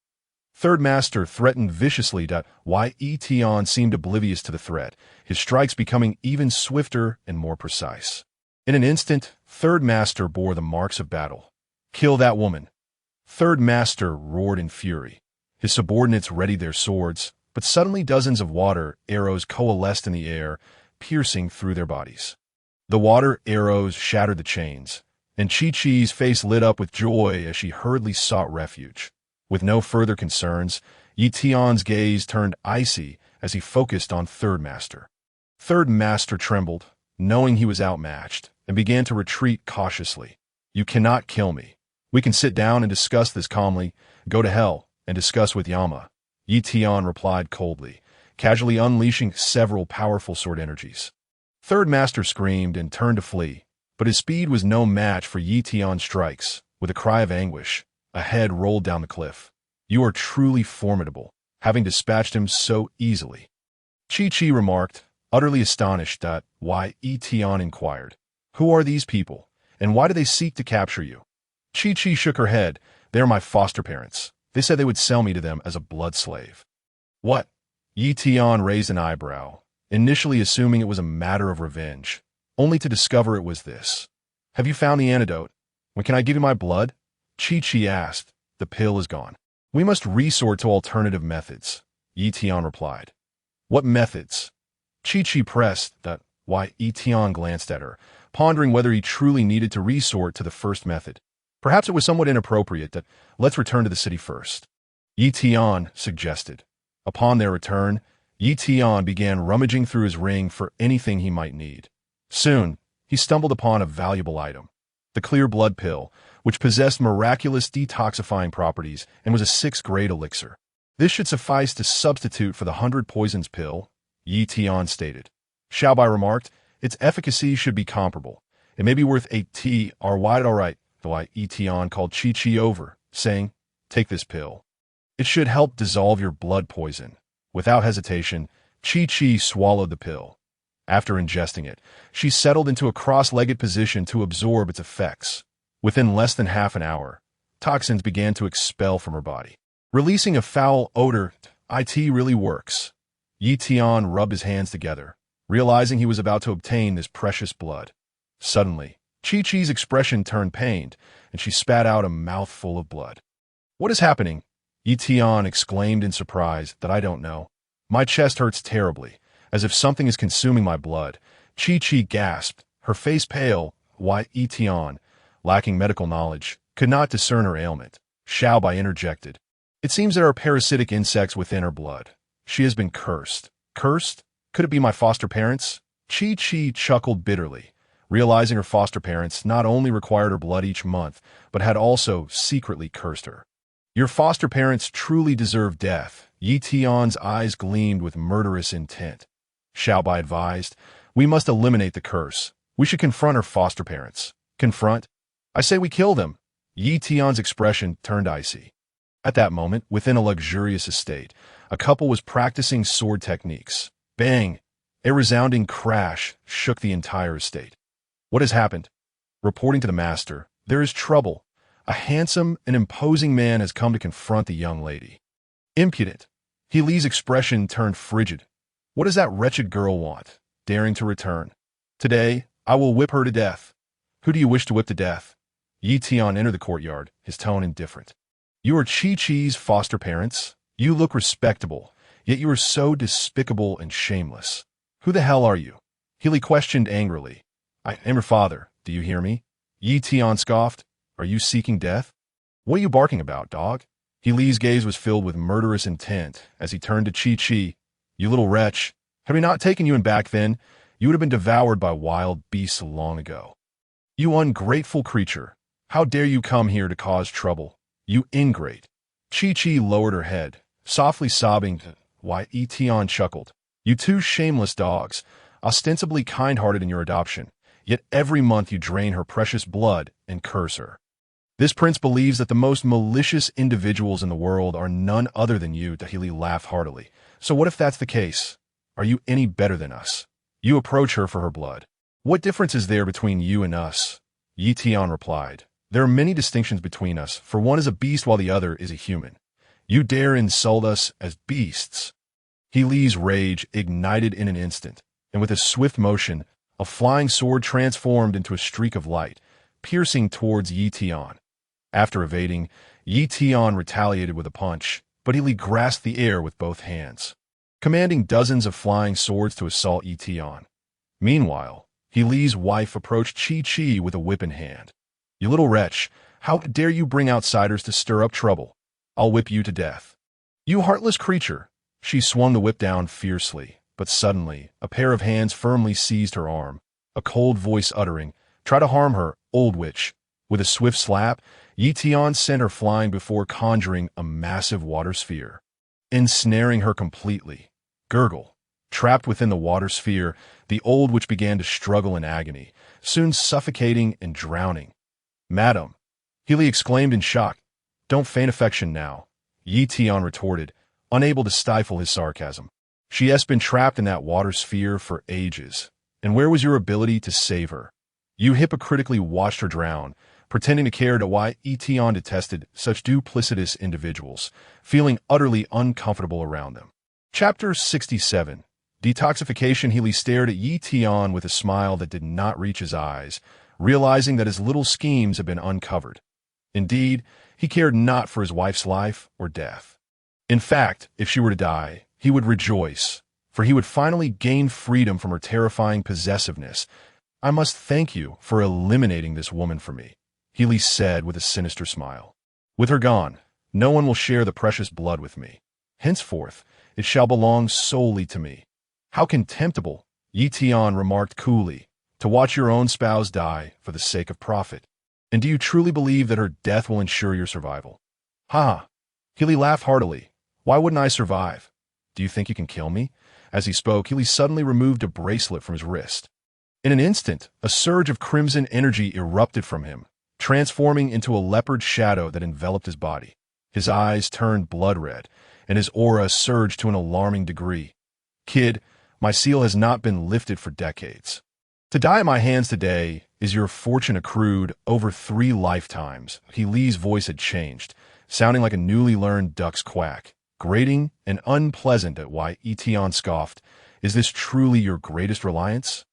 Third Master threatened viciously. Ye Tian seemed oblivious to the threat, his strikes becoming even swifter and more precise. In an instant, Third Master bore the marks of battle. "Kill that woman!" Third Master roared in fury. His subordinates readied their swords, but suddenly dozens of water arrows coalesced in the air, piercing through their bodies. The water arrows shattered the chains, and Chi-Chi's face lit up with joy as she hurriedly sought refuge. With no further concerns, Ye Tian's gaze turned icy as he focused on Third Master. Third Master trembled, knowing he was outmatched, and began to retreat cautiously. "You cannot kill me. We can sit down and discuss this calmly. Go to hell and discuss with Yama." Ye Tian replied coldly, casually unleashing several powerful sword energies. Third Master screamed and turned to flee, but his speed was no match for Ye Tian's strikes. With a cry of anguish, a head rolled down the cliff. "You are truly formidable, having dispatched him so easily," Chi remarked, utterly astonished that why Ye Tian inquired, "Who are these people, and why do they seek to capture you?" Chi shook her head. "They are my foster parents. They said they would sell me to them as a blood slave." "What?" Ye Tian raised an eyebrow, initially assuming it was a matter of revenge, only to discover it was this. "Have you found the antidote? When can I give you my blood?" Chi asked. "The pill is gone. We must resort to alternative methods," Ye Tian replied. "What methods?" Chi pressed that why Ye Tian glanced at her, pondering whether he truly needed to resort to the first method. Perhaps it was somewhat inappropriate that let's return to the city first, Ye Tian suggested. Upon their return, Ye Tian began rummaging through his ring for anything he might need. Soon, he stumbled upon a valuable item, the clear blood pill, which possessed miraculous detoxifying properties and was a 6th-grade elixir. "This should suffice to substitute for the 100 poisons pill," Ye Tian stated. Xiaobai remarked, "Its efficacy should be comparable. It may be worth 8 or wide all right," though Ye Tian called Chi over, saying, "Take this pill. It should help dissolve your blood poison." Without hesitation, Chi swallowed the pill. After ingesting it, she settled into a cross-legged position to absorb its effects. Within less than half an hour, toxins began to expel from her body, releasing a foul odor. "It really works." Ye Tian rubbed his hands together, realizing he was about to obtain this precious blood. Suddenly, Chi-Chi's expression turned pained, and she spat out a mouthful of blood. "What is happening?" Ye Tian exclaimed in surprise. "That I don't know. My chest hurts terribly, as if something is consuming my blood." Chi gasped, her face pale. Why Ye Tian, lacking medical knowledge, could not discern her ailment. Xiaobai interjected. "It seems there are parasitic insects within her blood. She has been cursed." "Cursed? Could it be my foster parents?" Chi chuckled bitterly, realizing her foster parents not only required her blood each month, but had also secretly cursed her. "Your foster parents truly deserve death." Ye Tian's eyes gleamed with murderous intent. Xiaobai advised, "We must eliminate the curse. We should confront her foster parents." "Confront? I say we kill them." Ye Tian's expression turned icy. At that moment, within a luxurious estate, a couple was practicing sword techniques. Bang! A resounding crash shook the entire estate. "What has happened?" Reporting to the master, "There is trouble. A handsome and imposing man has come to confront the young lady." "Impudent." He Li's expression turned frigid. "What does that wretched girl want, daring to return? Today, I will whip her to death." "Who do you wish to whip to death?" Ye Tian entered the courtyard, his tone indifferent. "You are Chi-Chi's foster parents. You look respectable, yet you are so despicable and shameless. Who the hell are you?" He questioned angrily. "I am your father. Do you hear me?" Ye Tian scoffed. "Are you seeking death? What are you barking about, dog?" He Li's gaze was filled with murderous intent as he turned to Chi. "You little wretch. Had we not taken you in back then, you would have been devoured by wild beasts long ago. You ungrateful creature. How dare you come here to cause trouble? You ingrate." Chi lowered her head, softly sobbing. Why Ye Tian chuckled. "You two shameless dogs, ostensibly kind-hearted in your adoption, yet every month you drain her precious blood and curse her. This prince believes that the most malicious individuals in the world are none other than you." Dahili laughed heartily. "So what if that's the case? Are you any better than us? You approach her for her blood. What difference is there between you and us?" Ye Tian replied. "There are many distinctions between us, for one is a beast while the other is a human. You dare insult us as beasts." He Li's rage ignited in an instant, and with a swift motion, a flying sword transformed into a streak of light, piercing towards Ye Tian. After evading, Ye Tian retaliated with a punch, but He Li grasped the air with both hands, commanding dozens of flying swords to assault Ye Tian. Meanwhile, He Li's wife approached Chi with a whip in hand. "You little wretch, how dare you bring outsiders to stir up trouble? I'll whip you to death." "You heartless creature!" She swung the whip down fiercely, but suddenly, a pair of hands firmly seized her arm, a cold voice uttering, "Try to harm her, old witch." With a swift slap, Ye Tian sent her flying before conjuring a massive water sphere, ensnaring her completely. Gurgle. Trapped within the water sphere, the old witch began to struggle in agony, soon suffocating and drowning. "Madam," Healy exclaimed in shock. "Don't feign affection now," Ye Tian retorted, unable to stifle his sarcasm. "She has been trapped in that water sphere for ages. And where was your ability to save her? You hypocritically watched her drown, pretending to care to why Ye Tian detested such duplicitous individuals, feeling utterly uncomfortable around them. Chapter 67. Detoxification. Healy stared at Ye Tian with a smile that did not reach his eyes, realizing that his little schemes had been uncovered. Indeed, he cared not for his wife's life or death. In fact, if she were to die, he would rejoice, for he would finally gain freedom from her terrifying possessiveness. "I must thank you for eliminating this woman for me," Healy said with a sinister smile. "With her gone, no one will share the precious blood with me. Henceforth, it shall belong solely to me." "How contemptible," Ye Tian remarked coolly, "to watch your own spouse die for the sake of profit. And do you truly believe that her death will ensure your survival?" "Ha!" Healy laughed heartily. "Why wouldn't I survive? Do you think you can kill me?" As he spoke, Healy suddenly removed a bracelet from his wrist. In an instant, a surge of crimson energy erupted from him, transforming into a leopard shadow that enveloped his body. His eyes turned blood red, and his aura surged to an alarming degree. "Kid, my seal has not been lifted for decades. To die at my hands today is your fortune accrued over 3 lifetimes." Healy's voice had changed, sounding like a newly learned duck's quack, grating and unpleasant at why Ye Tian scoffed. "Is this truly your greatest reliance?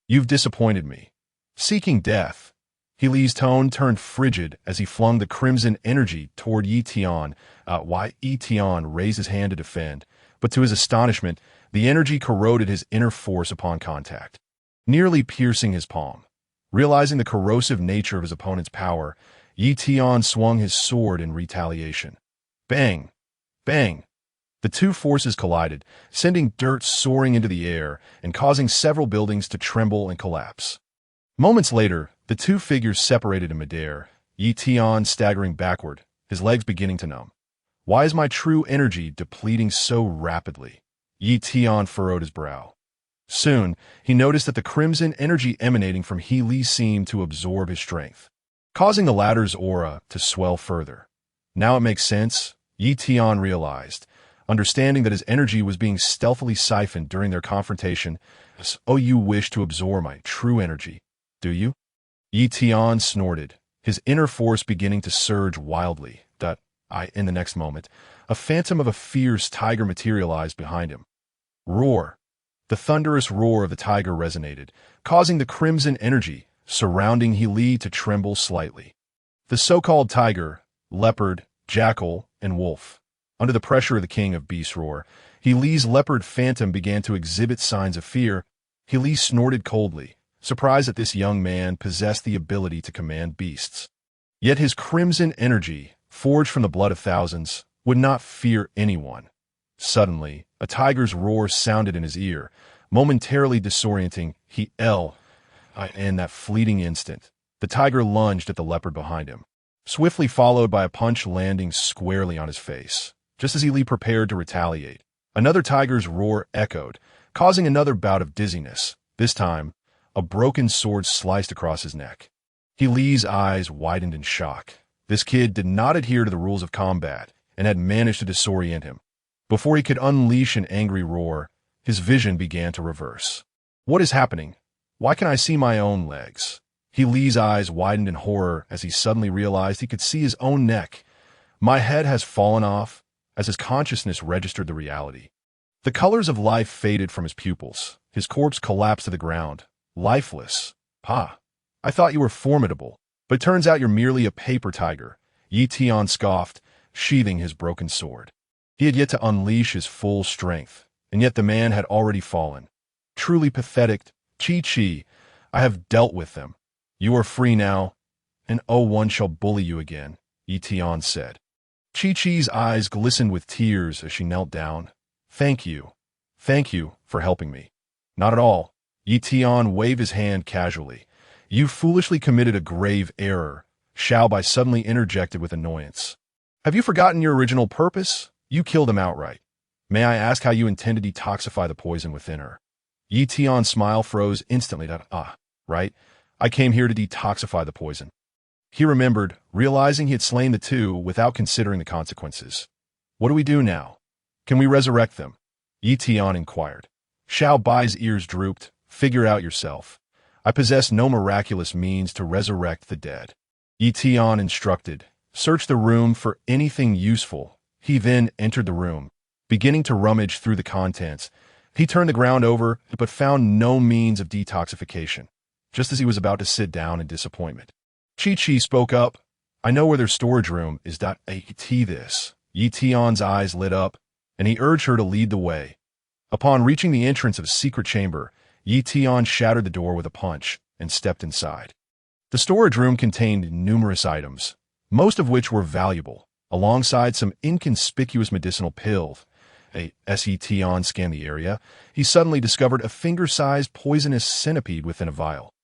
You've disappointed me. Seeking death." Healy's tone turned frigid as he flung the crimson energy toward Ye Tian. Why Ye Tian raised his hand to defend, but to his astonishment, the energy corroded his inner force upon contact, nearly piercing his palm. Realizing the corrosive nature of his opponent's power, Ye Tian swung his sword in retaliation. Bang! Bang! The two forces collided, sending dirt soaring into the air and causing several buildings to tremble and collapse. Moments later, the two figures separated in midair, Ye Tian staggering backward, his legs beginning to numb. "Why is my true energy depleting so rapidly?" Ye Tian furrowed his brow. Soon, he noticed that the crimson energy emanating from Healy seemed to absorb his strength, causing the latter's aura to swell further. Now it makes sense, Ye Tian realized, understanding that his energy was being stealthily siphoned during their confrontation. "Oh, you wish to absorb my true energy, do you?" Ye Tian snorted, his inner force beginning to surge wildly. In the next moment, a phantom of a fierce tiger materialized behind him. Roar! The thunderous roar of the tiger resonated, causing the crimson energy surrounding Healy to tremble slightly. The so-called tiger, leopard, jackal, and wolf. Under the pressure of the king of beasts' roar, Healy's leopard phantom began to exhibit signs of fear. Healy snorted coldly, surprised that this young man possessed the ability to command beasts. Yet his crimson energy, forged from the blood of thousands, would not fear anyone. Suddenly, a tiger's roar sounded in his ear, momentarily disorienting. In that fleeting instant, the tiger lunged at the leopard behind him, swiftly followed by a punch landing squarely on his face. Just as Healy prepared to retaliate, another tiger's roar echoed, causing another bout of dizziness. This time, a broken sword sliced across his neck. Healy's eyes widened in shock. This kid did not adhere to the rules of combat and had managed to disorient him. Before he could unleash an angry roar, his vision began to reverse. "What is happening? Why can I see my own legs?" Healy's eyes widened in horror as he suddenly realized he could see his own neck. "My head has fallen off," as his consciousness registered the reality. The colors of life faded from his pupils. His corpse collapsed to the ground, lifeless. "Pa, I thought you were formidable, but it turns out you're merely a paper tiger," Ye Tian scoffed, sheathing his broken sword. He had yet to unleash his full strength, and yet the man had already fallen. "Truly pathetic. Chi-Chi, I have dealt with them. You are free now, and one shall bully you again," Ye Tian said. Chi-Chi's eyes glistened with tears as she knelt down. Thank you for helping me." "Not at all." Ye Tian waved his hand casually. "You foolishly committed a grave error," Xiao Bai suddenly interjected with annoyance. "Have you forgotten your original purpose? You killed him outright." May I ask how you intend to detoxify the poison within her? Ye Tian's smile froze instantly. Right. I came here to detoxify the poison. He remembered, realizing he had slain the two without considering the consequences. What do we do now? Can we resurrect them? Ye Tian inquired. Xiao Bai's ears drooped. Figure out yourself. I possess no miraculous means to resurrect the dead. Ye Tian instructed. Search the room for anything useful. He then entered the room. Beginning to rummage through the contents, he turned the ground over but found no means of detoxification, just as he was about to sit down in disappointment. Chi spoke up. I know where their storage room is. This. Ye Tian's eyes lit up, and he urged her to lead the way. Upon reaching the entrance of a secret chamber, Ye Tian shattered the door with a punch and stepped inside. The storage room contained numerous items, most of which were valuable, alongside some inconspicuous medicinal pills. As Ye Tian scanned the area, he suddenly discovered a finger-sized poisonous centipede within a vial.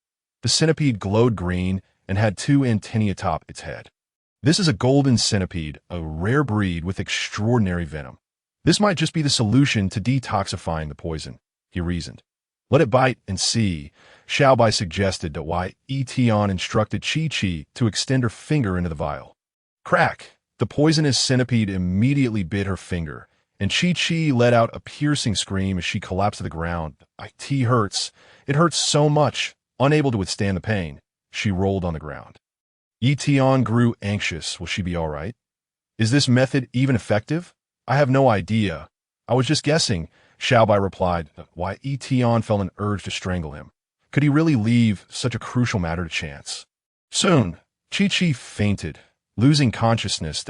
The centipede glowed green and had two antennae atop its head. This is a golden centipede, a rare breed with extraordinary venom. This might just be the solution to detoxifying the poison, he reasoned. Let it bite and see. Xiao Bai suggested that Ye Tian instructed Chi to extend her finger into the vial. Crack! The poisonous centipede immediately bit her finger, and Chi let out a piercing scream as she collapsed to the ground. It hurts. It hurts so much. Unable to withstand the pain, she rolled on the ground. Ye Tian grew anxious. Will she be all right? Is this method even effective? I have no idea. I was just guessing, Xiao Bai replied. Ye Tian felt an urge to strangle him. Could he really leave such a crucial matter to chance? Soon, Chi fainted, losing consciousness.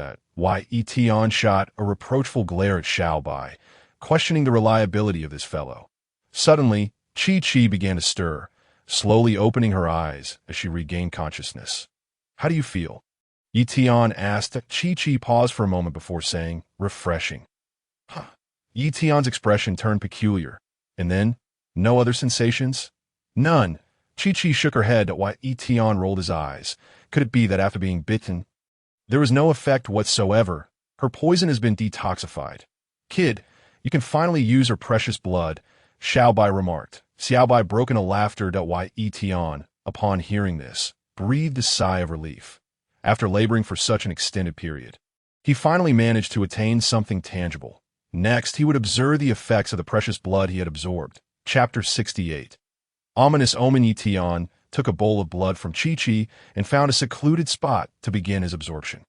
Ye Tian shot a reproachful glare at Xiao Bai, questioning the reliability of this fellow. Suddenly, Chi began to stir, slowly opening her eyes as she regained consciousness. How do you feel? Ye Tian asked. Chi paused for a moment before saying, refreshing. Ye Tian's expression turned peculiar. And then, no other sensations? None. Chi shook her head at why Ye Tian rolled his eyes. Could it be that after being bitten, there was no effect whatsoever? Her poison has been detoxified. Kid, you can finally use her precious blood, Xiao Bai remarked. Xiao Bai broke into laughter at Ye Tian, upon hearing this, breathed a sigh of relief. After laboring for such an extended period, he finally managed to attain something tangible. Next, he would observe the effects of the precious blood he had absorbed. Chapter 68. Ominous omen. Ye Tian took a bowl of blood from Chi and found a secluded spot to begin his absorption.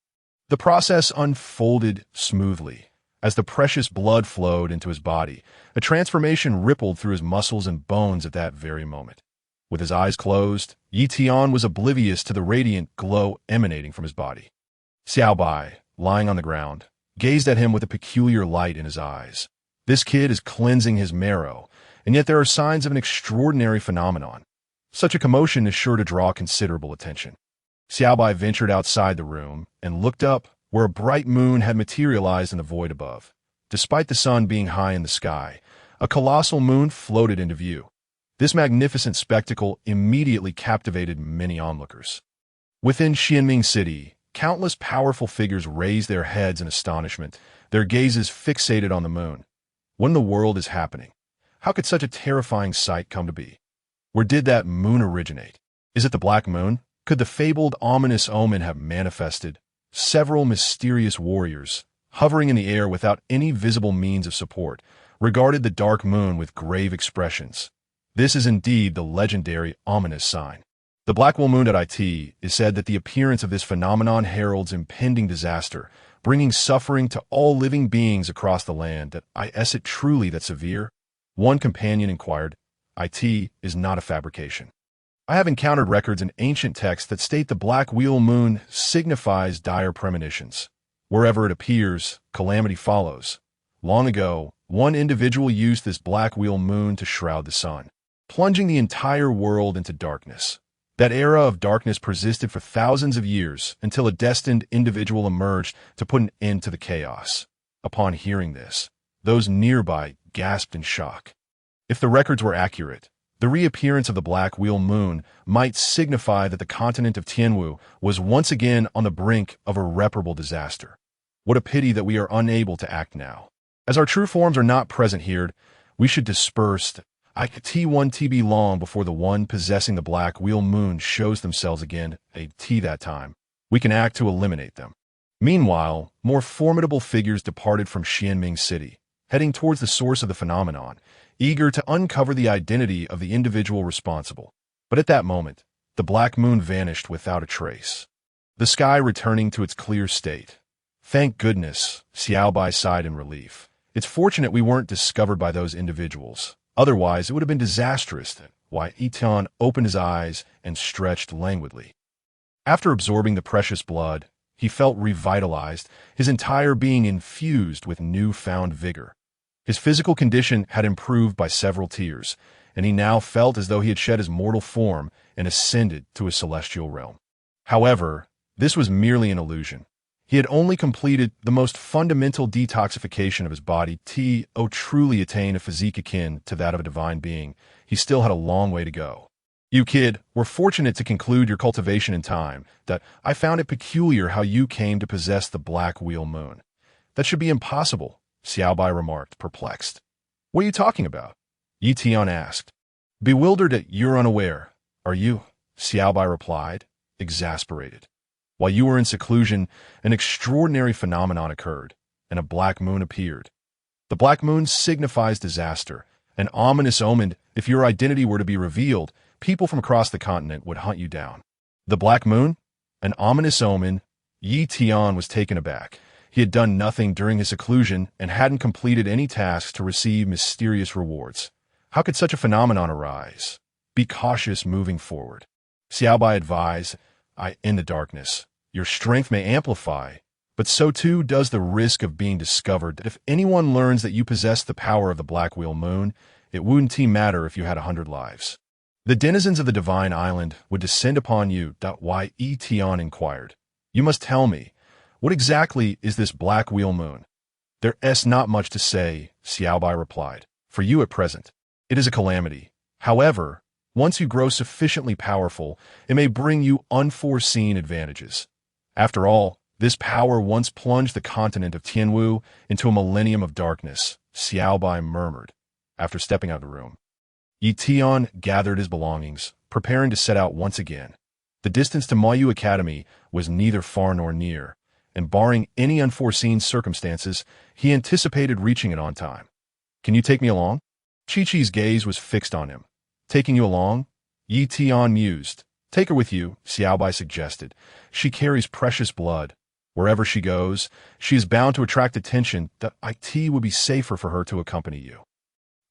The process unfolded smoothly. As the precious blood flowed into his body, a transformation rippled through his muscles and bones at that very moment. With his eyes closed, Ye Tian was oblivious to the radiant glow emanating from his body. Xiao Bai, lying on the ground, gazed at him with a peculiar light in his eyes. This kid is cleansing his marrow, and yet there are signs of an extraordinary phenomenon. Such a commotion is sure to draw considerable attention. Xiao Bai ventured outside the room and looked up where a bright moon had materialized in the void above. Despite the sun being high in the sky, a colossal moon floated into view. This magnificent spectacle immediately captivated many onlookers. Within Xianming City, countless powerful figures raised their heads in astonishment, their gazes fixated on the moon. What in the world is happening? How could such a terrifying sight come to be? Where did that moon originate? Is it the Black Moon? Could the fabled ominous omen have manifested? Several mysterious warriors, hovering in the air without any visible means of support, regarded the dark moon with grave expressions. This is indeed the legendary ominous sign. The Black Moon at IT is said that the appearance of this phenomenon heralds impending disaster, bringing suffering to all living beings across the land. Is it truly that severe? One companion inquired. IT is not a fabrication. I have encountered records in ancient texts that state the black wheel moon signifies dire premonitions. Wherever it appears, calamity follows. Long ago, one individual used this black wheel moon to shroud the sun, plunging the entire world into darkness. That era of darkness persisted for thousands of years until a destined individual emerged to put an end to the chaos. Upon hearing this, those nearby gasped in shock. If the records were accurate, the reappearance of the black wheel moon might signify that the continent of Tianwu was once again on the brink of irreparable disaster. What a pity that we are unable to act now. As our true forms are not present here, we should disperse. I T1 TB long before the one possessing the black wheel moon shows themselves again, a T that time. We can act to eliminate them. Meanwhile, more formidable figures departed from Xianming City, heading towards the source of the phenomenon, eager to uncover the identity of the individual responsible. But at that moment, the black moon vanished without a trace, the sky returning to its clear state. Thank goodness, Xiaobai sighed in relief. It's fortunate we weren't discovered by those individuals. Otherwise, it would have been disastrous. Ye Tian opened his eyes and stretched languidly. After absorbing the precious blood, he felt revitalized, his entire being infused with newfound vigor. His physical condition had improved by several tiers, and he now felt as though he had shed his mortal form and ascended to a celestial realm. However, this was merely an illusion. He had only completed the most fundamental detoxification of his body. Truly attain a physique akin to that of a divine being, he still had a long way to go. You kid, were fortunate to conclude your cultivation in time. That I found it peculiar how you came to possess the black wheel moon. That should be impossible, Xiaobai remarked, perplexed. What are you talking about? Ye Tian asked. Bewildered at you're unaware, are you? Xiaobai replied, exasperated. While you were in seclusion, an extraordinary phenomenon occurred, and a black moon appeared. The black moon signifies disaster, an ominous omen. If your identity were to be revealed, people from across the continent would hunt you down. The black moon? An ominous omen? Ye Tian was taken aback. He had done nothing during his seclusion and hadn't completed any tasks to receive mysterious rewards. How could such a phenomenon arise? Be cautious moving forward. Xiaobai advised, in the darkness, your strength may amplify, but so too does the risk of being discovered. That if anyone learns that you possess the power of the black wheel moon, it wouldn't matter if you had 100 lives. The denizens of the divine island would descend upon you. Ye Tian inquired. You must tell me, what exactly is this black wheel moon? There's not much to say, Xiaobai replied. For you at present, it is a calamity. However, once you grow sufficiently powerful, it may bring you unforeseen advantages. After all, this power once plunged the continent of Tianwu into a millennium of darkness, Xiaobai murmured, after stepping out of the room. Ye Tian gathered his belongings, preparing to set out once again. The distance to Moyu Academy was neither far nor near, and barring any unforeseen circumstances, he anticipated reaching it on time. Can you take me along? Chi-Chi's gaze was fixed on him. Taking you along? Ye Tian mused. Take her with you, Xiaobai suggested. She carries precious blood. Wherever she goes, she is bound to attract attention. It would be safer for her to accompany you.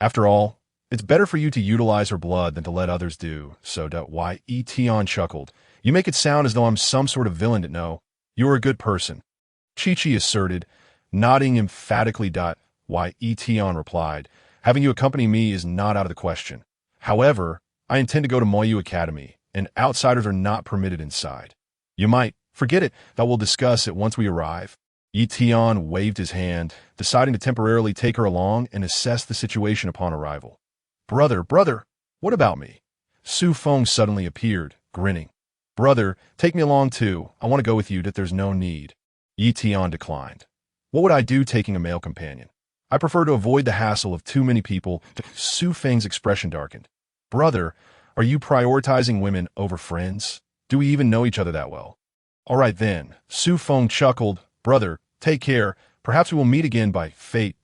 After all, it's better for you to utilize her blood than to let others do, so Ye Tian chuckled. You make it sound as though I'm some sort of villain. No, you're a good person. Chi-Chi asserted, nodding emphatically. Ye Tian replied, having you accompany me is not out of the question. However, I intend to go to Moyu Academy, and outsiders are not permitted inside. You might forget it, that we'll discuss it once we arrive. Ye Tian waved his hand, deciding to temporarily take her along and assess the situation upon arrival. Brother, what about me? Su Feng suddenly appeared, grinning. Brother, take me along too. I want to go with you. There's no need. Ye Tian declined. What would I do taking a male companion? I prefer to avoid the hassle of too many people. Su Feng's expression darkened. Brother, are you prioritizing women over friends? Do we even know each other that well? All right then. Su Feng chuckled. Brother, take care. Perhaps we will meet again by fate.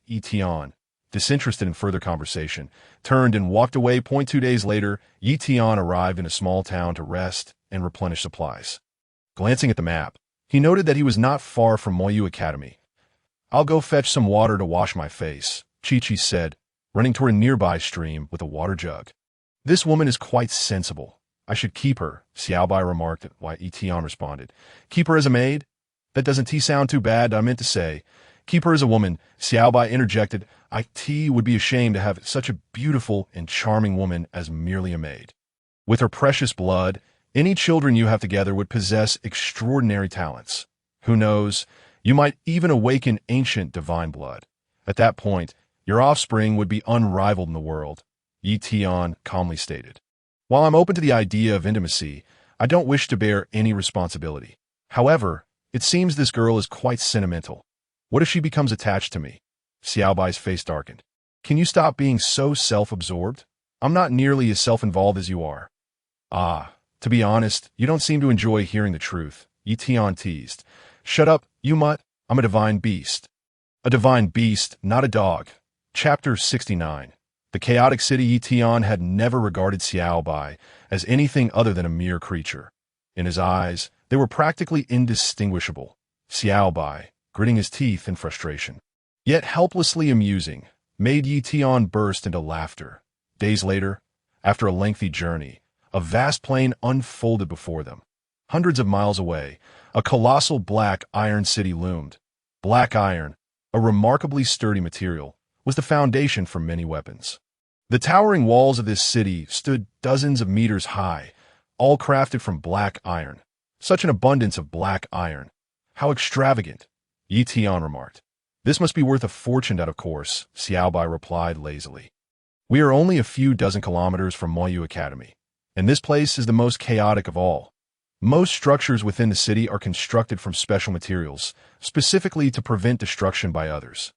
Ye Tian, disinterested in further conversation, turned and walked away. 2 days later, Ye Tian arrived in a small town to rest and replenish supplies. Glancing at the map, he noted that he was not far from Moyu Academy. I'll go fetch some water to wash my face, Chi-Chi said, running toward a nearby stream with a water jug. This woman is quite sensible. I should keep her, Xiaobai remarked. Ye Tian responded. Keep her as a maid? That doesn't sound too bad. I meant to say, keep her as a woman, Xiaobai interjected. It would be ashamed to have such a beautiful and charming woman as merely a maid. With her precious blood, any children you have together would possess extraordinary talents. Who knows, you might even awaken ancient divine blood. At that point, your offspring would be unrivaled in the world, Ye Tian calmly stated. While I'm open to the idea of intimacy, I don't wish to bear any responsibility. However, it seems this girl is quite sentimental. What if she becomes attached to me? Xiaobai's face darkened. Can you stop being so self-absorbed? I'm not nearly as self-involved as you are. Ah, to be honest, you don't seem to enjoy hearing the truth, Ye Tian teased. Shut up, you mutt. I'm a divine beast. A divine beast, not a dog. Chapter 69. The chaotic city Ye Tian had never regarded Xiaobai as anything other than a mere creature. In his eyes, they were practically indistinguishable. Xiaobai, gritting his teeth in frustration, yet helplessly amusing, made Ye Tian burst into laughter. Days later, after a lengthy journey, a vast plain unfolded before them. Hundreds of miles away, a colossal black iron city loomed. Black iron, a remarkably sturdy material, was the foundation for many weapons. The towering walls of this city stood dozens of meters high, all crafted from black iron. Such an abundance of black iron. How extravagant, Ye Tian remarked. This must be worth a fortune, of course, Xiaobai replied lazily. We are only a few dozen kilometers from Moyu Academy, and this place is the most chaotic of all. Most structures within the city are constructed from special materials, specifically to prevent destruction by others.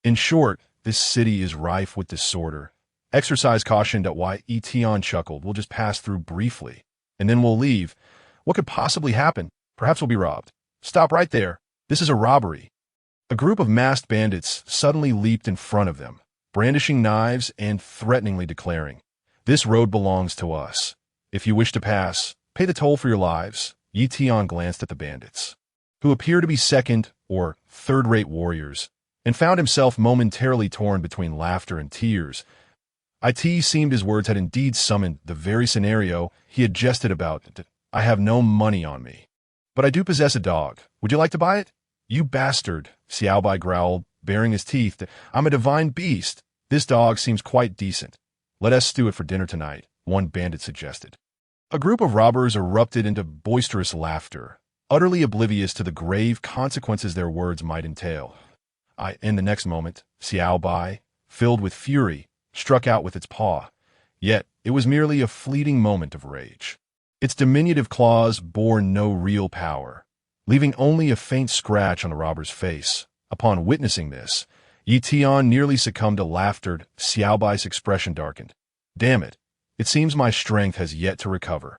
In short, this city is rife with disorder. Exercise caution. Why Ye Tian chuckled. We'll just pass through briefly, and then we'll leave. What could possibly happen? Perhaps we'll be robbed. Stop right there. This is a robbery. A group of masked bandits suddenly leaped in front of them, brandishing knives and threateningly declaring, "This road belongs to us. If you wish to pass, pay the toll for your lives." Ye Tian glanced at the bandits, who appeared to be second or third-rate warriors, and found himself momentarily torn between laughter and tears. It seemed his words had indeed summoned the very scenario he had jested about. "I have no money on me, but I do possess a dog. Would you like to buy it?" "You bastard," Xiaobai growled, baring his teeth. "I'm a divine beast. This dog seems quite decent. Let us stew it for dinner tonight," one bandit suggested. A group of robbers erupted into boisterous laughter, utterly oblivious to the grave consequences their words might entail. In the next moment, Xiaobai, filled with fury, struck out with its paw. Yet, it was merely a fleeting moment of rage. Its diminutive claws bore no real power, leaving only a faint scratch on the robber's face. Upon witnessing this, Ye Tian nearly succumbed to laughter. Xiaobai's expression darkened. "Damn it. It seems my strength has yet to recover.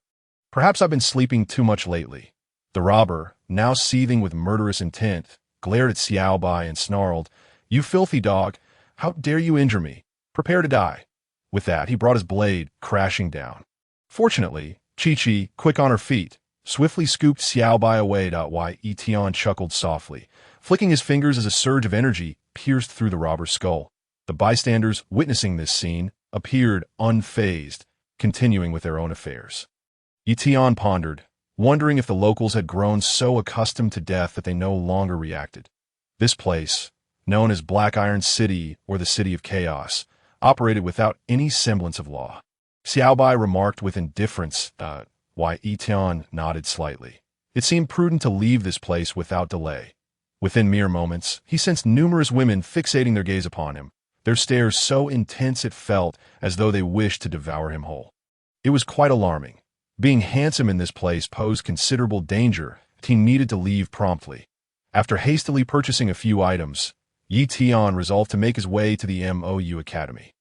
Perhaps I've been sleeping too much lately." The robber, now seething with murderous intent, glared at Xiaobai and snarled, "You filthy dog! How dare you injure me? Prepare to die." With that, he brought his blade crashing down. Fortunately, Chi-Chi, quick on her feet, swiftly scooped Xiaobai away. Why Ye Tian chuckled softly, flicking his fingers as a surge of energy pierced through the robber's skull. The bystanders, witnessing this scene, appeared unfazed, continuing with their own affairs. Ye Tian pondered, wondering if the locals had grown so accustomed to death that they no longer reacted. This place, known as Black Iron City or the City of Chaos, operated without any semblance of law. Xiaobai remarked with indifference. Why Ye Tian nodded slightly. It seemed prudent to leave this place without delay. Within mere moments, he sensed numerous women fixating their gaze upon him, their stares so intense it felt as though they wished to devour him whole. It was quite alarming. Being handsome in this place posed considerable danger. He needed to leave promptly. After hastily purchasing a few items, Ye Tian resolved to make his way to the Moyu Academy.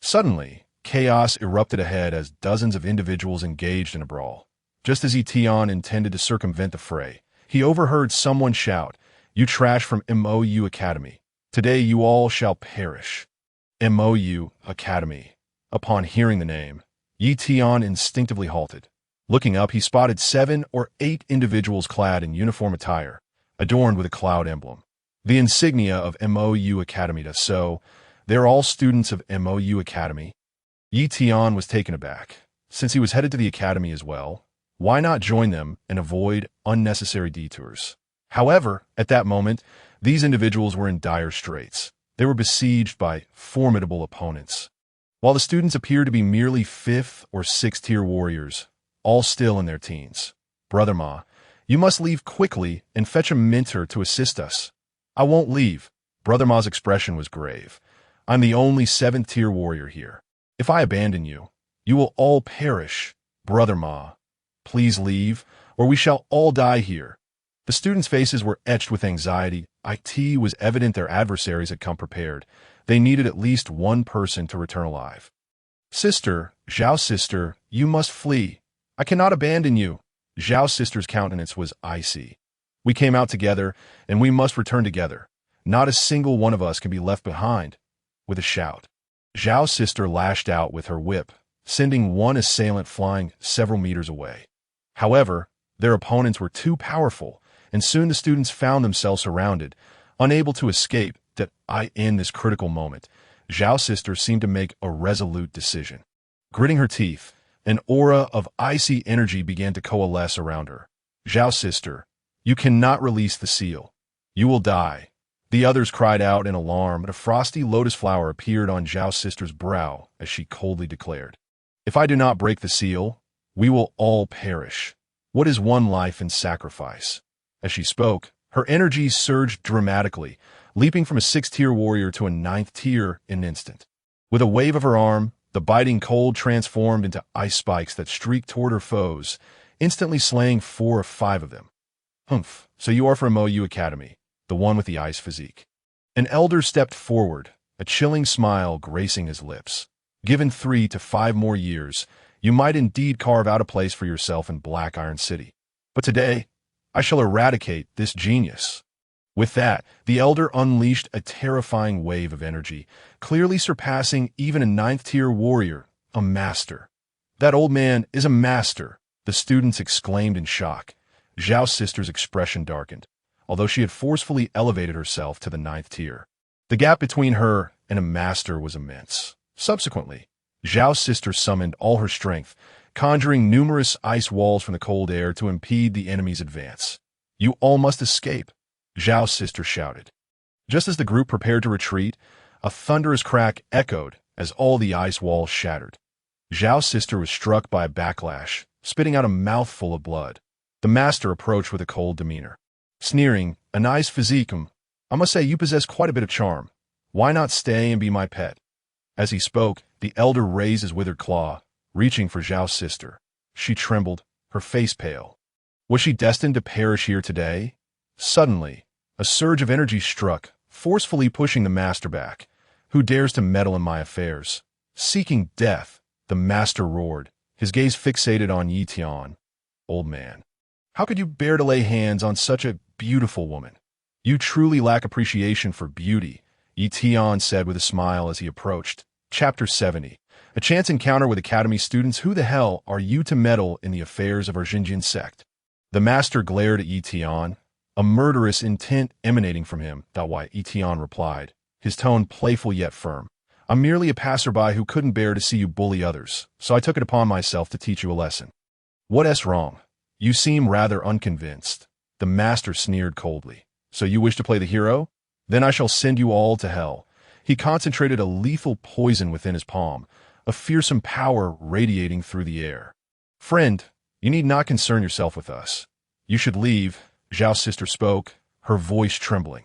Suddenly, chaos erupted ahead as dozens of individuals engaged in a brawl. Just as Ye Tian intended to circumvent the fray, he overheard someone shout, "You trash from Moyu Academy. Today you all shall perish." Moyu Academy. Upon hearing the name, Ye Tian instinctively halted. Looking up, he spotted 7 or 8 individuals clad in uniform attire, adorned with a cloud emblem, the insignia of Moyu Academy. So, they're all students of Moyu Academy? Ye Tian was taken aback. Since he was headed to the academy as well, why not join them and avoid unnecessary detours? However, at that moment, these individuals were in dire straits. They were besieged by formidable opponents. While the students appeared to be merely 5th or 6th tier warriors, all still in their teens. "Brother Ma, you must leave quickly and fetch a mentor to assist us." "I won't leave." Brother Ma's expression was grave. "I'm the only 7th tier warrior here. If I abandon you, you will all perish. Brother Ma, please leave, or we shall all die here." The students' faces were etched with anxiety. it was evident their adversaries had come prepared. They needed at least one person to return alive. Sister, Zhao's sister, you must flee. I cannot abandon you. Zhao's sister's countenance was icy. We came out together, and we must return together. Not a single one of us can be left behind. With a shout, Zhao's sister lashed out with her whip, sending one assailant flying several meters away. However, their opponents were too powerful, and soon the students found themselves surrounded, unable to escape. In this critical moment, Zhao's sister seemed to make a resolute decision. Gritting her teeth, an aura of icy energy began to coalesce around her. Zhao's sister, you cannot release the seal. You will die. The others cried out in alarm, and a frosty lotus flower appeared on Zhao's sister's brow as she coldly declared, if I do not break the seal, we will all perish. What is one life in sacrifice? As she spoke, her energy surged dramatically, leaping from a 6th-tier warrior to a 9th tier in an instant. With a wave of her arm, the biting cold transformed into ice spikes that streaked toward her foes, instantly slaying 4 or 5 of them. Humph, so you are from Moyu Academy, the one with the ice physique. An elder stepped forward, a chilling smile gracing his lips. Given 3 to 5 more years, you might indeed carve out a place for yourself in Black Iron City. But today, I shall eradicate this genius. With that, the elder unleashed a terrifying wave of energy, clearly surpassing even a 9th-tier warrior, a master. That old man is a master, the students exclaimed in shock. Zhao's sister's expression darkened, although she had forcefully elevated herself to the 9th tier. The gap between her and a master was immense. Subsequently, Zhao's sister summoned all her strength, conjuring numerous ice walls from the cold air to impede the enemy's advance. You all must escape, Zhao's sister shouted. Just as the group prepared to retreat, a thunderous crack echoed as all the ice walls shattered. Zhao's sister was struck by a backlash, spitting out a mouthful of blood. The master approached with a cold demeanor. Sneering, a nice physique, I must say you possess quite a bit of charm. Why not stay and be my pet? As he spoke, the elder raised his withered claw, reaching for Zhao's sister. She trembled, her face pale. Was she destined to perish here today? Suddenly, a surge of energy struck, forcefully pushing the master back. Who dares to meddle in my affairs? Seeking death, the master roared, his gaze fixated on Ye Tian. Old man, how could you bear to lay hands on such a beautiful woman? You truly lack appreciation for beauty, Ye Tian said with a smile as he approached. Chapter 70. A chance encounter with Academy students. Who the hell are you to meddle in the affairs of our Xinjiang sect? The master glared at Ye Tian, a murderous intent emanating from him. Ye Tian replied, his tone playful yet firm. I'm merely a passerby who couldn't bear to see you bully others, so I took it upon myself to teach you a lesson. What's wrong? You seem rather unconvinced. The master sneered coldly. So you wish to play the hero? Then I shall send you all to hell. He concentrated a lethal poison within his palm, a fearsome power radiating through the air. Friend, you need not concern yourself with us. You should leave, Zhao's sister spoke, her voice trembling.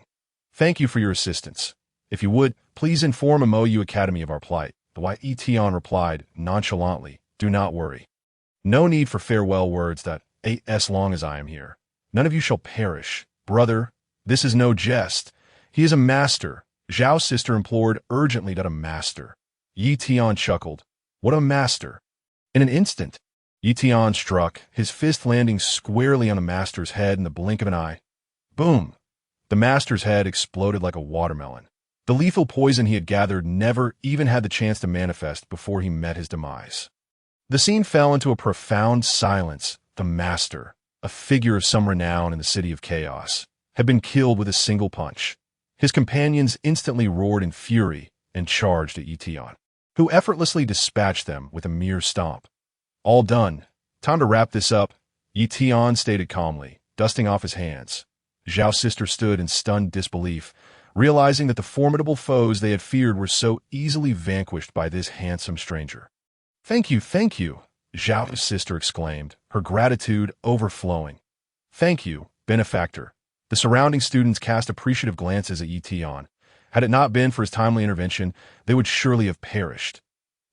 Thank you for your assistance. If you would, please inform Moyu Academy of our plight. Ye Tian replied, nonchalantly, do not worry. No need for farewell words as long as I am here. None of you shall perish. Brother, this is no jest. He is a master. Zhao's sister implored urgently that a master. Ye Tian chuckled. What a master! In an instant, Ye Tian struck, his fist landing squarely on the master's head in the blink of an eye. Boom! The master's head exploded like a watermelon. The lethal poison he had gathered never even had the chance to manifest before he met his demise. The scene fell into a profound silence. The master, a figure of some renown in the city of chaos, had been killed with a single punch. His companions instantly roared in fury and charged at Ye Tian, who effortlessly dispatched them with a mere stomp. All done. Time to wrap this up, Ye Tian stated calmly, dusting off his hands. Zhao's sister stood in stunned disbelief, realizing that the formidable foes they had feared were so easily vanquished by this handsome stranger. Thank you, Zhao's sister exclaimed, her gratitude overflowing. Thank you, benefactor. The surrounding students cast appreciative glances at Ye Tian. Had it not been for his timely intervention, they would surely have perished.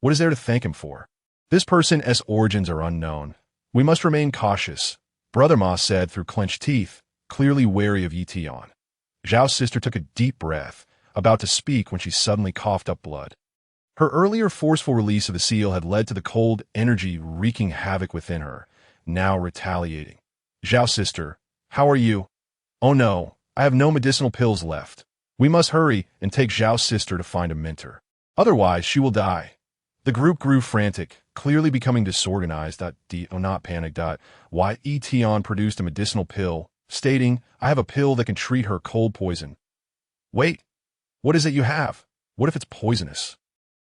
What is there to thank him for? This person's origins are unknown. We must remain cautious, Brother Ma said through clenched teeth, clearly wary of Ye Tian. Zhao's sister took a deep breath, about to speak when she suddenly coughed up blood. Her earlier forceful release of the seal had led to the cold energy wreaking havoc within her, now retaliating. Zhao's sister, how are you? Oh no, I have no medicinal pills left. We must hurry and take Zhao's sister to find a mentor. Otherwise, she will die. The group grew frantic, clearly becoming disorganized. Not panic. Ye Tian produced a medicinal pill, stating, I have a pill that can treat her cold poison. Wait, what is it you have? What if it's poisonous?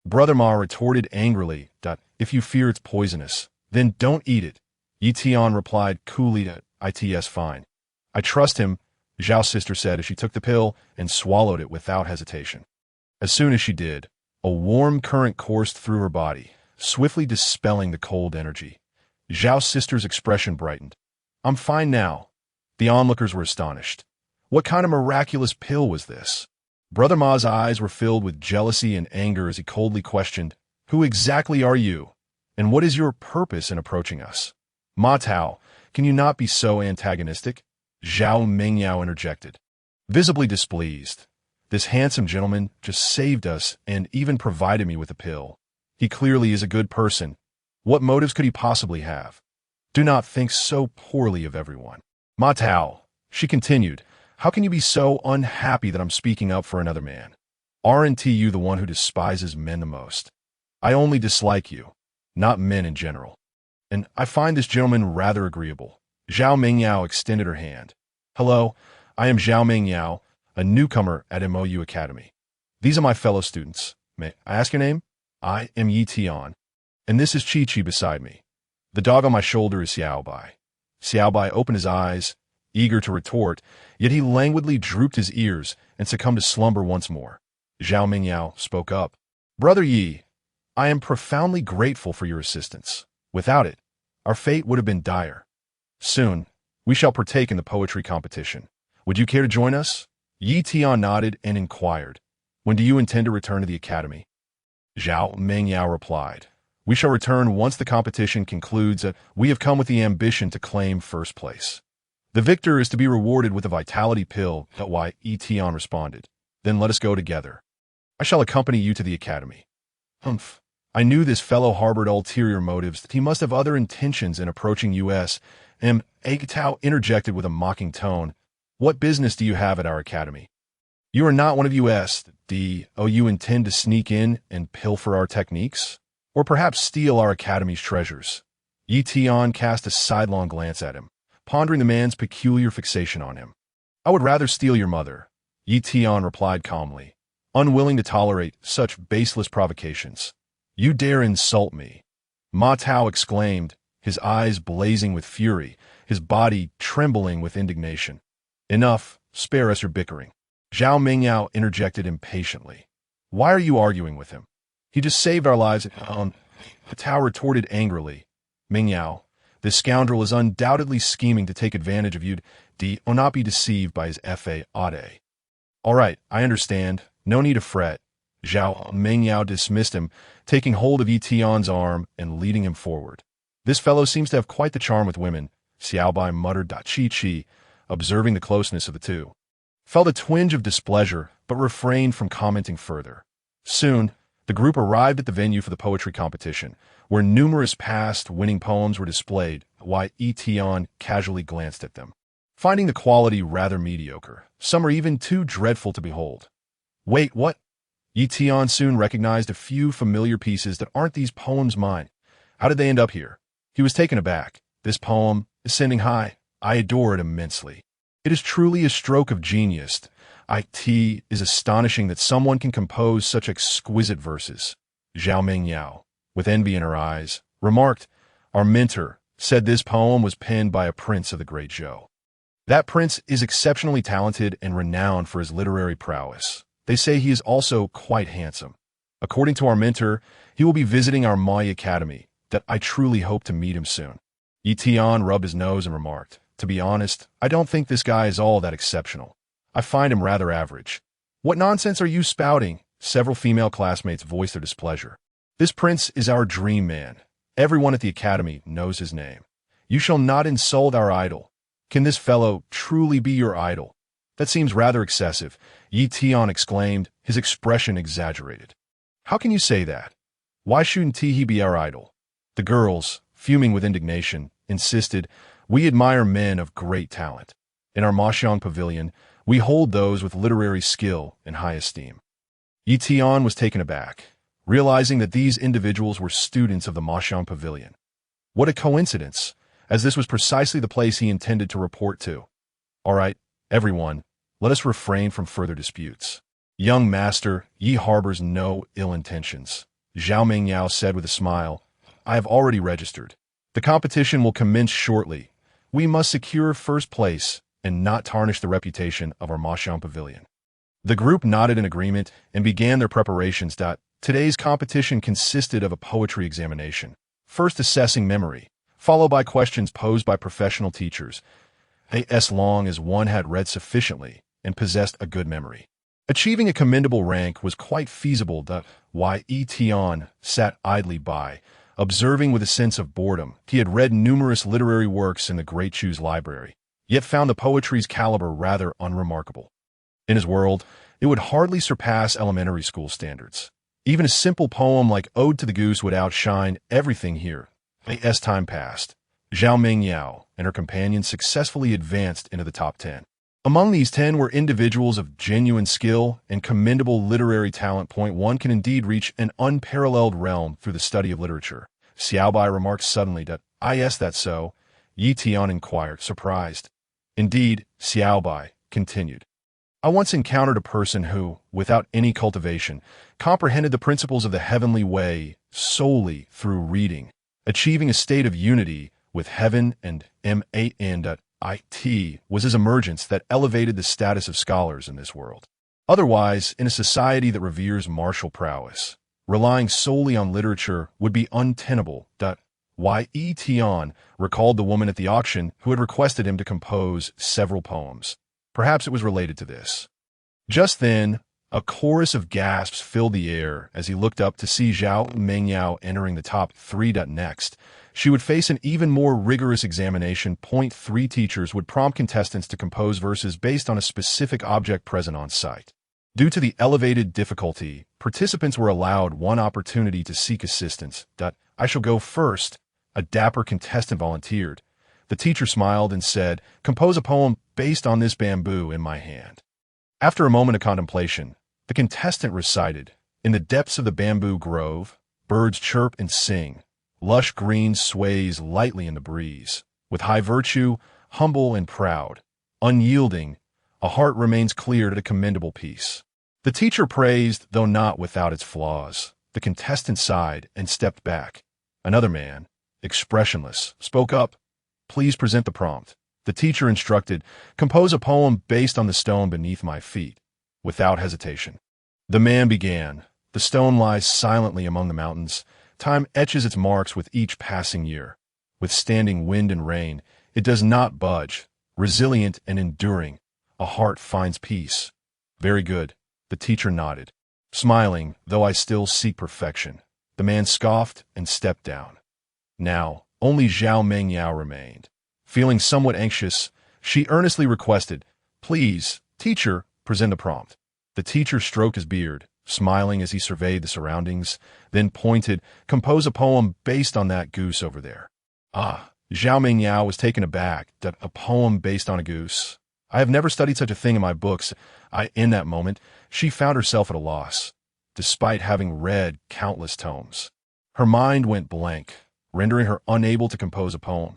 Brother Ma retorted angrily, if you fear it's poisonous, then don't eat it. Ye Tian replied coolly, it's fine. I trust him, Zhao's sister said as she took the pill and swallowed it without hesitation. As soon as she did, a warm current coursed through her body, swiftly dispelling the cold energy. Zhao's sister's expression brightened. I'm fine now. The onlookers were astonished. What kind of miraculous pill was this? Brother Ma's eyes were filled with jealousy and anger as he coldly questioned, Who exactly are you? And what is your purpose in approaching us? Ma Tao, can you not be so antagonistic? Zhao Mingyao interjected. Visibly displeased, this handsome gentleman just saved us and even provided me with a pill. He clearly is a good person. What motives could he possibly have? Do not think so poorly of everyone. Ma Tao, she continued, how can you be so unhappy that I'm speaking up for another man? Aren't you the one who despises men the most? I only dislike you, not men in general. And I find this gentleman rather agreeable. Zhao Mingyao extended her hand. Hello, I am Zhao Mingyao, a newcomer at MOU Academy. These are my fellow students. May I ask your name? I am Ye Tian, and this is Chi Chi beside me. The dog on my shoulder is Xiaobai. Xiaobai opened his eyes, eager to retort, yet he languidly drooped his ears and succumbed to slumber once more. Zhao Mingyao spoke up. Brother Yi, I am profoundly grateful for your assistance. Without it, our fate would have been dire. Soon, we shall partake in the poetry competition. Would you care to join us? Ye Tian nodded and inquired, When do you intend to return to the academy? Zhao Mingyao replied, We shall return once the competition concludes. We have come with the ambition to claim first place. The victor is to be rewarded with a vitality pill. Ye Tian responded, Then let us go together. I shall accompany you to the academy. Humph. I knew this fellow harbored ulterior motives, that he must have other intentions in approaching us. Tao interjected with a mocking tone. What business do you have at our academy? You are not one of us. You intend to sneak in and pilfer our techniques? Or perhaps steal our academy's treasures? Ye Tian cast a sidelong glance at him, pondering the man's peculiar fixation on him. I would rather steal your mother, Ye Tian replied calmly, unwilling to tolerate such baseless provocations. You dare insult me? Ma Tao exclaimed, his eyes blazing with fury, his body trembling with indignation. Enough, spare us your bickering. Zhao Mingyao interjected impatiently. Why are you arguing with him? He just saved our lives. Tao retorted angrily. Mingyao, this scoundrel is undoubtedly scheming to take advantage of you. Do not be deceived by his fa ade. All right, I understand. No need to fret. Zhao Mingyao dismissed him, taking hold of Ye Tian's arm and leading him forward. This fellow seems to have quite the charm with women, Xiaobai muttered. Chi Chi, observing the closeness of the two, felt a twinge of displeasure but refrained from commenting further. Soon, the group arrived at the venue for the poetry competition, where numerous past winning poems were displayed. Ye Tian casually glanced at them, finding the quality rather mediocre. Some are even too dreadful to behold. Wait, what? Ye Tian soon recognized a few familiar pieces. That aren't these poems mine? How did they end up here? He was taken aback. This poem, Ascending High, I adore it immensely. It is truly a stroke of genius. It is astonishing that someone can compose such exquisite verses. Zhao Mingyao, with envy in her eyes, remarked, Our mentor said this poem was penned by a prince of the great Zhou. That prince is exceptionally talented and renowned for his literary prowess. They say he is also quite handsome. According to our mentor, he will be visiting our Maya Academy. That I truly hope to meet him soon. Ye Tian rubbed his nose and remarked, To be honest, I don't think this guy is all that exceptional. I find him rather average. What nonsense are you spouting? Several female classmates voiced their displeasure. This prince is our dream man. Everyone at the academy knows his name. You shall not insult our idol. Can this fellow truly be your idol? That seems rather excessive, Ye Tian exclaimed, his expression exaggerated. How can you say that? Why shouldn't he be our idol? The girls, fuming with indignation, insisted, we admire men of great talent. In our Maxiang pavilion, we hold those with literary skill in high esteem. Ye Tian was taken aback, realizing that these individuals were students of the Maxiang pavilion. What a coincidence, as this was precisely the place he intended to report to. All right, everyone, let us refrain from further disputes. Young master, ye harbors no ill intentions, Zhao Mingyao said with a smile. I have already registered. The competition will commence shortly. We must secure first place and not tarnish the reputation of our Maxiang pavilion. The group nodded in agreement and began their preparations. Today's competition consisted of a poetry examination, first assessing memory, followed by questions posed by professional teachers, as long as one had read sufficiently and possessed a good memory. Achieving a commendable rank was quite feasible. Ye Tian sat idly by, observing with a sense of boredom. He had read numerous literary works in the Great Chu's library, yet found the poetry's caliber rather unremarkable. In his world, it would hardly surpass elementary school standards. Even a simple poem like Ode to the Goose would outshine everything here. As time passed, Zhao Mingyao and her companions successfully advanced into the top 10. Among these 10 were individuals of genuine skill and commendable literary talent. One can indeed reach an unparalleled realm through the study of literature. Xiaobai remarked suddenly. Is that so? Ye Tian inquired, surprised. Indeed, Xiaobai continued. I once encountered a person who, without any cultivation, comprehended the principles of the heavenly way solely through reading, achieving a state of unity with heaven and it was his emergence that elevated the status of scholars in this world. Otherwise, in a society that reveres martial prowess, relying solely on literature would be untenable. Ye Tian recalled the woman at the auction who had requested him to compose several poems. Perhaps it was related to this. Just then, a chorus of gasps filled the air as he looked up to see Zhao Mingyao entering the top 3. Next, she would face an even more rigorous examination. 3 teachers would prompt contestants to compose verses based on a specific object present on site. Due to the elevated difficulty, participants were allowed one opportunity to seek assistance. I shall go first, a dapper contestant volunteered. The teacher smiled and said, compose a poem based on this bamboo in my hand. After a moment of contemplation, the contestant recited, in the depths of the bamboo grove, birds chirp and sing. Lush green sways lightly in the breeze. With high virtue, humble and proud, unyielding, a heart remains clear to a commendable peace. The teacher praised, though not without its flaws. The contestant sighed and stepped back. Another man, expressionless, spoke up. Please present the prompt. The teacher instructed, compose a poem based on the stone beneath my feet, without hesitation. The man began. The stone lies silently among the mountains. Time etches its marks with each passing year. Withstanding wind and rain, it does not budge. Resilient and enduring, a heart finds peace. Very good, the teacher nodded. Smiling, though I still seek perfection. The man scoffed and stepped down. Now, only Zhao Mingyao remained. Feeling somewhat anxious, she earnestly requested, please, teacher, present the prompt. The teacher stroked his beard, smiling as he surveyed the surroundings, then pointed, compose a poem based on that goose over there. Ah, Zhao Mingyao was taken aback. A poem based on a goose? I have never studied such a thing in my books. In that moment, she found herself at a loss, despite having read countless tomes. Her mind went blank, rendering her unable to compose a poem.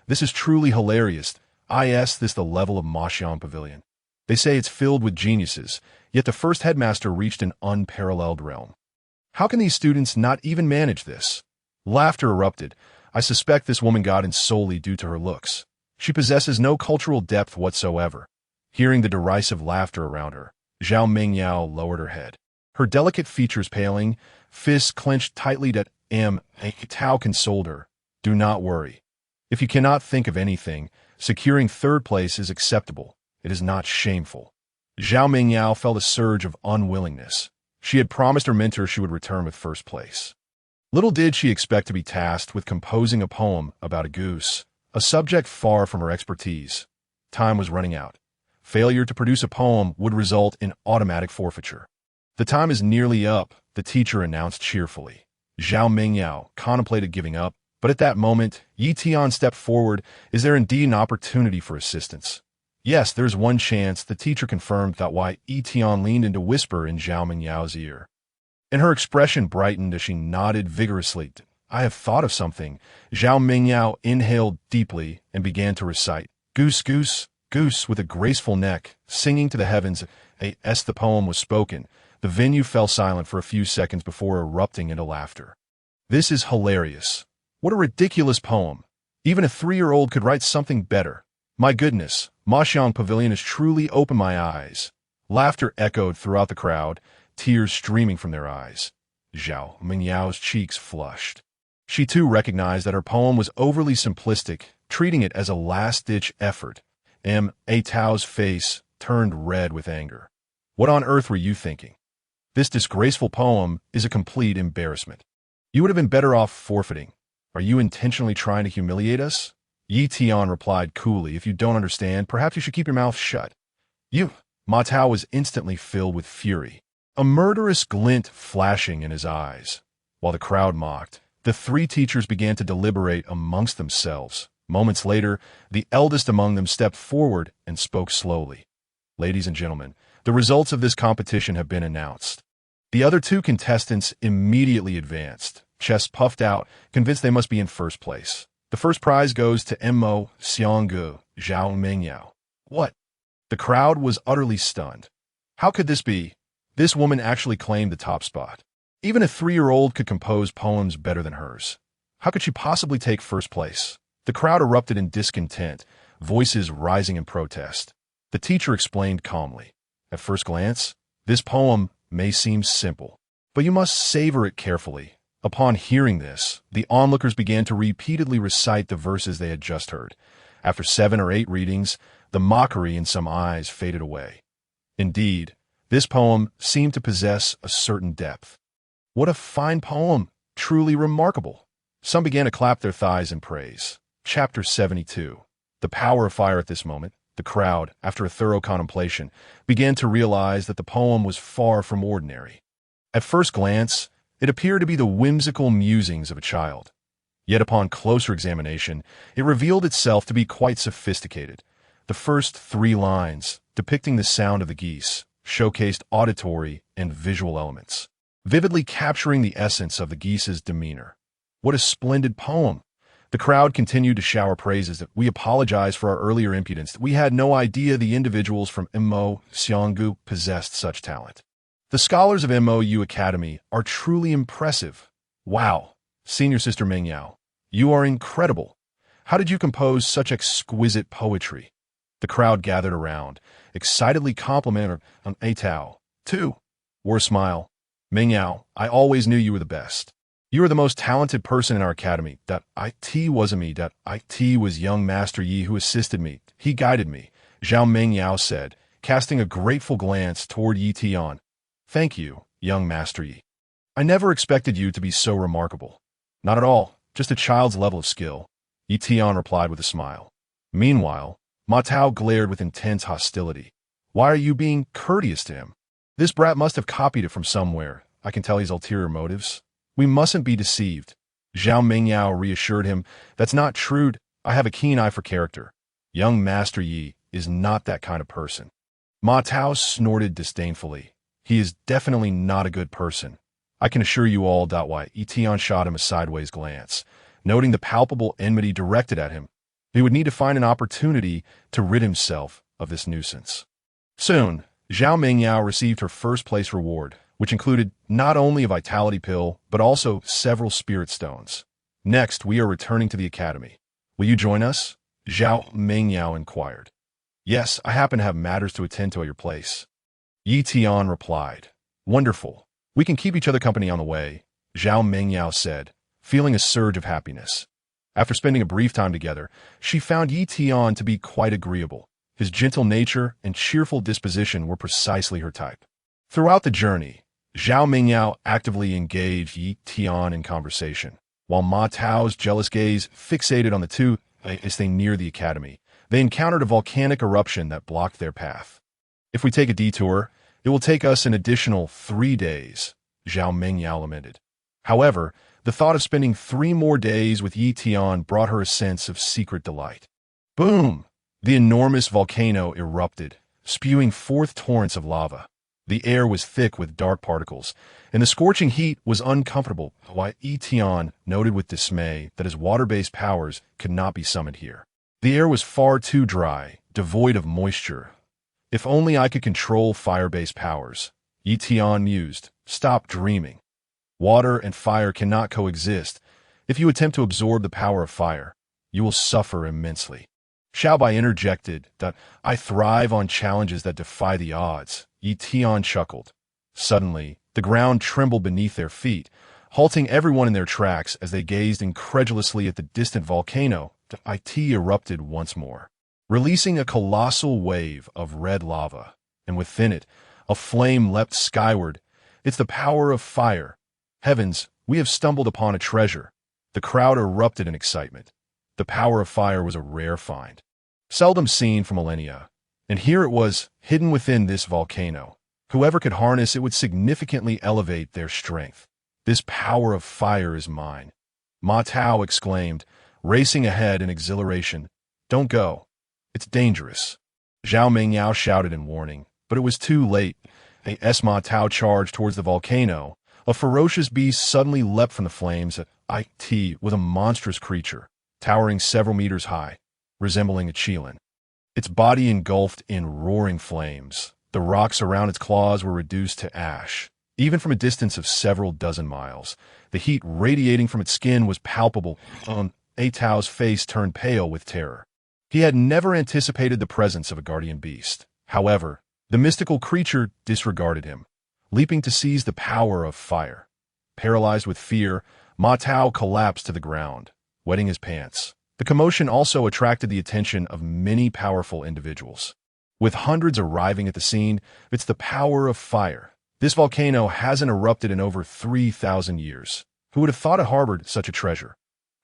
This is truly hilarious. Is this the level of Maxiang Pavilion? They say it's filled with geniuses, yet the first headmaster reached an unparalleled realm. How can these students not even manage this? Laughter erupted. I suspect this woman got in solely due to her looks. She possesses no cultural depth whatsoever. Hearing the derisive laughter around her, Zhao Mingyao lowered her head. Her delicate features paling, fists clenched tightly. Tao consoled her. Do not worry. If you cannot think of anything, securing third place is acceptable. It is not shameful. Zhao Mingyao felt a surge of unwillingness. She had promised her mentor she would return with first place. Little did she expect to be tasked with composing a poem about a goose, a subject far from her expertise. Time was running out. Failure to produce a poem would result in automatic forfeiture. The time is nearly up, the teacher announced cheerfully. Zhao Mingyao contemplated giving up, but at that moment, Ye Tian stepped forward. Is there indeed an opportunity for assistance? Yes, there's one chance, the teacher confirmed that why Ye Tian leaned in to whisper in Zhao Mingyao's ear. And her expression brightened as she nodded vigorously. I have thought of something. Zhao Mingyao inhaled deeply and began to recite. Goose, goose, goose with a graceful neck, singing to the heavens. As the poem was spoken, the venue fell silent for a few seconds before erupting into laughter. This is hilarious. What a ridiculous poem. Even a 3-year-old could write something better. My goodness, Maxiang Pavilion has truly opened my eyes. Laughter echoed throughout the crowd, tears streaming from their eyes. Zhao Mingyao's cheeks flushed. She too recognized that her poem was overly simplistic, treating it as a last-ditch effort. A Tao's face turned red with anger. What on earth were you thinking? This disgraceful poem is a complete embarrassment. You would have been better off forfeiting. Are you intentionally trying to humiliate us? Ye Tian replied coolly, if you don't understand, perhaps you should keep your mouth shut. Ma Tao was instantly filled with fury, a murderous glint flashing in his eyes. While the crowd mocked, the 3 teachers began to deliberate amongst themselves. Moments later, the eldest among them stepped forward and spoke slowly. Ladies and gentlemen, the results of this competition have been announced. The other 2 contestants immediately advanced, chests puffed out, convinced they must be in first place. The first prize goes to Mo Xianggu, Zhao Mingyao. What? The crowd was utterly stunned. How could this be? This woman actually claimed the top spot. Even a 3-year-old could compose poems better than hers. How could she possibly take first place? The crowd erupted in discontent, voices rising in protest. The teacher explained calmly. At first glance, this poem may seem simple, but you must savor it carefully. Upon hearing this, the onlookers began to repeatedly recite the verses they had just heard. After 7 or 8 readings, the mockery in some eyes faded away. Indeed, this poem seemed to possess a certain depth. What a fine poem! Truly remarkable! Some began to clap their thighs in praise. Chapter 72. The power of fire. At this moment, the crowd, after a thorough contemplation, began to realize that the poem was far from ordinary. At first glance, it appeared to be the whimsical musings of a child. Yet upon closer examination, it revealed itself to be quite sophisticated. The first 3 lines, depicting the sound of the geese, showcased auditory and visual elements, vividly capturing the essence of the geese's demeanor. What a splendid poem! The crowd continued to shower praises. We apologize for our earlier impudence. We had no idea the individuals from Mo Xianggu possessed such talent. The scholars of MOU Academy are truly impressive. Wow, Senior Sister Mingyao, you are incredible. How did you compose such exquisite poetry? The crowd gathered around, excitedly complimented on A Tao, too. Wore a smile. Mingyao, I always knew you were the best. You are the most talented person in our academy. It wasn't me. It was young Master Yi who assisted me. He guided me, Zhao Mingyao said, casting a grateful glance toward Ye Tian. Thank you, young Master Yi. I never expected you to be so remarkable. Not at all, just a child's level of skill, Ye Tian replied with a smile. Meanwhile, Ma Tao glared with intense hostility. Why are you being courteous to him? This brat must have copied it from somewhere. I can tell his ulterior motives. We mustn't be deceived. Zhao Mingyao reassured him. That's not true. I have a keen eye for character. Young Master Yi is not that kind of person. Ma Tao snorted disdainfully. He is definitely not a good person. I can assure you all. Why? Ye Tian shot him a sideways glance, noting the palpable enmity directed at him. He would need to find an opportunity to rid himself of this nuisance. Soon, Zhao Mingyao received her first-place reward, which included not only a vitality pill, but also several spirit stones. Next, we are returning to the academy. Will you join us? Zhao Mingyao inquired. Yes, I happen to have matters to attend to at your place. Ye Tian replied. Wonderful. We can keep each other company on the way, Zhao Mingyao said, feeling a surge of happiness. After spending a brief time together, she found Ye Tian to be quite agreeable. His gentle nature and cheerful disposition were precisely her type. Throughout the journey, Zhao Mingyao actively engaged Ye Tian in conversation, while Ma Tao's jealous gaze fixated on the two as they neared the academy. they encountered a volcanic eruption that blocked their path. "If we take a detour, it will take us an additional 3 days," Zhao Mengyao lamented. However, the thought of spending 3 more days with Ye Tian brought her a sense of secret delight. Boom! The enormous volcano erupted, spewing forth torrents of lava. The air was thick with dark particles, and the scorching heat was uncomfortable, while Ye Tian noted with dismay that his water-based powers could not be summoned here. The air was far too dry, devoid of moisture. "If only I could control fire-based powers," Ye Tian mused. "Stop dreaming. Water and fire cannot coexist. If you attempt to absorb the power of fire, you will suffer immensely." Xiaobai interjected that, "I thrive on challenges that defy the odds." Ye Tian chuckled. Suddenly, the ground trembled beneath their feet, halting everyone in their tracks as they gazed incredulously at the distant volcano. The it erupted once more, releasing a colossal wave of red lava, and within it, a flame leapt skyward. "It's the power of fire. Heavens, we have stumbled upon a treasure." The crowd erupted in excitement. The power of fire was a rare find, seldom seen for millennia, and here it was, hidden within this volcano. Whoever could harness it would significantly elevate their strength. "This power of fire is mine," Ma Tao exclaimed, racing ahead in exhilaration. "Don't go. It's dangerous." Zhao Mengyao shouted in warning, but it was too late. As Ma Tao charged towards the volcano, a ferocious beast suddenly leapt from the flames. It was a monstrous creature, towering several meters high, resembling a qilin. Its body engulfed in roaring flames. The rocks around its claws were reduced to ash. Even from a distance of several dozen miles, the heat radiating from its skin was palpable. Atao's face turned pale with terror. He had never anticipated the presence of a guardian beast. However, the mystical creature disregarded him, leaping to seize the power of fire. Paralyzed with fear, Ma Tao collapsed to the ground, wetting his pants. The commotion also attracted the attention of many powerful individuals. With hundreds arriving at the scene, it's the power of fire. This volcano hasn't erupted in over 3,000 years. Who would have thought it harbored such a treasure?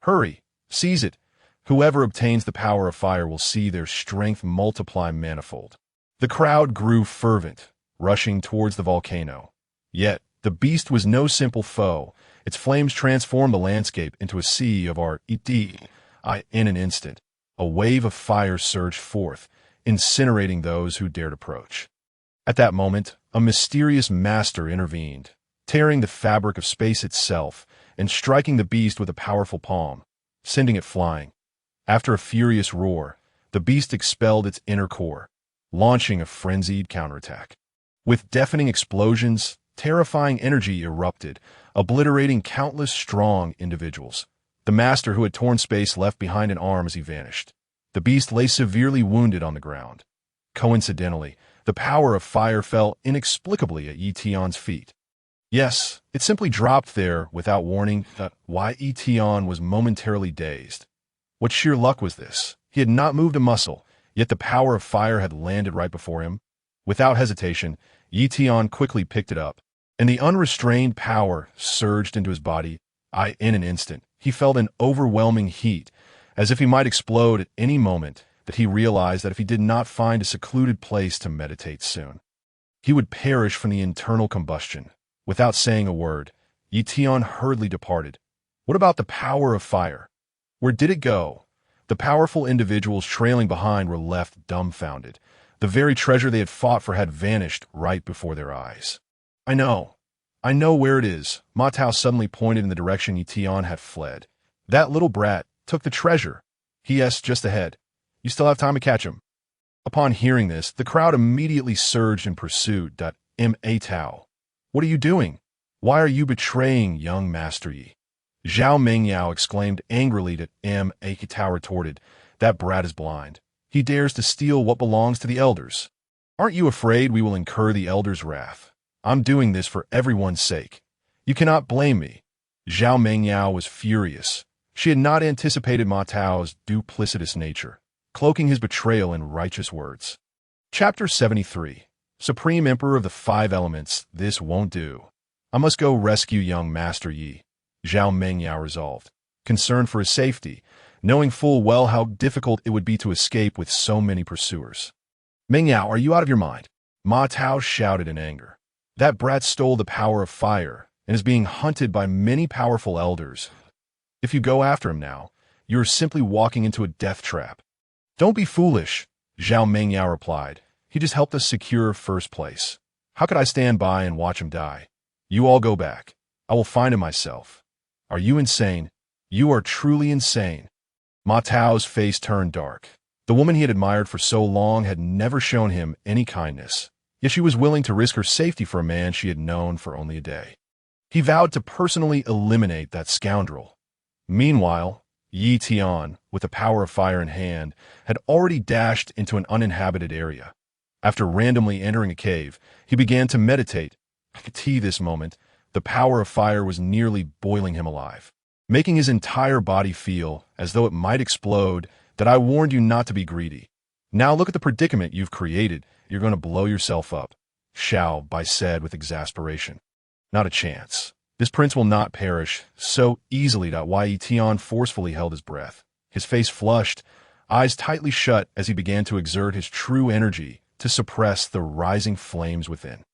Hurry, seize it. Whoever obtains the power of fire will see their strength multiply manifold. The crowd grew fervent, rushing towards the volcano. Yet, the beast was no simple foe. Its flames transformed the landscape into a sea of in an instant. A wave of fire surged forth, incinerating those who dared approach. At that moment, a mysterious master intervened, tearing the fabric of space itself and striking the beast with a powerful palm, sending it flying. After a furious roar, the beast expelled its inner core, launching a frenzied counterattack. With deafening explosions, terrifying energy erupted, obliterating countless strong individuals. The master who had torn space left behind an arm as he vanished. The beast lay severely wounded on the ground. Coincidentally, the power of fire fell inexplicably at Ye Tian's feet. Yes, it simply dropped there without warning. Why Ye Tian was momentarily dazed. What sheer luck was this? He had not moved a muscle, yet the power of fire had landed right before him. Without hesitation, Ye Tian quickly picked it up, and the unrestrained power surged into his body. In an instant, he felt an overwhelming heat, as if he might explode at any moment. That he realized that if he did not find a secluded place to meditate soon, he would perish from the internal combustion. Without saying a word, Ye Tian hurriedly departed. What about the power of fire? Where did it go? The powerful individuals trailing behind were left dumbfounded. The very treasure they had fought for had vanished right before their eyes. I know where it is." Ma Tao suddenly pointed in the direction Ye Tian had fled. "That little brat took the treasure. He*s just ahead. You still have time to catch him." Upon hearing this, the crowd immediately surged in pursuit. Ma Tao, what are you doing? Why are you betraying young Master Yi? Zhao Mengyao exclaimed angrily. Ma Tao retorted, "That brat is blind. He dares to steal what belongs to the elders. Aren't you afraid we will incur the elders' wrath? I'm doing this for everyone's sake. You cannot blame me." Zhao Mengyao was furious. She had not anticipated Ma Tao's duplicitous nature, cloaking his betrayal in righteous words. Chapter 73. Supreme Emperor of the Five Elements. "This won't do. I must go rescue young Master Yi," Zhao Mengyao resolved. Concerned for his safety, knowing full well how difficult it would be to escape with so many pursuers. "Meng Yao, are you out of your mind?" Ma Tao shouted in anger. "That brat stole the power of fire and is being hunted by many powerful elders. If you go after him now, you are simply walking into a death trap." "Don't be foolish," Zhao Mengyao replied. "He just helped us secure first place. How could I stand by and watch him die? You all go back. I will find him myself." "Are you insane? You are truly insane." Ma Tao's face turned dark. The woman he had admired for so long had never shown him any kindness, yet she was willing to risk her safety for a man she had known for only a day. He vowed to personally eliminate that scoundrel. Meanwhile, Ye Tian, with the power of fire in hand, had already dashed into an uninhabited area. After randomly entering a cave, he began to meditate. I could see this moment. The power of fire was nearly boiling him alive, making his entire body feel as though it might explode. "That I warned you not to be greedy. Now look at the predicament you've created. You're going to blow yourself up," Xiao Bai said with exasperation. "Not a chance. This prince will not perish so easily." Ye Tian forcefully held his breath. His face flushed, eyes tightly shut as he began to exert his true energy to suppress the rising flames within.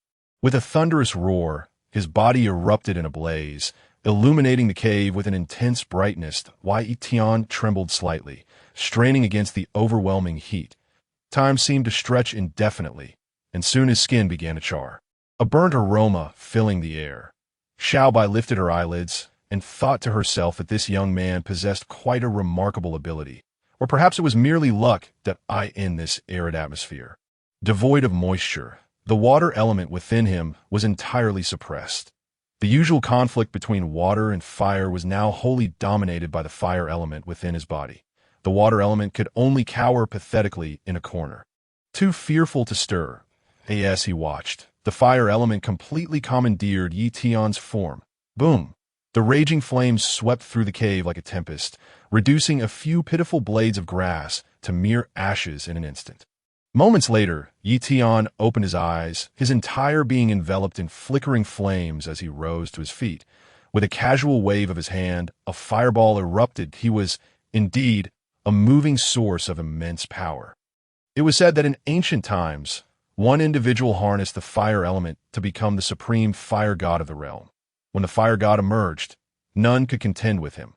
With a thunderous roar, his body erupted in a blaze, illuminating the cave with an intense brightness. Ye Tian trembled slightly, straining against the overwhelming heat. Time seemed to stretch indefinitely, and soon his skin began to char, a burnt aroma filling the air. Xiao Bai lifted her eyelids and thought to herself that this young man possessed quite a remarkable ability, or perhaps it was merely luck that in this arid atmosphere. Devoid of moisture, the water element within him was entirely suppressed. The usual conflict between water and fire was now wholly dominated by the fire element within his body. The water element could only cower pathetically in a corner. Too fearful to stir, as he watched, the fire element completely commandeered Ye Tian's form. Boom! The raging flames swept through the cave like a tempest, reducing a few pitiful blades of grass to mere ashes in an instant. Moments later, Ye Tian opened his eyes, his entire being enveloped in flickering flames as he rose to his feet. With a casual wave of his hand, a fireball erupted. He was, indeed, a moving source of immense power. It was said that in ancient times, one individual harnessed the fire element to become the supreme fire god of the realm. When the fire god emerged, none could contend with him.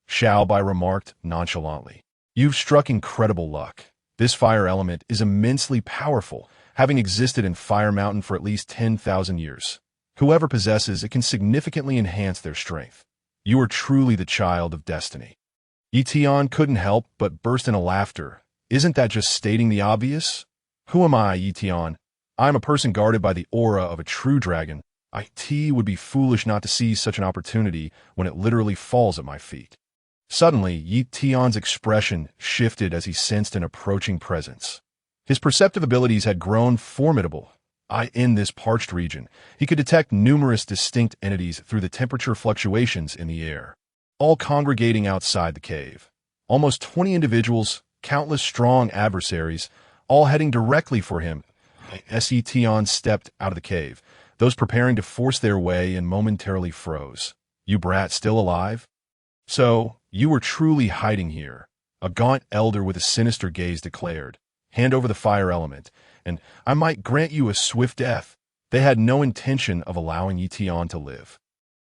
Xiao Bai remarked nonchalantly, "You've struck incredible luck. This fire element is immensely powerful, having existed in Fire Mountain for at least 10,000 years. Whoever possesses it can significantly enhance their strength. You are truly the child of destiny." Ye Tian couldn't help but burst into laughter. "Isn't that just stating the obvious? Who am I, Ye Tian? I am a person guarded by the aura of a true dragon. It would be foolish not to seize such an opportunity when it literally falls at my feet." Suddenly, Ye Tian's expression shifted as he sensed an approaching presence. His perceptive abilities had grown formidable. In this parched region, he could detect numerous distinct entities through the temperature fluctuations in the air, all congregating outside the cave. Almost 20 individuals, countless strong adversaries, all heading directly for him. As Ye Tian stepped out of the cave, those preparing to force their way in momentarily froze. "You brat, still alive? So, you were truly hiding here," a gaunt elder with a sinister gaze declared. "Hand over the fire element, and I might grant you a swift death." They had no intention of allowing Ye Tian to live.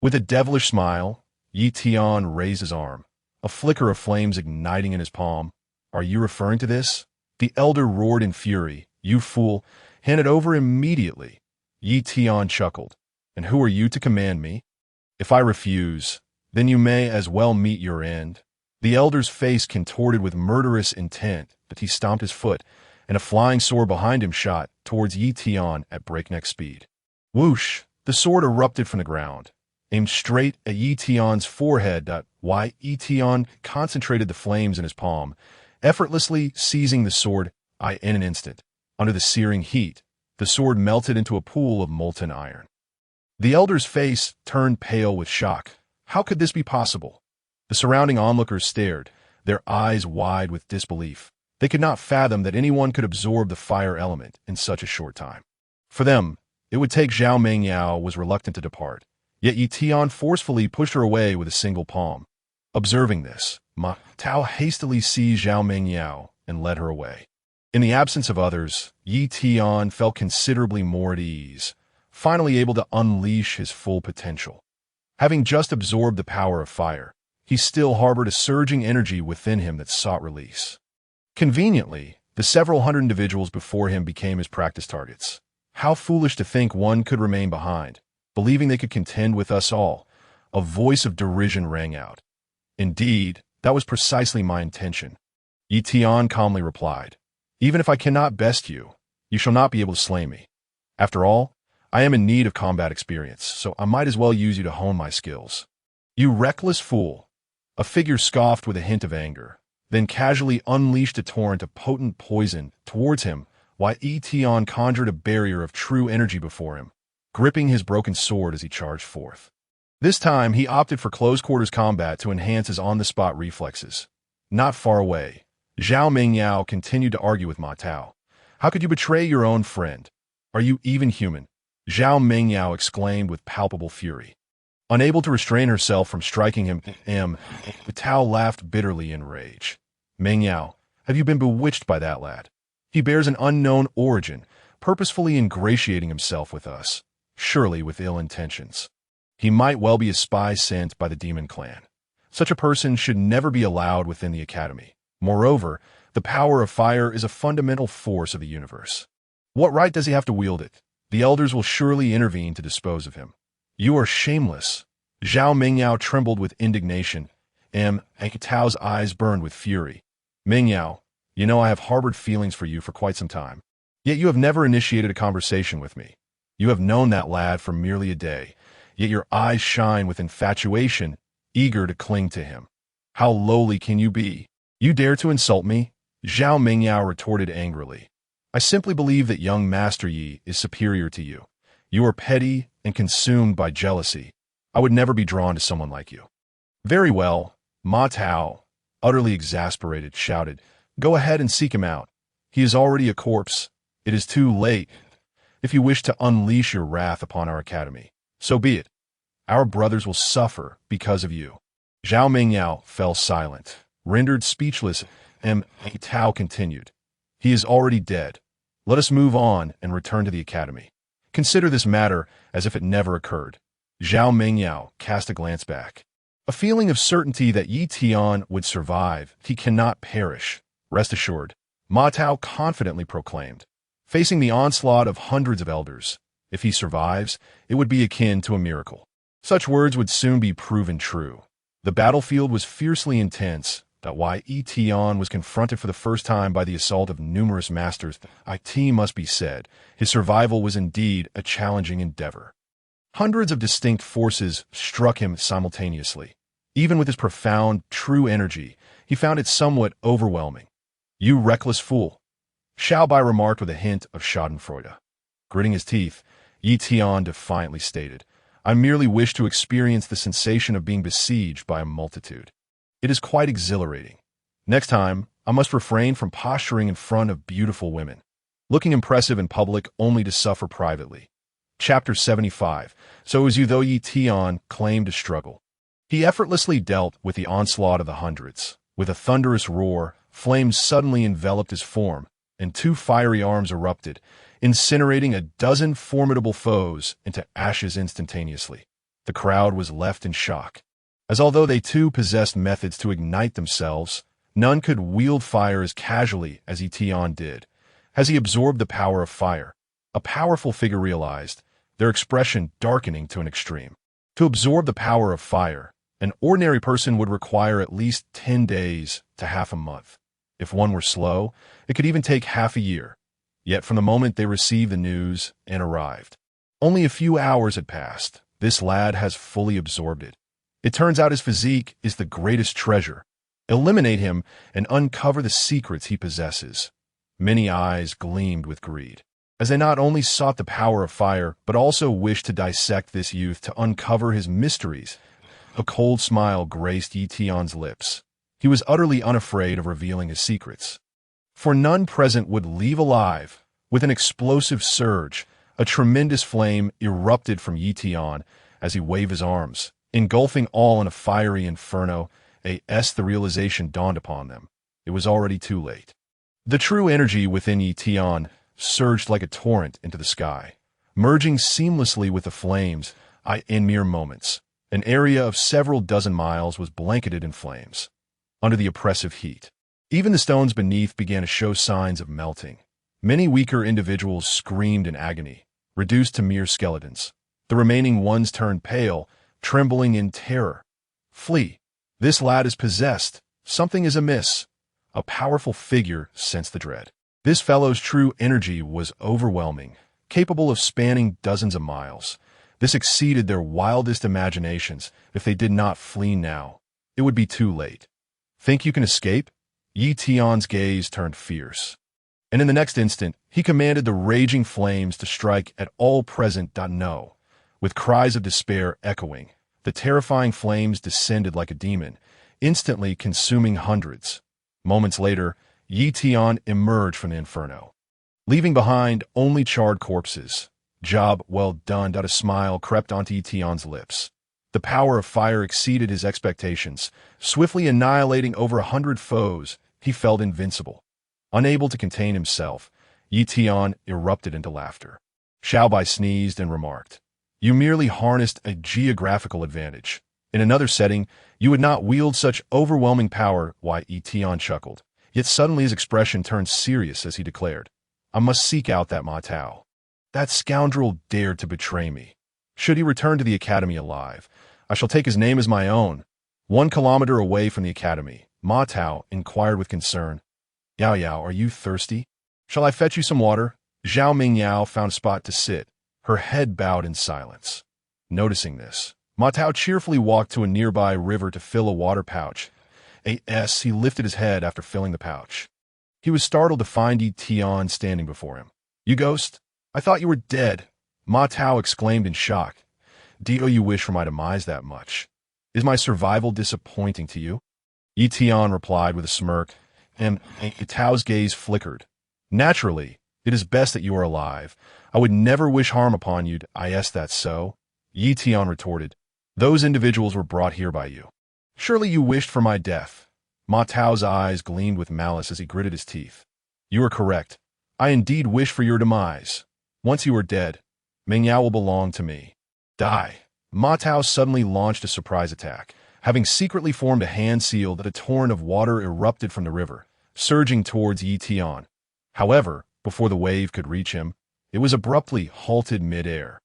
With a devilish smile, Ye Tian raised his arm, a flicker of flames igniting in his palm. "Are you referring to this?" The elder roared in fury. "You fool, hand it over immediately." Ye Tian chuckled. "And who are you to command me? If I refuse, then you may as well meet your end." The elder's face contorted with murderous intent, but he stomped his foot, and a flying sword behind him shot towards Ye Tian at breakneck speed. Whoosh! The sword erupted from the ground, aimed straight at Ye Tian's forehead. Ye Tian concentrated the flames in his palm, effortlessly seizing the sword. In an instant, under the searing heat, the sword melted into a pool of molten iron. The elder's face turned pale with shock. How could this be possible? The surrounding onlookers stared, their eyes wide with disbelief. They could not fathom that anyone could absorb the fire element in such a short time. For them, it would take. Zhao Mengyao was reluctant to depart, yet Ye Tian forcefully pushed her away with a single palm. Observing this, Ma Tao hastily seized Zhao Mengyao and led her away. In the absence of others, Ye Tian felt considerably more at ease, finally able to unleash his full potential. Having just absorbed the power of fire, he still harbored a surging energy within him that sought release. Conveniently, the several hundred individuals before him became his practice targets. How foolish to think one could remain behind, believing they could contend with us all. A voice of derision rang out. Indeed, that was precisely my intention. Ye Tian calmly replied, even if I cannot best you, you shall not be able to slay me. After all, I am in need of combat experience, so I might as well use you to hone my skills. You reckless fool! A figure scoffed with a hint of anger, then casually unleashed a torrent of potent poison towards him, while Ye Tian conjured a barrier of true energy before him, gripping his broken sword as he charged forth. This time, he opted for close-quarters combat to enhance his on-the-spot reflexes. Not far away, Zhao Mengyao continued to argue with Ma Tao. How could you betray your own friend? Are you even human? Zhao Mengyao exclaimed with palpable fury. Unable to restrain herself from striking him, Ma Tao laughed bitterly in rage. Mengyao, have you been bewitched by that lad? He bears an unknown origin, purposefully ingratiating himself with us, surely with ill intentions. He might well be a spy sent by the demon clan. Such a person should never be allowed within the academy. Moreover, the power of fire is a fundamental force of the universe. What right does he have to wield it? The elders will surely intervene to dispose of him. You are shameless. Zhao Mengyao trembled with indignation, and Tao's eyes burned with fury. Mengyao, you know I have harbored feelings for you for quite some time. Yet you have never initiated a conversation with me. You have known that lad for merely a day, yet your eyes shine with infatuation, eager to cling to him. How lowly can you be? You dare to insult me? Zhao Mengyao retorted angrily. I simply believe that young Master Yi is superior to you. You are petty and consumed by jealousy. I would never be drawn to someone like you. Very well, Ma Tao, utterly exasperated, shouted, go ahead and seek him out. He is already a corpse. It is too late. If you wish to unleash your wrath upon our academy, so be it. Our brothers will suffer because of you. Zhao Mengyao fell silent, rendered speechless, and Tao continued. He is already dead. Let us move on and return to the academy. Consider this matter as if it never occurred. Zhao Mengyao cast a glance back. A feeling of certainty that Ye Tian would survive. He cannot perish. Rest assured, Ma Tao confidently proclaimed. Facing the onslaught of hundreds of elders, if he survives, it would be akin to a miracle. Such words would soon be proven true. The battlefield was fiercely intense. That why Ye Tian was confronted for the first time by the assault of numerous masters, it must be said, his survival was indeed a challenging endeavor. Hundreds of distinct forces struck him simultaneously. Even with his profound, true energy, he found it somewhat overwhelming. You reckless fool, Xiao Bai remarked with a hint of schadenfreude. Gritting his teeth, Ye Tian defiantly stated, I merely wish to experience the sensation of being besieged by a multitude. It is quite exhilarating. Next time, I must refrain from posturing in front of beautiful women, looking impressive in public only to suffer privately. Chapter 75. So as though Ye Tian claimed to struggle. He effortlessly dealt with the onslaught of the hundreds. With a thunderous roar, flames suddenly enveloped his form, and two fiery arms erupted, incinerating a dozen formidable foes into ashes instantaneously. The crowd was left in shock. As although they too possessed methods to ignite themselves, none could wield fire as casually as Ye Tian did. As he absorbed the power of fire, a powerful figure realized, their expression darkening to an extreme. To absorb the power of fire, an ordinary person would require at least 10 days to half a month. If one were slow, it could even take half a year. Yet from the moment they received the news and arrived, only a few hours had passed. This lad has fully absorbed it. It turns out his physique is the greatest treasure. Eliminate him and uncover the secrets he possesses. Many eyes gleamed with greed, as they not only sought the power of fire, but also wished to dissect this youth to uncover his mysteries. A cold smile graced Ye Tian's lips. He was utterly unafraid of revealing his secrets. For none present would leave alive. With an explosive surge, a tremendous flame erupted from Ye Tian as he waved his arms, engulfing all in a fiery inferno, The realization dawned upon them. It was already too late. The true energy within Ye Tian surged like a torrent into the sky, merging seamlessly with the flames. In mere moments, an area of several dozen miles was blanketed in flames, under the oppressive heat. Even the stones beneath began to show signs of melting. Many weaker individuals screamed in agony, reduced to mere skeletons. The remaining ones turned pale, trembling in terror. "Flee! This lad is possessed. Something is amiss." A powerful figure sensed the dread. This fellow's true energy was overwhelming, capable of spanning dozens of miles. This exceeded their wildest imaginations. If they did not flee now, it would be too late. "Think you can escape?" Ye Tian's gaze turned fierce. And in the next instant, he commanded the raging flames to strike at all present. No. With cries of despair echoing, the terrifying flames descended like a demon, instantly consuming hundreds. Moments later, Ye Tian emerged from the inferno, leaving behind only charred corpses. "Job well done." A smile crept onto Ye Tian's lips. The power of fire exceeded his expectations, swiftly annihilating over 100 foes. He felt invincible. Unable to contain himself, Ye Tian erupted into laughter. Xiaobai sneezed and remarked, "You merely harnessed a geographical advantage. In another setting, you would not wield such overwhelming power." Ye Tian chuckled. Yet suddenly his expression turned serious as he declared, "I must seek out that Ma Tao. That scoundrel dared to betray me. Should he return to the academy alive, I shall take his name as my own." 1 kilometer away from the academy, Ma Tao inquired with concern, "Yao Yao, are you thirsty? Shall I fetch you some water?" Zhao Mingyao found a spot to sit, her head bowed in silence. Noticing this, Ma Tao cheerfully walked to a nearby river to fill a water pouch. He lifted his head after filling the pouch. He was startled to find Ye Tian standing before him. "You ghost? I thought you were dead." Ma Tao exclaimed in shock. "Do you wish for my demise that much? Is my survival disappointing to you?" Ye Tian replied with a smirk, and Tao's gaze flickered. "Naturally, it is best that you are alive. I would never wish harm upon you. Is that so?" Ye Tian retorted. "Those individuals were brought here by you. Surely you wished for my death." Ma Tao's eyes gleamed with malice as he gritted his teeth. "You are correct. I indeed wish for your demise. Once you are dead, Mingyao will belong to me." "Die!" Ma Tao suddenly launched a surprise attack. Having secretly formed a hand seal, that a torrent of water erupted from the river, surging towards Ye Tian. However, before the wave could reach him, it was abruptly halted mid-air.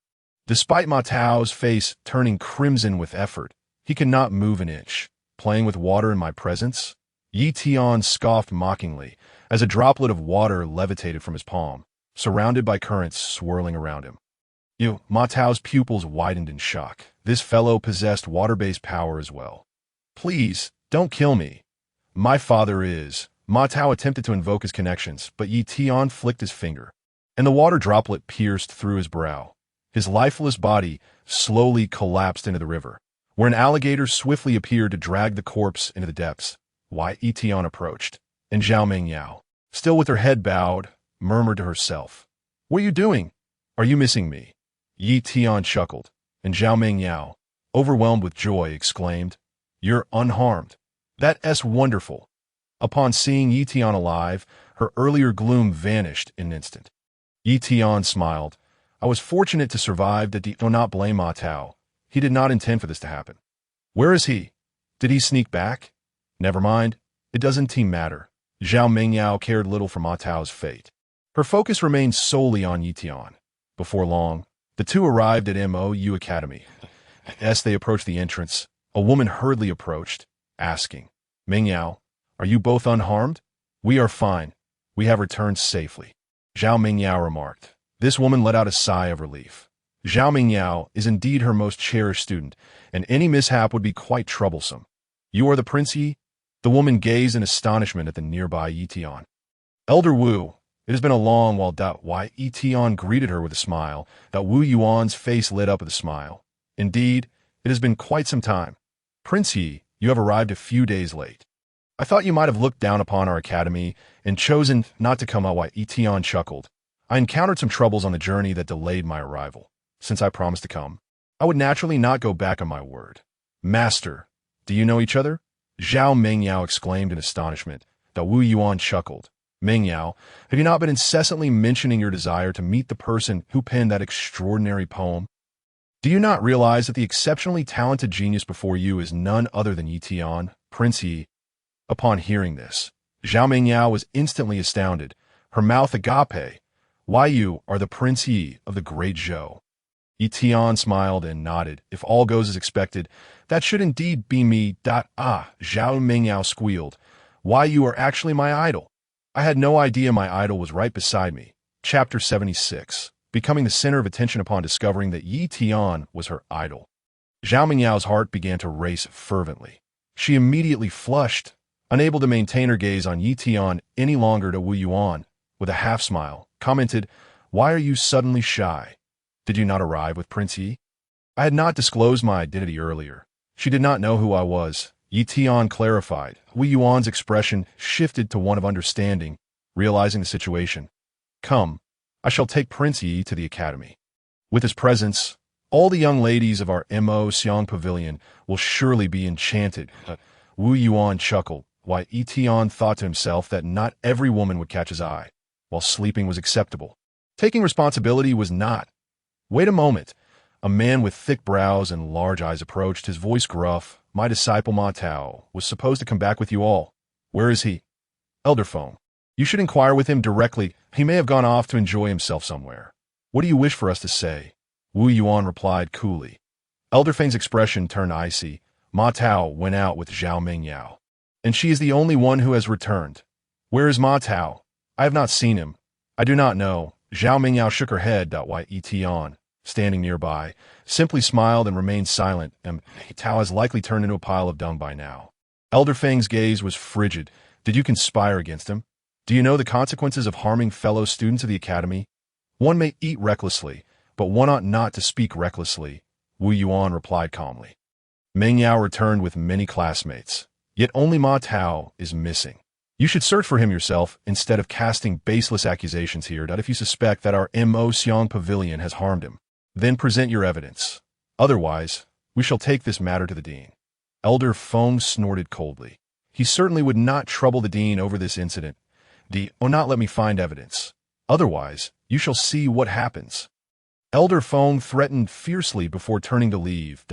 Despite Ma Tao's face turning crimson with effort, he could not move an inch. "Playing with water in my presence?" Ye Tian scoffed mockingly as a droplet of water levitated from his palm, surrounded by currents swirling around him. Ma Tao's pupils widened in shock. This fellow possessed water-based power as well. "Please, don't kill me. My father is..." Ma Tao attempted to invoke his connections, but Ye Tian flicked his finger, and the water droplet pierced through his brow. His lifeless body slowly collapsed into the river, where an alligator swiftly appeared to drag the corpse into the depths. Ye Tian approached, and Zhao Mingyao, still with her head bowed, murmured to herself, "What are you doing? Are you missing me?" Ye Tian chuckled, and Zhao Mingyao, overwhelmed with joy, exclaimed, "You're unharmed. That's wonderful." Upon seeing Ye Tian alive, her earlier gloom vanished in an instant. Ye Tian smiled. "I was fortunate to survive. Do not blame Ma Tao. He did not intend for this to happen." "Where is he? Did he sneak back?" "Never mind. It doesn't matter." Zhao Mingyao cared little for Ma Tao's fate. Her focus remained solely on Ye Tian. Before long, the two arrived at MOU Academy. As they approached the entrance, a woman hurriedly approached, asking, "Mingyao, are you both unharmed?" "We are fine. We have returned safely," Zhao Mingyao remarked. This woman let out a sigh of relief. Zhao Mingyao is indeed her most cherished student, and any mishap would be quite troublesome. "You are the Prince Yi?" The woman gazed in astonishment at the nearby Ye Tian. "Elder Wu, it has been a long while." Ye Tian greeted her with a smile. Wu Yuan's face lit up with a smile. "Indeed, it has been quite some time. Prince Yi, you have arrived a few days late. I thought you might have looked down upon our academy and chosen not to come out." Ye Tian chuckled. "I encountered some troubles on the journey that delayed my arrival. Since I promised to come, I would naturally not go back on my word." "Master, do you know each other?" Zhao Mengyao exclaimed in astonishment. Da Wu Yuan chuckled. Mengyao, have you not been incessantly mentioning your desire to meet the person who penned that extraordinary poem? Do you not realize that the exceptionally talented genius before you is none other than Ye Tian, Prince Yi? Upon hearing this, Zhao Mengyao was instantly astounded, her mouth agape. Why, you are the Prince Yi of the great Zhou. Ye Tian smiled and nodded. If all goes as expected, that should indeed be me. Zhao Mengyao squealed. Why, you are actually my idol. I had no idea my idol was right beside me. Chapter 76. Becoming the center of attention upon discovering that Ye Tian was her idol. Zhao Mingyao's heart began to race fervently. She immediately flushed, unable to maintain her gaze on Ye Tian any longer. To Wu Yuan, with a half-smile, commented, Why are you suddenly shy? Did you not arrive with Prince Yi? I had not disclosed my identity earlier. She did not know who I was. Ye Tian clarified. Wu Yuan's expression shifted to one of understanding, realizing the situation. Come, I shall take Prince Yi to the academy. With his presence, all the young ladies of our Xiang Pavilion will surely be enchanted. Wu Yuan chuckled, while Ye Tian thought to himself that not every woman would catch his eye, while sleeping was acceptable. Taking responsibility was not. Wait a moment. A man with thick brows and large eyes approached, his voice gruff. My disciple Ma Tao was supposed to come back with you all. Where is he? Elder Feng. You should inquire with him directly. He may have gone off to enjoy himself somewhere. What do you wish for us to say? Wu Yuan replied coolly. Elder Feng's expression turned icy. Ma Tao went out with Zhao Mengyao, and she is the only one who has returned. Where is Ma Tao? I have not seen him. I do not know. Zhao Mengyao shook her head. While Ye Tian, standing nearby, simply smiled and remained silent. Tao has likely turned into a pile of dung by now. Elder Feng's gaze was frigid. Did you conspire against him? Do you know the consequences of harming fellow students of the academy? One may eat recklessly, but one ought not to speak recklessly, Wu Yuan replied calmly. Mengyao returned with many classmates, yet only Ma Tao is missing. You should search for him yourself instead of casting baseless accusations here. If you suspect that our Xiang Pavilion has harmed him, then present your evidence. Otherwise, we shall take this matter to the dean. Elder Feng snorted coldly. He certainly would not trouble the dean over this incident. Not let me find evidence. Otherwise, you shall see what happens. Elder Feng threatened fiercely before turning to leave.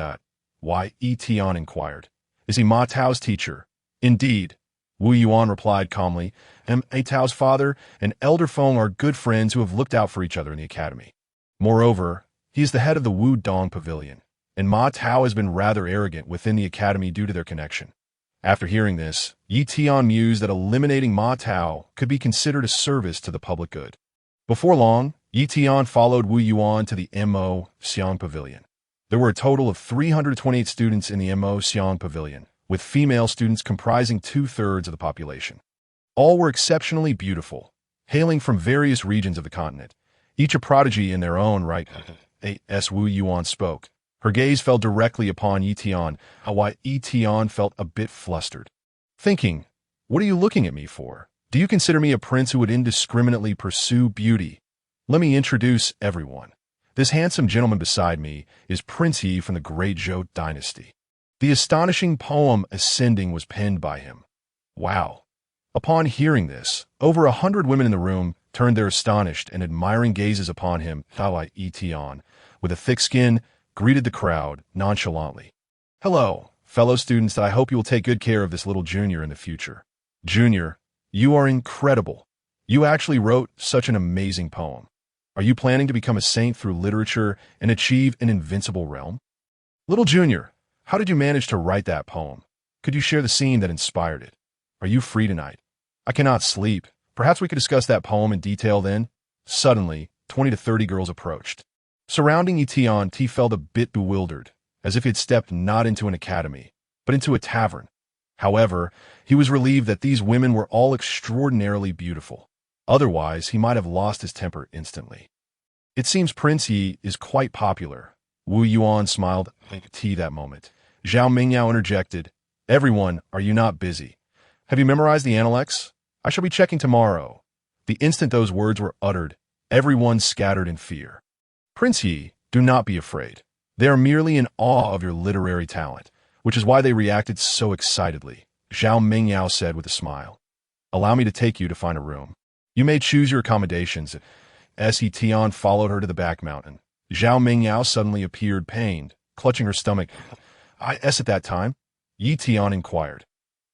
Why? Ye Tian inquired. Is he Ma Tao's teacher? Indeed. Wu Yuan replied calmly. Ma Tao's father and Elder Feng are good friends who have looked out for each other in the academy. Moreover, he is the head of the Wu Dong Pavilion, and Ma Tao has been rather arrogant within the academy due to their connection. After hearing this, Ye Tian mused that eliminating Ma Tao could be considered a service to the public good. Before long, Ye Tian followed Wu Yuan to the Xiang Pavilion. There were a total of 328 students in the Xiang Pavilion, with female students comprising 2/3 of the population. All were exceptionally beautiful, hailing from various regions of the continent, each a prodigy in their own right. As Wu Yuan spoke, her gaze fell directly upon Ye Tian, while Ye Tian felt a bit flustered. Thinking, what are you looking at me for? Do you consider me a prince who would indiscriminately pursue beauty? Let me introduce everyone. This handsome gentleman beside me is Prince Yi from the great Zhou dynasty. The astonishing poem Ascending was penned by him. Wow. Upon hearing this, over 100 women in the room turned their astonished and admiring gazes upon him. Ye Tian, with a thick skin, greeted the crowd nonchalantly. Hello, fellow students. I hope you will take good care of this little junior in the future. Junior, you are incredible. You actually wrote such an amazing poem. Are you planning to become a saint through literature and achieve an invincible realm? Little Junior, how did you manage to write that poem? Could you share the scene that inspired it? Are you free tonight? I cannot sleep. Perhaps we could discuss that poem in detail then? Suddenly, 20 to 30 girls approached. Surrounding Ye Tian, he felt a bit bewildered, as if he had stepped not into an academy, but into a tavern. However, he was relieved that these women were all extraordinarily beautiful. Otherwise, he might have lost his temper instantly. It seems Prince Yi is quite popular. Wu Yuan smiled at that moment. Zhao Mengyao interjected. Everyone, are you not busy? Have you memorized the Analects? I shall be checking tomorrow. The instant those words were uttered, everyone scattered in fear. Prince Yi, do not be afraid. They are merely in awe of your literary talent, which is why they reacted so excitedly. Zhao Mingyao said with a smile. Allow me to take you to find a room. You may choose your accommodations. As Ye Tian followed her to the back mountain, Zhao Mingyao suddenly appeared pained, clutching her stomach. At that time? Ye Tian inquired.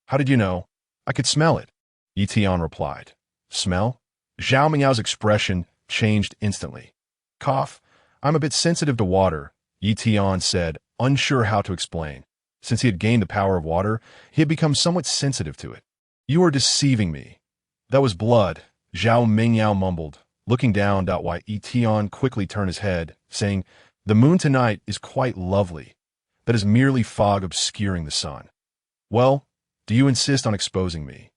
How did you know? I could smell it. Ye Tian replied. Smell? Zhao Mingyao's expression changed instantly. Cough. I'm a bit sensitive to water, Ye Tian said, unsure how to explain. Since he had gained the power of water, he had become somewhat sensitive to it. You are deceiving me. That was blood, Zhao Mingyao mumbled, looking down. While Ye Tian quickly turned his head, saying, The moon tonight is quite lovely. That is merely fog obscuring the sun. Well, do you insist on exposing me?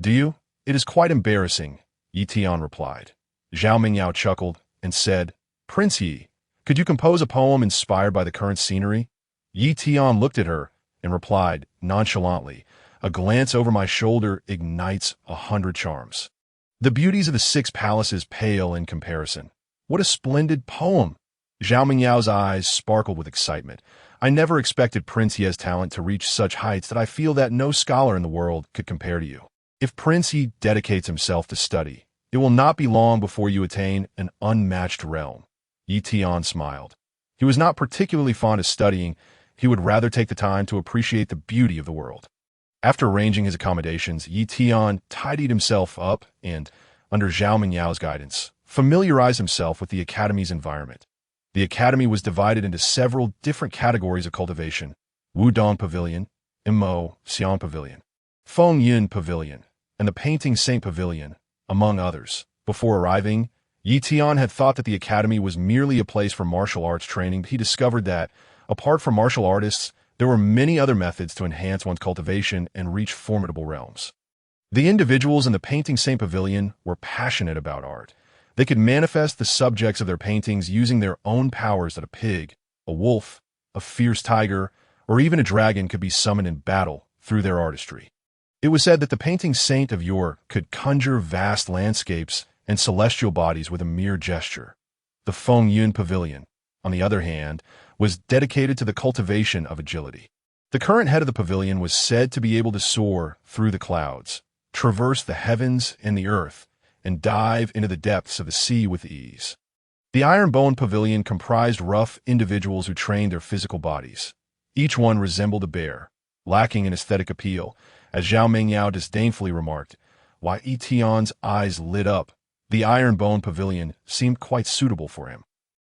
Do you? It is quite embarrassing, Ye Tian replied. Zhao Mingyao chuckled and said, Prince Yi, could you compose a poem inspired by the current scenery? Ye Tian looked at her and replied nonchalantly, A glance over my shoulder ignites 100 charms. The beauties of the 6 palaces pale in comparison. What a splendid poem! Zhao Mingyao's eyes sparkled with excitement. I never expected Prince Ye's talent to reach such heights that I feel that no scholar in the world could compare to you. If Prince Ye dedicates himself to study, it will not be long before you attain an unmatched realm. Ye Tian smiled. He was not particularly fond of studying. He would rather take the time to appreciate the beauty of the world. After arranging his accommodations, Ye Tian tidied himself up and, under Zhao Mingyao's guidance, familiarized himself with the academy's environment. The academy was divided into several different categories of cultivation: Wudong Pavilion, Imo Xian Pavilion, Feng Yun Pavilion, and the Painting Saint Pavilion, among others. Before arriving, Ye Tian had thought that the academy was merely a place for martial arts training, but he discovered that, apart from martial artists, there were many other methods to enhance one's cultivation and reach formidable realms. The individuals in the Painting Saint Pavilion were passionate about art. They could manifest the subjects of their paintings using their own powers that a pig, a wolf, a fierce tiger, or even a dragon could be summoned in battle through their artistry. It was said that the painting saint of yore could conjure vast landscapes and celestial bodies with a mere gesture. The Feng Yun Pavilion, on the other hand, was dedicated to the cultivation of agility. The current head of the pavilion was said to be able to soar through the clouds, traverse the heavens and the earth, and dive into the depths of the sea with ease. The Iron Bone Pavilion comprised rough individuals who trained their physical bodies. Each one resembled a bear, lacking in aesthetic appeal. As Zhao Mingyao disdainfully remarked, while Ye Tian's eyes lit up, the Iron Bone Pavilion seemed quite suitable for him.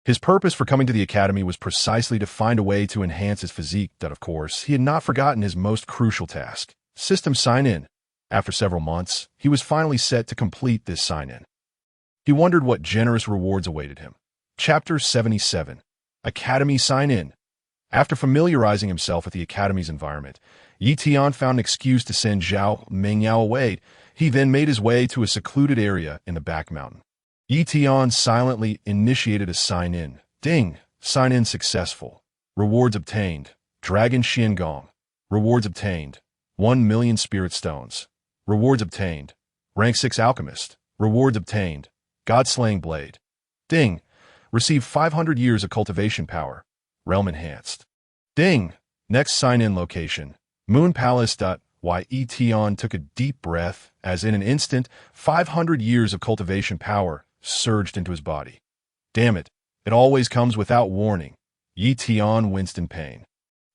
His purpose for coming to the academy was precisely to find a way to enhance his physique, but of course, he had not forgotten his most crucial task: system sign-in. After several months, he was finally set to complete this sign-in. He wondered what generous rewards awaited him. Chapter 77. Academy Sign-In. After familiarizing himself with the academy's environment, Ye Tian found an excuse to send Zhao Mingyao away. He then made his way to a secluded area in the back mountain. Ye Tian silently initiated a sign-in. Ding! Sign-in successful. Rewards obtained. Dragon Xiangong. Rewards obtained. 1 million spirit stones. Rewards obtained. Rank 6 alchemist. Rewards obtained. God-slaying blade. Ding! Received 500 years of cultivation power. Realm enhanced. Ding! Next sign-in location. Moon Palace. Ye Tian took a deep breath as in an instant, 500 years of cultivation power surged into his body. Damn it, it always comes without warning. Ye Tian winced in pain.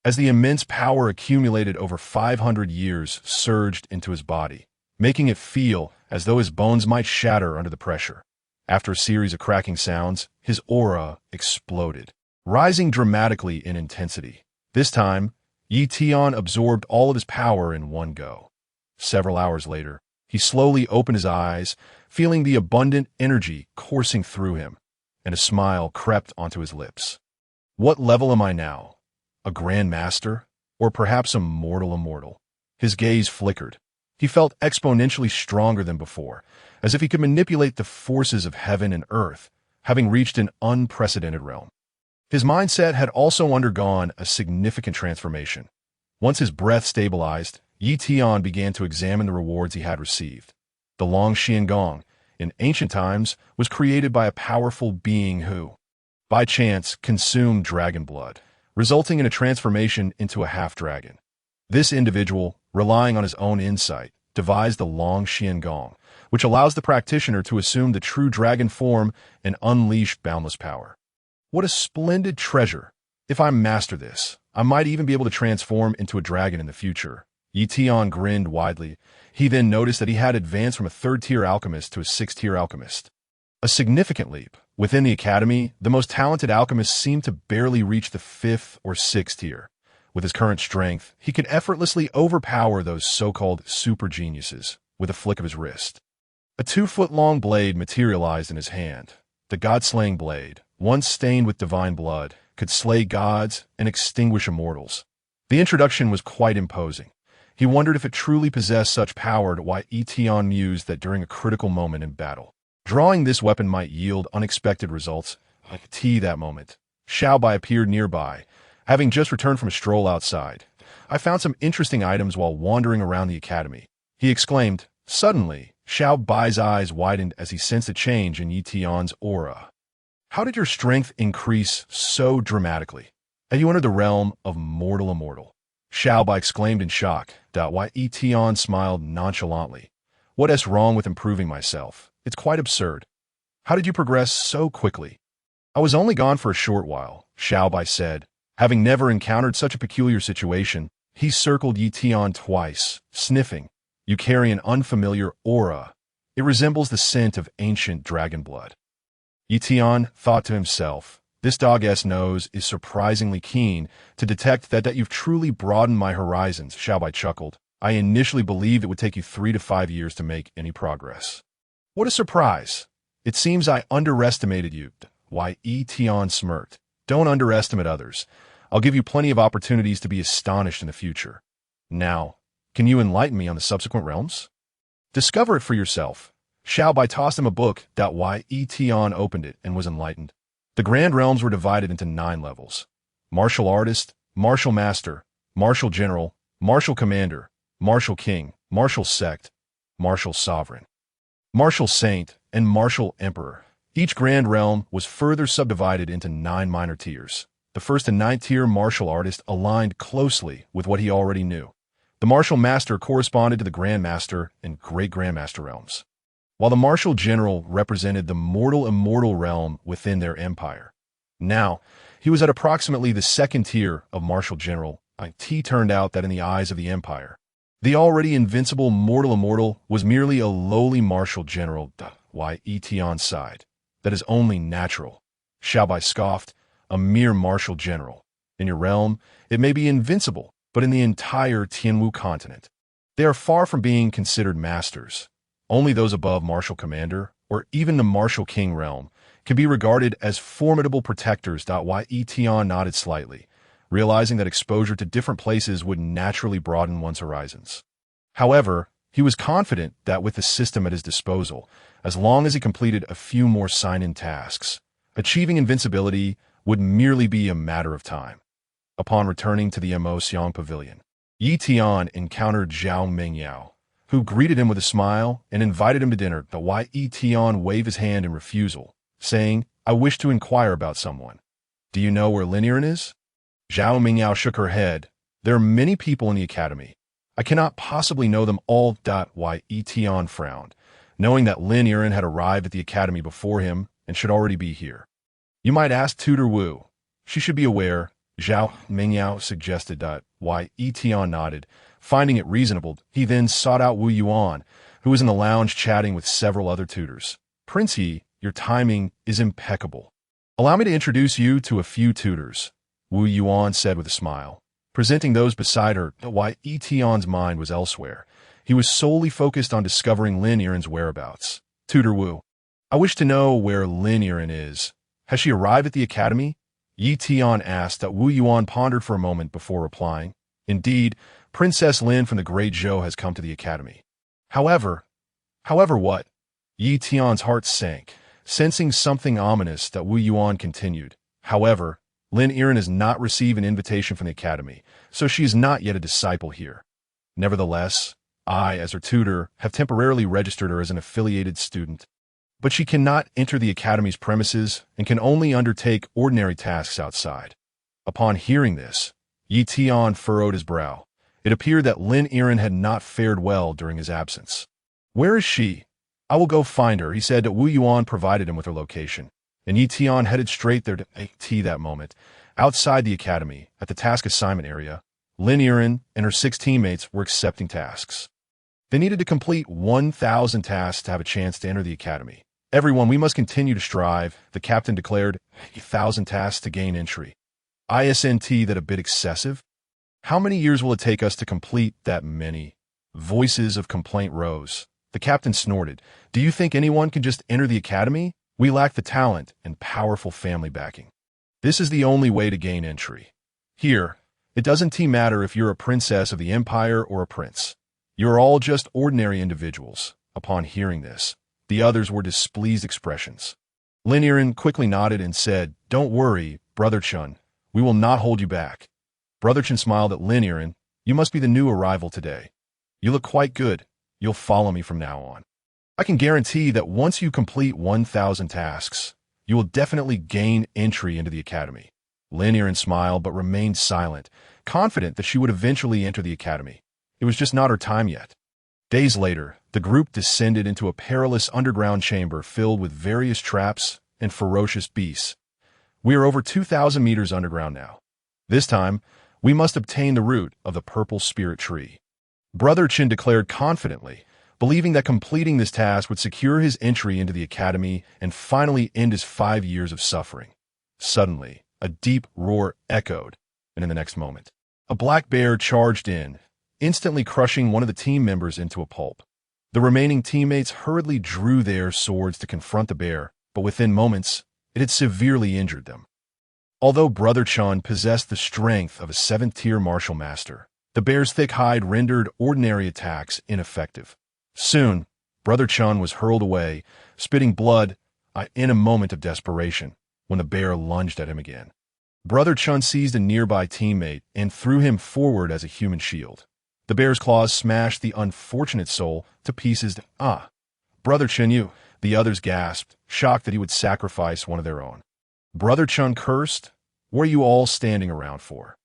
As the immense power accumulated over 500 years surged into his body, making it feel as though his bones might shatter under the pressure. After a series of cracking sounds, his aura exploded, rising dramatically in intensity. This time, Ye Tian absorbed all of his power in one go. Several hours later, he slowly opened his eyes, feeling the abundant energy coursing through him, and a smile crept onto his lips. What level am I now? A Grand Master? Or perhaps a mortal immortal? His gaze flickered. He felt exponentially stronger than before, as if he could manipulate the forces of heaven and earth, having reached an unprecedented realm. His mindset had also undergone a significant transformation. Once his breath stabilized, Ye Tian began to examine the rewards he had received. The Long Xiangong, in ancient times, was created by a powerful being who, by chance, consumed dragon blood, resulting in a transformation into a half-dragon. This individual, relying on his own insight, devised the Long Xian Gong, which allows the practitioner to assume the true dragon form and unleash boundless power. What a splendid treasure! If I master this, I might even be able to transform into a dragon in the future. Ye Tian grinned widely. He then noticed that he had advanced from a third-tier alchemist to a sixth-tier alchemist. A significant leap. Within the academy, the most talented alchemists seemed to barely reach the fifth or sixth tier. With his current strength, he could effortlessly overpower those so-called super geniuses with a flick of his wrist. A 2-foot-long blade materialized in his hand. The god-slaying blade, once stained with divine blood, could slay gods and extinguish immortals. The introduction was quite imposing. He wondered if it truly possessed such power to why Ye Tian mused that during a critical moment in battle, drawing this weapon might yield unexpected results. I could see that moment. Xiao Bai appeared nearby, having just returned from a stroll outside. I found some interesting items while wandering around the academy. He exclaimed. Suddenly, Xiao Bai's eyes widened as he sensed a change in Ye Tian's aura. How did your strength increase so dramatically? Have you entered the realm of mortal immortal? Xiao Bai exclaimed in shock. Why Ye Tian smiled nonchalantly. What is wrong with improving myself? It's quite absurd. How did you progress so quickly? I was only gone for a short while, Xiao Bai said. Having never encountered such a peculiar situation, he circled Ye Tian twice, sniffing. You carry an unfamiliar aura. It resembles the scent of ancient dragon blood. Ye Tian thought to himself, this dog-ass nose is surprisingly keen to detect that you've truly broadened my horizons. Xiao Bai chuckled. I initially believed it would take you 3 to 5 years to make any progress. What a surprise! It seems I underestimated you. Why, Ye Tian smirked. Don't underestimate others. I'll give you plenty of opportunities to be astonished in the future. Now, can you enlighten me on the subsequent realms? Discover it for yourself. Xiao Bai tossed him a book. Why Ye Tian opened it and was enlightened. The grand realms were divided into 9 levels. Martial artist, martial master, martial general, martial commander, martial king, martial sect, martial sovereign, martial saint, and martial emperor. Each grand realm was further subdivided into 9 minor tiers. The first and 9th tier martial artist aligned closely with what he already knew. The martial master corresponded to the Grand Master and Great Grandmaster realms, while the martial general represented the mortal immortal realm within their empire. Now, he was at approximately the 2nd tier of martial general. It turned out that in the eyes of the empire, the already invincible mortal immortal was merely a lowly martial general. Why Ye Tian sighed. That is only natural. Xiao Bai scoffed. A mere martial general. In your realm, it may be invincible, but in the entire Tianwu continent, they are far from being considered masters. Only those above martial commander, or even the martial king realm, can be regarded as formidable protectors. Why Ye Tian nodded slightly, realizing that exposure to different places would naturally broaden one's horizons. However, he was confident that with the system at his disposal, as long as he completed a few more sign-in tasks, achieving invincibility would merely be a matter of time. Upon returning to the Mo Xiang Pavilion, Ye Tian encountered Zhao Mingyao, who greeted him with a smile and invited him to dinner. Why Ye Tian waved his hand in refusal, saying, I wish to inquire about someone. Do you know where Lin Yiren is? Zhao Mingyao shook her head. There are many people in the academy. I cannot possibly know them all. Why Ye Tian frowned, knowing that Lin Yiren had arrived at the academy before him and should already be here. You might ask Tutor Wu. She should be aware, Zhao Mingyao suggested. Why Ye Tian nodded. Finding it reasonable, he then sought out Wu Yuan, who was in the lounge chatting with several other tutors. Prince Yi, your timing is impeccable. Allow me to introduce you to a few tutors, Wu Yuan said with a smile, presenting those beside her. Why Ye Tian's mind was elsewhere. He was solely focused on discovering Lin Yiren's whereabouts. Tutor Wu, I wish to know where Lin Yiren is. Has she arrived at the academy? Ye Tian asked. Wu Yuan pondered for a moment before replying. Indeed, Princess Lin from the Great Zhou has come to the academy. However what? Ye Tian's heart sank, sensing something ominous. Wu Yuan continued. However, Lin Yiren has not received an invitation from the academy, so she is not yet a disciple here. Nevertheless, I, as her tutor, have temporarily registered her as an affiliated student. But she cannot enter the academy's premises and can only undertake ordinary tasks outside. Upon hearing this, Ye Tian furrowed his brow. It appeared that Lin Yiren had not fared well during his absence. "Where is she? I will go find her," he said. Wu Yuan provided him with her location, and Ye Tian headed straight there to AT that moment. Outside the academy, at the task assignment area, Lin Yiren and her 6 teammates were accepting tasks. They needed to complete 1,000 tasks to have a chance to enter the academy. "Everyone, we must continue to strive," the captain declared. 1,000 tasks to gain entry. Isn't that a bit excessive? How many years will it take us to complete that many? Voices of complaint rose. The captain snorted. "Do you think anyone can just enter the academy? We lack the talent and powerful family backing. This is the only way to gain entry. Here, it doesn't matter if you're a princess of the empire or a prince. You're all just ordinary individuals." Upon hearing this, the others were displeased expressions. Lin Yiren quickly nodded and said, "Don't worry, Brother Chun. We will not hold you back." Brother Chun smiled at Lin Yiren. "You must be the new arrival today. You look quite good. You'll follow me from now on. I can guarantee that once you complete 1,000 tasks, you will definitely gain entry into the academy." Lin Yiren smiled but remained silent, confident that she would eventually enter the academy. It was just not her time yet. Days later, the group descended into a perilous underground chamber filled with various traps and ferocious beasts. "We are over 2,000 meters underground now. This time, we must obtain the root of the purple spirit tree." Brother Chin declared confidently, believing that completing this task would secure his entry into the academy and finally end his 5 years of suffering. Suddenly, a deep roar echoed, and in the next moment, a black bear charged in, instantly crushing one of the team members into a pulp. The remaining teammates hurriedly drew their swords to confront the bear, but within moments, it had severely injured them. Although Brother Chun possessed the strength of a 7th-tier martial master, the bear's thick hide rendered ordinary attacks ineffective. Soon, Brother Chun was hurled away, spitting blood, in a moment of desperation, when the bear lunged at him again. Brother Chun seized a nearby teammate and threw him forward as a human shield. The bear's claws smashed the unfortunate soul to pieces. Brother Chun, you," the others gasped, shocked that he would sacrifice one of their own. Brother Chun cursed, "What are you all standing around for?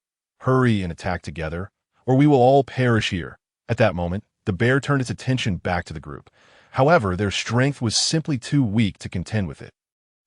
Hurry and attack together, or we will all perish here." At that moment, the bear turned its attention back to the group. However, their strength was simply too weak to contend with it.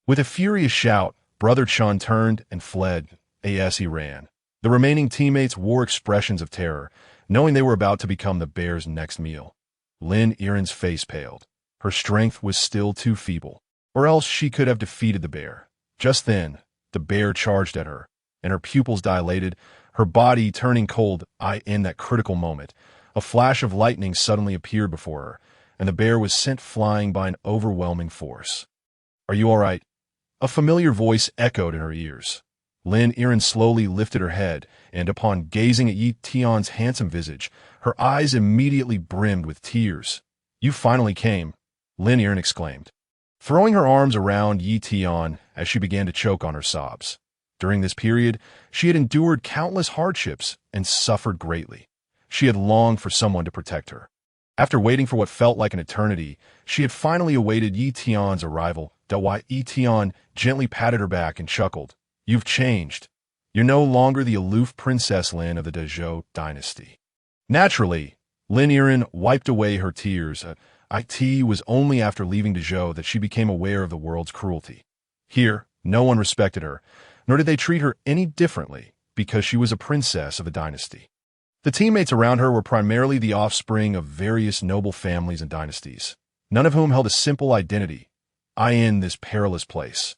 With a furious shout, Brother Chun turned and fled. As he ran, the remaining teammates wore expressions of terror, knowing they were about to become the bear's next meal. Lin Yiren's face paled. Her strength was still too feeble, or else she could have defeated the bear. Just then, the bear charged at her, and her pupils dilated, her body turning cold. In that critical moment, a flash of lightning suddenly appeared before her, and the bear was sent flying by an overwhelming force. "Are you all right?" A familiar voice echoed in her ears. Lin Yiren slowly lifted her head, and upon gazing at Ye Tian's handsome visage, her eyes immediately brimmed with tears. "You finally came," Lin Yiren exclaimed, throwing her arms around Ye Tian as she began to choke on her sobs. During this period, she had endured countless hardships and suffered greatly. She had longed for someone to protect her. After waiting for what felt like an eternity, she had finally awaited Ye Tian's arrival. Ye Tian gently patted her back and chuckled. "You've changed. You're no longer the aloof Princess Lin of the Dezhou dynasty." Naturally, Lin Yiren wiped away her tears. It was only after leaving Dezhou that she became aware of the world's cruelty. Here, no one respected her, nor did they treat her any differently because she was a princess of a dynasty. The teammates around her were primarily the offspring of various noble families and dynasties, none of whom held a simple identity. In this perilous place,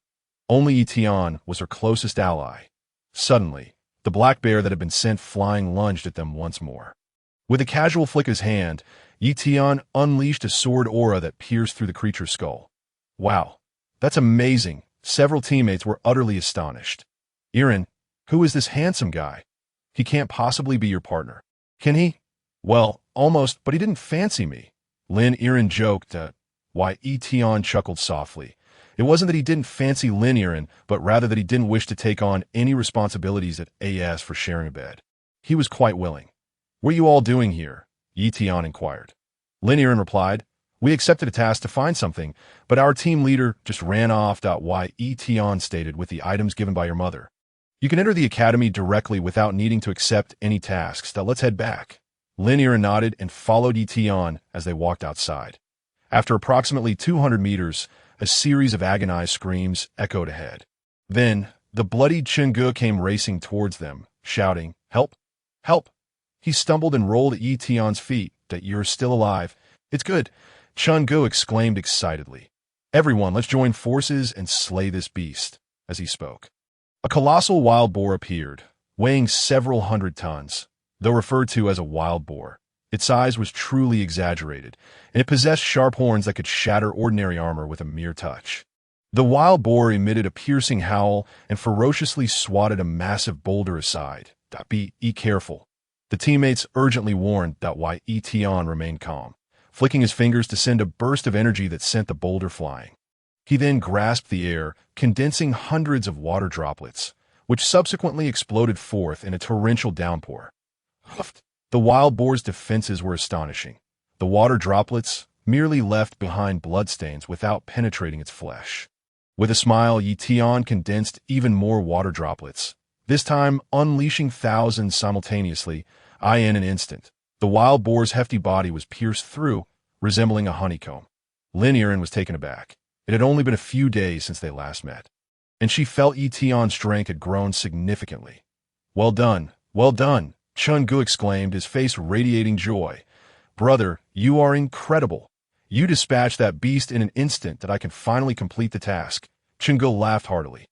only Ye Tian was her closest ally. Suddenly, the black bear that had been sent flying lunged at them once more. With a casual flick of his hand, Ye Tian unleashed a sword aura that pierced through the creature's skull. "Wow, that's amazing." Several teammates were utterly astonished. "Yiren, who is this handsome guy? He can't possibly be your partner. Can he?" "Well, almost, but he didn't fancy me." Lin Yiren joked. Ye Tian chuckled softly. It wasn't that he didn't fancy Lin Yiren, but rather that he didn't wish to take on any responsibilities at AS for sharing a bed. He was quite willing. "What are you all doing here?" Ye Tian inquired. Lin Yiren replied, "We accepted a task to find something, but our team leader just ran off." Ye Tian stated, "With the items given by your mother. You can enter the academy directly without needing to accept any tasks. Let's head back." Lin Yiren nodded and followed Ye Tian as they walked outside. After approximately 200 meters, a series of agonized screams echoed ahead. Then, the bloodied Chengge came racing towards them, shouting, "Help! Help!" He stumbled and rolled at Ye Tian's feet. "That you're still alive. It's good," Chengge exclaimed excitedly. "Everyone, let's join forces and slay this beast." As he spoke, a colossal wild boar appeared, weighing several hundred tons. Though referred to as a wild boar, its size was truly exaggerated, and it possessed sharp horns that could shatter ordinary armor with a mere touch. The wild boar emitted a piercing howl and ferociously swatted a massive boulder aside. "Be careful." The teammates urgently warned that why Ye Tian remained calm, flicking his fingers to send a burst of energy that sent the boulder flying. He then grasped the air, condensing hundreds of water droplets, which subsequently exploded forth in a torrential downpour. The wild boar's defenses were astonishing. The water droplets merely left behind bloodstains without penetrating its flesh. With a smile, Ye Tian condensed even more water droplets, this time unleashing thousands simultaneously, in an instant. The wild boar's hefty body was pierced through, resembling a honeycomb. Lin Yiren was taken aback. It had only been a few days since they last met, and she felt Ye Tian's strength had grown significantly. Well done, Chengge exclaimed, his face radiating joy. "Brother, you are incredible. You dispatched that beast in an instant that I can finally complete the task." Chengge laughed heartily.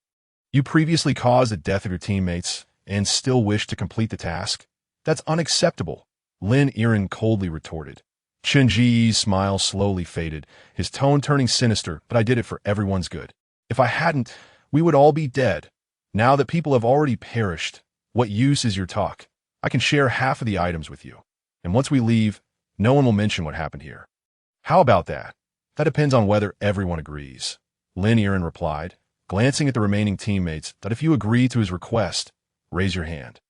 "You previously caused the death of your teammates and still wish to complete the task? That's unacceptable," Lin Yiren coldly retorted. Chengge's smile slowly faded, his tone turning sinister. "But I did it for everyone's good. If I hadn't, we would all be dead. Now that people have already perished, what use is your talk? I can share half of the items with you, and once we leave, no one will mention what happened here." "How about that?" "That depends on whether everyone agrees," Lin Yiren replied, glancing at the remaining teammates. "That if you agree to his request, raise your hand."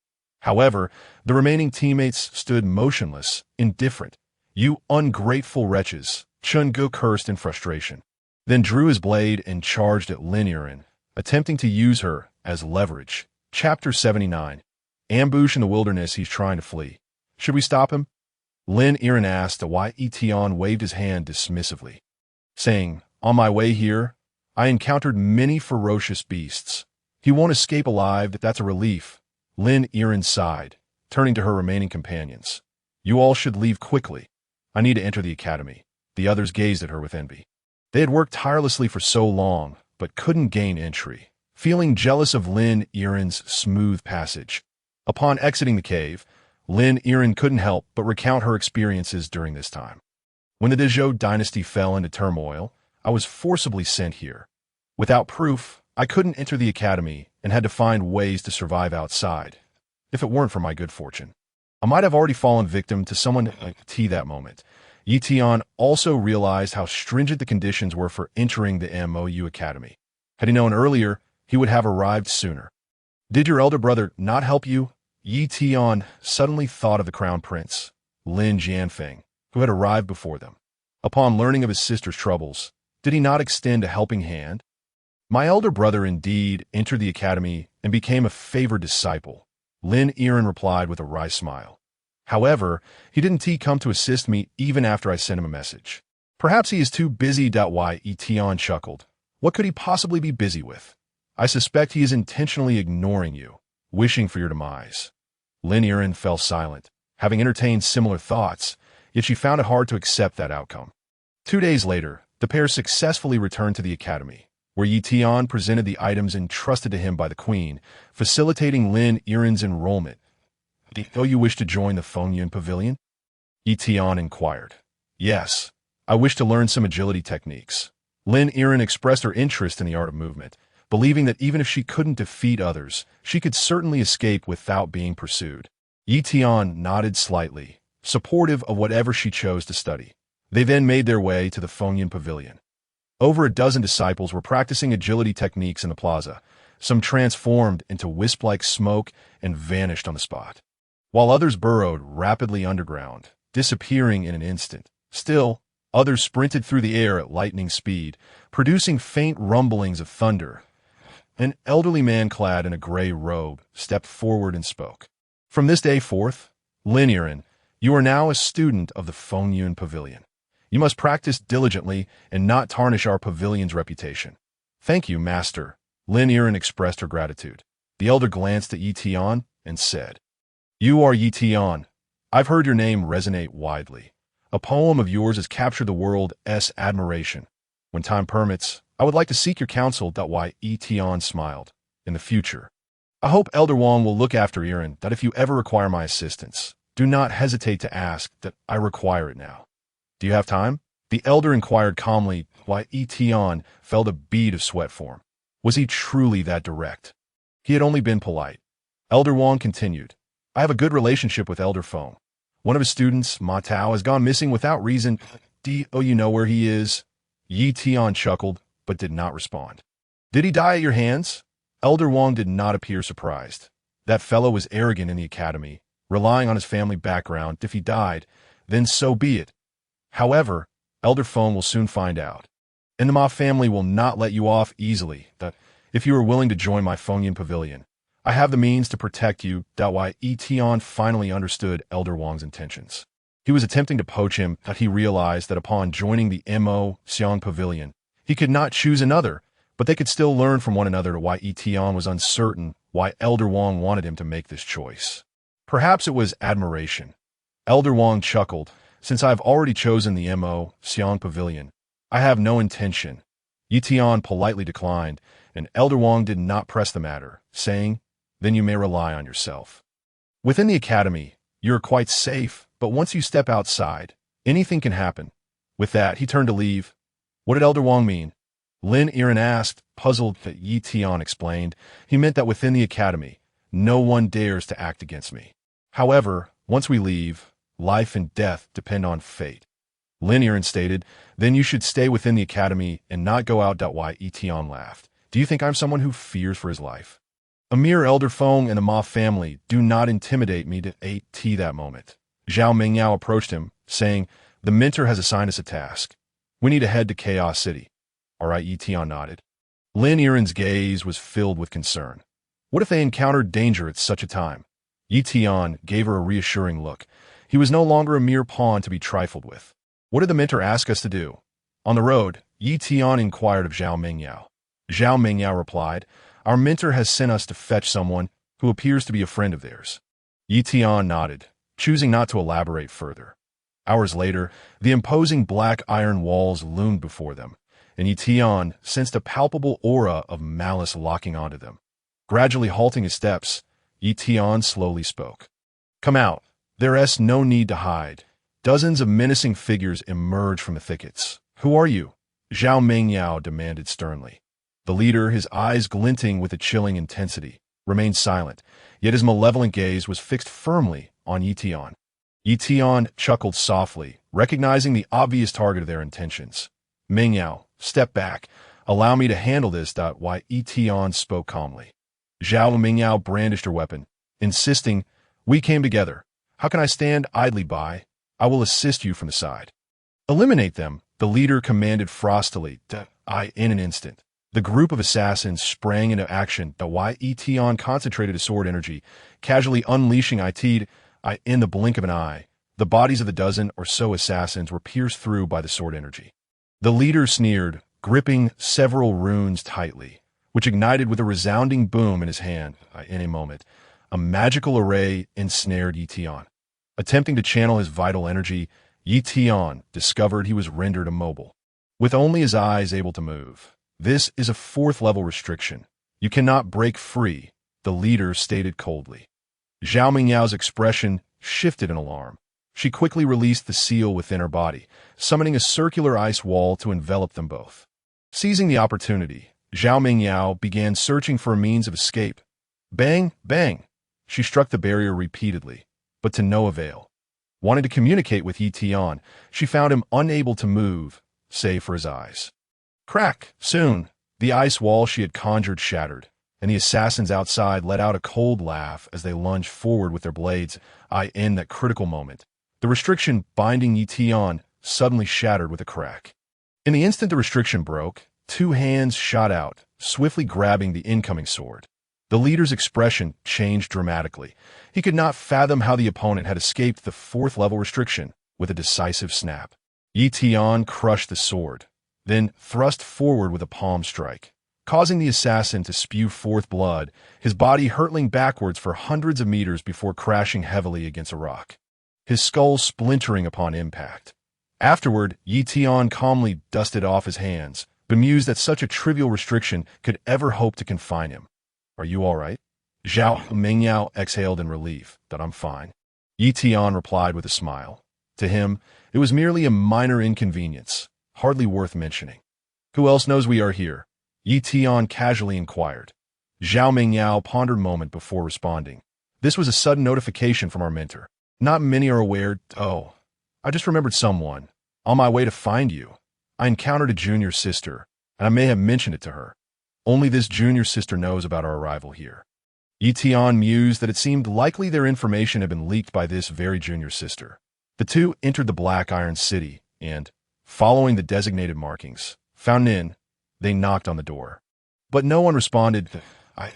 However, the remaining teammates stood motionless, indifferent. "You ungrateful wretches," Chengge cursed in frustration, then drew his blade and charged at Lin Yiren, attempting to use her as leverage. Chapter 79. Ambush in the wilderness. He's trying to flee. "Should we stop him?" Lin Yiren asked, why Ye Tian waved his hand dismissively, saying, "On my way here, I encountered many ferocious beasts. He won't escape alive. That's a relief." Lin Yiren sighed, turning to her remaining companions. "You all should leave quickly. I need to enter the academy." The others gazed at her with envy. They had worked tirelessly for so long, but couldn't gain entry, feeling jealous of Lin Yiren's smooth passage. Upon exiting the cave, Lin Yiren couldn't help but recount her experiences during this time. "When the Dezhou dynasty fell into turmoil, I was forcibly sent here. Without proof, I couldn't enter the academy and had to find ways to survive outside. If it weren't for my good fortune, I might have already fallen victim to someone like T that moment." Ye Tian also realized how stringent the conditions were for entering the MOU Academy. Had he known earlier, he would have arrived sooner. "Did your elder brother not help you?" Ye Tian suddenly thought of the crown prince, Lin Jianfeng, who had arrived before them. Upon learning of his sister's troubles, did he not extend a helping hand? "My elder brother indeed entered the academy and became a favored disciple," Lin Yiren replied with a wry smile. "However, he didn't come to assist me even after I sent him a message. Perhaps he is too busy." Why Ye Tian chuckled. "What could he possibly be busy with? I suspect he is intentionally ignoring you, wishing for your demise." Lin Yiren fell silent, having entertained similar thoughts, yet she found it hard to accept that outcome. 2 days later, the pair successfully returned to the academy, where Ye Tian presented the items entrusted to him by the queen, facilitating Lin Yiren's enrollment. "Do you wish to join the Fengyun Pavilion?" Ye Tian inquired. "Yes, I wish to learn some agility techniques." Lin Yiren expressed her interest in the art of movement, believing that even if she couldn't defeat others, she could certainly escape without being pursued. Ye Tian nodded slightly, supportive of whatever she chose to study. They then made their way to the Fengyun Pavilion. Over a dozen disciples were practicing agility techniques in the plaza. Some transformed into wisp-like smoke and vanished on the spot, while others burrowed rapidly underground, disappearing in an instant. Still, others sprinted through the air at lightning speed, producing faint rumblings of thunder. An elderly man clad in a gray robe stepped forward and spoke. "From this day forth, Lin Yiren, You are now a student of the Fengyun Pavilion. You must practice diligently and not tarnish our pavilion's reputation. Thank you, Master. Lin Yiren expressed her gratitude. The elder glanced at Ye Tian and said, You are Ye Tian. I've heard your name resonate widely. A poem of yours has captured the world's admiration. When time permits, I would like to seek your counsel. Ye Tian smiled. In the future, I hope Elder Wang will look after Yiren, that if you ever require my assistance, do not hesitate to ask, that I require it now. Do you have time? The elder inquired calmly, while Ye Tian felt a bead of sweat form. Was he truly that direct? He had only been polite. Elder Wang continued, I have a good relationship with Elder Feng. One of his students, Ma Tao, has gone missing without reason. Do you know where he is? Ye Tian chuckled, but did not respond. Did he die at your hands? Elder Wang did not appear surprised. That fellow was arrogant in the academy, relying on his family background. If he died, then so be it. However, Elder Feng will soon find out. And the Ma family will not let you off easily. If you are willing to join my Fengyun Pavilion, I have the means to protect you. Ye Tian finally understood Elder Wang's intentions. He was attempting to poach him, but he realized that upon joining the Mo Xiang Pavilion, he could not choose another, but they could still learn from one another. Ye Tian was uncertain why Elder Wang wanted him to make this choice. Perhaps it was admiration. Elder Wang chuckled. Since I have already chosen the Mo Xiang Pavilion, I have no intention. Ye Tian politely declined, and Elder Wang did not press the matter, saying, Then you may rely on yourself. Within the academy, you are quite safe, but once you step outside, anything can happen. With that, he turned to leave. What did Elder Wang mean? Lin Yiren asked, puzzled. That Ye Tian explained, he meant that within the academy, no one dares to act against me. However, once we leave, life and death depend on fate. Lin Yiren stated, Then you should stay within the academy and not go out. Ye Tian laughed. Do you think I'm someone who fears for his life? A mere Elder Feng and the Ma family do not intimidate me. That moment, Zhao Mingyao approached him, saying, The mentor has assigned us a task. We need to head to Chaos City. All right, Ye Tian nodded. Lin Yiren's gaze was filled with concern. What if they encountered danger at such a time? Ye Tian gave her a reassuring look. He was no longer a mere pawn to be trifled with. What did the mentor ask us to do? On the road, Ye Tian inquired of Zhao Mingyao. Zhao Mingyao replied, Our mentor has sent us to fetch someone who appears to be a friend of theirs. Ye Tian nodded, choosing not to elaborate further. Hours later, the imposing black iron walls loomed before them, and Ye Tian sensed a palpable aura of malice locking onto them. Gradually halting his steps, Ye Tian slowly spoke. Come out. There's no need to hide. Dozens of menacing figures emerged from the thickets. Who are you? Zhao Mingyao demanded sternly. The leader, his eyes glinting with a chilling intensity, remained silent, yet his malevolent gaze was fixed firmly on Ye Tian. Ye Tian chuckled softly, recognizing the obvious target of their intentions. Mingyao, step back. Allow me to handle this. Ye Tian spoke calmly. Zhao Mingyao brandished her weapon, insisting, We came together. How can I stand idly by? I will assist you from the side. Eliminate them, the leader commanded frostily. In an instant, the group of assassins sprang into action. Ye Tian concentrated his sword energy, casually unleashing it. In the blink of an eye, the bodies of the dozen or so assassins were pierced through by the sword energy. The leader sneered, gripping several runes tightly, which ignited with a resounding boom in his hand. In a moment, a magical array ensnared Ye Tian. Attempting to channel his vital energy, Ye Tian discovered he was rendered immobile, with only his eyes able to move. This is a 4th level restriction. You cannot break free, the leader stated coldly. Zhao Mingyao's expression shifted in alarm. She quickly released the seal within her body, summoning a circular ice wall to envelop them both. Seizing the opportunity, Zhao Mingyao began searching for a means of escape. Bang, bang! She struck the barrier repeatedly, but to no avail. Wanting to communicate with Ye Tian, she found him unable to move, save for his eyes. Crack! Soon, the ice wall she had conjured shattered, and the assassins outside let out a cold laugh as they lunged forward with their blades. In that critical moment, the restriction binding Ye Tian suddenly shattered with a crack. In the instant the restriction broke, 2 hands shot out, swiftly grabbing the incoming sword. The leader's expression changed dramatically. He could not fathom how the opponent had escaped the 4th-level restriction with a decisive snap. Ye Tian crushed the sword, then thrust forward with a palm strike, causing the assassin to spew forth blood, his body hurtling backwards for hundreds of meters before crashing heavily against a rock, his skull splintering upon impact. Afterward, Ye Tian calmly dusted off his hands, bemused that such a trivial restriction could ever hope to confine him. "Are you all right?" Zhao Mingyao exhaled in relief. "That I'm fine." Ye Tian replied with a smile. To him, it was merely a minor inconvenience, hardly worth mentioning. "Who else knows we are here?" Ye Tian casually inquired. Zhao Mingyao pondered a moment before responding. "This was a sudden notification from our mentor. Not many are aware. Oh, I just remembered someone. On my way to find you, I encountered a junior sister, and I may have mentioned it to her. Only this junior sister knows about our arrival here." Ye Tian mused that it seemed likely their information had been leaked by this very junior sister. The two entered the Black Iron City and, following the designated markings, found in. They knocked on the door. But no one responded.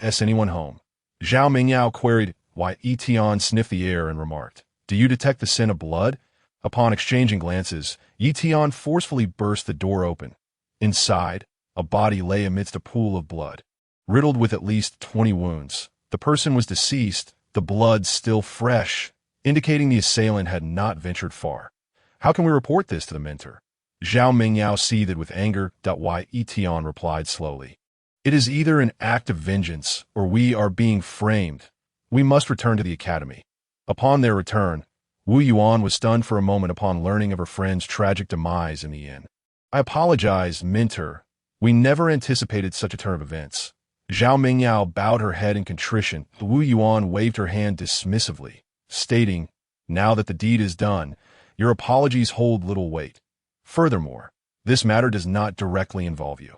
"Is anyone home?" Zhao Mingyao queried, while Ye Tian sniffed the air and remarked, "Do you detect the scent of blood?" Upon exchanging glances, Ye Tian forcefully burst the door open. Inside, a body lay amidst a pool of blood, riddled with at least 20 wounds. The person was deceased, the blood still fresh, indicating the assailant had not ventured far. "How can we report this to the mentor?" Zhao Mingyao seethed with anger. While Ye Tian replied slowly, "It is either an act of vengeance or we are being framed. We must return to the academy." Upon their return, Wu Yuan was stunned for a moment upon learning of her friend's tragic demise in the inn. "I apologize, mentor. We never anticipated such a turn of events." Zhao Mingyao bowed her head in contrition. Wu Yuan waved her hand dismissively, stating, "Now that the deed is done, your apologies hold little weight. Furthermore, this matter does not directly involve you."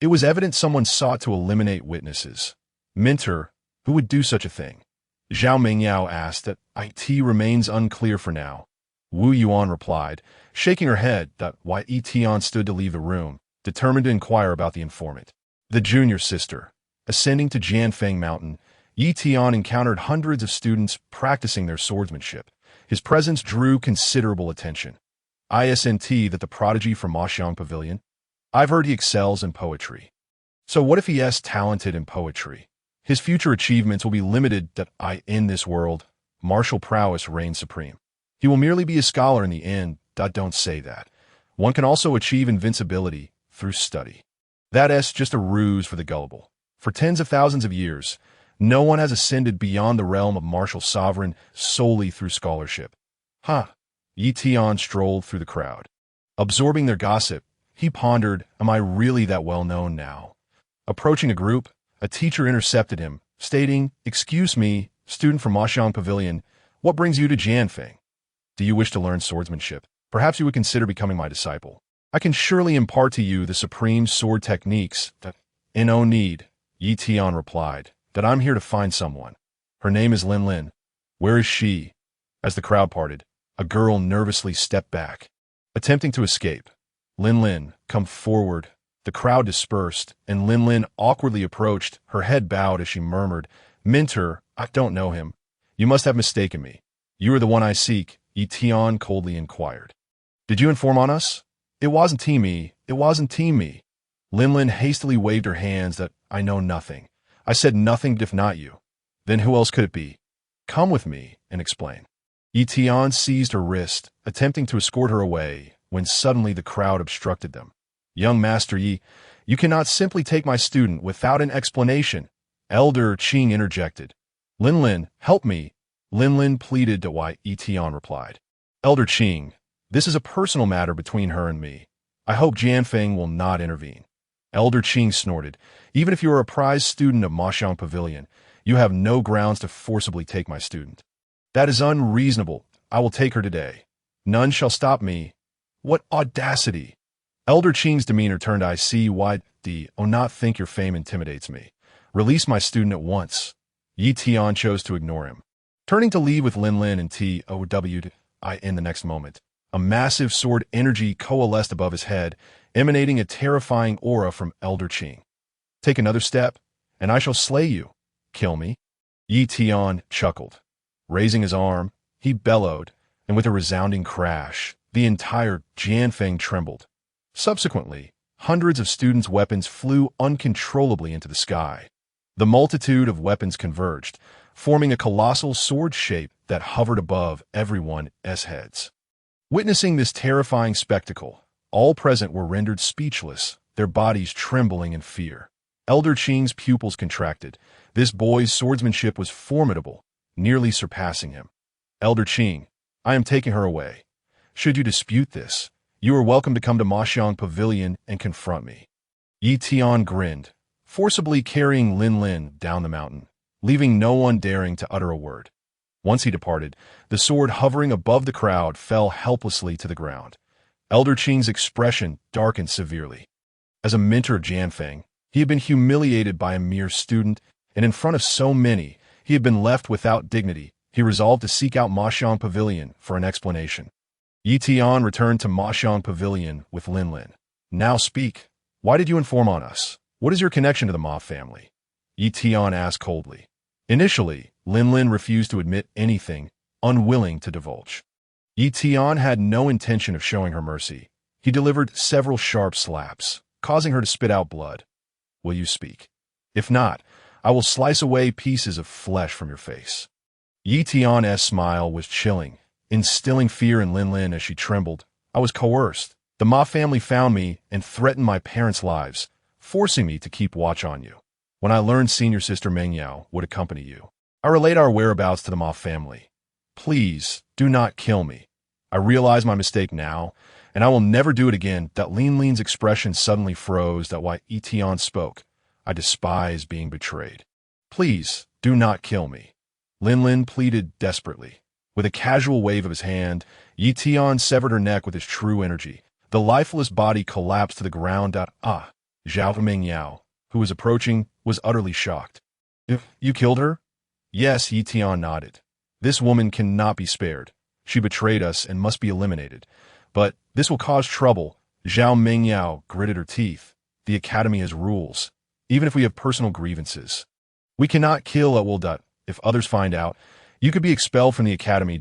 It was evident someone sought to eliminate witnesses. "Mentor, who would do such a thing?" Zhao Mingyao asked. "That it remains unclear for now," Wu Yuan replied, shaking her head. While Ye Tian stood to leave the room, determined to inquire about the informant. The junior sister. Ascending to Jianfeng Mountain, Ye Tian encountered hundreds of students practicing their swordsmanship. His presence drew considerable attention. "Isn't that the prodigy from Maxiang Pavilion? I've heard he excels in poetry." "So what if he is talented in poetry? His future achievements will be limited in this world. Martial prowess reigns supreme. He will merely be a scholar in the end. Don't say that. One can also achieve invincibility through study. That's just a ruse for the gullible. For tens of thousands of years, no one has ascended beyond the realm of martial sovereign solely through scholarship." "Huh." Ye Tian strolled through the crowd. Absorbing their gossip, he pondered, "Am I really that well known now?" Approaching a group, a teacher intercepted him, stating, "Excuse me, student from Maxiang Pavilion, what brings you to Jianfeng? Do you wish to learn swordsmanship? Perhaps you would consider becoming my disciple. I can surely impart to you the supreme sword techniques that—" "In no need," Ye Tian replied, "that I'm here to find someone. Her name is Lin Lin. Where is she?" As the crowd parted, a girl nervously stepped back, attempting to escape. "Lin Lin, come forward." The crowd dispersed, and Lin Lin awkwardly approached, her head bowed as she murmured, "Mentor, I don't know him. You must have mistaken me. You are the one I seek," Ye Tian coldly inquired. "Did you inform on us?" "It wasn't me. It wasn't me." Lin Lin hastily waved her hands. "I know nothing. I said nothing if not you. Then who else could it be? Come with me and explain." Ye Tian seized her wrist, attempting to escort her away, when suddenly the crowd obstructed them. "Young Master Yi, you cannot simply take my student without an explanation," Elder Qing interjected. "Lin Lin, help me," Lin Lin pleaded. To while Ye Tian replied, "Elder Qing, this is a personal matter between her and me. I hope Jianfeng will not intervene." Elder Qing snorted. "Even if you are a prized student of Maxiang Pavilion, you have no grounds to forcibly take my student." "That is unreasonable. I will take her today. None shall stop me." "What audacity!" Elder Qing's demeanor turned. "I see why not think your fame intimidates me. Release my student at once." Ye Tian chose to ignore him. Turning to leave with Lin Lin and in the next moment, a massive sword energy coalesced above his head, emanating a terrifying aura from Elder Qing. "Take another step, and I shall slay you." kill me?" Ye Tian chuckled. Raising his arm, he bellowed, and with a resounding crash, the entire Jianfeng trembled. Subsequently, hundreds of students' weapons flew uncontrollably into the sky. The multitude of weapons converged, forming a colossal sword shape that hovered above everyone's heads. Witnessing this terrifying spectacle, all present were rendered speechless, their bodies trembling in fear. Elder Qing's pupils contracted. This boy's swordsmanship was formidable, nearly surpassing him. "Elder Qing, I am taking her away. Should you dispute this, you are welcome to come to Maxiang Pavilion and confront me." Ye Tian grinned, forcibly carrying Lin Lin down the mountain, leaving no one daring to utter a word. Once he departed, the sword hovering above the crowd fell helplessly to the ground. Elder Qing's expression darkened severely. As a mentor of Jianfeng, he had been humiliated by a mere student, and in front of so many, he had been left without dignity. He resolved to seek out Maxiang Pavilion for an explanation. Ye Tian returned to Maxiang Pavilion with Lin Lin. "Now speak. Why did you inform on us? What is your connection to the Ma family?" Ye Tian asked coldly. Initially, Lin Lin refused to admit anything, unwilling to divulge. Ye Tian had no intention of showing her mercy. He delivered several sharp slaps, causing her to spit out blood. "Will you speak? If not, I will slice away pieces of flesh from your face." Ye Tian's smile was chilling, instilling fear in Lin Lin as she trembled. "I was coerced. The Ma family found me and threatened my parents' lives, forcing me to keep watch on you. When I learned senior sister Mengyao would accompany you, I relayed our whereabouts to the Ma family. Please, do not kill me. I realize my mistake now, and I will never do it again." That Lin Lin's expression suddenly froze. That why Ye Tian spoke. "I despise being betrayed. Please, do not kill me." Lin Lin pleaded desperately. With a casual wave of his hand, Ye Tian severed her neck with his true energy. The lifeless body collapsed to the ground. Zhao Mengyao, who was approaching, was utterly shocked. You killed her?" "Yes," Ye Tian nodded. "This woman cannot be spared. She betrayed us and must be eliminated. But this will cause trouble." Zhao Mengyao gritted her teeth. "The academy has rules, even if we have personal grievances. We cannot kill at will. If others find out, you could be expelled from the academy."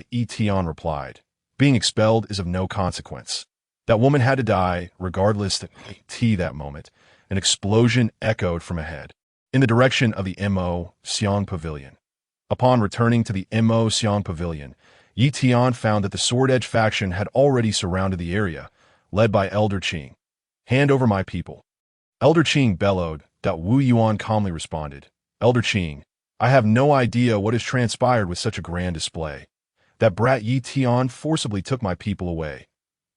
Ye Tian replied. "Being expelled is of no consequence. That woman had to die, regardless." That moment, an explosion echoed from ahead, in the direction of the Mo Xiang Pavilion. Upon returning to the Mo Xiang Pavilion, Ye Tian found that the Sword Edge faction had already surrounded the area, led by Elder Qing. "Hand over my people." Elder Qing bellowed. Wu Yuan calmly responded. "Elder Qing, I have no idea what has transpired with such a grand display. That brat Ye Tian forcibly took my people away.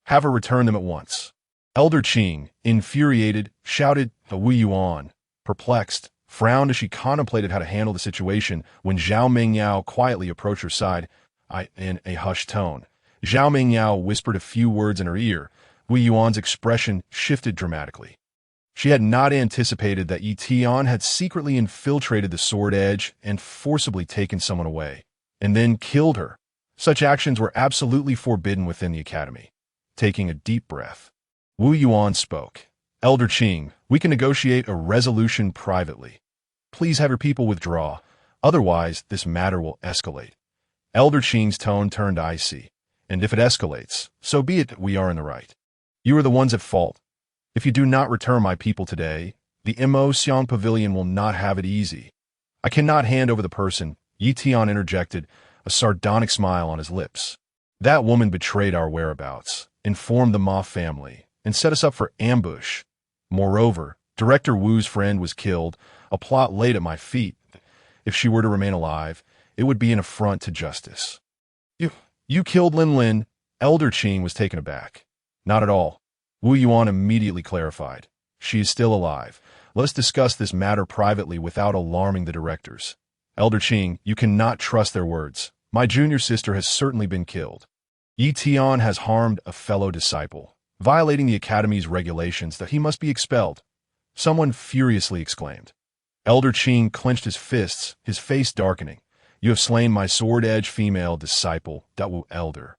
Have her return them at once." Elder Qing, infuriated, shouted. Wu Yuan, perplexed, frowned as she contemplated how to handle the situation when Zhao Mengyao quietly approached her side. In a hushed tone, Zhao Mengyao whispered a few words in her ear. Wu Yuan's expression shifted dramatically. She had not anticipated that Ye Tian had secretly infiltrated the Sword Edge and forcibly taken someone away, and then killed her. Such actions were absolutely forbidden within the academy. Taking a deep breath, Wu Yuan spoke. "Elder Qing, we can negotiate a resolution privately. Please have your people withdraw, otherwise this matter will escalate." Elder Qing's tone turned icy. "And if it escalates, so be it. We are in the right. You are the ones at fault. If you do not return my people today, the Mo Xiang Pavilion will not have it easy. I cannot hand over the person." Ye Tian interjected, a sardonic smile on his lips. "That woman betrayed our whereabouts, informed the Ma family, and set us up for ambush. Moreover, Director Wu's friend was killed, a plot laid at my feet. If she were to remain alive, it would be an affront to justice." You killed Lin Lin?" Elder Qing was taken aback. "Not at all." Wu Yuan immediately clarified. "She is still alive. Let's discuss this matter privately without alarming the directors." "Elder Qing, you cannot trust their words. My junior sister has certainly been killed. Ye Tian has harmed a fellow disciple, violating the academy's regulations that he must be expelled." Someone furiously exclaimed. Elder Qing clenched his fists, his face darkening. "You have slain my Sword Edge female disciple, Wu Elder.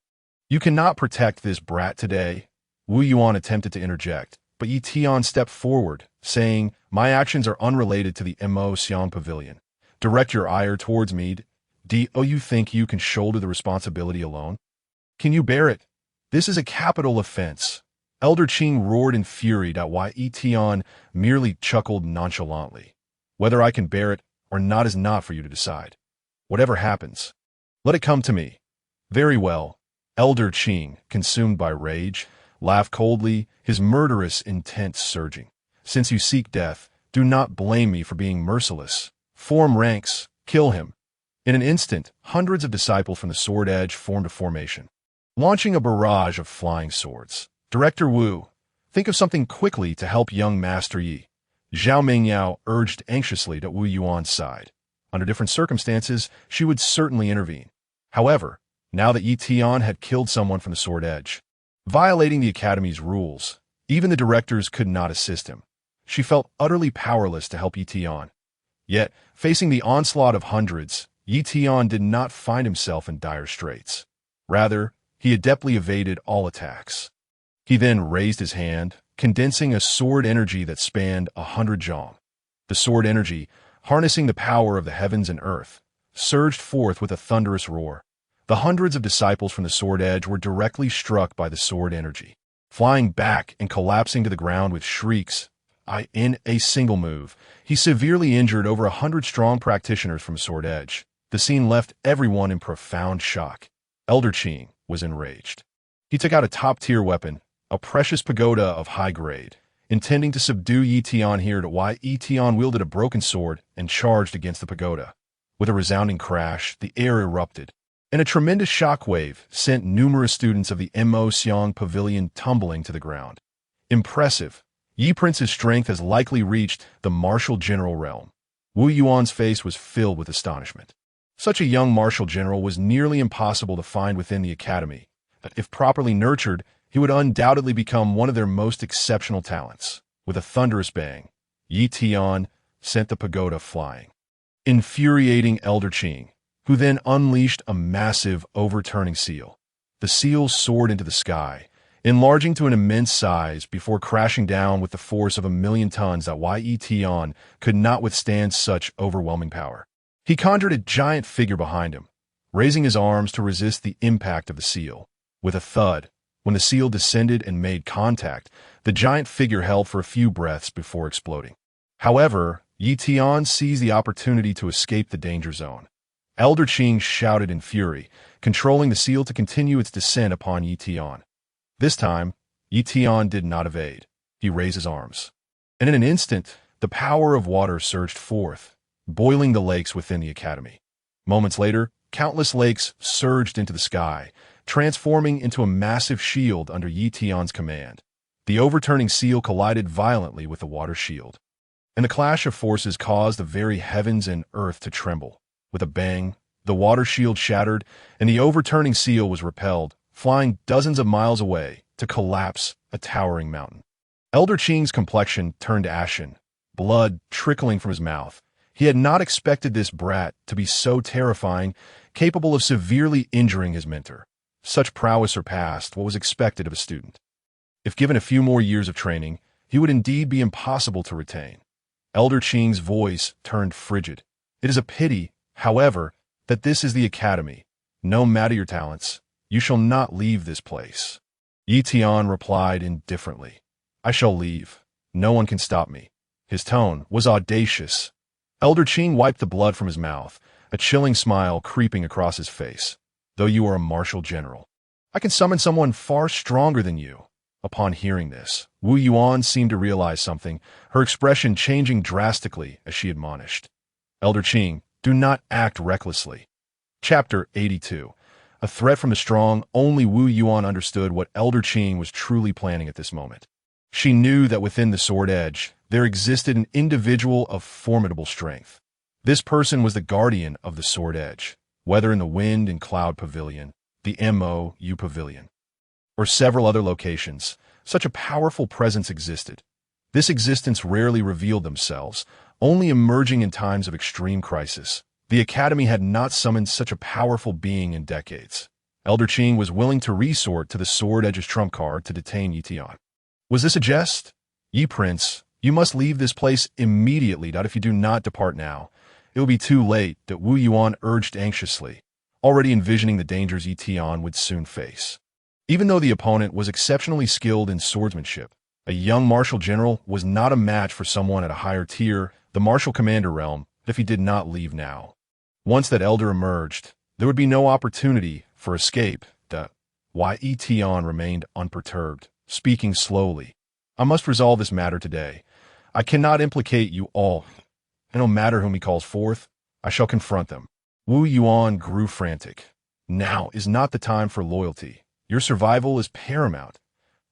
You cannot protect this brat today." Wu Yuan attempted to interject, but Ye Tian stepped forward, saying, "My actions are unrelated to the Mo Xiang Pavilion. Direct your ire towards me. Do you think you can shoulder the responsibility alone? Can you bear it? This is a capital offense. Elder Qing roared in fury while Ye Tian merely chuckled nonchalantly. Whether I can bear it or not is not for you to decide. Whatever happens, let it come to me. Very well. Elder Qing, consumed by rage, laughed coldly, his murderous intent surging. Since you seek death, do not blame me for being merciless. Form ranks, kill him. In an instant, hundreds of disciples from the sword edge formed a formation, launching a barrage of flying swords. Director Wu, think of something quickly to help young Master Yi. Zhao Mingyao urged anxiously to Wu Yuan's side. Under different circumstances, she would certainly intervene. However, now that Ye Tian had killed someone from the sword edge, violating the academy's rules, even the directors could not assist him. She felt utterly powerless to help Ye Tian. Yet, facing the onslaught of hundreds, Ye Tian did not find himself in dire straits. Rather, he adeptly evaded all attacks. He then raised his hand, condensing a sword energy that spanned 100 jong. The sword energy, harnessing the power of the heavens and earth, surged forth with a thunderous roar. The hundreds of disciples from the sword edge were directly struck by the sword energy, flying back and collapsing to the ground with shrieks. In a single move, he severely injured over 100 strong practitioners from sword edge. The scene left everyone in profound shock. Elder Qing was enraged. He took out a top-tier weapon, a precious pagoda of high grade, intending to subdue Ye Tian here while Ye Tian wielded a broken sword and charged against the pagoda. With a resounding crash, the air erupted, and a tremendous shockwave sent numerous students of the Mo Xiang Pavilion tumbling to the ground. Impressive. Yi Prince's strength has likely reached the martial general realm. Wu Yuan's face was filled with astonishment. Such a young martial general was nearly impossible to find within the academy, but if properly nurtured, he would undoubtedly become one of their most exceptional talents. With a thunderous bang, Ye Tian sent the pagoda flying, infuriating Elder Qing, who then unleashed a massive overturning seal. The seal soared into the sky, enlarging to an immense size before crashing down with the force of 1,000,000 tons while Ye Tian could not withstand such overwhelming power. He conjured a giant figure behind him, raising his arms to resist the impact of the seal. With a thud, when the seal descended and made contact, the giant figure held for a few breaths before exploding. However, Ye Tian seized the opportunity to escape the danger zone. Elder Qing shouted in fury, controlling the seal to continue its descent upon Ye Tian. This time, Ye Tian did not evade. He raised his arms, and in an instant, the power of water surged forth, boiling the lakes within the academy. Moments later, countless lakes surged into the sky, transforming into a massive shield under Ye Tian's command. The overturning seal collided violently with the water shield, and the clash of forces caused the very heavens and earth to tremble. With a bang, the water shield shattered, and the overturning seal was repelled, flying dozens of miles away to collapse a towering mountain. Elder Qing's complexion turned ashen, blood trickling from his mouth. He had not expected this brat to be so terrifying, capable of severely injuring his mentor. Such prowess surpassed what was expected of a student. If given a few more years of training, he would indeed be impossible to retain. Elder Qing's voice turned frigid. It is a pity, however, that this is the academy. No matter your talents, you shall not leave this place. Ye Tian replied indifferently. I shall leave. No one can stop me. His tone was audacious. Elder Qing wiped the blood from his mouth, a chilling smile creeping across his face. Though you are a martial general, I can summon someone far stronger than you. Upon hearing this, Wu Yuan seemed to realize something, her expression changing drastically as she admonished. Elder Qing, do not act recklessly. Chapter 82. A threat from the strong. Only Wu Yuan understood what Elder Qing was truly planning at this moment. She knew that within the sword edge, there existed an individual of formidable strength. This person was the guardian of the sword edge, whether in the Wind and Cloud Pavilion, the MOU Pavilion, or several other locations. Such a powerful presence existed. This existence rarely revealed themselves, only emerging in times of extreme crisis. The Academy had not summoned such a powerful being in decades. Elder Qing was willing to resort to the sword edge's trump card to detain Ye Tian. Was this a jest? Ye Prince, you must leave this place immediately. If you do not depart now, It would be too late, that Wu Yuan urged anxiously, already envisioning the dangers Ye Tian would soon face. Even though the opponent was exceptionally skilled in swordsmanship, a young martial general was not a match for someone at a higher tier, the martial commander realm, if he did not leave now. Once that elder emerged, there would be no opportunity for escape. Ye Tian remained unperturbed, speaking slowly. I must resolve this matter today. I cannot implicate you all, and no matter whom he calls forth, I shall confront them. Wu Yuan grew frantic. Now is not the time for loyalty. Your survival is paramount.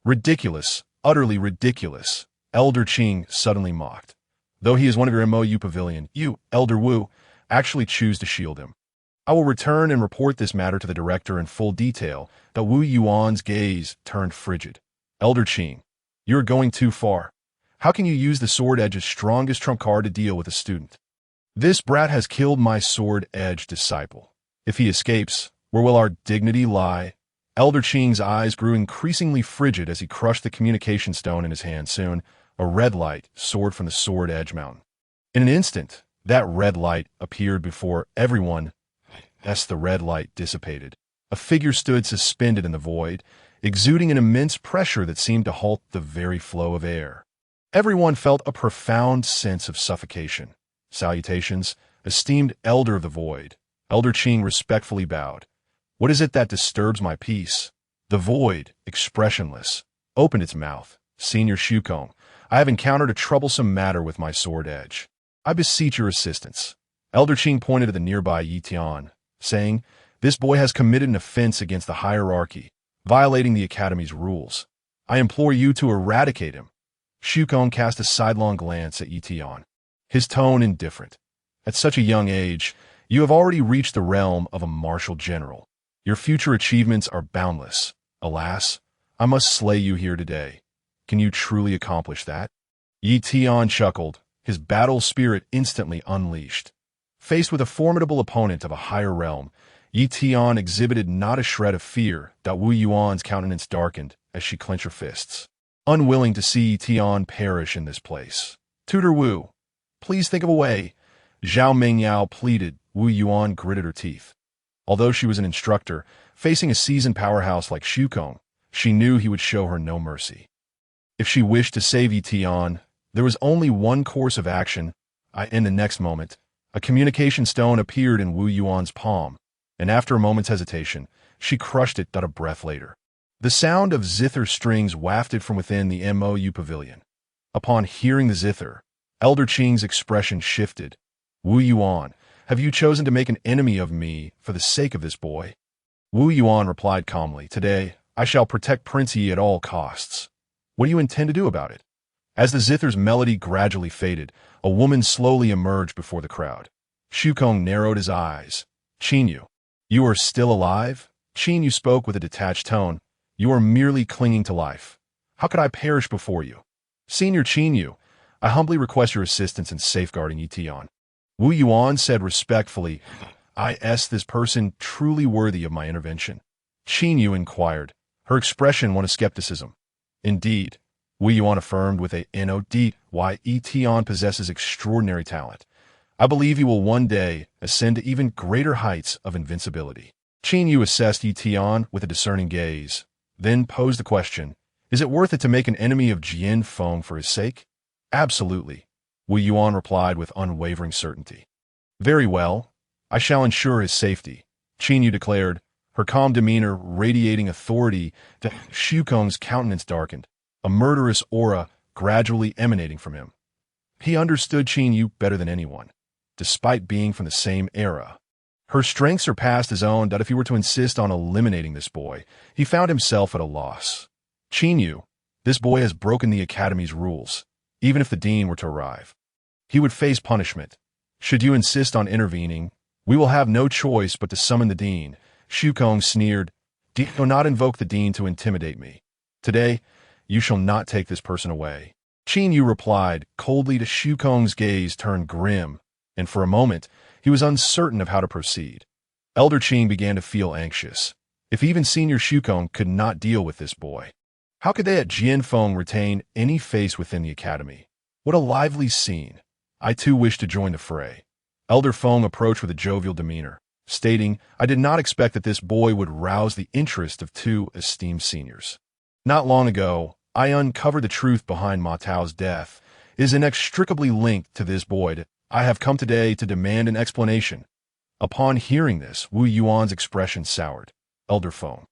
Ridiculous, utterly ridiculous, Elder Qing suddenly mocked. Though he is one of your MOU pavilion, you, Elder Wu, actually choose to shield him. I will return and report this matter to the director in full detail. That Wu Yuan's gaze turned frigid. Elder Qing, you are going too far. How can you use the sword edge's strongest trump card to deal with a student? This brat has killed my sword edge disciple. If he escapes, where will our dignity lie? Elder Qing's eyes grew increasingly frigid as he crushed the communication stone in his hand. Soon, a red light soared from the sword edge mountain. In an instant, that red light appeared before everyone. As the red light dissipated, a figure stood suspended in the void, exuding an immense pressure that seemed to halt the very flow of air. Everyone felt a profound sense of suffocation. Salutations, esteemed Elder of the Void. Elder Qing respectfully bowed. What is it that disturbs my peace? The void, expressionless, opened its mouth. Senior Shukong, I have encountered a troublesome matter with my sword edge. I beseech your assistance. Elder Qing pointed to the nearby Ye Tian, saying, this boy has committed an offense against the hierarchy, violating the Academy's rules. I implore you to eradicate him. Shukong cast a sidelong glance at Ye Tian, his tone indifferent. At such a young age, you have already reached the realm of a martial general. Your future achievements are boundless. Alas, I must slay you here today. Can you truly accomplish that? Ye Tian chuckled, his battle spirit instantly unleashed. Faced with a formidable opponent of a higher realm, Ye Tian exhibited not a shred of fear. Wu Yuan's countenance darkened as she clenched her fists, unwilling to see Ye Tian perish in this place. Tutor Wu, please think of a way. Zhao Mengyao pleaded. Wu Yuan gritted her teeth. Although she was an instructor, facing a seasoned powerhouse like Shukong, she knew he would show her no mercy. If she wished to save Ye Tian, there was only one course of action. In the next moment, a communication stone appeared in Wu Yuan's palm, and after a moment's hesitation, she crushed it. A breath later, the sound of zither strings wafted from within the MOU pavilion. Upon hearing the zither, Elder Qing's expression shifted. Wu Yuan, have you chosen to make an enemy of me for the sake of this boy? Wu Yuan replied calmly, today, I shall protect Prince Yi at all costs. What do you intend to do about it? As the zither's melody gradually faded, a woman slowly emerged before the crowd. Shukong narrowed his eyes. Qin, you are still alive? Qin, you spoke with a detached tone. You are merely clinging to life. How could I perish before you? Senior Qin, I humbly request your assistance in safeguarding Ye Tian. Wu Yuan said respectfully, is this person truly worthy of my intervention? Qin inquired, her expression one of skepticism. Indeed, Wu Yuan affirmed with a nod. Ye Tian possesses extraordinary talent. I believe he will one day ascend to even greater heights of invincibility. Qin assessed Ye Tian with a discerning gaze, then posed the question, is it worth it to make an enemy of Jian Feng for his sake? Absolutely, Wu Yuan replied with unwavering certainty. Very well, I shall ensure his safety, Qin declared, her calm demeanor radiating authority. Shukong's countenance darkened, a murderous aura gradually emanating from him. He understood Qin better than anyone, despite being from the same era. Her strength surpassed his own. If he were to insist on eliminating this boy, he found himself at a loss. Qin, this boy has broken the Academy's rules. Even if the dean were to arrive, he would face punishment. Should you insist on intervening, we will have no choice but to summon the dean. Shukong sneered. Do not invoke the dean to intimidate me. Today, you shall not take this person away. Qin replied coldly. To Shukong's gaze turned grim, and for a moment, he was uncertain of how to proceed. Elder Qing began to feel anxious. If even Senior Shukong could not deal with this boy, how could they at Jianfeng retain any face within the Academy? What a lively scene. I too wish to join the fray. Elder Feng approached with a jovial demeanor, stating, "I did not expect that this boy would rouse the interest of two esteemed seniors. Not long ago, I uncovered the truth behind Ma Tao's death. It is inextricably linked to this boy. I have come today to demand an explanation." Upon hearing this, Wu Yuan's expression soured. Elder Feng,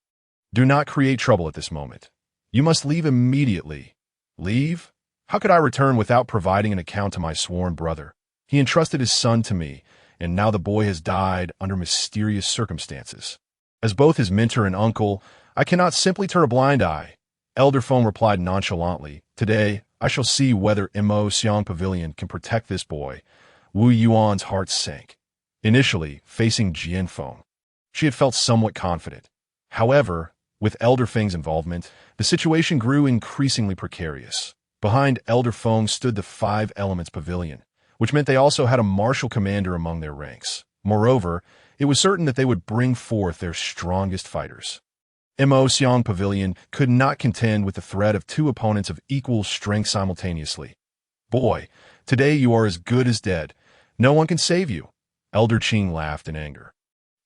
"Do not create trouble at this moment. You must leave immediately." "Leave? How could I return without providing an account to my sworn brother? He entrusted his son to me, and now the boy has died under mysterious circumstances. As both his mentor and uncle, I cannot simply turn a blind eye." Elder Feng replied nonchalantly, "Today, I shall see whether Mo Xiang Pavilion can protect this boy." Wu Yuan's heart sank. Initially, facing Jian Feng, she had felt somewhat confident. However, with Elder Feng's involvement, the situation grew increasingly precarious. Behind Elder Feng stood the Five Elements Pavilion, which meant they also had a martial commander among their ranks. Moreover, it was certain that they would bring forth their strongest fighters. Mo Xiang Pavilion could not contend with the threat of two opponents of equal strength simultaneously. "Boy, today you are as good as dead. No one can save you." Elder Qing laughed in anger.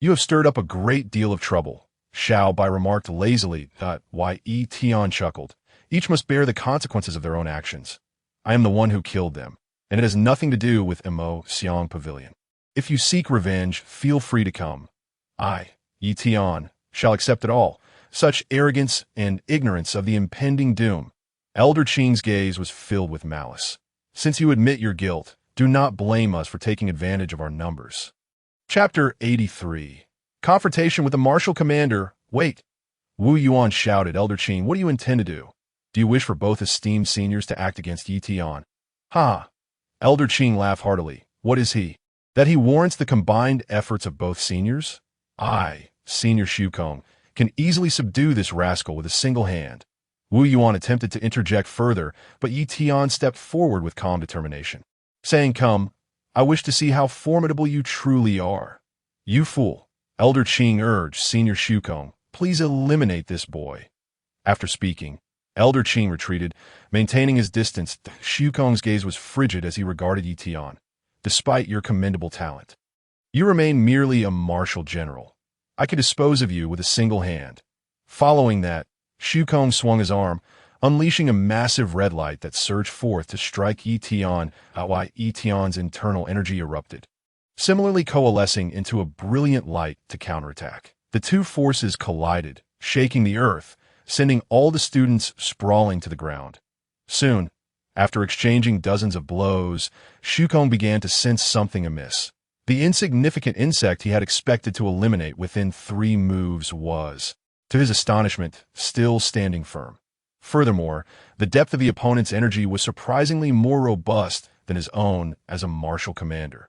"You have stirred up a great deal of trouble," Xiao Bai remarked lazily. Why, Ye Tian chuckled. "Each must bear the consequences of their own actions. I am the one who killed them, and it has nothing to do with Mo Xiang Pavilion. If you seek revenge, feel free to come. I, Ye Tian, shall accept it all." Such arrogance and ignorance of the impending doom. Elder Qing's gaze was filled with malice. "Since you admit your guilt, do not blame us for taking advantage of our numbers." Chapter 83. Confrontation with the martial commander. "Wait!" Wu Yuan shouted. "Elder Qing, what do you intend to do? Do you wish for both esteemed seniors to act against Ye Tian?" "Ha!" Elder Qing laughed heartily. "What is he? That he warrants the combined efforts of both seniors? I, Senior Shukong, can easily subdue this rascal with a single hand." Wu Yuan attempted to interject further, but Ye Tian stepped forward with calm determination, saying, "Come, I wish to see how formidable you truly are." "You fool," Elder Qing urged Senior Shukong, "please eliminate this boy." After speaking, Elder Qing retreated, maintaining his distance. Shukong's gaze was frigid as he regarded Ye Tian. "Despite your commendable talent, you remain merely a martial general. I could dispose of you with a single hand." Following that, Shukong swung his arm, unleashing a massive red light that surged forth to strike Ye Tian. While Ye Tian's internal energy erupted, similarly coalescing into a brilliant light to counterattack. The two forces collided, shaking the earth, sending all the students sprawling to the ground. Soon, after exchanging dozens of blows, Shukong began to sense something amiss. The insignificant insect he had expected to eliminate within 3 moves was, to his astonishment, still standing firm. Furthermore, the depth of the opponent's energy was surprisingly more robust than his own as a martial commander.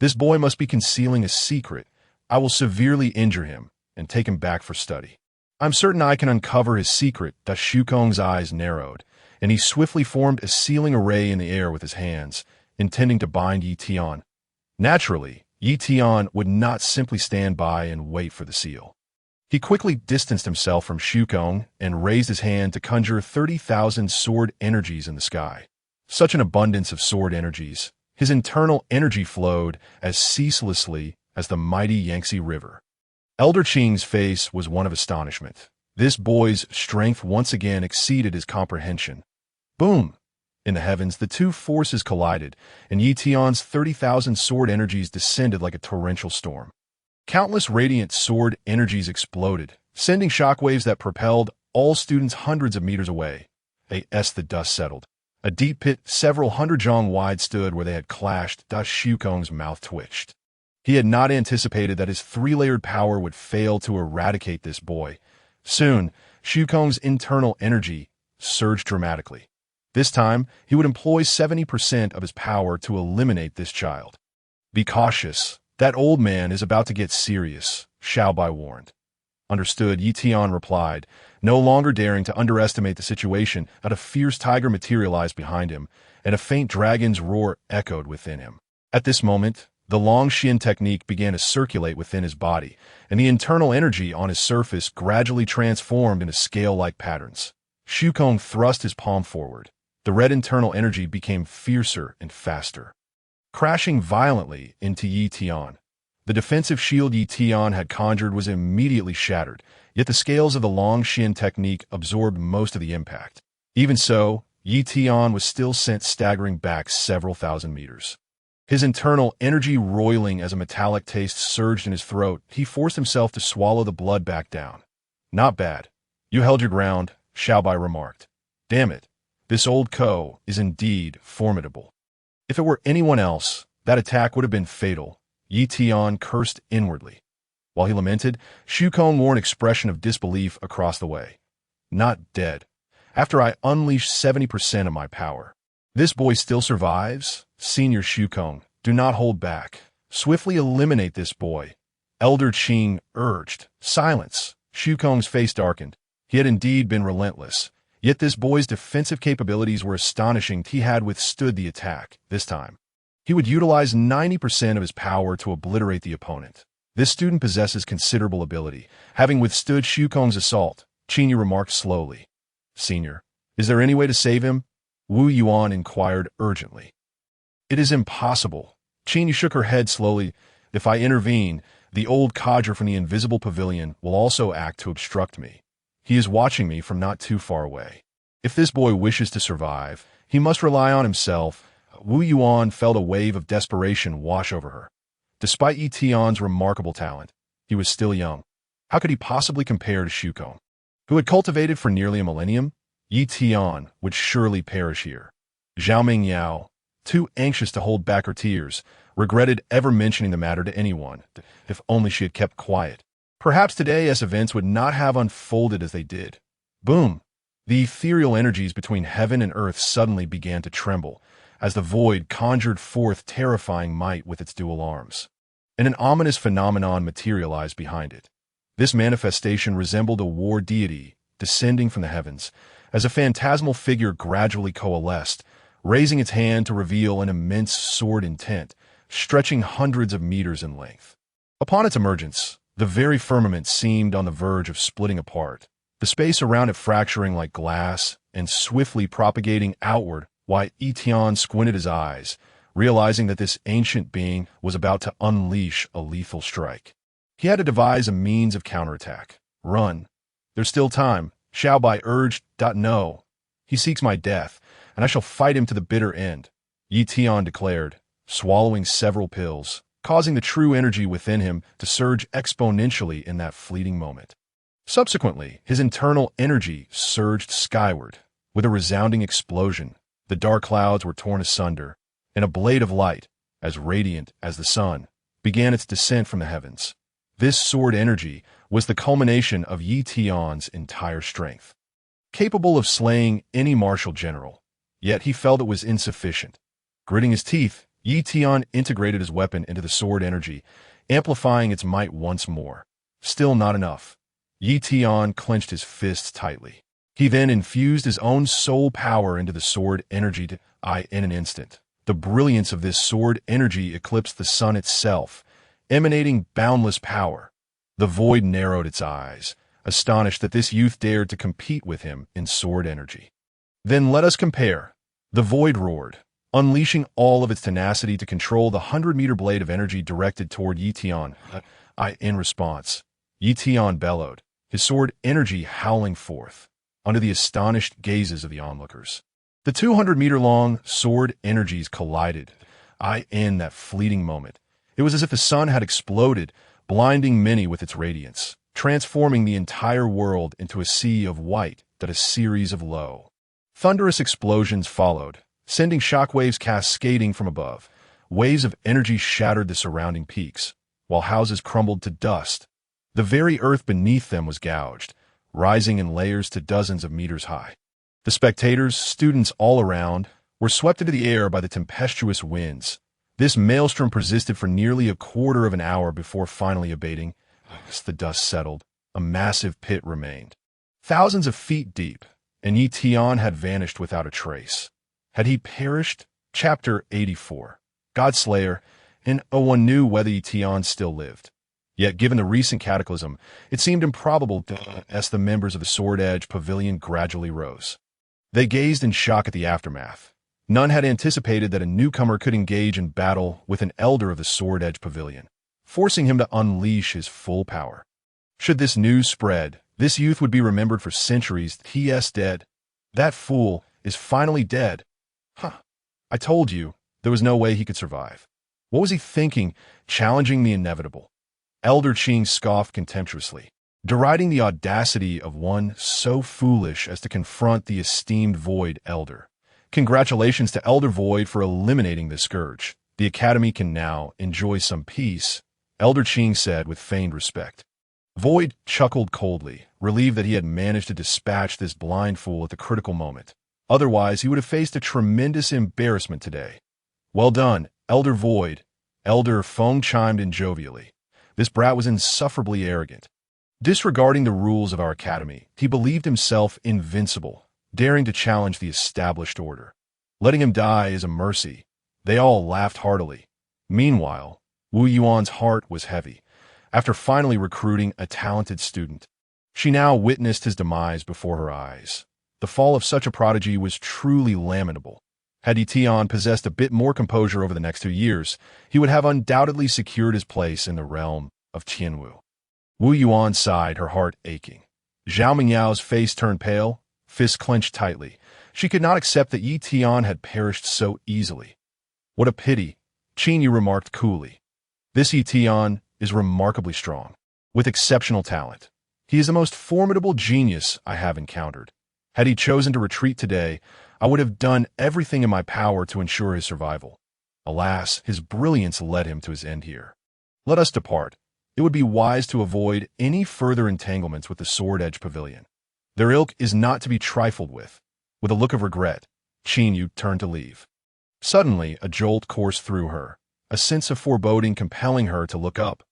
"This boy must be concealing a secret. I will severely injure him and take him back for study. I'm certain I can uncover his secret." Shukong's eyes narrowed, and he swiftly formed a sealing array in the air with his hands, intending to bind Ye Tian. Naturally, Ye Tian would not simply stand by and wait for the seal. He quickly distanced himself from Shukong and raised his hand to conjure 30,000 sword energies in the sky. Such an abundance of sword energies, his internal energy flowed as ceaselessly as the mighty Yangtze River. Elder Qing's face was one of astonishment. This boy's strength once again exceeded his comprehension. Boom! In the heavens, the two forces collided, and Ye Tian's 30,000 sword energies descended like a torrential storm. Countless radiant sword energies exploded, sending shockwaves that propelled all students hundreds of meters away. As the dust settled, a deep pit several hundred zhang wide stood where they had clashed. Shukong's mouth twitched. He had not anticipated that his 3-layered power would fail to eradicate this boy. Soon, Shukong's internal energy surged dramatically. This time, he would employ 70% of his power to eliminate this child. "Be cautious. That old man is about to get serious," Xiao Bai warned. "Understood," Ye Tian replied, no longer daring to underestimate the situation. A fierce tiger materialized behind him, and a faint dragon's roar echoed within him. At this moment, the Long Xin technique began to circulate within his body, and the internal energy on his surface gradually transformed into scale-like patterns. Shukong thrust his palm forward. The red internal energy became fiercer and faster. crashing violently into Ye Tian. The defensive shield Ye Tian had conjured was immediately shattered, yet the scales of the long Xin technique absorbed most of the impact. Even so, Ye Tian was still sent staggering back several thousand meters. His internal energy roiling as a metallic taste surged in his throat, he forced himself to swallow the blood back down. Not bad. You held your ground, Xiaobai remarked. Damn it, this old Ko is indeed formidable. If it were anyone else, that attack would have been fatal, Ye Tian cursed inwardly. While he lamented, Shukong wore an expression of disbelief across the way. Not dead. After I unleashed 70% of my power. This boy still survives? Senior Shukong, do not hold back. Swiftly eliminate this boy. Elder Qing urged. Silence. Shukong's face darkened. He had indeed been relentless. Yet this boy's defensive capabilities were astonishing. He had withstood the attack, this time. He would utilize 90% of his power to obliterate the opponent. This student possesses considerable ability. Having withstood Shukong's assault, Qingyu remarked slowly. Senior, is there any way to save him? Wu Yuan inquired urgently. It is impossible. Qingyu shook her head slowly. If I intervene, the old codger from the invisible pavilion will also act to obstruct me. He is watching me from not too far away. If this boy wishes to survive, he must rely on himself. Wu Yuan felt a wave of desperation wash over her. Despite Ye Tian's remarkable talent, he was still young. How could he possibly compare to Shukong, who had cultivated for nearly a millennium? Ye Tian would surely perish here. Zhao Yao, too anxious to hold back her tears, regretted ever mentioning the matter to anyone. If only she had kept quiet. Perhaps today's events would not have unfolded as they did. Boom! The ethereal energies between heaven and earth suddenly began to tremble, as the void conjured forth terrifying might with its dual arms. And an ominous phenomenon materialized behind it. This manifestation resembled a war deity descending from the heavens, as a phantasmal figure gradually coalesced, raising its hand to reveal an immense sword intent, stretching hundreds of meters in length. Upon its emergence, the very firmament seemed on the verge of splitting apart, the space around it fracturing like glass and swiftly propagating outward while Ye Tian squinted his eyes, realizing that this ancient being was about to unleash a lethal strike. He had to devise a means of counterattack. Run. There's still time, Xiaobai urged. No. He seeks my death, and I shall fight him to the bitter end, Ye Tian declared, swallowing several pills, causing the true energy within him to surge exponentially in that fleeting moment. Subsequently, his internal energy surged skyward. With a resounding explosion, the dark clouds were torn asunder, and a blade of light, as radiant as the sun, began its descent from the heavens. This sword energy was the culmination of Ye Tian's entire strength, capable of slaying any martial general. Yet he felt it was insufficient. Gritting his teeth, Ye Tian integrated his weapon into the sword energy, amplifying its might once more. Still not enough. Ye Tian clenched his fists tightly. He then infused his own soul power into the sword energy in an instant. The brilliance of this sword energy eclipsed the sun itself, emanating boundless power. The void narrowed its eyes, astonished that this youth dared to compete with him in sword energy. Then let us compare. The void roared, unleashing all of its tenacity to control the 100-meter blade of energy directed toward Ye Tian. In response, Ye Tian bellowed, his sword energy howling forth, under the astonished gazes of the onlookers. The 200-meter-long sword energies collided. In that fleeting moment, it was as if the sun had exploded, blinding many with its radiance, transforming the entire world into a sea of white that a series of low, thunderous explosions followed, sending shockwaves cascading from above. Waves of energy shattered the surrounding peaks, while houses crumbled to dust. The very earth beneath them was gouged, rising in layers to dozens of meters high. The spectators, students all around, were swept into the air by the tempestuous winds. This maelstrom persisted for nearly a quarter of an hour before finally abating. As the dust settled, a massive pit remained, thousands of feet deep, and Ye Tian had vanished without a trace. Had he perished? Chapter 84. Godslayer, and no one knew whether Ye Tian still lived. Yet, given the recent cataclysm, it seemed improbable as the members of the Sword Edge Pavilion gradually rose. They gazed in shock at the aftermath. None had anticipated that a newcomer could engage in battle with an elder of the Sword Edge Pavilion, forcing him to unleash his full power. Should this news spread, this youth would be remembered for centuries. He.S. dead. That fool is finally dead. Huh. I told you, there was no way he could survive. What was he thinking, challenging the inevitable? Elder Qing scoffed contemptuously, deriding the audacity of one so foolish as to confront the esteemed Void Elder. Congratulations to Elder Void for eliminating the scourge. The Academy can now enjoy some peace, Elder Qing said with feigned respect. Void chuckled coldly, relieved that he had managed to dispatch this blind fool at the critical moment. Otherwise, he would have faced a tremendous embarrassment today. Well done, Elder Void. Elder Feng chimed in jovially. This brat was insufferably arrogant. Disregarding the rules of our academy, he believed himself invincible, daring to challenge the established order. Letting him die is a mercy. They all laughed heartily. Meanwhile, Wu Yuan's heart was heavy. After finally recruiting a talented student, she now witnessed his demise before her eyes. The fall of such a prodigy was truly lamentable. Had Ye Tian possessed a bit more composure over the next 2 years, he would have undoubtedly secured his place in the realm of Qianwu. Wu Yuan sighed, her heart aching. Zhao Mingyao's face turned pale, fists clenched tightly. She could not accept that Ye Tian had perished so easily. What a pity, Qinyu remarked coolly. This Ye Tian is remarkably strong, with exceptional talent. He is the most formidable genius I have encountered. Had he chosen to retreat today, I would have done everything in my power to ensure his survival. Alas, his brilliance led him to his end here. Let us depart. It would be wise to avoid any further entanglements with the Sword Edge Pavilion. Their ilk is not to be trifled with. With a look of regret, Qinyu turned to leave. Suddenly, a jolt coursed through her, a sense of foreboding compelling her to look up.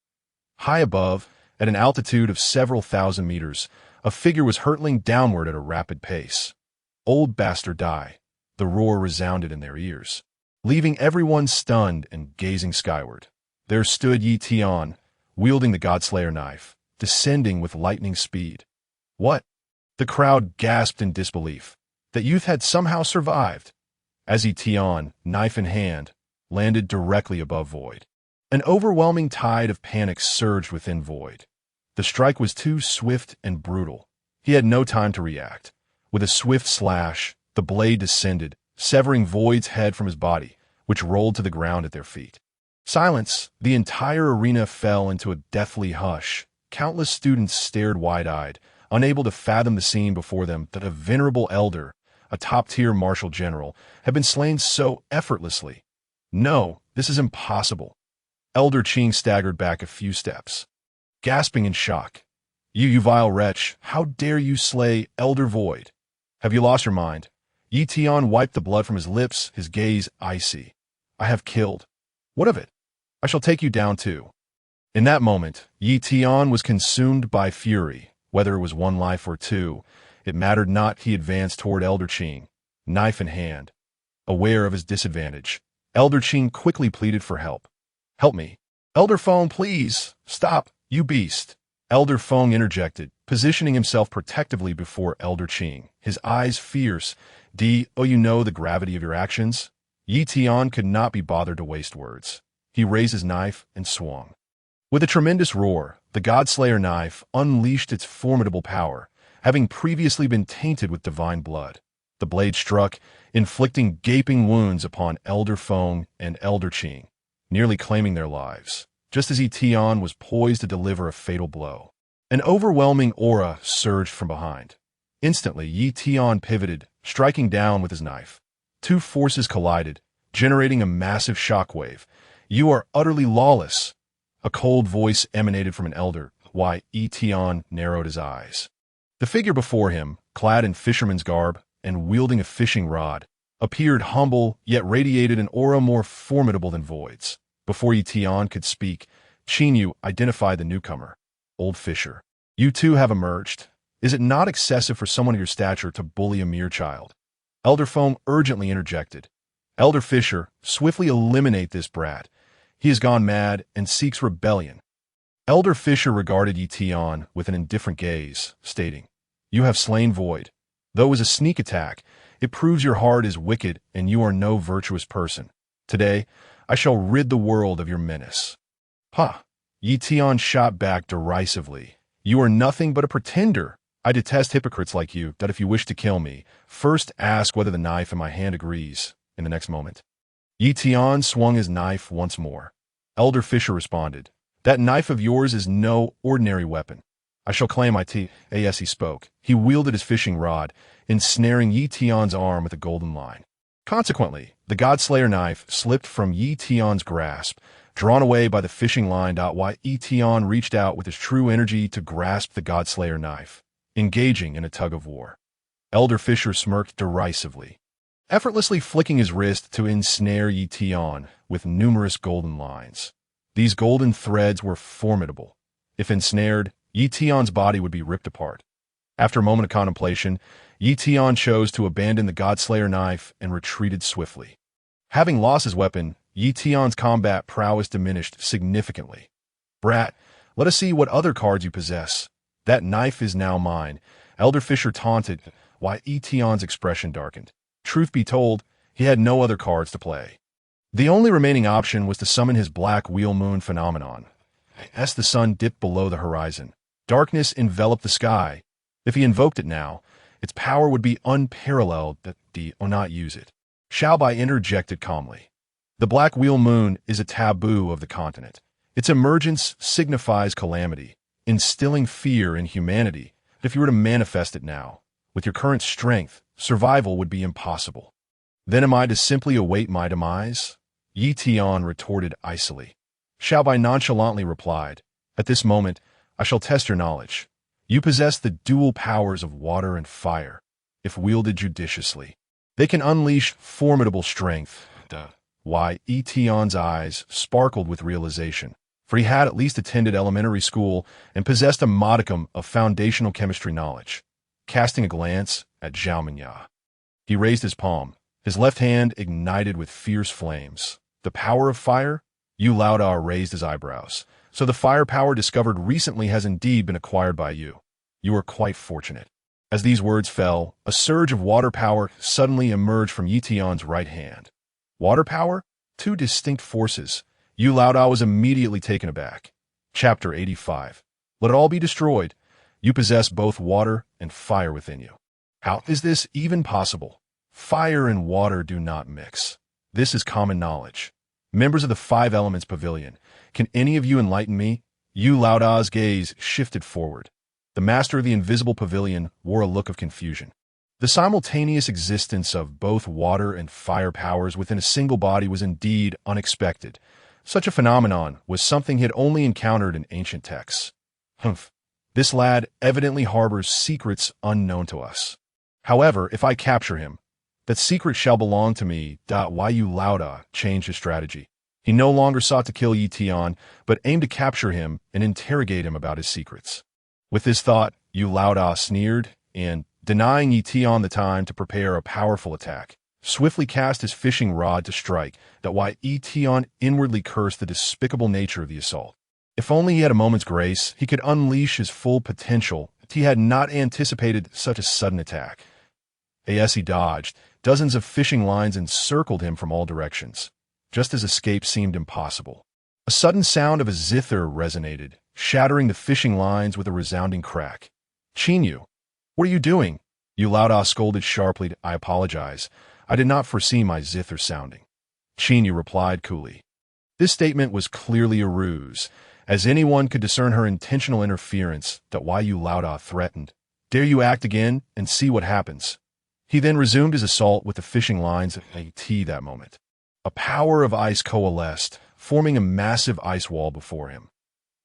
High above, at an altitude of several thousand meters, a figure was hurtling downward at a rapid pace. Old bastard die, the roar resounded in their ears, leaving everyone stunned and gazing skyward. There stood Ye Tian, wielding the Godslayer knife, descending with lightning speed. What? The crowd gasped in disbelief. That youth had somehow survived. As Ye Tian, knife in hand, landed directly above Void. An overwhelming tide of panic surged within Void. The strike was too swift and brutal. He had no time to react. With a swift slash, the blade descended, severing Void's head from his body, which rolled to the ground at their feet. Silence. The entire arena fell into a deathly hush. Countless students stared wide-eyed, unable to fathom the scene before them that a venerable elder, a top-tier martial general, had been slain so effortlessly. No, this is impossible. Elder Qing staggered back a few steps, gasping in shock. You vile wretch, how dare you slay Elder Void? Have you lost your mind? Ye Tian wiped the blood from his lips, his gaze icy. I have killed. What of it? I shall take you down too. In that moment, Ye Tian was consumed by fury. Whether it was 1 life or 2, it mattered not. He advanced toward Elder Qing, knife in hand. Aware of his disadvantage, Elder Qing quickly pleaded for help. Help me. Elder Feng, please. Stop, you beast. Elder Feng interjected, positioning himself protectively before Elder Qing, his eyes fierce. You know the gravity of your actions? Ye Tian could not be bothered to waste words. He raised his knife and swung. With a tremendous roar, the Godslayer knife unleashed its formidable power, having previously been tainted with divine blood. The blade struck, inflicting gaping wounds upon Elder Feng and Elder Qing, nearly claiming their lives, just as Ye Tian was poised to deliver a fatal blow. An overwhelming aura surged from behind. Instantly, Ye Tian pivoted, striking down with his knife. 2 forces collided, generating a massive shockwave. You are utterly lawless. A cold voice emanated from an elder. Why, Ye Tian narrowed his eyes. The figure before him, clad in fisherman's garb and wielding a fishing rod, appeared humble, yet radiated an aura more formidable than Void's. Before Ye Tian could speak, Qinyu identified the newcomer. Old Fisher, you too have emerged. Is it not excessive for someone of your stature to bully a mere child? Elder Feng urgently interjected. Elder Fisher, swiftly eliminate this brat. He has gone mad and seeks rebellion. Elder Fisher regarded Ye Tian with an indifferent gaze, stating, You have slain Void. Though it was a sneak attack, It proves your heart is wicked and you are no virtuous person. Today, I shall rid the world of your menace." "Ha!" Ye Tian shot back derisively. "You are nothing but a pretender. I detest hypocrites like you, that if you wish to kill me, first ask whether the knife in my hand agrees." In the next moment, Ye Tian swung his knife once more. Elder Fisher responded, "That knife of yours is no ordinary weapon. I shall claim my teeth." As he spoke, he wielded his fishing rod, ensnaring Ye Tian's arm with a golden line. Consequently, the Godslayer knife slipped from Ye Tian's grasp, drawn away by the fishing line. While Ye Tian reached out with his true energy to grasp the Godslayer knife, engaging in a tug-of-war. Elder Fisher smirked derisively, effortlessly flicking his wrist to ensnare Ye Tian with numerous golden lines. These golden threads were formidable. If ensnared, Ye Tian's body would be ripped apart. After a moment of contemplation, Ye Tian chose to abandon the Godslayer knife and retreated swiftly. Having lost his weapon, Ye Tian's combat prowess diminished significantly. "Brat, let us see what other cards you possess. That knife is now mine," Elder Fisher taunted, while Ye Tian's expression darkened. Truth be told, he had no other cards to play. The only remaining option was to summon his black wheel moon phenomenon. As the sun dipped below the horizon, darkness enveloped the sky. If he invoked it now, its power would be unparalleled. That the not use it. Xiaobai interjected calmly. "The black wheel moon is a taboo of the continent. Its emergence signifies calamity, instilling fear in humanity. If you were to manifest it now, with your current strength, survival would be impossible." "Then am I to simply await my demise?" Ye Tian retorted icily. Xiaobai nonchalantly replied, "At this moment, I shall test your knowledge. You possess the dual powers of water and fire. If wielded judiciously, they can unleash formidable strength." Why, Ye Tian's eyes sparkled with realization, for he had at least attended elementary school and possessed a modicum of foundational chemistry knowledge. Casting a glance at Zhao Minya, he raised his palm, his left hand ignited with fierce flames. "The power of fire?" Yu Laoda raised his eyebrows. "So the firepower discovered recently has indeed been acquired by you. You are quite fortunate." As these words fell, a surge of water power suddenly emerged from Ye Tian's right hand. Water power? Two distinct forces. Yu Laoda was immediately taken aback. Chapter 85. Let it all be destroyed. You possess both water and fire within you. How is this even possible? Fire and water do not mix. This is common knowledge. Members of the Five Elements Pavilion, can any of you enlighten me? Yu Laoda's gaze shifted forward. The master of the invisible pavilion wore a look of confusion. The simultaneous existence of both water and fire powers within a single body was indeed unexpected. Such a phenomenon was something he had only encountered in ancient texts. Humph. This lad evidently harbors secrets unknown to us. However, if I capture him, that secret shall belong to me. Yu Laoda changed his strategy. He no longer sought to kill Ye Tian, but aimed to capture him and interrogate him about his secrets. With this thought, Yu Laoda sneered and, denying Ye Tian the time to prepare a powerful attack, swiftly cast his fishing rod to strike. Ye Tian inwardly cursed the despicable nature of the assault. If only he had a moment's grace, he could unleash his full potential. He had not anticipated such a sudden attack. As he dodged, dozens of fishing lines encircled him from all directions, just as escape seemed impossible. A sudden sound of a zither resonated, shattering the fishing lines with a resounding crack. "Qinyu, what are you doing?" Yu Laoda scolded sharply. "I apologize. I did not foresee my zither sounding." Qinyu replied coolly. This statement was clearly a ruse, as anyone could discern her intentional interference. Yu Laoda threatened, "Dare you act again and see what happens." He then resumed his assault with the fishing lines at that moment. A power of ice coalesced, forming a massive ice wall before him.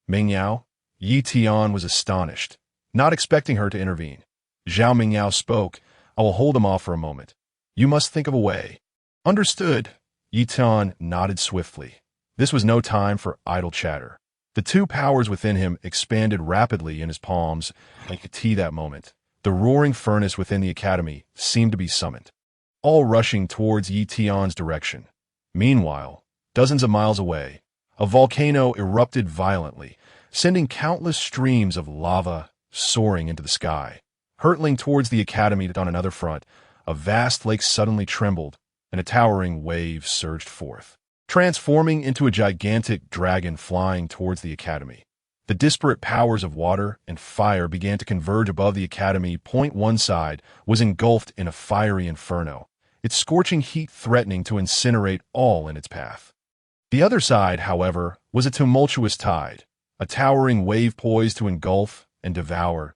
"Mingyao?" Ye Tian was astonished, not expecting her to intervene. Zhao Mingyao spoke. "I will hold him off for a moment. You must think of a way." "Understood." Ye Tian nodded swiftly. This was no time for idle chatter. The two powers within him expanded rapidly in his palms. That moment, the roaring furnace within the academy seemed to be summoned, all rushing towards Ye Tian's direction. Meanwhile, dozens of miles away, a volcano erupted violently, sending countless streams of lava soaring into the sky. Hurtling towards the academy on another front, a vast lake suddenly trembled, and a towering wave surged forth, transforming into a gigantic dragon flying towards the academy. The disparate powers of water and fire began to converge above the academy. One side was engulfed in a fiery inferno, its scorching heat threatening to incinerate all in its path. The other side, however, was a tumultuous tide, a towering wave poised to engulf and devour.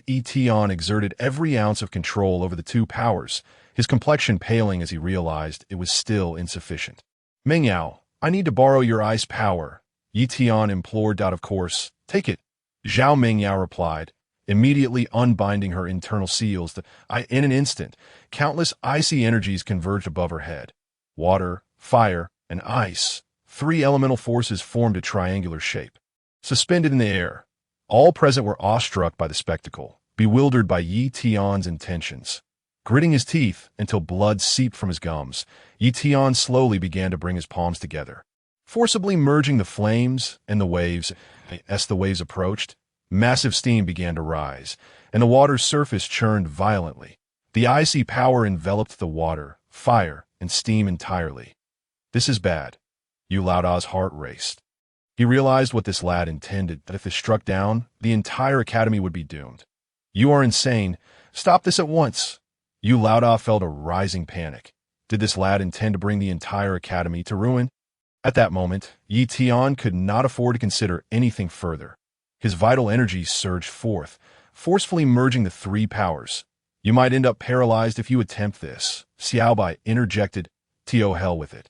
Ye Tian exerted every ounce of control over the two powers, his complexion paling as he realized it was still insufficient. "Mengyao, I need to borrow your ice power," Ye Tian implored. "Of course, take it," Zhao Mengyao replied, immediately unbinding her internal seals. In an instant, countless icy energies converged above her head. Water, fire, and ice, three elemental forces formed a triangular shape. Suspended in the air, all present were awestruck by the spectacle, bewildered by Ye Tian's intentions. Gritting his teeth until blood seeped from his gums, Ye Tian slowly began to bring his palms together, forcibly merging the flames and the waves. As the waves approached, massive steam began to rise, and the water's surface churned violently. The icy power enveloped the water, fire, and steam entirely. "This is bad." Yu Laoda's heart raced. He realized what this lad intended, that if this struck down, the entire academy would be doomed. "You are insane. Stop this at once." Yu Laoda felt a rising panic. Did this lad intend to bring the entire academy to ruin? At that moment, Ye Tian could not afford to consider anything further. His vital energy surged forth, forcefully merging the three powers. "You might end up paralyzed if you attempt this," Xiaobai interjected. "To hell with it.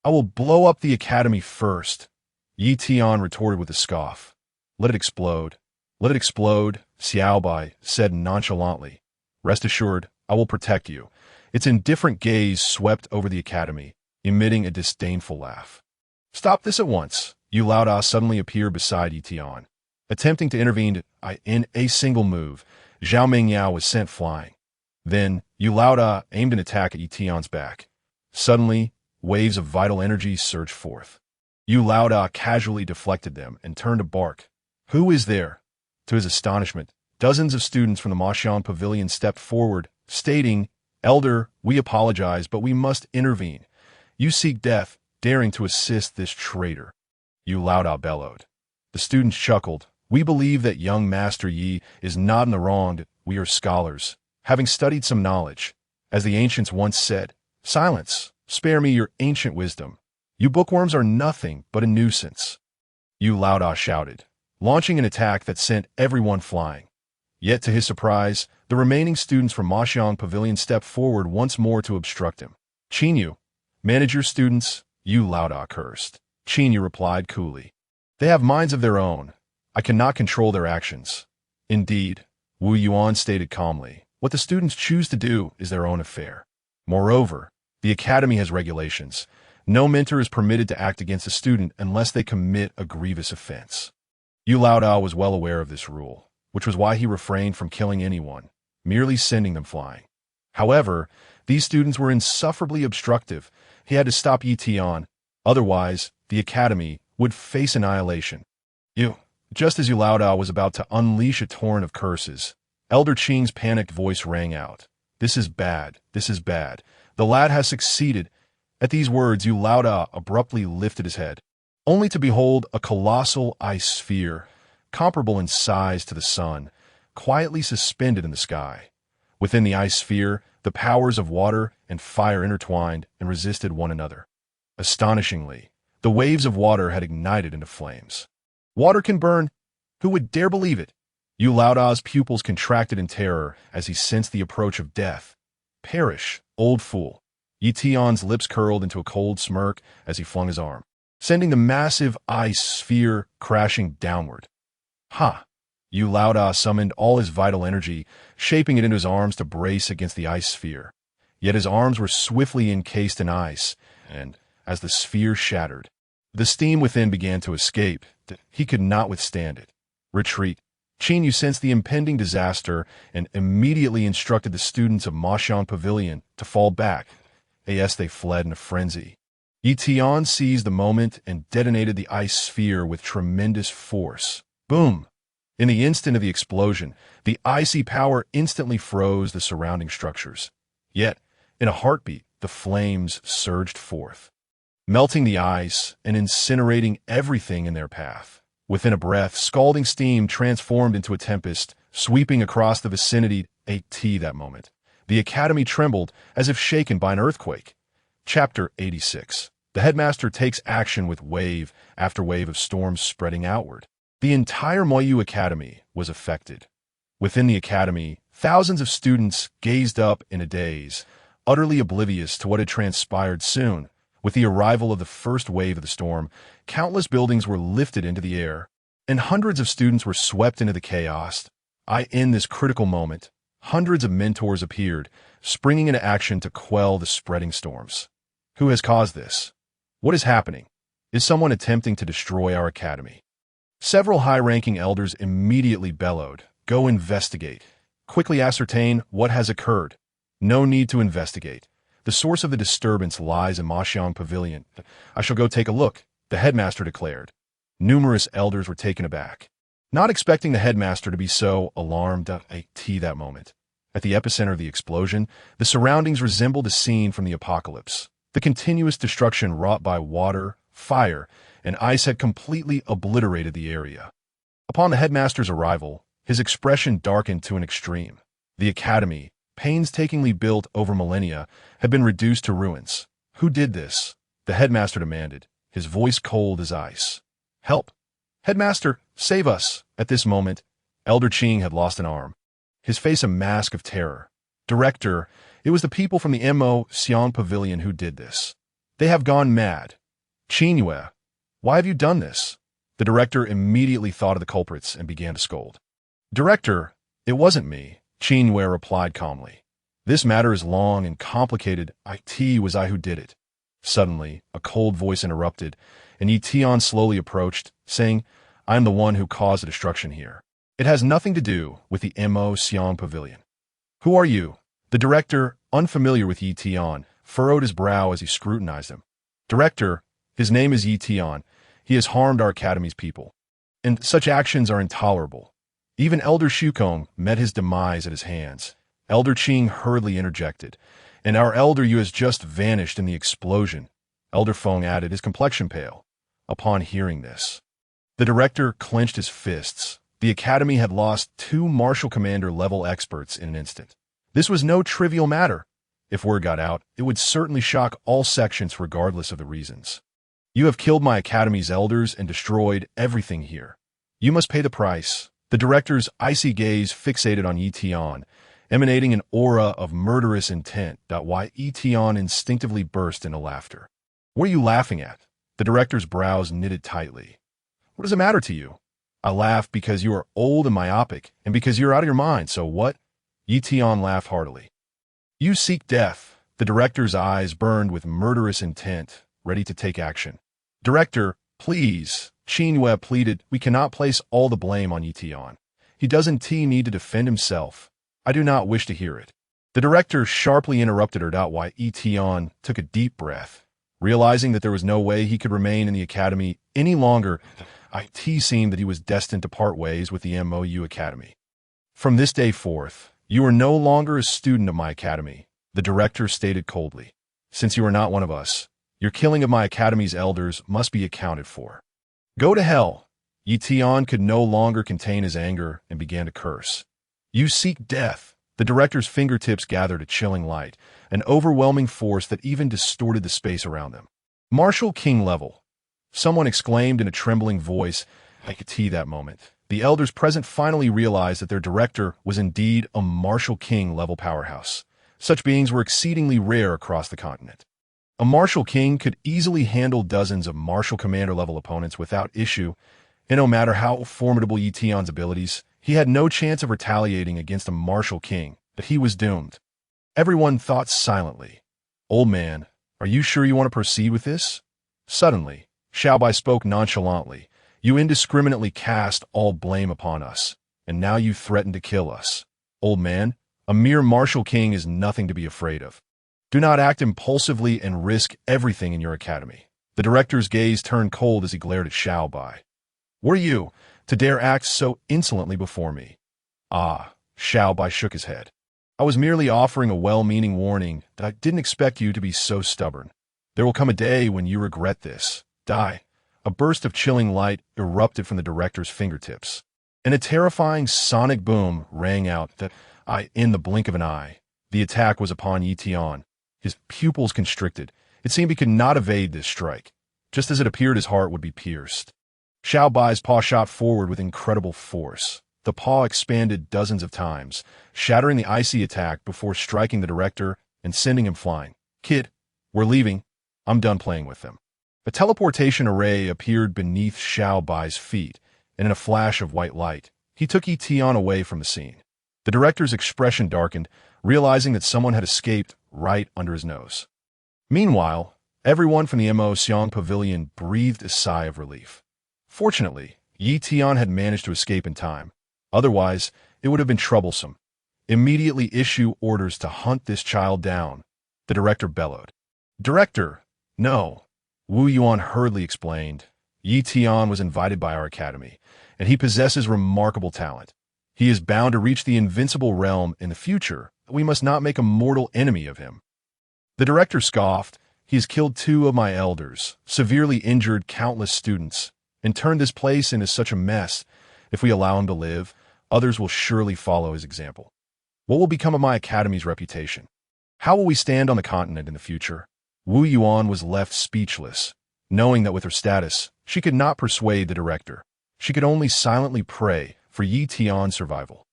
I will blow up the academy first," Ye Tian retorted with a scoff. "Let it explode. Let it explode," Xiaobai said nonchalantly. "Rest assured, I will protect you." Its indifferent gaze swept over the academy, emitting a disdainful laugh. "Stop this at once." Yu Laoda suddenly appeared beside Ye Tian. Attempting to intervene in a single move, Zhao Mengyao was sent flying. Then, Yu Laoda aimed an attack at Ye Tian's back. Suddenly, waves of vital energy surged forth. Yu Laoda casually deflected them and turned to bark. "Who is there?" To his astonishment, dozens of students from the Mashan Pavilion stepped forward, stating, "Elder, we apologize, but we must intervene. You seek death, daring to assist this traitor." Yu Laoda bellowed. The students chuckled. "We believe that young Master Yi is not in the wrong. We are scholars, having studied some knowledge. As the ancients once said, 'Silence, spare me your ancient wisdom. You bookworms are nothing but a nuisance.'" Yu Laoda shouted, launching an attack that sent everyone flying. Yet to his surprise, the remaining students from Mashan Pavilion stepped forward once more to obstruct him. "Qinyu, manage your students," Yu Laoda cursed. Qinyu replied coolly, "They have minds of their own. I cannot control their actions." "Indeed," Wu Yuan stated calmly, "what the students choose to do is their own affair. Moreover, the academy has regulations. No mentor is permitted to act against a student unless they commit a grievous offense." Yu Laoda was well aware of this rule, which was why he refrained from killing anyone, merely sending them flying. However, these students were insufferably obstructive. He had to stop Ye Tian, otherwise the academy would face annihilation. Just as Yu Laoda was about to unleash a torrent of curses, Elder Qing's panicked voice rang out. "This is bad. This is bad. The lad has succeeded." At these words, Yu Laoda abruptly lifted his head, only to behold a colossal ice sphere, comparable in size to the sun, quietly suspended in the sky. Within the ice sphere, the powers of water and fire intertwined and resisted one another. Astonishingly, the waves of water had ignited into flames. "Water can burn? Who would dare believe it?" Yu Laoda's pupils contracted in terror as he sensed the approach of death. "Perish, old fool." Ye Tian's lips curled into a cold smirk as he flung his arm, sending the massive ice sphere crashing downward. "Ha!" Yu Laoda summoned all his vital energy, shaping it into his arms to brace against the ice sphere. Yet his arms were swiftly encased in ice, and, as the sphere shattered, the steam within began to escape. He could not withstand it. "Retreat." Qinyu sensed the impending disaster and immediately instructed the students of Mashan Pavilion to fall back. As they fled in a frenzy, Ye Tian seized the moment and detonated the ice sphere with tremendous force. Boom! In the instant of the explosion, the icy power instantly froze the surrounding structures. Yet, in a heartbeat, the flames surged forth, melting the ice and incinerating everything in their path. Within a breath, scalding steam transformed into a tempest, sweeping across the vicinity. That moment, the academy trembled as if shaken by an earthquake. Chapter 86. The headmaster takes action with wave after wave of storms spreading outward. The entire Moyu Academy was affected. Within the academy, thousands of students gazed up in a daze, utterly oblivious to what had transpired. Soon, with the arrival of the first wave of the storm, countless buildings were lifted into the air, and hundreds of students were swept into the chaos. In this critical moment, hundreds of mentors appeared, springing into action to quell the spreading storms. Who has caused this? What is happening? Is someone attempting to destroy our academy? Several high-ranking elders immediately bellowed, "Go investigate. Quickly ascertain what has occurred." No need to investigate. The source of the disturbance lies in Maxiang Pavilion. "I shall go take a look," the headmaster declared. Numerous elders were taken aback, not expecting the headmaster to be so alarmed. That moment, at the epicenter of the explosion, the surroundings resembled a scene from the apocalypse. The continuous destruction wrought by water, fire, and ice had completely obliterated the area. Upon the headmaster's arrival, his expression darkened to an extreme. The academy, painstakingly built over millennia, had been reduced to ruins. Who did this? The headmaster demanded, his voice cold as ice. "Help! Headmaster, save us!" At this moment, Elder Qing had lost an arm, his face a mask of terror. "Director, it was the people from the Xiang Pavilion who did this. They have gone mad. Qingyue, why have you done this?" The director immediately thought of the culprits and began to scold. "Director, it wasn't me," Qingyue replied calmly. "This matter is long and complicated. It was I who did it." Suddenly, a cold voice interrupted, and Ye Tian slowly approached, saying, "I am the one who caused the destruction here. It has nothing to do with the Xiang Pavilion." "Who are you?" The director, unfamiliar with Ye Tian, furrowed his brow as he scrutinized him. "Director, his name is Ye Tian. He has harmed our academy's people, and such actions are intolerable. Even Elder Shukong met his demise at his hands." Elder Qing hurriedly interjected, "And our Elder Yu has just vanished in the explosion." Elder Feng added, his complexion pale. Upon hearing this, the director clenched his fists. The academy had lost 2 martial commander level experts in an instant. This was no trivial matter. If word got out, it would certainly shock all sections regardless of the reasons. "You have killed my academy's elders and destroyed everything here. You must pay the price." The director's icy gaze fixated on Ye Tian, emanating an aura of murderous intent. Ye Tian instinctively burst into laughter. "What are you laughing at?" The director's brows knitted tightly. "What does it matter to you?" "I laugh because you are old and myopic, and because you're out of your mind, so what?" Ye Tian laughed heartily. "You seek death." The director's eyes burned with murderous intent, ready to take action. "Director, please," Qingyue pleaded, "we cannot place all the blame on Ye Tian. He doesn't need to defend himself. I do not wish to hear it." The director sharply interrupted her. Ye Tian took a deep breath, realizing that there was no way he could remain in the academy any longer. It seemed that he was destined to part ways with the Moyu Academy. "From this day forth, you are no longer a student of my academy," the director stated coldly. "Since you are not one of us, your killing of my academy's elders must be accounted for. Go to hell." Ye Tian could no longer contain his anger and began to curse. "You seek death." The director's fingertips gathered a chilling light, an overwhelming force that even distorted the space around them. "Martial King level," someone exclaimed in a trembling voice. That moment, the elders present finally realized that their director was indeed a Martial King level powerhouse. Such beings were exceedingly rare across the continent. A Martial King could easily handle dozens of Martial Commander level opponents without issue, and no matter how formidable Ye Tian's abilities, he had no chance of retaliating against a Martial King, but he was doomed. Everyone thought silently. "Old man, are you sure you want to proceed with this?" Suddenly, Xiaobai spoke nonchalantly. "You indiscriminately cast all blame upon us, and now you threaten to kill us. Old man, a mere Martial King is nothing to be afraid of. Do not act impulsively and risk everything in your academy." The director's gaze turned cold as he glared at Xiaobai. "Were you to dare act so insolently before me?" Xiaobai shook his head. I was merely offering a well-meaning warning that I didn't expect you to be so stubborn. There will come a day when you regret this. Die. A burst of chilling light erupted from the director's fingertips, and a terrifying sonic boom rang out in the blink of an eye. The attack was upon Ye Tian. His pupils constricted. It seemed he could not evade this strike, just as it appeared his heart would be pierced. Xiao Bai's paw shot forward with incredible force. The paw expanded dozens of times, shattering the icy attack before striking the director and sending him flying. Kid, we're leaving. I'm done playing with them. A teleportation array appeared beneath Xiao Bai's feet, and in a flash of white light, he took Ye Tian away from the scene. The director's expression darkened, realizing that someone had escaped right under his nose. Meanwhile, everyone from the Mo Xiang pavilion breathed a sigh of relief. Fortunately, Ye Tian had managed to escape in time. Otherwise, it would have been troublesome. Immediately issue orders to hunt this child down, the director bellowed. Director, no. Wu Yuan hurriedly explained. Ye Tian was invited by our academy, and he possesses remarkable talent. He is bound to reach the invincible realm in the future. We must not make a mortal enemy of him. The director scoffed. He has killed 2 of my elders, severely injured countless students, and turned this place into such a mess. If we allow him to live, others will surely follow his example. What will become of my academy's reputation? How will we stand on the continent in the future? Wu Yuan was left speechless, knowing that with her status, she could not persuade the director. She could only silently pray for Ye Tian's survival.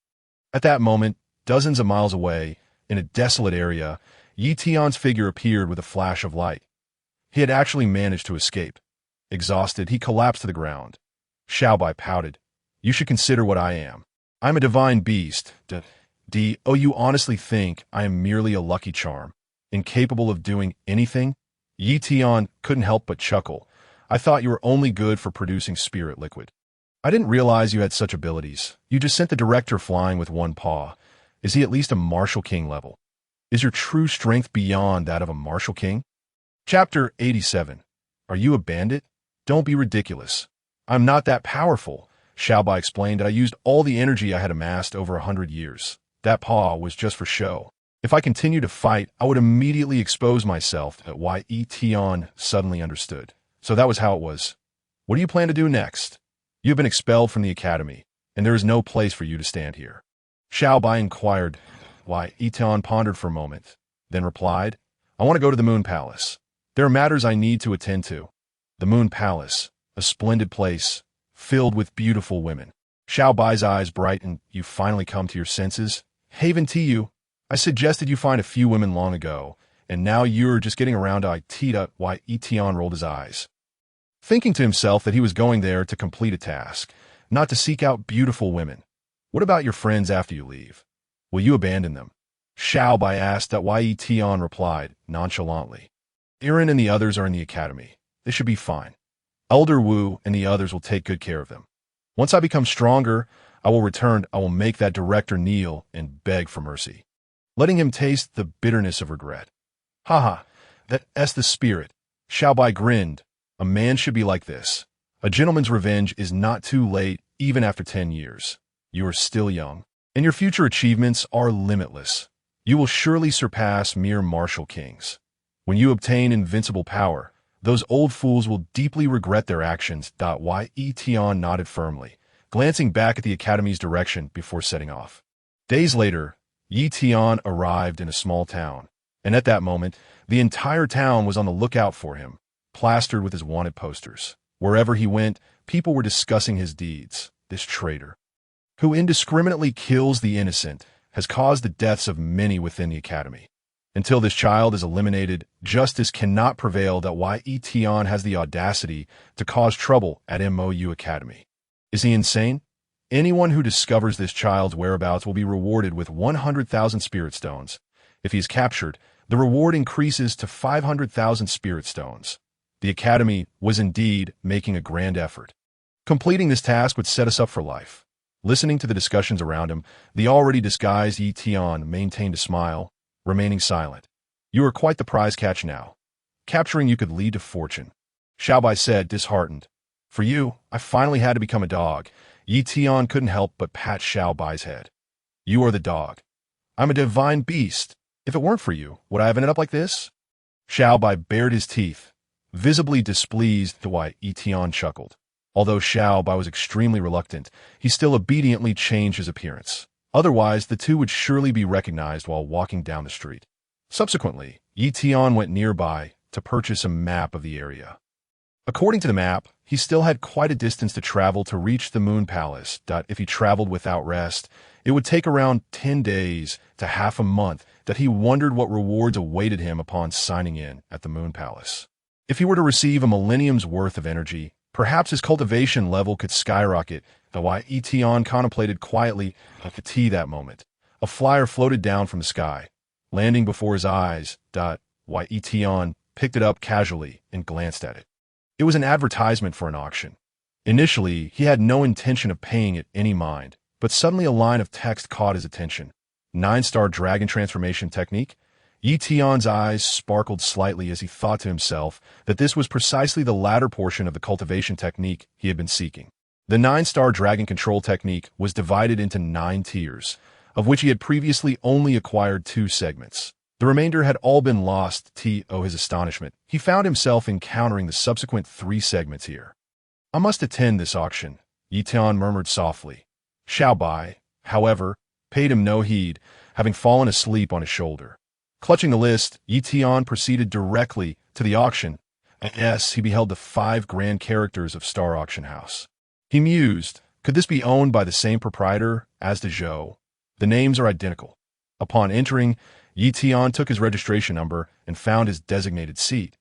At that moment, dozens of miles away, in a desolate area, Ye Tian's figure appeared with a flash of light. He had actually managed to escape. Exhausted, he collapsed to the ground. Xiao Bai pouted. You should consider what I am. I'm a divine beast. Oh, you honestly think I am merely a lucky charm, incapable of doing anything? Ye Tian couldn't help but chuckle. I thought you were only good for producing spirit liquid. I didn't realize you had such abilities. You just sent the director flying with one paw. Is he at least a martial king level? Is your true strength beyond that of a martial king? Chapter 87. Are you a bandit? Don't be ridiculous. I'm not that powerful. Xiao Bai explained that I used all the energy I had amassed over 100 years. That paw was just for show. If I continued to fight, I would immediately expose myself. Why Ye Tian suddenly understood. So that was how it was. What do you plan to do next? You have been expelled from the academy, and there is no place for you to stand here. Xiao Bai inquired. Why, Ye Tian pondered for a moment, then replied, I want to go to the Moon Palace. There are matters I need to attend to. The Moon Palace, a splendid place, filled with beautiful women. Xiao Bai's eyes brightened. You finally come to your senses? Haven to you. I suggested you find a few women long ago, and now you're just getting around to it. Why Ye Tian rolled his eyes, thinking to himself that he was going there to complete a task, not to seek out beautiful women. What about your friends after you leave? Will you abandon them? Xiao Bai asked. Why Ye Tian replied, nonchalantly. Irin and the others are in the academy. They should be fine. Elder Wu and the others will take good care of them. Once I become stronger, I will return. I will make that director kneel and beg for mercy, letting him taste the bitterness of regret. Haha, that's the spirit. Xiao Bai grinned. A man should be like this. A gentleman's revenge is not too late, even after 10 years. You are still young, and your future achievements are limitless. You will surely surpass mere martial kings. When you obtain invincible power, those old fools will deeply regret their actions. Ye Tian nodded firmly, glancing back at the academy's direction before setting off. Days later, Ye Tian arrived in a small town, and at that moment, the entire town was on the lookout for him, plastered with his wanted posters. Wherever he went, people were discussing his deeds. This traitor, who indiscriminately kills the innocent, has caused the deaths of many within the academy. Until this child is eliminated, justice cannot prevail. Ye Tian has the audacity to cause trouble at MOU Academy. Is he insane? Anyone who discovers this child's whereabouts will be rewarded with 100,000 spirit stones. If he is captured, the reward increases to 500,000 spirit stones. The academy was indeed making a grand effort. Completing this task would set us up for life. Listening to the discussions around him, the already disguised Ye Tian maintained a smile, remaining silent. You are quite the prize catch now. Capturing you could lead to fortune. Xiao Bai said, disheartened. For you, I finally had to become a dog. Ye Tian couldn't help but pat Xiao Bai's head. You are the dog. I'm a divine beast. If it weren't for you, would I have ended up like this? Xiao Bai bared his teeth, visibly displeased to why Ye Tian chuckled. Although Xiao Bai was extremely reluctant, he still obediently changed his appearance. Otherwise, the two would surely be recognized while walking down the street. Subsequently, Ye Tian went nearby to purchase a map of the area. According to the map, he still had quite a distance to travel to reach the Moon Palace. If he traveled without rest, it would take around 10 days to half a month. That he wondered what rewards awaited him upon signing in at the Moon Palace. If he were to receive a millennium's worth of energy, perhaps his cultivation level could skyrocket. Though Ye Tian contemplated quietly at the tea that moment. A flyer floated down from the sky, landing before his eyes. Ye Tian picked it up casually and glanced at it. It was an advertisement for an auction. Initially, he had no intention of paying it any mind, but suddenly a line of text caught his attention. 9-star dragon transformation technique? Ye Tian's eyes sparkled slightly as he thought to himself that this was precisely the latter portion of the cultivation technique he had been seeking. The 9-star dragon control technique was divided into 9 tiers, of which he had previously only acquired 2 segments. The remainder had all been lost. To his astonishment, he found himself encountering the subsequent 3 segments here. I must attend this auction, Ye Tian murmured softly. Xiao Bai, however, paid him no heed, having fallen asleep on his shoulder. Clutching the list, Ye Tian proceeded directly to the auction. Yes, he beheld the 5 grand characters of Star Auction House. He mused, could this be owned by the same proprietor as the Zhou? The names are identical. Upon entering, Ye Tian took his registration number and found his designated seat.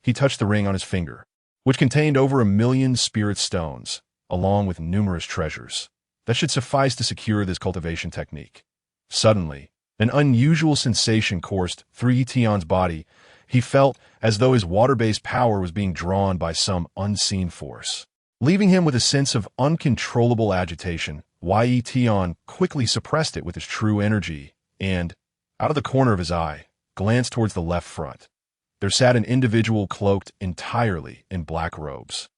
He touched the ring on his finger, which contained over 1 million spirit stones, along with numerous treasures. That should suffice to secure this cultivation technique. Suddenly, an unusual sensation coursed through Ye Tian's body. He felt as though his water-based power was being drawn by some unseen force. Leaving him with a sense of uncontrollable agitation, Ye Tian quickly suppressed it with his true energy and, out of the corner of his eye, glanced towards the left front. There sat an individual cloaked entirely in black robes,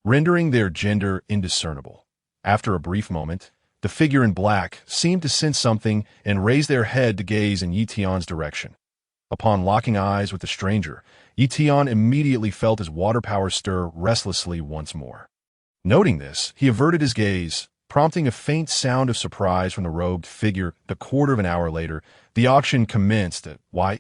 rendering their gender indiscernible. After a brief moment, the figure in black seemed to sense something and raised their head to gaze in Ye Tian's direction. Upon locking eyes with the stranger, Ye Tian immediately felt his water power stir restlessly once more. Noting this, he averted his gaze, prompting a faint sound of surprise from the robed figure. A quarter of an hour later, the auction commenced.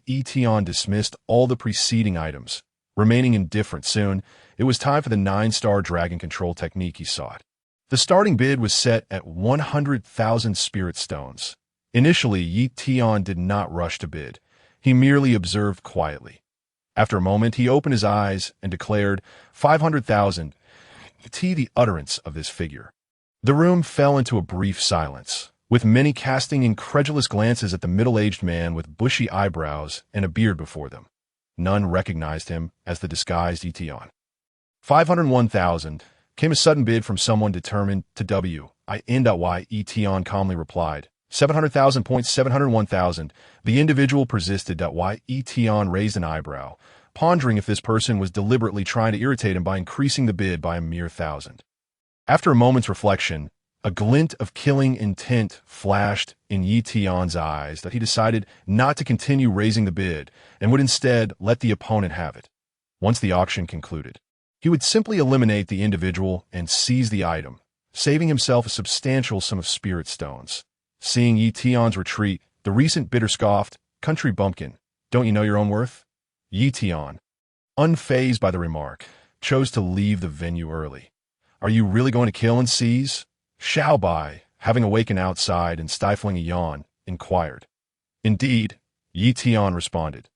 Ye Tian dismissed all the preceding items. Remaining indifferent soon, it was time for the 9-star dragon control technique he sought. The starting bid was set at 100,000 spirit stones. Initially, Ye Tian did not rush to bid. He merely observed quietly. After a moment, he opened his eyes and declared 500,000. The utterance of this figure. The room fell into a brief silence, with many casting incredulous glances at the middle-aged man with bushy eyebrows and a beard before them. None recognized him as the disguised Ye Tian. 501,000 came a sudden bid from someone determined to Ye Tian calmly replied. 700,000.701,000. The individual persisted. Ye Tian raised an eyebrow, pondering if this person was deliberately trying to irritate him by increasing the bid by a mere 1,000. After a moment's reflection, a glint of killing intent flashed in Ye Tian's eyes that he decided not to continue raising the bid and would instead let the opponent have it. Once the auction concluded, he would simply eliminate the individual and seize the item, saving himself a substantial sum of spirit stones. Seeing Ye Tian's retreat, the recent bidder scoffed, "Country bumpkin, don't you know your own worth?" Ye Tian, unfazed by the remark, chose to leave the venue early. "Are you really going to kill and seize?" Xiao Bai, having awakened outside and stifling a yawn, inquired. "Indeed," Ye Tian responded.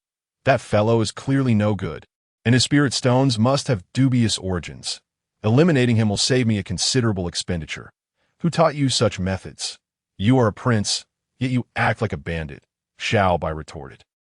"That fellow is clearly no good, and his spirit stones must have dubious origins. Eliminating him will save me a considerable expenditure. Who taught you such methods? You are a prince, yet you act like a bandit," Xiao Bai retorted.